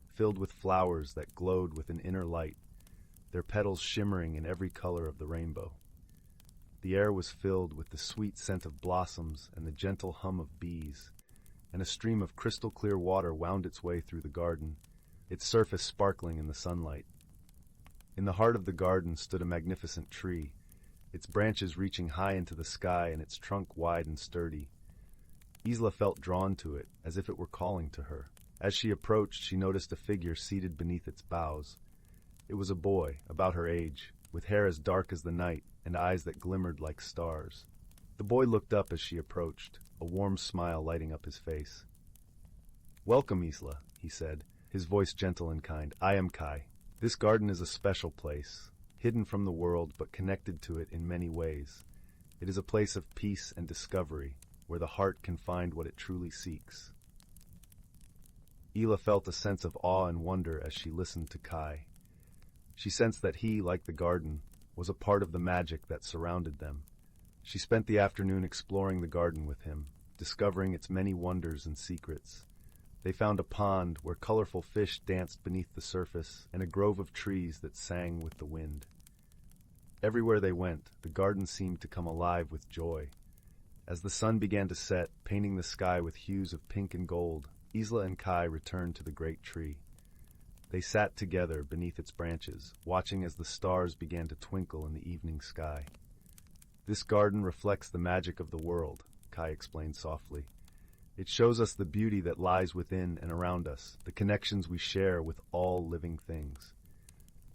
filled with flowers that glowed with an inner light, their petals shimmering in every color of the rainbow. The air was filled with the sweet scent of blossoms and the gentle hum of bees, and a stream of crystal-clear water wound its way through the garden, its surface sparkling in the sunlight. In the heart of the garden stood a magnificent tree, its branches reaching high into the sky and its trunk wide and sturdy. Isla felt drawn to it, as if it were calling to her. As she approached, she noticed a figure seated beneath its boughs. It was a boy, about her age, with hair as dark as the night and eyes that glimmered like stars. The boy looked up as she approached, a warm smile lighting up his face. "Welcome, Isla," he said, his voice gentle and kind. "I am Kai. This garden is a special place, hidden from the world but connected to it in many ways. It is a place of peace and discovery, where the heart can find what it truly seeks." Isla felt a sense of awe and wonder as she listened to Kai. She sensed that he, like the garden, was a part of the magic that surrounded them, She spent the afternoon exploring the garden with him, discovering its many wonders and secrets. They found a pond where colorful fish danced beneath the surface and a grove of trees that sang with the wind. Everywhere they went, the garden seemed to come alive with joy. As the sun began to set, painting the sky with hues of pink and gold, Isla and Kai returned to the great tree. They sat together beneath its branches, watching as the stars began to twinkle in the evening sky. "This garden reflects the magic of the world," Kai explained softly. "It shows us the beauty that lies within and around us, the connections we share with all living things.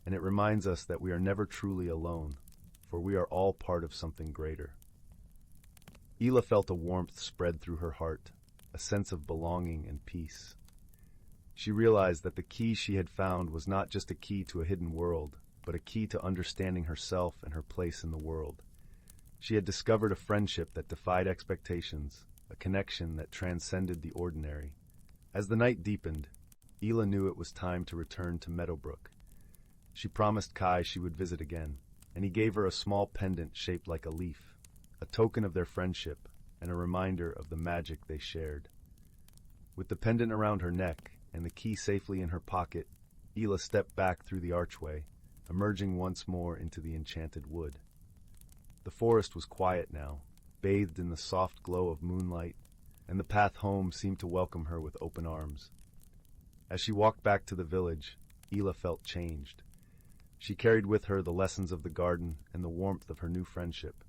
And it reminds us that we are never truly alone, for we are all part of something greater." Ela felt a warmth spread through her heart, a sense of belonging and peace. She realized that the key she had found was not just a key to a hidden world, but a key to understanding herself and her place in the world. She had discovered a friendship that defied expectations, a connection that transcended the ordinary. As the night deepened, Ela knew it was time to return to Meadowbrook. She promised Kai she would visit again, and he gave her a small pendant shaped like a leaf, a token of their friendship and a reminder of the magic they shared. With the pendant around her neck and the key safely in her pocket, Ela stepped back through the archway, emerging once more into the enchanted wood. The forest was quiet now, bathed in the soft glow of moonlight, and the path home seemed to welcome her with open arms. As she walked back to the village, Ela felt changed. She carried with her the lessons of the garden and the warmth of her new friendship.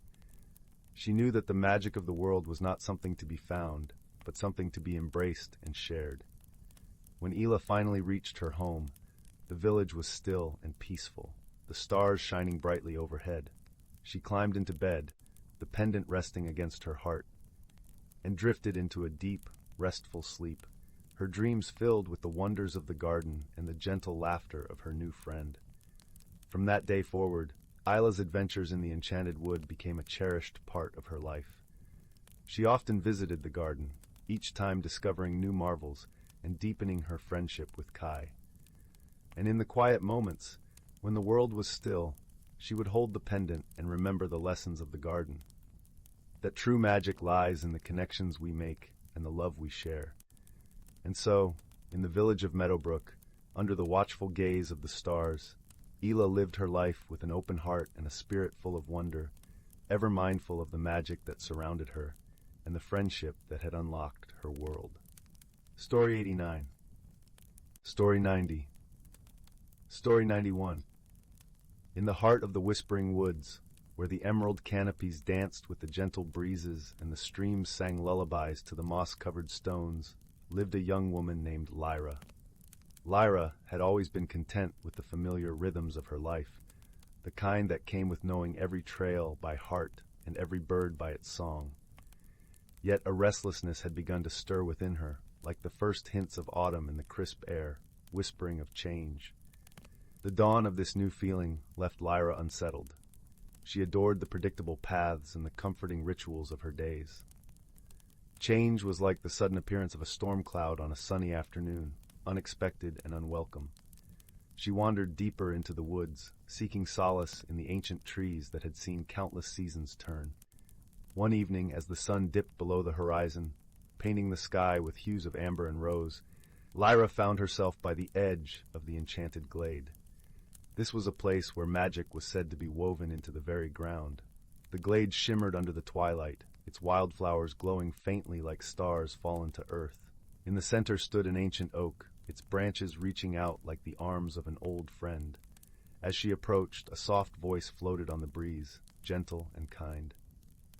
She knew that the magic of the world was not something to be found, but something to be embraced and shared. When Ela finally reached her home, the village was still and peaceful, the stars shining brightly overhead. She climbed into bed, the pendant resting against her heart, and drifted into a deep, restful sleep, her dreams filled with the wonders of the garden and the gentle laughter of her new friend. From that day forward, Isla's adventures in the enchanted wood became a cherished part of her life. She often visited the garden, each time discovering new marvels and deepening her friendship with Kai. And in the quiet moments, when the world was still, she would hold the pendant and remember the lessons of the garden. That true magic lies in the connections we make and the love we share. And so, in the village of Meadowbrook, under the watchful gaze of the stars, Ela lived her life with an open heart and a spirit full of wonder, ever mindful of the magic that surrounded her and the friendship that had unlocked her world. Story 89. Story 90. Story 91. In the heart of the whispering woods, where the emerald canopies danced with the gentle breezes and the streams sang lullabies to the moss-covered stones, lived a young woman named Lyra. Lyra had always been content with the familiar rhythms of her life, the kind that came with knowing every trail by heart and every bird by its song. Yet a restlessness had begun to stir within her, like the first hints of autumn in the crisp air, whispering of change. The dawn of this new feeling left Lyra unsettled. She adored the predictable paths and the comforting rituals of her days. Change was like the sudden appearance of a storm cloud on a sunny afternoon, unexpected and unwelcome. She wandered deeper into the woods, seeking solace in the ancient trees that had seen countless seasons turn. One evening, as the sun dipped below the horizon, painting the sky with hues of amber and rose, Lyra found herself by the edge of the enchanted glade. This was a place where magic was said to be woven into the very ground. The glade shimmered under the twilight, its wildflowers glowing faintly like stars fallen to earth. In the center stood an ancient oak, its branches reaching out like the arms of an old friend. As she approached, a soft voice floated on the breeze, gentle and kind.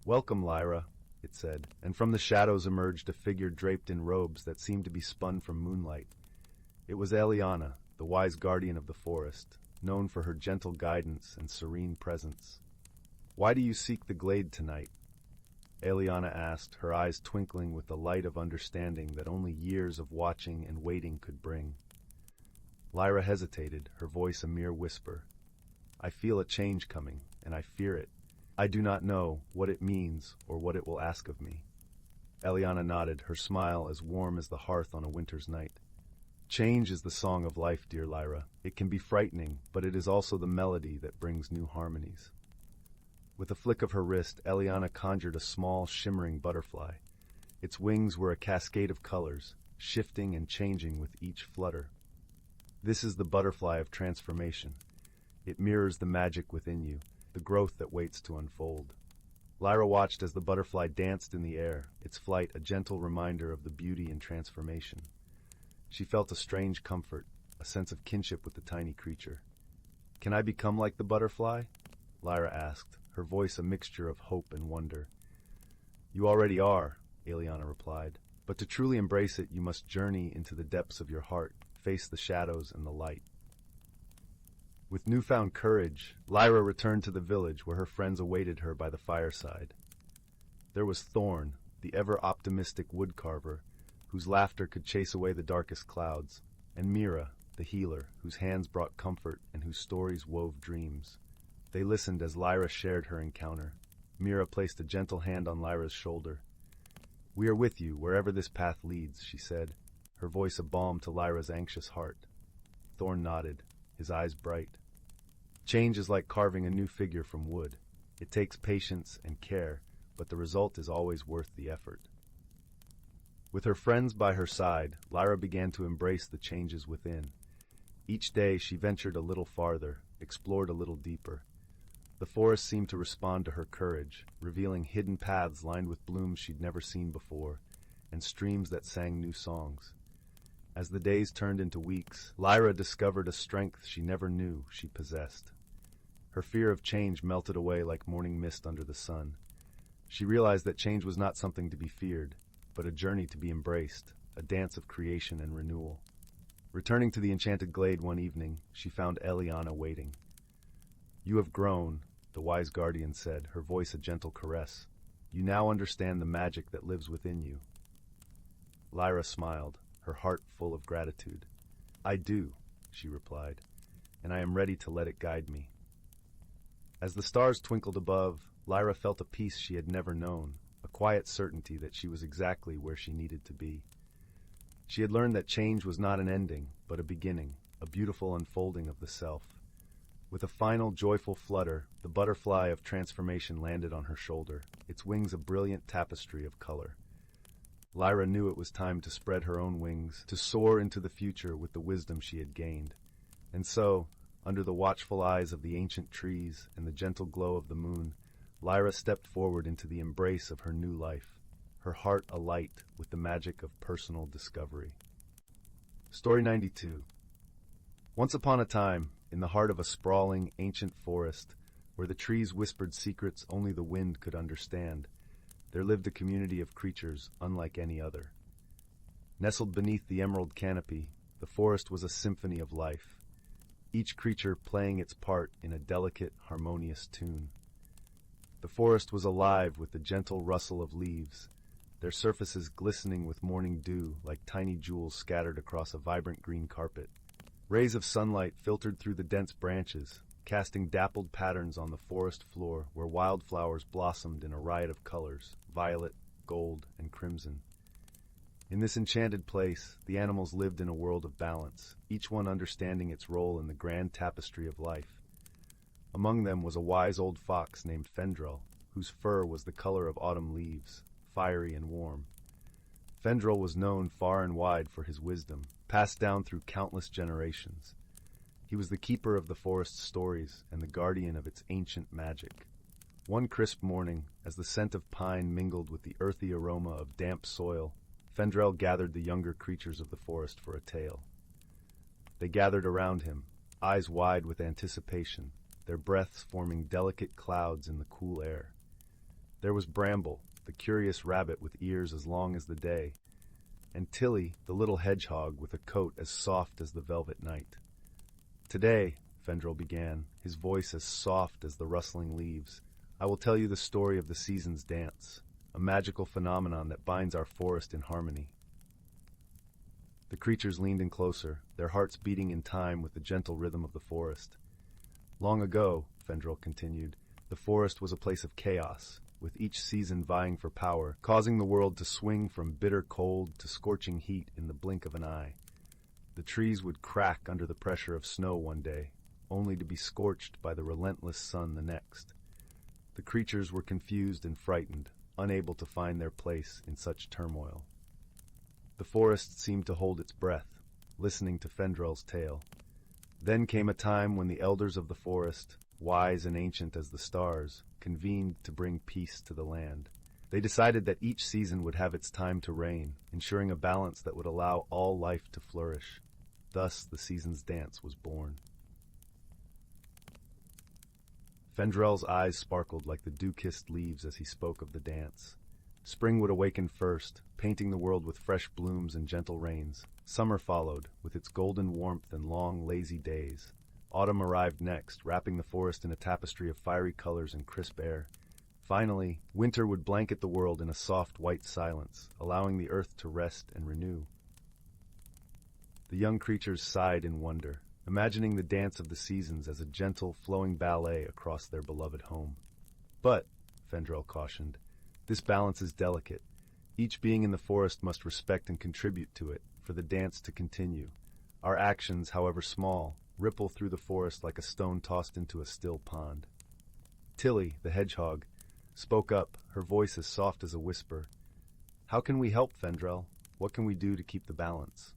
"Welcome, Lyra," it said, and from the shadows emerged a figure draped in robes that seemed to be spun from moonlight. It was Eliana, the wise guardian of the forest, known for her gentle guidance and serene presence. "Why do you seek the glade tonight?" Eliana asked, her eyes twinkling with the light of understanding that only years of watching and waiting could bring. Lyra hesitated, her voice a mere whisper. "I feel a change coming, and I fear it. I do not know what it means or what it will ask of me." Eliana nodded, her smile as warm as the hearth on a winter's night. "Change is the song of life, dear Lyra. It can be frightening, but it is also the melody that brings new harmonies." With a flick of her wrist, Eliana conjured a small, shimmering butterfly. Its wings were a cascade of colors, shifting and changing with each flutter. This is the butterfly of transformation. It mirrors the magic within you, the growth that waits to unfold. Lyra watched as the butterfly danced in the air, its flight a gentle reminder of the beauty and transformation. She felt a strange comfort, a sense of kinship with the tiny creature. "Can I become like the butterfly?" Lyra asked, her voice a mixture of hope and wonder. "You already are," Eliana replied. "But to truly embrace it, you must journey into the depths of your heart, face the shadows and the light." With newfound courage, Lyra returned to the village where her friends awaited her by the fireside. There was Thorn, the ever-optimistic woodcarver, whose laughter could chase away the darkest clouds, and Myria, the healer, whose hands brought comfort and whose stories wove dreams. They listened as Lyra shared her encounter. Myria placed a gentle hand on Lyra's shoulder. "We are with you wherever this path leads," she said, her voice a balm to Lyra's anxious heart. Thorn nodded, his eyes bright. Change is like carving a new figure from wood. It takes patience and care, but the result is always worth the effort. With her friends by her side, Lyra began to embrace the changes within. Each day she ventured a little farther, explored a little deeper. The forest seemed to respond to her courage, revealing hidden paths lined with blooms she'd never seen before, and streams that sang new songs. As the days turned into weeks, Lyra discovered a strength she never knew she possessed. Her fear of change melted away like morning mist under the sun. She realized that change was not something to be feared, but a journey to be embraced, a dance of creation and renewal. Returning to the enchanted glade one evening, she found Eliana waiting. "You have grown," the wise guardian said, her voice a gentle caress. "You now understand the magic that lives within you." Lyra smiled, her heart full of gratitude. "I do," she replied, "and I am ready to let it guide me." As the stars twinkled above, Lyra felt a peace she had never known, a quiet certainty that she was exactly where she needed to be. She had learned that change was not an ending, but a beginning, a beautiful unfolding of the self. With a final, joyful flutter, the butterfly of transformation landed on her shoulder, its wings a brilliant tapestry of color. Lyra knew it was time to spread her own wings, to soar into the future with the wisdom she had gained. And so, under the watchful eyes of the ancient trees and the gentle glow of the moon, Lyra stepped forward into the embrace of her new life, her heart alight with the magic of personal discovery. Story 92. Once upon a time, in the heart of a sprawling, ancient forest, where the trees whispered secrets only the wind could understand, there lived a community of creatures unlike any other. Nestled beneath the emerald canopy, the forest was a symphony of life, each creature playing its part in a delicate, harmonious tune. The forest was alive with the gentle rustle of leaves, their surfaces glistening with morning dew like tiny jewels scattered across a vibrant green carpet. Rays of sunlight filtered through the dense branches, casting dappled patterns on the forest floor where wildflowers blossomed in a riot of colors, violet, gold, and crimson. In this enchanted place, the animals lived in a world of balance, each one understanding its role in the grand tapestry of life. Among them was a wise old fox named Fendrel, whose fur was the color of autumn leaves, fiery and warm. Fendrel was known far and wide for his wisdom, passed down through countless generations. He was the keeper of the forest's stories and the guardian of its ancient magic. One crisp morning, as the scent of pine mingled with the earthy aroma of damp soil, Fendrel gathered the younger creatures of the forest for a tale. They gathered around him, eyes wide with anticipation, their breaths forming delicate clouds in the cool air. There was Bramble, the curious rabbit with ears as long as the day, and Tilly, the little hedgehog with a coat as soft as the velvet night. "Today," Fendrel began, his voice as soft as the rustling leaves, "I will tell you the story of the season's dance, a magical phenomenon that binds our forest in harmony." The creatures leaned in closer, their hearts beating in time with the gentle rhythm of the forest. "Long ago," Fendrel continued, "the forest was a place of chaos, with each season vying for power, causing the world to swing from bitter cold to scorching heat in the blink of an eye. The trees would crack under the pressure of snow one day, only to be scorched by the relentless sun the next. The creatures were confused and frightened, unable to find their place in such turmoil. The forest seemed to hold its breath, listening to Fendrel's tale. Then came a time when the elders of the forest, wise and ancient as the stars, convened to bring peace to the land. They decided that each season would have its time to reign, ensuring a balance that would allow all life to flourish. Thus, the season's dance was born. Fendrel's eyes sparkled like the dew-kissed leaves as he spoke of the dance. Spring would awaken first, painting the world with fresh blooms and gentle rains. Summer followed, with its golden warmth and long, lazy days. Autumn arrived next, wrapping the forest in a tapestry of fiery colors and crisp air. Finally, winter would blanket the world in a soft, white silence, allowing the earth to rest and renew. The young creatures sighed in wonder, imagining the dance of the seasons as a gentle, flowing ballet across their beloved home. But, Fendrel cautioned, this balance is delicate. Each being in the forest must respect and contribute to it, for the dance to continue. Our actions, however small, ripple through the forest like a stone tossed into a still pond. Tilly, the hedgehog, spoke up, her voice as soft as a whisper. How can we help, Fendrel? What can we do to keep the balance?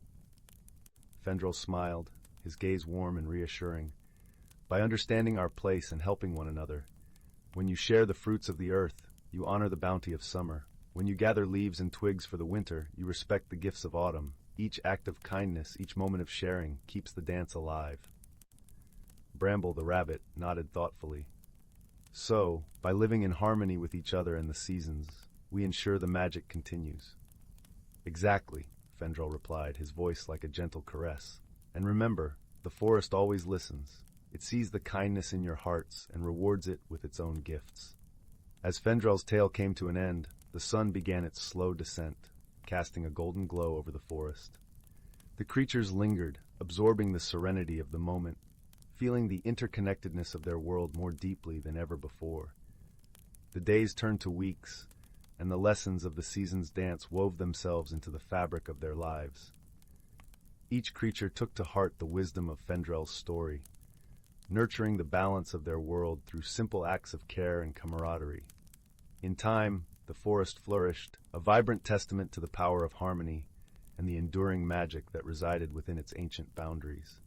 Fendrel smiled, his gaze warm and reassuring. By understanding our place and helping one another, when you share the fruits of the earth, you honor the bounty of summer. When you gather leaves and twigs for the winter, you respect the gifts of autumn. Each act of kindness, each moment of sharing, keeps the dance alive. Bramble the rabbit nodded thoughtfully. So, by living in harmony with each other and the seasons, we ensure the magic continues. Exactly, Fendrel replied, his voice like a gentle caress. And remember, the forest always listens. It sees the kindness in your hearts and rewards it with its own gifts. As Fendrel's tale came to an end, the sun began its slow descent, casting a golden glow over the forest. The creatures lingered, absorbing the serenity of the moment, feeling the interconnectedness of their world more deeply than ever before. The days turned to weeks, and the lessons of the season's dance wove themselves into the fabric of their lives. Each creature took to heart the wisdom of Fendrel's story, nurturing the balance of their world through simple acts of care and camaraderie. In time, the forest flourished, a vibrant testament to the power of harmony and the enduring magic that resided within its ancient boundaries.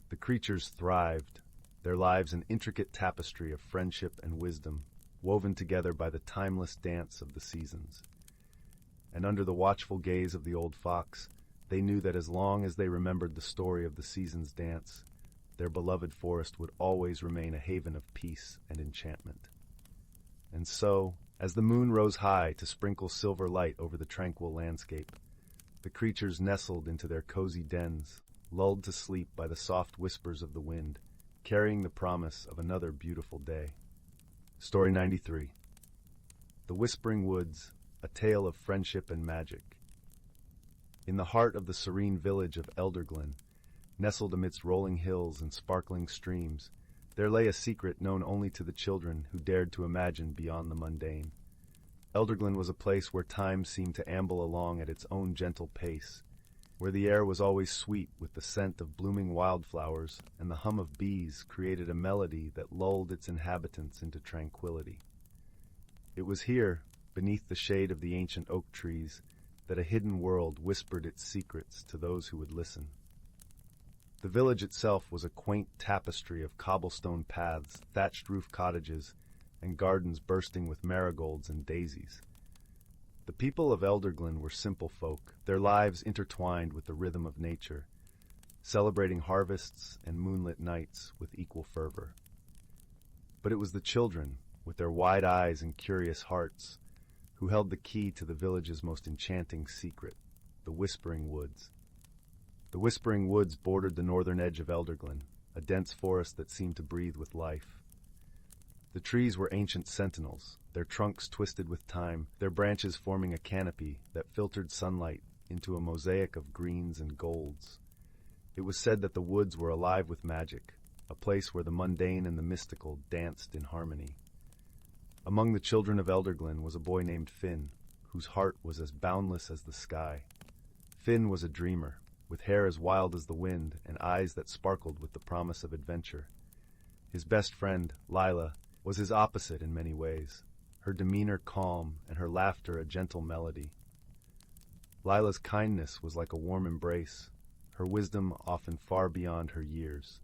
The creatures thrived, their lives an intricate tapestry of friendship and wisdom, woven together by the timeless dance of the seasons. And under the watchful gaze of the old fox, they knew that as long as they remembered the story of the season's dance, their beloved forest would always remain a haven of peace and enchantment. And so, as the moon rose high to sprinkle silver light over the tranquil landscape, the creatures nestled into their cozy dens, lulled to sleep by the soft whispers of the wind, carrying the promise of another beautiful day. Story 93. The Whispering Woods, a tale of friendship and magic. In the heart of the serene village of Elderglen, nestled amidst rolling hills and sparkling streams, there lay a secret known only to the children who dared to imagine beyond the mundane. Elderglen was a place where time seemed to amble along at its own gentle pace, where the air was always sweet with the scent of blooming wildflowers, and the hum of bees created a melody that lulled its inhabitants into tranquility. It was here, beneath the shade of the ancient oak trees, that a hidden world whispered its secrets to those who would listen. The village itself was a quaint tapestry of cobblestone paths, thatched roof cottages, and gardens bursting with marigolds and daisies. The people of Elderglen were simple folk, their lives intertwined with the rhythm of nature, celebrating harvests and moonlit nights with equal fervor. But it was the children, with their wide eyes and curious hearts, who held the key to the village's most enchanting secret, the Whispering Woods. The Whispering Woods bordered the northern edge of Elderglen, a dense forest that seemed to breathe with life. The trees were ancient sentinels, their trunks twisted with time, their branches forming a canopy that filtered sunlight into a mosaic of greens and golds. It was said that the woods were alive with magic, a place where the mundane and the mystical danced in harmony. Among the children of Elderglen was a boy named Finn, whose heart was as boundless as the sky. Finn was a dreamer, with hair as wild as the wind and eyes that sparkled with the promise of adventure. His best friend, Lila, was his opposite in many ways, her demeanor calm and her laughter a gentle melody. Lila's kindness was like a warm embrace, her wisdom often far beyond her years.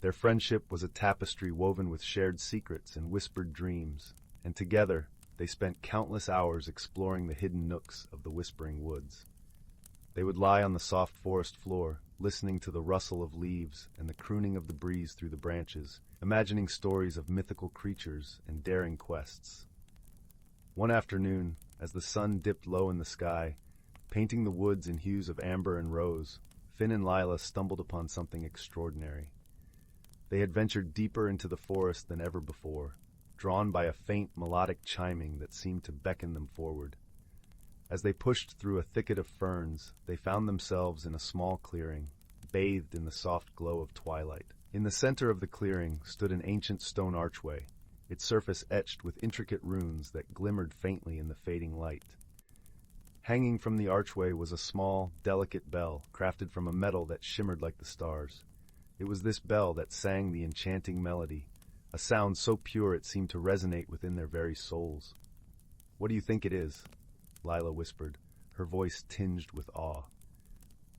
Their friendship was a tapestry woven with shared secrets and whispered dreams, and together they spent countless hours exploring the hidden nooks of the whispering woods. They would lie on the soft forest floor, listening to the rustle of leaves and the crooning of the breeze through the branches, imagining stories of mythical creatures and daring quests. One afternoon, as the sun dipped low in the sky, painting the woods in hues of amber and rose, Finn and Lila stumbled upon something extraordinary. They had ventured deeper into the forest than ever before, drawn by a faint melodic chiming that seemed to beckon them forward. As they pushed through a thicket of ferns, they found themselves in a small clearing, bathed in the soft glow of twilight. In the center of the clearing stood an ancient stone archway, its surface etched with intricate runes that glimmered faintly in the fading light. Hanging from the archway was a small, delicate bell, crafted from a metal that shimmered like the stars. It was this bell that sang the enchanting melody, a sound so pure it seemed to resonate within their very souls. "What do you think it is?" Lila whispered, her voice tinged with awe.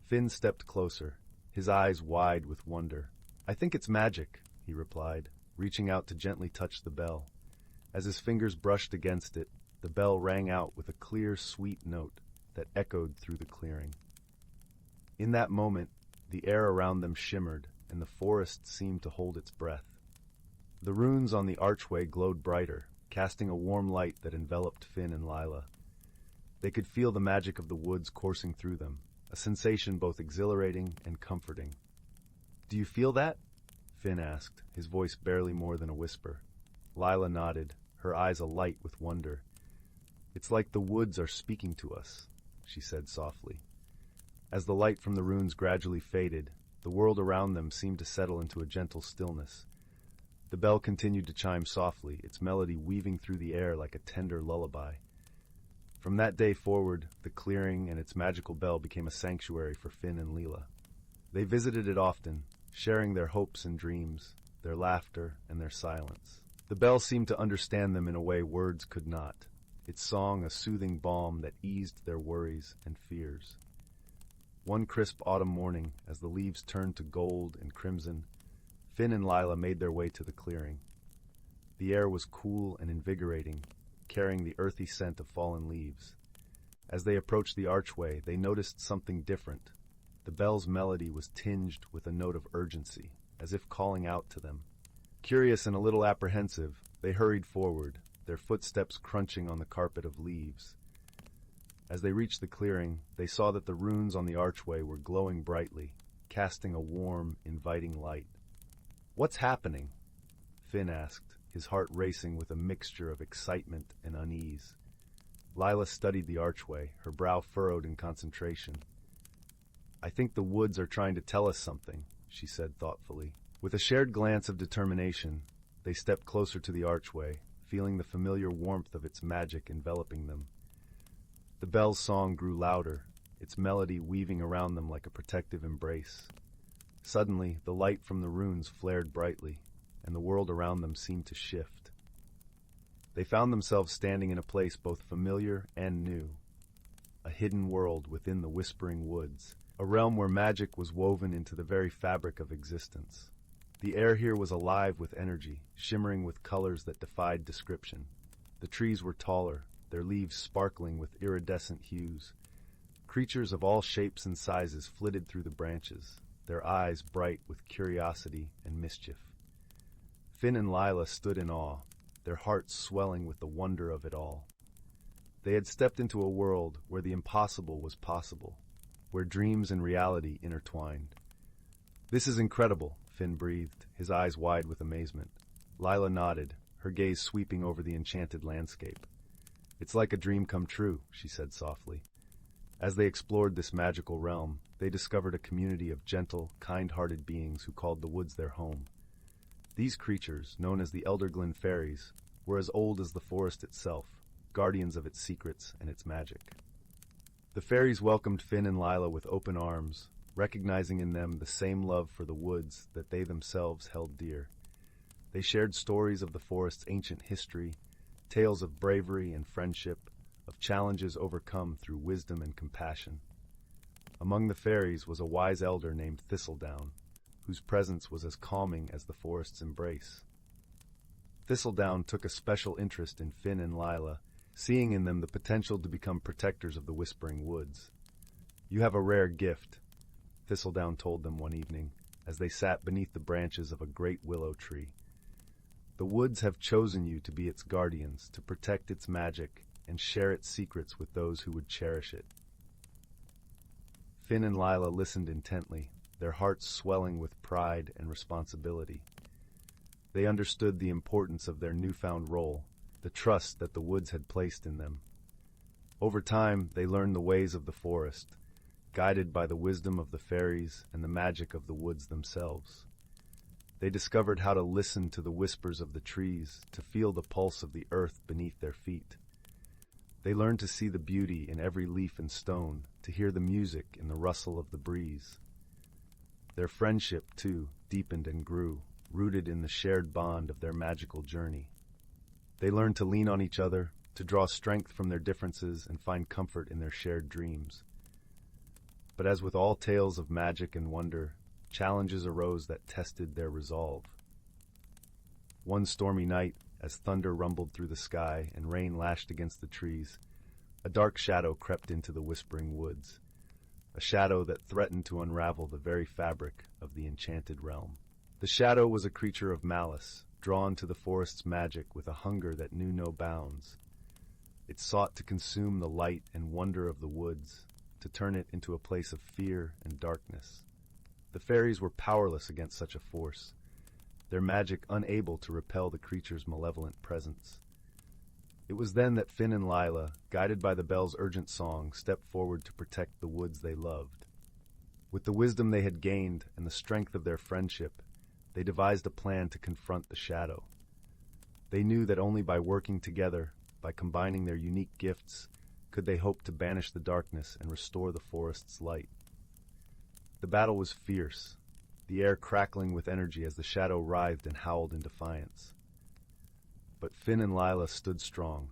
Finn stepped closer, his eyes wide with wonder. "I think it's magic," he replied, reaching out to gently touch the bell. As his fingers brushed against it, the bell rang out with a clear, sweet note that echoed through the clearing. In that moment, the air around them shimmered, and the forest seemed to hold its breath. The runes on the archway glowed brighter, casting a warm light that enveloped Finn and Lila. They could feel the magic of the woods coursing through them, a sensation both exhilarating and comforting. "Do you feel that?" Finn asked, his voice barely more than a whisper. Lila nodded, her eyes alight with wonder. "It's like the woods are speaking to us," she said softly. As the light from the runes gradually faded, the world around them seemed to settle into a gentle stillness. The bell continued to chime softly, its melody weaving through the air like a tender lullaby. From that day forward, the clearing and its magical bell became a sanctuary for Finn and Lila. They visited it often, sharing their hopes and dreams, their laughter and their silence. The bell seemed to understand them in a way words could not, its song a soothing balm that eased their worries and fears. One crisp autumn morning, as the leaves turned to gold and crimson, Finn and Lila made their way to the clearing. The air was cool and invigorating, carrying the earthy scent of fallen leaves. As they approached the archway, they noticed something different. The bell's melody was tinged with a note of urgency, as if calling out to them. Curious and a little apprehensive, they hurried forward, their footsteps crunching on the carpet of leaves. As they reached the clearing, they saw that the runes on the archway were glowing brightly, casting a warm, inviting light. "What's happening?" Finn asked, his heart racing with a mixture of excitement and unease. Lila studied the archway, her brow furrowed in concentration. "I think the woods are trying to tell us something," she said thoughtfully. With a shared glance of determination, they stepped closer to the archway, feeling the familiar warmth of its magic enveloping them. The bell's song grew louder, its melody weaving around them like a protective embrace. Suddenly, the light from the runes flared brightly, and the world around them seemed to shift. They found themselves standing in a place both familiar and new, a hidden world within the whispering woods, a realm where magic was woven into the very fabric of existence. The air here was alive with energy, shimmering with colors that defied description. The trees were taller, their leaves sparkling with iridescent hues. Creatures of all shapes and sizes flitted through the branches, their eyes bright with curiosity and mischief. Finn and Lila stood in awe, their hearts swelling with the wonder of it all. They had stepped into a world where the impossible was possible, where dreams and reality intertwined. "This is incredible," Finn breathed, his eyes wide with amazement. Lila nodded, her gaze sweeping over the enchanted landscape. "It's like a dream come true," she said softly. As they explored this magical realm, they discovered a community of gentle, kind-hearted beings who called the woods their home. These creatures, known as the Elderglen fairies, were as old as the forest itself, guardians of its secrets and its magic. The fairies welcomed Finn and Lila with open arms, recognizing in them the same love for the woods that they themselves held dear. They shared stories of the forest's ancient history, tales of bravery and friendship, of challenges overcome through wisdom and compassion. Among the fairies was a wise elder named Thistledown, whose presence was as calming as the forest's embrace. Thistledown took a special interest in Finn and Lila, seeing in them the potential to become protectors of the Whispering Woods. "You have a rare gift," Thistledown told them one evening, as they sat beneath the branches of a great willow tree. "The woods have chosen you to be its guardians, to protect its magic, and share its secrets with those who would cherish it." Finn and Lila listened intently, their hearts swelling with pride and responsibility. They understood the importance of their newfound role, the trust that the woods had placed in them. Over time, they learned the ways of the forest, guided by the wisdom of the fairies and the magic of the woods themselves. They discovered how to listen to the whispers of the trees, to feel the pulse of the earth beneath their feet. They learned to see the beauty in every leaf and stone, to hear the music in the rustle of the breeze. Their friendship, too, deepened and grew, rooted in the shared bond of their magical journey. They learned to lean on each other, to draw strength from their differences and find comfort in their shared dreams. But as with all tales of magic and wonder, challenges arose that tested their resolve. One stormy night, as thunder rumbled through the sky and rain lashed against the trees, a dark shadow crept into the Whispering Woods, a shadow that threatened to unravel the very fabric of the enchanted realm. The shadow was a creature of malice, drawn to the forest's magic with a hunger that knew no bounds. It sought to consume the light and wonder of the woods, to turn it into a place of fear and darkness. The fairies were powerless against such a force, their magic unable to repel the creature's malevolent presence. It was then that Finn and Lila, guided by the bell's urgent song, stepped forward to protect the woods they loved. With the wisdom they had gained and the strength of their friendship, they devised a plan to confront the shadow. They knew that only by working together, by combining their unique gifts, could they hope to banish the darkness and restore the forest's light. The battle was fierce, the air crackling with energy as the shadow writhed and howled in defiance. But Finn and Lila stood strong,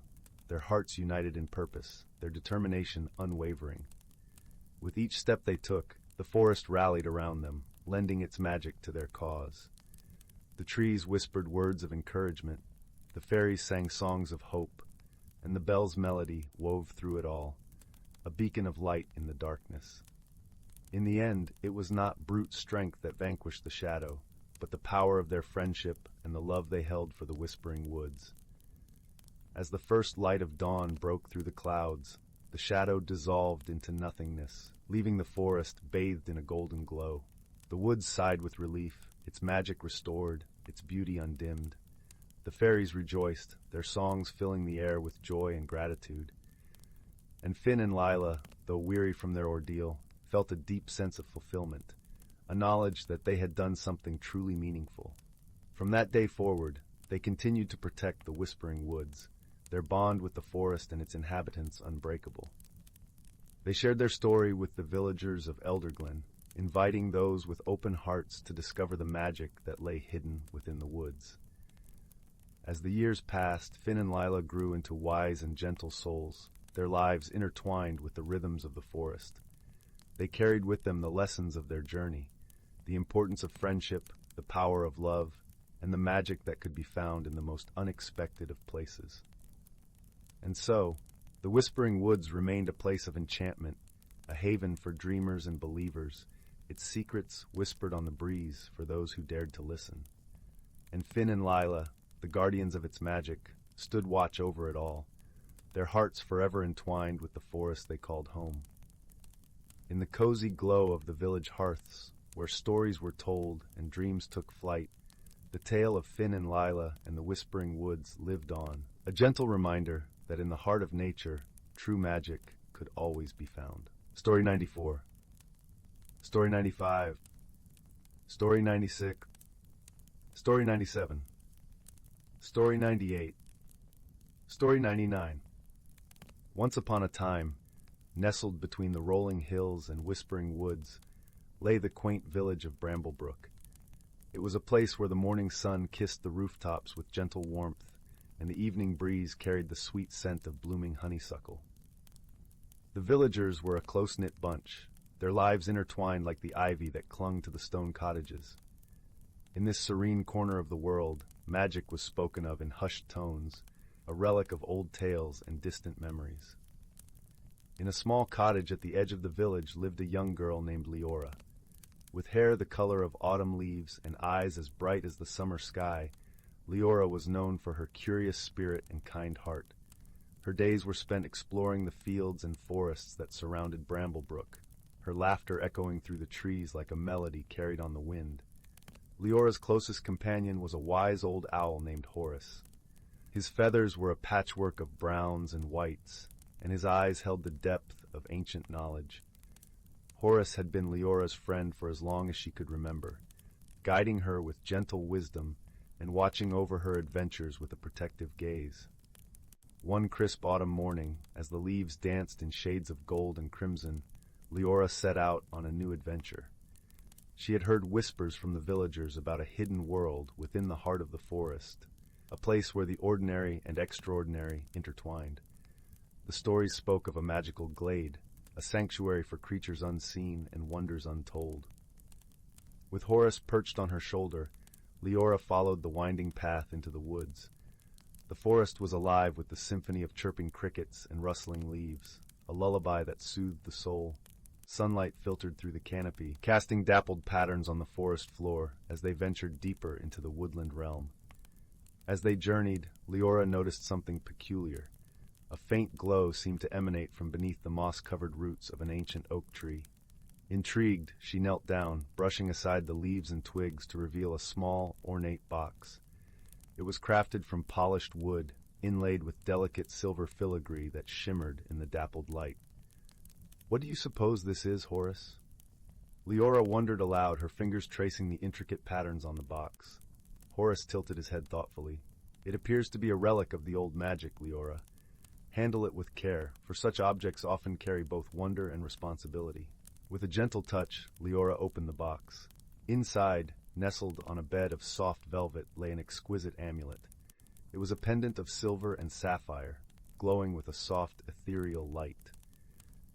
their hearts united in purpose, their determination unwavering. With each step they took, the forest rallied around them, lending its magic to their cause. The trees whispered words of encouragement, the fairies sang songs of hope, and the bell's melody wove through it all, a beacon of light in the darkness. In the end, it was not brute strength that vanquished the shadow, but the power of their friendship and the love they held for the Whispering Woods. As the first light of dawn broke through the clouds, the shadow dissolved into nothingness, leaving the forest bathed in a golden glow. The woods sighed with relief, its magic restored, its beauty undimmed. The fairies rejoiced, their songs filling the air with joy and gratitude. And Finn and Lila, though weary from their ordeal, felt a deep sense of fulfillment, a knowledge that they had done something truly meaningful. From that day forward, they continued to protect the Whispering Woods, their bond with the forest and its inhabitants unbreakable. They shared their story with the villagers of Elderglen, inviting those with open hearts to discover the magic that lay hidden within the woods. As the years passed, Finn and Lila grew into wise and gentle souls, their lives intertwined with the rhythms of the forest. They carried with them the lessons of their journey, the importance of friendship, the power of love, and the magic that could be found in the most unexpected of places. And so, the Whispering Woods remained a place of enchantment, a haven for dreamers and believers, its secrets whispered on the breeze for those who dared to listen. And Finn and Lila, the guardians of its magic, stood watch over it all, their hearts forever entwined with the forest they called home. In the cozy glow of the village hearths, where stories were told and dreams took flight, the tale of Finn and Lila and the Whispering Woods lived on, a gentle reminder that in the heart of nature, true magic could always be found. Story 94. Story 95. Story 96. Story 97. Story 98. Story 99. Once upon a time, nestled between the rolling hills and whispering woods, lay the quaint village of Bramblebrook. It was a place where the morning sun kissed the rooftops with gentle warmth, and the evening breeze carried the sweet scent of blooming honeysuckle. The villagers were a close-knit bunch, their lives intertwined like the ivy that clung to the stone cottages. In this serene corner of the world, magic was spoken of in hushed tones, a relic of old tales and distant memories. In a small cottage at the edge of the village lived a young girl named Leora. With hair the color of autumn leaves and eyes as bright as the summer sky, Leora was known for her curious spirit and kind heart. Her days were spent exploring the fields and forests that surrounded Bramblebrook, her laughter echoing through the trees like a melody carried on the wind. Leora's closest companion was a wise old owl named Horace. His feathers were a patchwork of browns and whites, and his eyes held the depth of ancient knowledge. Horace had been Leora's friend for as long as she could remember, guiding her with gentle wisdom and watching over her adventures with a protective gaze. One crisp autumn morning, as the leaves danced in shades of gold and crimson, Leora set out on a new adventure. She had heard whispers from the villagers about a hidden world within the heart of the forest, a place where the ordinary and extraordinary intertwined. The stories spoke of a magical glade, a sanctuary for creatures unseen and wonders untold. With Horace perched on her shoulder, Leora followed the winding path into the woods. The forest was alive with the symphony of chirping crickets and rustling leaves, a lullaby that soothed the soul. Sunlight filtered through the canopy, casting dappled patterns on the forest floor as they ventured deeper into the woodland realm. As they journeyed, Leora noticed something peculiar. A faint glow seemed to emanate from beneath the moss-covered roots of an ancient oak tree. Intrigued, she knelt down, brushing aside the leaves and twigs to reveal a small, ornate box. It was crafted from polished wood, inlaid with delicate silver filigree that shimmered in the dappled light. "What do you suppose this is, Horace?" Leora wondered aloud, her fingers tracing the intricate patterns on the box. Horace tilted his head thoughtfully. "It appears to be a relic of the old magic, Leora. Handle it with care, for such objects often carry both wonder and responsibility." With a gentle touch, Leora opened the box. Inside, nestled on a bed of soft velvet, lay an exquisite amulet. It was a pendant of silver and sapphire, glowing with a soft, ethereal light.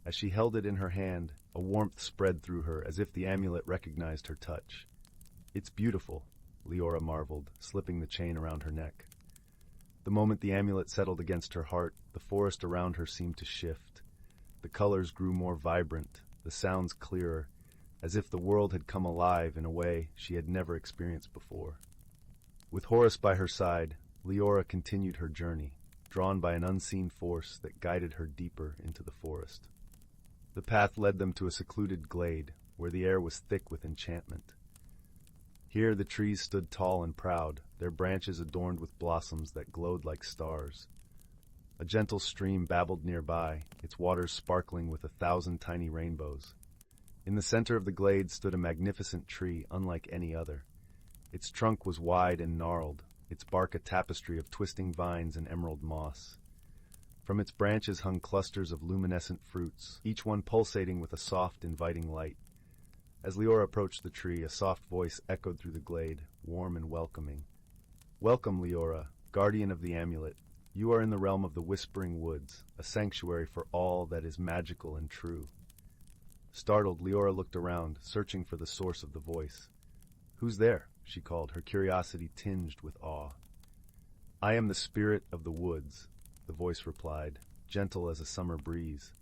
As she held it in her hand, a warmth spread through her as if the amulet recognized her touch. "It's beautiful," Leora marveled, slipping the chain around her neck. The moment the amulet settled against her heart, the forest around her seemed to shift. The colors grew more vibrant, the sounds clearer, as if the world had come alive in a way she had never experienced before. With Horace by her side, Leora continued her journey, drawn by an unseen force that guided her deeper into the forest. The path led them to a secluded glade, where the air was thick with enchantment. Here the trees stood tall and proud, their branches adorned with blossoms that glowed like stars. A gentle stream babbled nearby, its waters sparkling with 1,000 tiny rainbows. In the center of the glade stood a magnificent tree unlike any other. Its trunk was wide and gnarled, its bark a tapestry of twisting vines and emerald moss. From its branches hung clusters of luminescent fruits, each one pulsating with a soft, inviting light. As Leora approached the tree, a soft voice echoed through the glade, warm and welcoming. "Welcome, Leora, guardian of the amulet. You are in the realm of the Whispering Woods, a sanctuary for all that is magical and true." Startled, Leora looked around, searching for the source of the voice. "Who's there?" she called, her curiosity tinged with awe. "I am the spirit of the woods," the voice replied, gentle as a summer breeze.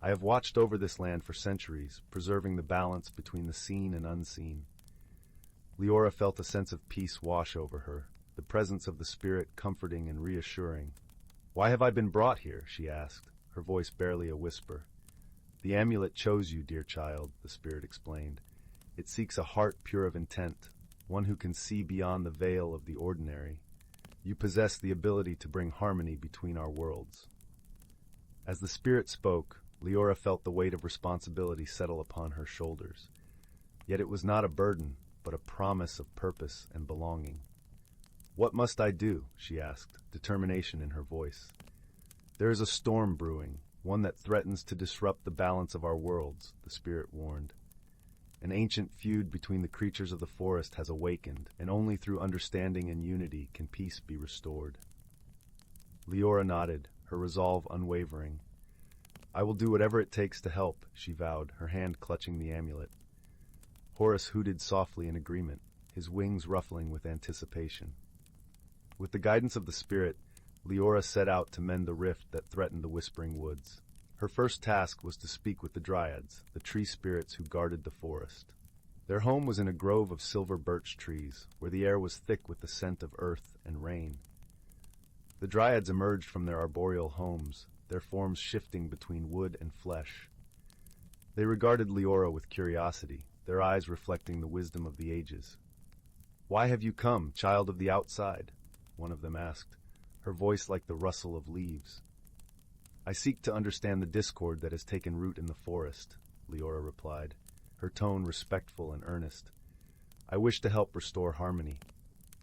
"I have watched over this land for centuries, preserving the balance between the seen and unseen." Leora felt a sense of peace wash over her, the presence of the spirit comforting and reassuring. "Why have I been brought here?" she asked, her voice barely a whisper. "The amulet chose you, dear child," the spirit explained. "It seeks a heart pure of intent, one who can see beyond the veil of the ordinary. You possess the ability to bring harmony between our worlds." As the spirit spoke, Leora felt the weight of responsibility settle upon her shoulders. Yet it was not a burden, but a promise of purpose and belonging. "What must I do?" she asked, determination in her voice. "There is a storm brewing, one that threatens to disrupt the balance of our worlds," the spirit warned. An ancient feud between the creatures of the forest has awakened, and only through understanding and unity can peace be restored. Leora nodded, her resolve unwavering. I will do whatever it takes to help, she vowed, her hand clutching the amulet. Horus hooted softly in agreement, his wings ruffling with anticipation. With the guidance of the spirit, Leora set out to mend the rift that threatened the Whispering Woods. Her first task was to speak with the Dryads, the tree spirits who guarded the forest. Their home was in a grove of silver birch trees, where the air was thick with the scent of earth and rain. The Dryads emerged from their arboreal homes, their forms shifting between wood and flesh. They regarded Leora with curiosity, their eyes reflecting the wisdom of the ages. "Why have you come, child of the outside?" one of them asked, her voice like the rustle of leaves. "I seek to understand the discord that has taken root in the forest," Leora replied, her tone respectful and earnest. "I wish to help restore harmony."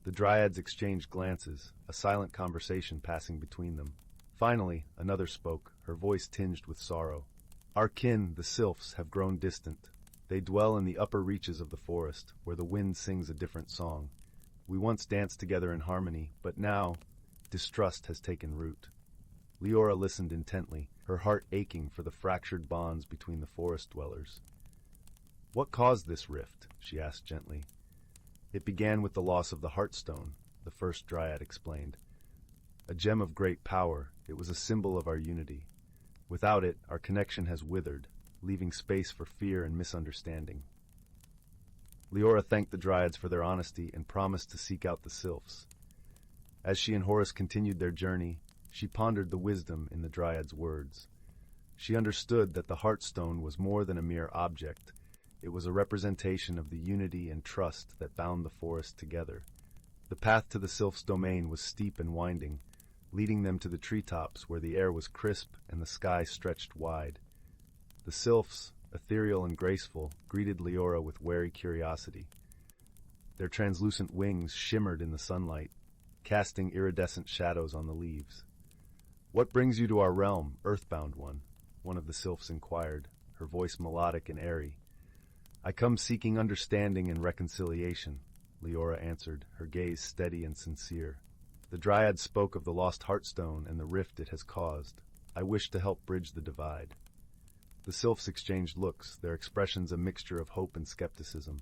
The Dryads exchanged glances, a silent conversation passing between them. Finally, another spoke, her voice tinged with sorrow. "Our kin, the Sylphs, have grown distant. They dwell in the upper reaches of the forest, where the wind sings a different song. We once danced together in harmony, but now distrust has taken root." Leora listened intently, her heart aching for the fractured bonds between the forest dwellers. "What caused this rift?" she asked gently. "It began with the loss of the Heartstone," the first Dryad explained. "A gem of great power, it was a symbol of our unity. Without it, our connection has withered, leaving space for fear and misunderstanding." Leora thanked the Dryads for their honesty and promised to seek out the Sylphs. As she and Horus continued their journey, she pondered the wisdom in the Dryads' words. She understood that the Heartstone was more than a mere object. It was a representation of the unity and trust that bound the forest together. The path to the Sylphs' domain was steep and winding, leading them to the treetops where the air was crisp and the sky stretched wide. The Sylphs, ethereal and graceful, greeted Leora with wary curiosity. Their translucent wings shimmered in the sunlight, casting iridescent shadows on the leaves. "What brings you to our realm, earthbound one of the Sylphs inquired, her voice melodic and airy. "I come seeking understanding and reconciliation," Leora answered, her gaze steady and sincere. "The Dryad spoke of the lost Heartstone and the rift it has caused. I wish to help bridge the divide." The Sylphs exchanged looks, their expressions a mixture of hope and skepticism.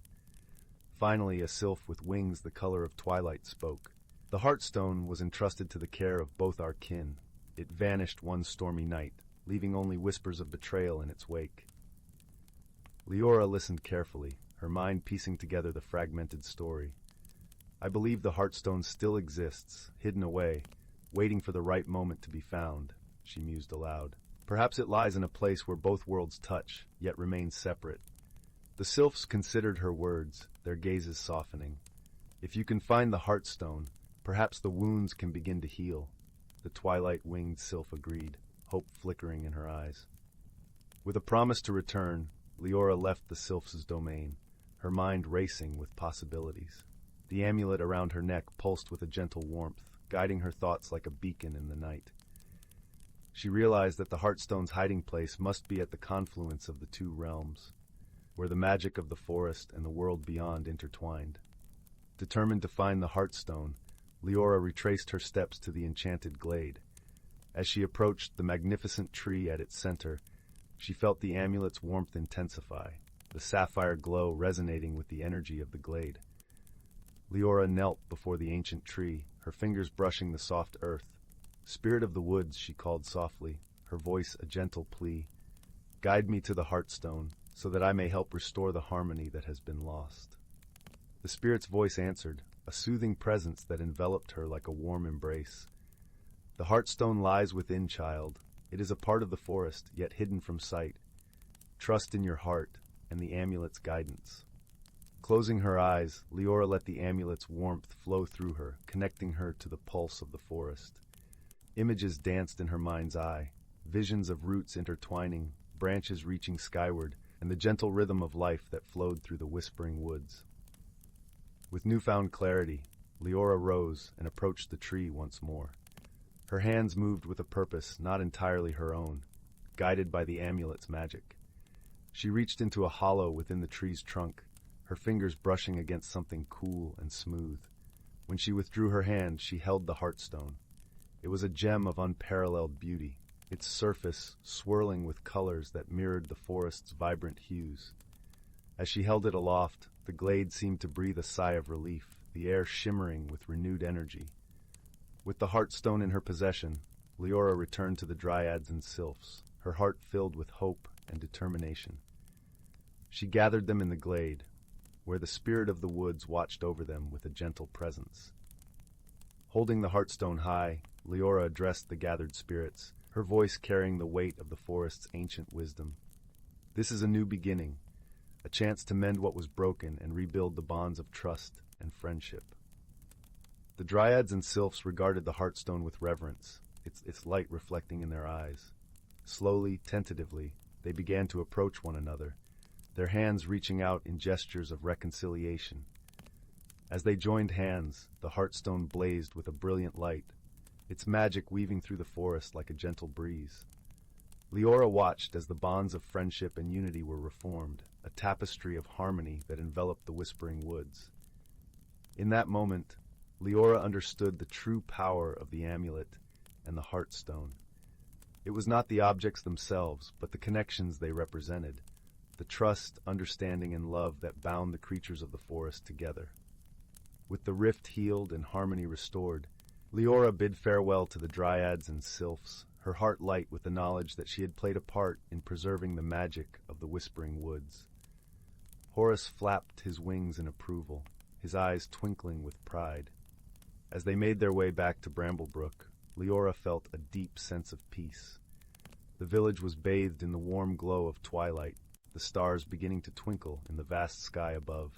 Finally, a Sylph with wings the color of twilight spoke. "The Heartstone was entrusted to the care of both our kin. It vanished one stormy night, leaving only whispers of betrayal in its wake." Leora listened carefully, her mind piecing together the fragmented story. "I believe the Heartstone still exists, hidden away, waiting for the right moment to be found," she mused aloud. "Perhaps it lies in a place where both worlds touch, yet remain separate." The Sylphs considered her words, their gazes softening. "If you can find the Heartstone, perhaps the wounds can begin to heal," the twilight-winged Sylph agreed, hope flickering in her eyes. With a promise to return, Leora left the Sylphs' domain, her mind racing with possibilities. The amulet around her neck pulsed with a gentle warmth, guiding her thoughts like a beacon in the night. She realized that the Heartstone's hiding place must be at the confluence of the two realms, where the magic of the forest and the world beyond intertwined. Determined to find the Heartstone, Leora retraced her steps to the enchanted glade. As she approached the magnificent tree at its center, she felt the amulet's warmth intensify, the sapphire glow resonating with the energy of the glade. Leora knelt before the ancient tree, her fingers brushing the soft earth. "Spirit of the woods," she called softly, her voice a gentle plea. "Guide me to the Heartstone, so that I may help restore the harmony that has been lost." The spirit's voice answered, a soothing presence that enveloped her like a warm embrace. "The Heartstone lies within, child. It is a part of the forest, yet hidden from sight. Trust in your heart and the amulet's guidance." Closing her eyes, Leora let the amulet's warmth flow through her, connecting her to the pulse of the forest. Images danced in her mind's eye, visions of roots intertwining, branches reaching skyward, and the gentle rhythm of life that flowed through the whispering woods. With newfound clarity, Leora rose and approached the tree once more. Her hands moved with a purpose not entirely her own, guided by the amulet's magic. She reached into a hollow within the tree's trunk, her fingers brushing against something cool and smooth. When she withdrew her hand, she held the heartstone. It was a gem of unparalleled beauty, its surface swirling with colors that mirrored the forest's vibrant hues. As she held it aloft, the glade seemed to breathe a sigh of relief, the air shimmering with renewed energy. With the heartstone in her possession, Leora returned to the dryads and sylphs, her heart filled with hope and determination. She gathered them in the glade, where the spirit of the woods watched over them with a gentle presence. Holding the heartstone high, Leora addressed the gathered spirits, her voice carrying the weight of the forest's ancient wisdom. This is a new beginning, a chance to mend what was broken and rebuild the bonds of trust and friendship. The dryads and sylphs regarded the heartstone with reverence, its light reflecting in their eyes. Slowly, tentatively, they began to approach one another, their hands reaching out in gestures of reconciliation. As they joined hands, the heartstone blazed with a brilliant light, its magic weaving through the forest like a gentle breeze. Leora watched as the bonds of friendship and unity were reformed, a tapestry of harmony that enveloped the whispering woods. In that moment, Leora understood the true power of the amulet and the heartstone. It was not the objects themselves, but the connections they represented, the trust, understanding, and love that bound the creatures of the forest together. With the rift healed and harmony restored, Leora bid farewell to the dryads and sylphs, her heart light with the knowledge that she had played a part in preserving the magic of the whispering woods. Horus flapped his wings in approval, his eyes twinkling with pride. As they made their way back to Bramblebrook, Leora felt a deep sense of peace. The village was bathed in the warm glow of twilight, the stars beginning to twinkle in the vast sky above.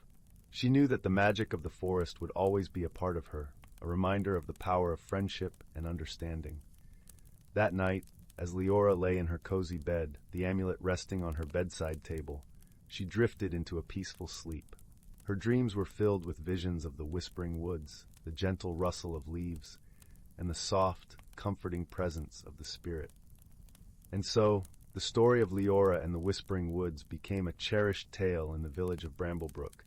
She knew that the magic of the forest would always be a part of her, a reminder of the power of friendship and understanding. That night, as Leora lay in her cozy bed, the amulet resting on her bedside table, she drifted into a peaceful sleep. Her dreams were filled with visions of the whispering woods, the gentle rustle of leaves, and the soft, comforting presence of the spirit. And so, the story of Leora and the Whispering Woods became a cherished tale in the village of Bramblebrook,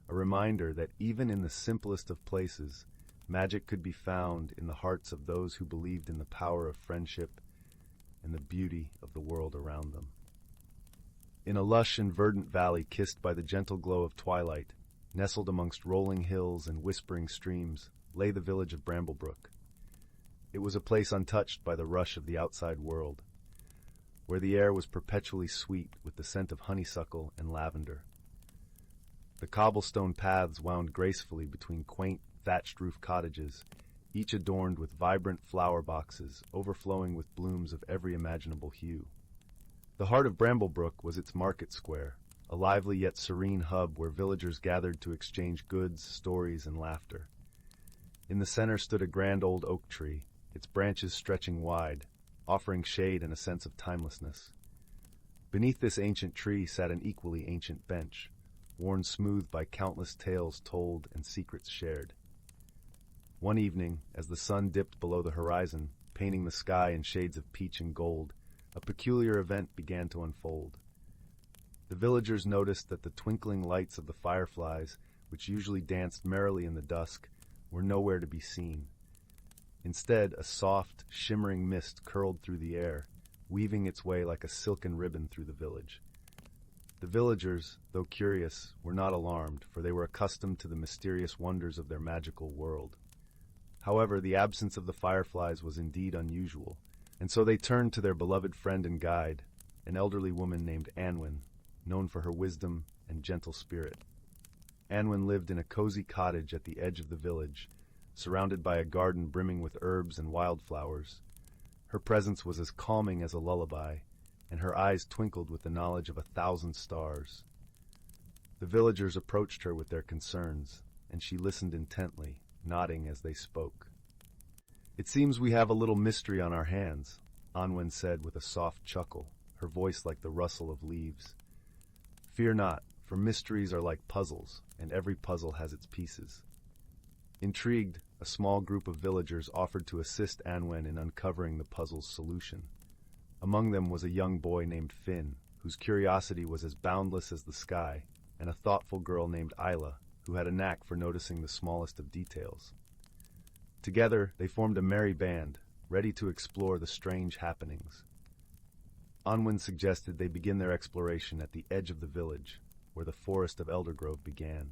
a reminder that even in the simplest of places, magic could be found in the hearts of those who believed in the power of friendship and the beauty of the world around them. In a lush and verdant valley kissed by the gentle glow of twilight, nestled amongst rolling hills and whispering streams, lay the village of Bramblebrook. It was a place untouched by the rush of the outside world, where the air was perpetually sweet with the scent of honeysuckle and lavender. The cobblestone paths wound gracefully between quaint, thatched-roof cottages, each adorned with vibrant flower boxes overflowing with blooms of every imaginable hue. The heart of Bramblebrook was its market square, a lively yet serene hub where villagers gathered to exchange goods, stories, and laughter. In the center stood a grand old oak tree, its branches stretching wide, offering shade and a sense of timelessness. Beneath this ancient tree sat an equally ancient bench, worn smooth by countless tales told and secrets shared. One evening, as the sun dipped below the horizon, painting the sky in shades of peach and gold, a peculiar event began to unfold. The villagers noticed that the twinkling lights of the fireflies, which usually danced merrily in the dusk, were nowhere to be seen. Instead, a soft, shimmering mist curled through the air, weaving its way like a silken ribbon through the village. The villagers, though curious, were not alarmed, for they were accustomed to the mysterious wonders of their magical world. However, the absence of the fireflies was indeed unusual, and so they turned to their beloved friend and guide, an elderly woman named Anwen, known for her wisdom and gentle spirit. Anwen lived in a cozy cottage at the edge of the village, surrounded by a garden brimming with herbs and wildflowers. Her presence was as calming as a lullaby, and her eyes twinkled with the knowledge of 1,000 stars. The villagers approached her with their concerns, and she listened intently, nodding as they spoke. "It seems we have a little mystery on our hands," Anwen said with a soft chuckle, her voice like the rustle of leaves. "Fear not, for mysteries are like puzzles, and every puzzle has its pieces." Intrigued, a small group of villagers offered to assist Anwen in uncovering the puzzle's solution. Among them was a young boy named Finn, whose curiosity was as boundless as the sky, and a thoughtful girl named Isla, who had a knack for noticing the smallest of details. Together, they formed a merry band, ready to explore the strange happenings. Onwin suggested they begin their exploration at the edge of the village, where the forest of Eldergrove began.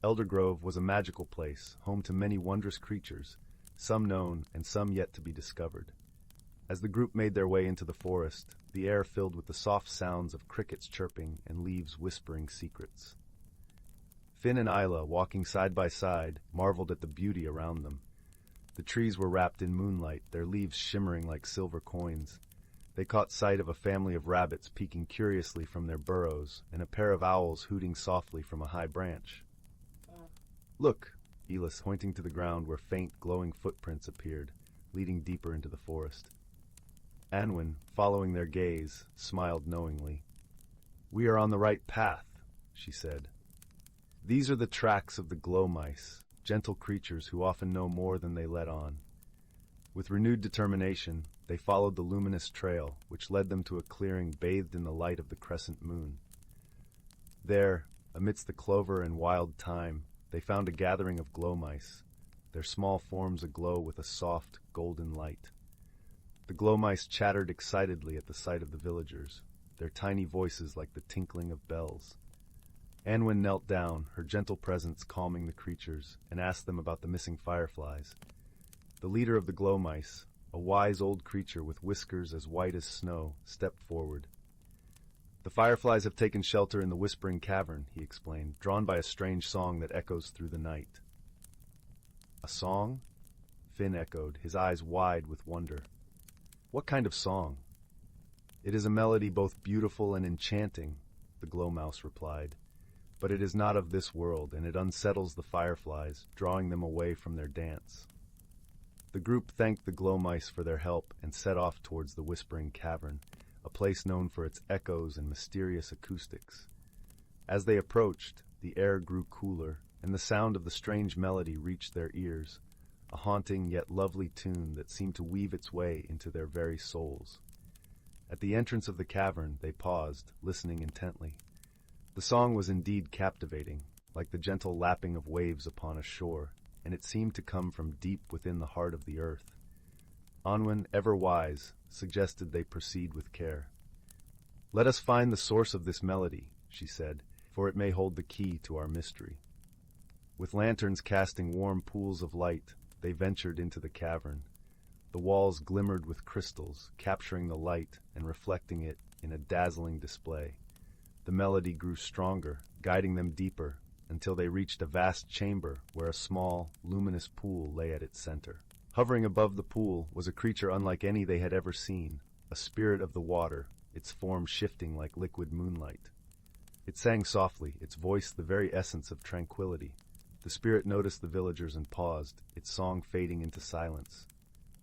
Eldergrove was a magical place, home to many wondrous creatures, some known and some yet to be discovered. As the group made their way into the forest, the air filled with the soft sounds of crickets chirping and leaves whispering secrets. Finn and Isla, walking side by side, marveled at the beauty around them. The trees were wrapped in moonlight, their leaves shimmering like silver coins. They caught sight of a family of rabbits peeking curiously from their burrows and a pair of owls hooting softly from a high branch. "Look," Elis, pointing to the ground where faint, glowing footprints appeared, leading deeper into the forest. Anwin, following their gaze, smiled knowingly. "We are on the right path," she said. "These are the tracks of the glow mice, gentle creatures who often know more than they let on." With renewed determination, they followed the luminous trail, which led them to a clearing bathed in the light of the crescent moon. There, amidst the clover and wild thyme, they found a gathering of glow mice, their small forms aglow with a soft, golden light. The glow mice chattered excitedly at the sight of the villagers, their tiny voices like the tinkling of bells. Anwin knelt down, her gentle presence calming the creatures, and asked them about the missing fireflies. The leader of the glow mice, a wise old creature with whiskers as white as snow, stepped forward. "The fireflies have taken shelter in the Whispering Cavern," he explained, drawn by a strange song that echoes through the night. "A song?" Finn echoed, his eyes wide with wonder. "What kind of song?" "It is a melody both beautiful and enchanting," the glow mouse replied. "But it is not of this world, and it unsettles the fireflies, drawing them away from their dance." The group thanked the glow mice for their help and set off towards the Whispering Cavern, a place known for its echoes and mysterious acoustics. As they approached, the air grew cooler, and the sound of the strange melody reached their ears, a haunting yet lovely tune that seemed to weave its way into their very souls. At the entrance of the cavern, they paused, listening intently. The song was indeed captivating, like the gentle lapping of waves upon a shore, and it seemed to come from deep within the heart of the earth. Onwin, ever wise, suggested they proceed with care. "Let us find the source of this melody," she said, "for it may hold the key to our mystery." With lanterns casting warm pools of light, they ventured into the cavern. The walls glimmered with crystals, capturing the light and reflecting it in a dazzling display. The melody grew stronger, guiding them deeper, until they reached a vast chamber where a small, luminous pool lay at its center. Hovering above the pool was a creature unlike any they had ever seen, a spirit of the water, its form shifting like liquid moonlight. It sang softly, its voice the very essence of tranquility. The spirit noticed the villagers and paused, its song fading into silence.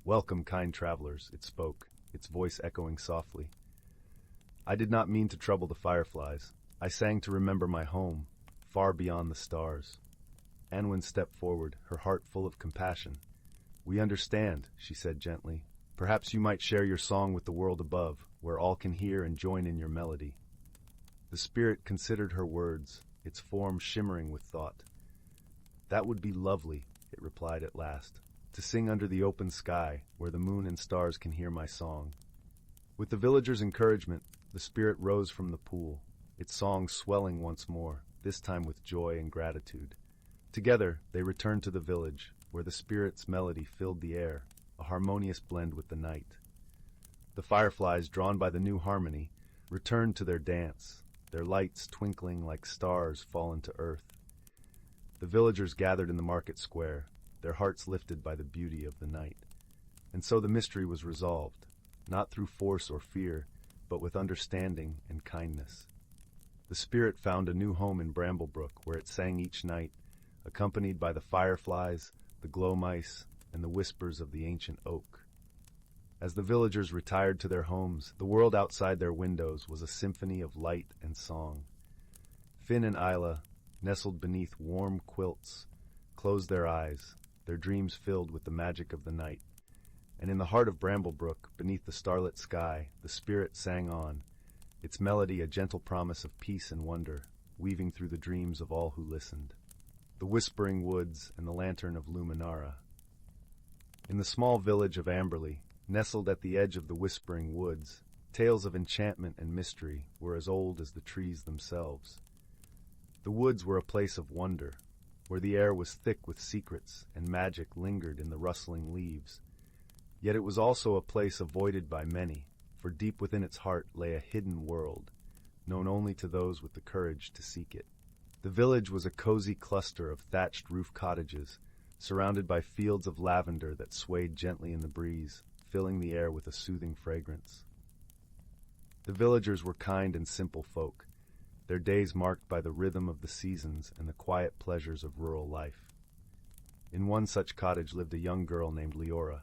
"Welcome, kind travelers," it spoke, its voice echoing softly. "I did not mean to trouble the fireflies. I sang to remember my home, far beyond the stars." Anwin stepped forward, her heart full of compassion. "We understand," she said gently. "Perhaps you might share your song with the world above, where all can hear and join in your melody." The spirit considered her words, its form shimmering with thought. "That would be lovely," it replied at last, "to sing under the open sky, where the moon and stars can hear my song." With the villagers' encouragement, the spirit rose from the pool, its song swelling once more, this time with joy and gratitude. Together, they returned to the village, where the spirit's melody filled the air, a harmonious blend with the night. The fireflies, drawn by the new harmony, returned to their dance, their lights twinkling like stars fallen to earth. The villagers gathered in the market square, their hearts lifted by the beauty of the night. And so the mystery was resolved, not through force or fear, but with understanding and kindness. The spirit found a new home in Bramblebrook, where it sang each night, accompanied by the fireflies, the glow mice, and the whispers of the ancient oak. As the villagers retired to their homes, the world outside their windows was a symphony of light and song. Finn and Isla, nestled beneath warm quilts, closed their eyes, their dreams filled with the magic of the night. And in the heart of Bramblebrook, beneath the starlit sky, the spirit sang on, its melody a gentle promise of peace and wonder, weaving through the dreams of all who listened. The Whispering Woods and the Lantern of Luminara. In the small village of Amberley, nestled at the edge of the Whispering Woods, tales of enchantment and mystery were as old as the trees themselves. The woods were a place of wonder, where the air was thick with secrets and magic lingered in the rustling leaves. Yet it was also a place avoided by many, for deep within its heart lay a hidden world, known only to those with the courage to seek it. The village was a cozy cluster of thatched roof cottages, surrounded by fields of lavender that swayed gently in the breeze, filling the air with a soothing fragrance. The villagers were kind and simple folk, their days marked by the rhythm of the seasons and the quiet pleasures of rural life. In one such cottage lived a young girl named Leora.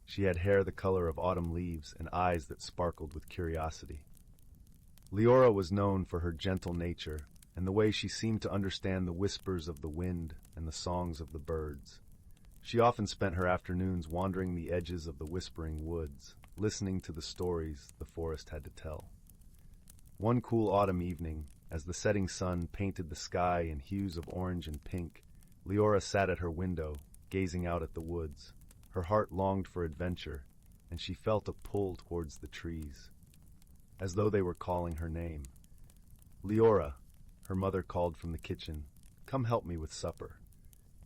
She had hair the color of autumn leaves and eyes that sparkled with curiosity. Leora was known for her gentle nature and the way she seemed to understand the whispers of the wind and the songs of the birds. She often spent her afternoons wandering the edges of the Whispering Woods, listening to the stories the forest had to tell. One cool autumn evening, as the setting sun painted the sky in hues of orange and pink, Leora sat at her window, gazing out at the woods. Her heart longed for adventure, and she felt a pull towards the trees, as though they were calling her name. "Leora," her mother called from the kitchen, "come help me with supper."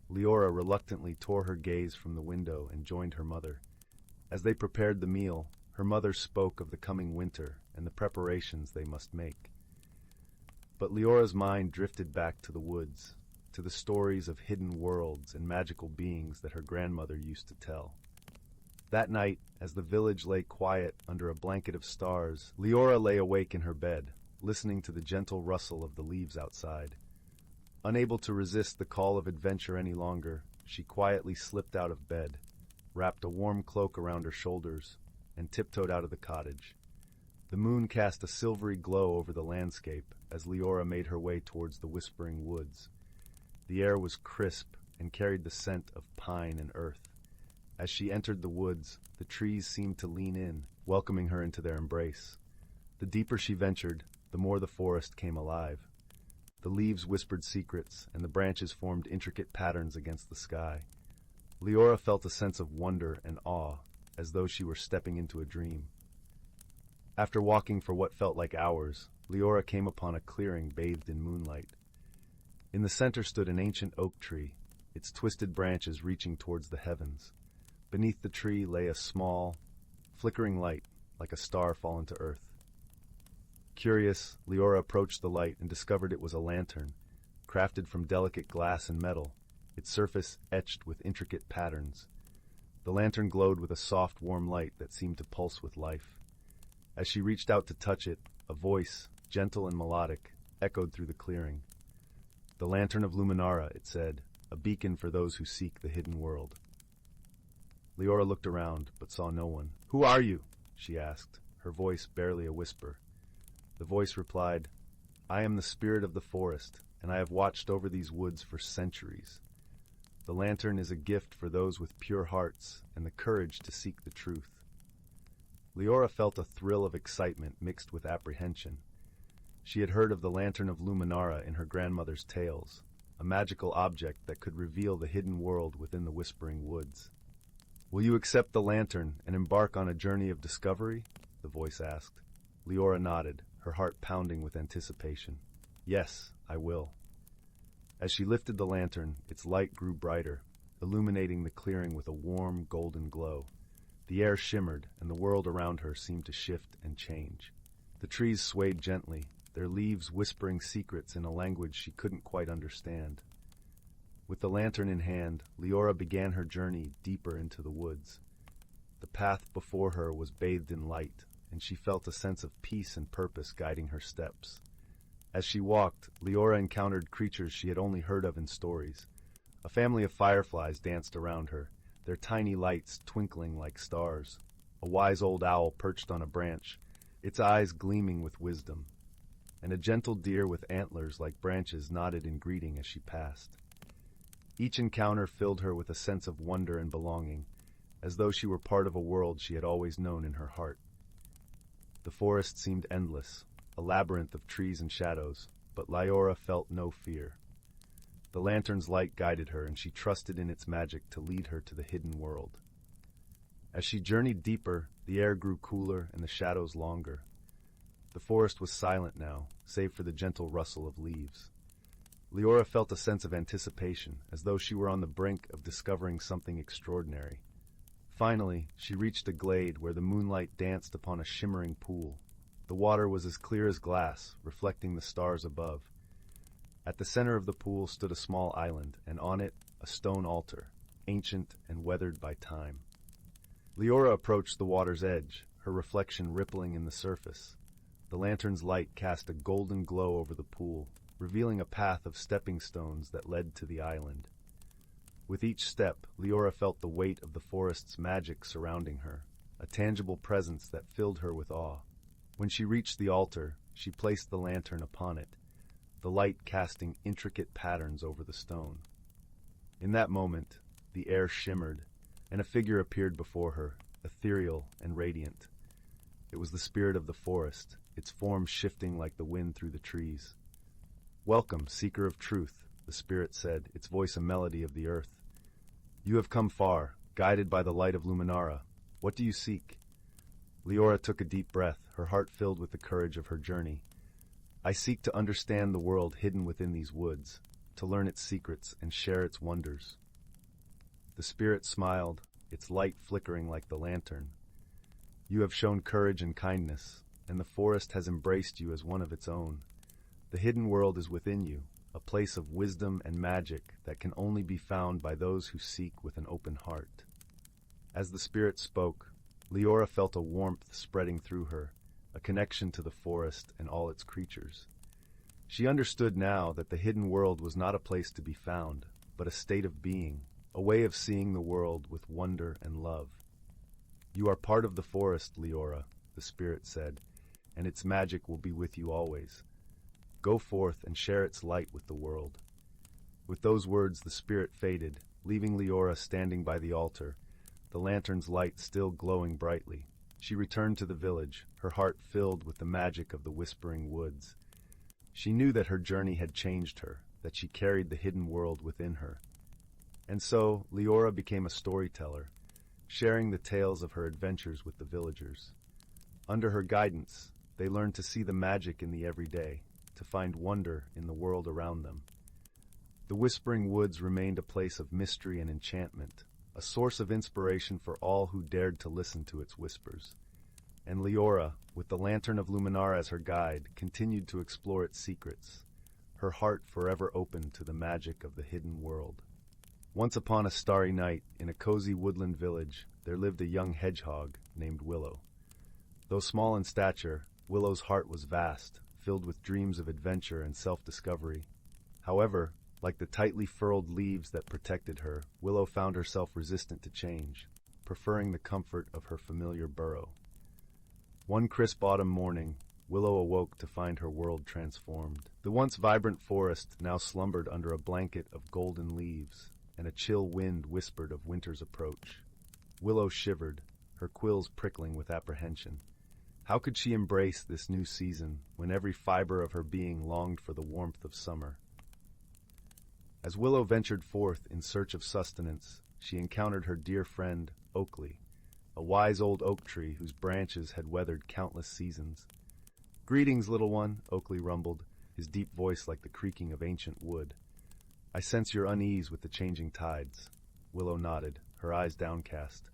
Leora reluctantly tore her gaze from the window and joined her mother. As they prepared the meal, her mother spoke of the coming winter and the preparations they must make. But Leora's mind drifted back to the woods, to the stories of hidden worlds and magical beings that her grandmother used to tell. That night, as the village lay quiet under a blanket of stars, Leora lay awake in her bed, listening to the gentle rustle of the leaves outside. Unable to resist the call of adventure any longer, she quietly slipped out of bed, wrapped a warm cloak around her shoulders, and tiptoed out of the cottage. The moon cast a silvery glow over the landscape as Leora made her way towards the Whispering Woods. The air was crisp and carried the scent of pine and earth. As she entered the woods, the trees seemed to lean in, welcoming her into their embrace. The deeper she ventured, the more the forest came alive. The leaves whispered secrets, and the branches formed intricate patterns against the sky. Leora felt a sense of wonder and awe, as though she were stepping into a dream. After walking for what felt like hours, Leora came upon a clearing bathed in moonlight. In the center stood an ancient oak tree, its twisted branches reaching towards the heavens. Beneath the tree lay a small, flickering light, like a star fallen to earth. Curious, Leora approached the light and discovered it was a lantern, crafted from delicate glass and metal, its surface etched with intricate patterns. The lantern glowed with a soft, warm light that seemed to pulse with life. As she reached out to touch it, a voice, gentle and melodic, echoed through the clearing. "The Lantern of Luminara," it said, "a beacon for those who seek the hidden world." Leora looked around, but saw no one. "Who are you?" she asked, her voice barely a whisper. The voice replied, "I am the spirit of the forest, and I have watched over these woods for centuries. The lantern is a gift for those with pure hearts and the courage to seek the truth." Leora felt a thrill of excitement mixed with apprehension. She had heard of the Lantern of Luminara in her grandmother's tales, a magical object that could reveal the hidden world within the Whispering Woods. "Will you accept the lantern and embark on a journey of discovery?" the voice asked. Leora nodded, her heart pounding with anticipation. "Yes, I will." As she lifted the lantern, its light grew brighter, illuminating the clearing with a warm, golden glow. The air shimmered, and the world around her seemed to shift and change. The trees swayed gently, their leaves whispering secrets in a language she couldn't quite understand. With the lantern in hand, Leora began her journey deeper into the woods. The path before her was bathed in light, and she felt a sense of peace and purpose guiding her steps. As she walked, Leora encountered creatures she had only heard of in stories. A family of fireflies danced around her, their tiny lights twinkling like stars. A wise old owl perched on a branch, its eyes gleaming with wisdom. And a gentle deer with antlers like branches nodded in greeting as she passed. Each encounter filled her with a sense of wonder and belonging, as though she were part of a world she had always known in her heart. The forest seemed endless, a labyrinth of trees and shadows, but Lyora felt no fear. The lantern's light guided her, and she trusted in its magic to lead her to the hidden world. As she journeyed deeper, the air grew cooler and the shadows longer. The forest was silent now, save for the gentle rustle of leaves. Lyora felt a sense of anticipation, as though she were on the brink of discovering something extraordinary. Finally, she reached a glade where the moonlight danced upon a shimmering pool. The water was as clear as glass, reflecting the stars above. At the center of the pool stood a small island, and on it, a stone altar, ancient and weathered by time. Lyora approached the water's edge, her reflection rippling in the surface. The lantern's light cast a golden glow over the pool, revealing a path of stepping stones that led to the island. With each step, Lyora felt the weight of the forest's magic surrounding her, a tangible presence that filled her with awe. When she reached the altar, she placed the lantern upon it, the light casting intricate patterns over the stone. In that moment, the air shimmered, and a figure appeared before her, ethereal and radiant. It was the spirit of the forest, its form shifting like the wind through the trees. "Welcome, seeker of truth," the spirit said, its voice a melody of the earth. "You have come far, guided by the light of Luminara. What do you seek?" Lyora took a deep breath, her heart filled with the courage of her journey. "I seek to understand the world hidden within these woods, to learn its secrets and share its wonders." The spirit smiled, its light flickering like the lantern. "You have shown courage and kindness, and the forest has embraced you as one of its own. The hidden world is within you, a place of wisdom and magic that can only be found by those who seek with an open heart." As the spirit spoke, Lyora felt a warmth spreading through her, a connection to the forest and all its creatures. She understood now that the hidden world was not a place to be found, but a state of being, a way of seeing the world with wonder and love. "You are part of the forest, Lyora," the spirit said, "and its magic will be with you always. Go forth and share its light with the world." With those words the spirit faded, leaving Lyora standing by the altar, the lantern's light still glowing brightly. She returned to the village, her heart filled with the magic of the whispering woods. She knew that her journey had changed her, that she carried the hidden world within her. And so, Lyora became a storyteller, sharing the tales of her adventures with the villagers. Under her guidance, they learned to see the magic in the everyday, to find wonder in the world around them. The Whispering Woods remained a place of mystery and enchantment, a source of inspiration for all who dared to listen to its whispers. And Lyora, with the lantern of Luminara as her guide, continued to explore its secrets, her heart forever open to the magic of the hidden world. Once upon a starry night, in a cozy woodland village, there lived a young hedgehog named Willow. Though small in stature, Willow's heart was vast, filled with dreams of adventure and self-discovery. However, like the tightly furled leaves that protected her, Willow found herself resistant to change, preferring the comfort of her familiar burrow. One crisp autumn morning, Willow awoke to find her world transformed. The once vibrant forest now slumbered under a blanket of golden leaves, and a chill wind whispered of winter's approach. Willow shivered, her quills prickling with apprehension. How could she embrace this new season when every fiber of her being longed for the warmth of summer? As Willow ventured forth in search of sustenance, she encountered her dear friend, Oakley, a wise old oak tree whose branches had weathered countless seasons. "Greetings, little one," Oakley rumbled, his deep voice like the creaking of ancient wood. "I sense your unease with the changing tides." Willow nodded, her eyes downcast.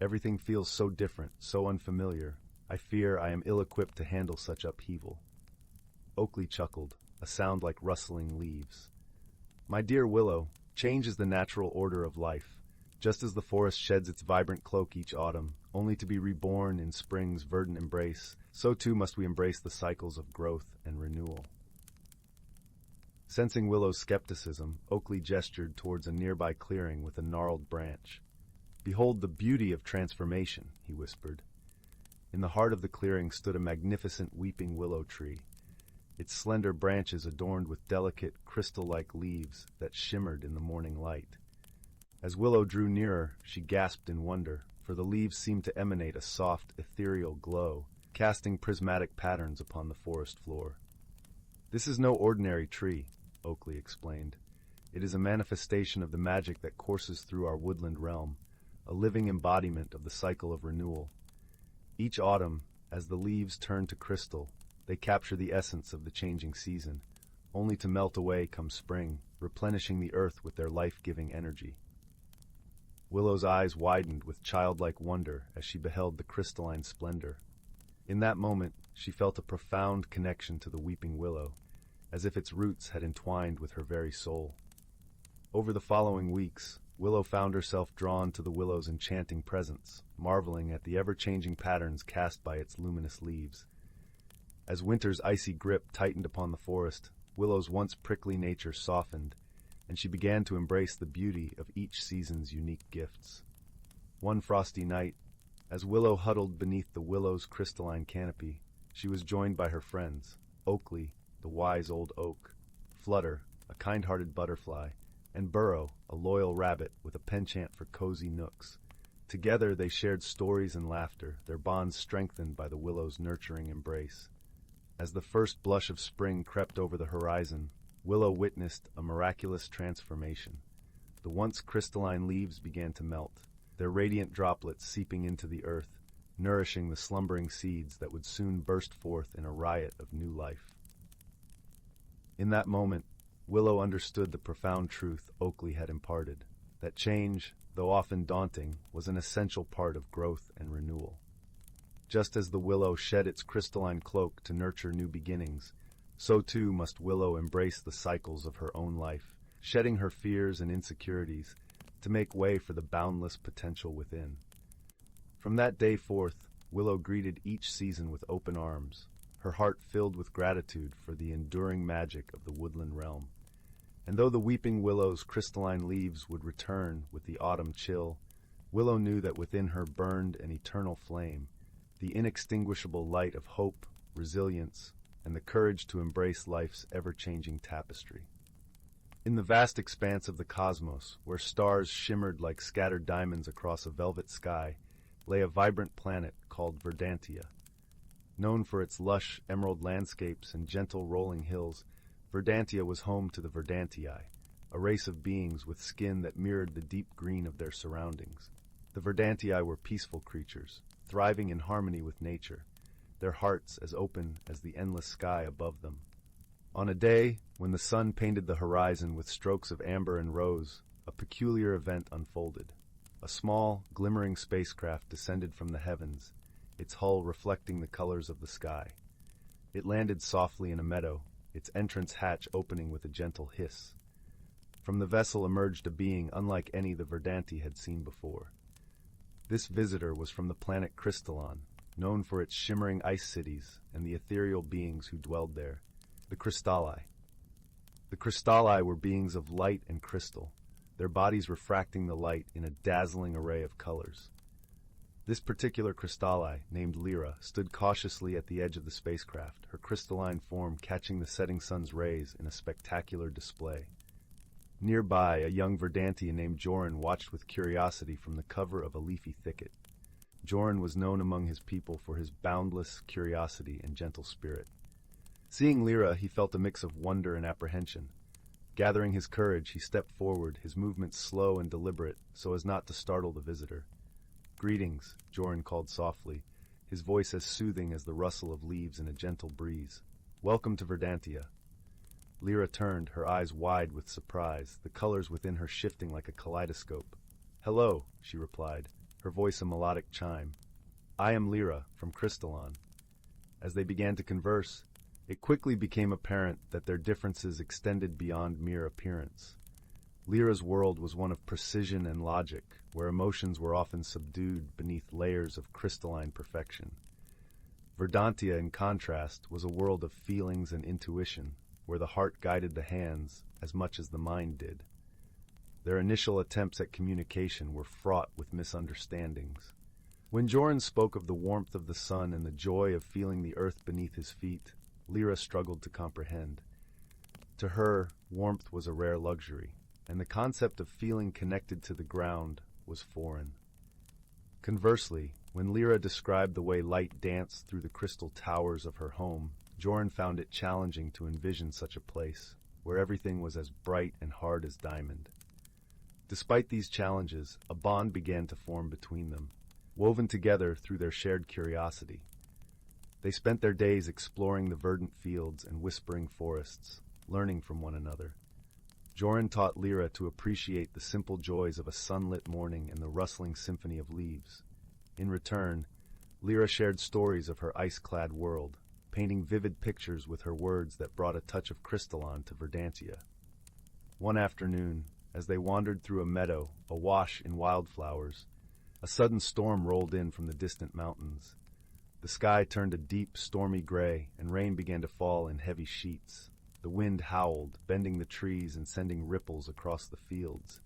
"Everything feels so different, so unfamiliar. I fear I am ill-equipped to handle such upheaval." Oakley chuckled, a sound like rustling leaves. "My dear Willow, change is the natural order of life. Just as the forest sheds its vibrant cloak each autumn, only to be reborn in spring's verdant embrace, so too must we embrace the cycles of growth and renewal." Sensing Willow's skepticism, Oakley gestured towards a nearby clearing with a gnarled branch. "Behold the beauty of transformation," he whispered. In the heart of the clearing stood a magnificent weeping willow tree, its slender branches adorned with delicate, crystal-like leaves that shimmered in the morning light. As Willow drew nearer, she gasped in wonder, for the leaves seemed to emanate a soft, ethereal glow, casting prismatic patterns upon the forest floor. "This is no ordinary tree," Oakley explained. "It is a manifestation of the magic that courses through our woodland realm, a living embodiment of the cycle of renewal. Each autumn, as the leaves turn to crystal, they capture the essence of the changing season, only to melt away come spring, replenishing the earth with their life-giving energy." Willow's eyes widened with childlike wonder as she beheld the crystalline splendor. In that moment, she felt a profound connection to the weeping willow, as if its roots had entwined with her very soul. Over the following weeks, Willow found herself drawn to the willow's enchanting presence, marveling at the ever-changing patterns cast by its luminous leaves. As winter's icy grip tightened upon the forest, Willow's once prickly nature softened, and she began to embrace the beauty of each season's unique gifts. One frosty night, as Willow huddled beneath the willow's crystalline canopy, she was joined by her friends, Oakley, the wise old oak, Flutter, a kind-hearted butterfly, and Burrow, a loyal rabbit with a penchant for cozy nooks. Together they shared stories and laughter, their bonds strengthened by the willow's nurturing embrace. As the first blush of spring crept over the horizon, Willow witnessed a miraculous transformation. The once crystalline leaves began to melt, their radiant droplets seeping into the earth, nourishing the slumbering seeds that would soon burst forth in a riot of new life. In that moment, Willow understood the profound truth Oakley had imparted, that change, though often daunting, was an essential part of growth and renewal. Just as the willow shed its crystalline cloak to nurture new beginnings, so too must Willow embrace the cycles of her own life, shedding her fears and insecurities to make way for the boundless potential within. From that day forth, Willow greeted each season with open arms, her heart filled with gratitude for the enduring magic of the woodland realm. And though the weeping willow's crystalline leaves would return with the autumn chill, Willow knew that within her burned an eternal flame, the inextinguishable light of hope, resilience, and the courage to embrace life's ever-changing tapestry. In the vast expanse of the cosmos, where stars shimmered like scattered diamonds across a velvet sky, lay a vibrant planet called Verdantia. Known for its lush, emerald landscapes and gentle rolling hills, Verdantia was home to the Verdantii, a race of beings with skin that mirrored the deep green of their surroundings. The Verdantii were peaceful creatures, thriving in harmony with nature, their hearts as open as the endless sky above them. On a day when the sun painted the horizon with strokes of amber and rose, a peculiar event unfolded. A small, glimmering spacecraft descended from the heavens, its hull reflecting the colors of the sky. It landed softly in a meadow, its entrance hatch opening with a gentle hiss. From the vessel emerged a being unlike any the Verdanti had seen before. This visitor was from the planet Crystallon, known for its shimmering ice cities and the ethereal beings who dwelled there, the Crystalli. The Crystalli were beings of light and crystal, their bodies refracting the light in a dazzling array of colors. This particular Crystalli, named Lyra, stood cautiously at the edge of the spacecraft, her crystalline form catching the setting sun's rays in a spectacular display. Nearby, a young Verdanti named Joran watched with curiosity from the cover of a leafy thicket. Joran was known among his people for his boundless curiosity and gentle spirit. Seeing Lyra, he felt a mix of wonder and apprehension. Gathering his courage, he stepped forward, his movements slow and deliberate, so as not to startle the visitor. "Greetings," Joran called softly, his voice as soothing as the rustle of leaves in a gentle breeze. "Welcome to Verdantia." Lyra turned, her eyes wide with surprise, the colors within her shifting like a kaleidoscope. "Hello," she replied, her voice a melodic chime. "I am Lyra, from Crystallon." As they began to converse, it quickly became apparent that their differences extended beyond mere appearance. Lyra's world was one of precision and logic, where emotions were often subdued beneath layers of crystalline perfection. Verdantia, in contrast, was a world of feelings and intuition, where the heart guided the hands as much as the mind did. Their initial attempts at communication were fraught with misunderstandings. When Joran spoke of the warmth of the sun and the joy of feeling the earth beneath his feet, Lyra struggled to comprehend. To her, warmth was a rare luxury, and the concept of feeling connected to the ground was foreign. Conversely, when Lyra described the way light danced through the crystal towers of her home, Joran found it challenging to envision such a place, where everything was as bright and hard as diamond. Despite these challenges, a bond began to form between them, woven together through their shared curiosity. They spent their days exploring the verdant fields and whispering forests, learning from one another. Joran taught Lyra to appreciate the simple joys of a sunlit morning and the rustling symphony of leaves. In return, Lyra shared stories of her ice-clad world, painting vivid pictures with her words that brought a touch of crystalline to Verdantia. One afternoon, as they wandered through a meadow awash in wildflowers, a sudden storm rolled in from the distant mountains. The sky turned a deep, stormy gray, and rain began to fall in heavy sheets. The wind howled, bending the trees and sending ripples across the fields.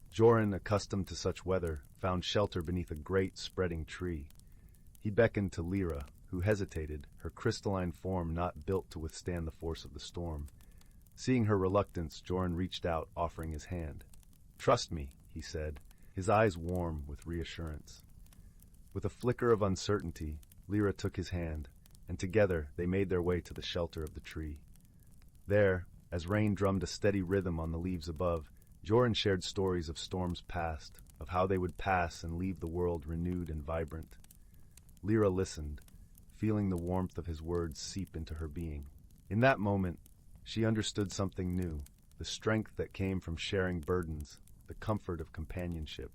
Joran, accustomed to such weather, found shelter beneath a great, spreading tree. He beckoned to Lyra, who hesitated, her crystalline form not built to withstand the force of the storm. Seeing her reluctance, Joran reached out, offering his hand. "Trust me," he said, his eyes warm with reassurance. With a flicker of uncertainty, Lyra took his hand, and together they made their way to the shelter of the tree. There, as rain drummed a steady rhythm on the leaves above, Joran shared stories of storms past, of how they would pass and leave the world renewed and vibrant. Lyra listened, feeling the warmth of his words seep into her being. In that moment, she understood something new, the strength that came from sharing burdens, the comfort of companionship.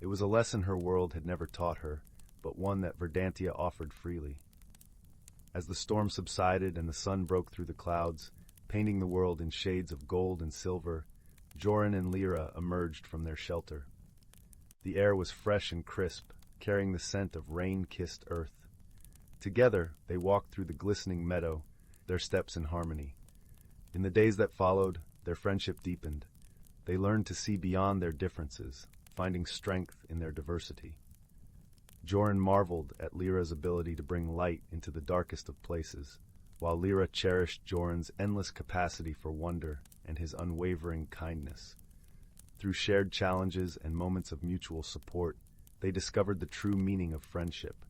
It was a lesson her world had never taught her, but one that Verdantia offered freely. As the storm subsided and the sun broke through the clouds, painting the world in shades of gold and silver, Joran and Lyra emerged from their shelter. The air was fresh and crisp, carrying the scent of rain-kissed earth. Together, they walked through the glistening meadow, their steps in harmony. In the days that followed, their friendship deepened. They learned to see beyond their differences, finding strength in their diversity. Joran marveled at Lyra's ability to bring light into the darkest of places, while Lyra cherished Joran's endless capacity for wonder and his unwavering kindness. Through shared challenges and moments of mutual support, they discovered the true meaning of friendship,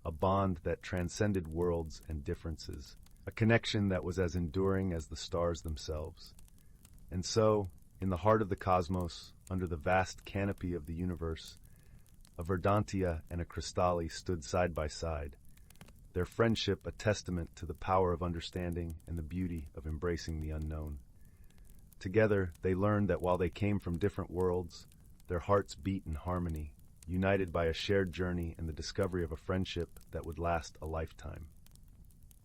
a bond that transcended worlds and differences, a connection that was as enduring as the stars themselves. And so, in the heart of the cosmos, under the vast canopy of the universe, a Verdantia and a Crystali stood side by side, their friendship a testament to the power of understanding and the beauty of embracing the unknown. Together, they learned that while they came from different worlds, their hearts beat in harmony, united by a shared journey and the discovery of a friendship that would last a lifetime.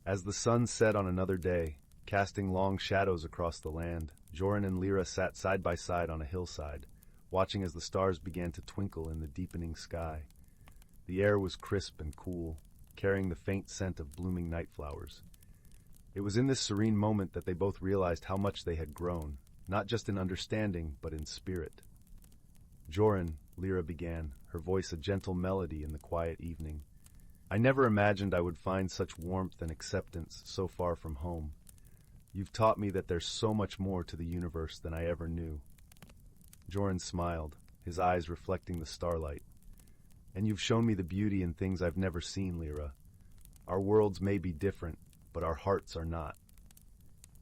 As the sun set on another day, casting long shadows across the land, Joran and Lyra sat side by side on a hillside, watching as the stars began to twinkle in the deepening sky. The air was crisp and cool, carrying the faint scent of blooming night flowers. It was in this serene moment that they both realized how much they had grown, not just in understanding, but in spirit. "Joran," Lyra began, her voice a gentle melody in the quiet evening, "I never imagined I would find such warmth and acceptance so far from home. You've taught me that there's so much more to the universe than I ever knew." Joran smiled, his eyes reflecting the starlight. "And you've shown me the beauty in things I've never seen, Lyra. Our worlds may be different, but our hearts are not."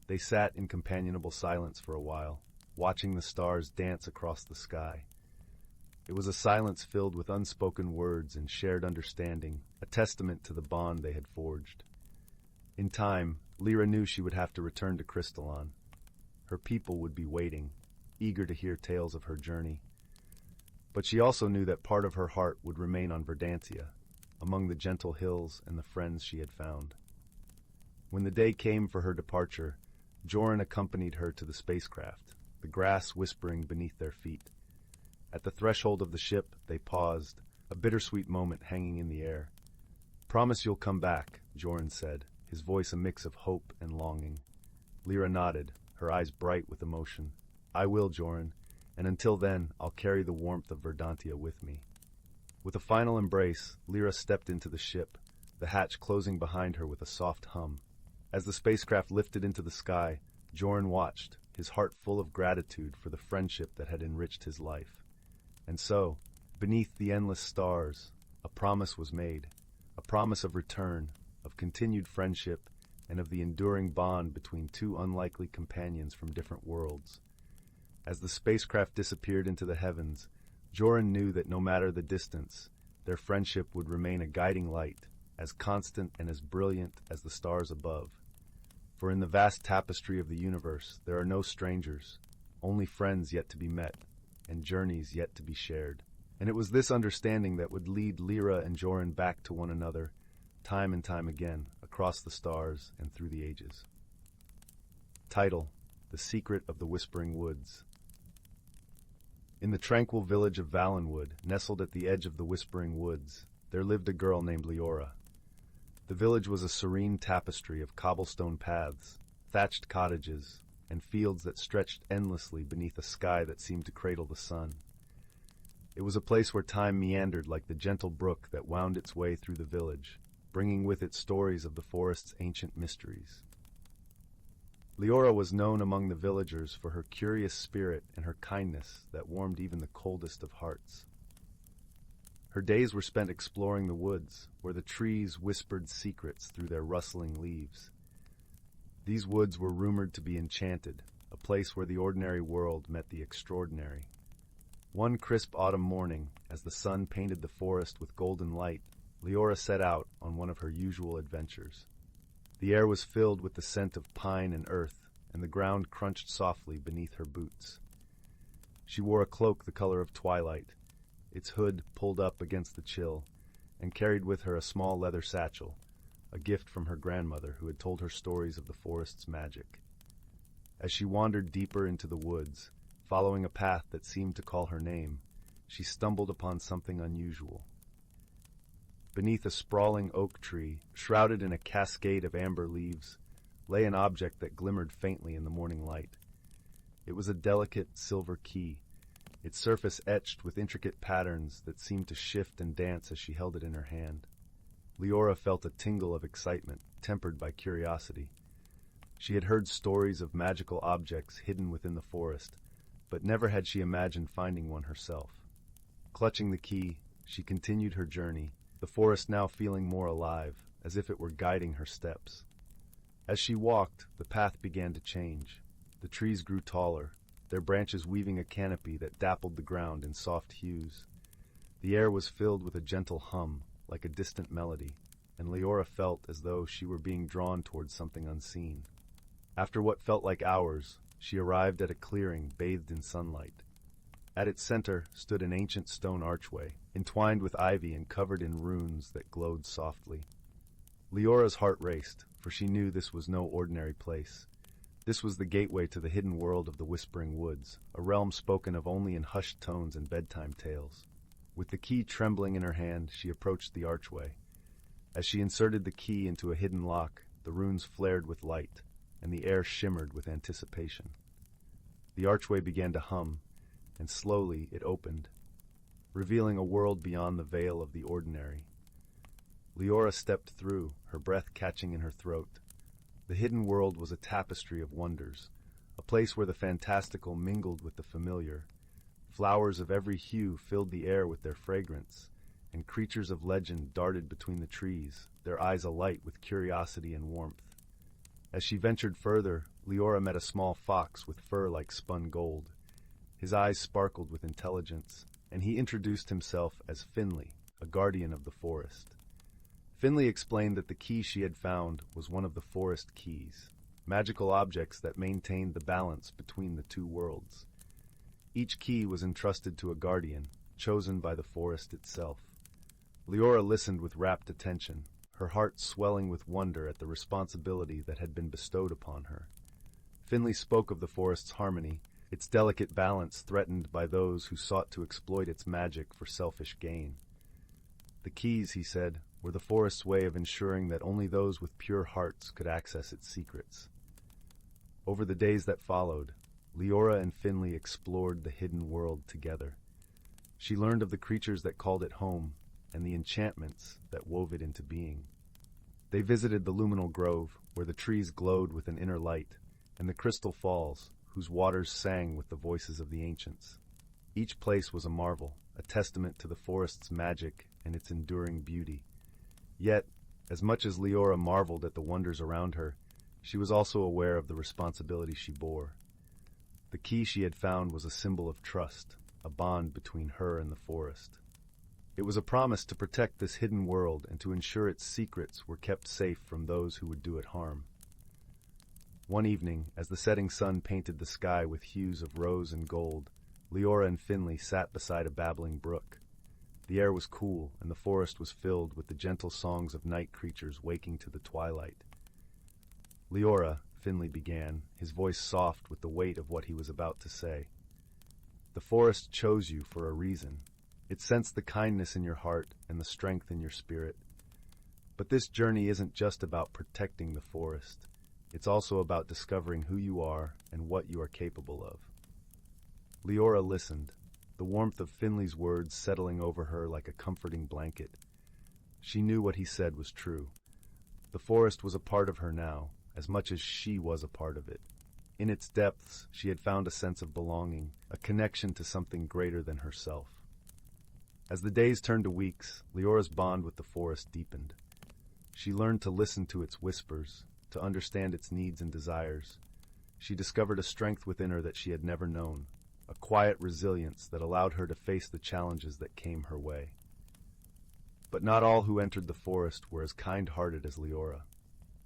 They sat in companionable silence for a while, watching the stars dance across the sky. It was a silence filled with unspoken words and shared understanding, a testament to the bond they had forged. In time, Lyra knew she would have to return to Crystalon. Her people would be waiting, eager to hear tales of her journey. But she also knew that part of her heart would remain on Verdantia, among the gentle hills and the friends she had found. When the day came for her departure, Joran accompanied her to the spacecraft, the grass whispering beneath their feet. At the threshold of the ship, they paused, a bittersweet moment hanging in the air. "Promise you'll come back," Joran said, his voice a mix of hope and longing. Lyra nodded, her eyes bright with emotion. "I will, Joran, and until then, I'll carry the warmth of Verdantia with me." With a final embrace, Lyra stepped into the ship, the hatch closing behind her with a soft hum. As the spacecraft lifted into the sky, Joran watched, his heart full of gratitude for the friendship that had enriched his life. And so, Beneath the endless stars, a promise was made, a promise of return, of continued friendship, and of the enduring bond between two unlikely companions from different worlds. As the spacecraft disappeared into the heavens, Joran knew that no matter the distance, their friendship would remain a guiding light, as constant and as brilliant as the stars above. For in the vast tapestry of the universe, there are no strangers, only friends yet to be met, and journeys yet to be shared. And it was this understanding that would lead Lyra and Joran back to one another, time and time again, across the stars and through the ages. Title: The Secret of the Whispering Woods. In the tranquil village of Valenwood, nestled at the edge of the Whispering Woods, there lived a girl named Leora. The village was a serene tapestry of cobblestone paths, thatched cottages, and fields that stretched endlessly beneath a sky that seemed to cradle the sun. It was a place where time meandered like the gentle brook that wound its way through the village, bringing with it stories of the forest's ancient mysteries. Leora was known among the villagers for her curious spirit and her kindness that warmed even the coldest of hearts. Her days were spent exploring the woods, where the trees whispered secrets through their rustling leaves. These woods were rumored to be enchanted, a place where the ordinary world met the extraordinary. One crisp autumn morning, as the sun painted the forest with golden light, Leora set out on one of her usual adventures. The air was filled with the scent of pine and earth, and the ground crunched softly beneath her boots. She wore a cloak the color of twilight, its hood pulled up against the chill, and carried with her a small leather satchel, a gift from her grandmother who had told her stories of the forest's magic. As she wandered deeper into the woods, following a path that seemed to call her name, she stumbled upon something unusual. Beneath a sprawling oak tree, shrouded in a cascade of amber leaves, lay an object that glimmered faintly in the morning light. It was a delicate silver key, its surface etched with intricate patterns that seemed to shift and dance as she held it in her hand. Leora felt a tingle of excitement, tempered by curiosity. She had heard stories of magical objects hidden within the forest, but never had she imagined finding one herself. Clutching the key, she continued her journey, the forest now feeling more alive, as if it were guiding her steps. As she walked, the path began to change. The trees grew taller, their branches weaving a canopy that dappled the ground in soft hues. The air was filled with a gentle hum, like a distant melody, and Leora felt as though she were being drawn towards something unseen. After what felt like hours, she arrived at a clearing bathed in sunlight. At its center stood an ancient stone archway, entwined with ivy and covered in runes that glowed softly. Leora's heart raced, for she knew this was no ordinary place. This was the gateway to the hidden world of the Whispering Woods, a realm spoken of only in hushed tones and bedtime tales. With the key trembling in her hand, she approached the archway. As she inserted the key into a hidden lock, the runes flared with light, and the air shimmered with anticipation. The archway began to hum, and slowly it opened, revealing a world beyond the veil of the ordinary. Leora stepped through, her breath catching in her throat. The hidden world was a tapestry of wonders, a place where the fantastical mingled with the familiar. Flowers of every hue filled the air with their fragrance, and creatures of legend darted between the trees, their eyes alight with curiosity and warmth. As she ventured further, Leora met a small fox with fur like spun gold. His eyes sparkled with intelligence, and he introduced himself as Finley, a guardian of the forest. Finley explained that the key she had found was one of the forest keys, magical objects that maintained the balance between the two worlds. Each key was entrusted to a guardian, chosen by the forest itself. Leora listened with rapt attention, her heart swelling with wonder at the responsibility that had been bestowed upon her. Finley spoke of the forest's harmony, its delicate balance threatened by those who sought to exploit its magic for selfish gain. The keys, he said, were the forest's way of ensuring that only those with pure hearts could access its secrets. Over the days that followed, Leora and Finley explored the hidden world together. She learned of the creatures that called it home and the enchantments that wove it into being. They visited the luminal grove, where the trees glowed with an inner light, and the crystal falls, whose waters sang with the voices of the ancients. Each place was a marvel, a testament to the forest's magic and its enduring beauty. Yet, as much as Leora marveled at the wonders around her, she was also aware of the responsibility she bore. The key she had found was a symbol of trust, a bond between her and the forest. It was a promise to protect this hidden world and to ensure its secrets were kept safe from those who would do it harm. One evening, as the setting sun painted the sky with hues of rose and gold, Leora and Finley sat beside a babbling brook. The air was cool, and the forest was filled with the gentle songs of night creatures waking to the twilight. "Leora," Finley began, his voice soft with the weight of what he was about to say. "The forest chose you for a reason. It sensed the kindness in your heart and the strength in your spirit. But this journey isn't just about protecting the forest. It's also about discovering who you are and what you are capable of." Leora listened, the warmth of Finley's words settling over her like a comforting blanket. She knew what he said was true. The forest was a part of her now, as much as she was a part of it. In its depths, she had found a sense of belonging, a connection to something greater than herself. As the days turned to weeks, Leora's bond with the forest deepened. She learned to listen to its whispers, to understand its needs and desires. She discovered a strength within her that she had never known, a quiet resilience that allowed her to face the challenges that came her way. But not all who entered the forest were as kind-hearted as Leora.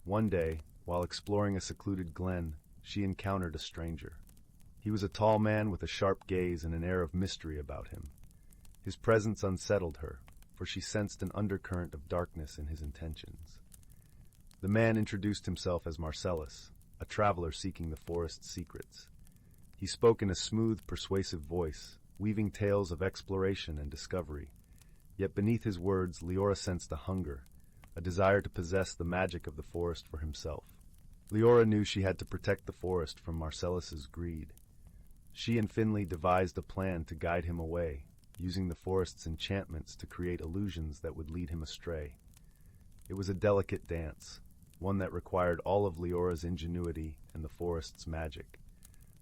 One day, while exploring a secluded glen, she encountered a stranger. He was a tall man with a sharp gaze and an air of mystery about him. His presence unsettled her, for she sensed an undercurrent of darkness in his intentions. The man introduced himself as Marcellus, a traveler seeking the forest's secrets. He spoke in a smooth, persuasive voice, weaving tales of exploration and discovery. Yet beneath his words, Leora sensed a hunger, a desire to possess the magic of the forest for himself. Leora knew she had to protect the forest from Marcellus's greed. She and Finley devised a plan to guide him away, using the forest's enchantments to create illusions that would lead him astray. It was a delicate dance, one that required all of Leora's ingenuity and the forest's magic.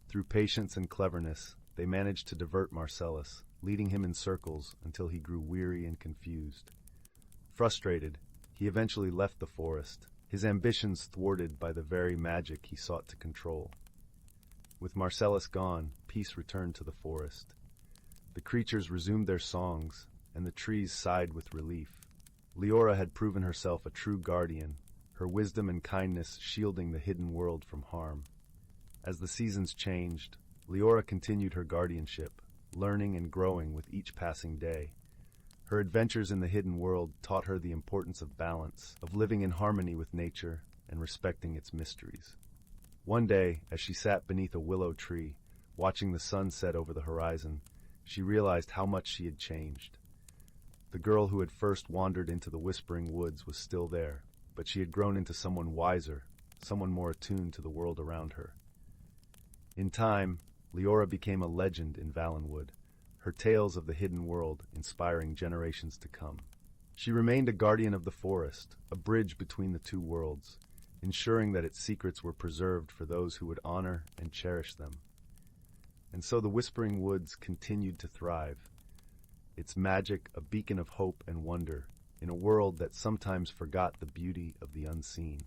Through patience and cleverness, they managed to divert Marcellus, leading him in circles until he grew weary and confused. Frustrated, he eventually left the forest, his ambitions thwarted by the very magic he sought to control. With Marcellus gone, peace returned to the forest. The creatures resumed their songs, and the trees sighed with relief. Leora had proven herself a true guardian, her wisdom and kindness shielding the hidden world from harm. As the seasons changed, Leora continued her guardianship, learning and growing with each passing day. Her adventures in the hidden world taught her the importance of balance, of living in harmony with nature and respecting its mysteries. One day, as she sat beneath a willow tree, watching the sun set over the horizon, she realized how much she had changed. The girl who had first wandered into the whispering woods was still there, but she had grown into someone wiser, someone more attuned to the world around her. In time, Leora became a legend in Valenwood, her tales of the hidden world inspiring generations to come. She remained a guardian of the forest, a bridge between the two worlds, ensuring that its secrets were preserved for those who would honor and cherish them. And so the Whispering Woods continued to thrive, its magic a beacon of hope and wonder in a world that sometimes forgot the beauty of the unseen.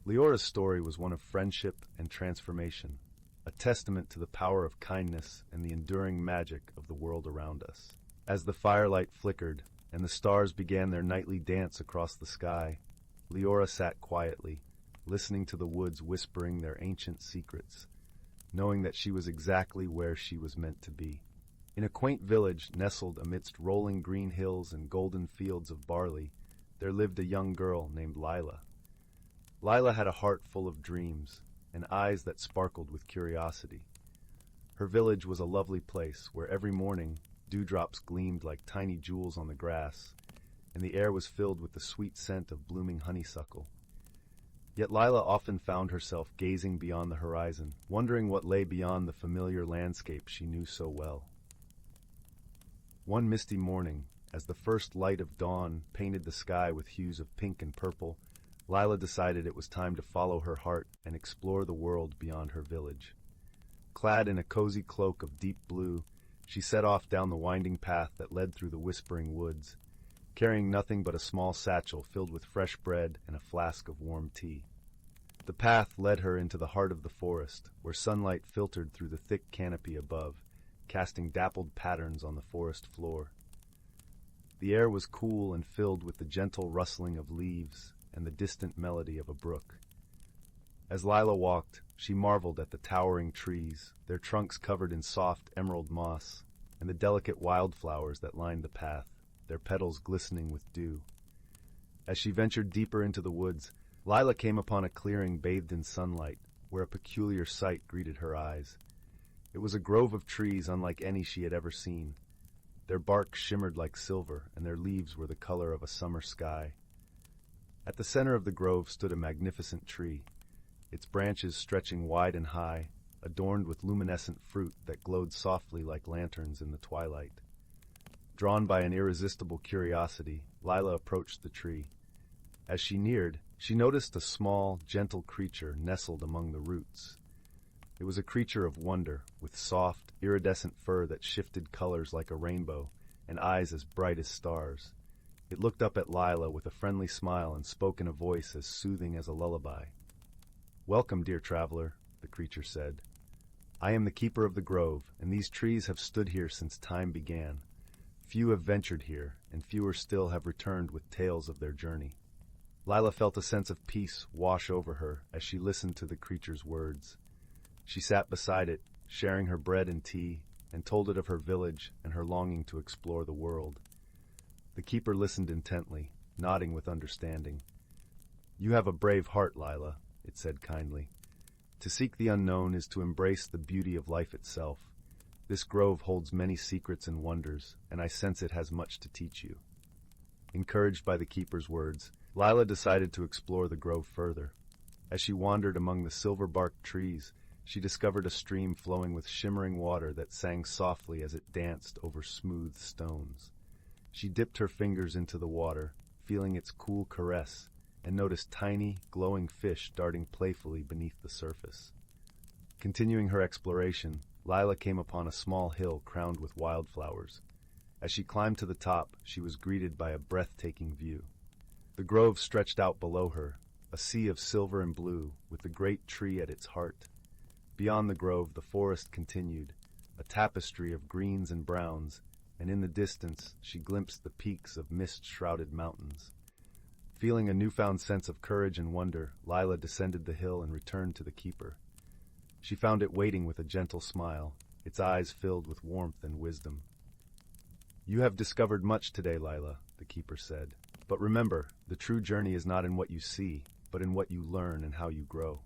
Leora's story was one of friendship and transformation, a testament to the power of kindness and the enduring magic of the world around us. As the firelight flickered and the stars began their nightly dance across the sky, Leora sat quietly, listening to the woods whispering their ancient secrets, knowing that she was exactly where she was meant to be. In a quaint village nestled amidst rolling green hills and golden fields of barley, there lived a young girl named Lila. Lila had a heart full of dreams and eyes that sparkled with curiosity. Her village was a lovely place where every morning dewdrops gleamed like tiny jewels on the grass, and the air was filled with the sweet scent of blooming honeysuckle. Yet Lila often found herself gazing beyond the horizon, wondering what lay beyond the familiar landscape she knew so well. One misty morning, as the first light of dawn painted the sky with hues of pink and purple, Lila decided it was time to follow her heart and explore the world beyond her village. Clad in a cozy cloak of deep blue, She set off down the winding path that led through the whispering woods, carrying nothing but a small satchel filled with fresh bread and a flask of warm tea. The path led her into the heart of the forest, where sunlight filtered through the thick canopy above, casting dappled patterns on the forest floor. The air was cool and filled with the gentle rustling of leaves and the distant melody of a brook. As Lila walked, she marveled at the towering trees, their trunks covered in soft emerald moss, and the delicate wildflowers that lined the path, their petals glistening with dew. As she ventured deeper into the woods, Lila came upon a clearing bathed in sunlight, where a peculiar sight greeted her eyes. It was a grove of trees unlike any she had ever seen. Their bark shimmered like silver, and their leaves were the color of a summer sky. At the center of the grove stood a magnificent tree, its branches stretching wide and high, adorned with luminescent fruit that glowed softly like lanterns in the twilight. Drawn by an irresistible curiosity, Lila approached the tree. As she neared, she noticed a small, gentle creature nestled among the roots. It was a creature of wonder, with soft, iridescent fur that shifted colors like a rainbow, and eyes as bright as stars. It looked up at Lila with a friendly smile and spoke in a voice as soothing as a lullaby. "Welcome, dear traveler," the creature said. "I am the keeper of the grove, and these trees have stood here since time began. Few have ventured here, and fewer still have returned with tales of their journey." Lila felt a sense of peace wash over her as she listened to the creature's words. She sat beside it, sharing her bread and tea, and told it of her village and her longing to explore the world. The keeper listened intently, nodding with understanding. "You have a brave heart, Lila," it said kindly. "To seek the unknown is to embrace the beauty of life itself. This grove holds many secrets and wonders, and I sense it has much to teach you." Encouraged by the keeper's words, Lila decided to explore the grove further. As she wandered among the silver-barked trees, she discovered a stream flowing with shimmering water that sang softly as it danced over smooth stones. She dipped her fingers into the water, feeling its cool caress, and noticed tiny, glowing fish darting playfully beneath the surface. Continuing her exploration, Lila came upon a small hill crowned with wildflowers. As she climbed to the top, she was greeted by a breathtaking view. The grove stretched out below her, a sea of silver and blue, with the great tree at its heart. Beyond the grove, the forest continued, a tapestry of greens and browns, and in the distance she glimpsed the peaks of mist-shrouded mountains. Feeling a newfound sense of courage and wonder, Lila descended the hill and returned to the keeper. She found it waiting with a gentle smile, its eyes filled with warmth and wisdom. "You have discovered much today, Lila," the keeper said. "But remember, the true journey is not in what you see, but in what you learn and how you grow."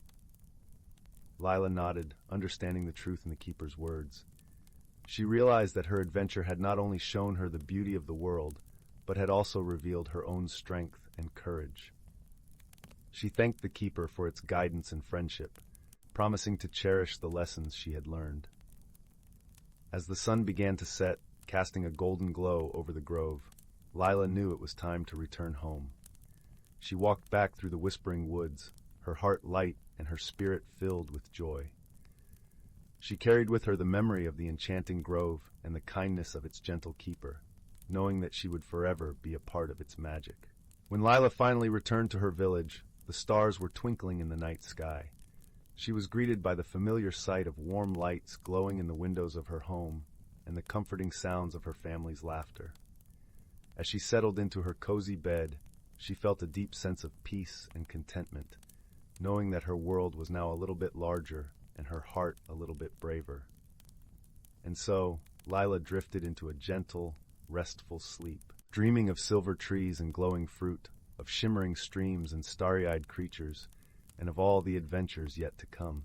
Lila nodded, understanding the truth in the keeper's words. She realized that her adventure had not only shown her the beauty of the world, but had also revealed her own strength and courage. She thanked the keeper for its guidance and friendship, promising to cherish the lessons she had learned. As the sun began to set, casting a golden glow over the grove, Lila knew it was time to return home. She walked back through the whispering woods, her heart light and her spirit filled with joy. She carried with her the memory of the enchanting grove and the kindness of its gentle keeper, knowing that she would forever be a part of its magic. When Lila finally returned to her village, the stars were twinkling in the night sky. She was greeted by the familiar sight of warm lights glowing in the windows of her home and the comforting sounds of her family's laughter. As she settled into her cozy bed, she felt a deep sense of peace and contentment, knowing that her world was now a little bit larger and her heart a little bit braver. And so, Lila drifted into a gentle, restful sleep, dreaming of silver trees and glowing fruit, of shimmering streams and starry-eyed creatures, and of all the adventures yet to come.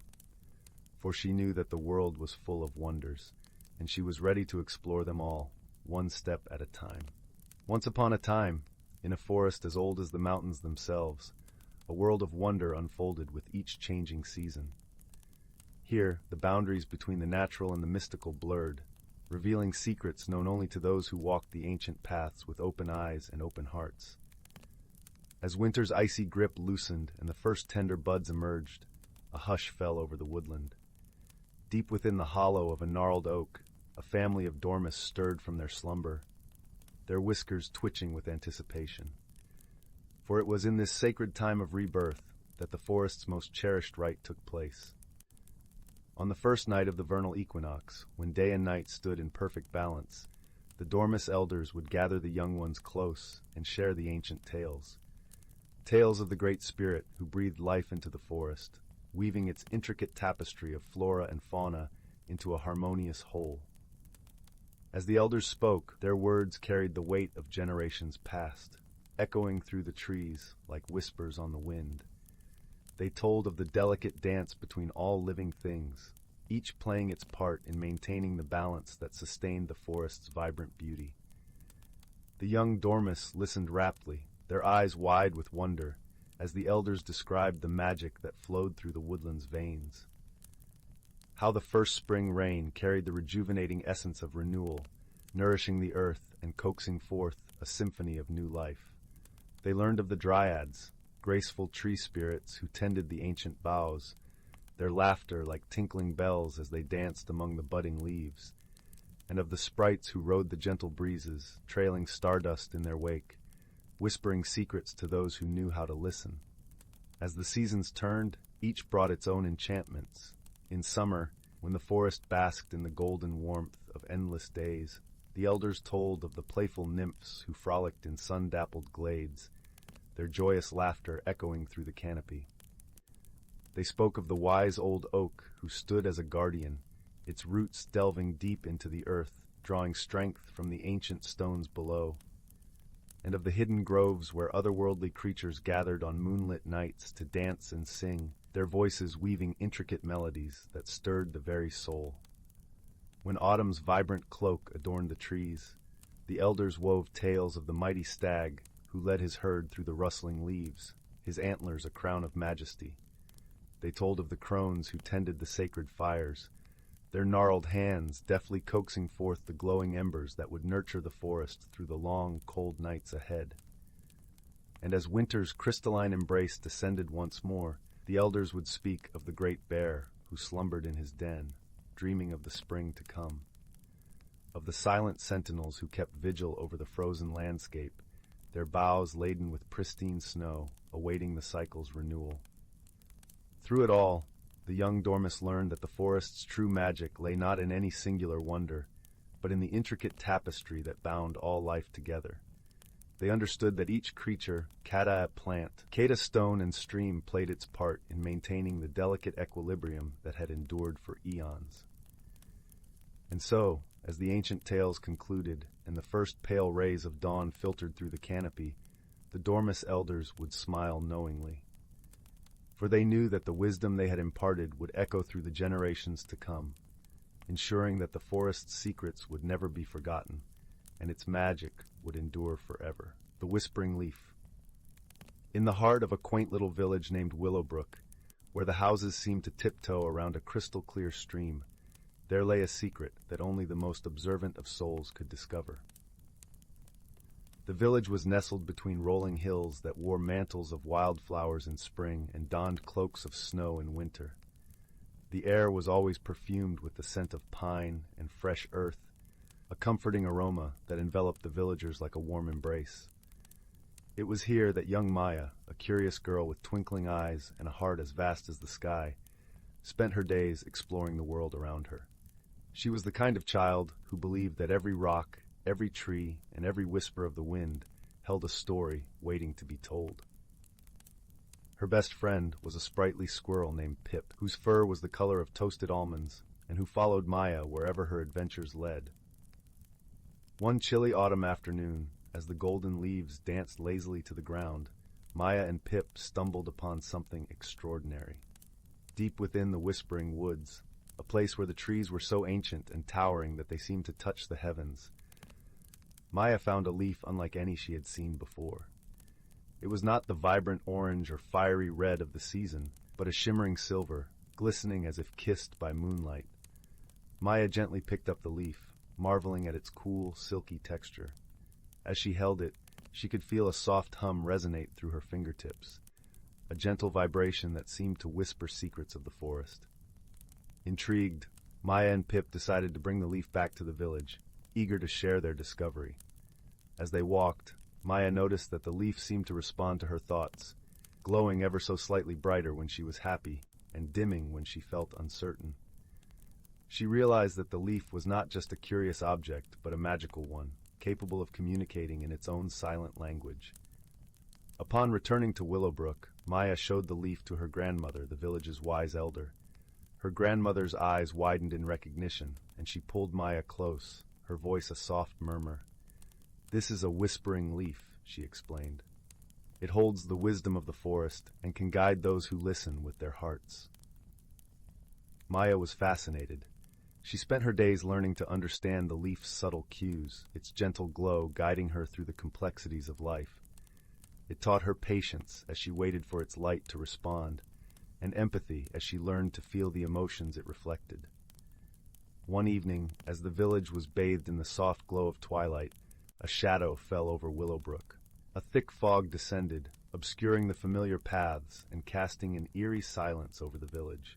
For she knew that the world was full of wonders, and she was ready to explore them all, one step at a time. Once upon a time, in a forest as old as the mountains themselves, a world of wonder unfolded with each changing season. Here, the boundaries between the natural and the mystical blurred, revealing secrets known only to those who walked the ancient paths with open eyes and open hearts. As winter's icy grip loosened and the first tender buds emerged, a hush fell over the woodland. Deep within the hollow of a gnarled oak, a family of dormice stirred from their slumber, their whiskers twitching with anticipation. For it was in this sacred time of rebirth that the forest's most cherished rite took place. On the first night of the vernal equinox, when day and night stood in perfect balance, the dormice elders would gather the young ones close and share the ancient tales. Tales of the Great Spirit who breathed life into the forest, weaving its intricate tapestry of flora and fauna into a harmonious whole. As the elders spoke, their words carried the weight of generations past, echoing through the trees like whispers on the wind. They told of the delicate dance between all living things, each playing its part in maintaining the balance that sustained the forest's vibrant beauty. The young dormice listened raptly, their eyes wide with wonder, as the elders described the magic that flowed through the woodland's veins. How the first spring rain carried the rejuvenating essence of renewal, nourishing the earth and coaxing forth a symphony of new life. They learned of the dryads, graceful tree spirits who tended the ancient boughs, their laughter like tinkling bells as they danced among the budding leaves, and of the sprites who rode the gentle breezes, trailing stardust in their wake, whispering secrets to those who knew how to listen. As the seasons turned, each brought its own enchantments. In summer, when the forest basked in the golden warmth of endless days, the elders told of the playful nymphs who frolicked in sun-dappled glades, their joyous laughter echoing through the canopy. They spoke of the wise old oak who stood as a guardian, its roots delving deep into the earth, drawing strength from the ancient stones below, and of the hidden groves where otherworldly creatures gathered on moonlit nights to dance and sing, their voices weaving intricate melodies that stirred the very soul. When autumn's vibrant cloak adorned the trees, the elders wove tales of the mighty stag who led his herd through the rustling leaves, his antlers a crown of majesty. They told of the crones who tended the sacred fires, their gnarled hands deftly coaxing forth the glowing embers that would nurture the forest through the long, cold nights ahead. And as winter's crystalline embrace descended once more, the elders would speak of the great bear who slumbered in his den, dreaming of the spring to come, of the silent sentinels who kept vigil over the frozen landscape, their boughs laden with pristine snow, awaiting the cycle's renewal. Through it all, the young dormice learned that the forest's true magic lay not in any singular wonder, but in the intricate tapestry that bound all life together. They understood that each creature, cata plant, cata stone and stream played its part in maintaining the delicate equilibrium that had endured for eons. And so, as the ancient tales concluded and the first pale rays of dawn filtered through the canopy, the dormice elders would smile knowingly. For they knew that the wisdom they had imparted would echo through the generations to come, ensuring that the forest's secrets would never be forgotten, and its magic would endure forever. The Whispering Leaf. In the heart of a quaint little village named Willowbrook, where the houses seemed to tiptoe around a crystal-clear stream, there lay a secret that only the most observant of souls could discover. The village was nestled between rolling hills that wore mantles of wildflowers in spring and donned cloaks of snow in winter. The air was always perfumed with the scent of pine and fresh earth, a comforting aroma that enveloped the villagers like a warm embrace. It was here that young Maya, a curious girl with twinkling eyes and a heart as vast as the sky, spent her days exploring the world around her. She was the kind of child who believed that every rock, every tree, and every whisper of the wind held a story waiting to be told. Her best friend was a sprightly squirrel named Pip, whose fur was the color of toasted almonds, and who followed Maya wherever her adventures led. One chilly autumn afternoon, as the golden leaves danced lazily to the ground, Maya and Pip stumbled upon something extraordinary. Deep within the Whispering Woods, a place where the trees were so ancient and towering that they seemed to touch the heavens, Maya found a leaf unlike any she had seen before. It was not the vibrant orange or fiery red of the season, but a shimmering silver, glistening as if kissed by moonlight. Maya gently picked up the leaf, marveling at its cool, silky texture. As she held it, she could feel a soft hum resonate through her fingertips, a gentle vibration that seemed to whisper secrets of the forest. Intrigued, Maya and Pip decided to bring the leaf back to the village, eager to share their discovery. As they walked, Maya noticed that the leaf seemed to respond to her thoughts, glowing ever so slightly brighter when she was happy and dimming when she felt uncertain. She realized that the leaf was not just a curious object, but a magical one, capable of communicating in its own silent language. Upon returning to Willowbrook, Maya showed the leaf to her grandmother, the village's wise elder. Her grandmother's eyes widened in recognition, and she pulled Maya close, her voice a soft murmur. "This is a whispering leaf," she explained. "It holds the wisdom of the forest and can guide those who listen with their hearts." Maya was fascinated. She spent her days learning to understand the leaf's subtle cues, its gentle glow guiding her through the complexities of life. It taught her patience as she waited for its light to respond, and empathy as she learned to feel the emotions it reflected. One evening, as the village was bathed in the soft glow of twilight, a shadow fell over Willowbrook. A thick fog descended, obscuring the familiar paths and casting an eerie silence over the village.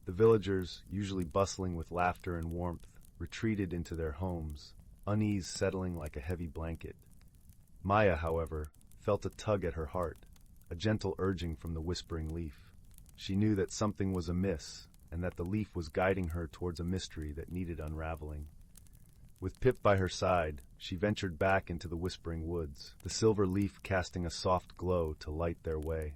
The villagers, usually bustling with laughter and warmth, retreated into their homes, unease settling like a heavy blanket. Maya, however, felt a tug at her heart, a gentle urging from the whispering leaf. She knew that something was amiss, and that the leaf was guiding her towards a mystery that needed unraveling. With Pip by her side, she ventured back into the whispering woods, the silver leaf casting a soft glow to light their way.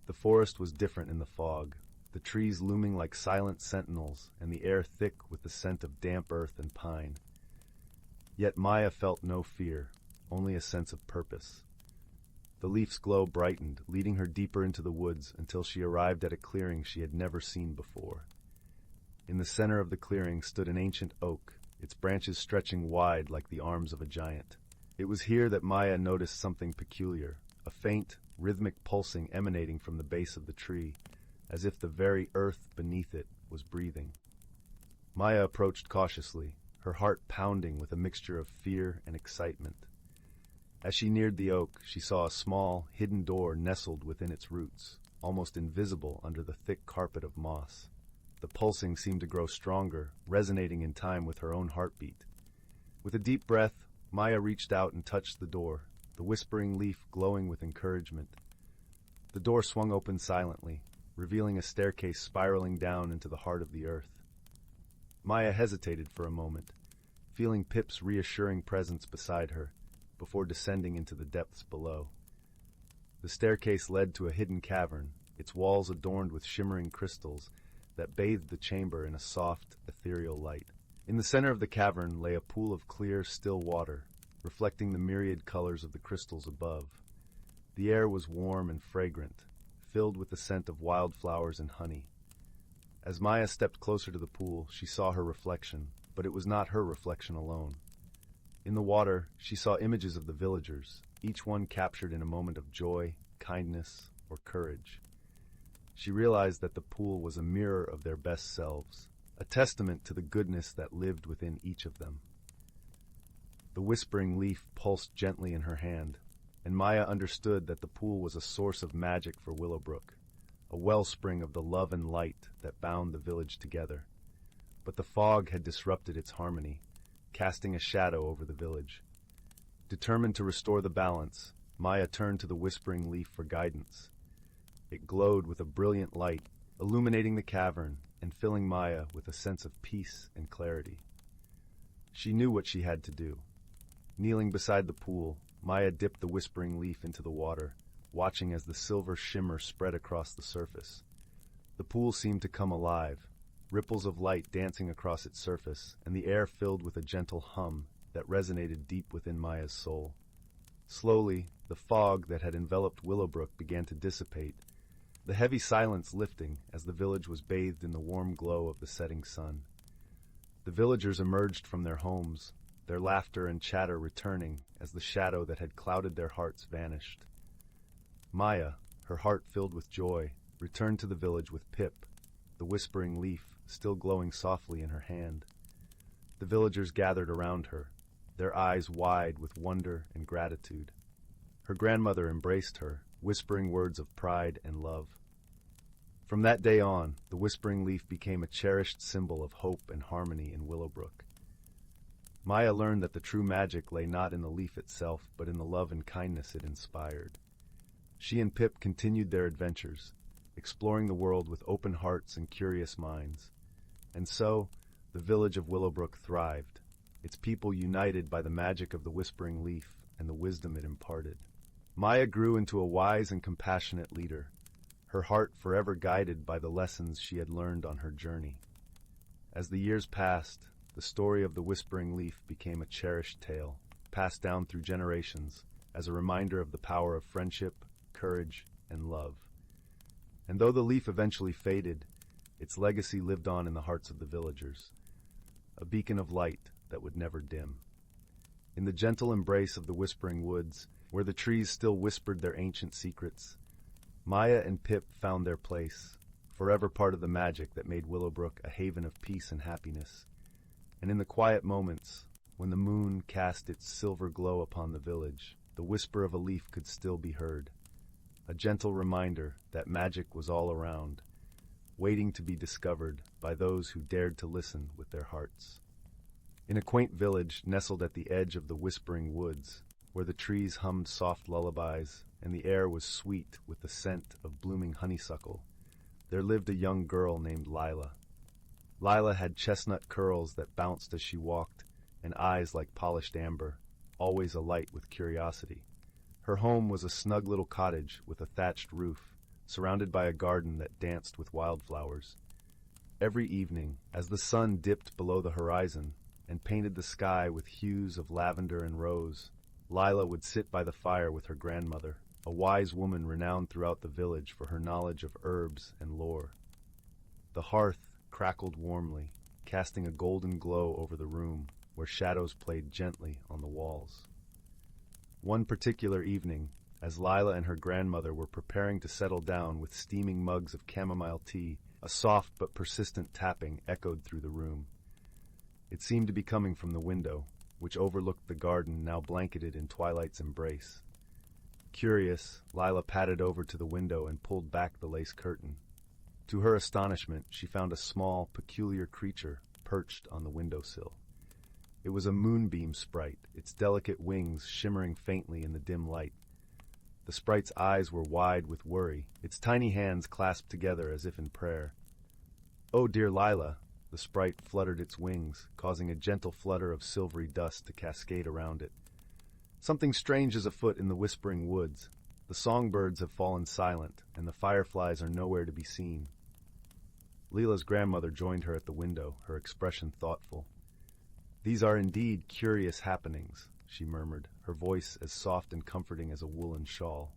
The forest was different in the fog, the trees looming like silent sentinels and the air thick with the scent of damp earth and pine. Yet Maya felt no fear, only a sense of purpose. The leaf's glow brightened, leading her deeper into the woods until she arrived at a clearing she had never seen before. In the center of the clearing stood an ancient oak, its branches stretching wide like the arms of a giant. It was here that Maya noticed something peculiar, a faint, rhythmic pulsing emanating from the base of the tree, as if the very earth beneath it was breathing. Maya approached cautiously, her heart pounding with a mixture of fear and excitement. As she neared the oak, she saw a small, hidden door nestled within its roots, almost invisible under the thick carpet of moss. The pulsing seemed to grow stronger, resonating in time with her own heartbeat. With a deep breath, Maya reached out and touched the door, the whispering leaf glowing with encouragement. The door swung open silently, revealing a staircase spiraling down into the heart of the earth. Maya hesitated for a moment, feeling Pip's reassuring presence beside her, before descending into the depths below. The staircase led to a hidden cavern, its walls adorned with shimmering crystals that bathed the chamber in a soft, ethereal light. In the center of the cavern lay a pool of clear, still water, reflecting the myriad colors of the crystals above. The air was warm and fragrant, filled with the scent of wildflowers and honey. As Maya stepped closer to the pool, she saw her reflection, but it was not her reflection alone. In the water, she saw images of the villagers, each one captured in a moment of joy, kindness, or courage. She realized that the pool was a mirror of their best selves, a testament to the goodness that lived within each of them. The whispering leaf pulsed gently in her hand, and Maya understood that the pool was a source of magic for Willowbrook, a wellspring of the love and light that bound the village together. But the fog had disrupted its harmony, casting a shadow over the village. Determined to restore the balance, Maya turned to the whispering leaf for guidance. It glowed with a brilliant light, illuminating the cavern and filling Maya with a sense of peace and clarity. She knew what she had to do. Kneeling beside the pool, Maya dipped the whispering leaf into the water, watching as the silver shimmer spread across the surface. The pool seemed to come alive, ripples of light dancing across its surface, and the air filled with a gentle hum that resonated deep within Maya's soul. Slowly, the fog that had enveloped Willowbrook began to dissipate, the heavy silence lifting as the village was bathed in the warm glow of the setting sun. The villagers emerged from their homes, their laughter and chatter returning as the shadow that had clouded their hearts vanished. Maya, her heart filled with joy, returned to the village with Pip, the whispering leaf still glowing softly in her hand. The villagers gathered around her, their eyes wide with wonder and gratitude. Her grandmother embraced her, whispering words of pride and love. From that day on, the whispering leaf became a cherished symbol of hope and harmony in Willowbrook. Maya learned that the true magic lay not in the leaf itself, but in the love and kindness it inspired. She and Pip continued their adventures, exploring the world with open hearts and curious minds. And so, the village of Willowbrook thrived, its people united by the magic of the whispering leaf and the wisdom it imparted. Maya grew into a wise and compassionate leader, her heart forever guided by the lessons she had learned on her journey. As the years passed, the story of the whispering leaf became a cherished tale, passed down through generations as a reminder of the power of friendship, courage, and love. And though the leaf eventually faded, its legacy lived on in the hearts of the villagers, a beacon of light that would never dim. In the gentle embrace of the whispering woods, where the trees still whispered their ancient secrets, Maya and Pip found their place, forever part of the magic that made Willowbrook a haven of peace and happiness. And in the quiet moments, when the moon cast its silver glow upon the village, the whisper of a leaf could still be heard, a gentle reminder that magic was all around, waiting to be discovered by those who dared to listen with their hearts. In a quaint village nestled at the edge of the whispering woods, where the trees hummed soft lullabies and the air was sweet with the scent of blooming honeysuckle, there lived a young girl named Lila. Lila had chestnut curls that bounced as she walked and eyes like polished amber, always alight with curiosity. Her home was a snug little cottage with a thatched roof, surrounded by a garden that danced with wildflowers. Every evening, as the sun dipped below the horizon and painted the sky with hues of lavender and rose, Lila would sit by the fire with her grandmother, a wise woman renowned throughout the village for her knowledge of herbs and lore. The hearth crackled warmly, casting a golden glow over the room, where shadows played gently on the walls. One particular evening, as Lila and her grandmother were preparing to settle down with steaming mugs of chamomile tea, a soft but persistent tapping echoed through the room. It seemed to be coming from the window, which overlooked the garden now blanketed in twilight's embrace. Curious, Lila padded over to the window and pulled back the lace curtain. To her astonishment, she found a small, peculiar creature perched on the windowsill. It was a moonbeam sprite, its delicate wings shimmering faintly in the dim light. The sprite's eyes were wide with worry, its tiny hands clasped together as if in prayer. "Oh, dear Lila," the sprite fluttered its wings, causing a gentle flutter of silvery dust to cascade around it. "Something strange is afoot in the whispering woods. The songbirds have fallen silent, and the fireflies are nowhere to be seen." Lila's grandmother joined her at the window, her expression thoughtful. "These are indeed curious happenings," she murmured, her voice as soft and comforting as a woolen shawl.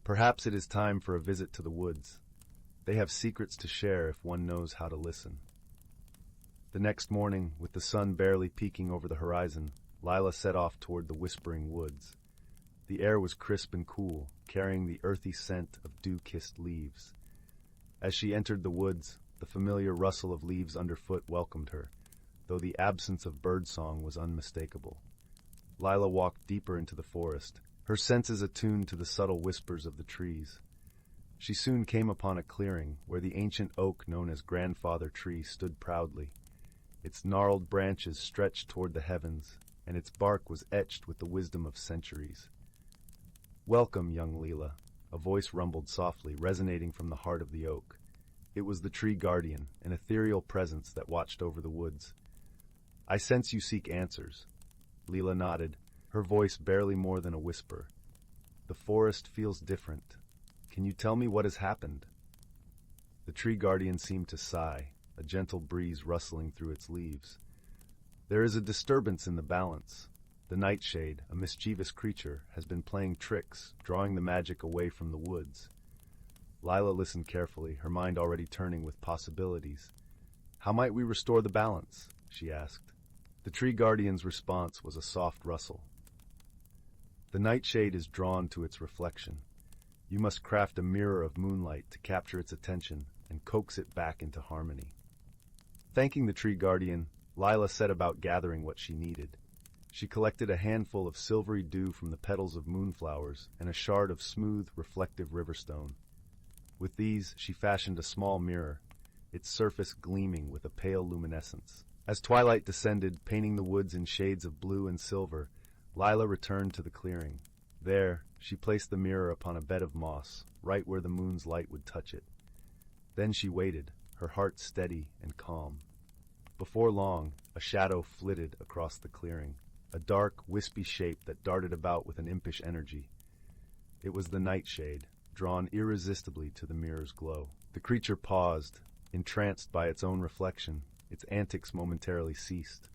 "Perhaps it is time for a visit to the woods. They have secrets to share if one knows how to listen." The next morning, with the sun barely peeking over the horizon, Lila set off toward the whispering woods. The air was crisp and cool, carrying the earthy scent of dew-kissed leaves. As she entered the woods, the familiar rustle of leaves underfoot welcomed her, though the absence of birdsong was unmistakable. Lila walked deeper into the forest, her senses attuned to the subtle whispers of the trees. She soon came upon a clearing where the ancient oak known as Grandfather Tree stood proudly. Its gnarled branches stretched toward the heavens, and its bark was etched with the wisdom of centuries. "Welcome, young Lila," a voice rumbled softly, resonating from the heart of the oak. It was the tree guardian, an ethereal presence that watched over the woods. "I sense you seek answers." Lila nodded, her voice barely more than a whisper. "The forest feels different. Can you tell me what has happened?" The tree guardian seemed to sigh, a gentle breeze rustling through its leaves. "There is a disturbance in the balance. The nightshade, a mischievous creature, has been playing tricks, drawing the magic away from the woods." Lila listened carefully, her mind already turning with possibilities. "How might we restore the balance?" she asked. The tree guardian's response was a soft rustle. "The nightshade is drawn to its reflection. You must craft a mirror of moonlight to capture its attention and coax it back into harmony." Thanking the tree guardian, Lila set about gathering what she needed. She collected a handful of silvery dew from the petals of moonflowers and a shard of smooth, reflective riverstone. With these, she fashioned a small mirror, its surface gleaming with a pale luminescence. As twilight descended, painting the woods in shades of blue and silver, Lila returned to the clearing. There, she placed the mirror upon a bed of moss, right where the moon's light would touch it. Then she waited, her heart steady and calm. Before long, a shadow flitted across the clearing, a dark, wispy shape that darted about with an impish energy. It was the nightshade, drawn irresistibly to the mirror's glow. The creature paused, entranced by its own reflection. Its antics momentarily ceased.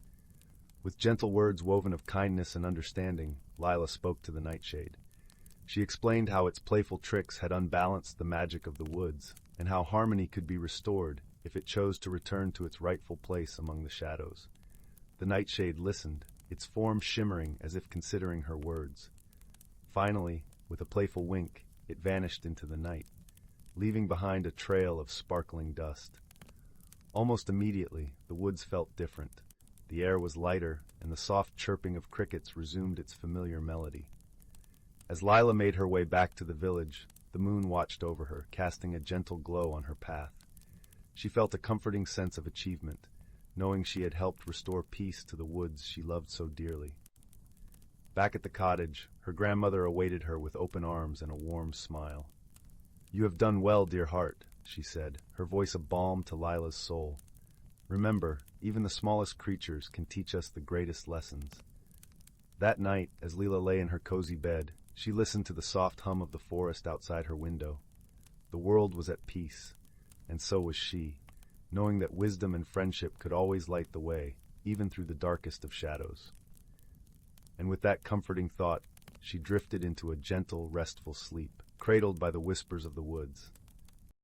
With gentle words woven of kindness and understanding, Lila spoke to the nightshade. She explained how its playful tricks had unbalanced the magic of the woods, and how harmony could be restored if it chose to return to its rightful place among the shadows. The nightshade listened, its form shimmering as if considering her words. Finally, with a playful wink, it vanished into the night, leaving behind a trail of sparkling dust. Almost immediately, the woods felt different. The air was lighter, and the soft chirping of crickets resumed its familiar melody. As Lila made her way back to the village, the moon watched over her, casting a gentle glow on her path. She felt a comforting sense of achievement, knowing she had helped restore peace to the woods she loved so dearly. Back at the cottage, her grandmother awaited her with open arms and a warm smile. "You have done well, dear heart," she said, her voice a balm to Lila's soul. "Remember, even the smallest creatures can teach us the greatest lessons." That night, as Lila lay in her cozy bed, she listened to the soft hum of the forest outside her window. The world was at peace, and so was she, knowing that wisdom and friendship could always light the way, even through the darkest of shadows. And with that comforting thought, she drifted into a gentle, restful sleep, cradled by the whispers of the woods.